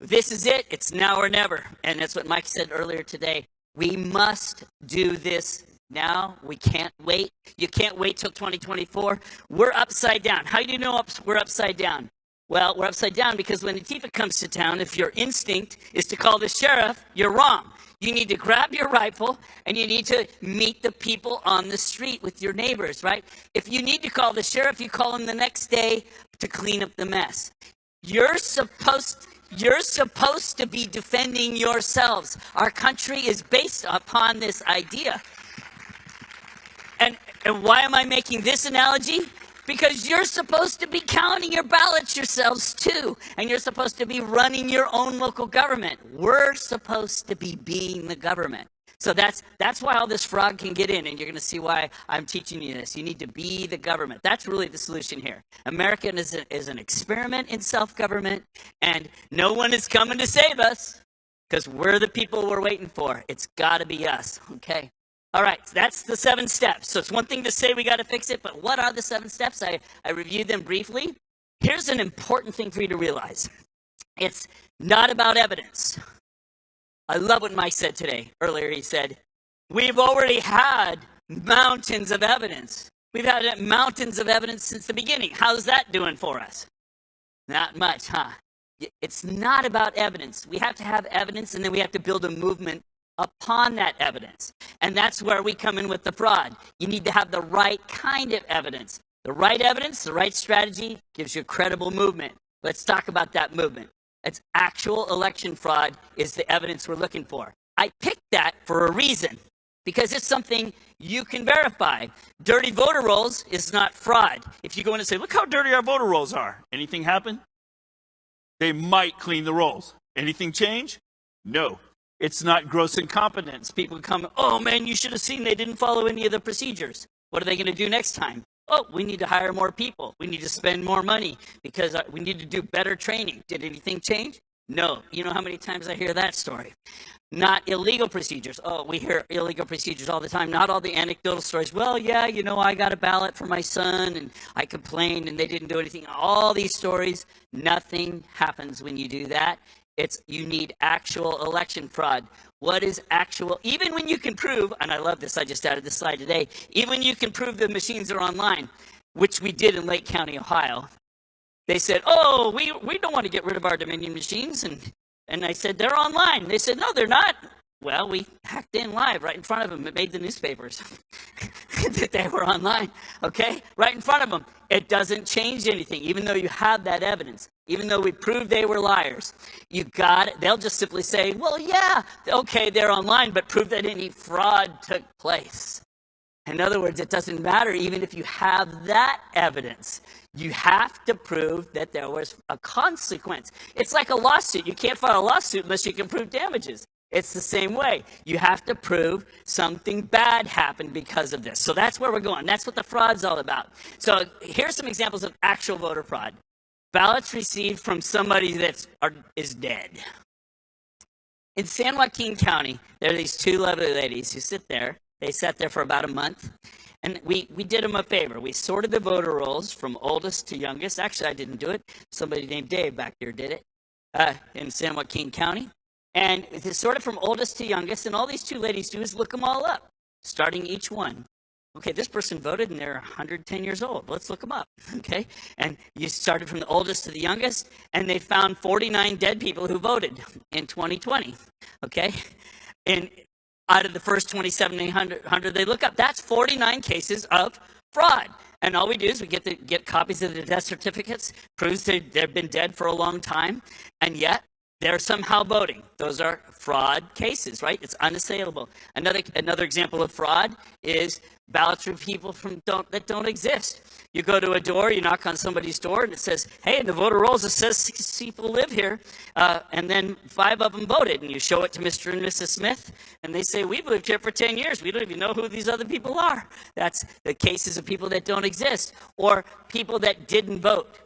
This is it. It's now or never. And that's what Mike said earlier today. We must do this now. We can't wait. You can't wait till 2024. We're upside down. How do you know we're upside down? Well, we're upside down because when Antifa comes to town, if your instinct is to call the sheriff, you're wrong. You need to grab your rifle and you need to meet the people on the street with your neighbors, right? If you need to call the sheriff, you call him the next day to clean up the mess. You're supposed to be defending yourselves. Our country is based upon this idea. And why am I making this analogy? Because you're supposed to be counting your ballots yourselves too. And you're supposed to be running your own local government. We're supposed to be being the government. So that's why all this fraud can get in. And you're going to see why I'm teaching you this. You need to be the government. That's really the solution here. America is an experiment in self-government. And no one is coming to save us because we're the people we're waiting for. It's got to be us. Okay. All right, that's the 7 steps. So it's one thing to say we got to fix it, but what are the 7 steps? I reviewed them briefly. Here's an important thing for you to realize. It's not about evidence. I love what Mike said today. Earlier he said, we've already had mountains of evidence. We've had mountains of evidence since the beginning. How's that doing for us? Not much, huh? It's not about evidence. We have to have evidence, and then we have to build a movement upon that evidence. And that's where we come in with the fraud. You need to have the right kind of evidence. The right evidence, the right strategy gives you a credible movement. Let's talk about that movement. It's actual election fraud is the evidence we're looking for. I picked that for a reason, because it's something you can verify. Dirty voter rolls is not fraud. If you go in and say, look how dirty our voter rolls are, anything happen? They might clean the rolls. Anything change? No. It's not gross incompetence. People come, oh man, you should have seen they didn't follow any of the procedures. What are they going to do next time? Oh, we need to hire more people. We need to spend more money because we need to do better training. Did anything change? No. You know how many times I hear that story? Not illegal procedures. Oh, we hear illegal procedures all the time. Not all the anecdotal stories. Well, yeah, you know, I got a ballot for my son and I complained and they didn't do anything. All these stories, nothing happens when you do that. You need actual election fraud. What is actual? Even when you can prove, and I love this, I just added this slide today, even when you can prove the machines are online, which we did in Lake County, Ohio, they said, oh, we don't want to get rid of our Dominion machines. And I said, they're online. They said, no, they're not. Well, we hacked in live right in front of them. It made the newspapers that they were online, okay? Right in front of them. It doesn't change anything, even though you have that evidence. Even though we proved they were liars. You got it. They'll just simply say, well, yeah, okay, they're online, but prove that any fraud took place. In other words, it doesn't matter even if you have that evidence. You have to prove that there was a consequence. It's like a lawsuit. You can't file a lawsuit unless you can prove damages. It's the same way. You have to prove something bad happened because of this. So that's where we're going. That's what the fraud's all about. So here's some examples of actual voter fraud. Ballots received from somebody that is dead. In San Joaquin County, there are these 2 lovely ladies who sit there. They sat there for about a month. And we did them a favor. We sorted the voter rolls from oldest to youngest. Actually, I didn't do it. Somebody named Dave back here did it in San Joaquin County. And it's sorted from oldest to youngest, and all these 2 ladies do is look them all up, starting each one. Okay, this person voted, and they're 110 years old. Let's look them up, okay? And you started from the oldest to the youngest, and they found 49 dead people who voted in 2020, okay? And out of the first 2,700 they look up, that's 49 cases of fraud. And all we do is we get copies of the death certificates, proves they've been dead for a long time, and yet they're somehow voting. Those are fraud cases, right? It's unassailable. Another example of fraud is ballots from people that don't exist. You go to a door, you knock on somebody's door, and it says, hey, in the voter rolls, it says 6 people live here, and then 5 of them voted. And you show it to Mr. and Mrs. Smith, and they say, we've lived here for 10 years. We don't even know who these other people are. That's the cases of people that don't exist, or people that didn't vote.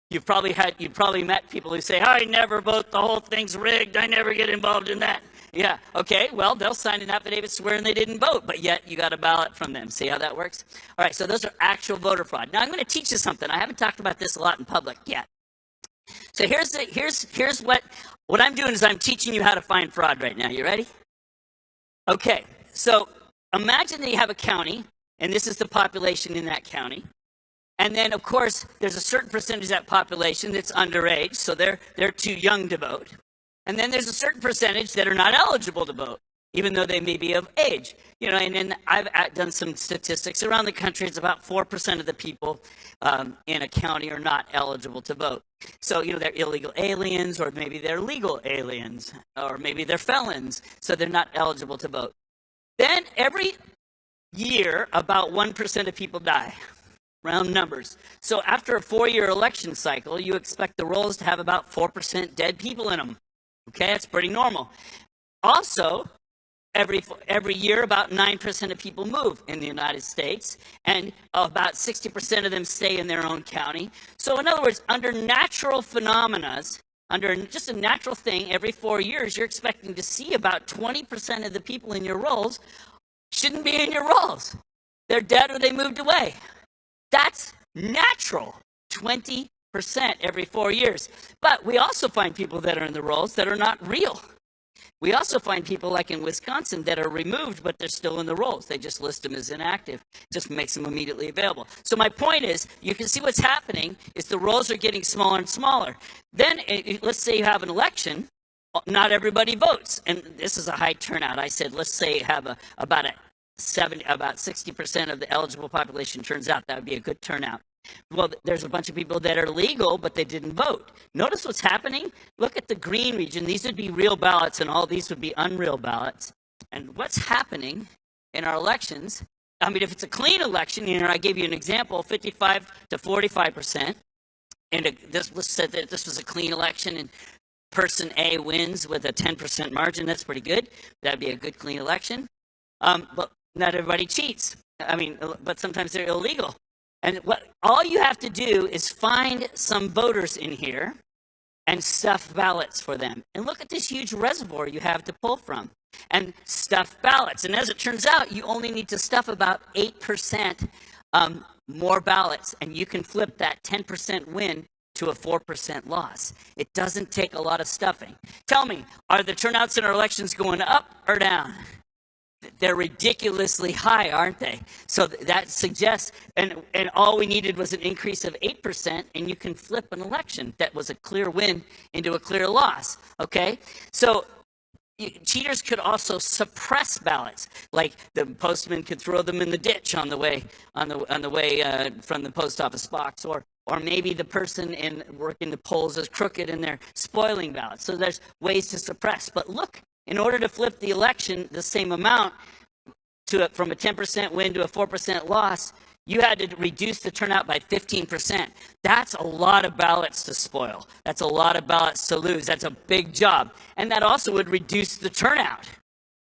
You've probably met people who say, I never vote, the whole thing's rigged, I never get involved in that. Yeah, okay, well, they'll sign an affidavit swearing they didn't vote, but yet you got a ballot from them. See how that works? All right, so those are actual voter fraud. Now I'm going to teach you something. I haven't talked about this a lot in public yet. So here's what I'm doing is I'm teaching you how to find fraud right now. You ready? Okay, so imagine that you have a county, and this is the population in that county. And then, of course, there's a certain percentage of that population that's underage, so they're too young to vote. And then there's a certain percentage that are not eligible to vote, even though they may be of age. You know, and then I've done some statistics around the country. It's about 4% of the people in a county are not eligible to vote. So, you know, they're illegal aliens, or maybe they're legal aliens, or maybe they're felons, so they're not eligible to vote. Then every year, about 1% of people die. Round numbers. So after a 4-year election cycle, you expect the rolls to have about 4% dead people in them. Okay, that's pretty normal. Also, every year, about 9% of people move in the United States, and about 60% of them stay in their own county. So in other words, under natural phenomena, under just a natural thing, every 4 years, you're expecting to see about 20% of the people in your rolls shouldn't be in your rolls. They're dead or they moved away. That's natural, 20% every 4 years. But we also find people that are in the rolls that are not real. We also find people like in Wisconsin that are removed, but they're still in the rolls. They just list them as inactive. Just makes them immediately available. So my point is, you can see what's happening is the rolls are getting smaller and smaller. Then let's say you have an election, not everybody votes. And this is a high turnout. I said, let's say you have about 60% of the eligible population turns out. That would be a good turnout. Well, there's a bunch of people that are legal, but they didn't vote. Notice what's happening. Look at the green region. These would be real ballots, and all these would be unreal ballots. And what's happening in our elections, I mean, if it's a clean election, you know, I gave you an example, 55 to 45%. And let's say that this was a clean election, and person A wins with a 10% margin. That's pretty good. That'd be a good, clean election. But not everybody cheats. I mean, but sometimes they're illegal. And all you have to do is find some voters in here and stuff ballots for them. And look at this huge reservoir you have to pull from and stuff ballots. And as it turns out, you only need to stuff about 8% more ballots, and you can flip that 10% win to a 4% loss. It doesn't take a lot of stuffing. Tell me, are the turnouts in our elections going up or down? They're ridiculously high, aren't they? So that suggests, and all we needed was an increase of 8%, and you can flip an election that was a clear win into a clear loss, okay? So cheaters could also suppress ballots, like the postman could throw them in the ditch on the way from the post office box, or maybe the person working the polls is crooked and they're spoiling ballots. So there's ways to suppress. But look, in order to flip the election the same amount from a 10% win to a 4% loss, you had to reduce the turnout by 15%. That's a lot of ballots to spoil. That's a lot of ballots to lose. That's a big job. And that also would reduce the turnout.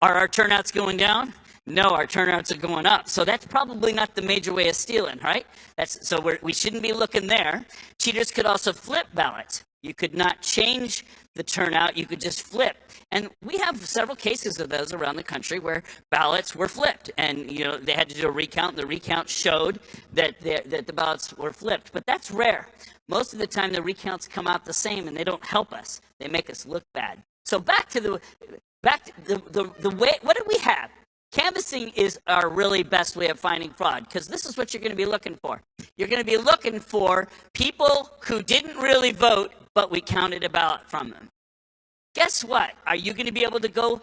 Are our turnouts going down? No, our turnouts are going up. So that's probably not the major way of stealing, right? So we shouldn't be looking there. Cheaters could also flip ballots. You could not change the turnout, you could just flip. And we have several cases of those around the country where ballots were flipped, and you know they had to do a recount. The recount showed that the ballots were flipped, but that's rare. Most of the time the recounts come out the same, and they don't help us. They make us look bad. So back to the way, what do we have? Canvassing is our really best way of finding fraud, because this is what you're going to be looking for. You're going to be looking for people who didn't really vote, but we counted a ballot from them. Guess what? Are you going to be able to go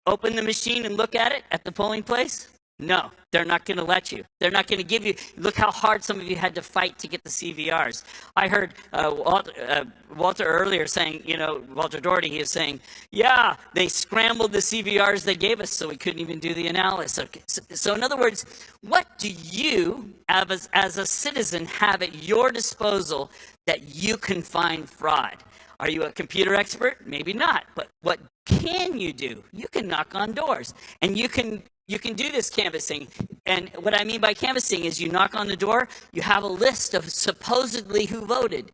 open the machine and look at it at the polling place? No, they're not going to let you. They're not going to give you. Look how hard some of you had to fight to get the CVRs. I heard Walter earlier saying, Walter Doherty, he was saying, yeah, they scrambled the CVRs they gave us so we couldn't even do the analysis. So in other words, what do you, as a citizen, have at your disposal that you can find fraud? Are you a computer expert? Maybe not. But what can you do? You can knock on doors, and you can do this canvassing. And what I mean by canvassing is you knock on the door, you have a list of supposedly who voted.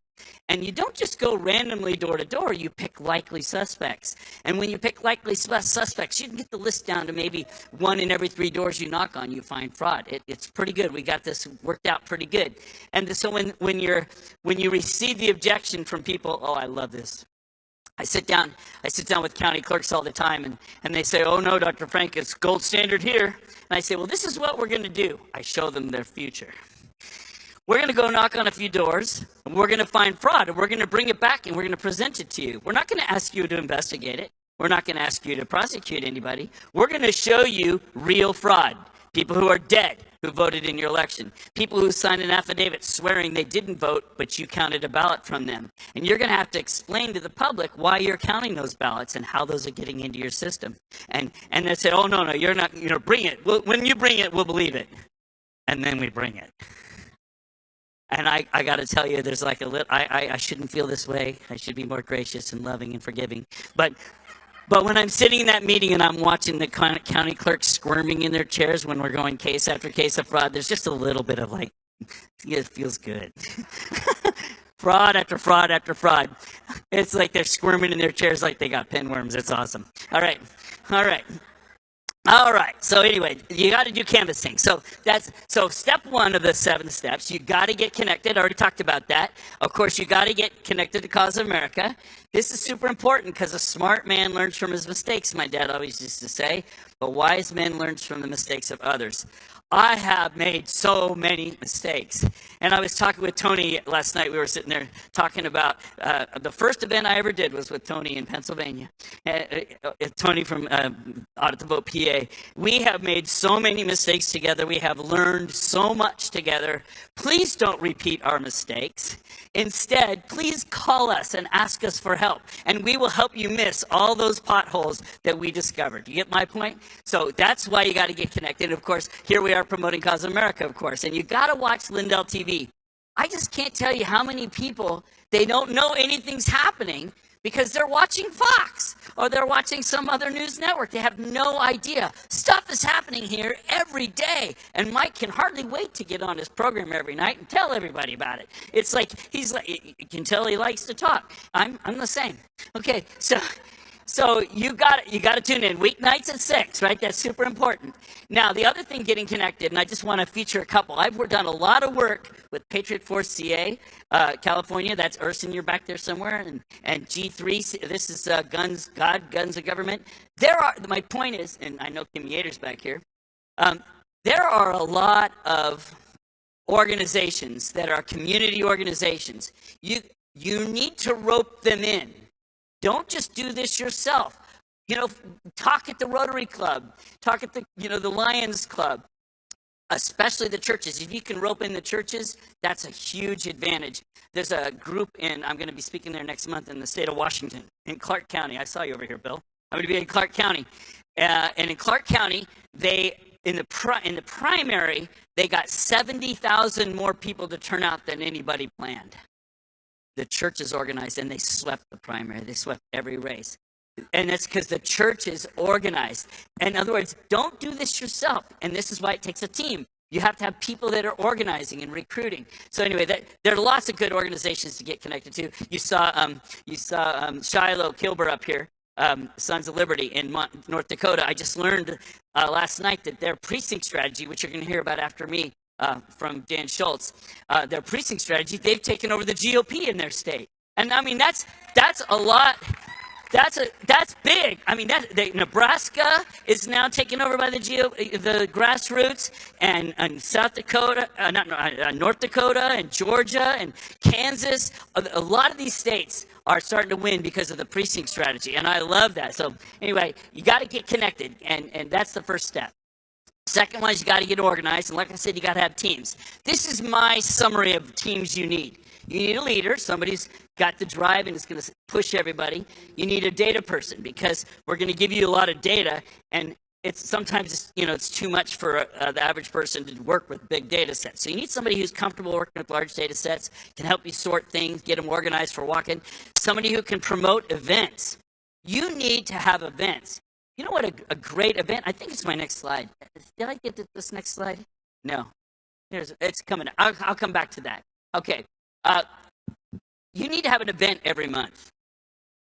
And you don't just go randomly door to door, you pick likely suspects. And when you pick likely suspects, you can get the list down to maybe 1 in every 3 doors you knock on, you find fraud. It's pretty good. We got this worked out pretty good. And so when you receive the objection from people, oh, I love this. I sit down with county clerks all the time, and they say, oh no, Dr. Frank, it's gold standard here. And I say, well, this is what we're going to do. I show them their future. We're going to go knock on a few doors, and we're going to find fraud, and we're going to bring it back, and we're going to present it to you. We're not going to ask you to investigate it. We're not going to ask you to prosecute anybody. We're going to show you real fraud. People who are dead, who voted in your election. People who signed an affidavit swearing they didn't vote, but you counted a ballot from them. And you're going to have to explain to the public why you're counting those ballots and how those are getting into your system. And they say, oh, no, you're not, bring it. When you bring it, we'll believe it. And then we bring it. And I got to tell you, there's like a little, I shouldn't feel this way. I should be more gracious and loving and forgiving. But when I'm sitting in that meeting and I'm watching the county clerks squirming in their chairs when we're going case after case of fraud, there's just a little bit of like, it feels good. Fraud after fraud after fraud. It's like they're squirming in their chairs like they got pinworms. It's awesome. All right. So anyway, you got to do canvassing. So step one of the 7 steps. You got to get connected. I already talked about that. Of course, you got to get connected to Cause of America. This is super important because a smart man learns from his mistakes, my dad always used to say. A wise man learns from the mistakes of others. I have made so many mistakes. And I was talking with Tony last night. We were sitting there talking about the first event I ever did was with Tony in Pennsylvania. Tony from Audit the Vote, PA. We have made so many mistakes together. We have learned so much together. Please don't repeat our mistakes. Instead, please call us and ask us for help. And we will help you miss all those potholes that we discovered. You get my point? So that's why you got to get connected. And of course, here we are promoting Cause of America, of course. And you got to watch Lindell TV. I just can't tell you how many people, they don't know anything's happening because they're watching Fox or they're watching some other news network. They have no idea. Stuff is happening here every day. And Mike can hardly wait to get on his program every night and tell everybody about it. It's like, you can tell he likes to talk. I'm the same. Okay, so you got to tune in weeknights at 6, right? That's super important. Now, the other thing, getting connected, and I just want to feature a couple. I've done a lot of work with Patriot Force CA, California. That's Urson, you're back there somewhere, and G3. This is Guns of Government. My point is, and I know Kim Yater's back here. There are a lot of organizations that are community organizations. You need to rope them in. Don't just do this yourself. Talk at the Rotary Club. Talk at the Lions Club, especially the churches. If you can rope in the churches, that's a huge advantage. There's a group I'm going to be speaking there next month in the state of Washington, in Clark County. I saw you over here, Bill. I'm going to be in Clark County. And in Clark County, in the primary, they got 70,000 more people to turn out than anybody planned. The church is organized, and they swept the primary. They swept every race. And that's because the church is organized. In other words, don't do this yourself. And this is why it takes a team. You have to have people that are organizing and recruiting. So anyway, there are lots of good organizations to get connected to. You saw Shiloh Kilber up here, Sons of Liberty in North Dakota. I just learned last night that their precinct strategy, which you're going to hear about after me, from Dan Schultz, their precinct strategy, they've taken over the GOP in their state. And I mean, that's a lot. That's big. I mean, Nebraska is now taken over by the grassroots, and South Dakota, North Dakota, and Georgia, and Kansas. A lot of these states are starting to win because of the precinct strategy, and I love that. So anyway, you got to get connected, and that's the first step. Second one is you got to get organized, and like I said, you got to have teams. This is my summary of teams you need. You need a leader, somebody who's got the drive and is going to push everybody. You need a data person because we're going to give you a lot of data, and sometimes it's too much for the average person to work with big data sets. So you need somebody who's comfortable working with large data sets, can help you sort things, get them organized for walk-in. Somebody who can promote events. You need to have events. You know what a great event? I think it's my next slide. Did I get to this next slide? No. It's coming. I'll come back to that. Okay. You need to have an event every month.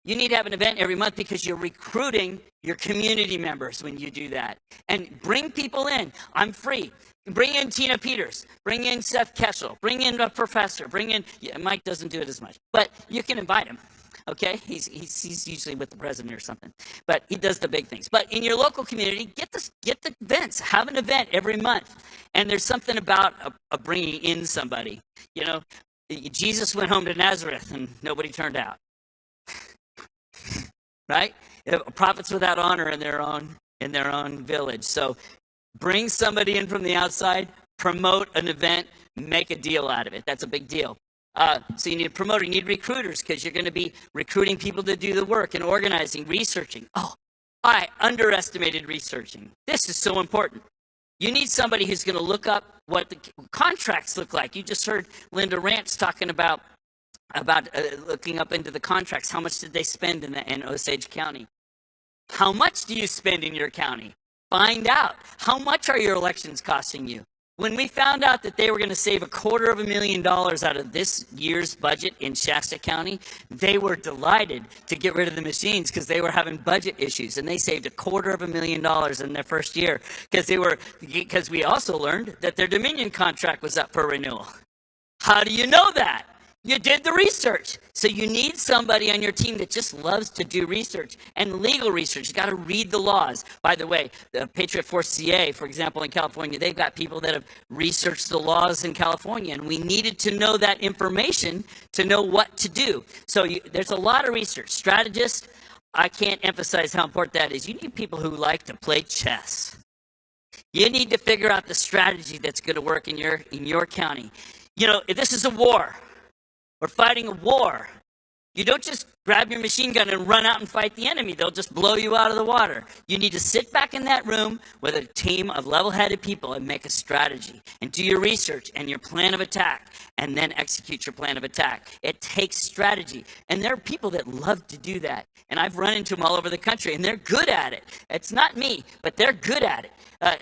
You need to have an event every month because you're recruiting your community members when you do that. And bring people in. I'm free. Bring in Tina Peters. Bring in Seth Keshel. Bring in a professor. Mike doesn't do it as much, but you can invite him. Okay, he's usually with the president or something, but he does the big things. But in your local community, get the events. Have an event every month, and there's something about bringing in somebody. You know, Jesus went home to Nazareth, and nobody turned out. Right? Prophets without honor in their own village. So bring somebody in from the outside, promote an event, make a deal out of it. That's a big deal. So you need a promoter, you need recruiters, because you're going to be recruiting people to do the work and organizing, researching. Oh, I underestimated researching. This is so important. You need somebody who's going to look up what the contracts look like. You just heard Linda Rance talking about looking up into the contracts. How much did they spend in Osage County? How much do you spend in your county? Find out. How much are your elections costing you? When we found out that they were going to save $250,000 out of this year's budget in Shasta County, they were delighted to get rid of the machines because they were having budget issues, and they saved $250,000 in their first year because we also learned that their Dominion contract was up for renewal. How do you know that? You did the research. So you need somebody on your team that just loves to do research and legal research. You got to read the laws. By the way, the Patriot Force CA, for example, in California, they've got people that have researched the laws in California, and we needed to know that information to know what to do. So there's a lot of research. Strategists, I can't emphasize how important that is. You need people who like to play chess. You need to figure out the strategy that's going to work in your county. You know, if this is a war, we're fighting a war. You don't just grab your machine gun and run out and fight the enemy. They'll just blow you out of the water. You need to sit back in that room with a team of level-headed people and make a strategy and do your research and your plan of attack and then execute your plan of attack. It takes strategy. And there are people that love to do that. And I've run into them all over the country, and they're good at it. It's not me, but they're good at it.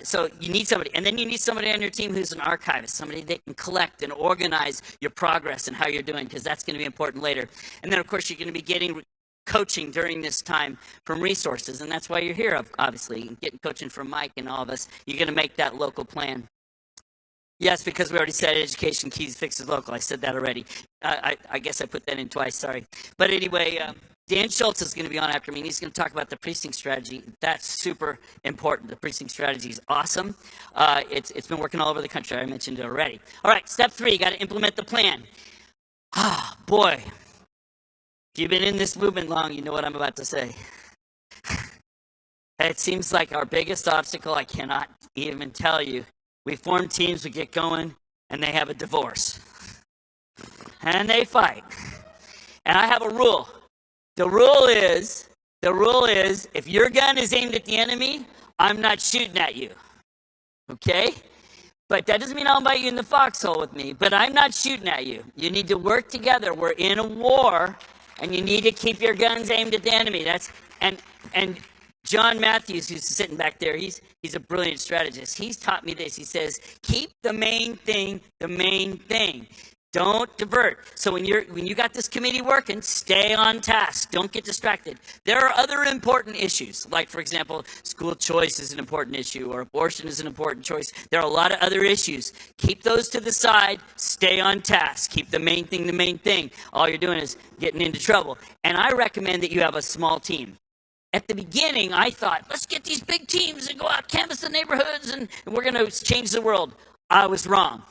So you need somebody. And then you need somebody on your team who's an archivist, somebody that can collect and organize your progress and how you're doing, because that's going to be important later. And then, of course, you're going to be getting coaching during this time from resources, and that's why you're here, obviously, getting coaching from Mike and all of us. You're going to make that local plan. Yes, because we already said education keys fixes local. I said that already. I guess I put that in twice, sorry. But anyway, Dan Schultz is going to be on after me, and he's going to talk about the precinct strategy. That's super important. The precinct strategy is awesome. It's been working all over the country. I mentioned it already. All right, step 3, you got to implement the plan. Ah, boy. If you've been in this movement long, you know what I'm about to say. It seems like our biggest obstacle, I cannot even tell you. We form teams, we get going, and they have a divorce. And they fight. And I have a rule. The rule is, if your gun is aimed at the enemy, I'm not shooting at you. Okay? But that doesn't mean I'll invite you in the foxhole with me, but I'm not shooting at you. You need to work together. We're in a war, and you need to keep your guns aimed at the enemy. And John Matthews, who's sitting back there, he's a brilliant strategist. He's taught me this. He says, keep the main thing the main thing. Don't divert. So when you got this committee working, stay on task. Don't get distracted. There are other important issues, like, for example, school choice is an important issue, or abortion is an important choice. There are a lot of other issues. Keep those to the side. Stay on task. Keep the main thing the main thing. All you're doing is getting into trouble. And I recommend that you have a small team. At the beginning, I thought, let's get these big teams and go out, canvass the neighborhoods, and we're going to change the world. I was wrong.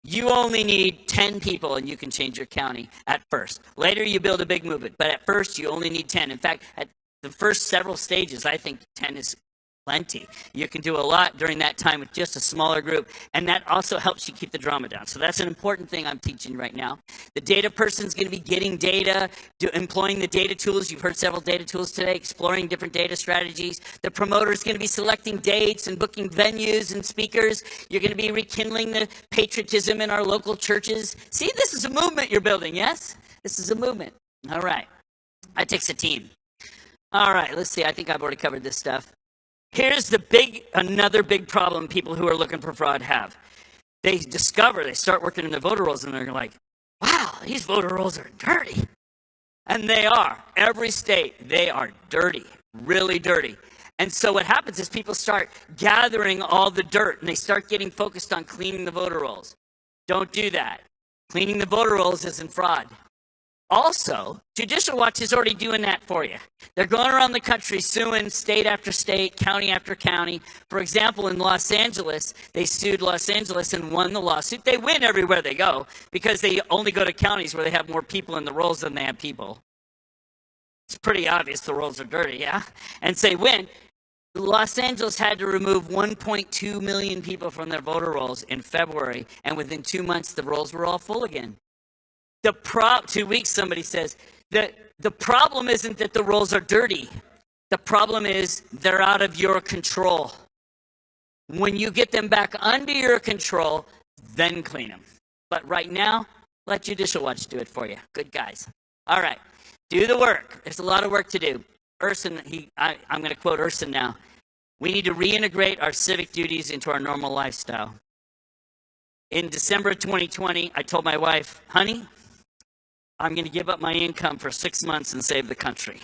You only need 10 people and you can change your county at first. Later, you build a big movement, but at first, you only need 10. In fact, at the first several stages, I think 10 is plenty. You can do a lot during that time with just a smaller group, and that also helps you keep the drama down. So that's an important thing I'm teaching right now. The data person's going to be getting data, employing the data tools. You've heard several data tools today, exploring different data strategies. The promoter's going to be selecting dates and booking venues and speakers. You're going to be rekindling the patriotism in our local churches. See, this is a movement you're building, yes? This is a movement. All right. That takes a team. All right, let's see. I think I've already covered this stuff. Here's another big problem people who are looking for fraud have. They start working in the voter rolls, and they're like, wow, these voter rolls are dirty. And they are. Every state, they are dirty, really dirty. And so what happens is people start gathering all the dirt, and they start getting focused on cleaning the voter rolls. Don't do that. Cleaning the voter rolls isn't fraud. Also, Judicial Watch is already doing that for you. They're going around the country suing state after state, county after county. For example, in Los Angeles, they sued Los Angeles and won the lawsuit. They win everywhere they go because they only go to counties where they have more people in the rolls than they have people. It's pretty obvious the rolls are dirty, yeah? And so they win. Los Angeles had to remove 1.2 million people from their voter rolls in February, and within 2 months, the rolls were all full again. 2 weeks, somebody says, that the problem isn't that the rolls are dirty. The problem is they're out of your control. When you get them back under your control, then clean them. But right now, let Judicial Watch do it for you. Good guys. All right, do the work. There's a lot of work to do. Urson, I'm going to quote Urson now. We need to reintegrate our civic duties into our normal lifestyle. In December of 2020, I told my wife, honey, I'm going to give up my income for 6 months and save the country.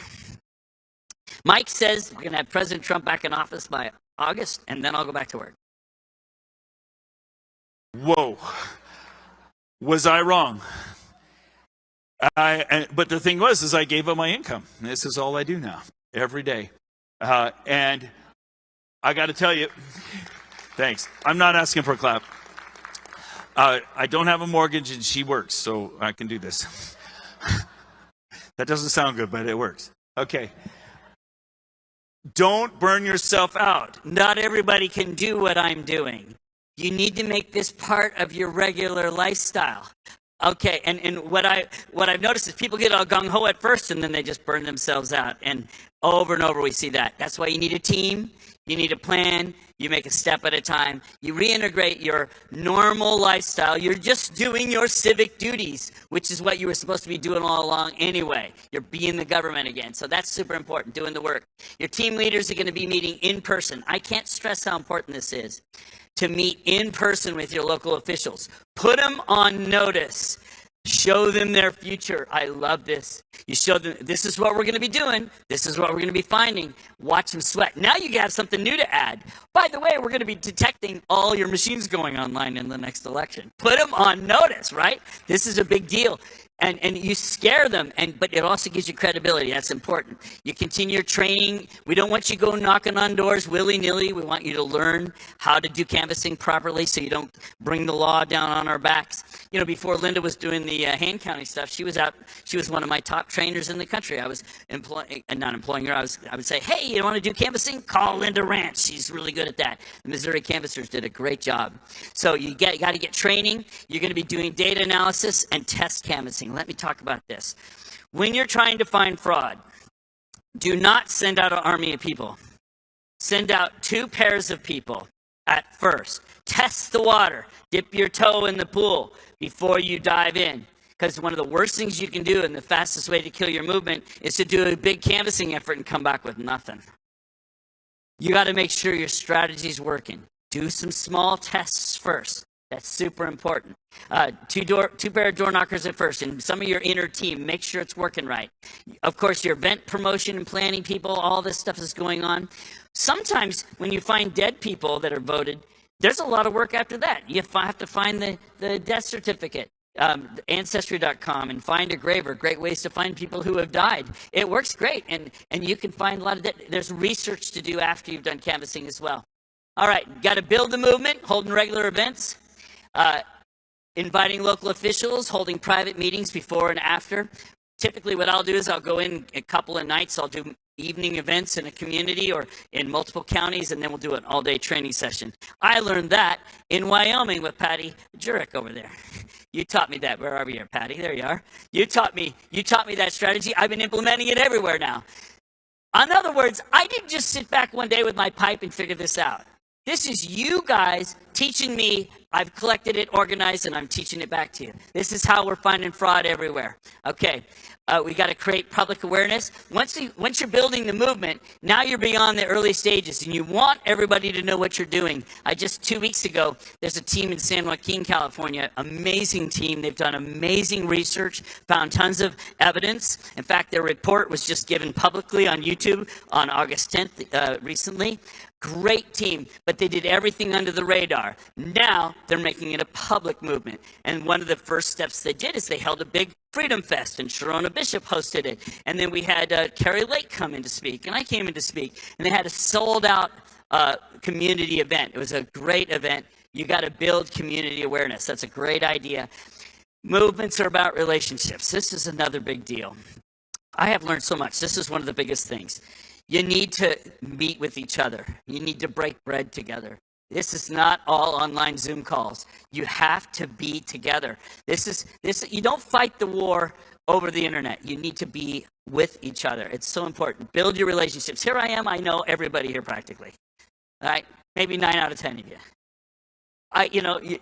Mike says we're going to have President Trump back in office by August, and then I'll go back to work. Whoa. Was I wrong? But the thing was, is I gave up my income. This is all I do now, every day. And I got to tell you, thanks. I'm not asking for a clap. I don't have a mortgage and she works, so I can do this. That doesn't sound good, but it works. Okay. Don't burn yourself out. Not everybody can do what I'm doing. You need to make this part of your regular lifestyle. Okay, and what I've noticed is people get all gung-ho at first and then they just burn themselves out. And over and over we see that. That's why you need a team, you need a plan, you make a step at a time, you reintegrate your normal lifestyle. You're just doing your civic duties, which is what you were supposed to be doing all along anyway. You're being the government again. So that's super important, doing the work. Your team leaders are going to be meeting in person. I can't stress how important this is. To meet in person with your local officials. Put them on notice. Show them their future. I love this. You show them, this is what we're going to be doing. This is what we're going to be finding. Watch them sweat. Now you have something new to add. By the way, we're going to be detecting all your machines going online in the next election. Put them on notice, right? This is a big deal. And you scare them, but it also gives you credibility. That's important. You continue your training. We don't want you to go knocking on doors willy-nilly. We want you to learn how to do canvassing properly so you don't bring the law down on our backs. You know, before Linda was doing the hand counting stuff, she was one of my top trainers in the country. I was not employing her. I would say, hey, you want to do canvassing? Call Linda Ranch. She's really good at that. The Missouri canvassers did a great job. So you got to get training. You're going to be doing data analysis and test canvassing. Let me talk about this. When you're trying to find fraud, do not send out an army of people. Send out 2 pairs of people at first. Test the water. Dip your toe in the pool before you dive in. Because one of the worst things you can do and the fastest way to kill your movement is to do a big canvassing effort and come back with nothing. You got to make sure your strategy's working. Do some small tests first. That's super important. 2 pair of door knockers at first, and some of your inner team, make sure it's working right. Of course, your event promotion and planning people, all this stuff is going on. Sometimes when you find dead people that are voted, there's a lot of work after that. You have to find the death certificate. Ancestry.com and find a graver, great ways to find people who have died. It works great, and you can find a lot of that. There's research to do after you've done canvassing as well. All right, got to build the movement, holding regular events. Inviting local officials, holding private meetings before and after. Typically what I'll do is I'll go in a couple of nights, I'll do evening events in a community or in multiple counties, and then we'll do an all-day training session. I learned that in Wyoming with Patty Jurek over there. You taught me that. Where are we here, Patty? There you are. You taught me that strategy. I've been implementing it everywhere now. In other words, I didn't just sit back one day with my pipe and figure this out. This is you guys teaching me. I've collected it, organized, and I'm teaching it back to you. This is how we're finding fraud everywhere. Okay, we got to create public awareness. Once you're building the movement, now you're beyond the early stages, and you want everybody to know what you're doing. 2 weeks ago, there's a team in San Joaquin, California, amazing team. They've done amazing research, found tons of evidence. In fact, their report was just given publicly on YouTube on August 10th recently. Great team, but they did everything under the radar. are. Now they're making it a public movement. And one of the first steps they did is they held a big Freedom Fest, and Sharona Bishop hosted it. And then we had Carrie Lake come in to speak, and I came in to speak. And they had a sold-out community event. It was a great event. You got to build community awareness. That's a great idea. Movements are about relationships. This is another big deal. I have learned so much. This is one of the biggest things. You need to meet with each other. You need to break bread together. This is not all online Zoom calls. You have to be together. You don't fight the war over the internet. You need to be with each other. It's so important. Build your relationships. Here I am. I know everybody here practically. All right? Maybe 9 out of 10 of you.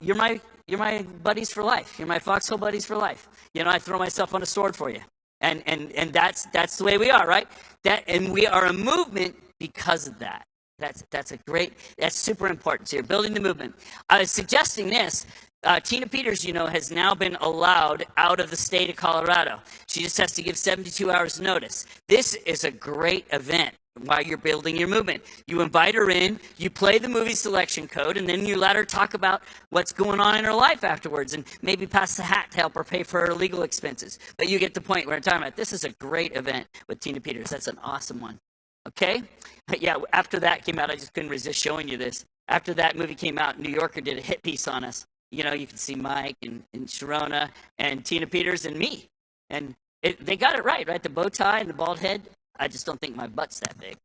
You're my buddies for life. You're my foxhole buddies for life. I throw myself on a sword for you. And that's the way we are, right? And we are a movement because of that. That's super important. So you're building the movement. I was suggesting this. Tina Peters, has now been allowed out of the state of Colorado. She just has to give 72 hours notice. This is a great event while you're building your movement. You invite her in, you play the movie selection code, and then you let her talk about what's going on in her life afterwards, and maybe pass the hat to help her pay for her legal expenses. But you get the point where I'm talking about. This is a great event with Tina Peters. That's an awesome one. Okay? But yeah, after that came out, I just couldn't resist showing you this. After that movie came out, New Yorker did a hit piece on us. You can see Mike and Sharona and Tina Peters and me. And they got it right? The bow tie and the bald head. I just don't think my butt's that big.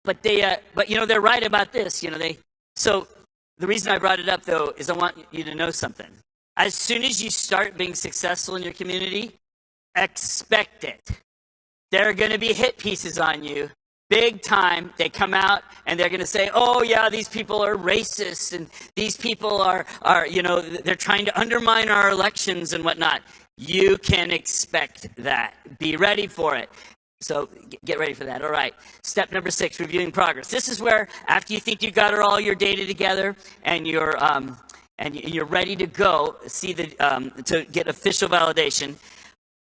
But they're right about this. So the reason I brought it up, though, is I want you to know something. As soon as you start being successful in your community, expect it. There are going to be hit pieces on you, big time. They come out and they're going to say, oh, yeah, these people are racist, and these people are they're trying to undermine our elections and whatnot. You can expect that. Be ready for it. So get ready for that. All right. Step number 6, reviewing progress. This is where, after you think you've got all your data together and you're ready to go, to get official validation,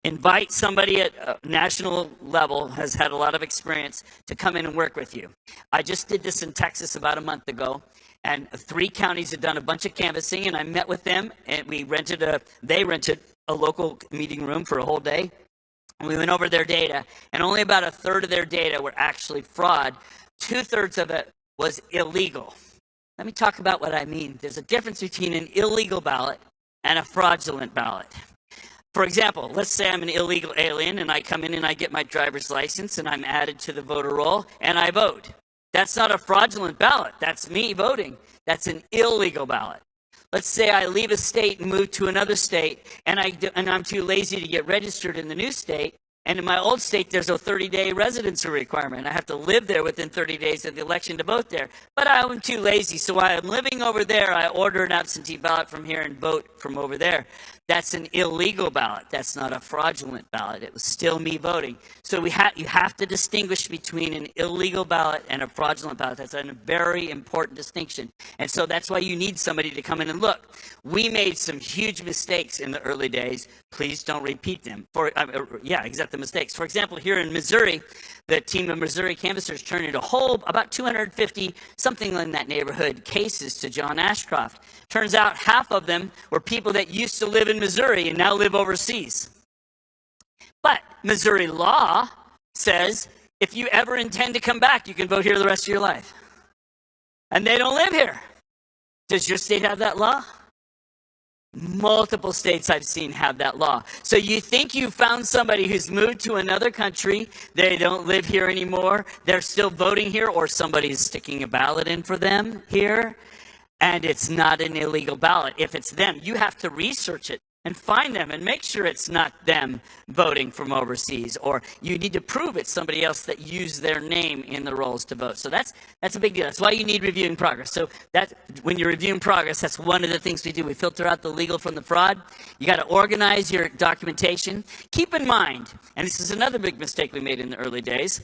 invite somebody at a national level, has had a lot of experience, to come in and work with you. I just did this in Texas about a month ago, and 3 counties had done a bunch of canvassing, and I met with them, and they rented a local meeting room for a whole day. We went over their data, and only about a third of their data were actually fraud. 2/3 of it was illegal. Let me talk about what I mean. There's a difference between an illegal ballot and a fraudulent ballot. For example, let's say I'm an illegal alien, and I come in and I get my driver's license, and I'm added to the voter roll, and I vote. That's not a fraudulent ballot. That's me voting. That's an illegal ballot. Let's say I leave a state and move to another state, and I'm too lazy to get registered in the new state. And in my old state, there's a 30-day residency requirement. I have to live there within 30 days of the election to vote there. But I'm too lazy, so while I'm living over there, I order an absentee ballot from here and vote from over there. That's an illegal ballot. That's not a fraudulent ballot. It was still me voting. So you have to distinguish between an illegal ballot and a fraudulent ballot. That's a very important distinction. And so that's why you need somebody to come in and look. We made some huge mistakes in the early days. Please don't repeat them. Exact the mistakes. For example, here in Missouri, the team of Missouri canvassers turned in about 250, something in that neighborhood, cases to John Ashcroft. Turns out half of them were people that used to live in Missouri and now live overseas. But Missouri law says if you ever intend to come back, you can vote here the rest of your life. And they don't live here. Does your state have that law? Multiple states I've seen have that law. So you think you found somebody who's moved to another country, they don't live here anymore, they're still voting here, or somebody's sticking a ballot in for them here, and it's not an illegal ballot. If it's them, you have to research it and find them and make sure it's not them voting from overseas, or you need to prove it's somebody else that used their name in the rolls to vote. So that's a big deal. That's why you need reviewing progress. So that when you're reviewing progress, that's one of the things we do. We filter out the legal from the fraud. You got to organize your documentation. Keep in mind, and this is another big mistake we made in the early days,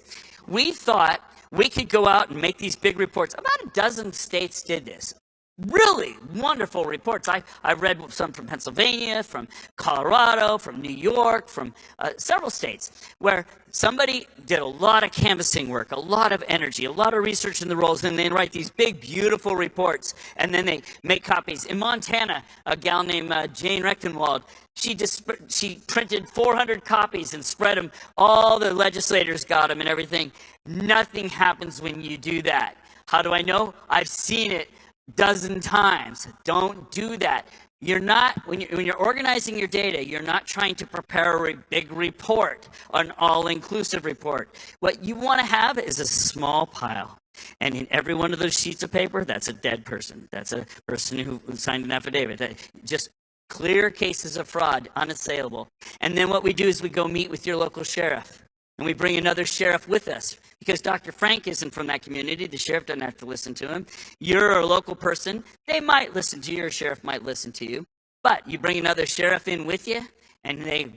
we thought we could go out and make these big reports. About a dozen states did this. Really wonderful reports. I've read some from Pennsylvania, from Colorado, from New York, from several states, where somebody did a lot of canvassing work, a lot of energy, a lot of research in the rolls, and they write these big, beautiful reports, and then they make copies. In Montana, a gal named Jane Rechtenwald, she printed 400 copies and spread them. All the legislators got them and everything. Nothing happens when you do that. How do I know? I've seen it dozen times. Don't do that. You're not, when you're organizing your data, you're not trying to prepare a big report, an all-inclusive report. What you want to have is a small pile. And in every one of those sheets of paper, that's a dead person. That's a person who signed an affidavit. Just clear cases of fraud, unassailable. And then what we do is we go meet with your local sheriff. And we bring another sheriff with us. Because Dr. Frank isn't from that community. The sheriff doesn't have to listen to him. You're a local person. They might listen to you. Your sheriff might listen to you. But you bring another sheriff in with you, and they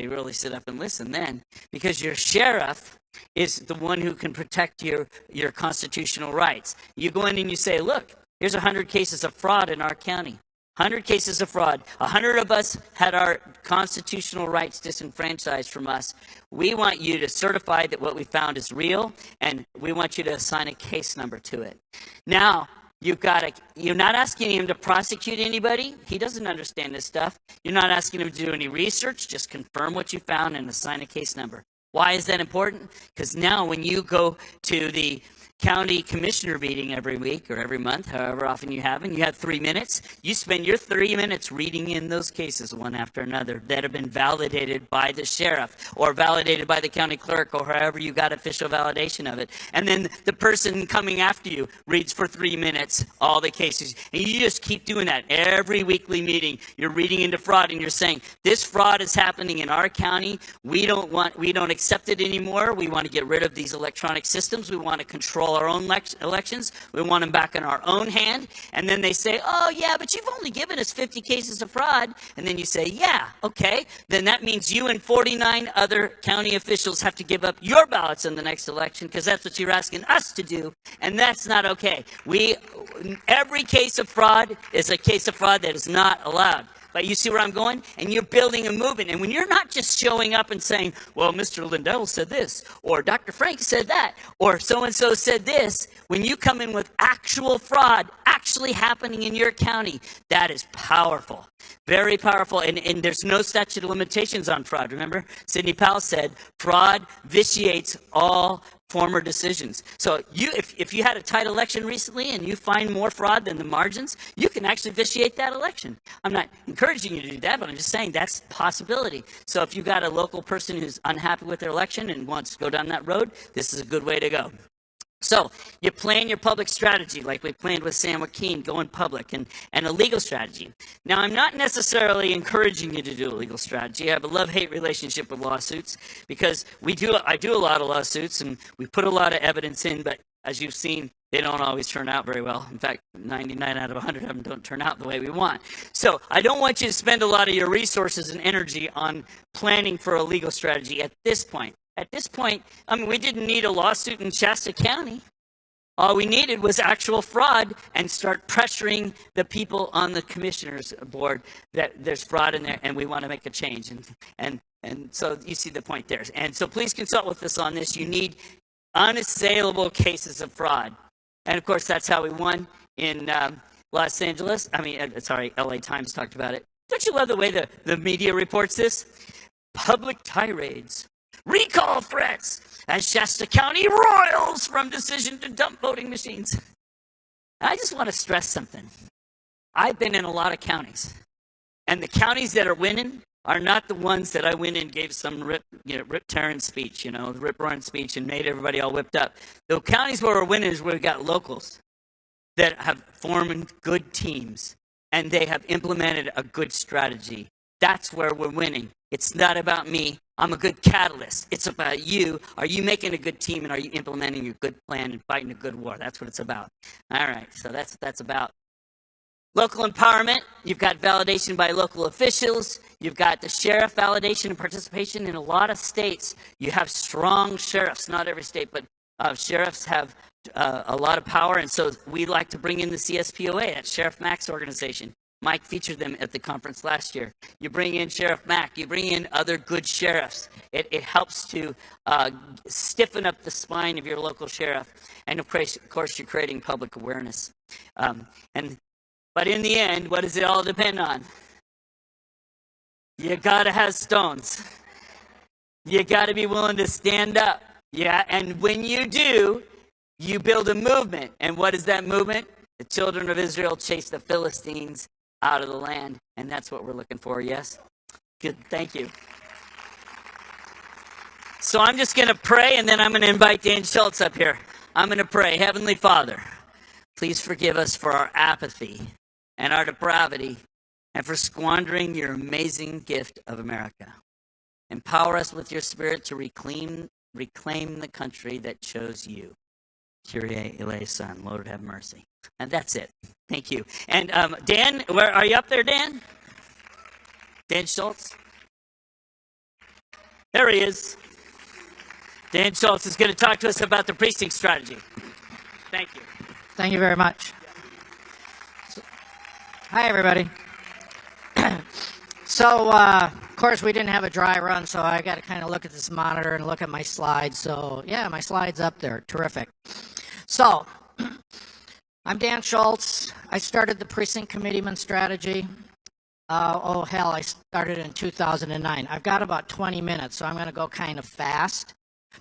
really sit up and listen then. Because your sheriff is the one who can protect your constitutional rights. You go in and you say, look, here's 100 cases of fraud in our county. 100 cases of fraud. 100 of us had our constitutional rights disenfranchised from us. We want you to certify that what we found is real, and we want you to assign a case number to it. Now, you're not asking him to prosecute anybody. He doesn't understand this stuff. You're not asking him to do any research. Just confirm what you found and assign a case number. Why is that important? Because now when you go to the county commissioner meeting every week or every month, however often you have, and you have 3 minutes, you spend your 3 minutes reading in those cases one after another that have been validated by the sheriff or validated by the county clerk or however you got official validation of it. And then the person coming after you reads for 3 minutes all the cases. And you just keep doing that every weekly meeting. You're reading into fraud and you're saying, this fraud is happening in our county. We don't accept it anymore. We want to get rid of these electronic systems. We want to control our own elections. We want them back in our own hand. And then they say, oh, yeah, but you've only given us 50 cases of fraud. And then you say, yeah, okay. Then that means you and 49 other county officials have to give up your ballots in the next election because that's what you're asking us to do. And that's not okay. Every case of fraud is a case of fraud that is not allowed. But you see where I'm going? And you're building a movement. And when you're not just showing up and saying, well, Mr. Lindell said this, or Dr. Frank said that, or so-and-so said this, when you come in with actual fraud actually happening in your county, that is powerful. Very powerful. And there's no statute of limitations on fraud. Remember, Sidney Powell said, fraud vitiates all former decisions. So if you had a tight election recently and you find more fraud than the margins, you can actually vitiate that election. I'm not encouraging you to do that, but I'm just saying that's a possibility. So if you've got a local person who's unhappy with their election and wants to go down that road, this is a good way to go. So you plan your public strategy like we planned with San Joaquin, going public, and a legal strategy. Now, I'm not necessarily encouraging you to do a legal strategy. I have a love-hate relationship with lawsuits because I do a lot of lawsuits and we put a lot of evidence in, but as you've seen, they don't always turn out very well. In fact, 99 out of 100 of them don't turn out the way we want. So I don't want you to spend a lot of your resources and energy on planning for a legal strategy at this point. At this point, I mean, we didn't need a lawsuit in Shasta County. All we needed was actual fraud and start pressuring the people on the commissioner's board that there's fraud in there and we want to make a change. And so you see the point there. And so please consult with us on this. You need unassailable cases of fraud. And of course, that's how we won in Los Angeles. LA Times talked about it. Don't you love the way the media reports this? Public tirades. Recall threats as Shasta County roils from decision to dump voting machines. I just want to stress something. I've been in a lot of counties, and the counties that are winning are not the ones that I went in and gave some rip-tearing speech, rip-roaring speech and made everybody all whipped up. The counties where we're winning is where we've got locals that have formed good teams, and they have implemented a good strategy. That's where we're winning. It's not about me. I'm a good catalyst. It's about you. Are you making a good team and are you implementing a good plan and fighting a good war? That's what it's about. All right, so that's about local empowerment. You've got validation by local officials. You've got the sheriff validation and participation. In a lot of states, you have strong sheriffs. Not every state, but sheriffs have a lot of power, and so we like to bring in the CSPOA, that's Sheriff Mack's organization. Mike featured them at the conference last year. You bring in Sheriff Mack, you bring in other good sheriffs. It helps to stiffen up the spine of your local sheriff. And of course, you're creating public awareness. But in the end, what does it all depend on? You gotta have stones. You gotta be willing to stand up. Yeah, and when you do, you build a movement. And what is that movement? The children of Israel chased the Philistines out of the land. And that's what we're looking for, yes? Good, thank you. So I'm just going to pray, and then I'm going to invite Dan Schultz up here. I'm going to pray. Heavenly Father, please forgive us for our apathy and our depravity and for squandering your amazing gift of America. Empower us with your spirit to reclaim the country that chose you. Kyrie eleison, Lord have mercy. And that's it. Thank you. And Dan, where are you up there, Dan? Dan Schultz? There he is. Dan Schultz is going to talk to us about the precinct strategy. Thank you. Thank you very much. Hi, everybody. So, of course, we didn't have a dry run, so I got to kind of look at this monitor and look at my slides. So, yeah, my slide's up there. Terrific. So, I'm Dan Schultz. I started the precinct committeeman strategy. I started in 2009. I've got about 20 minutes, so I'm going to go kind of fast.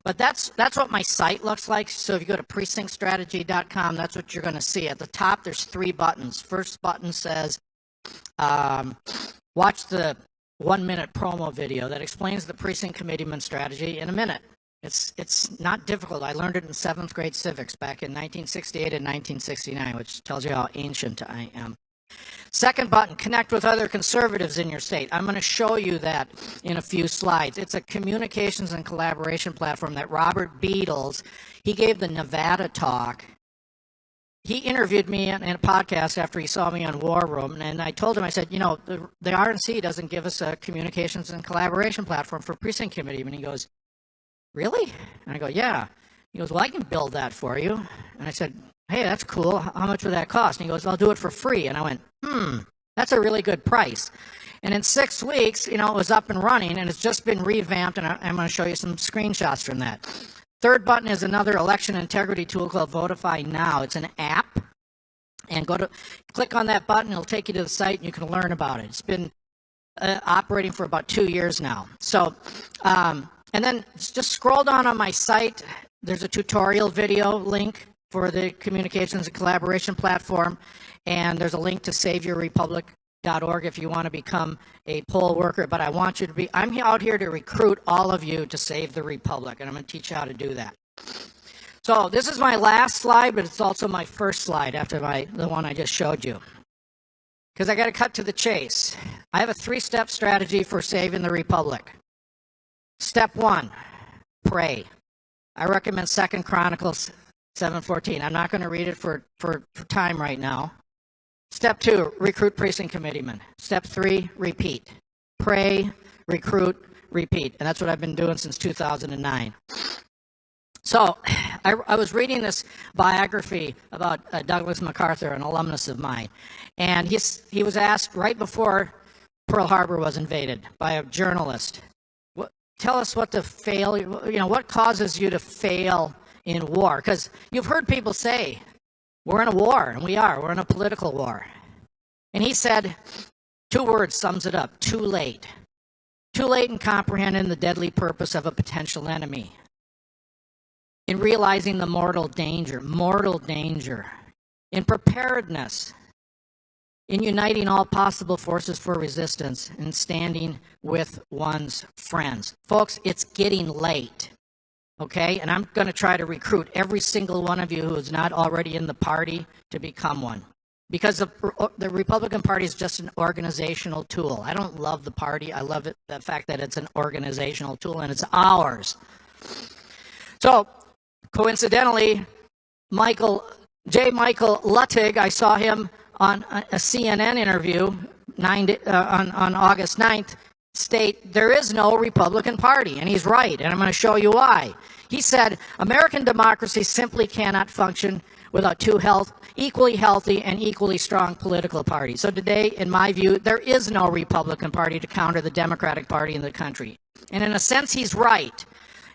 But that's what my site looks like. So if you go to precinctstrategy.com, that's what you're going to see. At the top, there's 3 buttons. First button says, watch the 1-minute promo video that explains the precinct committeeman strategy in a minute. It's not difficult. I learned it in 7th grade civics back in 1968 and 1969, which tells you how ancient I am. Second button, connect with other conservatives in your state. I'm going to show you that in a few slides. It's a communications and collaboration platform that Robert Beadles, he gave the Nevada talk. He interviewed me in a podcast after he saw me on War Room, and I told him, I said, you know, the RNC doesn't give us a communications and collaboration platform for precinct committee. And he goes, really? And I go, yeah. He goes, well, I can build that for you. And I said, hey, that's cool. How much would that cost? And he goes, I'll do it for free. And I went, that's a really good price. And in 6 weeks, you know, it was up and running, and it's just been revamped, and I'm going to show you some screenshots from that. Third button is another election integrity tool called Votify Now. It's an app, and click on that button. It'll take you to the site, and you can learn about it. It's been operating for about 2 years now. So, and then just scroll down on my site. There's a tutorial video link for the communications and collaboration platform, and there's a link to saveyourrepublic.org if you want to become a poll worker. But I want you to be, I'm out here to recruit all of you to save the republic, and I'm going to teach you how to do that. So this is my last slide, but it's also my first slide after the one I just showed you, because I got to cut to the chase. I have a 3-step strategy for saving the republic. Step 1, pray. I recommend 2 Chronicles 7:14. I'm not going to read it for time right now. Step 2, recruit precinct committeemen. Step 3, repeat. Pray, recruit, repeat. And that's what I've been doing since 2009. So I was reading this biography about Douglas MacArthur, an alumnus of mine. And he was asked right before Pearl Harbor was invaded by a journalist, tell us what what causes you to fail in war? Because you've heard people say, we're in a war, and we're in a political war. And he said, 2 words sums it up, too late. Too late in comprehending the deadly purpose of a potential enemy. In realizing the mortal danger. In preparedness. In uniting all possible forces for resistance and standing with one's friends. Folks, it's getting late. Okay, and I'm going to try to recruit every single one of you who is not already in the party to become one. Because the Republican Party is just an organizational tool. I don't love the party. I love the fact that it's an organizational tool, and it's ours. So, coincidentally, Michael Luttig, I saw him on a CNN interview on August 9th, state there is no Republican Party, and he's right, and I'm going to show you why. He said, American democracy simply cannot function without two equally healthy and equally strong political parties. So today, in my view, there is no Republican Party to counter the Democratic Party in the country. And in a sense, he's right.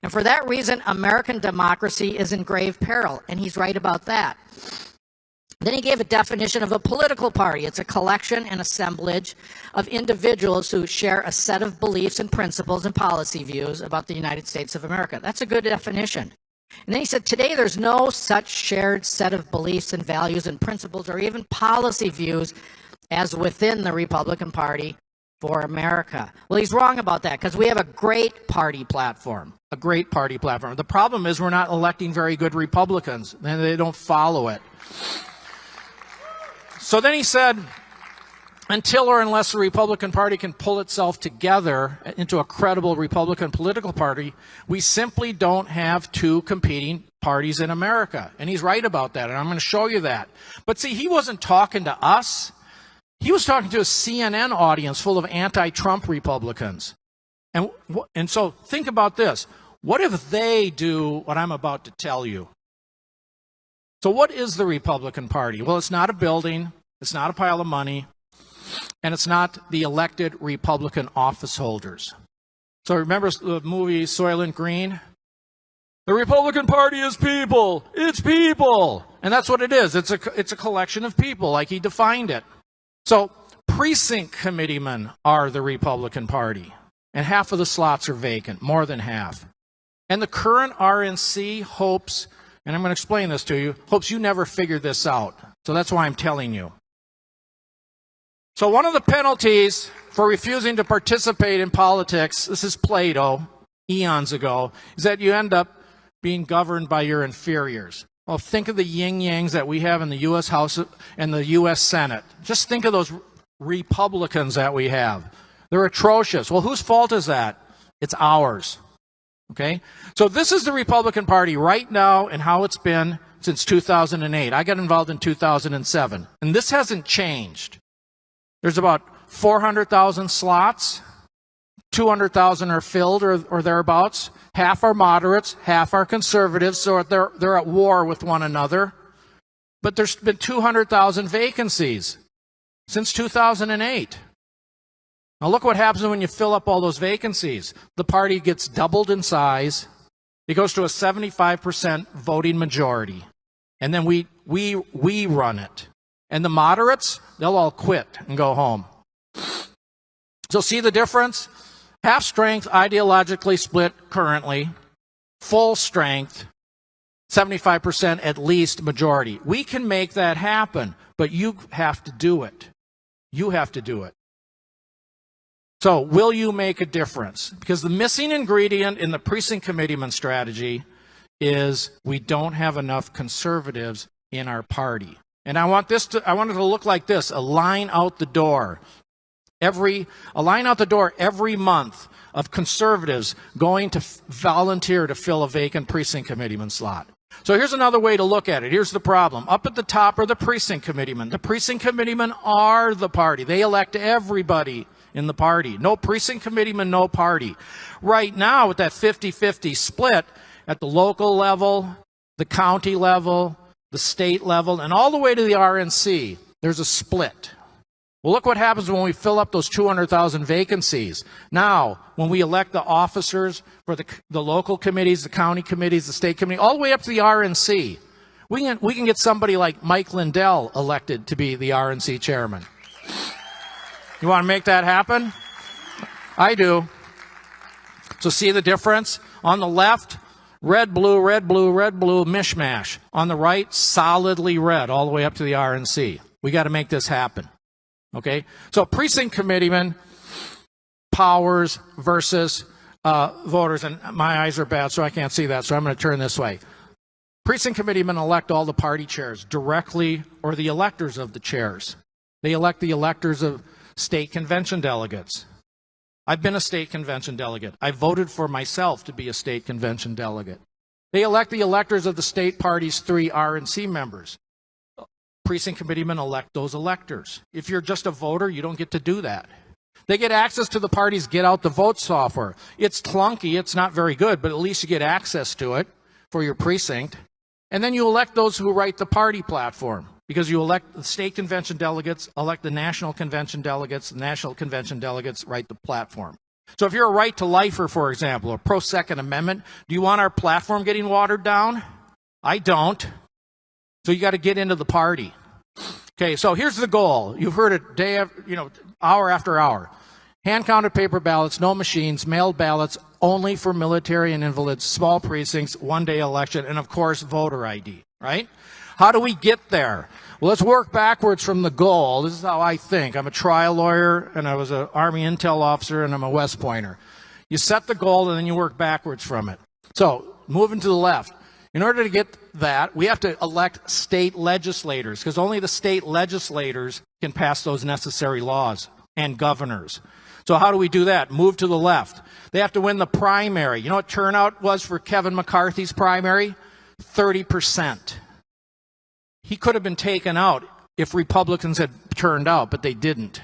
And for that reason, American democracy is in grave peril, and he's right about that. Then he gave a definition of a political party. It's a collection and assemblage of individuals who share a set of beliefs and principles and policy views about the United States of America. That's a good definition. And then he said, today there's no such shared set of beliefs and values and principles or even policy views as within the Republican Party for America. Well, he's wrong about that because we have a great party platform. A great party platform. The problem is we're not electing very good Republicans, and they don't follow it. So then he said, until or unless the Republican Party can pull itself together into a credible Republican political party, we simply don't have two competing parties in America. And he's right about that, and I'm going to show you that. But see, he wasn't talking to us. He was talking to a CNN audience full of anti-Trump Republicans. And so think about this. What if they do what I'm about to tell you? So what is the Republican Party? Well, it's not a building, it's not a pile of money, and it's not the elected Republican office holders. So remember the movie Soylent Green? The Republican Party is people. It's people. And that's what it is. It's a collection of people, like he defined it. So precinct committeemen are the Republican Party, and half of the slots are vacant, more than half. And the current RNC hopes, and I'm going to explain this to you, hopes you never figure this out. So that's why I'm telling you. So one of the penalties for refusing to participate in politics, this is Plato, eons ago, is that you end up being governed by your inferiors. Well, think of the yin-yangs that we have in the U.S. House and the U.S. Senate. Just think of those Republicans that we have. They're atrocious. Well, whose fault is that? It's ours. Okay? So this is the Republican Party right now and how it's been since 2008. I got involved in 2007. And this hasn't changed. There's about 400,000 slots. 200,000 are filled or thereabouts. Half are moderates, half are conservatives, so they're at war with one another. But there's been 200,000 vacancies since 2008. Now look what happens when you fill up all those vacancies. The party gets doubled in size. It goes to a 75% voting majority. And then we run it. And the moderates, they'll all quit and go home. So see the difference? Half strength, ideologically split currently. Full strength, 75% at least majority. We can make that happen, but you have to do it. You have to do it. So will you make a difference? Because the missing ingredient in the precinct committeeman strategy is we don't have enough conservatives in our party. And I want it to look like this, a line out the door. A line out the door every month of conservatives going to volunteer to fill a vacant precinct committeeman slot. So here's another way to look at it. Here's the problem. Up at the top are the precinct committeemen. The precinct committeemen are the party. They elect everybody in the party. No precinct committeeman, no party. Right now, with that 50-50 split at the local level, the county level, the state level, and all the way to the RNC, there's a split. Well, look what happens when we fill up those 200,000 vacancies. Now, when we elect the officers for the local committees, the county committees, the state committee, all the way up to the RNC, we can get somebody like Mike Lindell elected to be the RNC chairman. You want to make that happen? I do. So see the difference? On the left, red, blue, red, blue, red, blue, mishmash. On the right, solidly red all the way up to the RNC. We got to make this happen. Okay? So precinct committeemen, powers versus voters. And my eyes are bad, so I can't see that, so I'm going to turn this way. Precinct committeemen elect all the party chairs directly, or the electors of the chairs. They elect the electors of state convention delegates. I've been a state convention delegate. I voted for myself to be a state convention delegate. They elect the electors of the state party's 3 RNC members. Precinct committeemen elect those electors. If you're just a voter, you don't get to do that. They get access to the party's Get Out the Vote software. It's clunky, it's not very good, but at least you get access to it for your precinct. And then you elect those who write the party platform, because you elect the state convention delegates, elect the national convention delegates, the national convention delegates write the platform. So if you're a right to lifer, for example, or pro-Second Amendment, do you want our platform getting watered down? I don't. So you got to get into the party. Okay, so here's the goal. You've heard it hour after hour. Hand-counted paper ballots, no machines, mailed ballots only for military and invalids, small precincts, one-day election, and of course, voter ID, right? How do we get there? Well, let's work backwards from the goal. This is how I think. I'm a trial lawyer, and I was an Army Intel officer, and I'm a West Pointer. You set the goal, and then you work backwards from it. So, moving to the left. In order to get that, we have to elect state legislators, because only the state legislators can pass those necessary laws, and governors. So how do we do that? Move to the left. They have to win the primary. You know what turnout was for Kevin McCarthy's primary? 30%. He could have been taken out if Republicans had turned out, but they didn't.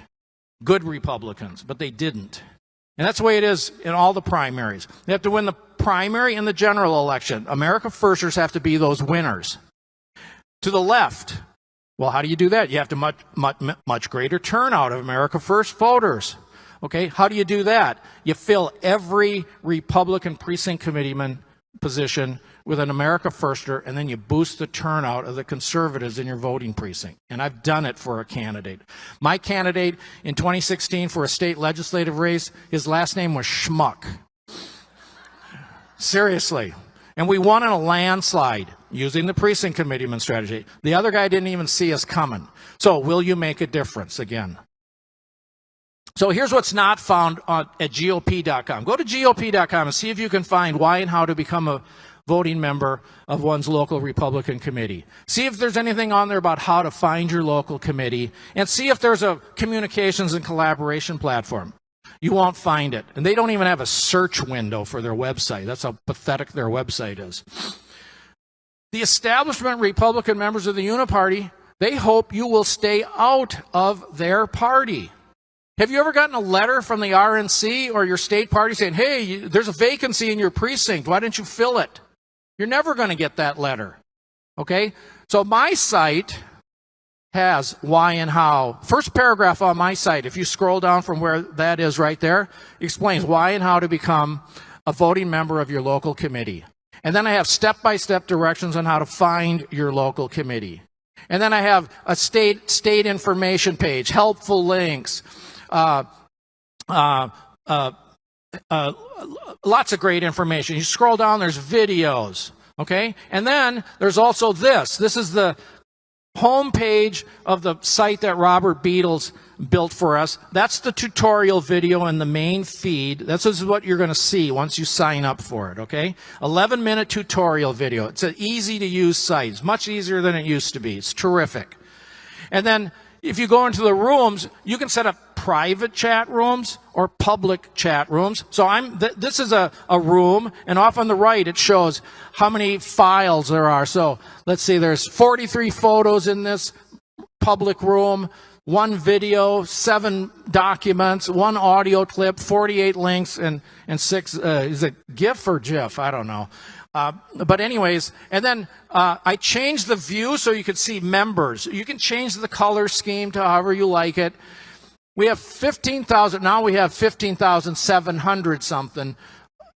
Good Republicans, but they didn't. And that's the way it is in all the primaries. They have to win the primary and the general election. America Firsters have to be those winners. To the left, well, how do you do that? You have to much greater turnout of America First voters. Okay, how do you do that? You fill every Republican precinct committeeman position with an America Firster, and then you boost the turnout of the conservatives in your voting precinct. And I've done it for a candidate. My candidate in 2016 for a state legislative race, his last name was Schmuck. Seriously. And we won in a landslide using the precinct committeeman strategy. The other guy didn't even see us coming. So will you make a difference again? So here's what's not found at GOP.com. Go to GOP.com and see if you can find why and how to become a voting member of one's local Republican committee. See if there's anything on there about how to find your local committee, and see if there's a communications and collaboration platform. You won't find it. And they don't even have a search window for their website. That's how pathetic their website is. The establishment Republican members of the Uniparty, they hope you will stay out of their party. Have you ever gotten a letter from the RNC or your state party saying, hey, there's a vacancy in your precinct, why didn't you fill it? You're never going to get that letter. Okay? So my site has why and how. First paragraph on my site, if you scroll down from where that is right there, explains why and how to become a voting member of your local committee. And then I have step-by-step directions on how to find your local committee. And then I have a state information page, helpful links, lots of great information. You scroll down, there's videos, okay? And then there's also this. This is the homepage of the site that Robert Beatles built for us. That's the tutorial video in the main feed. This is what you're going to see once you sign up for it, okay? 11-minute tutorial video. It's an easy-to-use site. It's much easier than it used to be. It's terrific. And then if you go into the rooms, you can set up private chat rooms or public chat rooms. So this is a room, and off on the right it shows how many files there are. So let's see, there's 43 photos in this public room, 1 video, 7 documents, 1 audio clip, 48 links, and 6, is it GIF or GIF? I don't know. But anyways, and then I changed the view so you could see members. You can change the color scheme to however you like it. We have 15,000, now we have 15,700 something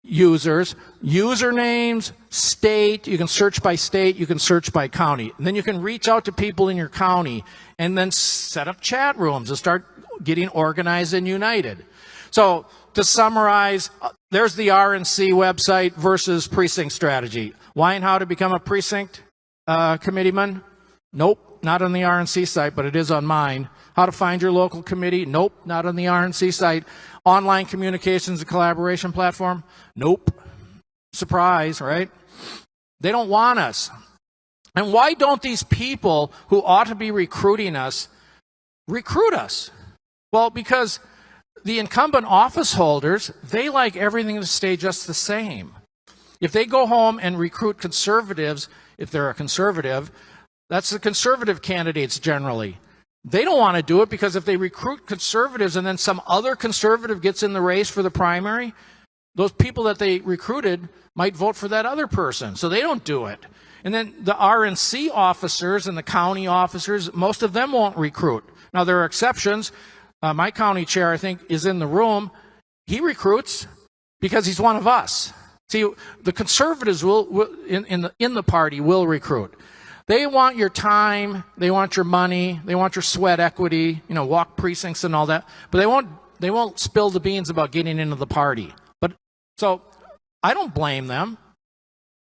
users. Usernames, state, you can search by state, you can search by county. And then you can reach out to people in your county and then set up chat rooms and start getting organized and united. So to summarize, there's the RNC website versus precinct strategy. Why and how to become a precinct committeeman? Nope, not on the RNC site, but it is on mine. How to find your local committee? Nope, not on the RNC site. Online communications and collaboration platform? Nope. Surprise, right? They don't want us. And why don't these people who ought to be recruiting us recruit us? Well, because the incumbent office holders, they like everything to stay just the same. If they go home and recruit conservatives, if they're a conservative, that's the conservative candidates generally. They don't want to do it because if they recruit conservatives and then some other conservative gets in the race for the primary, those people that they recruited might vote for that other person. So they don't do it. And then the RNC officers and the county officers, most of them won't recruit. Now, there are exceptions. My county chair, I think, is in the room. He recruits because he's one of us. See, the conservatives will in the party will recruit. They want your time, they want your money, they want your sweat equity, walk precincts and all that. But they won't spill the beans about getting into the party. But so I don't blame them.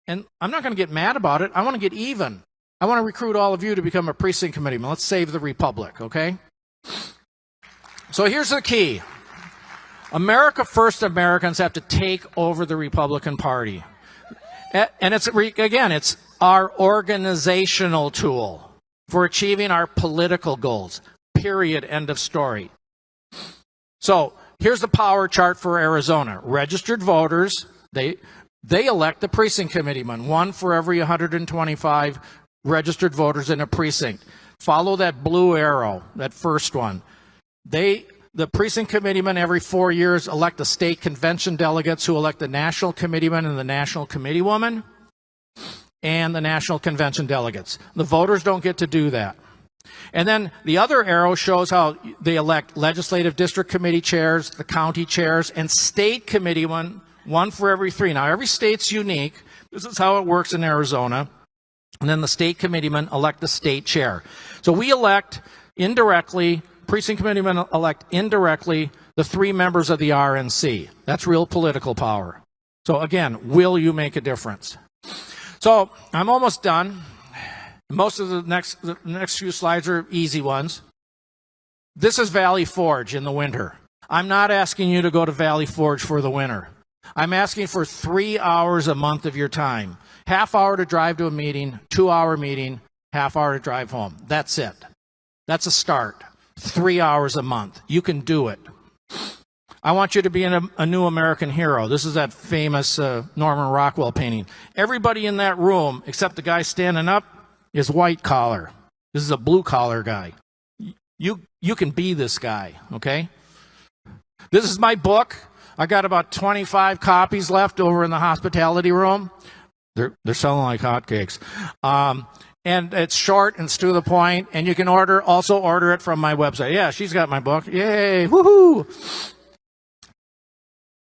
And I'm not going to get mad about it. I want to get even. I want to recruit all of you to become a precinct committeeman. Let's save the republic, okay? So here's the key. America First Americans have to take over the Republican Party. And it's our organizational tool for achieving our political goals. Period. End of story. So here's the power chart for Arizona. Registered voters, they elect the precinct committeeman, one for every 125 registered voters in a precinct. Follow that blue arrow, that first one. The precinct committeemen every 4 years elect the state convention delegates who elect the national committeeman and the national committeewoman and the national convention delegates. The voters don't get to do that. And then the other arrow shows how they elect legislative district committee chairs, the county chairs, and state committeemen, one for every 3. Now, every state's unique. This is how it works in Arizona. And then the state committeemen elect the state chair. So we elect indirectly, precinct committeemen elect indirectly the 3 members of the RNC. That's real political power. So again, will you make a difference? So I'm almost done. Most of the next few slides are easy ones. This is Valley Forge in the winter. I'm not asking you to go to Valley Forge for the winter. I'm asking for 3 hours a month of your time. Half hour to drive to a meeting, 2-hour meeting, half hour to drive home. That's it. That's a start. 3 hours a month. You can do it. I want you to be a new American hero. This is that famous Norman Rockwell painting. Everybody in that room, except the guy standing up, is white collar. This is a blue collar guy. You can be this guy, okay? This is my book. I got about 25 copies left over in the hospitality room. They're selling like hotcakes. And it's short and it's to the point, and you can also order it from my website. Yeah, she's got my book. Yay, woohoo!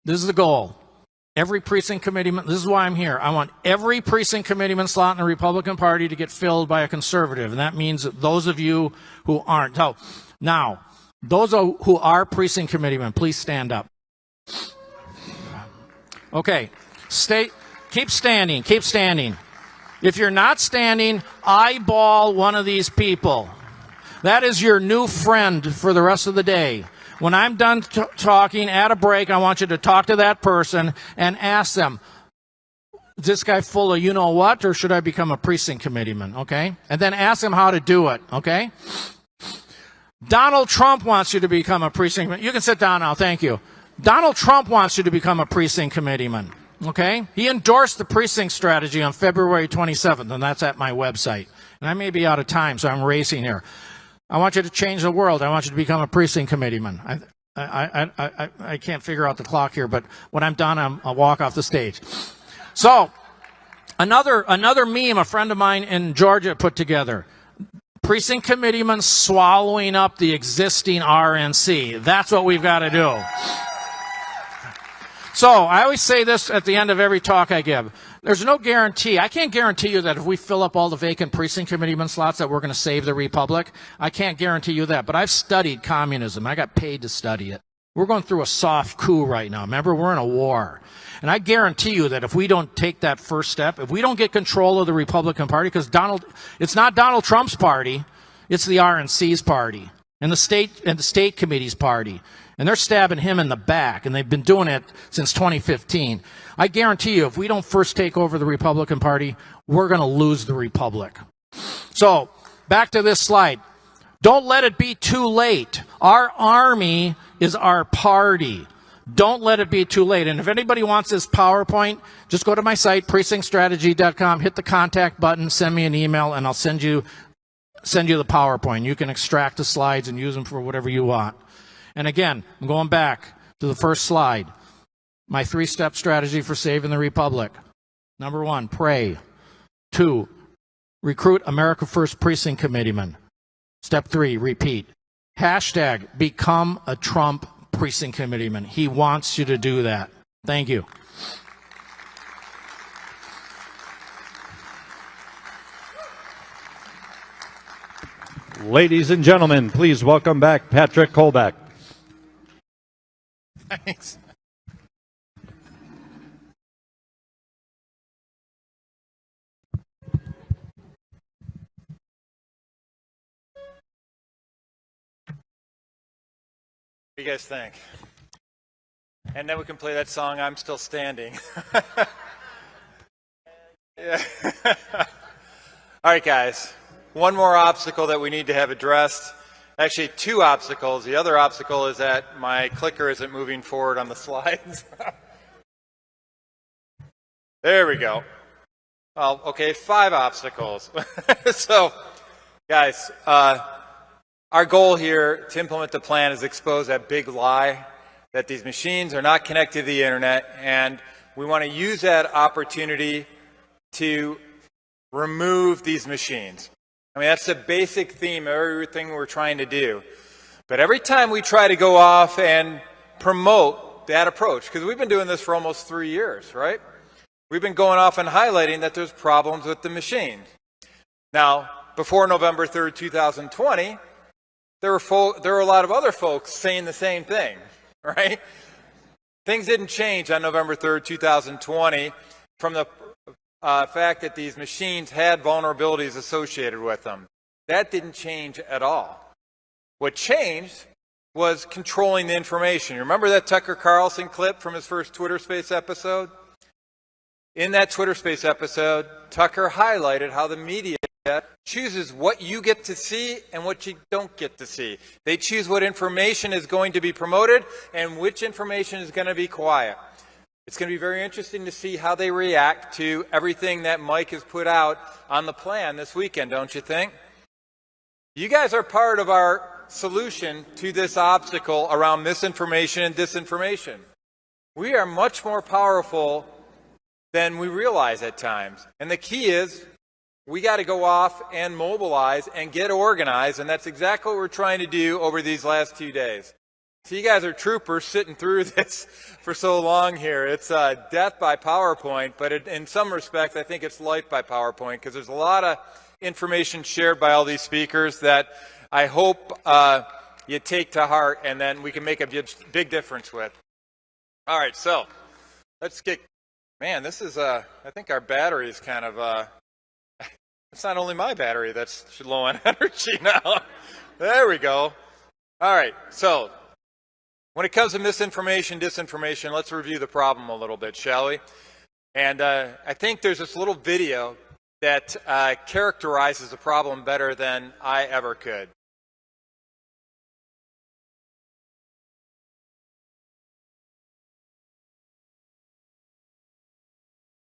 This is the goal. Every precinct committeeman, this is why I'm here. I want every precinct committeeman slot in the Republican Party to get filled by a conservative, and that means that those of you who aren't. So, now, those who are precinct committeemen, please stand up. Okay, keep standing, keep standing. If you're not standing, eyeball one of these people. That is your new friend for the rest of the day. When I'm done talking at a break, I want you to talk to that person and ask them, is this guy full of you-know-what, or should I become a precinct committeeman, okay? And then ask them how to do it, okay? Donald Trump wants you to become a precinct. You can sit down now, thank you. Donald Trump wants you to become a precinct committeeman, okay? He endorsed the precinct strategy on February 27th, and that's at my website. And I may be out of time, so I'm racing here. I want you to change the world. I want you to become a precinct committeeman. I can't figure out the clock here, but when I'm done, I'll walk off the stage. So, another meme a friend of mine in Georgia put together. Precinct committeemen swallowing up the existing RNC. That's what we've got to do. So, I always say this at the end of every talk I give. There's no guarantee. I can't guarantee you that if we fill up all the vacant precinct committeeman slots that we're going to save the republic. I can't guarantee you that. But I've studied communism. I got paid to study it. We're going through a soft coup right now. Remember, we're in a war. And I guarantee you that if we don't take that first step, if we don't get control of the Republican Party, because it's not Donald Trump's party, it's the RNC's party and the state committee's party. And they're stabbing him in the back, and they've been doing it since 2015. I guarantee you, if we don't first take over the Republican Party, we're going to lose the republic. So, back to this slide. Don't let it be too late. Our army is our party. Don't let it be too late. And if anybody wants this PowerPoint, just go to my site, precinctstrategy.com, hit the contact button, send me an email, and I'll send you send you the PowerPoint. You can extract the slides and use them for whatever you want. And again, I'm going back to the first slide. My 3-step strategy for saving the Republic. Number 1, pray. 2, recruit America First Precinct Committeemen. Step 3, repeat. Hashtag become a Trump Precinct Committeeman. He wants you to do that. Thank you. Ladies and gentlemen, please welcome back Patrick Kolbeck. Thanks. What do you guys think? And then we can play that song, I'm Still Standing. Yeah. All right, guys. One more obstacle that we need to have addressed. Actually, 2 obstacles. The other obstacle is that my clicker isn't moving forward on the slides. There we go. Well, okay, 5 obstacles. So, guys, our goal here to implement the plan is expose that big lie that these machines are not connected to the internet, and we want to use that opportunity to remove these machines. I mean, that's the basic theme of everything we're trying to do. But every time we try to go off and promote that approach, because we've been doing this for almost 3 years, right? We've been going off and highlighting that there's problems with the machines. Now, before November 3rd, 2020, there were a lot of other folks saying the same thing, right? Things didn't change on November 3rd, 2020 from the fact that these machines had vulnerabilities associated with them. That didn't change at all. What changed was controlling the information. You remember that Tucker Carlson clip from his first Twitter Space episode? In that Twitter Space episode, Tucker highlighted how the media chooses what you get to see and what you don't get to see. They choose what information is going to be promoted and which information is going to be quiet. It's going to be very interesting to see how they react to everything that Mike has put out on the plan this weekend, don't you think? You guys are part of our solution to this obstacle around misinformation and disinformation. We are much more powerful than we realize at times. And the key is we got to go off and mobilize and get organized, and that's exactly what we're trying to do over these last 2 days. So you guys are troopers sitting through this for so long here. It's death by PowerPoint, but in some respects, I think it's life by PowerPoint, because there's a lot of information shared by all these speakers that I hope you take to heart, and then we can make a big difference with. All right, so let's get, man, this is, I think our battery is kind of, it's not only my battery that's low on energy now. There we go. All right, so when it comes to misinformation, disinformation, let's review the problem a little bit, shall we? And I think there's this little video that characterizes the problem better than I ever could.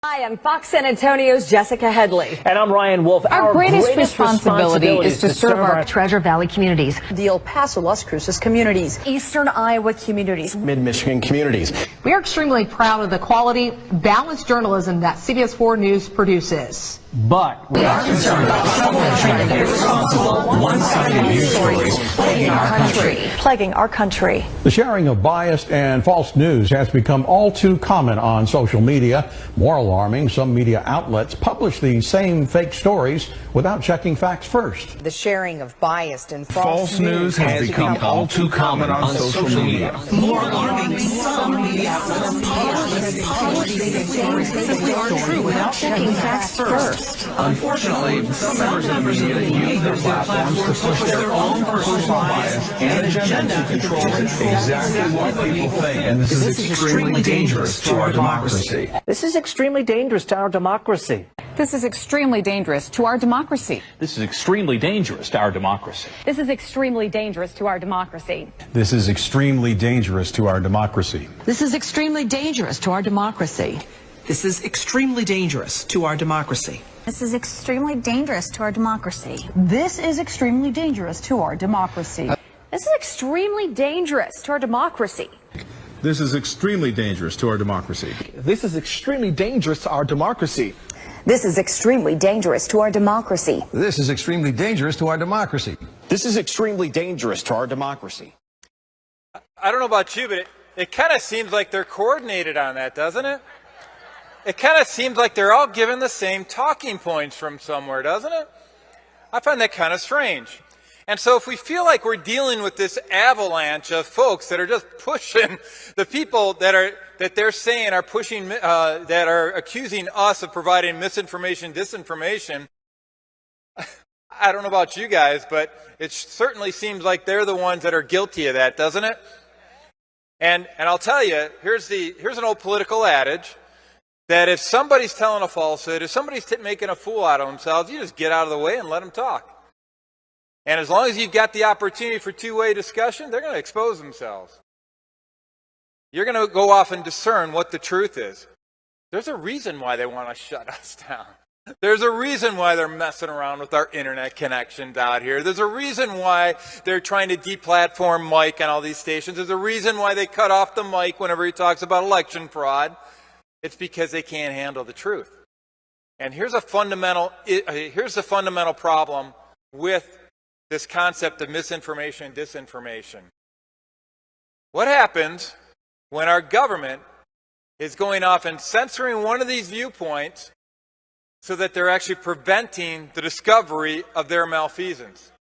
Hi, I'm Fox San Antonio's Jessica Headley. And I'm Ryan Wolf. Our greatest responsibility is to serve our Treasure Valley communities, the El Paso, Las Cruces communities, Eastern Iowa communities, Mid-Michigan communities. We are extremely proud of the quality, balanced journalism that CBS 4 News produces. But we are concerned about trouble and irresponsible, one-sided news stories plaguing our country. The sharing of biased and false news has become all too common on social media. More alarming, some media outlets publish these same fake stories without checking facts first. The sharing of biased and False news has become all too common on social media. More alarming, some media outlets publish these stories that aren't true without checking facts first. Unfortunately, some members of the media use their platforms to push their own personal bias and agenda to control exactly what people think. And this is extremely dangerous to our democracy. This is extremely dangerous to our democracy. This is extremely dangerous to our democracy. This is extremely dangerous to our democracy. This is extremely dangerous to our democracy. This is extremely dangerous to our democracy. This is extremely dangerous to our democracy. This is extremely dangerous to our democracy. This is extremely dangerous to our democracy. This is extremely dangerous to our democracy. This is extremely dangerous to our democracy. This is extremely dangerous to our democracy. This is extremely dangerous to our democracy. This is extremely dangerous to our democracy. This is extremely dangerous to our democracy. This is extremely dangerous to our democracy. I don't know about you, but it kind of seems like they're coordinated on that, doesn't it? It kind of seems like they're all given the same talking points from somewhere, doesn't it? I find that kind of strange. And so if we feel like we're dealing with this avalanche of folks that are just pushing the people that they're saying are pushing, that are accusing us of providing misinformation, disinformation, I don't know about you guys, but it certainly seems like they're the ones that are guilty of that, doesn't it? And I'll tell you, here's an old political adage that if somebody's telling a falsehood, if somebody's making a fool out of themselves, you just get out of the way and let them talk. And as long as you've got the opportunity for two-way discussion, they're going to expose themselves. You're going to go off and discern what the truth is. There's a reason why they want to shut us down. There's a reason why they're messing around with our internet connections out here. There's a reason why they're trying to deplatform Mike on all these stations. There's a reason why they cut off the mic whenever he talks about election fraud. It's because they can't handle the truth. And here's the fundamental problem with this concept of misinformation and disinformation. What happens when our government is going off and censoring one of these viewpoints so that they're actually preventing the discovery of their malfeasance?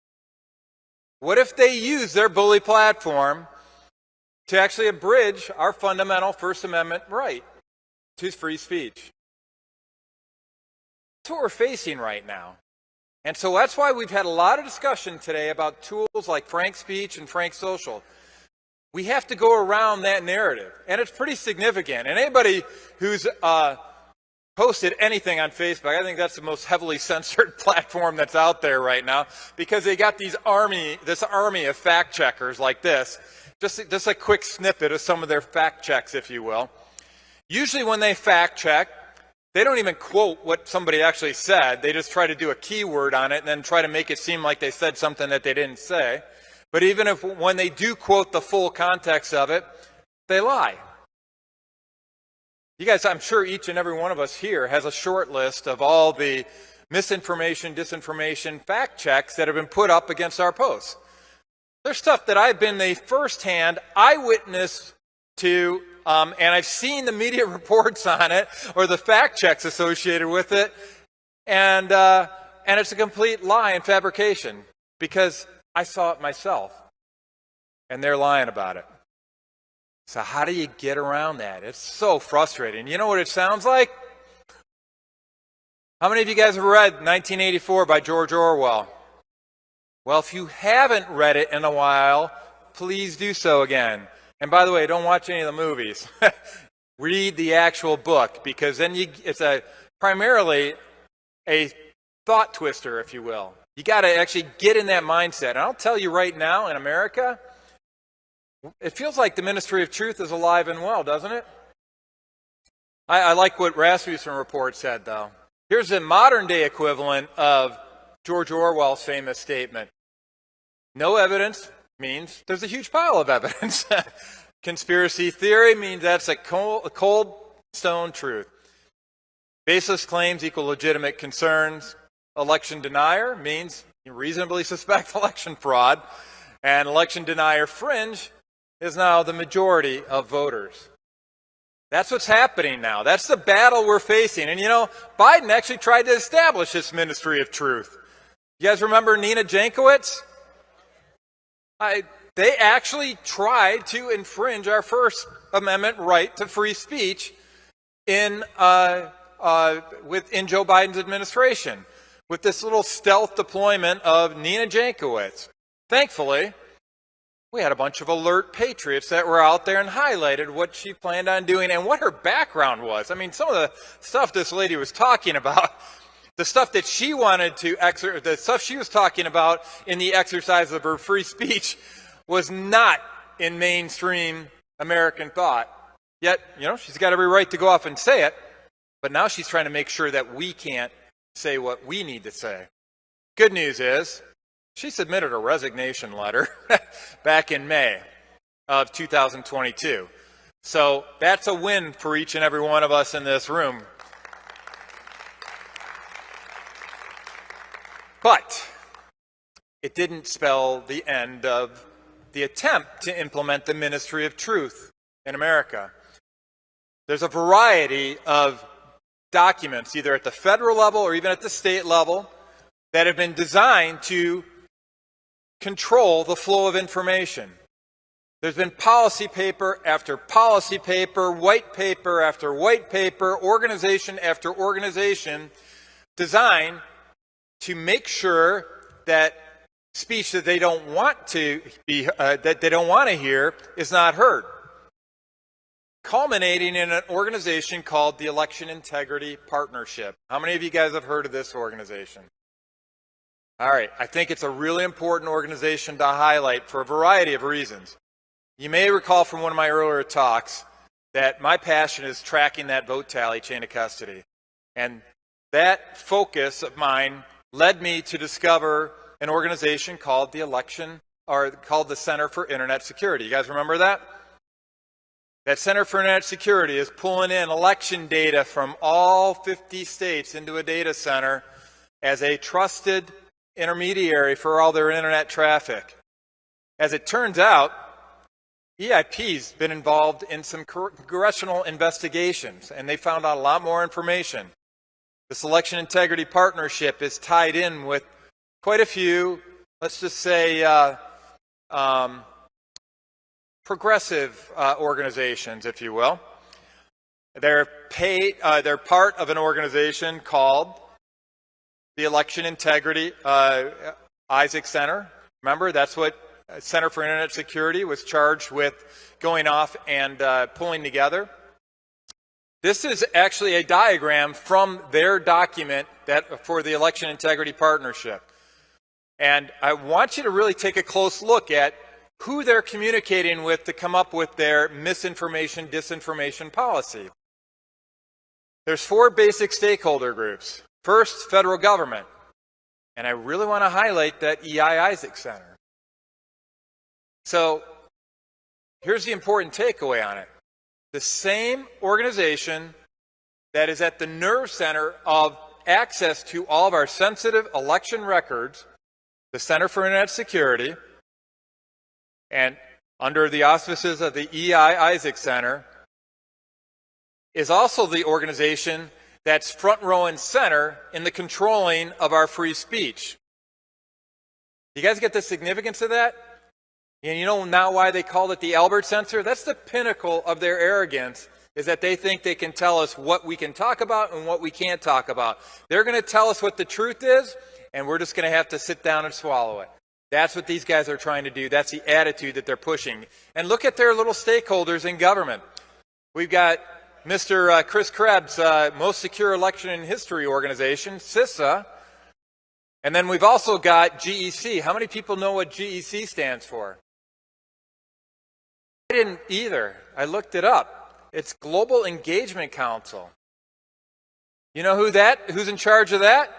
What if they use their bully platform to actually abridge our fundamental First Amendment right to free speech? That's what we're facing right now. And so that's why we've had a lot of discussion today about tools like frank speech and frank social. We have to go around that narrative, and it's pretty significant. And anybody who's posted anything on Facebook, I think that's the most heavily censored platform that's out there right now, because they got this army of fact checkers like this. Just a quick snippet of some of their fact checks, if you will. Usually when they fact check, they don't even quote what somebody actually said. They just try to do a keyword on it and then try to make it seem like they said something that they didn't say. But even when they do quote the full context of it, they lie. You guys, I'm sure each and every one of us here has a short list of all the misinformation, disinformation, fact checks that have been put up against our posts. There's stuff that I've been the firsthand eyewitness to, and I've seen the media reports on it or the fact checks associated with it, and it's a complete lie and fabrication because I saw it myself, and they're lying about it. So how do you get around that? It's so frustrating. You know what it sounds like? How many of you guys have read 1984 by George Orwell? Well, if you haven't read it in a while, please do so again. And by the way, don't watch any of the movies. Read the actual book, because then it's primarily a thought twister, if you will. You got to actually get in that mindset. And I'll tell you right now, in America, it feels like the Ministry of Truth is alive and well, doesn't it? I like what Rasmussen Report said, though. Here's the modern-day equivalent of George Orwell's famous statement. No evidence means there's a huge pile of evidence. Conspiracy theory means that's a cold stone truth. Baseless claims equal legitimate concerns. Election denier means you reasonably suspect election fraud. And election denier fringe is now the majority of voters. That's what's happening now. That's the battle we're facing. And you know, Biden actually tried to establish this Ministry of Truth. You guys remember Nina Jankowicz? They actually tried to infringe our First Amendment right to free speech in Joe Biden's administration with this little stealth deployment of Nina Jankowicz. Thankfully, we had a bunch of alert patriots that were out there and highlighted what she planned on doing and what her background was. I mean, some of the stuff this lady was talking about, the stuff that she wanted to the stuff she was talking about in the exercise of her free speech was not in mainstream American thought. Yet, you know, she's got every right to go off and say it, but now she's trying to make sure that we can't say what we need to say. Good news is she submitted a resignation letter back in May of 2022. So that's a win for each and every one of us in this room. But it didn't spell the end of the attempt to implement the Ministry of Truth in America. There's a variety of documents, either at the federal level or even at the state level, that have been designed to control the flow of information. There's been policy paper after policy paper, white paper after white paper, organization after organization, designed to make sure that speech that they don't want to be that they don't want to hear is not heard, culminating in an organization called the Election Integrity Partnership. How many of you guys have heard of this organization? All right, I think it's a really important organization to highlight for a variety of reasons. You may recall from one of my earlier talks that my passion is tracking that vote tally chain of custody. And that focus of mine led me to discover an organization called the Center for Internet Security. You guys remember that? That Center for Internet Security is pulling in election data from all 50 states into a data center as a trusted intermediary for all their internet traffic. As it turns out, EIP's been involved in some congressional investigations, and they found out a lot more information. This Election Integrity Partnership is tied in with quite a few, let's just say, progressive organizations, if you will. They're part of an organization called the Election Integrity Isaac Center. Remember, that's what Center for Internet Security was charged with going off and pulling together. This is actually a diagram from their document for the Election Integrity Partnership. And I want you to really take a close look at who they're communicating with to come up with their misinformation, disinformation policy. There's 4 basic stakeholder groups. First, federal government. And I really want to highlight that EI Isaac Center. So here's the important takeaway on it. The same organization that is at the nerve center of access to all of our sensitive election records, the Center for Internet Security, and under the auspices of the EI Isaac Center, is also the organization that's front row and center in the controlling of our free speech. You guys get the significance of that? And you know now why they called it the Albert censor? That's the pinnacle of their arrogance, is that they think they can tell us what we can talk about and what we can't talk about. They're going to tell us what the truth is, and we're just going to have to sit down and swallow it. That's what these guys are trying to do. That's the attitude that they're pushing. And look at their little stakeholders in government. We've got Mr. Chris Krebs, Most Secure Election in History Organization, CISA. And then we've also got GEC. How many people know what GEC stands for? I didn't either. I looked it up. It's Global Engagement Council. You know who's in charge of that?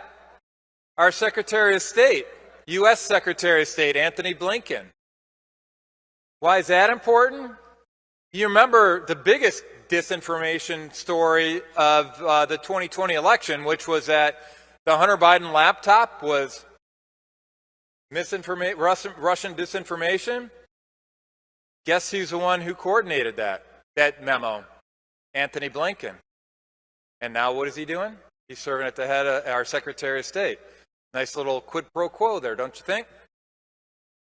Our Secretary of State, U.S. Secretary of State, Anthony Blinken. Why is that important? You remember the biggest disinformation story of the 2020 election, which was that the Hunter Biden laptop was Russian disinformation. Guess who's the one who coordinated that memo? Anthony Blinken. And now what is he doing? He's serving at the head of our Secretary of State. Nice little quid pro quo there, don't you think?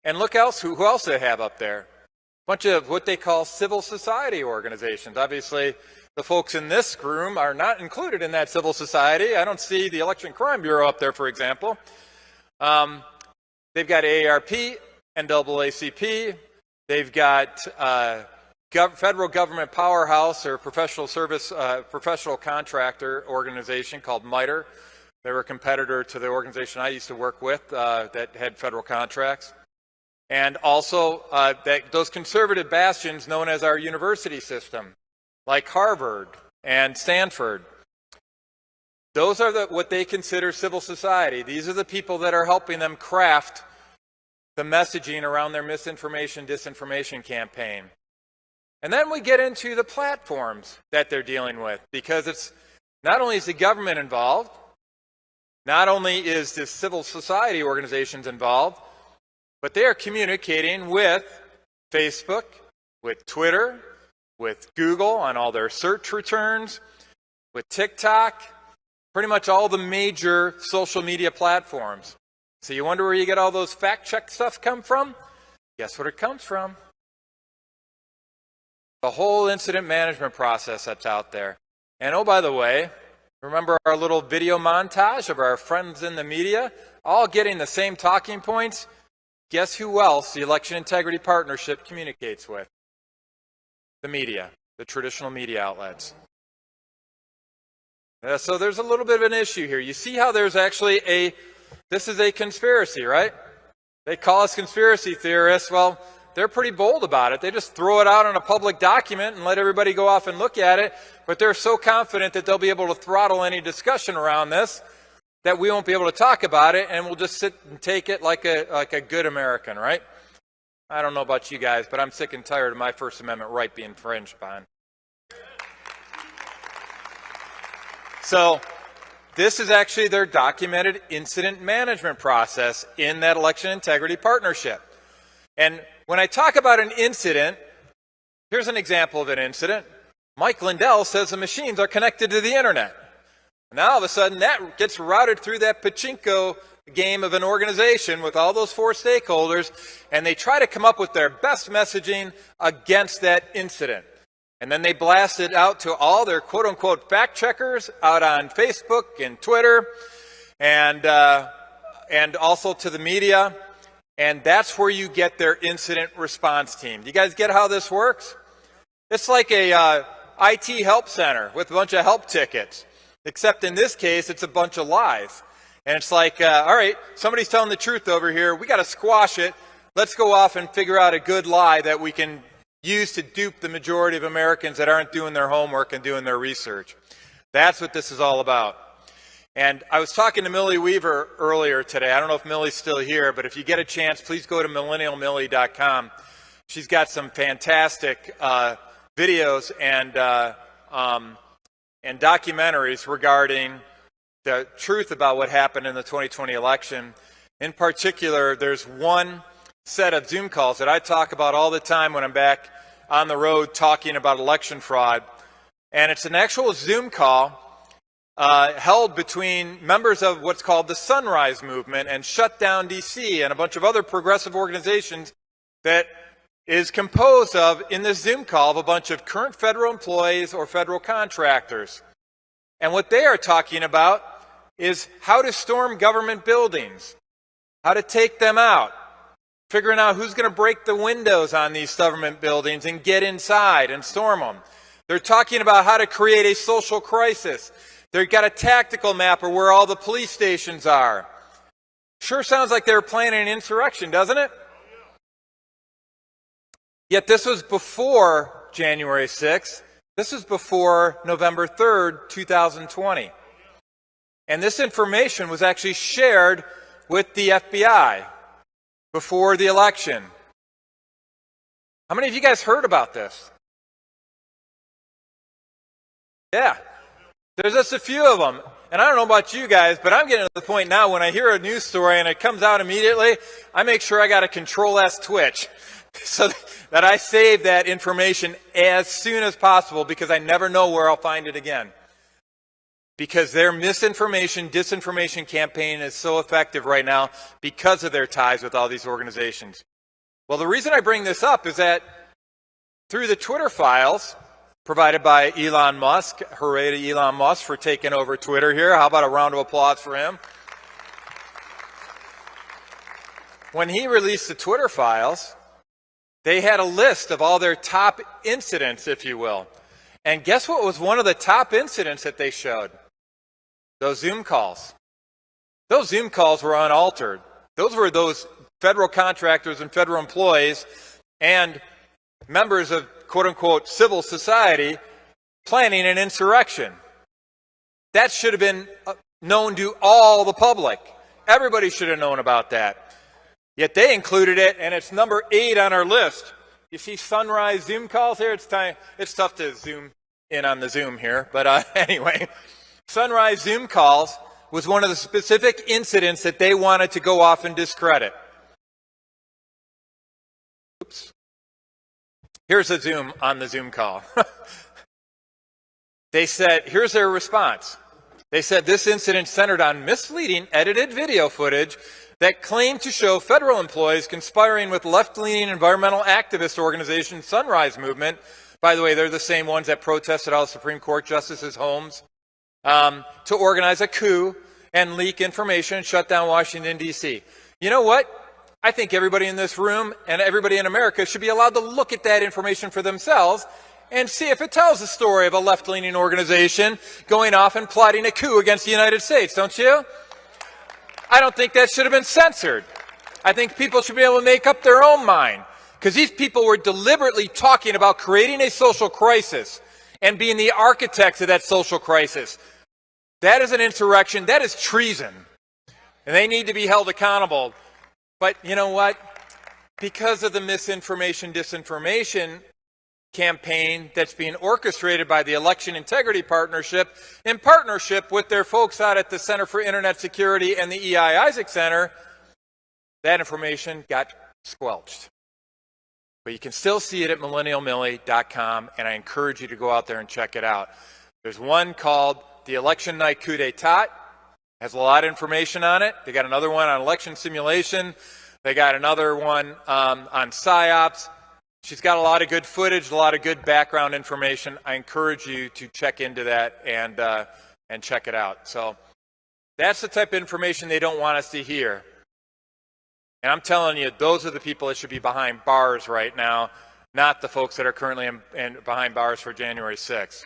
And look else, who else they have up there? A bunch of what they call civil society organizations. Obviously, the folks in this room are not included in that civil society. I don't see the Election Crime Bureau up there, for example. They've got AARP, NAACP. They've got federal government powerhouse or professional contractor organization called MITRE. They were a competitor to the organization I used to work with that had federal contracts. And also those conservative bastions known as our university system, like Harvard and Stanford. Those are what they consider civil society. These are the people that are helping them craft the messaging around their misinformation, disinformation campaign. And then we get into the platforms that they're dealing with, because it's not only is the government involved, not only is the civil society organizations involved, but they are communicating with Facebook, with Twitter, with Google on all their search returns, with TikTok, pretty much all the major social media platforms. So you wonder where you get all those fact check stuff come from? Guess what it comes from? The whole incident management process that's out there. And oh, by the way, remember our little video montage of our friends in the media all getting the same talking points? Guess who else the Election Integrity Partnership communicates with? The media, the traditional media outlets. So there's a little bit of an issue here. You see how there's actually this is a conspiracy, right? They call us conspiracy theorists. Well, they're pretty bold about it. They just throw it out on a public document and let everybody go off and look at it. But they're so confident that they'll be able to throttle any discussion around this that we won't be able to talk about it, and we'll just sit and take it like a good American, right? I don't know about you guys, but I'm sick and tired of my First Amendment right being infringed upon. So this is actually their documented incident management process in that Election Integrity Partnership. And when I talk about an incident, here's an example of an incident. Mike Lindell says the machines are connected to the internet. Now all of a sudden that gets routed through that pachinko game of an organization with all those four stakeholders, and they try to come up with their best messaging against that incident. And then they blast it out to all their quote-unquote fact checkers out on Facebook and Twitter, and also to the media. And that's where you get their incident response team. Do you guys get how this works? It's like a IT help center with a bunch of help tickets, except in this case, it's a bunch of lies. And it's like, all right, somebody's telling the truth over here. We got to squash it. Let's go off and figure out a good lie that we can use to dupe the majority of Americans that aren't doing their homework and doing their research. That's what this is all about. And I was talking to Millie Weaver earlier today. I don't know if Millie's still here, but if you get a chance, please go to millennialmillie.com. She's got some fantastic videos and documentaries regarding the truth about what happened in the 2020 election. In particular, there's one set of Zoom calls that I talk about all the time when I'm back on the road talking about election fraud. And it's an actual Zoom call held between members of what's called the Sunrise Movement and Shut Down DC and a bunch of other progressive organizations that is composed of, in this Zoom call, of a bunch of current federal employees or federal contractors. And what they are talking about is how to storm government buildings, how to take them out, figuring out who's going to break the windows on these government buildings and get inside and storm them. They're talking about how to create a social crisis. They've got a tactical map of where all the police stations are. Sure sounds like they were planning an insurrection, doesn't it? Yet this was before January 6th. This was before November 3rd, 2020. And this information was actually shared with the FBI before the election. How many of you guys heard about this? Yeah. There's just a few of them. And I don't know about you guys, but I'm getting to the point now when I hear a news story and it comes out immediately, I make sure I got a Control-S twitch so that I save that information as soon as possible, because I never know where I'll find it again. Because their misinformation, disinformation campaign is so effective right now because of their ties with all these organizations. Well, the reason I bring this up is that through the Twitter files provided by Elon Musk, hooray to Elon Musk for taking over Twitter here. How about a round of applause for him? When he released the Twitter files, they had a list of all their top incidents, if you will. And guess what was one of the top incidents that they showed? Those Zoom calls. Those Zoom calls were unaltered. Those were those federal contractors and federal employees and members of quote-unquote civil society planning an insurrection. That should have been known to all the public. Everybody should have known about that. Yet they included it, and it's number 8 on our list. You see sunrise Zoom calls here? It's tough to zoom in on the Zoom here, but anyway, sunrise Zoom calls was one of the specific incidents that they wanted to go off and discredit. Oops. Here's a Zoom on the Zoom call. They said, here's their response. They said this incident centered on misleading edited video footage that claimed to show federal employees conspiring with left-leaning environmental activist organization Sunrise Movement. By the way, they're the same ones that protested all the Supreme Court justices' homes to organize a coup and leak information and shut down Washington, D.C. You know what? I think everybody in this room and everybody in America should be allowed to look at that information for themselves and see if it tells the story of a left-leaning organization going off and plotting a coup against the United States, don't you? I don't think that should have been censored. I think people should be able to make up their own mind, because these people were deliberately talking about creating a social crisis and being the architects of that social crisis. That is an insurrection. That is treason. And they need to be held accountable. But you know what? Because of the misinformation, disinformation campaign that's being orchestrated by the Election Integrity Partnership in partnership with their folks out at the Center for Internet Security and the E.I. Isaac Center, that information got squelched. But you can still see it at millennialmillie.com, and I encourage you to go out there and check it out. There's one called the Election Night Coup d'etat. Has a lot of information on it. They got another one on election simulation. They got another one on PSYOPs. She's got a lot of good footage, a lot of good background information. I encourage you to check into that and check it out. So that's the type of information they don't want us to hear. And I'm telling you, those are the people that should be behind bars right now, not the folks that are currently behind bars for January 6th.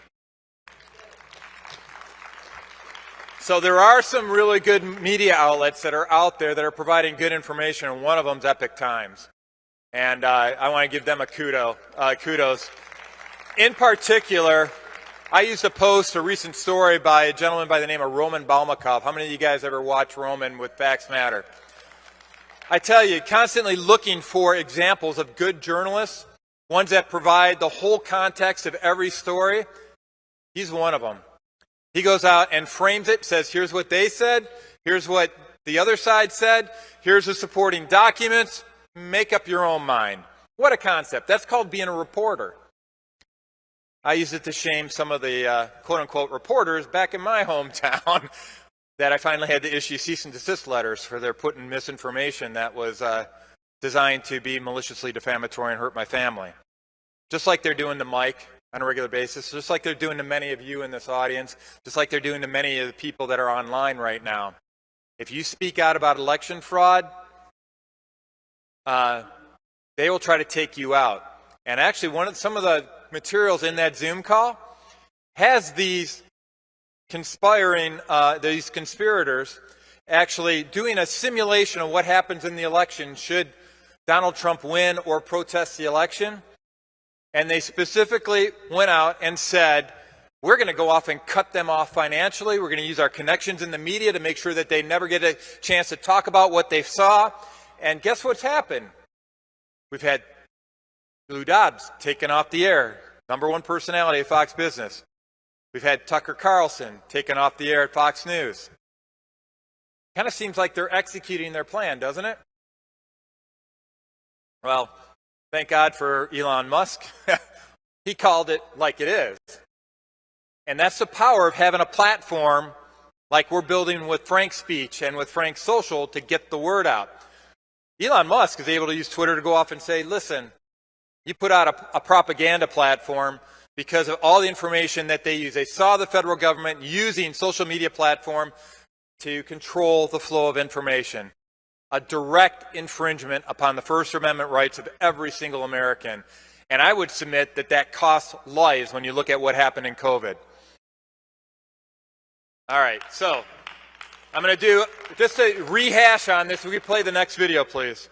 So there are some really good media outlets that are out there that are providing good information, and one of them is Epic Times. And I want to give them a kudos. In particular, I used to post a recent story by a gentleman by the name of Roman Balmakov. How many of you guys ever watch Roman with Facts Matter? I tell you, constantly looking for examples of good journalists, ones that provide the whole context of every story. He's one of them. He goes out and frames it, says, here's what they said, here's what the other side said, here's the supporting documents. Make up your own mind. What a concept. That's called being a reporter. I used it to shame some of the quote-unquote reporters back in my hometown that I finally had to issue cease and desist letters for their putting misinformation that was designed to be maliciously defamatory and hurt my family. Just like they're doing to Mike on a regular basis, just like they're doing to many of you in this audience, just like they're doing to many of the people that are online right now. If you speak out about election fraud, they will try to take you out. And actually, some of the materials in that Zoom call has these conspirators actually doing a simulation of what happens in the election should Donald Trump win or protest the election. And they specifically went out and said, we're going to go off and cut them off financially. We're going to use our connections in the media to make sure that they never get a chance to talk about what they saw. And guess what's happened? We've had Lou Dobbs taken off the air, #1 personality of Fox Business. We've had Tucker Carlson taken off the air at Fox News. Kind of seems like they're executing their plan, doesn't it? Well, thank God for Elon Musk. He called it like it is. And that's the power of having a platform like we're building with Frank's Speech and with Frank's Social to get the word out. Elon Musk is able to use Twitter to go off and say, listen, you put out a propaganda platform because of all the information that they use. They saw the federal government using social media platform to control the flow of information. A direct infringement upon the First Amendment rights of every single American. And I would submit that that costs lives when you look at what happened in COVID. All right, so I'm going to do, just to rehash on this, we could play the next video, please.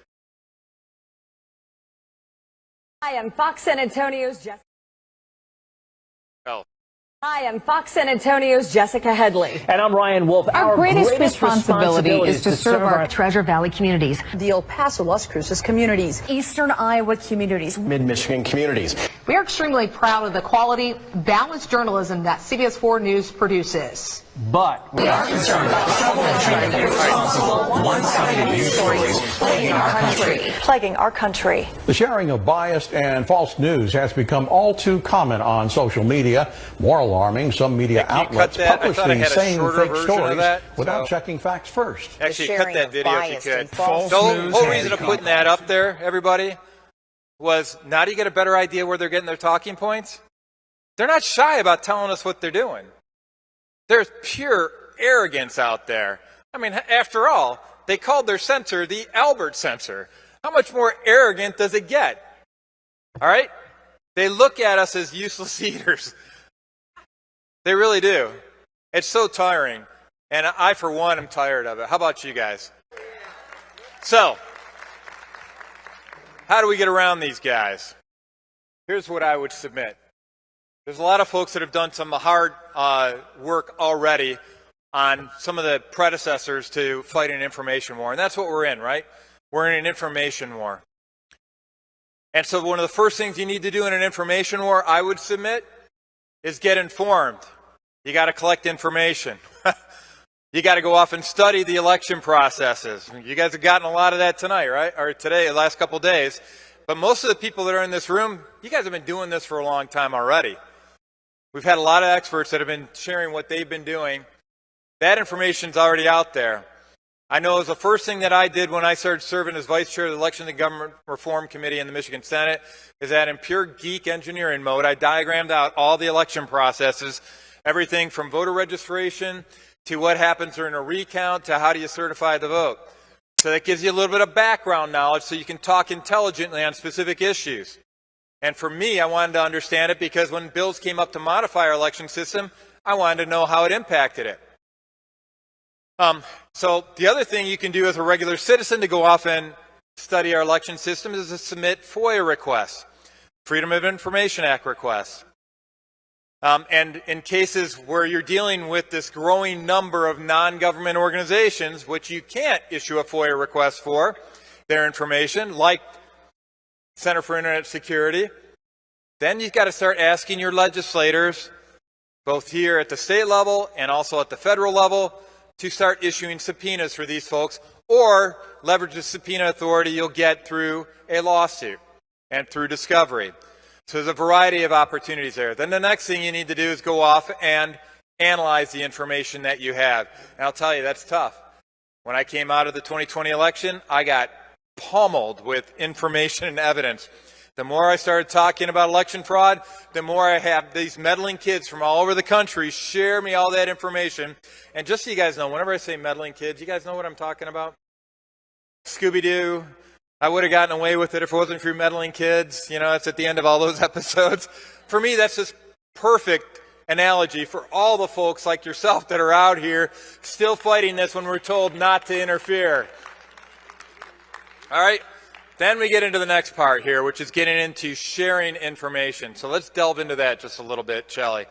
Hi, I'm Fox San Antonio's Jessica. Oh, Hi, I'm Fox San Antonio's Jessica Headley. And I'm Ryan Wolf. Our greatest responsibility is to serve our Treasure Valley communities, the El Paso, Las Cruces communities, Eastern Iowa communities, Mid-Michigan communities. We are extremely proud of the quality, balanced journalism that CBS 4 News produces. But we are concerned about troubling irresponsible, one-sided news stories plaguing our country. The sharing of biased and false news has become all too common on social media. More alarming, some media outlets publish the same fake stories without checking facts first. Actually, cut that video if you could. The whole reason of putting that up there, everybody, was now do you get a better idea where they're getting their talking points? They're not shy about telling us what they're doing. There's pure arrogance out there. I mean, after all, they called their censor the Albert censor. How much more arrogant does it get? All right? They look at us as useless eaters. They really do. It's so tiring. And I, for one, am tired of it. How about you guys? So, how do we get around these guys? Here's what I would submit. There's a lot of folks that have done some hard work already on some of the predecessors to fight an information war. And that's what we're in, right? We're in an information war. And so one of the first things you need to do in an information war, I would submit, is get informed. You got to collect information. You got to go off and study the election processes. You guys have gotten a lot of that tonight, right? Or today, the last couple of days. But most of the people that are in this room, you guys have been doing this for a long time already. We've had a lot of experts that have been sharing what they've been doing. That information's already out there. I know it was the first thing that I did when I started serving as vice chair of the Election and Government Reform Committee in the Michigan Senate, is that in pure geek engineering mode, I diagrammed out all the election processes, everything from voter registration to what happens during a recount to how do you certify the vote. So that gives you a little bit of background knowledge so you can talk intelligently on specific issues. And for me, I wanted to understand it because when bills came up to modify our election system, I wanted to know how it impacted it. So the other thing you can do as a regular citizen to go off and study our election system is to submit FOIA requests, Freedom of Information Act requests. And in cases where you're dealing with this growing number of non-government organizations, which you can't issue a FOIA request for their information, like Center for Internet Security, then you've got to start asking your legislators, both here at the state level and also at the federal level, to start issuing subpoenas for these folks, or leverage the subpoena authority you'll get through a lawsuit and through discovery. So there's a variety of opportunities there. Then the next thing you need to do is go off and analyze the information that you have. And I'll tell you, that's tough. When I came out of the 2020 election, I got pummeled with information and evidence. The more I started talking about election fraud, the more I have these meddling kids from all over the country share me all that information. And just so you guys know, whenever I say meddling kids, you guys know what I'm talking about? Scooby-Doo. I would have gotten away with it if it wasn't for meddling kids. You know, it's at the end of all those episodes. For me, that's just perfect analogy for all the folks like yourself that are out here still fighting this when we're told not to interfere. All right, then we get into the next part here, which is getting into sharing information. So let's delve into that just a little bit, shall we?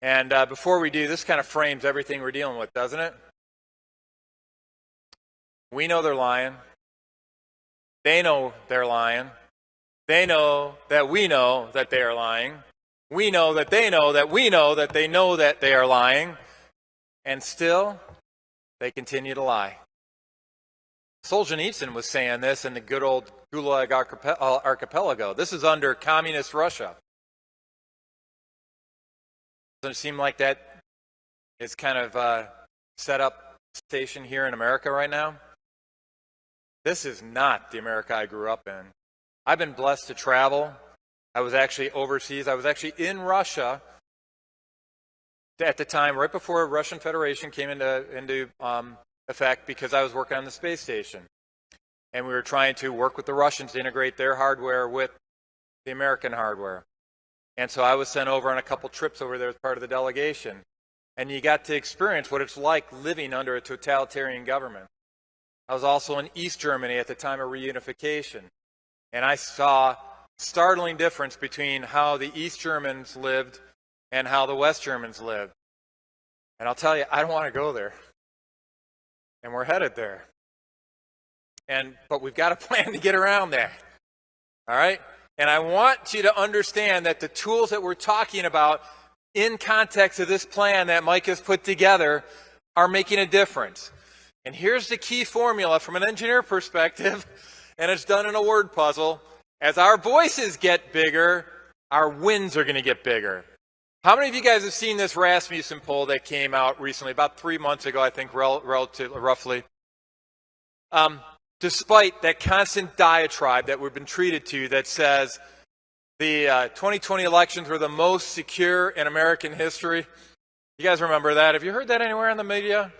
And before we do, this kind of frames everything we're dealing with, doesn't it? We know they're lying. They know they're lying. They know that we know that they are lying. We know that they know that we know that they know that they are lying. And still, they continue to lie. Solzhenitsyn was saying this in the good old Gulag Archipelago. This is under communist Russia. Doesn't it seem like that is kind of set up station here in America right now? This is not the America I grew up in. I've been blessed to travel. I was actually overseas. I was actually in Russia at the time, right before Russian Federation came into effect, because I was working on the space station. And we were trying to work with the Russians to integrate their hardware with the American hardware. And so I was sent over on a couple trips over there as part of the delegation. And you got to experience what it's like living under a totalitarian government. I was also in East Germany at the time of reunification. And I saw startling difference between how the East Germans lived and how the West Germans lived. And I'll tell you, I don't want to go there. And we're headed there. But we've got a plan to get around there. All right? And I want you to understand that the tools that we're talking about in context of this plan that Mike has put together are making a difference. And here's the key formula from an engineer perspective, and it's done in a word puzzle. As our voices get bigger, our wins are going to get bigger. How many of you guys have seen this Rasmussen poll that came out recently, about 3 months ago, I think, roughly? Despite that constant diatribe that we've been treated to that says the 2020 elections were the most secure in American history. You guys remember that? Have you heard that anywhere in the media?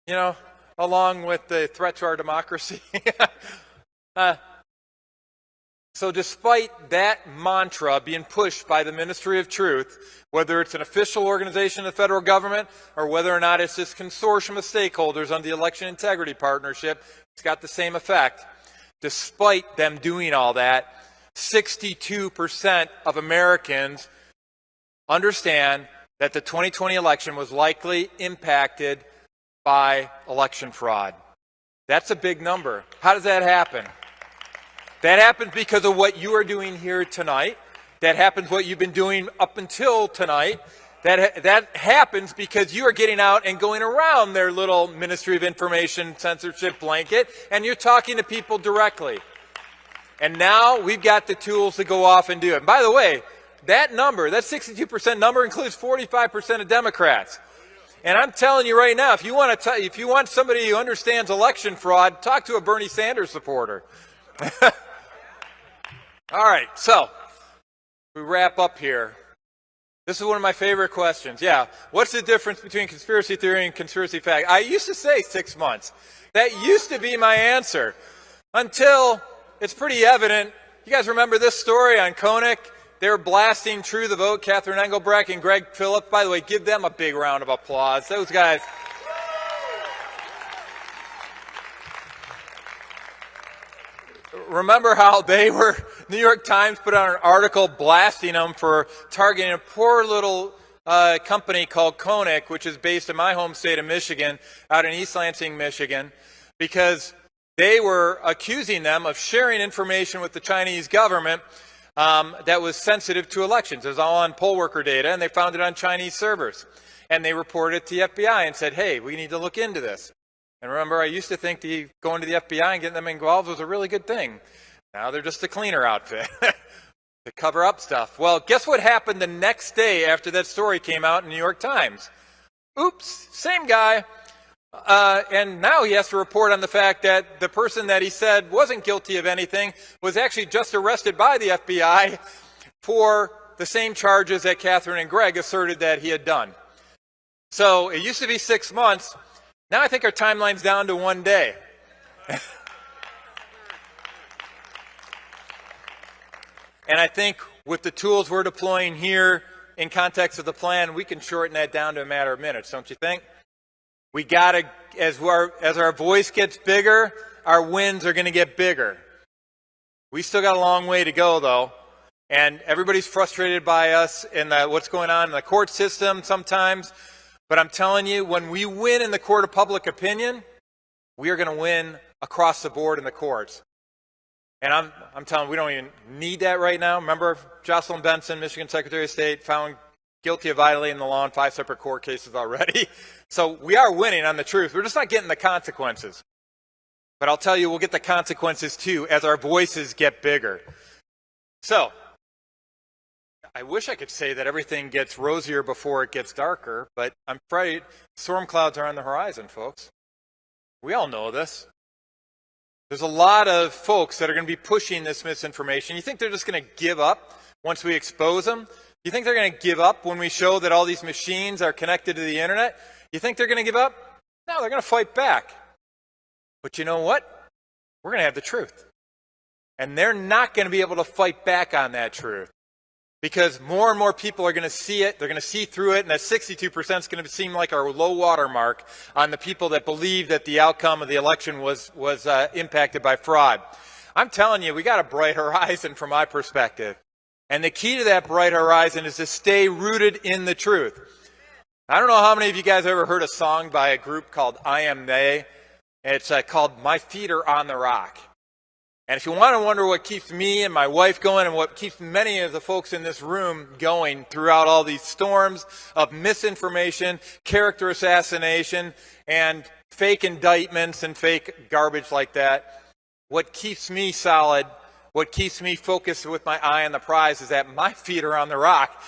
You know, along with the threat to our democracy. So despite that mantra being pushed by the Ministry of Truth, whether it's an official organization of the federal government or whether or not it's this consortium of stakeholders on the Election Integrity Partnership, it's got the same effect. Despite them doing all that, 62% of Americans understand that the 2020 election was likely impacted by election fraud. That's a big number. How does that happen? That happens because of what you are doing here tonight. That happens what you've been doing up until tonight. That happens because you are getting out and going around their little Ministry of Information censorship blanket, and you're talking to people directly. And now we've got the tools to go off and do it. And by the way, that number, that 62% number, includes 45% of Democrats. And I'm telling you right now, if you want somebody who understands election fraud, talk to a Bernie Sanders supporter. All right, so we wrap up here. This is one of my favorite questions. Yeah, what's the difference between conspiracy theory and conspiracy fact? I used to say 6 months. That used to be my answer until it's pretty evident. You guys remember this story on Koenig? They were blasting True the Vote, Catherine Engelbrecht and Greg Phillips. By the way, give them a big round of applause. Those guys. Remember how they were, New York Times put out an article blasting them for targeting a poor little company called Koenig, which is based in my home state of Michigan, out in East Lansing, Michigan, because they were accusing them of sharing information with the Chinese government that was sensitive to elections. It was all on poll worker data, and they found it on Chinese servers. And they reported it to the FBI and said, hey, we need to look into this. And remember, I used to think going to the FBI and getting them involved was a really good thing. Now they're just a cleaner outfit to cover up stuff. Well, guess what happened the next day after that story came out in the New York Times? Oops, same guy. And now he has to report on the fact that the person that he said wasn't guilty of anything was actually just arrested by the FBI for the same charges that Catherine and Greg asserted that he had done. So it used to be 6 months. Now I think our timeline's down to 1 day. And I think with the tools we're deploying here in context of the plan, we can shorten that down to a matter of minutes, don't you think? We got to, as our voice gets bigger, our wins are going to get bigger. We still got a long way to go, though. And everybody's frustrated by us and what's going on in the court system sometimes. But I'm telling you, when we win in the court of public opinion, we are going to win across the board in the courts. And I'm telling you, we don't even need that right now. Remember, Jocelyn Benson, Michigan Secretary of State, found guilty of violating the law in 5 separate court cases already. So we are winning on the truth. We're just not getting the consequences. But I'll tell you, we'll get the consequences too as our voices get bigger. So I wish I could say that everything gets rosier before it gets darker, but I'm afraid storm clouds are on the horizon, folks. We all know this. There's a lot of folks that are going to be pushing this misinformation. You think they're just going to give up once we expose them? You think they're going to give up when we show that all these machines are connected to the internet? You think they're going to give up? No, they're going to fight back. But you know what? We're going to have the truth. And they're not going to be able to fight back on that truth. Because more and more people are going to see it, they're going to see through it, and that 62% is going to seem like our low water mark on the people that believe that the outcome of the election was impacted by fraud. I'm telling you, we got a bright horizon from my perspective. And the key to that bright horizon is to stay rooted in the truth. I don't know how many of you guys ever heard a song by a group called I Am They. It's called My Feet Are on the Rock. And if you want to wonder what keeps me and my wife going and what keeps many of the folks in this room going throughout all these storms of misinformation, character assassination, and fake indictments and fake garbage like that, what keeps me solid, what keeps me focused with my eye on the prize is that my feet are on the rock.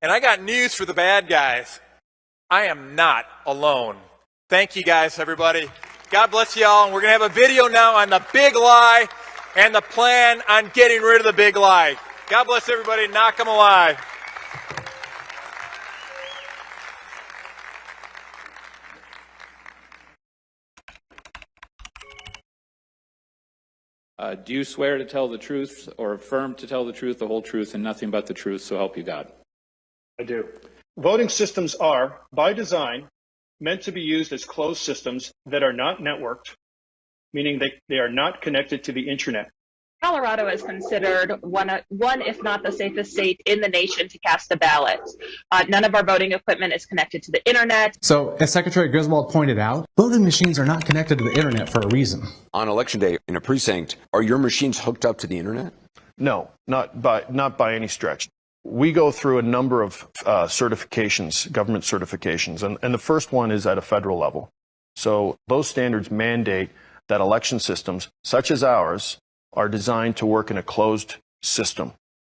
And I got news for the bad guys. I am not alone. Thank you guys, everybody. God bless you all. And we're going to have a video now on the big lie and the plan on getting rid of the big lie. God bless everybody. Knock them alive. Do you swear to tell the truth or affirm to tell the truth, the whole truth, and nothing but the truth, so help you God? I do. Voting systems are, by design, meant to be used as closed systems that are not networked, meaning they are not connected to the internet. Colorado is considered one, if not the safest state in the nation to cast a ballot. None of our voting equipment is connected to the internet. So, as Secretary Griswold pointed out, voting machines are not connected to the internet for a reason. On election day in a precinct, are your machines hooked up to the internet? No, not by any stretch. We go through a number of certifications, government certifications, and the first one is at a federal level. So those standards mandate that election systems, such as ours, are designed to work in a closed system,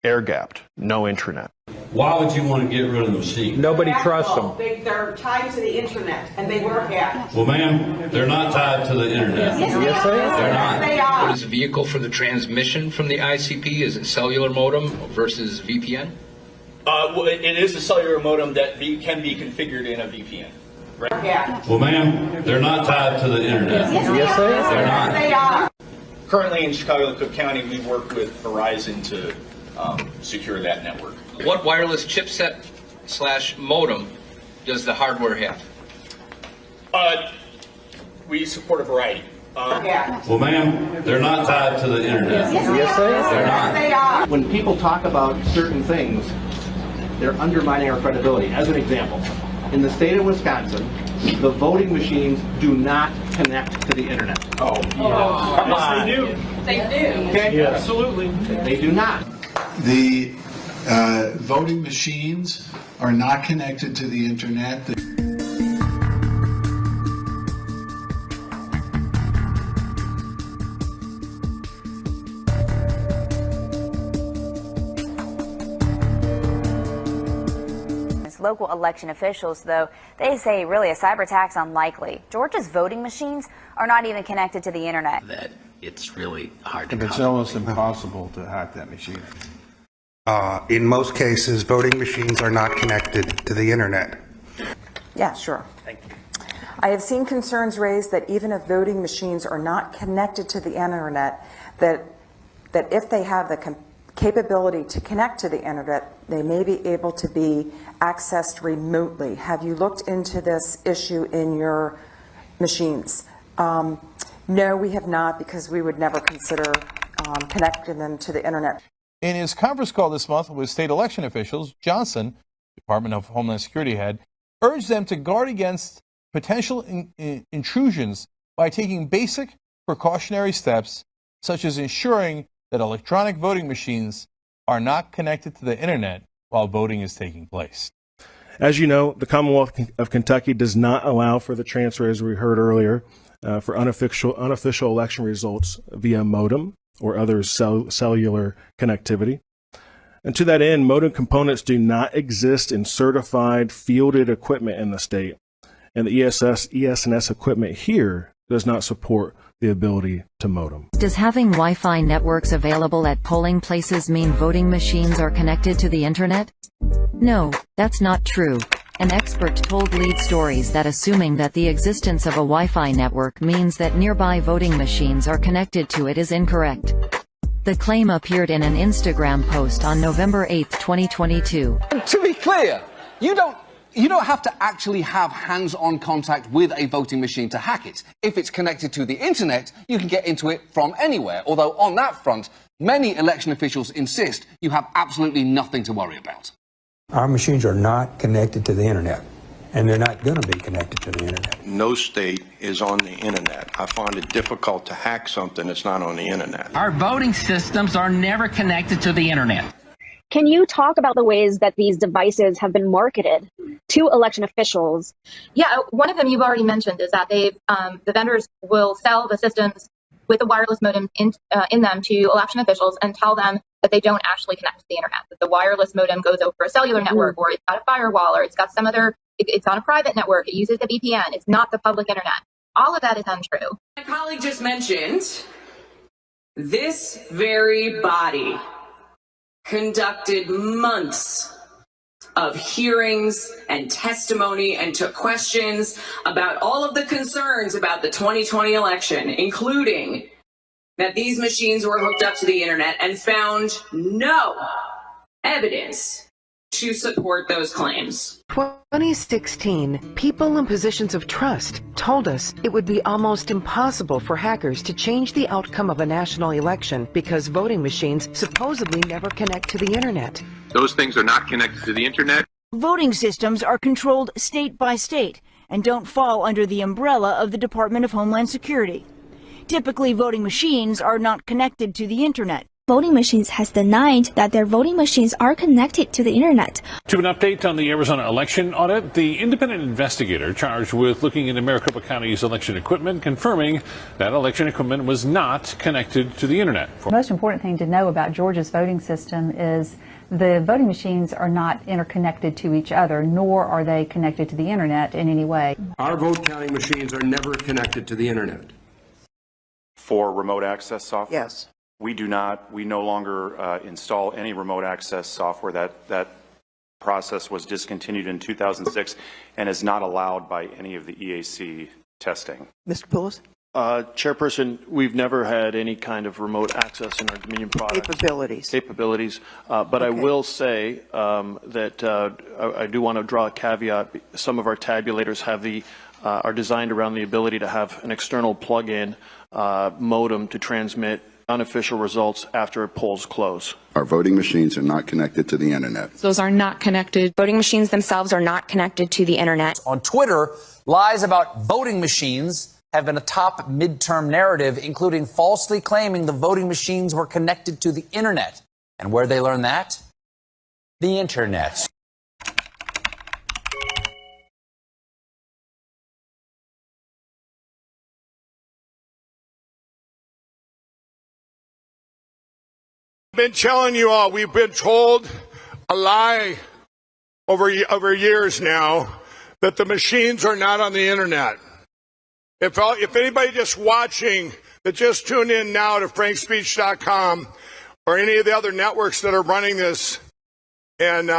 air-gapped, no internet. Why would you want to get rid of the machine? Nobody trusts them. They're tied to the internet, and they work hacked. Well, ma'am, they're not tied to the internet. Yes, they are. They're not. They are. What is the vehicle for the transmission from the ICP? Is it cellular modem versus VPN? Well, it is a cellular modem that can be configured in a VPN. Right? Yeah. Well, ma'am, they're not tied to the internet. Yes, They're not. They are. Currently in Chicago, Cook County, we work with Verizon to secure that network. What wireless chipset / modem does the hardware have? We support a variety. Well, ma'am, they're not tied to the internet. They're not. They are. When people talk about certain things, they're undermining our credibility. As an example, in the state of Wisconsin, the voting machines do not connect to the internet. Oh, yeah. Yes, they do. They do. Okay? Yeah. Absolutely. They do not. The voting machines are not connected to the internet. Local election officials, though, they say really a cyber attack's unlikely. Georgia's voting machines are not even connected to the internet. That it's really hard to It's almost impossible to hack that machine. In most cases, voting machines are not connected to the internet. Yeah, sure. Thank you. I have seen concerns raised that even if voting machines are not connected to the internet, that if they have the capability to connect to the internet, they may be able to be accessed remotely. Have you looked into this issue in your machines? No, we have not, because we would never consider connecting them to the internet. In his conference call this month with state election officials, Johnson, Department of Homeland Security head, urged them to guard against potential intrusions by taking basic precautionary steps, such as ensuring that electronic voting machines are not connected to the internet while voting is taking place. As you know, the Commonwealth of Kentucky does not allow for the transfer, as we heard earlier, for unofficial election results via modem or other cellular connectivity. And to that end, modem components do not exist in certified fielded equipment in the state. And the ES&S equipment here does not support the ability to modem. Does having Wi-Fi networks available at polling places mean voting machines are connected to the internet? No, that's not true. An expert told Lead Stories that assuming that the existence of a Wi-Fi network means that nearby voting machines are connected to it is incorrect. The claim appeared in an Instagram post on November 8, 2022. To be clear, you don't You don't have to actually have hands-on contact with a voting machine to hack it. If it's connected to the internet, you can get into it from anywhere. Although on that front, many election officials insist you have absolutely nothing to worry about. Our machines are not connected to the internet, and they're not going to be connected to the internet. No state is on the internet. I find it difficult to hack something that's not on the internet. Our voting systems are never connected to the internet. Can you talk about the ways that these devices have been marketed to election officials? Yeah, one of them you've already mentioned is that the vendors will sell the systems with a wireless modem in them to election officials and tell them that they don't actually connect to the internet, that the wireless modem goes over a cellular network, or it's got a firewall, or it's got some other, it's on a private network, it uses a VPN, it's not the public internet. All of that is untrue. My colleague just mentioned this very body conducted months of hearings and testimony and took questions about all of the concerns about the 2020 election, including that these machines were hooked up to the internet, and found no evidence to support those claims. 2016, people in positions of trust told us it would be almost impossible for hackers to change the outcome of a national election because voting machines supposedly never connect to the internet. Those things are not connected to the internet. Voting systems are controlled state by state and don't fall under the umbrella of the Department of Homeland Security. Typically, voting machines are not connected to the internet. Voting machines has denied that their voting machines are connected to the internet. To an update on the Arizona election audit, the independent investigator charged with looking into Maricopa County's election equipment, confirming that election equipment was not connected to the internet. The most important thing to know about Georgia's voting system is the voting machines are not interconnected to each other, nor are they connected to the internet in any way. Our vote counting machines are never connected to the internet. For remote access software? Yes. We no longer install any remote access software. That process was discontinued in 2006 and is not allowed by any of the EAC testing. Mr. Poulos? Chairperson, we've never had any kind of remote access in our Dominion products. Capabilities. But okay. I will say that I do want to draw a caveat. Some of our tabulators have are designed around the ability to have an external plug-in modem to transmit unofficial results after polls close. Our voting machines are not connected to the internet. Those are not connected. Voting machines themselves are not connected to the internet. On Twitter, lies about voting machines have been a top midterm narrative, including falsely claiming the voting machines were connected to the internet. And where they learn that? The internet. Been telling you all, we've been told a lie over years now that the machines are not on the internet. If anybody just watching that just tuned in now to frankspeech.com or any of the other networks that are running this, and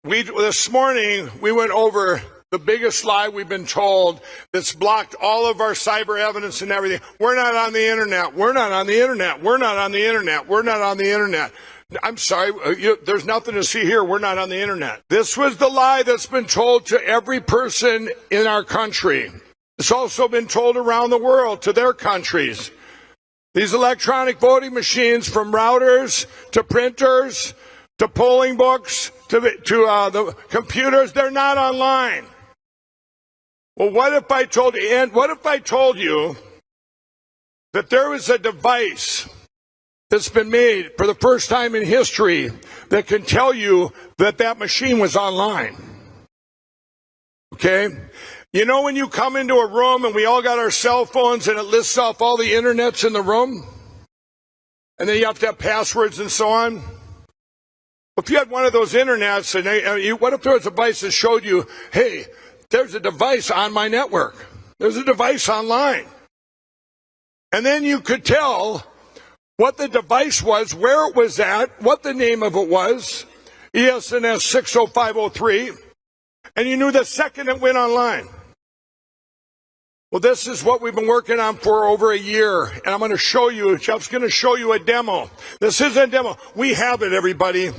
this morning we went over the biggest lie we've been told that's blocked all of our cyber evidence and everything. We're not on the internet. We're not on the internet. We're not on the internet. We're not on the internet. I'm sorry, there's nothing to see here. We're not on the internet. This was the lie that's been told to every person in our country. It's also been told around the world to their countries. These electronic voting machines, from routers to printers to polling books to the computers, they're not online. Well, what if I told you, and what if I told you that there was a device that's been made for the first time in history that can tell you that that machine was online? Okay? You know when you come into a room and we all got our cell phones and it lists off all the internets in the room? And then you have to have passwords and so on? If you had one of those internets, and what if there was a device that showed you, hey, there's a device on my network. There's a device online. And then you could tell what the device was, where it was at, what the name of it was, ESNS 60503, and you knew the second it went online. Well, this is what we've been working on for over a year, and I'm going to show you, Jeff's going to show you a demo. This isn't a demo. We have it, everybody.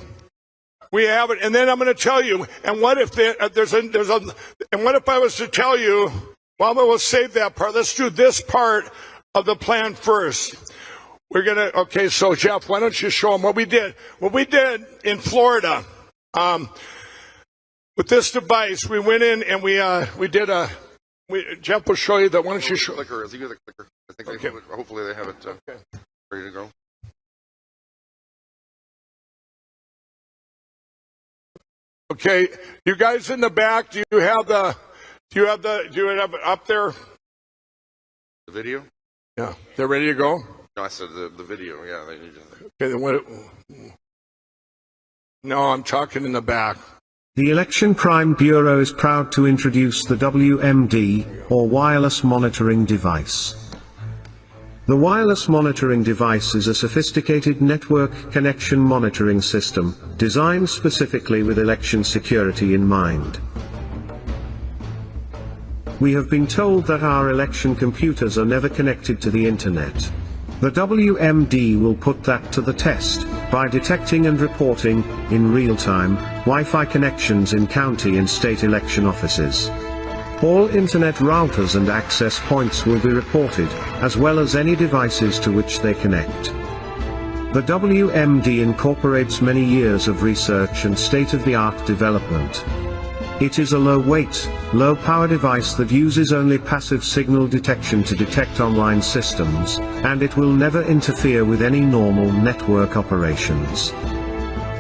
We have it, and then I'm going to tell you. And what if and what if I was to tell you? Well, we'll save that part. Let's do this part of the plan first. We're gonna. Okay, so Jeff, why don't you show them what we did? What we did in Florida with this device, we went in and we did a. Jeff will show you that. Why don't you show? Clicker. Is he the clicker? I think they have it, hopefully they have it ready to go. Okay, you guys in the back, do you have it up there? The video? Yeah, they're ready to go? No, I said the video, yeah. They need to... Okay, then what? No, I'm talking in the back. The Election Crime Bureau is proud to introduce the WMD, or Wireless Monitoring Device. The wireless monitoring device is a sophisticated network connection monitoring system, designed specifically with election security in mind. We have been told that our election computers are never connected to the internet. The WMD will put that to the test, by detecting and reporting, in real time, Wi-Fi connections in county and state election offices. All internet routers and access points will be reported, as well as any devices to which they connect. The WMD incorporates many years of research and state-of-the-art development. It is a low-weight, low-power device that uses only passive signal detection to detect online systems, and it will never interfere with any normal network operations.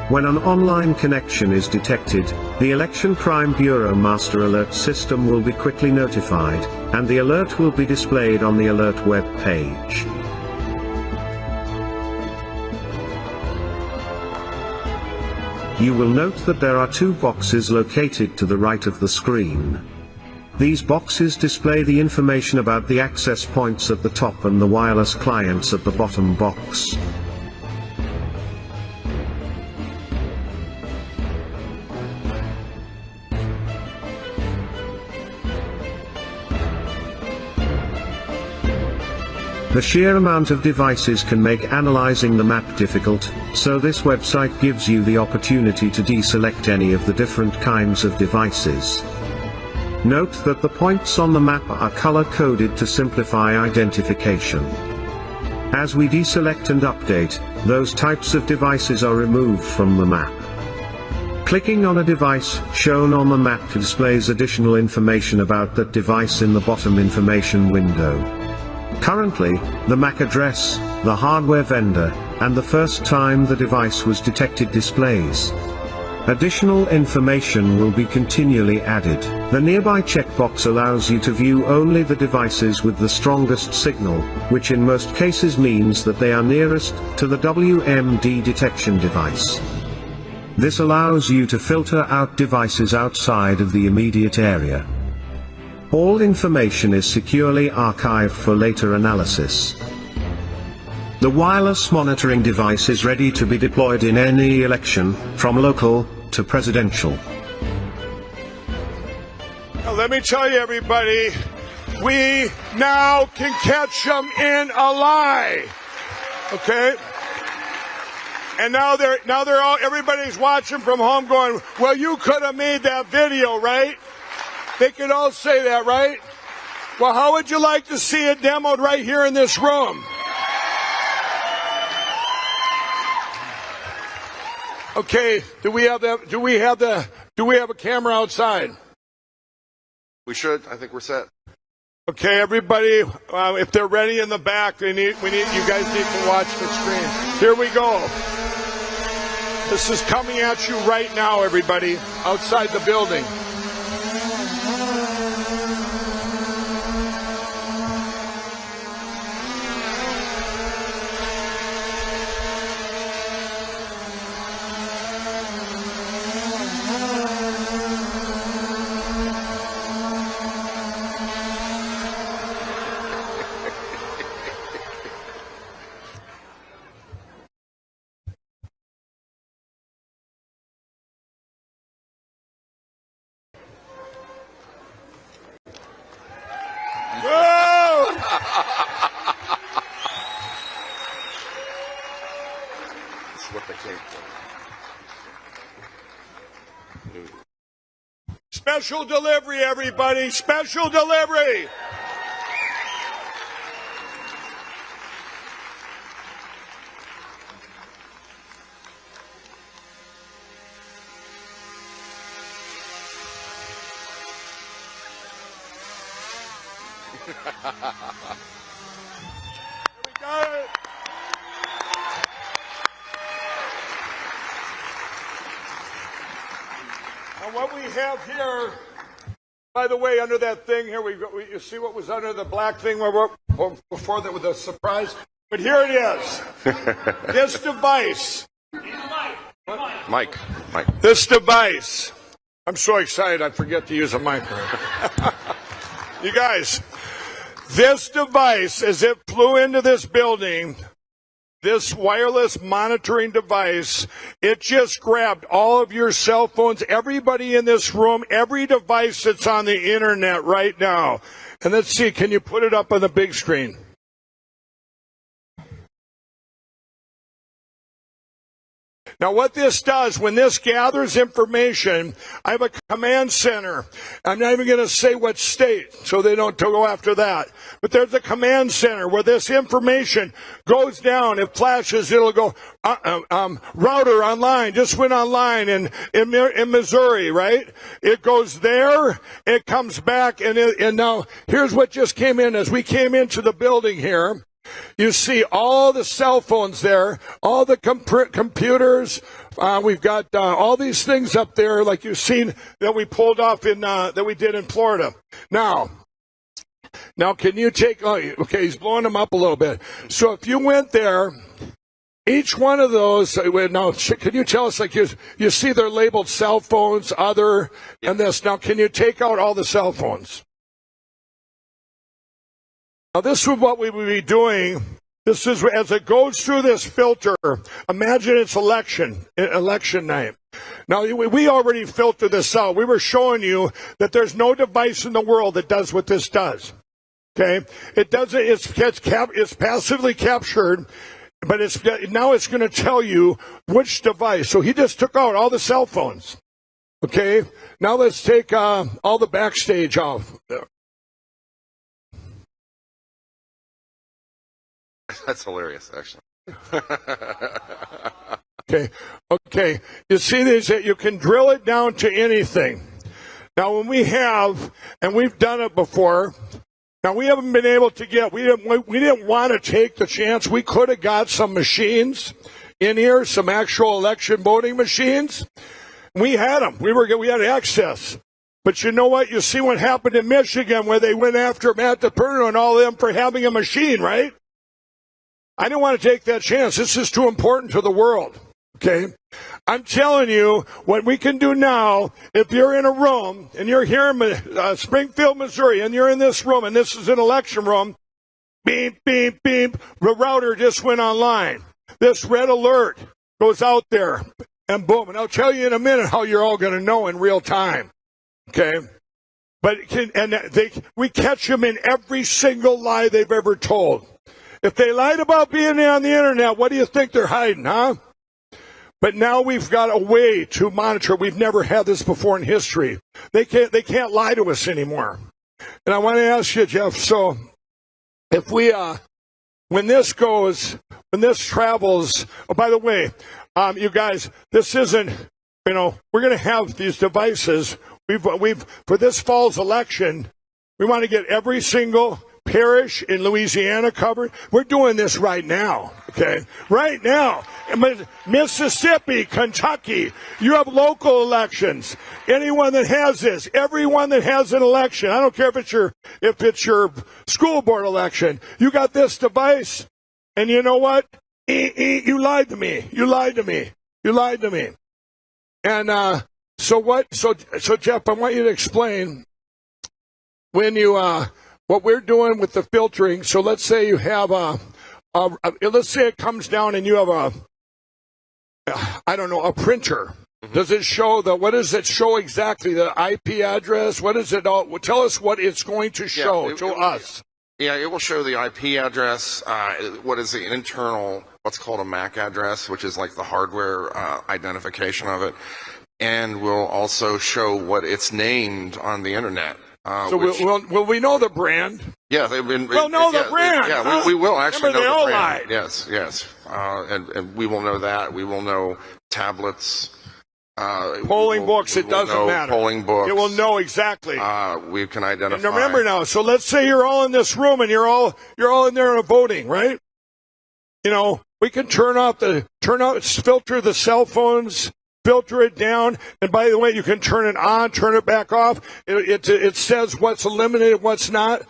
When an online connection is detected, the Election Crime Bureau Master Alert system will be quickly notified, and the alert will be displayed on the alert web page. You will note that there are two boxes located to the right of the screen. These boxes display the information about the access points at the top and the wireless clients at the bottom box. The sheer amount of devices can make analyzing the map difficult, so this website gives you the opportunity to deselect any of the different kinds of devices. Note that the points on the map are color-coded to simplify identification. As we deselect and update, those types of devices are removed from the map. Clicking on a device shown on the map displays additional information about that device in the bottom information window. Currently, the MAC address, the hardware vendor, and the first time the device was detected displays. Additional information will be continually added. The nearby checkbox allows you to view only the devices with the strongest signal, which in most cases means that they are nearest to the WMD detection device. This allows you to filter out devices outside of the immediate area. All information is securely archived for later analysis. The wireless monitoring device is ready to be deployed in any election, from local to presidential. Now let me tell you, everybody, we now can catch them in a lie. Okay? And now everybody's watching from home going, well, you could have made that video, right? They could all say that, right? Well, how would you like to see it demoed right here in this room? Okay, do we have a camera outside? We should. I think we're set. Okay, everybody, if they're ready in the back, you guys need to watch the screen. Here we go. This is coming at you right now, everybody, outside the building. Special delivery, everybody. Special delivery. We got it. And what we have here, by the way, under that thing here, you see what was under the black thing before that with a surprise? But here it is. This device. Mike. This device. I'm so excited I forget to use a microphone. You guys, this device, as it flew into this building, this wireless monitoring device, it just grabbed all of your cell phones, everybody in this room, every device that's on the internet right now. And let's see, can you put it up on the big screen? Now, what this does, when this gathers information, I have a command center. I'm not even going to say what state, so they don't go after that. But there's a command center where this information goes down. It flashes. It'll go, router online, just went online in Missouri, right? It goes there. It comes back. And now, here's what just came in. As we came into the building here, you see all the cell phones there, all the computers. We've got all these things up there, like you've seen that we pulled off that we did in Florida. Now, can you take? Okay, he's blowing them up a little bit. So if you went there, each one of those. Now, can you tell us? Like you see, they're labeled cell phones, other, and this. Now, can you take out all the cell phones? Now, this is what we would be doing. This is as it goes through this filter. Imagine it's election night. Now, we already filtered this out. We were showing you that there's no device in the world that does what this does. Okay, it doesn't. It's passively captured, but now it's going to tell you which device. So he just took out all the cell phones. Okay, now let's take all the backstage off. That's hilarious, actually. Okay. You see these? You can drill it down to anything. Now, when we've done it before. Now, we haven't been able to get. We didn't want to take the chance. We could have got some machines in here, some actual election voting machines. We had them. We had access. But you know what? You see what happened in Michigan, where they went after Matt DePerno and all of them for having a machine, right? I didn't want to take that chance. This is too important to the world, okay? I'm telling you what we can do now. If you're in a room and you're here in Springfield, Missouri, and you're in this room and this is an election room, beep, beep, beep, the router just went online. This red alert goes out there and boom. And I'll tell you in a minute how you're all going to know in real time, okay? But we catch them in every single lie they've ever told. If they lied about being on the internet, what do you think they're hiding, huh? But now we've got a way to monitor. We've never had this before in history. They can't lie to us anymore. And I want to ask you, Jeff, so if when this travels, oh, by the way, you guys, this isn't, we're going to have these devices. For this fall's election, we want to get every single parish in Louisiana covered. We're doing this right now, okay? Right now. Mississippi, Kentucky, you have local elections. Anyone that has this, everyone that has an election, I don't care if it's your school board election, you got this device, and you know what? You lied to me. You lied to me. You lied to me. And so Jeff, I want you to explain when you what we're doing with the filtering. So let's say you have let's say it comes down and you have a printer. Mm-hmm. Does it show what does it show exactly? The IP address? What is it all? Tell us what it's going to show to us. Yeah, it will show the IP address, what is the internal, what's called a MAC address, which is like the hardware identification of it. and we'll also show what it's named on the internet. So will we know the brand? Yeah, we'll know the brand. Yeah, huh? we will actually Remember, know the they all brand. lied. Yes. And we will know that. We will know tablets. Polling books, it doesn't matter. Polling books. It will know exactly. We can identify. And remember now, so let's say you're all in this room and you're all in there voting, right? You know, we can filter the cell phones, filter it down, and by the way, you can turn it on, turn it back off. It says what's eliminated, what's not.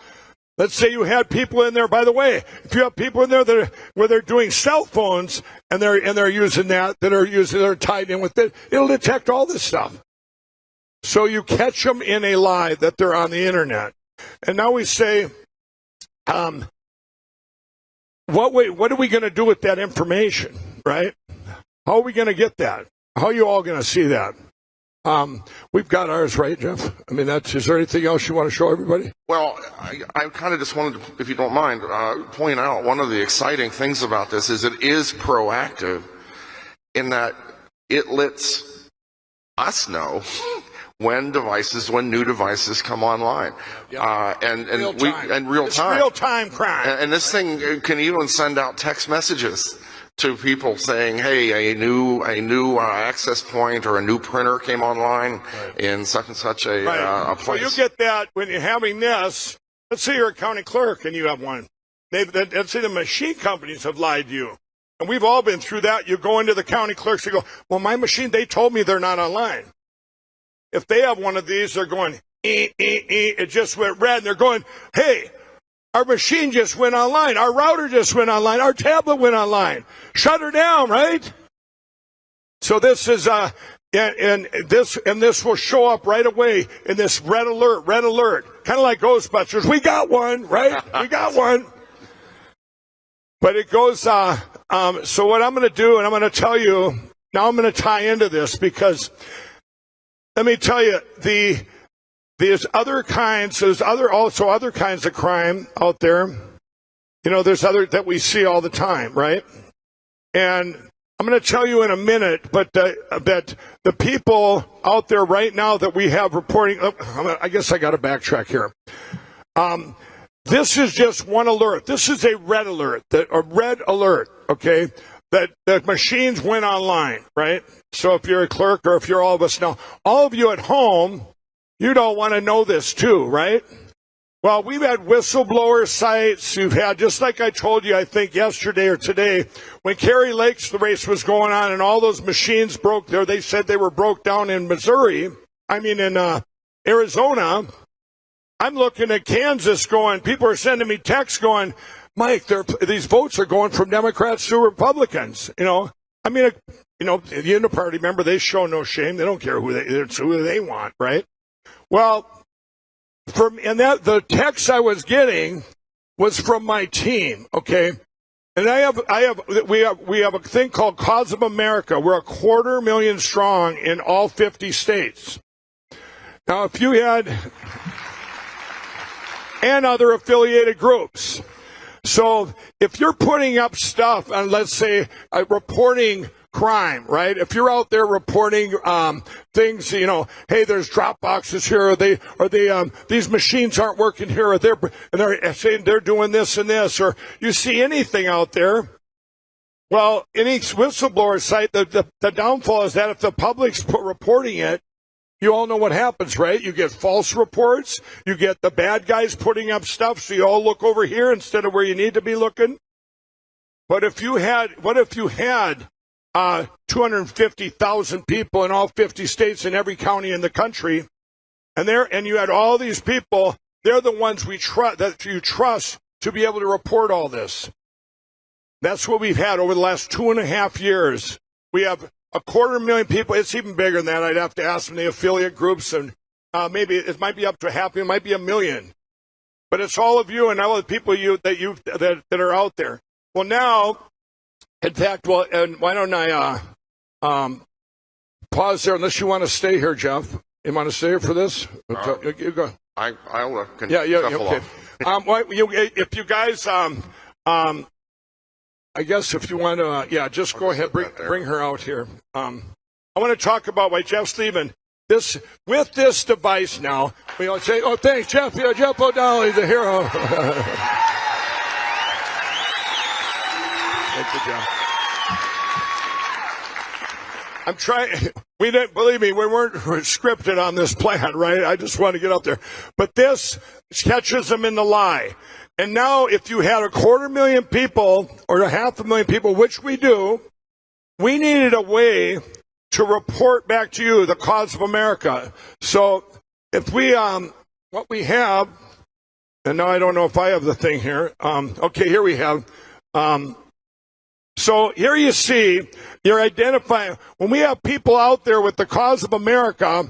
Let's say you had people in there. By the way, if you have people in there where they're doing cell phones and they're using they're tied in with it, it'll detect all this stuff. So you catch them in a lie that they're on the internet. And now we say, what are we going to do with that information, right? How are we going to get that? How are you all going to see that? We've got ours, right, Jeff? I mean, is there anything else you want to show everybody? Well, I kind of just wanted to, if you don't mind, point out one of the exciting things about this is it is proactive in that it lets us know when new devices come online. And real time. It's real time crime. And this thing can even send out text messages to people saying, hey, a new access point or a new printer came online in such and such a place. So you get that when you're having this. Let's say you're a county clerk and you have one. Let's say the machine companies have lied to you. And we've all been through that. You go into the county clerks, you go, well, my machine, they told me they're not online. If they have one of these, they're going, it just went red. And they're going, hey, our machine just went online. Our router just went online. Our tablet went online. Shut her down, right? So this is and this will show up right away in this red alert, kind of like Ghostbusters. We got one, right? We got one. But it goes. So what I'm going to do, and I'm going to tell you now, I'm going to tie into this because let me tell you there's other kinds of crime out there. You know, there's other that we see all the time, right? And I'm going to tell you in a minute, but that the people out there right now that we have reporting, I guess I got to backtrack here. This is just one alert. This is a red alert, okay? That machines went online, right? So if you're a clerk or if you're all of us now, all of you at home, you don't want to know this too, right? Well, we've had whistleblower sites. You've had, just like I told you, I think yesterday or today, when Kerry Lakes, the race was going on and all those machines broke there, they said they were broke down in in Arizona. I'm looking at Kansas going, people are sending me texts going, Mike, these votes are going from Democrats to Republicans, you know. The Union Party, remember, they show no shame. They don't care who they want, right? Well, the text I was getting was from my team, okay? And we have a thing called Cause of America. We're 250,000 strong in all 50 states. Now, if you had, and other affiliated groups. So if you're putting up stuff and let's say reporting crime, right? If you're out there reporting things, you know, hey, there's drop boxes here, or these machines aren't working here, or they're saying they're doing this and this, or you see anything out there. Well, any whistleblower site, the downfall is that if the public's reporting it, you all know what happens, right? You get false reports. You get the bad guys putting up stuff, so you all look over here instead of where you need to be looking. But what if you had 250,000 people in all 50 states in every county in the country, and you had all these people, they're the ones that you trust to be able to report all this. That's what we've had over the last 2.5 years. We have 250,000 people. It's even bigger than that. I'd have to ask from the affiliate groups, and maybe it might be up to half. It might be 1 million. But it's all of you and all the people that are out there. Well, now, in fact, and why don't I pause there unless you want to stay here, Jeff? You want to stay here for this? You go. I'll okay. If you guys, I guess if you want to, just go ahead, bring her out here. I want to talk about why Jeff Stephen, with this device now, we all say, oh, thanks, Jeff. Yeah, Jeff O'Donnell, he's a hero. Thank you, Jeff. I'm trying. We didn't, believe me, we weren't scripted on this plan, right? I just want to get out there. But this catches them in the lie. And now if you had 250,000 people or 500,000 people, which we do, we needed a way to report back to you the cause of America. So if we, what we have, and now I don't know if I have the thing here. Okay, here we have. So here you see, you're identifying, when we have people out there with the cause of America,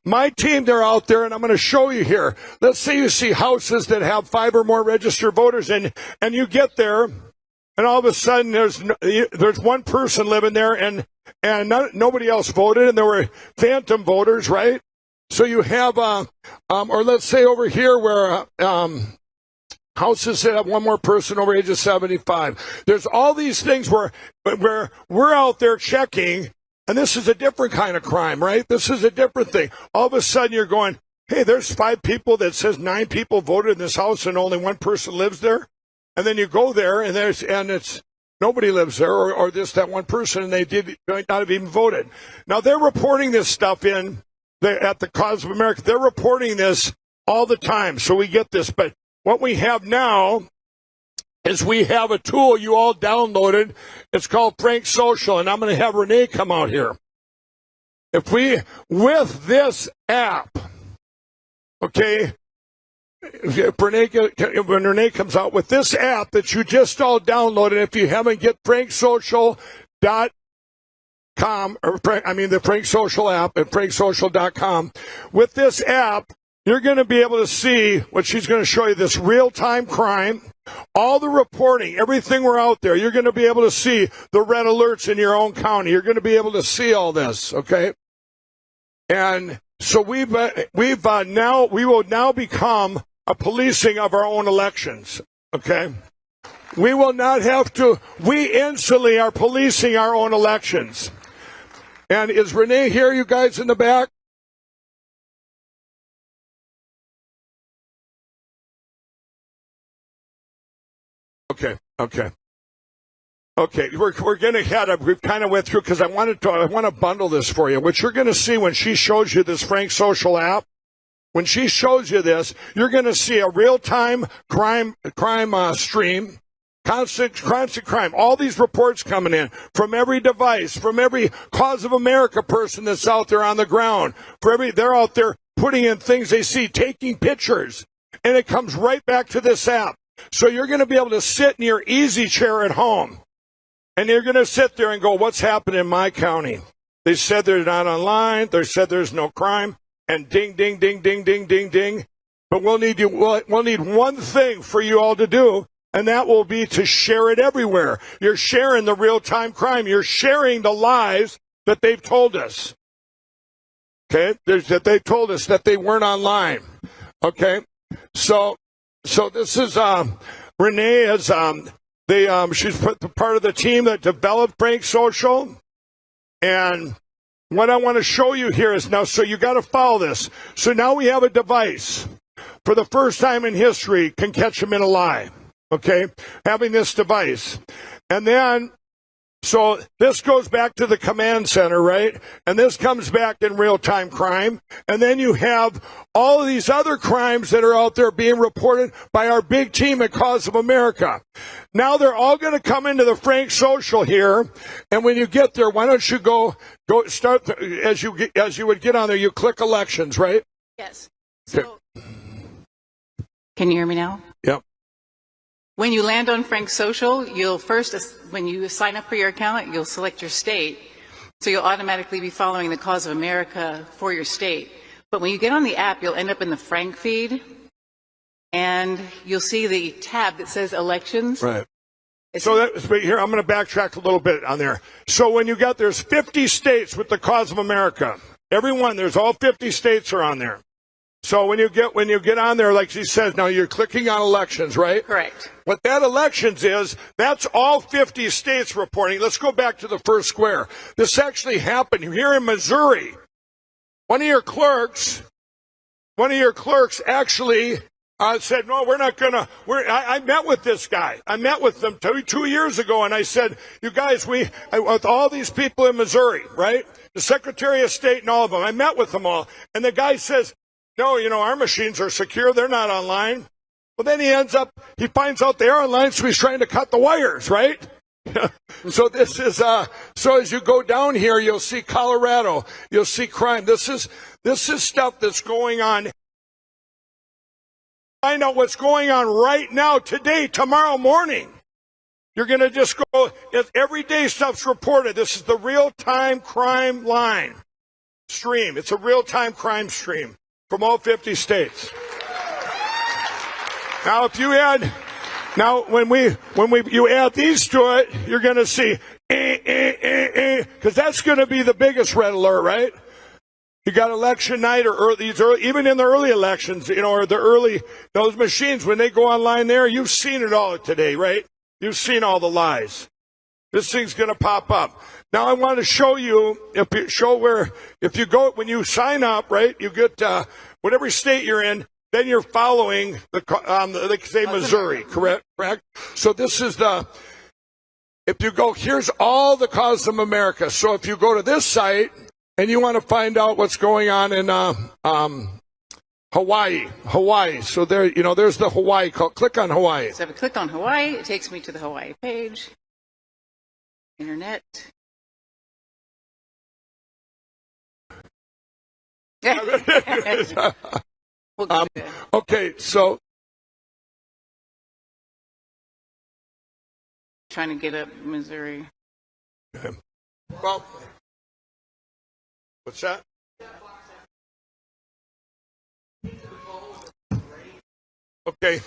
my team, they're out there, and I'm going to show you here. Let's say you see houses that have 5 or more registered voters, and you get there, and all of a sudden there's one person living there, and nobody else voted, and there were phantom voters, right? So you have, or let's say over here where houses that have one more person over age of 75. There's all these things where we're out there checking, and this is a different kind of crime, right? This is a different thing. All of a sudden you're going, hey, there's 5 people that says 9 people voted in this house and only one person lives there. And then you go there and it's nobody lives there or just that one person, and they might not have even voted. Now they're reporting this stuff at the Cause of America. They're reporting this all the time. So we get this, but what we have now is we have a tool you all downloaded. It's called Frank Social, and I'm going to have Renee come out here. With this app, okay, when Renee comes out with this app that you just all downloaded, if you haven't, get franksocial.com, the Frank Social app at franksocial.com. With this app, you're going to be able to see what she's going to show you, this real-time crime, all the reporting, everything we're out there. You're going to be able to see the red alerts in your own county. You're going to be able to see all this, okay? And so we will now become a policing of our own elections, okay? We will not have to, we instantly are policing our own elections. And is Renee here, you guys in the back? Okay. We're going to we kind of went through because I want to bundle this for you. What you're going to see when she shows you this Frank Social app, when she shows you this, you're going to see a real-time crime stream, constant crime. All these reports coming in from every device, from every Cause of America person that's out there on the ground. They're out there putting in things they see, taking pictures, and it comes right back to this app. So you're going to be able to sit in your easy chair at home, and you're going to sit there and go, what's happening in my county? They said they're not online. They said there's no crime. And ding, ding, ding, ding, ding, ding, ding. But we'll need one thing for you all to do, and that will be to share it everywhere. You're sharing the real-time crime. You're sharing the lies that they've told us. Okay? That they told us that they weren't online. Okay? So this is Renee has she's part of the team that developed Frank Social, and what I want to show you here is now. So you got to follow this. So now we have a device for the first time in history can catch them in a lie. Okay, having this device, and then. So this goes back to the command center, right? And this comes back in real-time crime. And then you have all of these other crimes that are out there being reported by our big team at Cause of America. Now they're all going to come into the Frank Social here. And when you get there, why don't you go start as you would get on there, you click elections, right? Yes. So, can you hear me now? Yep. When you land on Frank Social, you'll first, when you sign up for your account, you'll select your state. So you'll automatically be following the Cause of America for your state. But when you get on the app, you'll end up in the Frank feed, and you'll see the tab that says elections. Right. But here, I'm going to backtrack a little bit on there. So when you got, there's 50 states with the Cause of America. Everyone, there's all 50 states are on there. So when you get on there, like she says, now you're clicking on elections, right? Correct. What that elections is, that's all 50 states reporting. Let's go back to the first square. This actually happened here in Missouri. One of your clerks actually said, no, we're not gonna, I met with this guy. I met with them 2 years ago, and I said, you guys, with all these people in Missouri, right? The Secretary of State and all of them, I met with them all. And the guy says, no, our machines are secure. They're not online. Well, then he finds out they are online, so he's trying to cut the wires, right? So this is, so as you go down here, you'll see Colorado, you'll see crime. This is stuff that's going on. Find out what's going on right now, today, tomorrow morning. You're going to just go, everyday stuff's reported. This is the real-time crime line stream. It's a real-time crime stream from all 50 states. Now, if you add, when you add these to it, you're going to see, because that's going to be the biggest red alert, right? You got election night or even in the early elections, or those machines, when they go online there, you've seen it all today, right? You've seen all the lies. This thing's going to pop up. Now I want to show you, if you go, when you sign up, right, you get, whatever state you're in, then you're following they say Missouri, correct? So this is if you go, here's all the causes of America. So if you go to this site and you want to find out what's going on in Hawaii. So there, there's the Hawaii call. Click on Hawaii. So if I click on Hawaii, it takes me to the Hawaii page. Internet. Okay, so trying to get up Missouri. Well, what's that? Okay,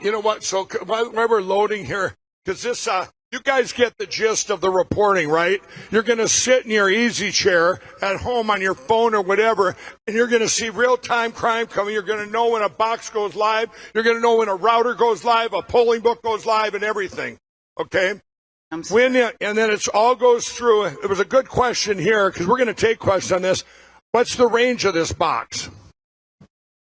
you know what? So while we're loading here, because this, you guys get the gist of the reporting, right? You're going to sit in your easy chair at home on your phone or whatever, and you're going to see real-time crime coming. You're going to know when a box goes live. You're going to know when a router goes live, a polling book goes live, and everything. Okay? And then it all goes through. It was a good question here, because we're going to take questions on this. What's the range of this box?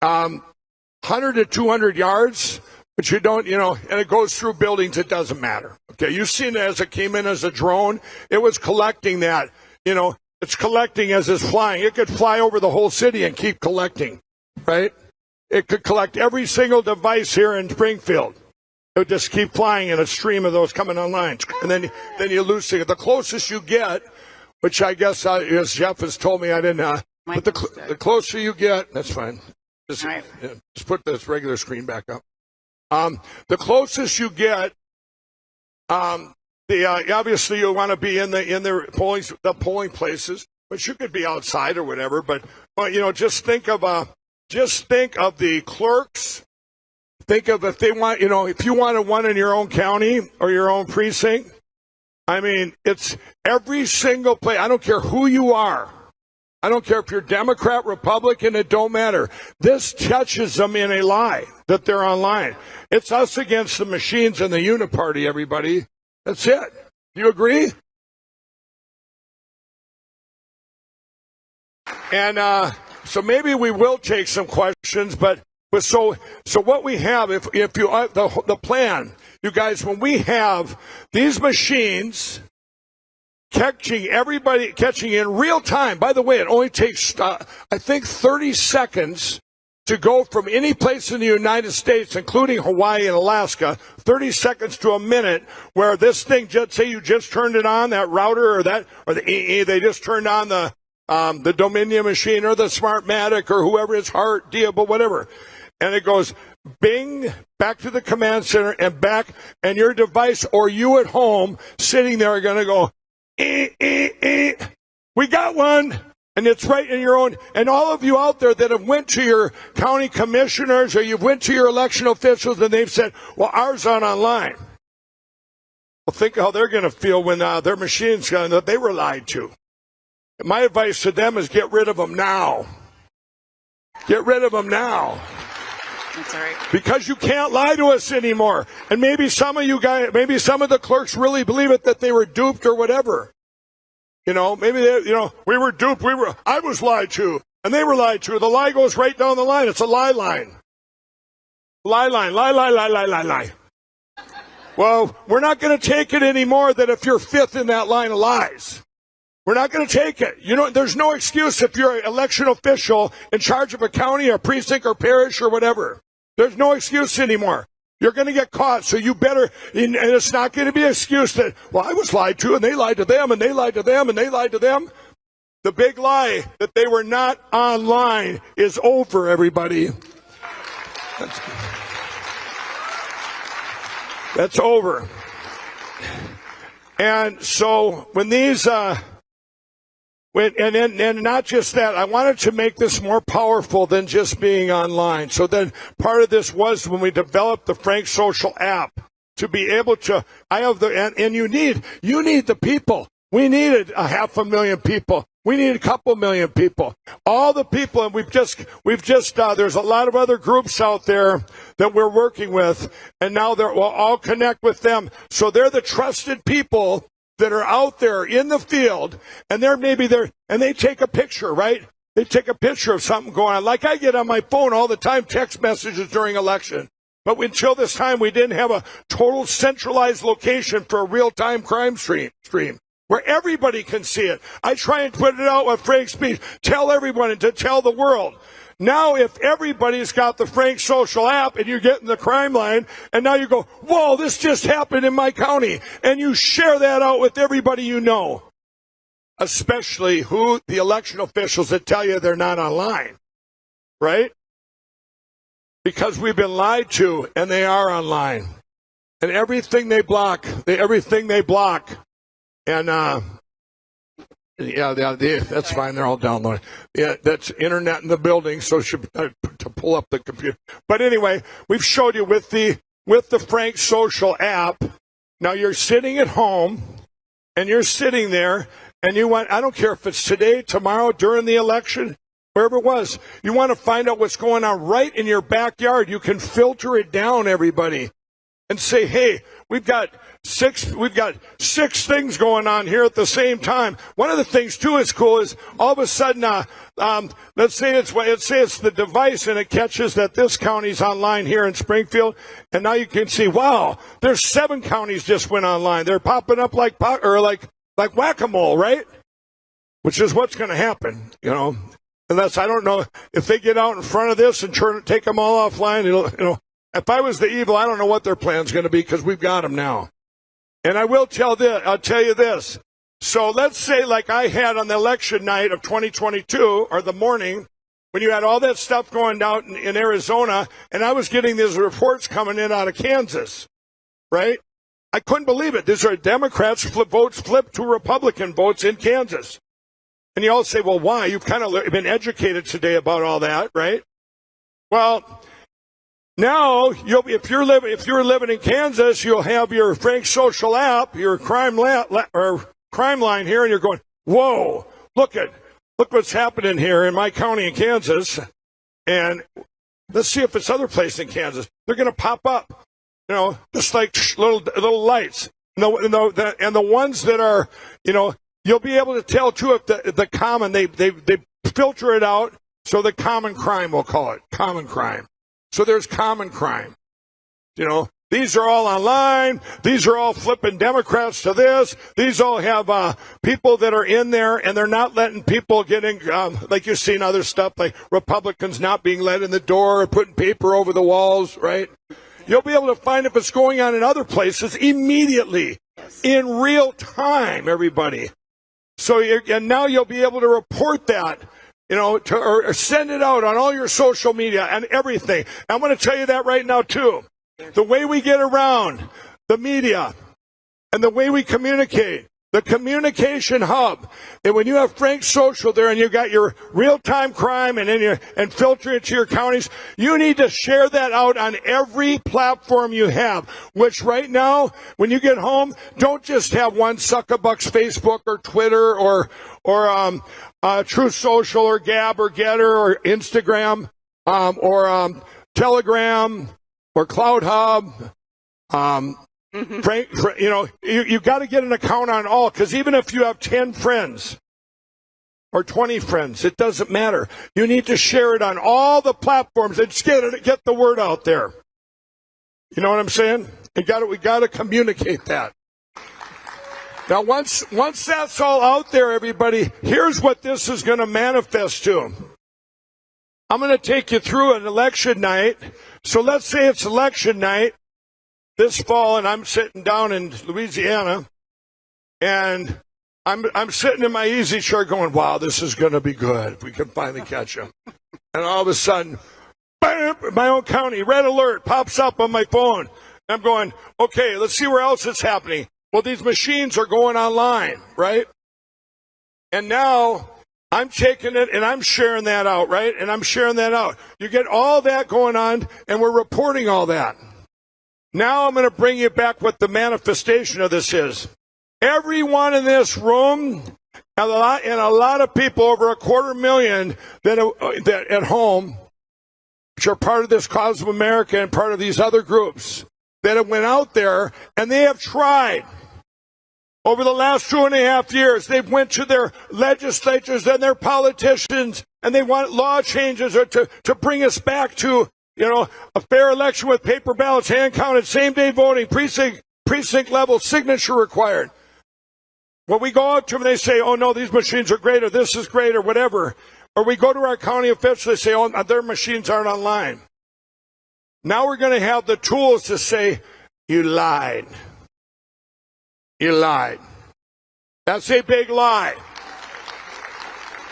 100 to 200 yards. But you don't, and it goes through buildings, it doesn't matter. Okay, you've seen it as it came in as a drone. It was collecting that, it's collecting as it's flying. It could fly over the whole city and keep collecting, right? It could collect every single device here in Springfield. It would just keep flying in a stream of those coming online. And then you lose it. The closest you get, which I guess, as Jeff has told me, I didn't, but the closer you get, that's fine. Just put this regular screen back up. The closest you get, obviously you want to be in the polling places, but you could be outside or whatever. But just think of the clerks. Think of if they want, if you wanted one in your own county or your own precinct. I mean, it's every single place. I don't care who you are. I don't care if you're Democrat, Republican, it don't matter. This touches them in a lie that they're online. It's us against the machines and the uniparty, everybody. That's it. Do you agree? And so maybe we will take some questions, but so what we have, if you the plan, you guys, when we have these machines catching in real time. By the way, it only takes, I think, 30 seconds to go from any place in the United States, including Hawaii and Alaska, 30 seconds to a minute, where this thing, say you just turned it on, that router or they just turned on the Dominion machine or the Smartmatic or whoever it's Heart, Diable, whatever. And it goes bing, back to the command center and back, and your device or you at home sitting there are going to go, we got one, and it's right in your own. And all of you out there that have went to your county commissioners or you've went to your election officials and they've said, well, ours aren't online. Well, think how they're going to feel when their machines that they were lied to. And my advice to them is get rid of them now. Get rid of them now. That's all right. Because you can't lie to us anymore. And maybe some of you guys, maybe some of the clerks really believe it, that they were duped or whatever. You know, maybe they, you know, we were duped. I was lied to, and they were lied to. The lie goes right down the line. It's a lie line. Lie line, lie, lie, lie, lie, lie, lie. Well, we're not going to take it anymore that if you're fifth in that line of lies. We're not going to take it. You know, there's no excuse if you're an election official in charge of a county or precinct or parish or whatever. There's no excuse anymore. You're going to get caught, so you better, and it's not going to be an excuse that, well, I was lied to, and they lied to them, and they lied to them, and they lied to them. The big lie that they were not online is over, everybody. That's over. And so when these, and not just that, I wanted to make this more powerful than just being online. So then part of this was when we developed the Frank Social app to be able to, and you need the people. We needed 500,000 people. We need a couple million people. All the people, and we've just, there's a lot of other groups out there that we're working with, and now we'll all connect with them. So they're the trusted people that are out there in the field, and and they take a picture, right? They take a picture of something going on. Like I get on my phone all the time, text messages during election. But until this time, we didn't have a total centralized location for a real-time crime stream where everybody can see it. I try and put it out with Frank's speech, tell everyone and to tell the world. Now, if everybody's got the Frank Social app and you get in the crime line, and now you go, whoa, this just happened in my county, and you share that out with everybody you know, especially the election officials that tell you they're not online, right? Because we've been lied to, and they are online. And everything they block, and that's fine. They're all downloading. Yeah, that's internet in the building, so should to pull up the computer. But anyway, we've showed you with the Frank Social app. Now you're sitting at home, and you're sitting there, and you want, I don't care if it's today, tomorrow, during the election, wherever it was, you want to find out what's going on right in your backyard. You can filter it down, everybody, and say, hey, we've got six things going on here at the same time. One of the things too is cool is all of a sudden, let's say it's the device and it catches that this county's online here in Springfield, and now you can see, wow, there's 7 counties just went online. They're popping up like whack-a-mole, right? Which is what's going to happen, you know. Unless I don't know if they get out in front of this and take them all offline. If I was the evil, I don't know what their plan's going to be because we've got them now. And I'll tell you this. So let's say like I had on the election night of 2022, or the morning, when you had all that stuff going down in Arizona, and I was getting these reports coming in out of Kansas, right? I couldn't believe it. These are Democrats votes flipped to Republican votes in Kansas. And you all say, well, why? You've kind of been educated today about all that, right? Well, now, if you're living in Kansas, you'll have your Frank Social app, your crime line here, and you're going, whoa, look what's happening here in my county in Kansas, and let's see if it's other place in Kansas. They're going to pop up, just like little lights, and the ones that are, you'll be able to tell too if the common they filter it out, so the common crime, we'll call it common crime. So there's common crime. These are all online. These are all flipping Democrats to this. These all have people that are in there, and they're not letting people get in, like you've seen other stuff, like Republicans not being let in the door or putting paper over the walls, right? You'll be able to find if it's going on in other places immediately, in real time, everybody. So and now you'll be able to report that. Or send it out on all your social media and everything. I'm going to tell you that right now, too. The way we get around the media and the way we communicate, the communication hub, and when you have Frank Social there and you got your real-time crime and filter it to your counties, you need to share that out on every platform you have, which right now, when you get home, don't just have one suck-a-bucks Facebook or Twitter or Truth Social or Gab or Getter or Instagram. or Telegram, or Cloud Hub. Frank, you know, you got to get an account on all, because even if you have 10 friends or 20 friends, it doesn't matter. You need to share it on all the platforms and just get the word out there. You know what I'm saying? We got to communicate that. Now, once that's all out there, everybody, here's what this is going to manifest to. I'm going to take you through an election night. So let's say it's election night this fall, and I'm sitting down in Louisiana, and I'm sitting in my easy chair going, wow, this is going to be good if we can finally catch them. And all of a sudden, bam, my own county, red alert pops up on my phone. I'm going, okay, let's see where else it's happening. Well, these machines are going online, right? And now I'm taking it and I'm sharing that out, right? And I'm sharing that out. You get all that going on, and we're reporting all that. Now I'm going to bring you back what the manifestation of this is. Everyone in this room, and a lot of people, over 250,000 that at home, which are part of this Cause of America and part of these other groups, that have went out there and they have tried. Over the last 2.5 years, they've went to their legislatures and their politicians, and they want law changes or to bring us back to, you know, a fair election with paper ballots, hand counted, same day voting, precinct level signature required. When we go out to them, they say, oh no, these machines are great, or this is great, or whatever. Or we go to our county officials, they say, oh, their machines aren't online. Now we're going to have the tools to say, you lied. You lied. That's a big lie.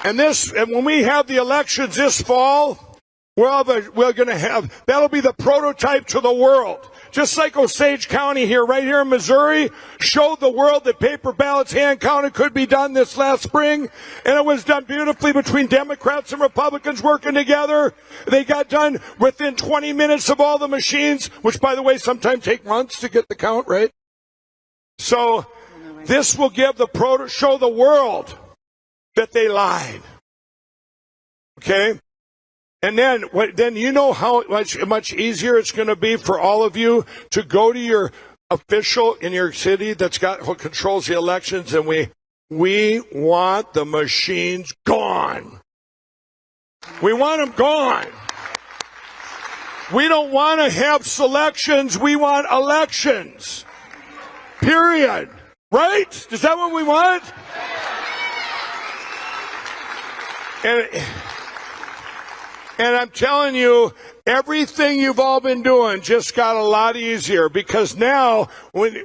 And when we have the elections this fall, we're going to have, that'll be the prototype to the world. Just like Osage County here, right here in Missouri, showed the world that paper ballots, hand counted, could be done this last spring. And it was done beautifully between Democrats and Republicans working together. They got done within 20 minutes of all the machines, which, by the way, sometimes take months to get the count, right? So this will give show the world that they lied. Okay? And then you know how much easier it's going to be for all of you to go to your official in your city who controls the elections, and we want the machines gone. We want them gone. We don't want to have selections. We want elections. Period. Right? Is that what we want? And I'm telling you, everything you've all been doing just got a lot easier, because now when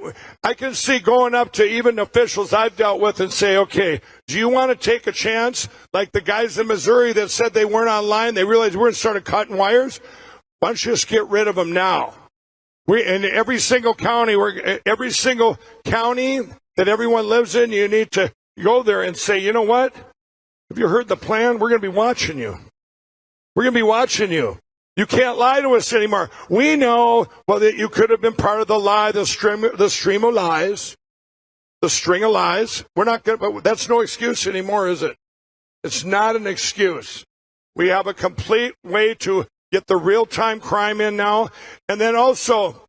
I can see going up to even officials I've dealt with and say, okay, do you want to take a chance? Like the guys in Missouri that said they weren't online, they realized we're going to start cutting wires. Why don't you just get rid of them now? In every single county that everyone lives in, you need to go there and say, you know what? Have you heard the plan? We're going to be watching you. We're going to be watching you. You can't lie to us anymore. We know, well, that you could have been part of the lie, the stream of lies, the string of lies. We're not going to, but that's no excuse anymore, is it? It's not an excuse. We have a complete way to get the real-time crime in now. And then also,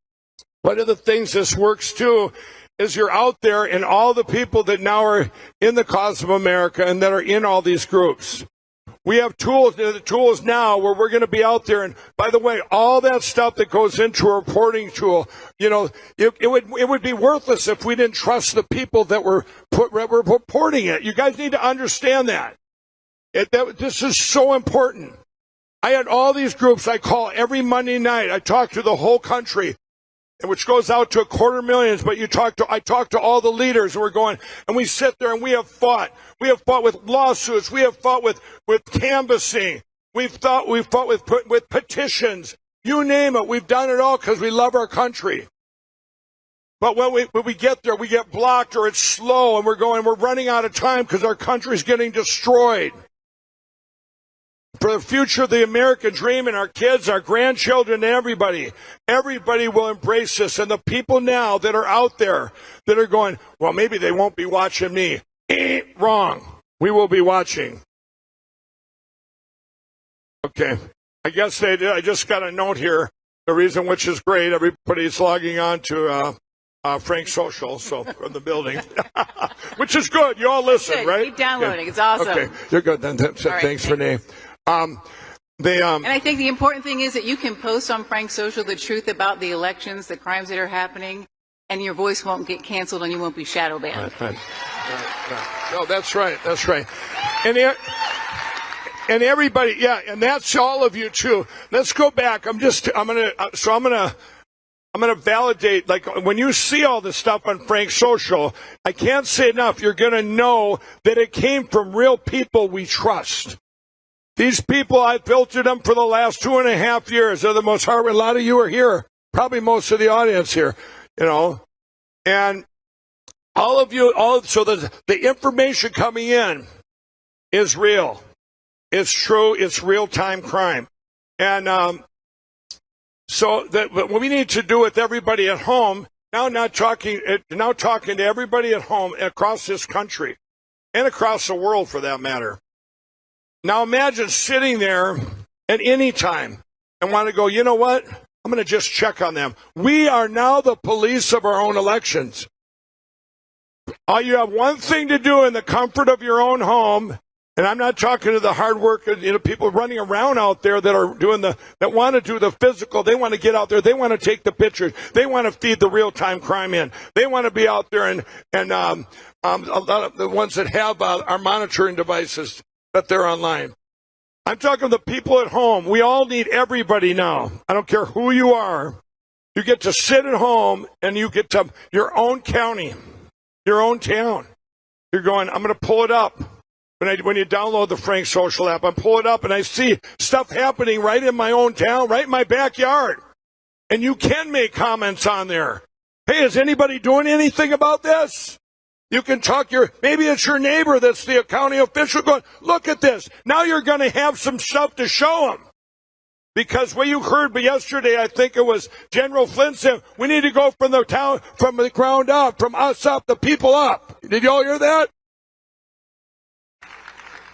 one of the things this works too is you're out there, and all the people that now are in the Cause of America and that are in all these groups. We have the tools now where we're going to be out there. And by the way, all that stuff that goes into a reporting tool, you know, it would be worthless if we didn't trust the people that were reporting it. You guys need to understand that. This is so important. I had all these groups I call every Monday night. I talk to the whole country, which goes out to 250,000. But I talk to all the leaders, and we're going, and we sit there and we have fought. We have fought with lawsuits. We have fought with canvassing. We've fought with petitions. You name it. We've done it all because we love our country. But when we get there, we get blocked, or it's slow, and we're running out of time because our country's getting destroyed. For the future of the American dream, and our kids, our grandchildren, everybody will embrace this. And the people now that are out there that are going, well, maybe they won't be watching me. Wrong. We will be watching. Okay. I guess they did. I just got a note here. The reason, which is great, everybody's logging on to Frank Social, so from the building, which is good. You all listen, good. right? Keep downloading. Yeah. It's awesome. Okay, you're good then. Thanks, Renee. And I think the important thing is that you can post on Frank Social the truth about the elections, the crimes that are happening, and your voice won't get canceled and you won't be shadow banned. Right. No, that's right. That's right. And everybody, yeah, and that's all of you too. Let's go back. I'm gonna validate, like, when you see all this stuff on Frank Social, I can't say enough. You're gonna know that it came from real people we trust. These people, I filtered them for the last 2.5 years. They're the most hard. A lot of you are here, probably most of the audience here, you know, and all of you, so the information coming in is real. It's true. It's real-time crime. And so what we need to do with everybody at home, now talking to everybody at home across this country and across the world for that matter. Now imagine sitting there at any time and want to go, you know what? I'm going to just check on them. We are now the police of our own elections. All you have one thing to do in the comfort of your own home. And I'm not talking to the hard workers, people running around out there that are that want to do the physical. They want to get out there. They want to take the pictures. They want to feed the real-time crime in. They want to be out there and a lot of the ones that have our monitoring devices that they're online. I'm talking to the people at home. We all need everybody now. I don't care who you are. You get to sit at home and you get to your own county, your own town. You're going, I'm going to pull it up. When you download the Frank Social app, I pull it up and I see stuff happening right in my own town, right in my backyard. And you can make comments on there. Hey, is anybody doing anything about this? You can talk maybe it's your neighbor that's the county official going, look at this. Now you're going to have some stuff to show them. Because what you heard yesterday, I think it was General Flynn said, we need to go from the town, from the ground up, from us up, the people up. Did you all hear that?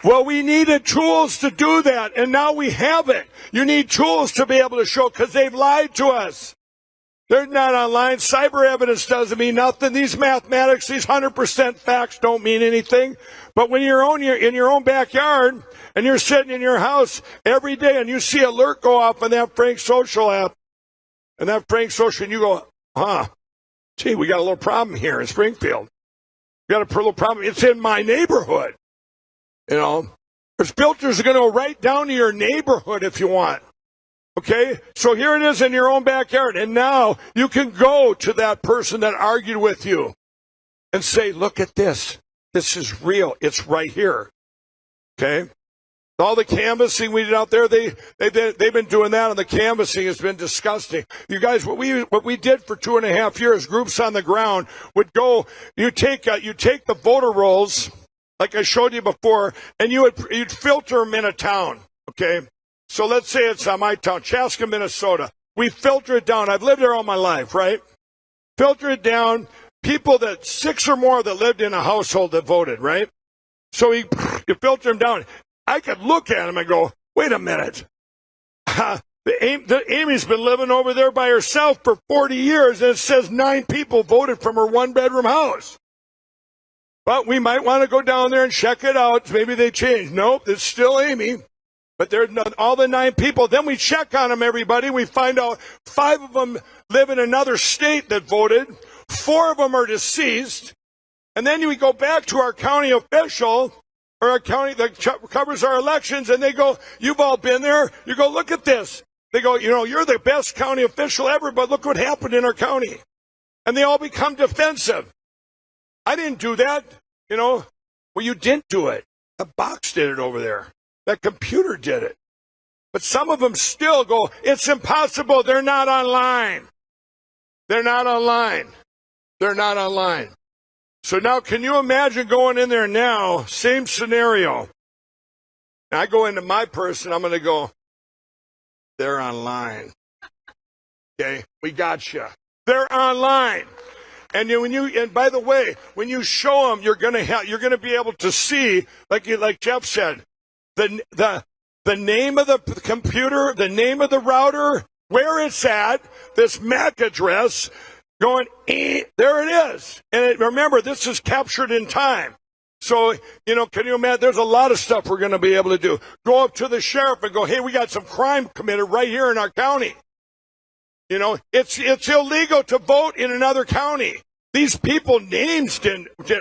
Well, we needed tools to do that, and now we have it. You need tools to be able to show, because they've lied to us. They're not online. Cyber evidence doesn't mean nothing. These mathematics, these 100% facts don't mean anything. But when you're in your own backyard, and you're sitting in your house every day, and you see an alert go off on that Frank Social app, and that Frank Social, and you go, gee, we got a little problem here in Springfield. We got a little problem. It's in my neighborhood. You know, there's filters that are going to go right down to your neighborhood if you want. Okay? So here it is in your own backyard. And now you can go to that person that argued with you and say, look at this. This is real. It's right here. Okay? All the canvassing we did out there, they've been doing that, and the canvassing has been disgusting. You guys, what we did for 2.5 years, groups on the ground would go, you take the voter rolls, like I showed you before, and you'd filter them in a town, okay? So let's say it's my town, Chaska, Minnesota. We filter it down. I've lived there all my life, right? Filter it down. People 6 or more that lived in a household that voted, right? So you filter them down. I could look at them and go, wait a minute. Amy's been living over there by herself for 40 years, and it says 9 people voted from her 1-bedroom house. But we might want to go down there and check it out. Maybe they changed. Nope, it's still Amy. But there's all the 9 people. Then we check on them, everybody. We find out 5 of them live in another state that voted. 4 of them are deceased. And then we go back to our county official, or our county that covers our elections, and they go, you've all been there. You go, look at this. They go, you're the best county official ever, but look what happened in our county. And they all become defensive. I didn't do that, Well, you didn't do it. The box did it over there. That computer did it. But some of them still go, it's impossible. They're not online. They're not online. They're not online. So now can you imagine going in there now, same scenario. And I go into my person, I'm going to go, they're online. Okay, we got you. They're online. And by the way, when you show them, you're going to be able to see, like Jeff said, the the name of the computer, the name of the router, where it's at, this MAC address, going, there it is. And remember, this is captured in time. So, can you imagine? There's a lot of stuff we're going to be able to do. Go up to the sheriff and go, hey, we got some crime committed right here in our county. It's illegal to vote in another county. These people names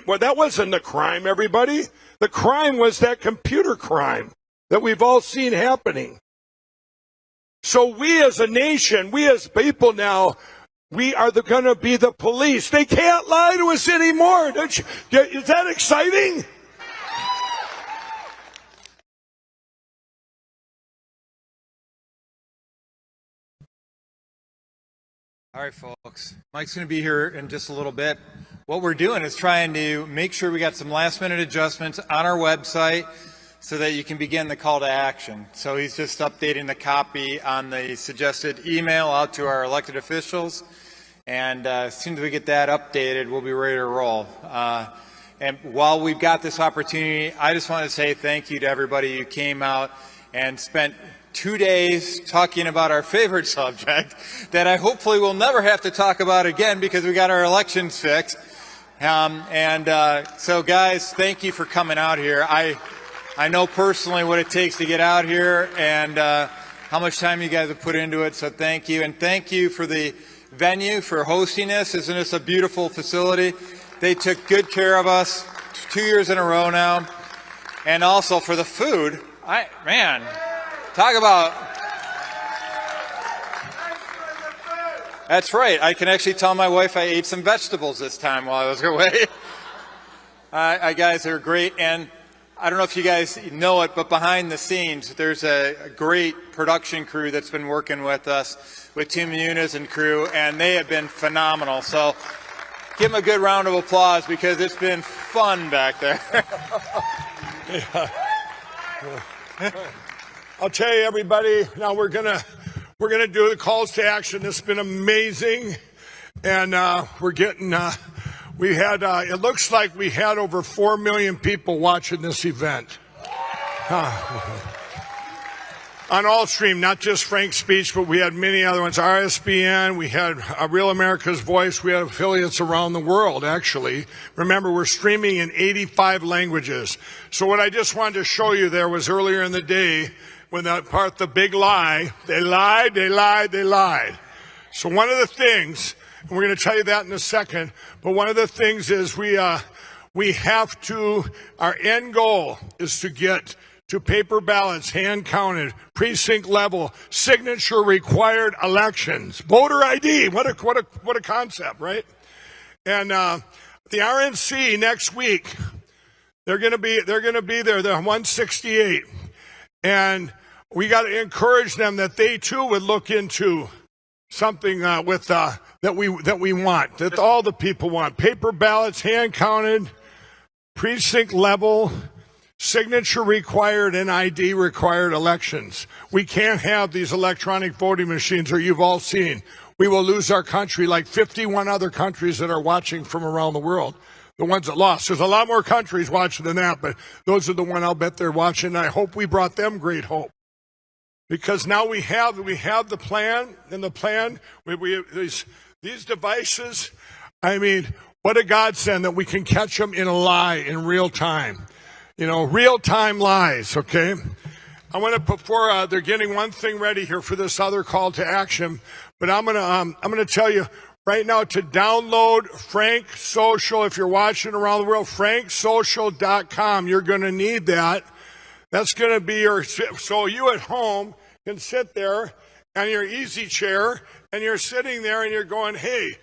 well, that wasn't the crime, everybody. The crime was that computer crime that we've all seen happening. So we as a nation, we as people now, we are going to be the police. They can't lie to us anymore. Is that exciting? All right, folks. Mike's going to be here in just a little bit. What we're doing is trying to make sure we got some last-minute adjustments on our website so that you can begin the call to action. So he's just updating the copy on the suggested email out to our elected officials. And as soon as we get that updated, we'll be ready to roll. And while we've got this opportunity, I just want to say thank you to everybody who came out and spent 2 days talking about our favorite subject that I hopefully will never have to talk about again because we got our elections fixed. So guys, thank you for coming out here. I know personally what it takes to get out here and how much time you guys have put into it, so thank you. And thank you for the venue for hosting this. Isn't this a beautiful facility? They took good care of us 2 years in a row now. And also for the food. Man, talk about... That's right. I can actually tell my wife I ate some vegetables this time while I was away. Guys are great. And I don't know if you guys know it, but behind the scenes, there's a great production crew that's been working with us, with Tim Muniz and crew, and they have been phenomenal. So give them a good round of applause because it's been fun back there. I'll tell you, everybody, now we're gonna do the calls to action. It's been amazing, and we're getting. We had, it looks like we had over 4 million people watching this event. On all stream, not just Frank's speech, but we had many other ones. RSBN, we had Real America's Voice, we had affiliates around the world, actually. Remember, we're streaming in 85 languages. So what I just wanted to show you there was earlier in the day, when that part, the big lie, they lied, they lied, they lied. So one of the things, and we're going to tell you that in a second, but one of the things is we have to, our end goal is to get to paper ballots, hand counted, precinct level, signature required elections, voter ID. What a concept, right? And the RNC next week, they're going to be there. They're 168, and we got to encourage them that they too would look into something with that we want, that all the people want: paper ballots, hand counted, precinct level, signature required, and ID required elections. We can't have these electronic voting machines, or you've all seen, we will lose our country like 51 other countries that are watching from around the world. The ones that lost. There's a lot more countries watching than that, but those are the ones I'll bet they're watching. And I hope we brought them great hope. Because now we have the plan, and the plan, these devices, I mean, what a godsend that we can catch them in a lie in real time. You know, real-time lies, okay? I want to, before they're getting one thing ready here for this other call to action, but I'm gonna tell you right now to download Frank Social. If you're watching around the world, franksocial.com. You're going to need that. That's going to be your, so you at home can sit there on your easy chair, and you're sitting there and you're going, hey,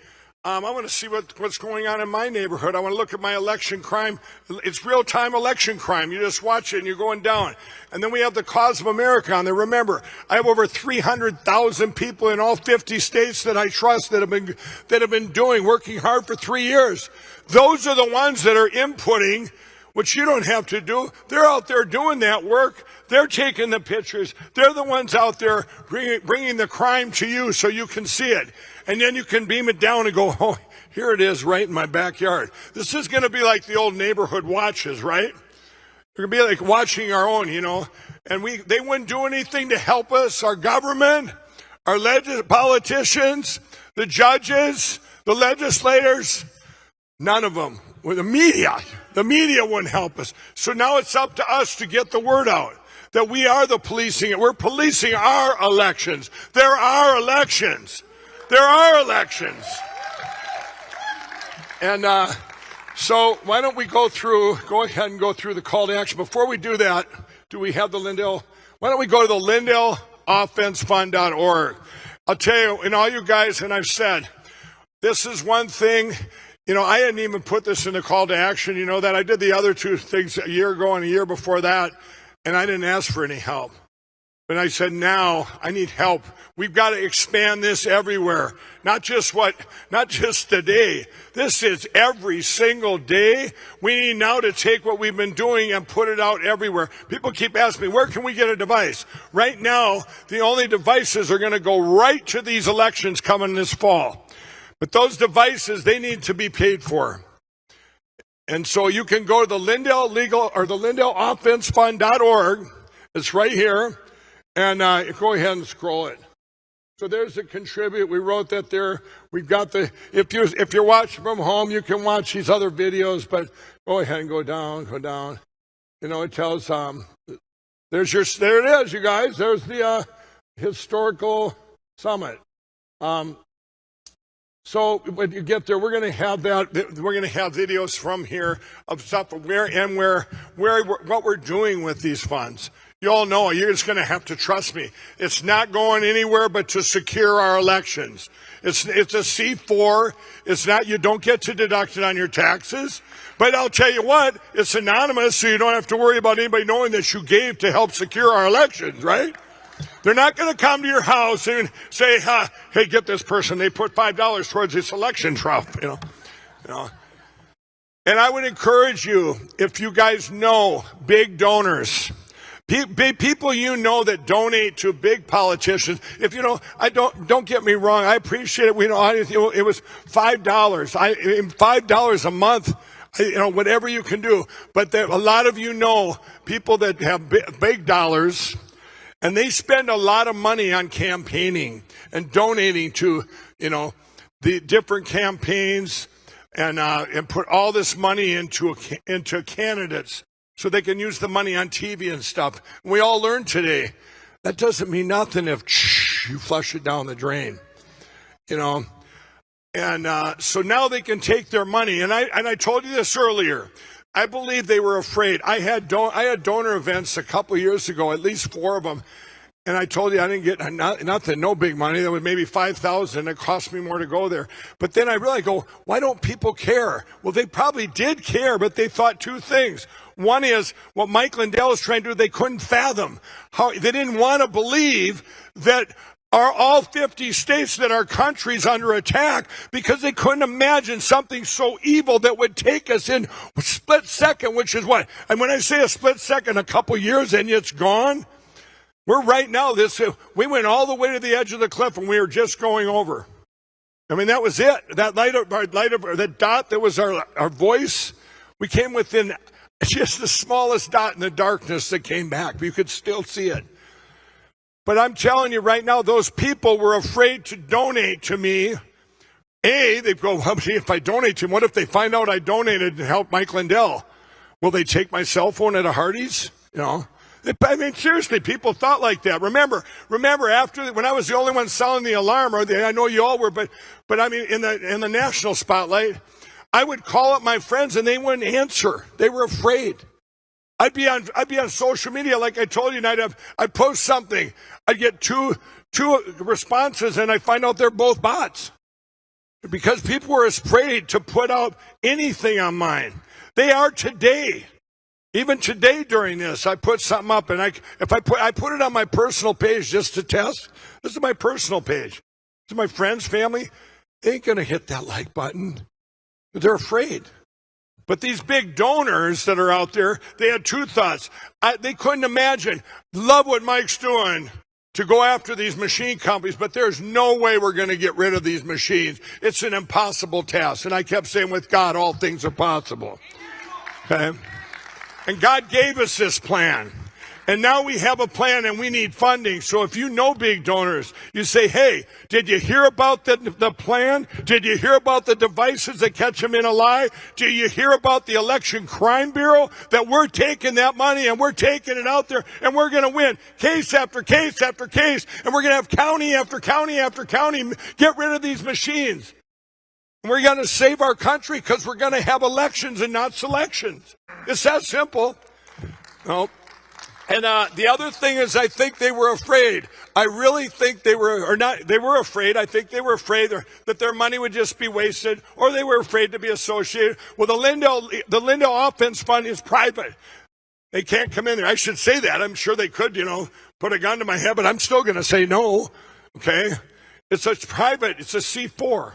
I want to see what's going on in my neighborhood. I want to look at my election crime. It's real-time election crime. You just watch it and you're going down. And then we have the Cause of America on there. Remember, I have over 300,000 people in all 50 states that I trust that have been working hard for 3 years. Those are the ones that are inputting, which you don't have to do. They're out there doing that work. They're taking the pictures. They're the ones out there bringing the crime to you so you can see it. And then you can beam it down and go, oh, here it is right in my backyard. This is going to be like the old neighborhood watches, right? We're going to be like watching our own, you know, and they wouldn't do anything to help us. Our government, our politicians, the judges, the legislators, none of them. Well, the media wouldn't help us. So now it's up to us to get the word out that we are the policing. We're policing our elections. There are elections. There are elections. And so why don't we go ahead and go through the call to action. Before we do that, do we have the Lindell? Why don't we go to the LindellOffenseFund.org. I'll tell you, and all you guys, and I've said, this is one thing, you know, I didn't even put this in the call to action, you know that. I did the other two things a year ago and a year before that, and I didn't ask for any help. But I said, now I need help. We've got to expand this everywhere. Not just today. This is every single day. We need now to take what we've been doing and put it out everywhere. People keep asking me, where can we get a device? Right now, the only devices are going to go right to these elections coming this fall. But those devices, they need to be paid for. And so you can go to the Lindell or the LindellOffenseFund.org. It's right here. And go ahead and scroll it. So there's the contribute. We wrote that there. We've got the, if you're watching from home, you can watch these other videos, but go ahead and go down. You know, it tells, there it is, you guys. There's the historical summit. So when you get there, we're going to have that. We're going to have videos from here of stuff of what we're doing with these funds. You all know, you're just going to have to trust me. It's not going anywhere but to secure our elections. It's a C4. It's not, you don't get to deduct it on your taxes. But I'll tell you what, it's anonymous, so you don't have to worry about anybody knowing that you gave to help secure our elections, right? They're not going to come to your house and say, hey, get this person. They put $5 towards this election trump, you know. And I would encourage you, if you guys know big donors, people you know that donate to big politicians. If you know, don't get me wrong. I appreciate it. It was $5. $5 a month. You know, whatever you can do. But a lot of you know people that have big dollars, and they spend a lot of money on campaigning and donating to, you know, the different campaigns, and put all this money into candidates, so they can use the money on TV and stuff. And we all learned today, that doesn't mean nothing if you flush it down the drain, you know. And so now they can take their money. And I told you this earlier. I believe they were afraid. I had donor events a couple of years ago, at least 4 of them. And I told you I didn't get nothing, no big money. That was maybe $5,000. It cost me more to go there. But then I really go, why don't people care? Well, they probably did care, but they thought 2 things. One is what Mike Lindell is trying to do. They couldn't fathom how they didn't want to believe that all 50 states that our country's under attack, because they couldn't imagine something so evil that would take us in a split second, which is what? And when I say a split second, a couple years and it's gone. We're right now, we went all the way to the edge of the cliff and we were just going over. I mean, that was it. That that dot that was our voice, we came within just the smallest dot in the darkness that came back. But you could still see it. But I'm telling you right now, those people were afraid to donate to me. They go, well, if I donate to him, what if they find out I donated to help Mike Lindell? Will they take my cell phone at a Hardee's? You know? I mean, seriously, people thought like that. Remember, when I was the only one selling the alarm, I know you all were, but I mean, in the national spotlight, I would call up my friends and they wouldn't answer. They were afraid. I'd be on social media, like I told you, and I'd post something. I'd get two responses, and I find out they're both bots. Because people were afraid to put out anything on mine. They are today. Even today during this, I put something up, and I put it on my personal page just to test. This is my personal page. This is my friends, family. They ain't gonna hit that like button. They're afraid. But these big donors that are out there, they had 2 thoughts. They couldn't imagine. Love what Mike's doing to go after these machine companies, but there's no way we're going to get rid of these machines. It's an impossible task. And I kept saying, with God, all things are possible. Okay? And God gave us this plan. And now we have a plan and we need funding. So if you know big donors, you say, hey, did you hear about the plan? Did you hear about the devices that catch them in a lie? Did you hear about the Election Crime Bureau? That we're taking that money and we're taking it out there and we're going to win case after case after case. And we're going to have county after county after county get rid of these machines. And we're going to save our country because we're going to have elections and not selections. It's that simple. No. And the other thing is, I think they were afraid. I really think they were, or not, they were afraid. I think they were afraid that their money would just be wasted, or they were afraid to be associated. Well, the Lindell Offense Fund is private. They can't come in there. I should say that. I'm sure they could, put a gun to my head, but I'm still going to say no. Okay? It's private. It's a C4.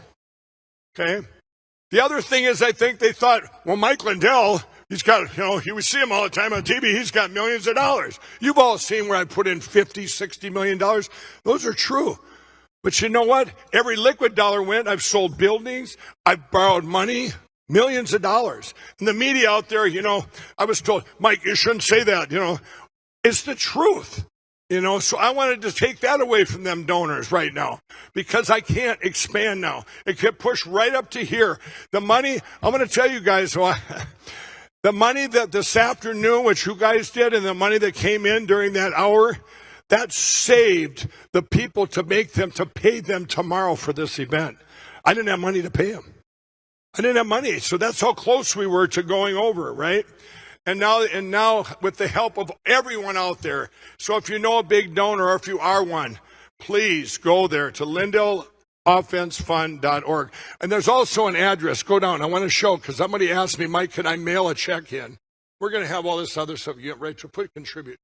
Okay? The other thing is, I think they thought, well, Mike Lindell, he's got, we see him all the time on TV. He's got millions of dollars. You've all seen where I put in $50, $60 million. Those are true. But you know what? Every liquid dollar went. I've sold buildings. I've borrowed money, millions of dollars. And the media out there, I was told, Mike, you shouldn't say that, It's the truth. So I wanted to take that away from them donors right now because I can't expand now. It could push right up to here. The money, I'm going to tell you guys, the money that this afternoon, which you guys did, and the money that came in during that hour, that saved the people to pay them tomorrow for this event. I didn't have money to pay them. I didn't have money. So that's how close we were to going over, right? And now with the help of everyone out there. So if you know a big donor or if you are one, please go there to LindellOffenseFund.org. And there's also an address. Go down. I want to show because somebody asked me, Mike, can I mail a check in? We're going to have all this other stuff. You get Rachel, put contribute.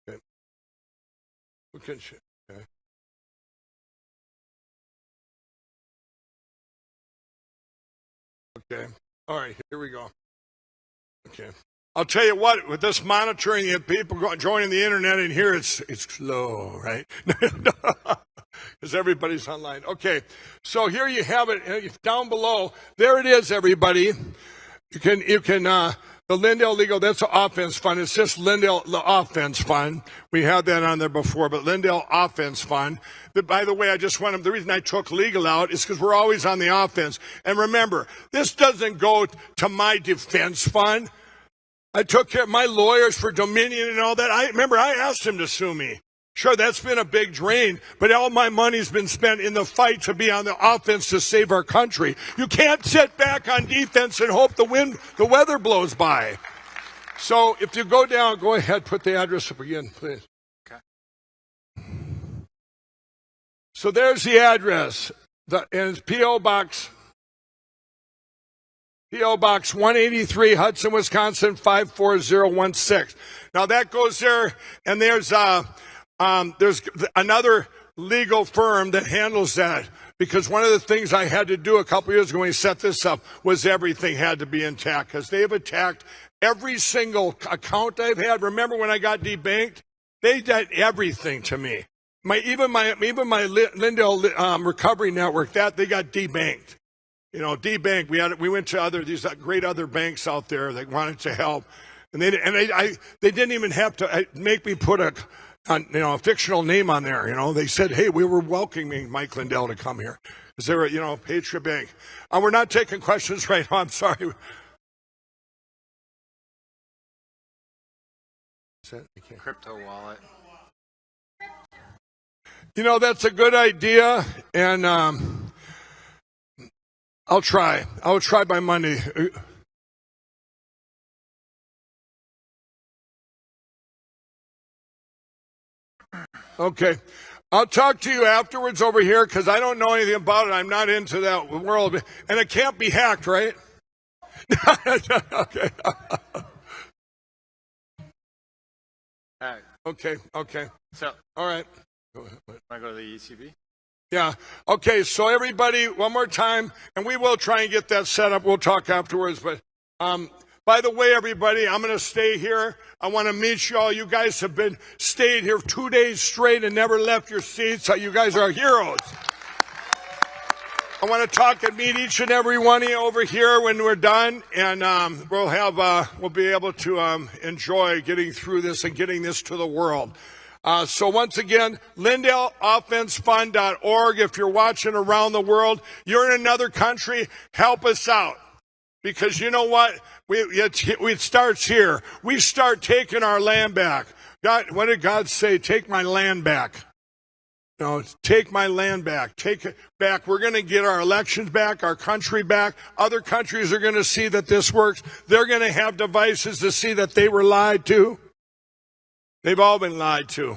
Okay. Okay. Okay. All right. Here we go. Okay. I'll tell you what, with this monitoring and people joining the internet in here, it's slow, right? Because everybody's online. Okay, so here you have it down below. There it is, everybody. You can the Lindell Legal, that's the offense fund. It's just Lindell, the offense fund. We had that on there before, but Lindell Offense Fund. By the way, the reason I took legal out is because we're always on the offense. And remember, this doesn't go to my defense fund. I took care of my lawyers for Dominion and all that. I asked them to sue me. Sure, that's been a big drain, but all my money's been spent in the fight to be on the offense to save our country. You can't sit back on defense and hope the weather blows by. So if you go down, go ahead, put the address up again, please. Okay. So there's the address, and it's P.O. Box 183, Hudson, Wisconsin, 54016. Now that goes there, and there's another legal firm that handles that, because one of the things I had to do a couple years ago when we set this up was everything had to be intact, because they have attacked every single account I've had. Remember when I got debanked? They did everything to me. Even my Lindell Recovery Network, they got debanked. Debanked. We went to these great other banks out there that wanted to help, and they didn't even have to make me put a fictional name on there. They said, hey, we were welcoming Mike Lindell to come here because they were, Patriot Bank. We're not taking questions right now. I'm sorry. Crypto wallet. That's a good idea, and I'll try. I will try by Monday. Okay. I'll talk to you afterwards over here because I don't know anything about it. I'm not into that world. And it can't be hacked, right? Okay. Okay. So, all right. Want to go to the ECB? Yeah. Okay, so everybody, one more time, and we will try and get that set up. We'll talk afterwards. But by the way, everybody, I'm going to stay here. I want to meet you all. You guys have stayed here 2 days straight and never left your seats. So you guys are heroes. I want to talk and meet each and every one of you over here when we're done, and we'll be able to enjoy getting through this and getting this to the world. So once again, LindellOffenseFund.org. If you're watching around the world, you're in another country, help us out. Because you know what? It starts here. We start taking our land back. God, what did God say? Take my land back. No, take my land back. Take it back. We're going to get our elections back, our country back. Other countries are going to see that this works. They're going to have devices to see that they were lied to. They've all been lied to.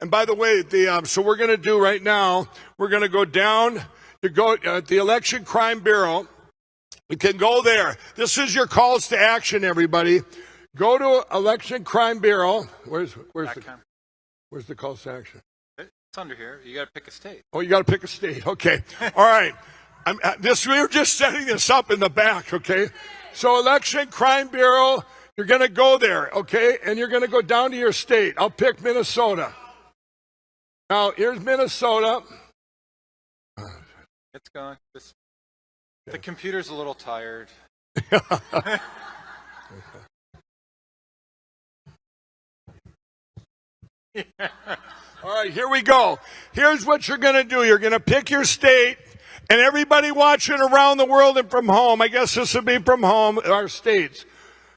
And by the way, so we're going to do right now, we're going to go down to go at the Election Crime Bureau. You can go there. This is your calls to action, everybody. Go to Election Crime Bureau. Where's the calls to action? It's under here. You got to pick a state. Oh, you got to pick a state. Okay. All right. We're just setting this up in the back. Okay. So Election Crime Bureau, you're going to go there. Okay. And you're going to go down to your state. I'll pick Minnesota. Now, here's Minnesota. It's gone. The computer's a little tired. Yeah. All right, here we go. Here's what you're going to do. You're going to pick your state, and everybody watching around the world and from home, I guess this would be from home, our states,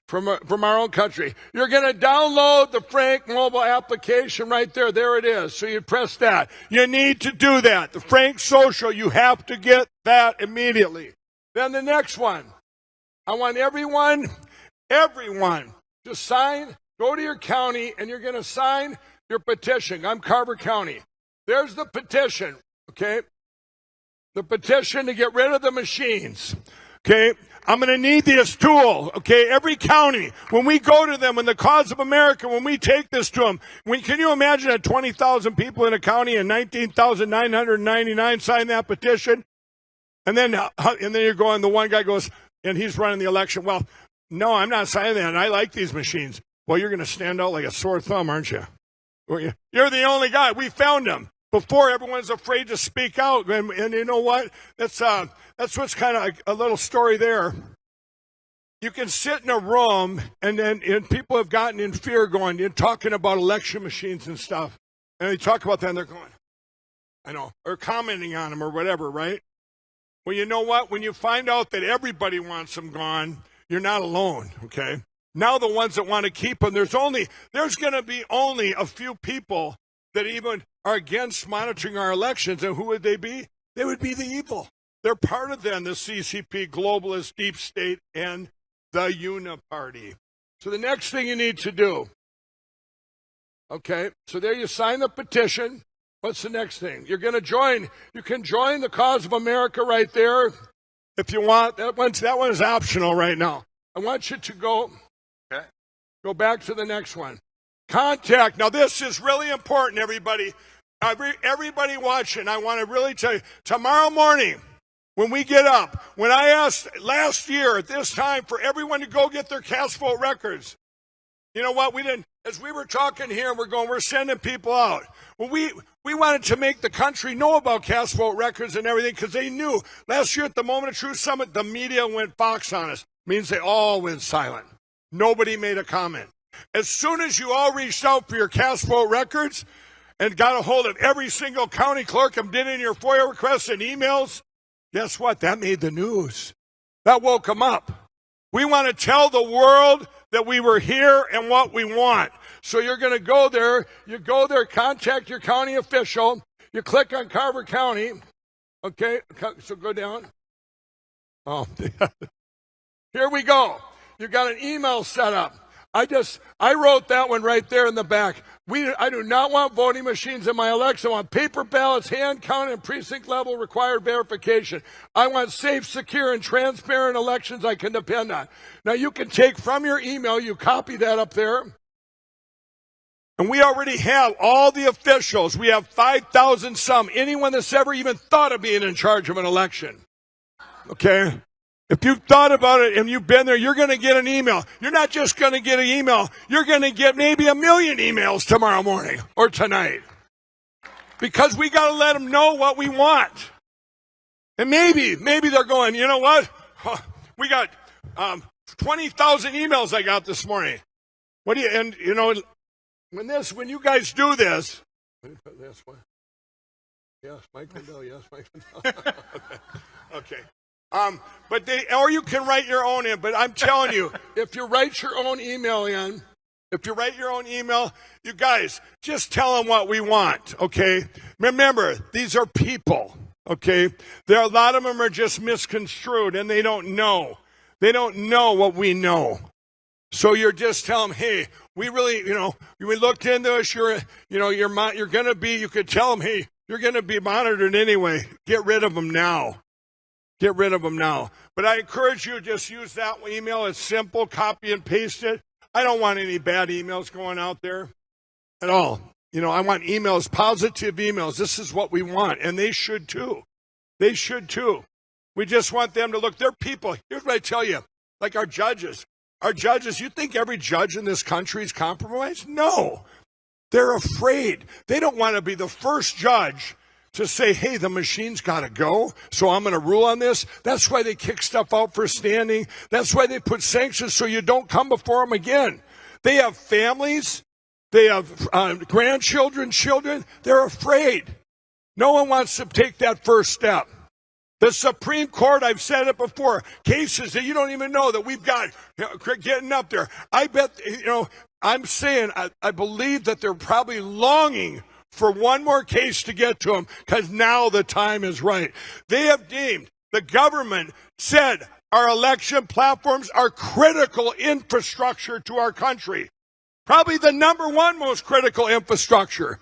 from our own country. You're going to download the Frank mobile application right there. There it is. So you press that. You need to do that. The Frank Social, you have to get that immediately. Then the next one. I want everyone to sign. Go to your county, and you're going to sign your petition. I'm Carver County. There's the petition, okay? The petition to get rid of the machines, okay? I'm going to need this tool, okay? Every county, when we go to them in the cause of America, when we take this to them, can you imagine that 20,000 people in a county and 19,999 sign that petition? And then you're going, the one guy goes, and he's running the election. Well, no, I'm not signing that, and I like these machines. Well, you're going to stand out like a sore thumb, aren't you? You're the only guy. We found him before everyone's afraid to speak out. And you know what? That's what's kind of a little story there. You can sit in a room and people have gotten in fear going, you're talking about election machines and stuff. And they talk about that and they're going, I know, or commenting on them or whatever, right? Well, you know what? When you find out that everybody wants them gone, you're not alone, okay? Now the ones that want to keep them, there's going to be only a few people that even are against monitoring our elections. And who would they be? They would be the evil. They're part of then the CCP, globalist, deep state, and the Uniparty. So the next thing you need to do, okay, so there you sign the petition. What's the next thing? You're going to join. You can join the cause of America right there if you want. That one's optional right now. I want you to go. Okay. Go back to the next one. Contact. Now, this is really important, everybody. Everybody watching, I want to really tell you, tomorrow morning, when we get up, when I asked last year at this time for everyone to go get their cast vote records, you know what? We didn't, as we were talking here, we're sending people out. Well, we wanted to make the country know about cast vote records and everything because they knew. Last year at the Moment of Truth Summit, the media went Fox on us. Means they all went silent. Nobody made a comment. As soon as you all reached out for your cast vote records and got a hold of every single county clerk and did in your FOIA requests and emails, guess what? That made the news. That woke them up. We want to tell the world that we were here and what we want. So you're going to go there. You go there, contact your county official. You click on Carver County. Okay, so go down. Oh, here we go. You got an email set up. I wrote that one right there in the back. I do not want voting machines in my election. I want paper ballots, hand counted, and precinct level required verification. I want safe, secure, and transparent elections I can depend on. Now you can take from your email, you copy that up there. And we already have all the officials. We have 5,000 some. Anyone that's ever even thought of being in charge of an election. Okay? If you've thought about it and you've been there, you're going to get an email. You're not just going to get an email. You're going to get maybe 1 million emails tomorrow morning or tonight. Because we got to let them know what we want. And maybe they're going, you know what? We got 20,000 emails I got this morning. What do you, and you know, when you guys do this, let me put this one. Yes, Mike Lindell, yes, Mike Lindell. Okay. But or you can write your own in, but I'm telling you, if you write your own email in, you guys, just tell them what we want, okay? Remember, these are people, okay? A lot of them are just misconstrued, and they don't know. They don't know what we know. So you're just telling them, hey, we really, you know, we looked into this, you're going to be, you could tell them, hey, you're going to be monitored anyway. Get rid of them now. Get rid of them now. But I encourage you to just use that email. It's simple. Copy and paste it. I don't want any bad emails going out there at all. You know, I want emails, positive emails. This is what we want, and they should too. They should too. We just want them to look. They're people. Here's what I tell you. Like our judges. Our judges, you think every judge in this country is compromised? No. They're afraid. They don't want to be the first judge to say, hey, the machine's got to go, so I'm going to rule on this. That's why they kick stuff out for standing. That's why they put sanctions so you don't come before them again. They have families. They have grandchildren, children. They're afraid. No one wants to take that first step. The Supreme Court, I've said it before, cases that you don't even know that we've got getting up there. I bet, you know, I'm saying I believe that they're probably longing for one more case to get to them because now the time is right. They have deemed, the government said our election platforms are critical infrastructure to our country. Probably the number one most critical infrastructure.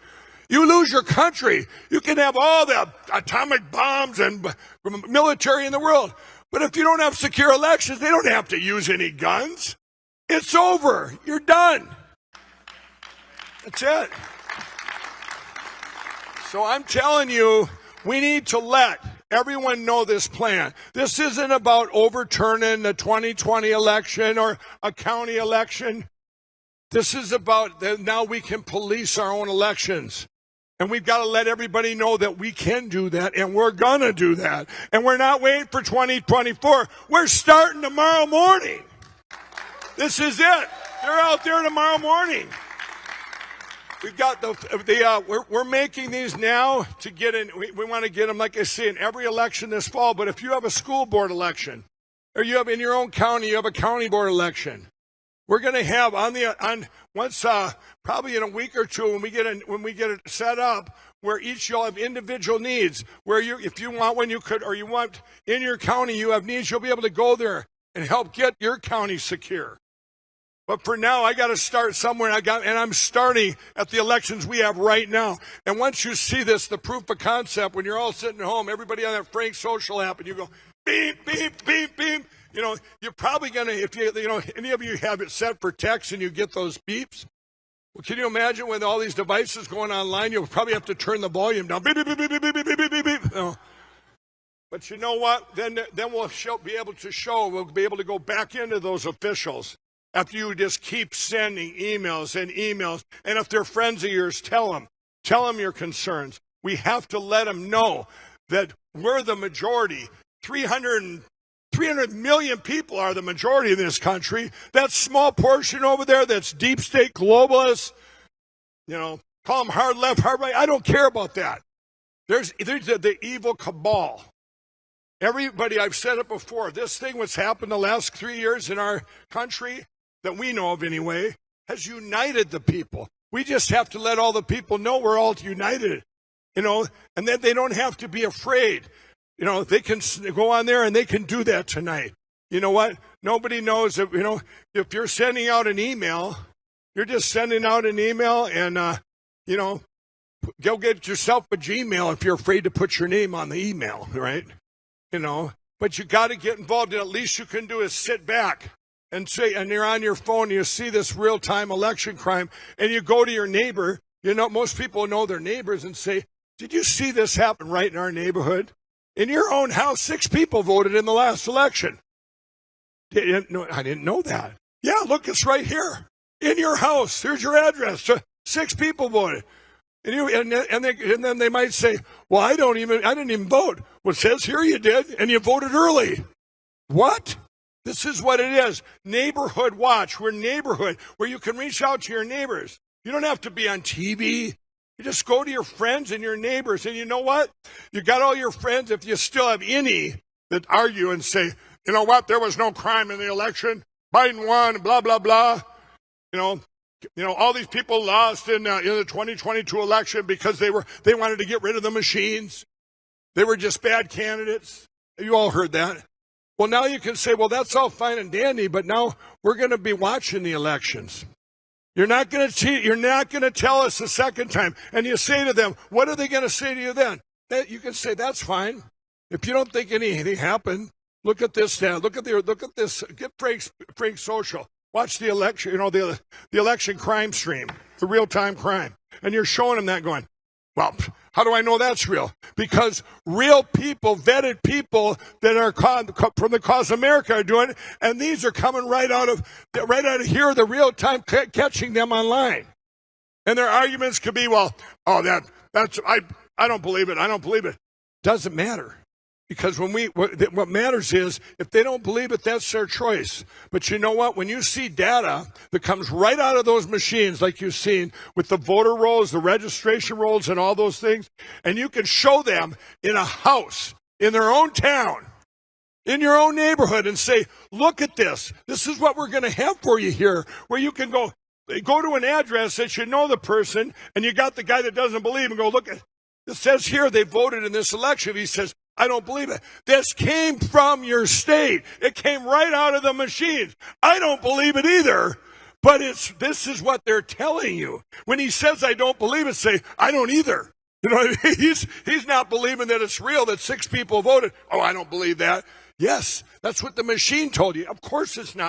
You lose your country, you can have all the atomic bombs and military in the world. But if you don't have secure elections, they don't have to use any guns. It's over. You're done. That's it. So I'm telling you, we need to let everyone know this plan. This isn't about overturning the 2020 election or a county election. This is about that now we can police our own elections. And we've got to let everybody know that we can do that, and we're going to do that. And we're not waiting for 2024. We're starting tomorrow morning. This is it. They're out there tomorrow morning. We've got we're making these now to get in. We want to get them, like I say, in every election this fall. But if you have a school board election, or you have in your own county, you have a county board election, we're going to have once probably in a week or two when we get it set up, where each you'll have individual needs. Where if you want one, you could, or you want in your county, you have needs, you'll be able to go there and help get your county secure. But for now, I got to start somewhere. And I'm starting at the elections we have right now. And once you see this, the proof of concept, when you're all sitting at home, everybody on that Frank Social app, and you go beep beep beep beep. You know, you're probably going to, if any of you have it set for text and you get those beeps, well, can you imagine with all these devices going online, you'll probably have to turn the volume down. Beep, beep, beep, beep, beep, beep, beep, beep, beep. No. But you know what? Then we'll be able to go back into those officials after you just keep sending emails and emails. And if they're friends of yours, tell them your concerns. We have to let them know that we're the majority. 300 million people are the majority in this country. That small portion over there that's deep state globalists, call them hard left, hard right. I don't care about that. There's the evil cabal. Everybody, I've said it before, this thing what's happened the last 3 years in our country, that we know of anyway, has united the people. We just have to let all the people know we're all united, and then they don't have to be afraid. They can go on there and they can do that tonight. You know what? Nobody knows that, if you're sending out an email, you're just sending out an email and, go get yourself a Gmail if you're afraid to put your name on the email, right? But you got to get involved, and at least you can do is sit back and say, and you're on your phone, and you see this real-time election crime, and you go to your neighbor, most people know their neighbors, and say, did you see this happen right in our neighborhood? In your own house, 6 people voted in the last election. I didn't know that. Yeah, look, it's right here. In your house, here's your address. 6 people voted. And then they might say, well, I didn't even vote. Well, it says here you did, and you voted early. What? This is what it is. Neighborhood watch. We're neighborhood, where you can reach out to your neighbors. You don't have to be on TV. You just go to your friends and your neighbors. And you know what? You got all your friends, if you still have any, that argue and say, you know what? There was no crime in the election. Biden won, blah, blah, blah. You know, all these people lost in the 2022 election because they wanted to get rid of the machines. They were just bad candidates. You all heard that. Well, now you can say, well, that's all fine and dandy, but now we're going to be watching the elections. You're not going to cheat. You're not going to tell us a second time. And you say to them, what are they going to say to you then? You can say, that's fine. If you don't think anything happened, look at this now. Look at this. Get Frank Social. Watch the election, the election crime stream, the real-time crime. And you're showing them that going, well, how do I know that's real? Because real people, vetted people that are from the Cause of America are doing it, and these are coming right out of here, the real-time catching them online. And their arguments could be, well, I don't believe it. I don't believe it. Doesn't matter. Because what matters is, if they don't believe it, that's their choice. But you know what? When you see data that comes right out of those machines, like you've seen with the voter rolls, the registration rolls, and all those things, and you can show them in a house, in their own town, in your own neighborhood, and say, look at this. This is what we're going to have for you here, where you can go to an address that you know the person, and you got the guy that doesn't believe, and go, look at it says here they voted in this election. He says, I don't believe it. This came from your state. It came right out of the machines. I don't believe it either, but this is what they're telling you. When he says, I don't believe it, say, I don't either. You know what I mean? He's not believing that it's real, that 6 people voted. Oh, I don't believe that. Yes, that's what the machine told you. Of course it's not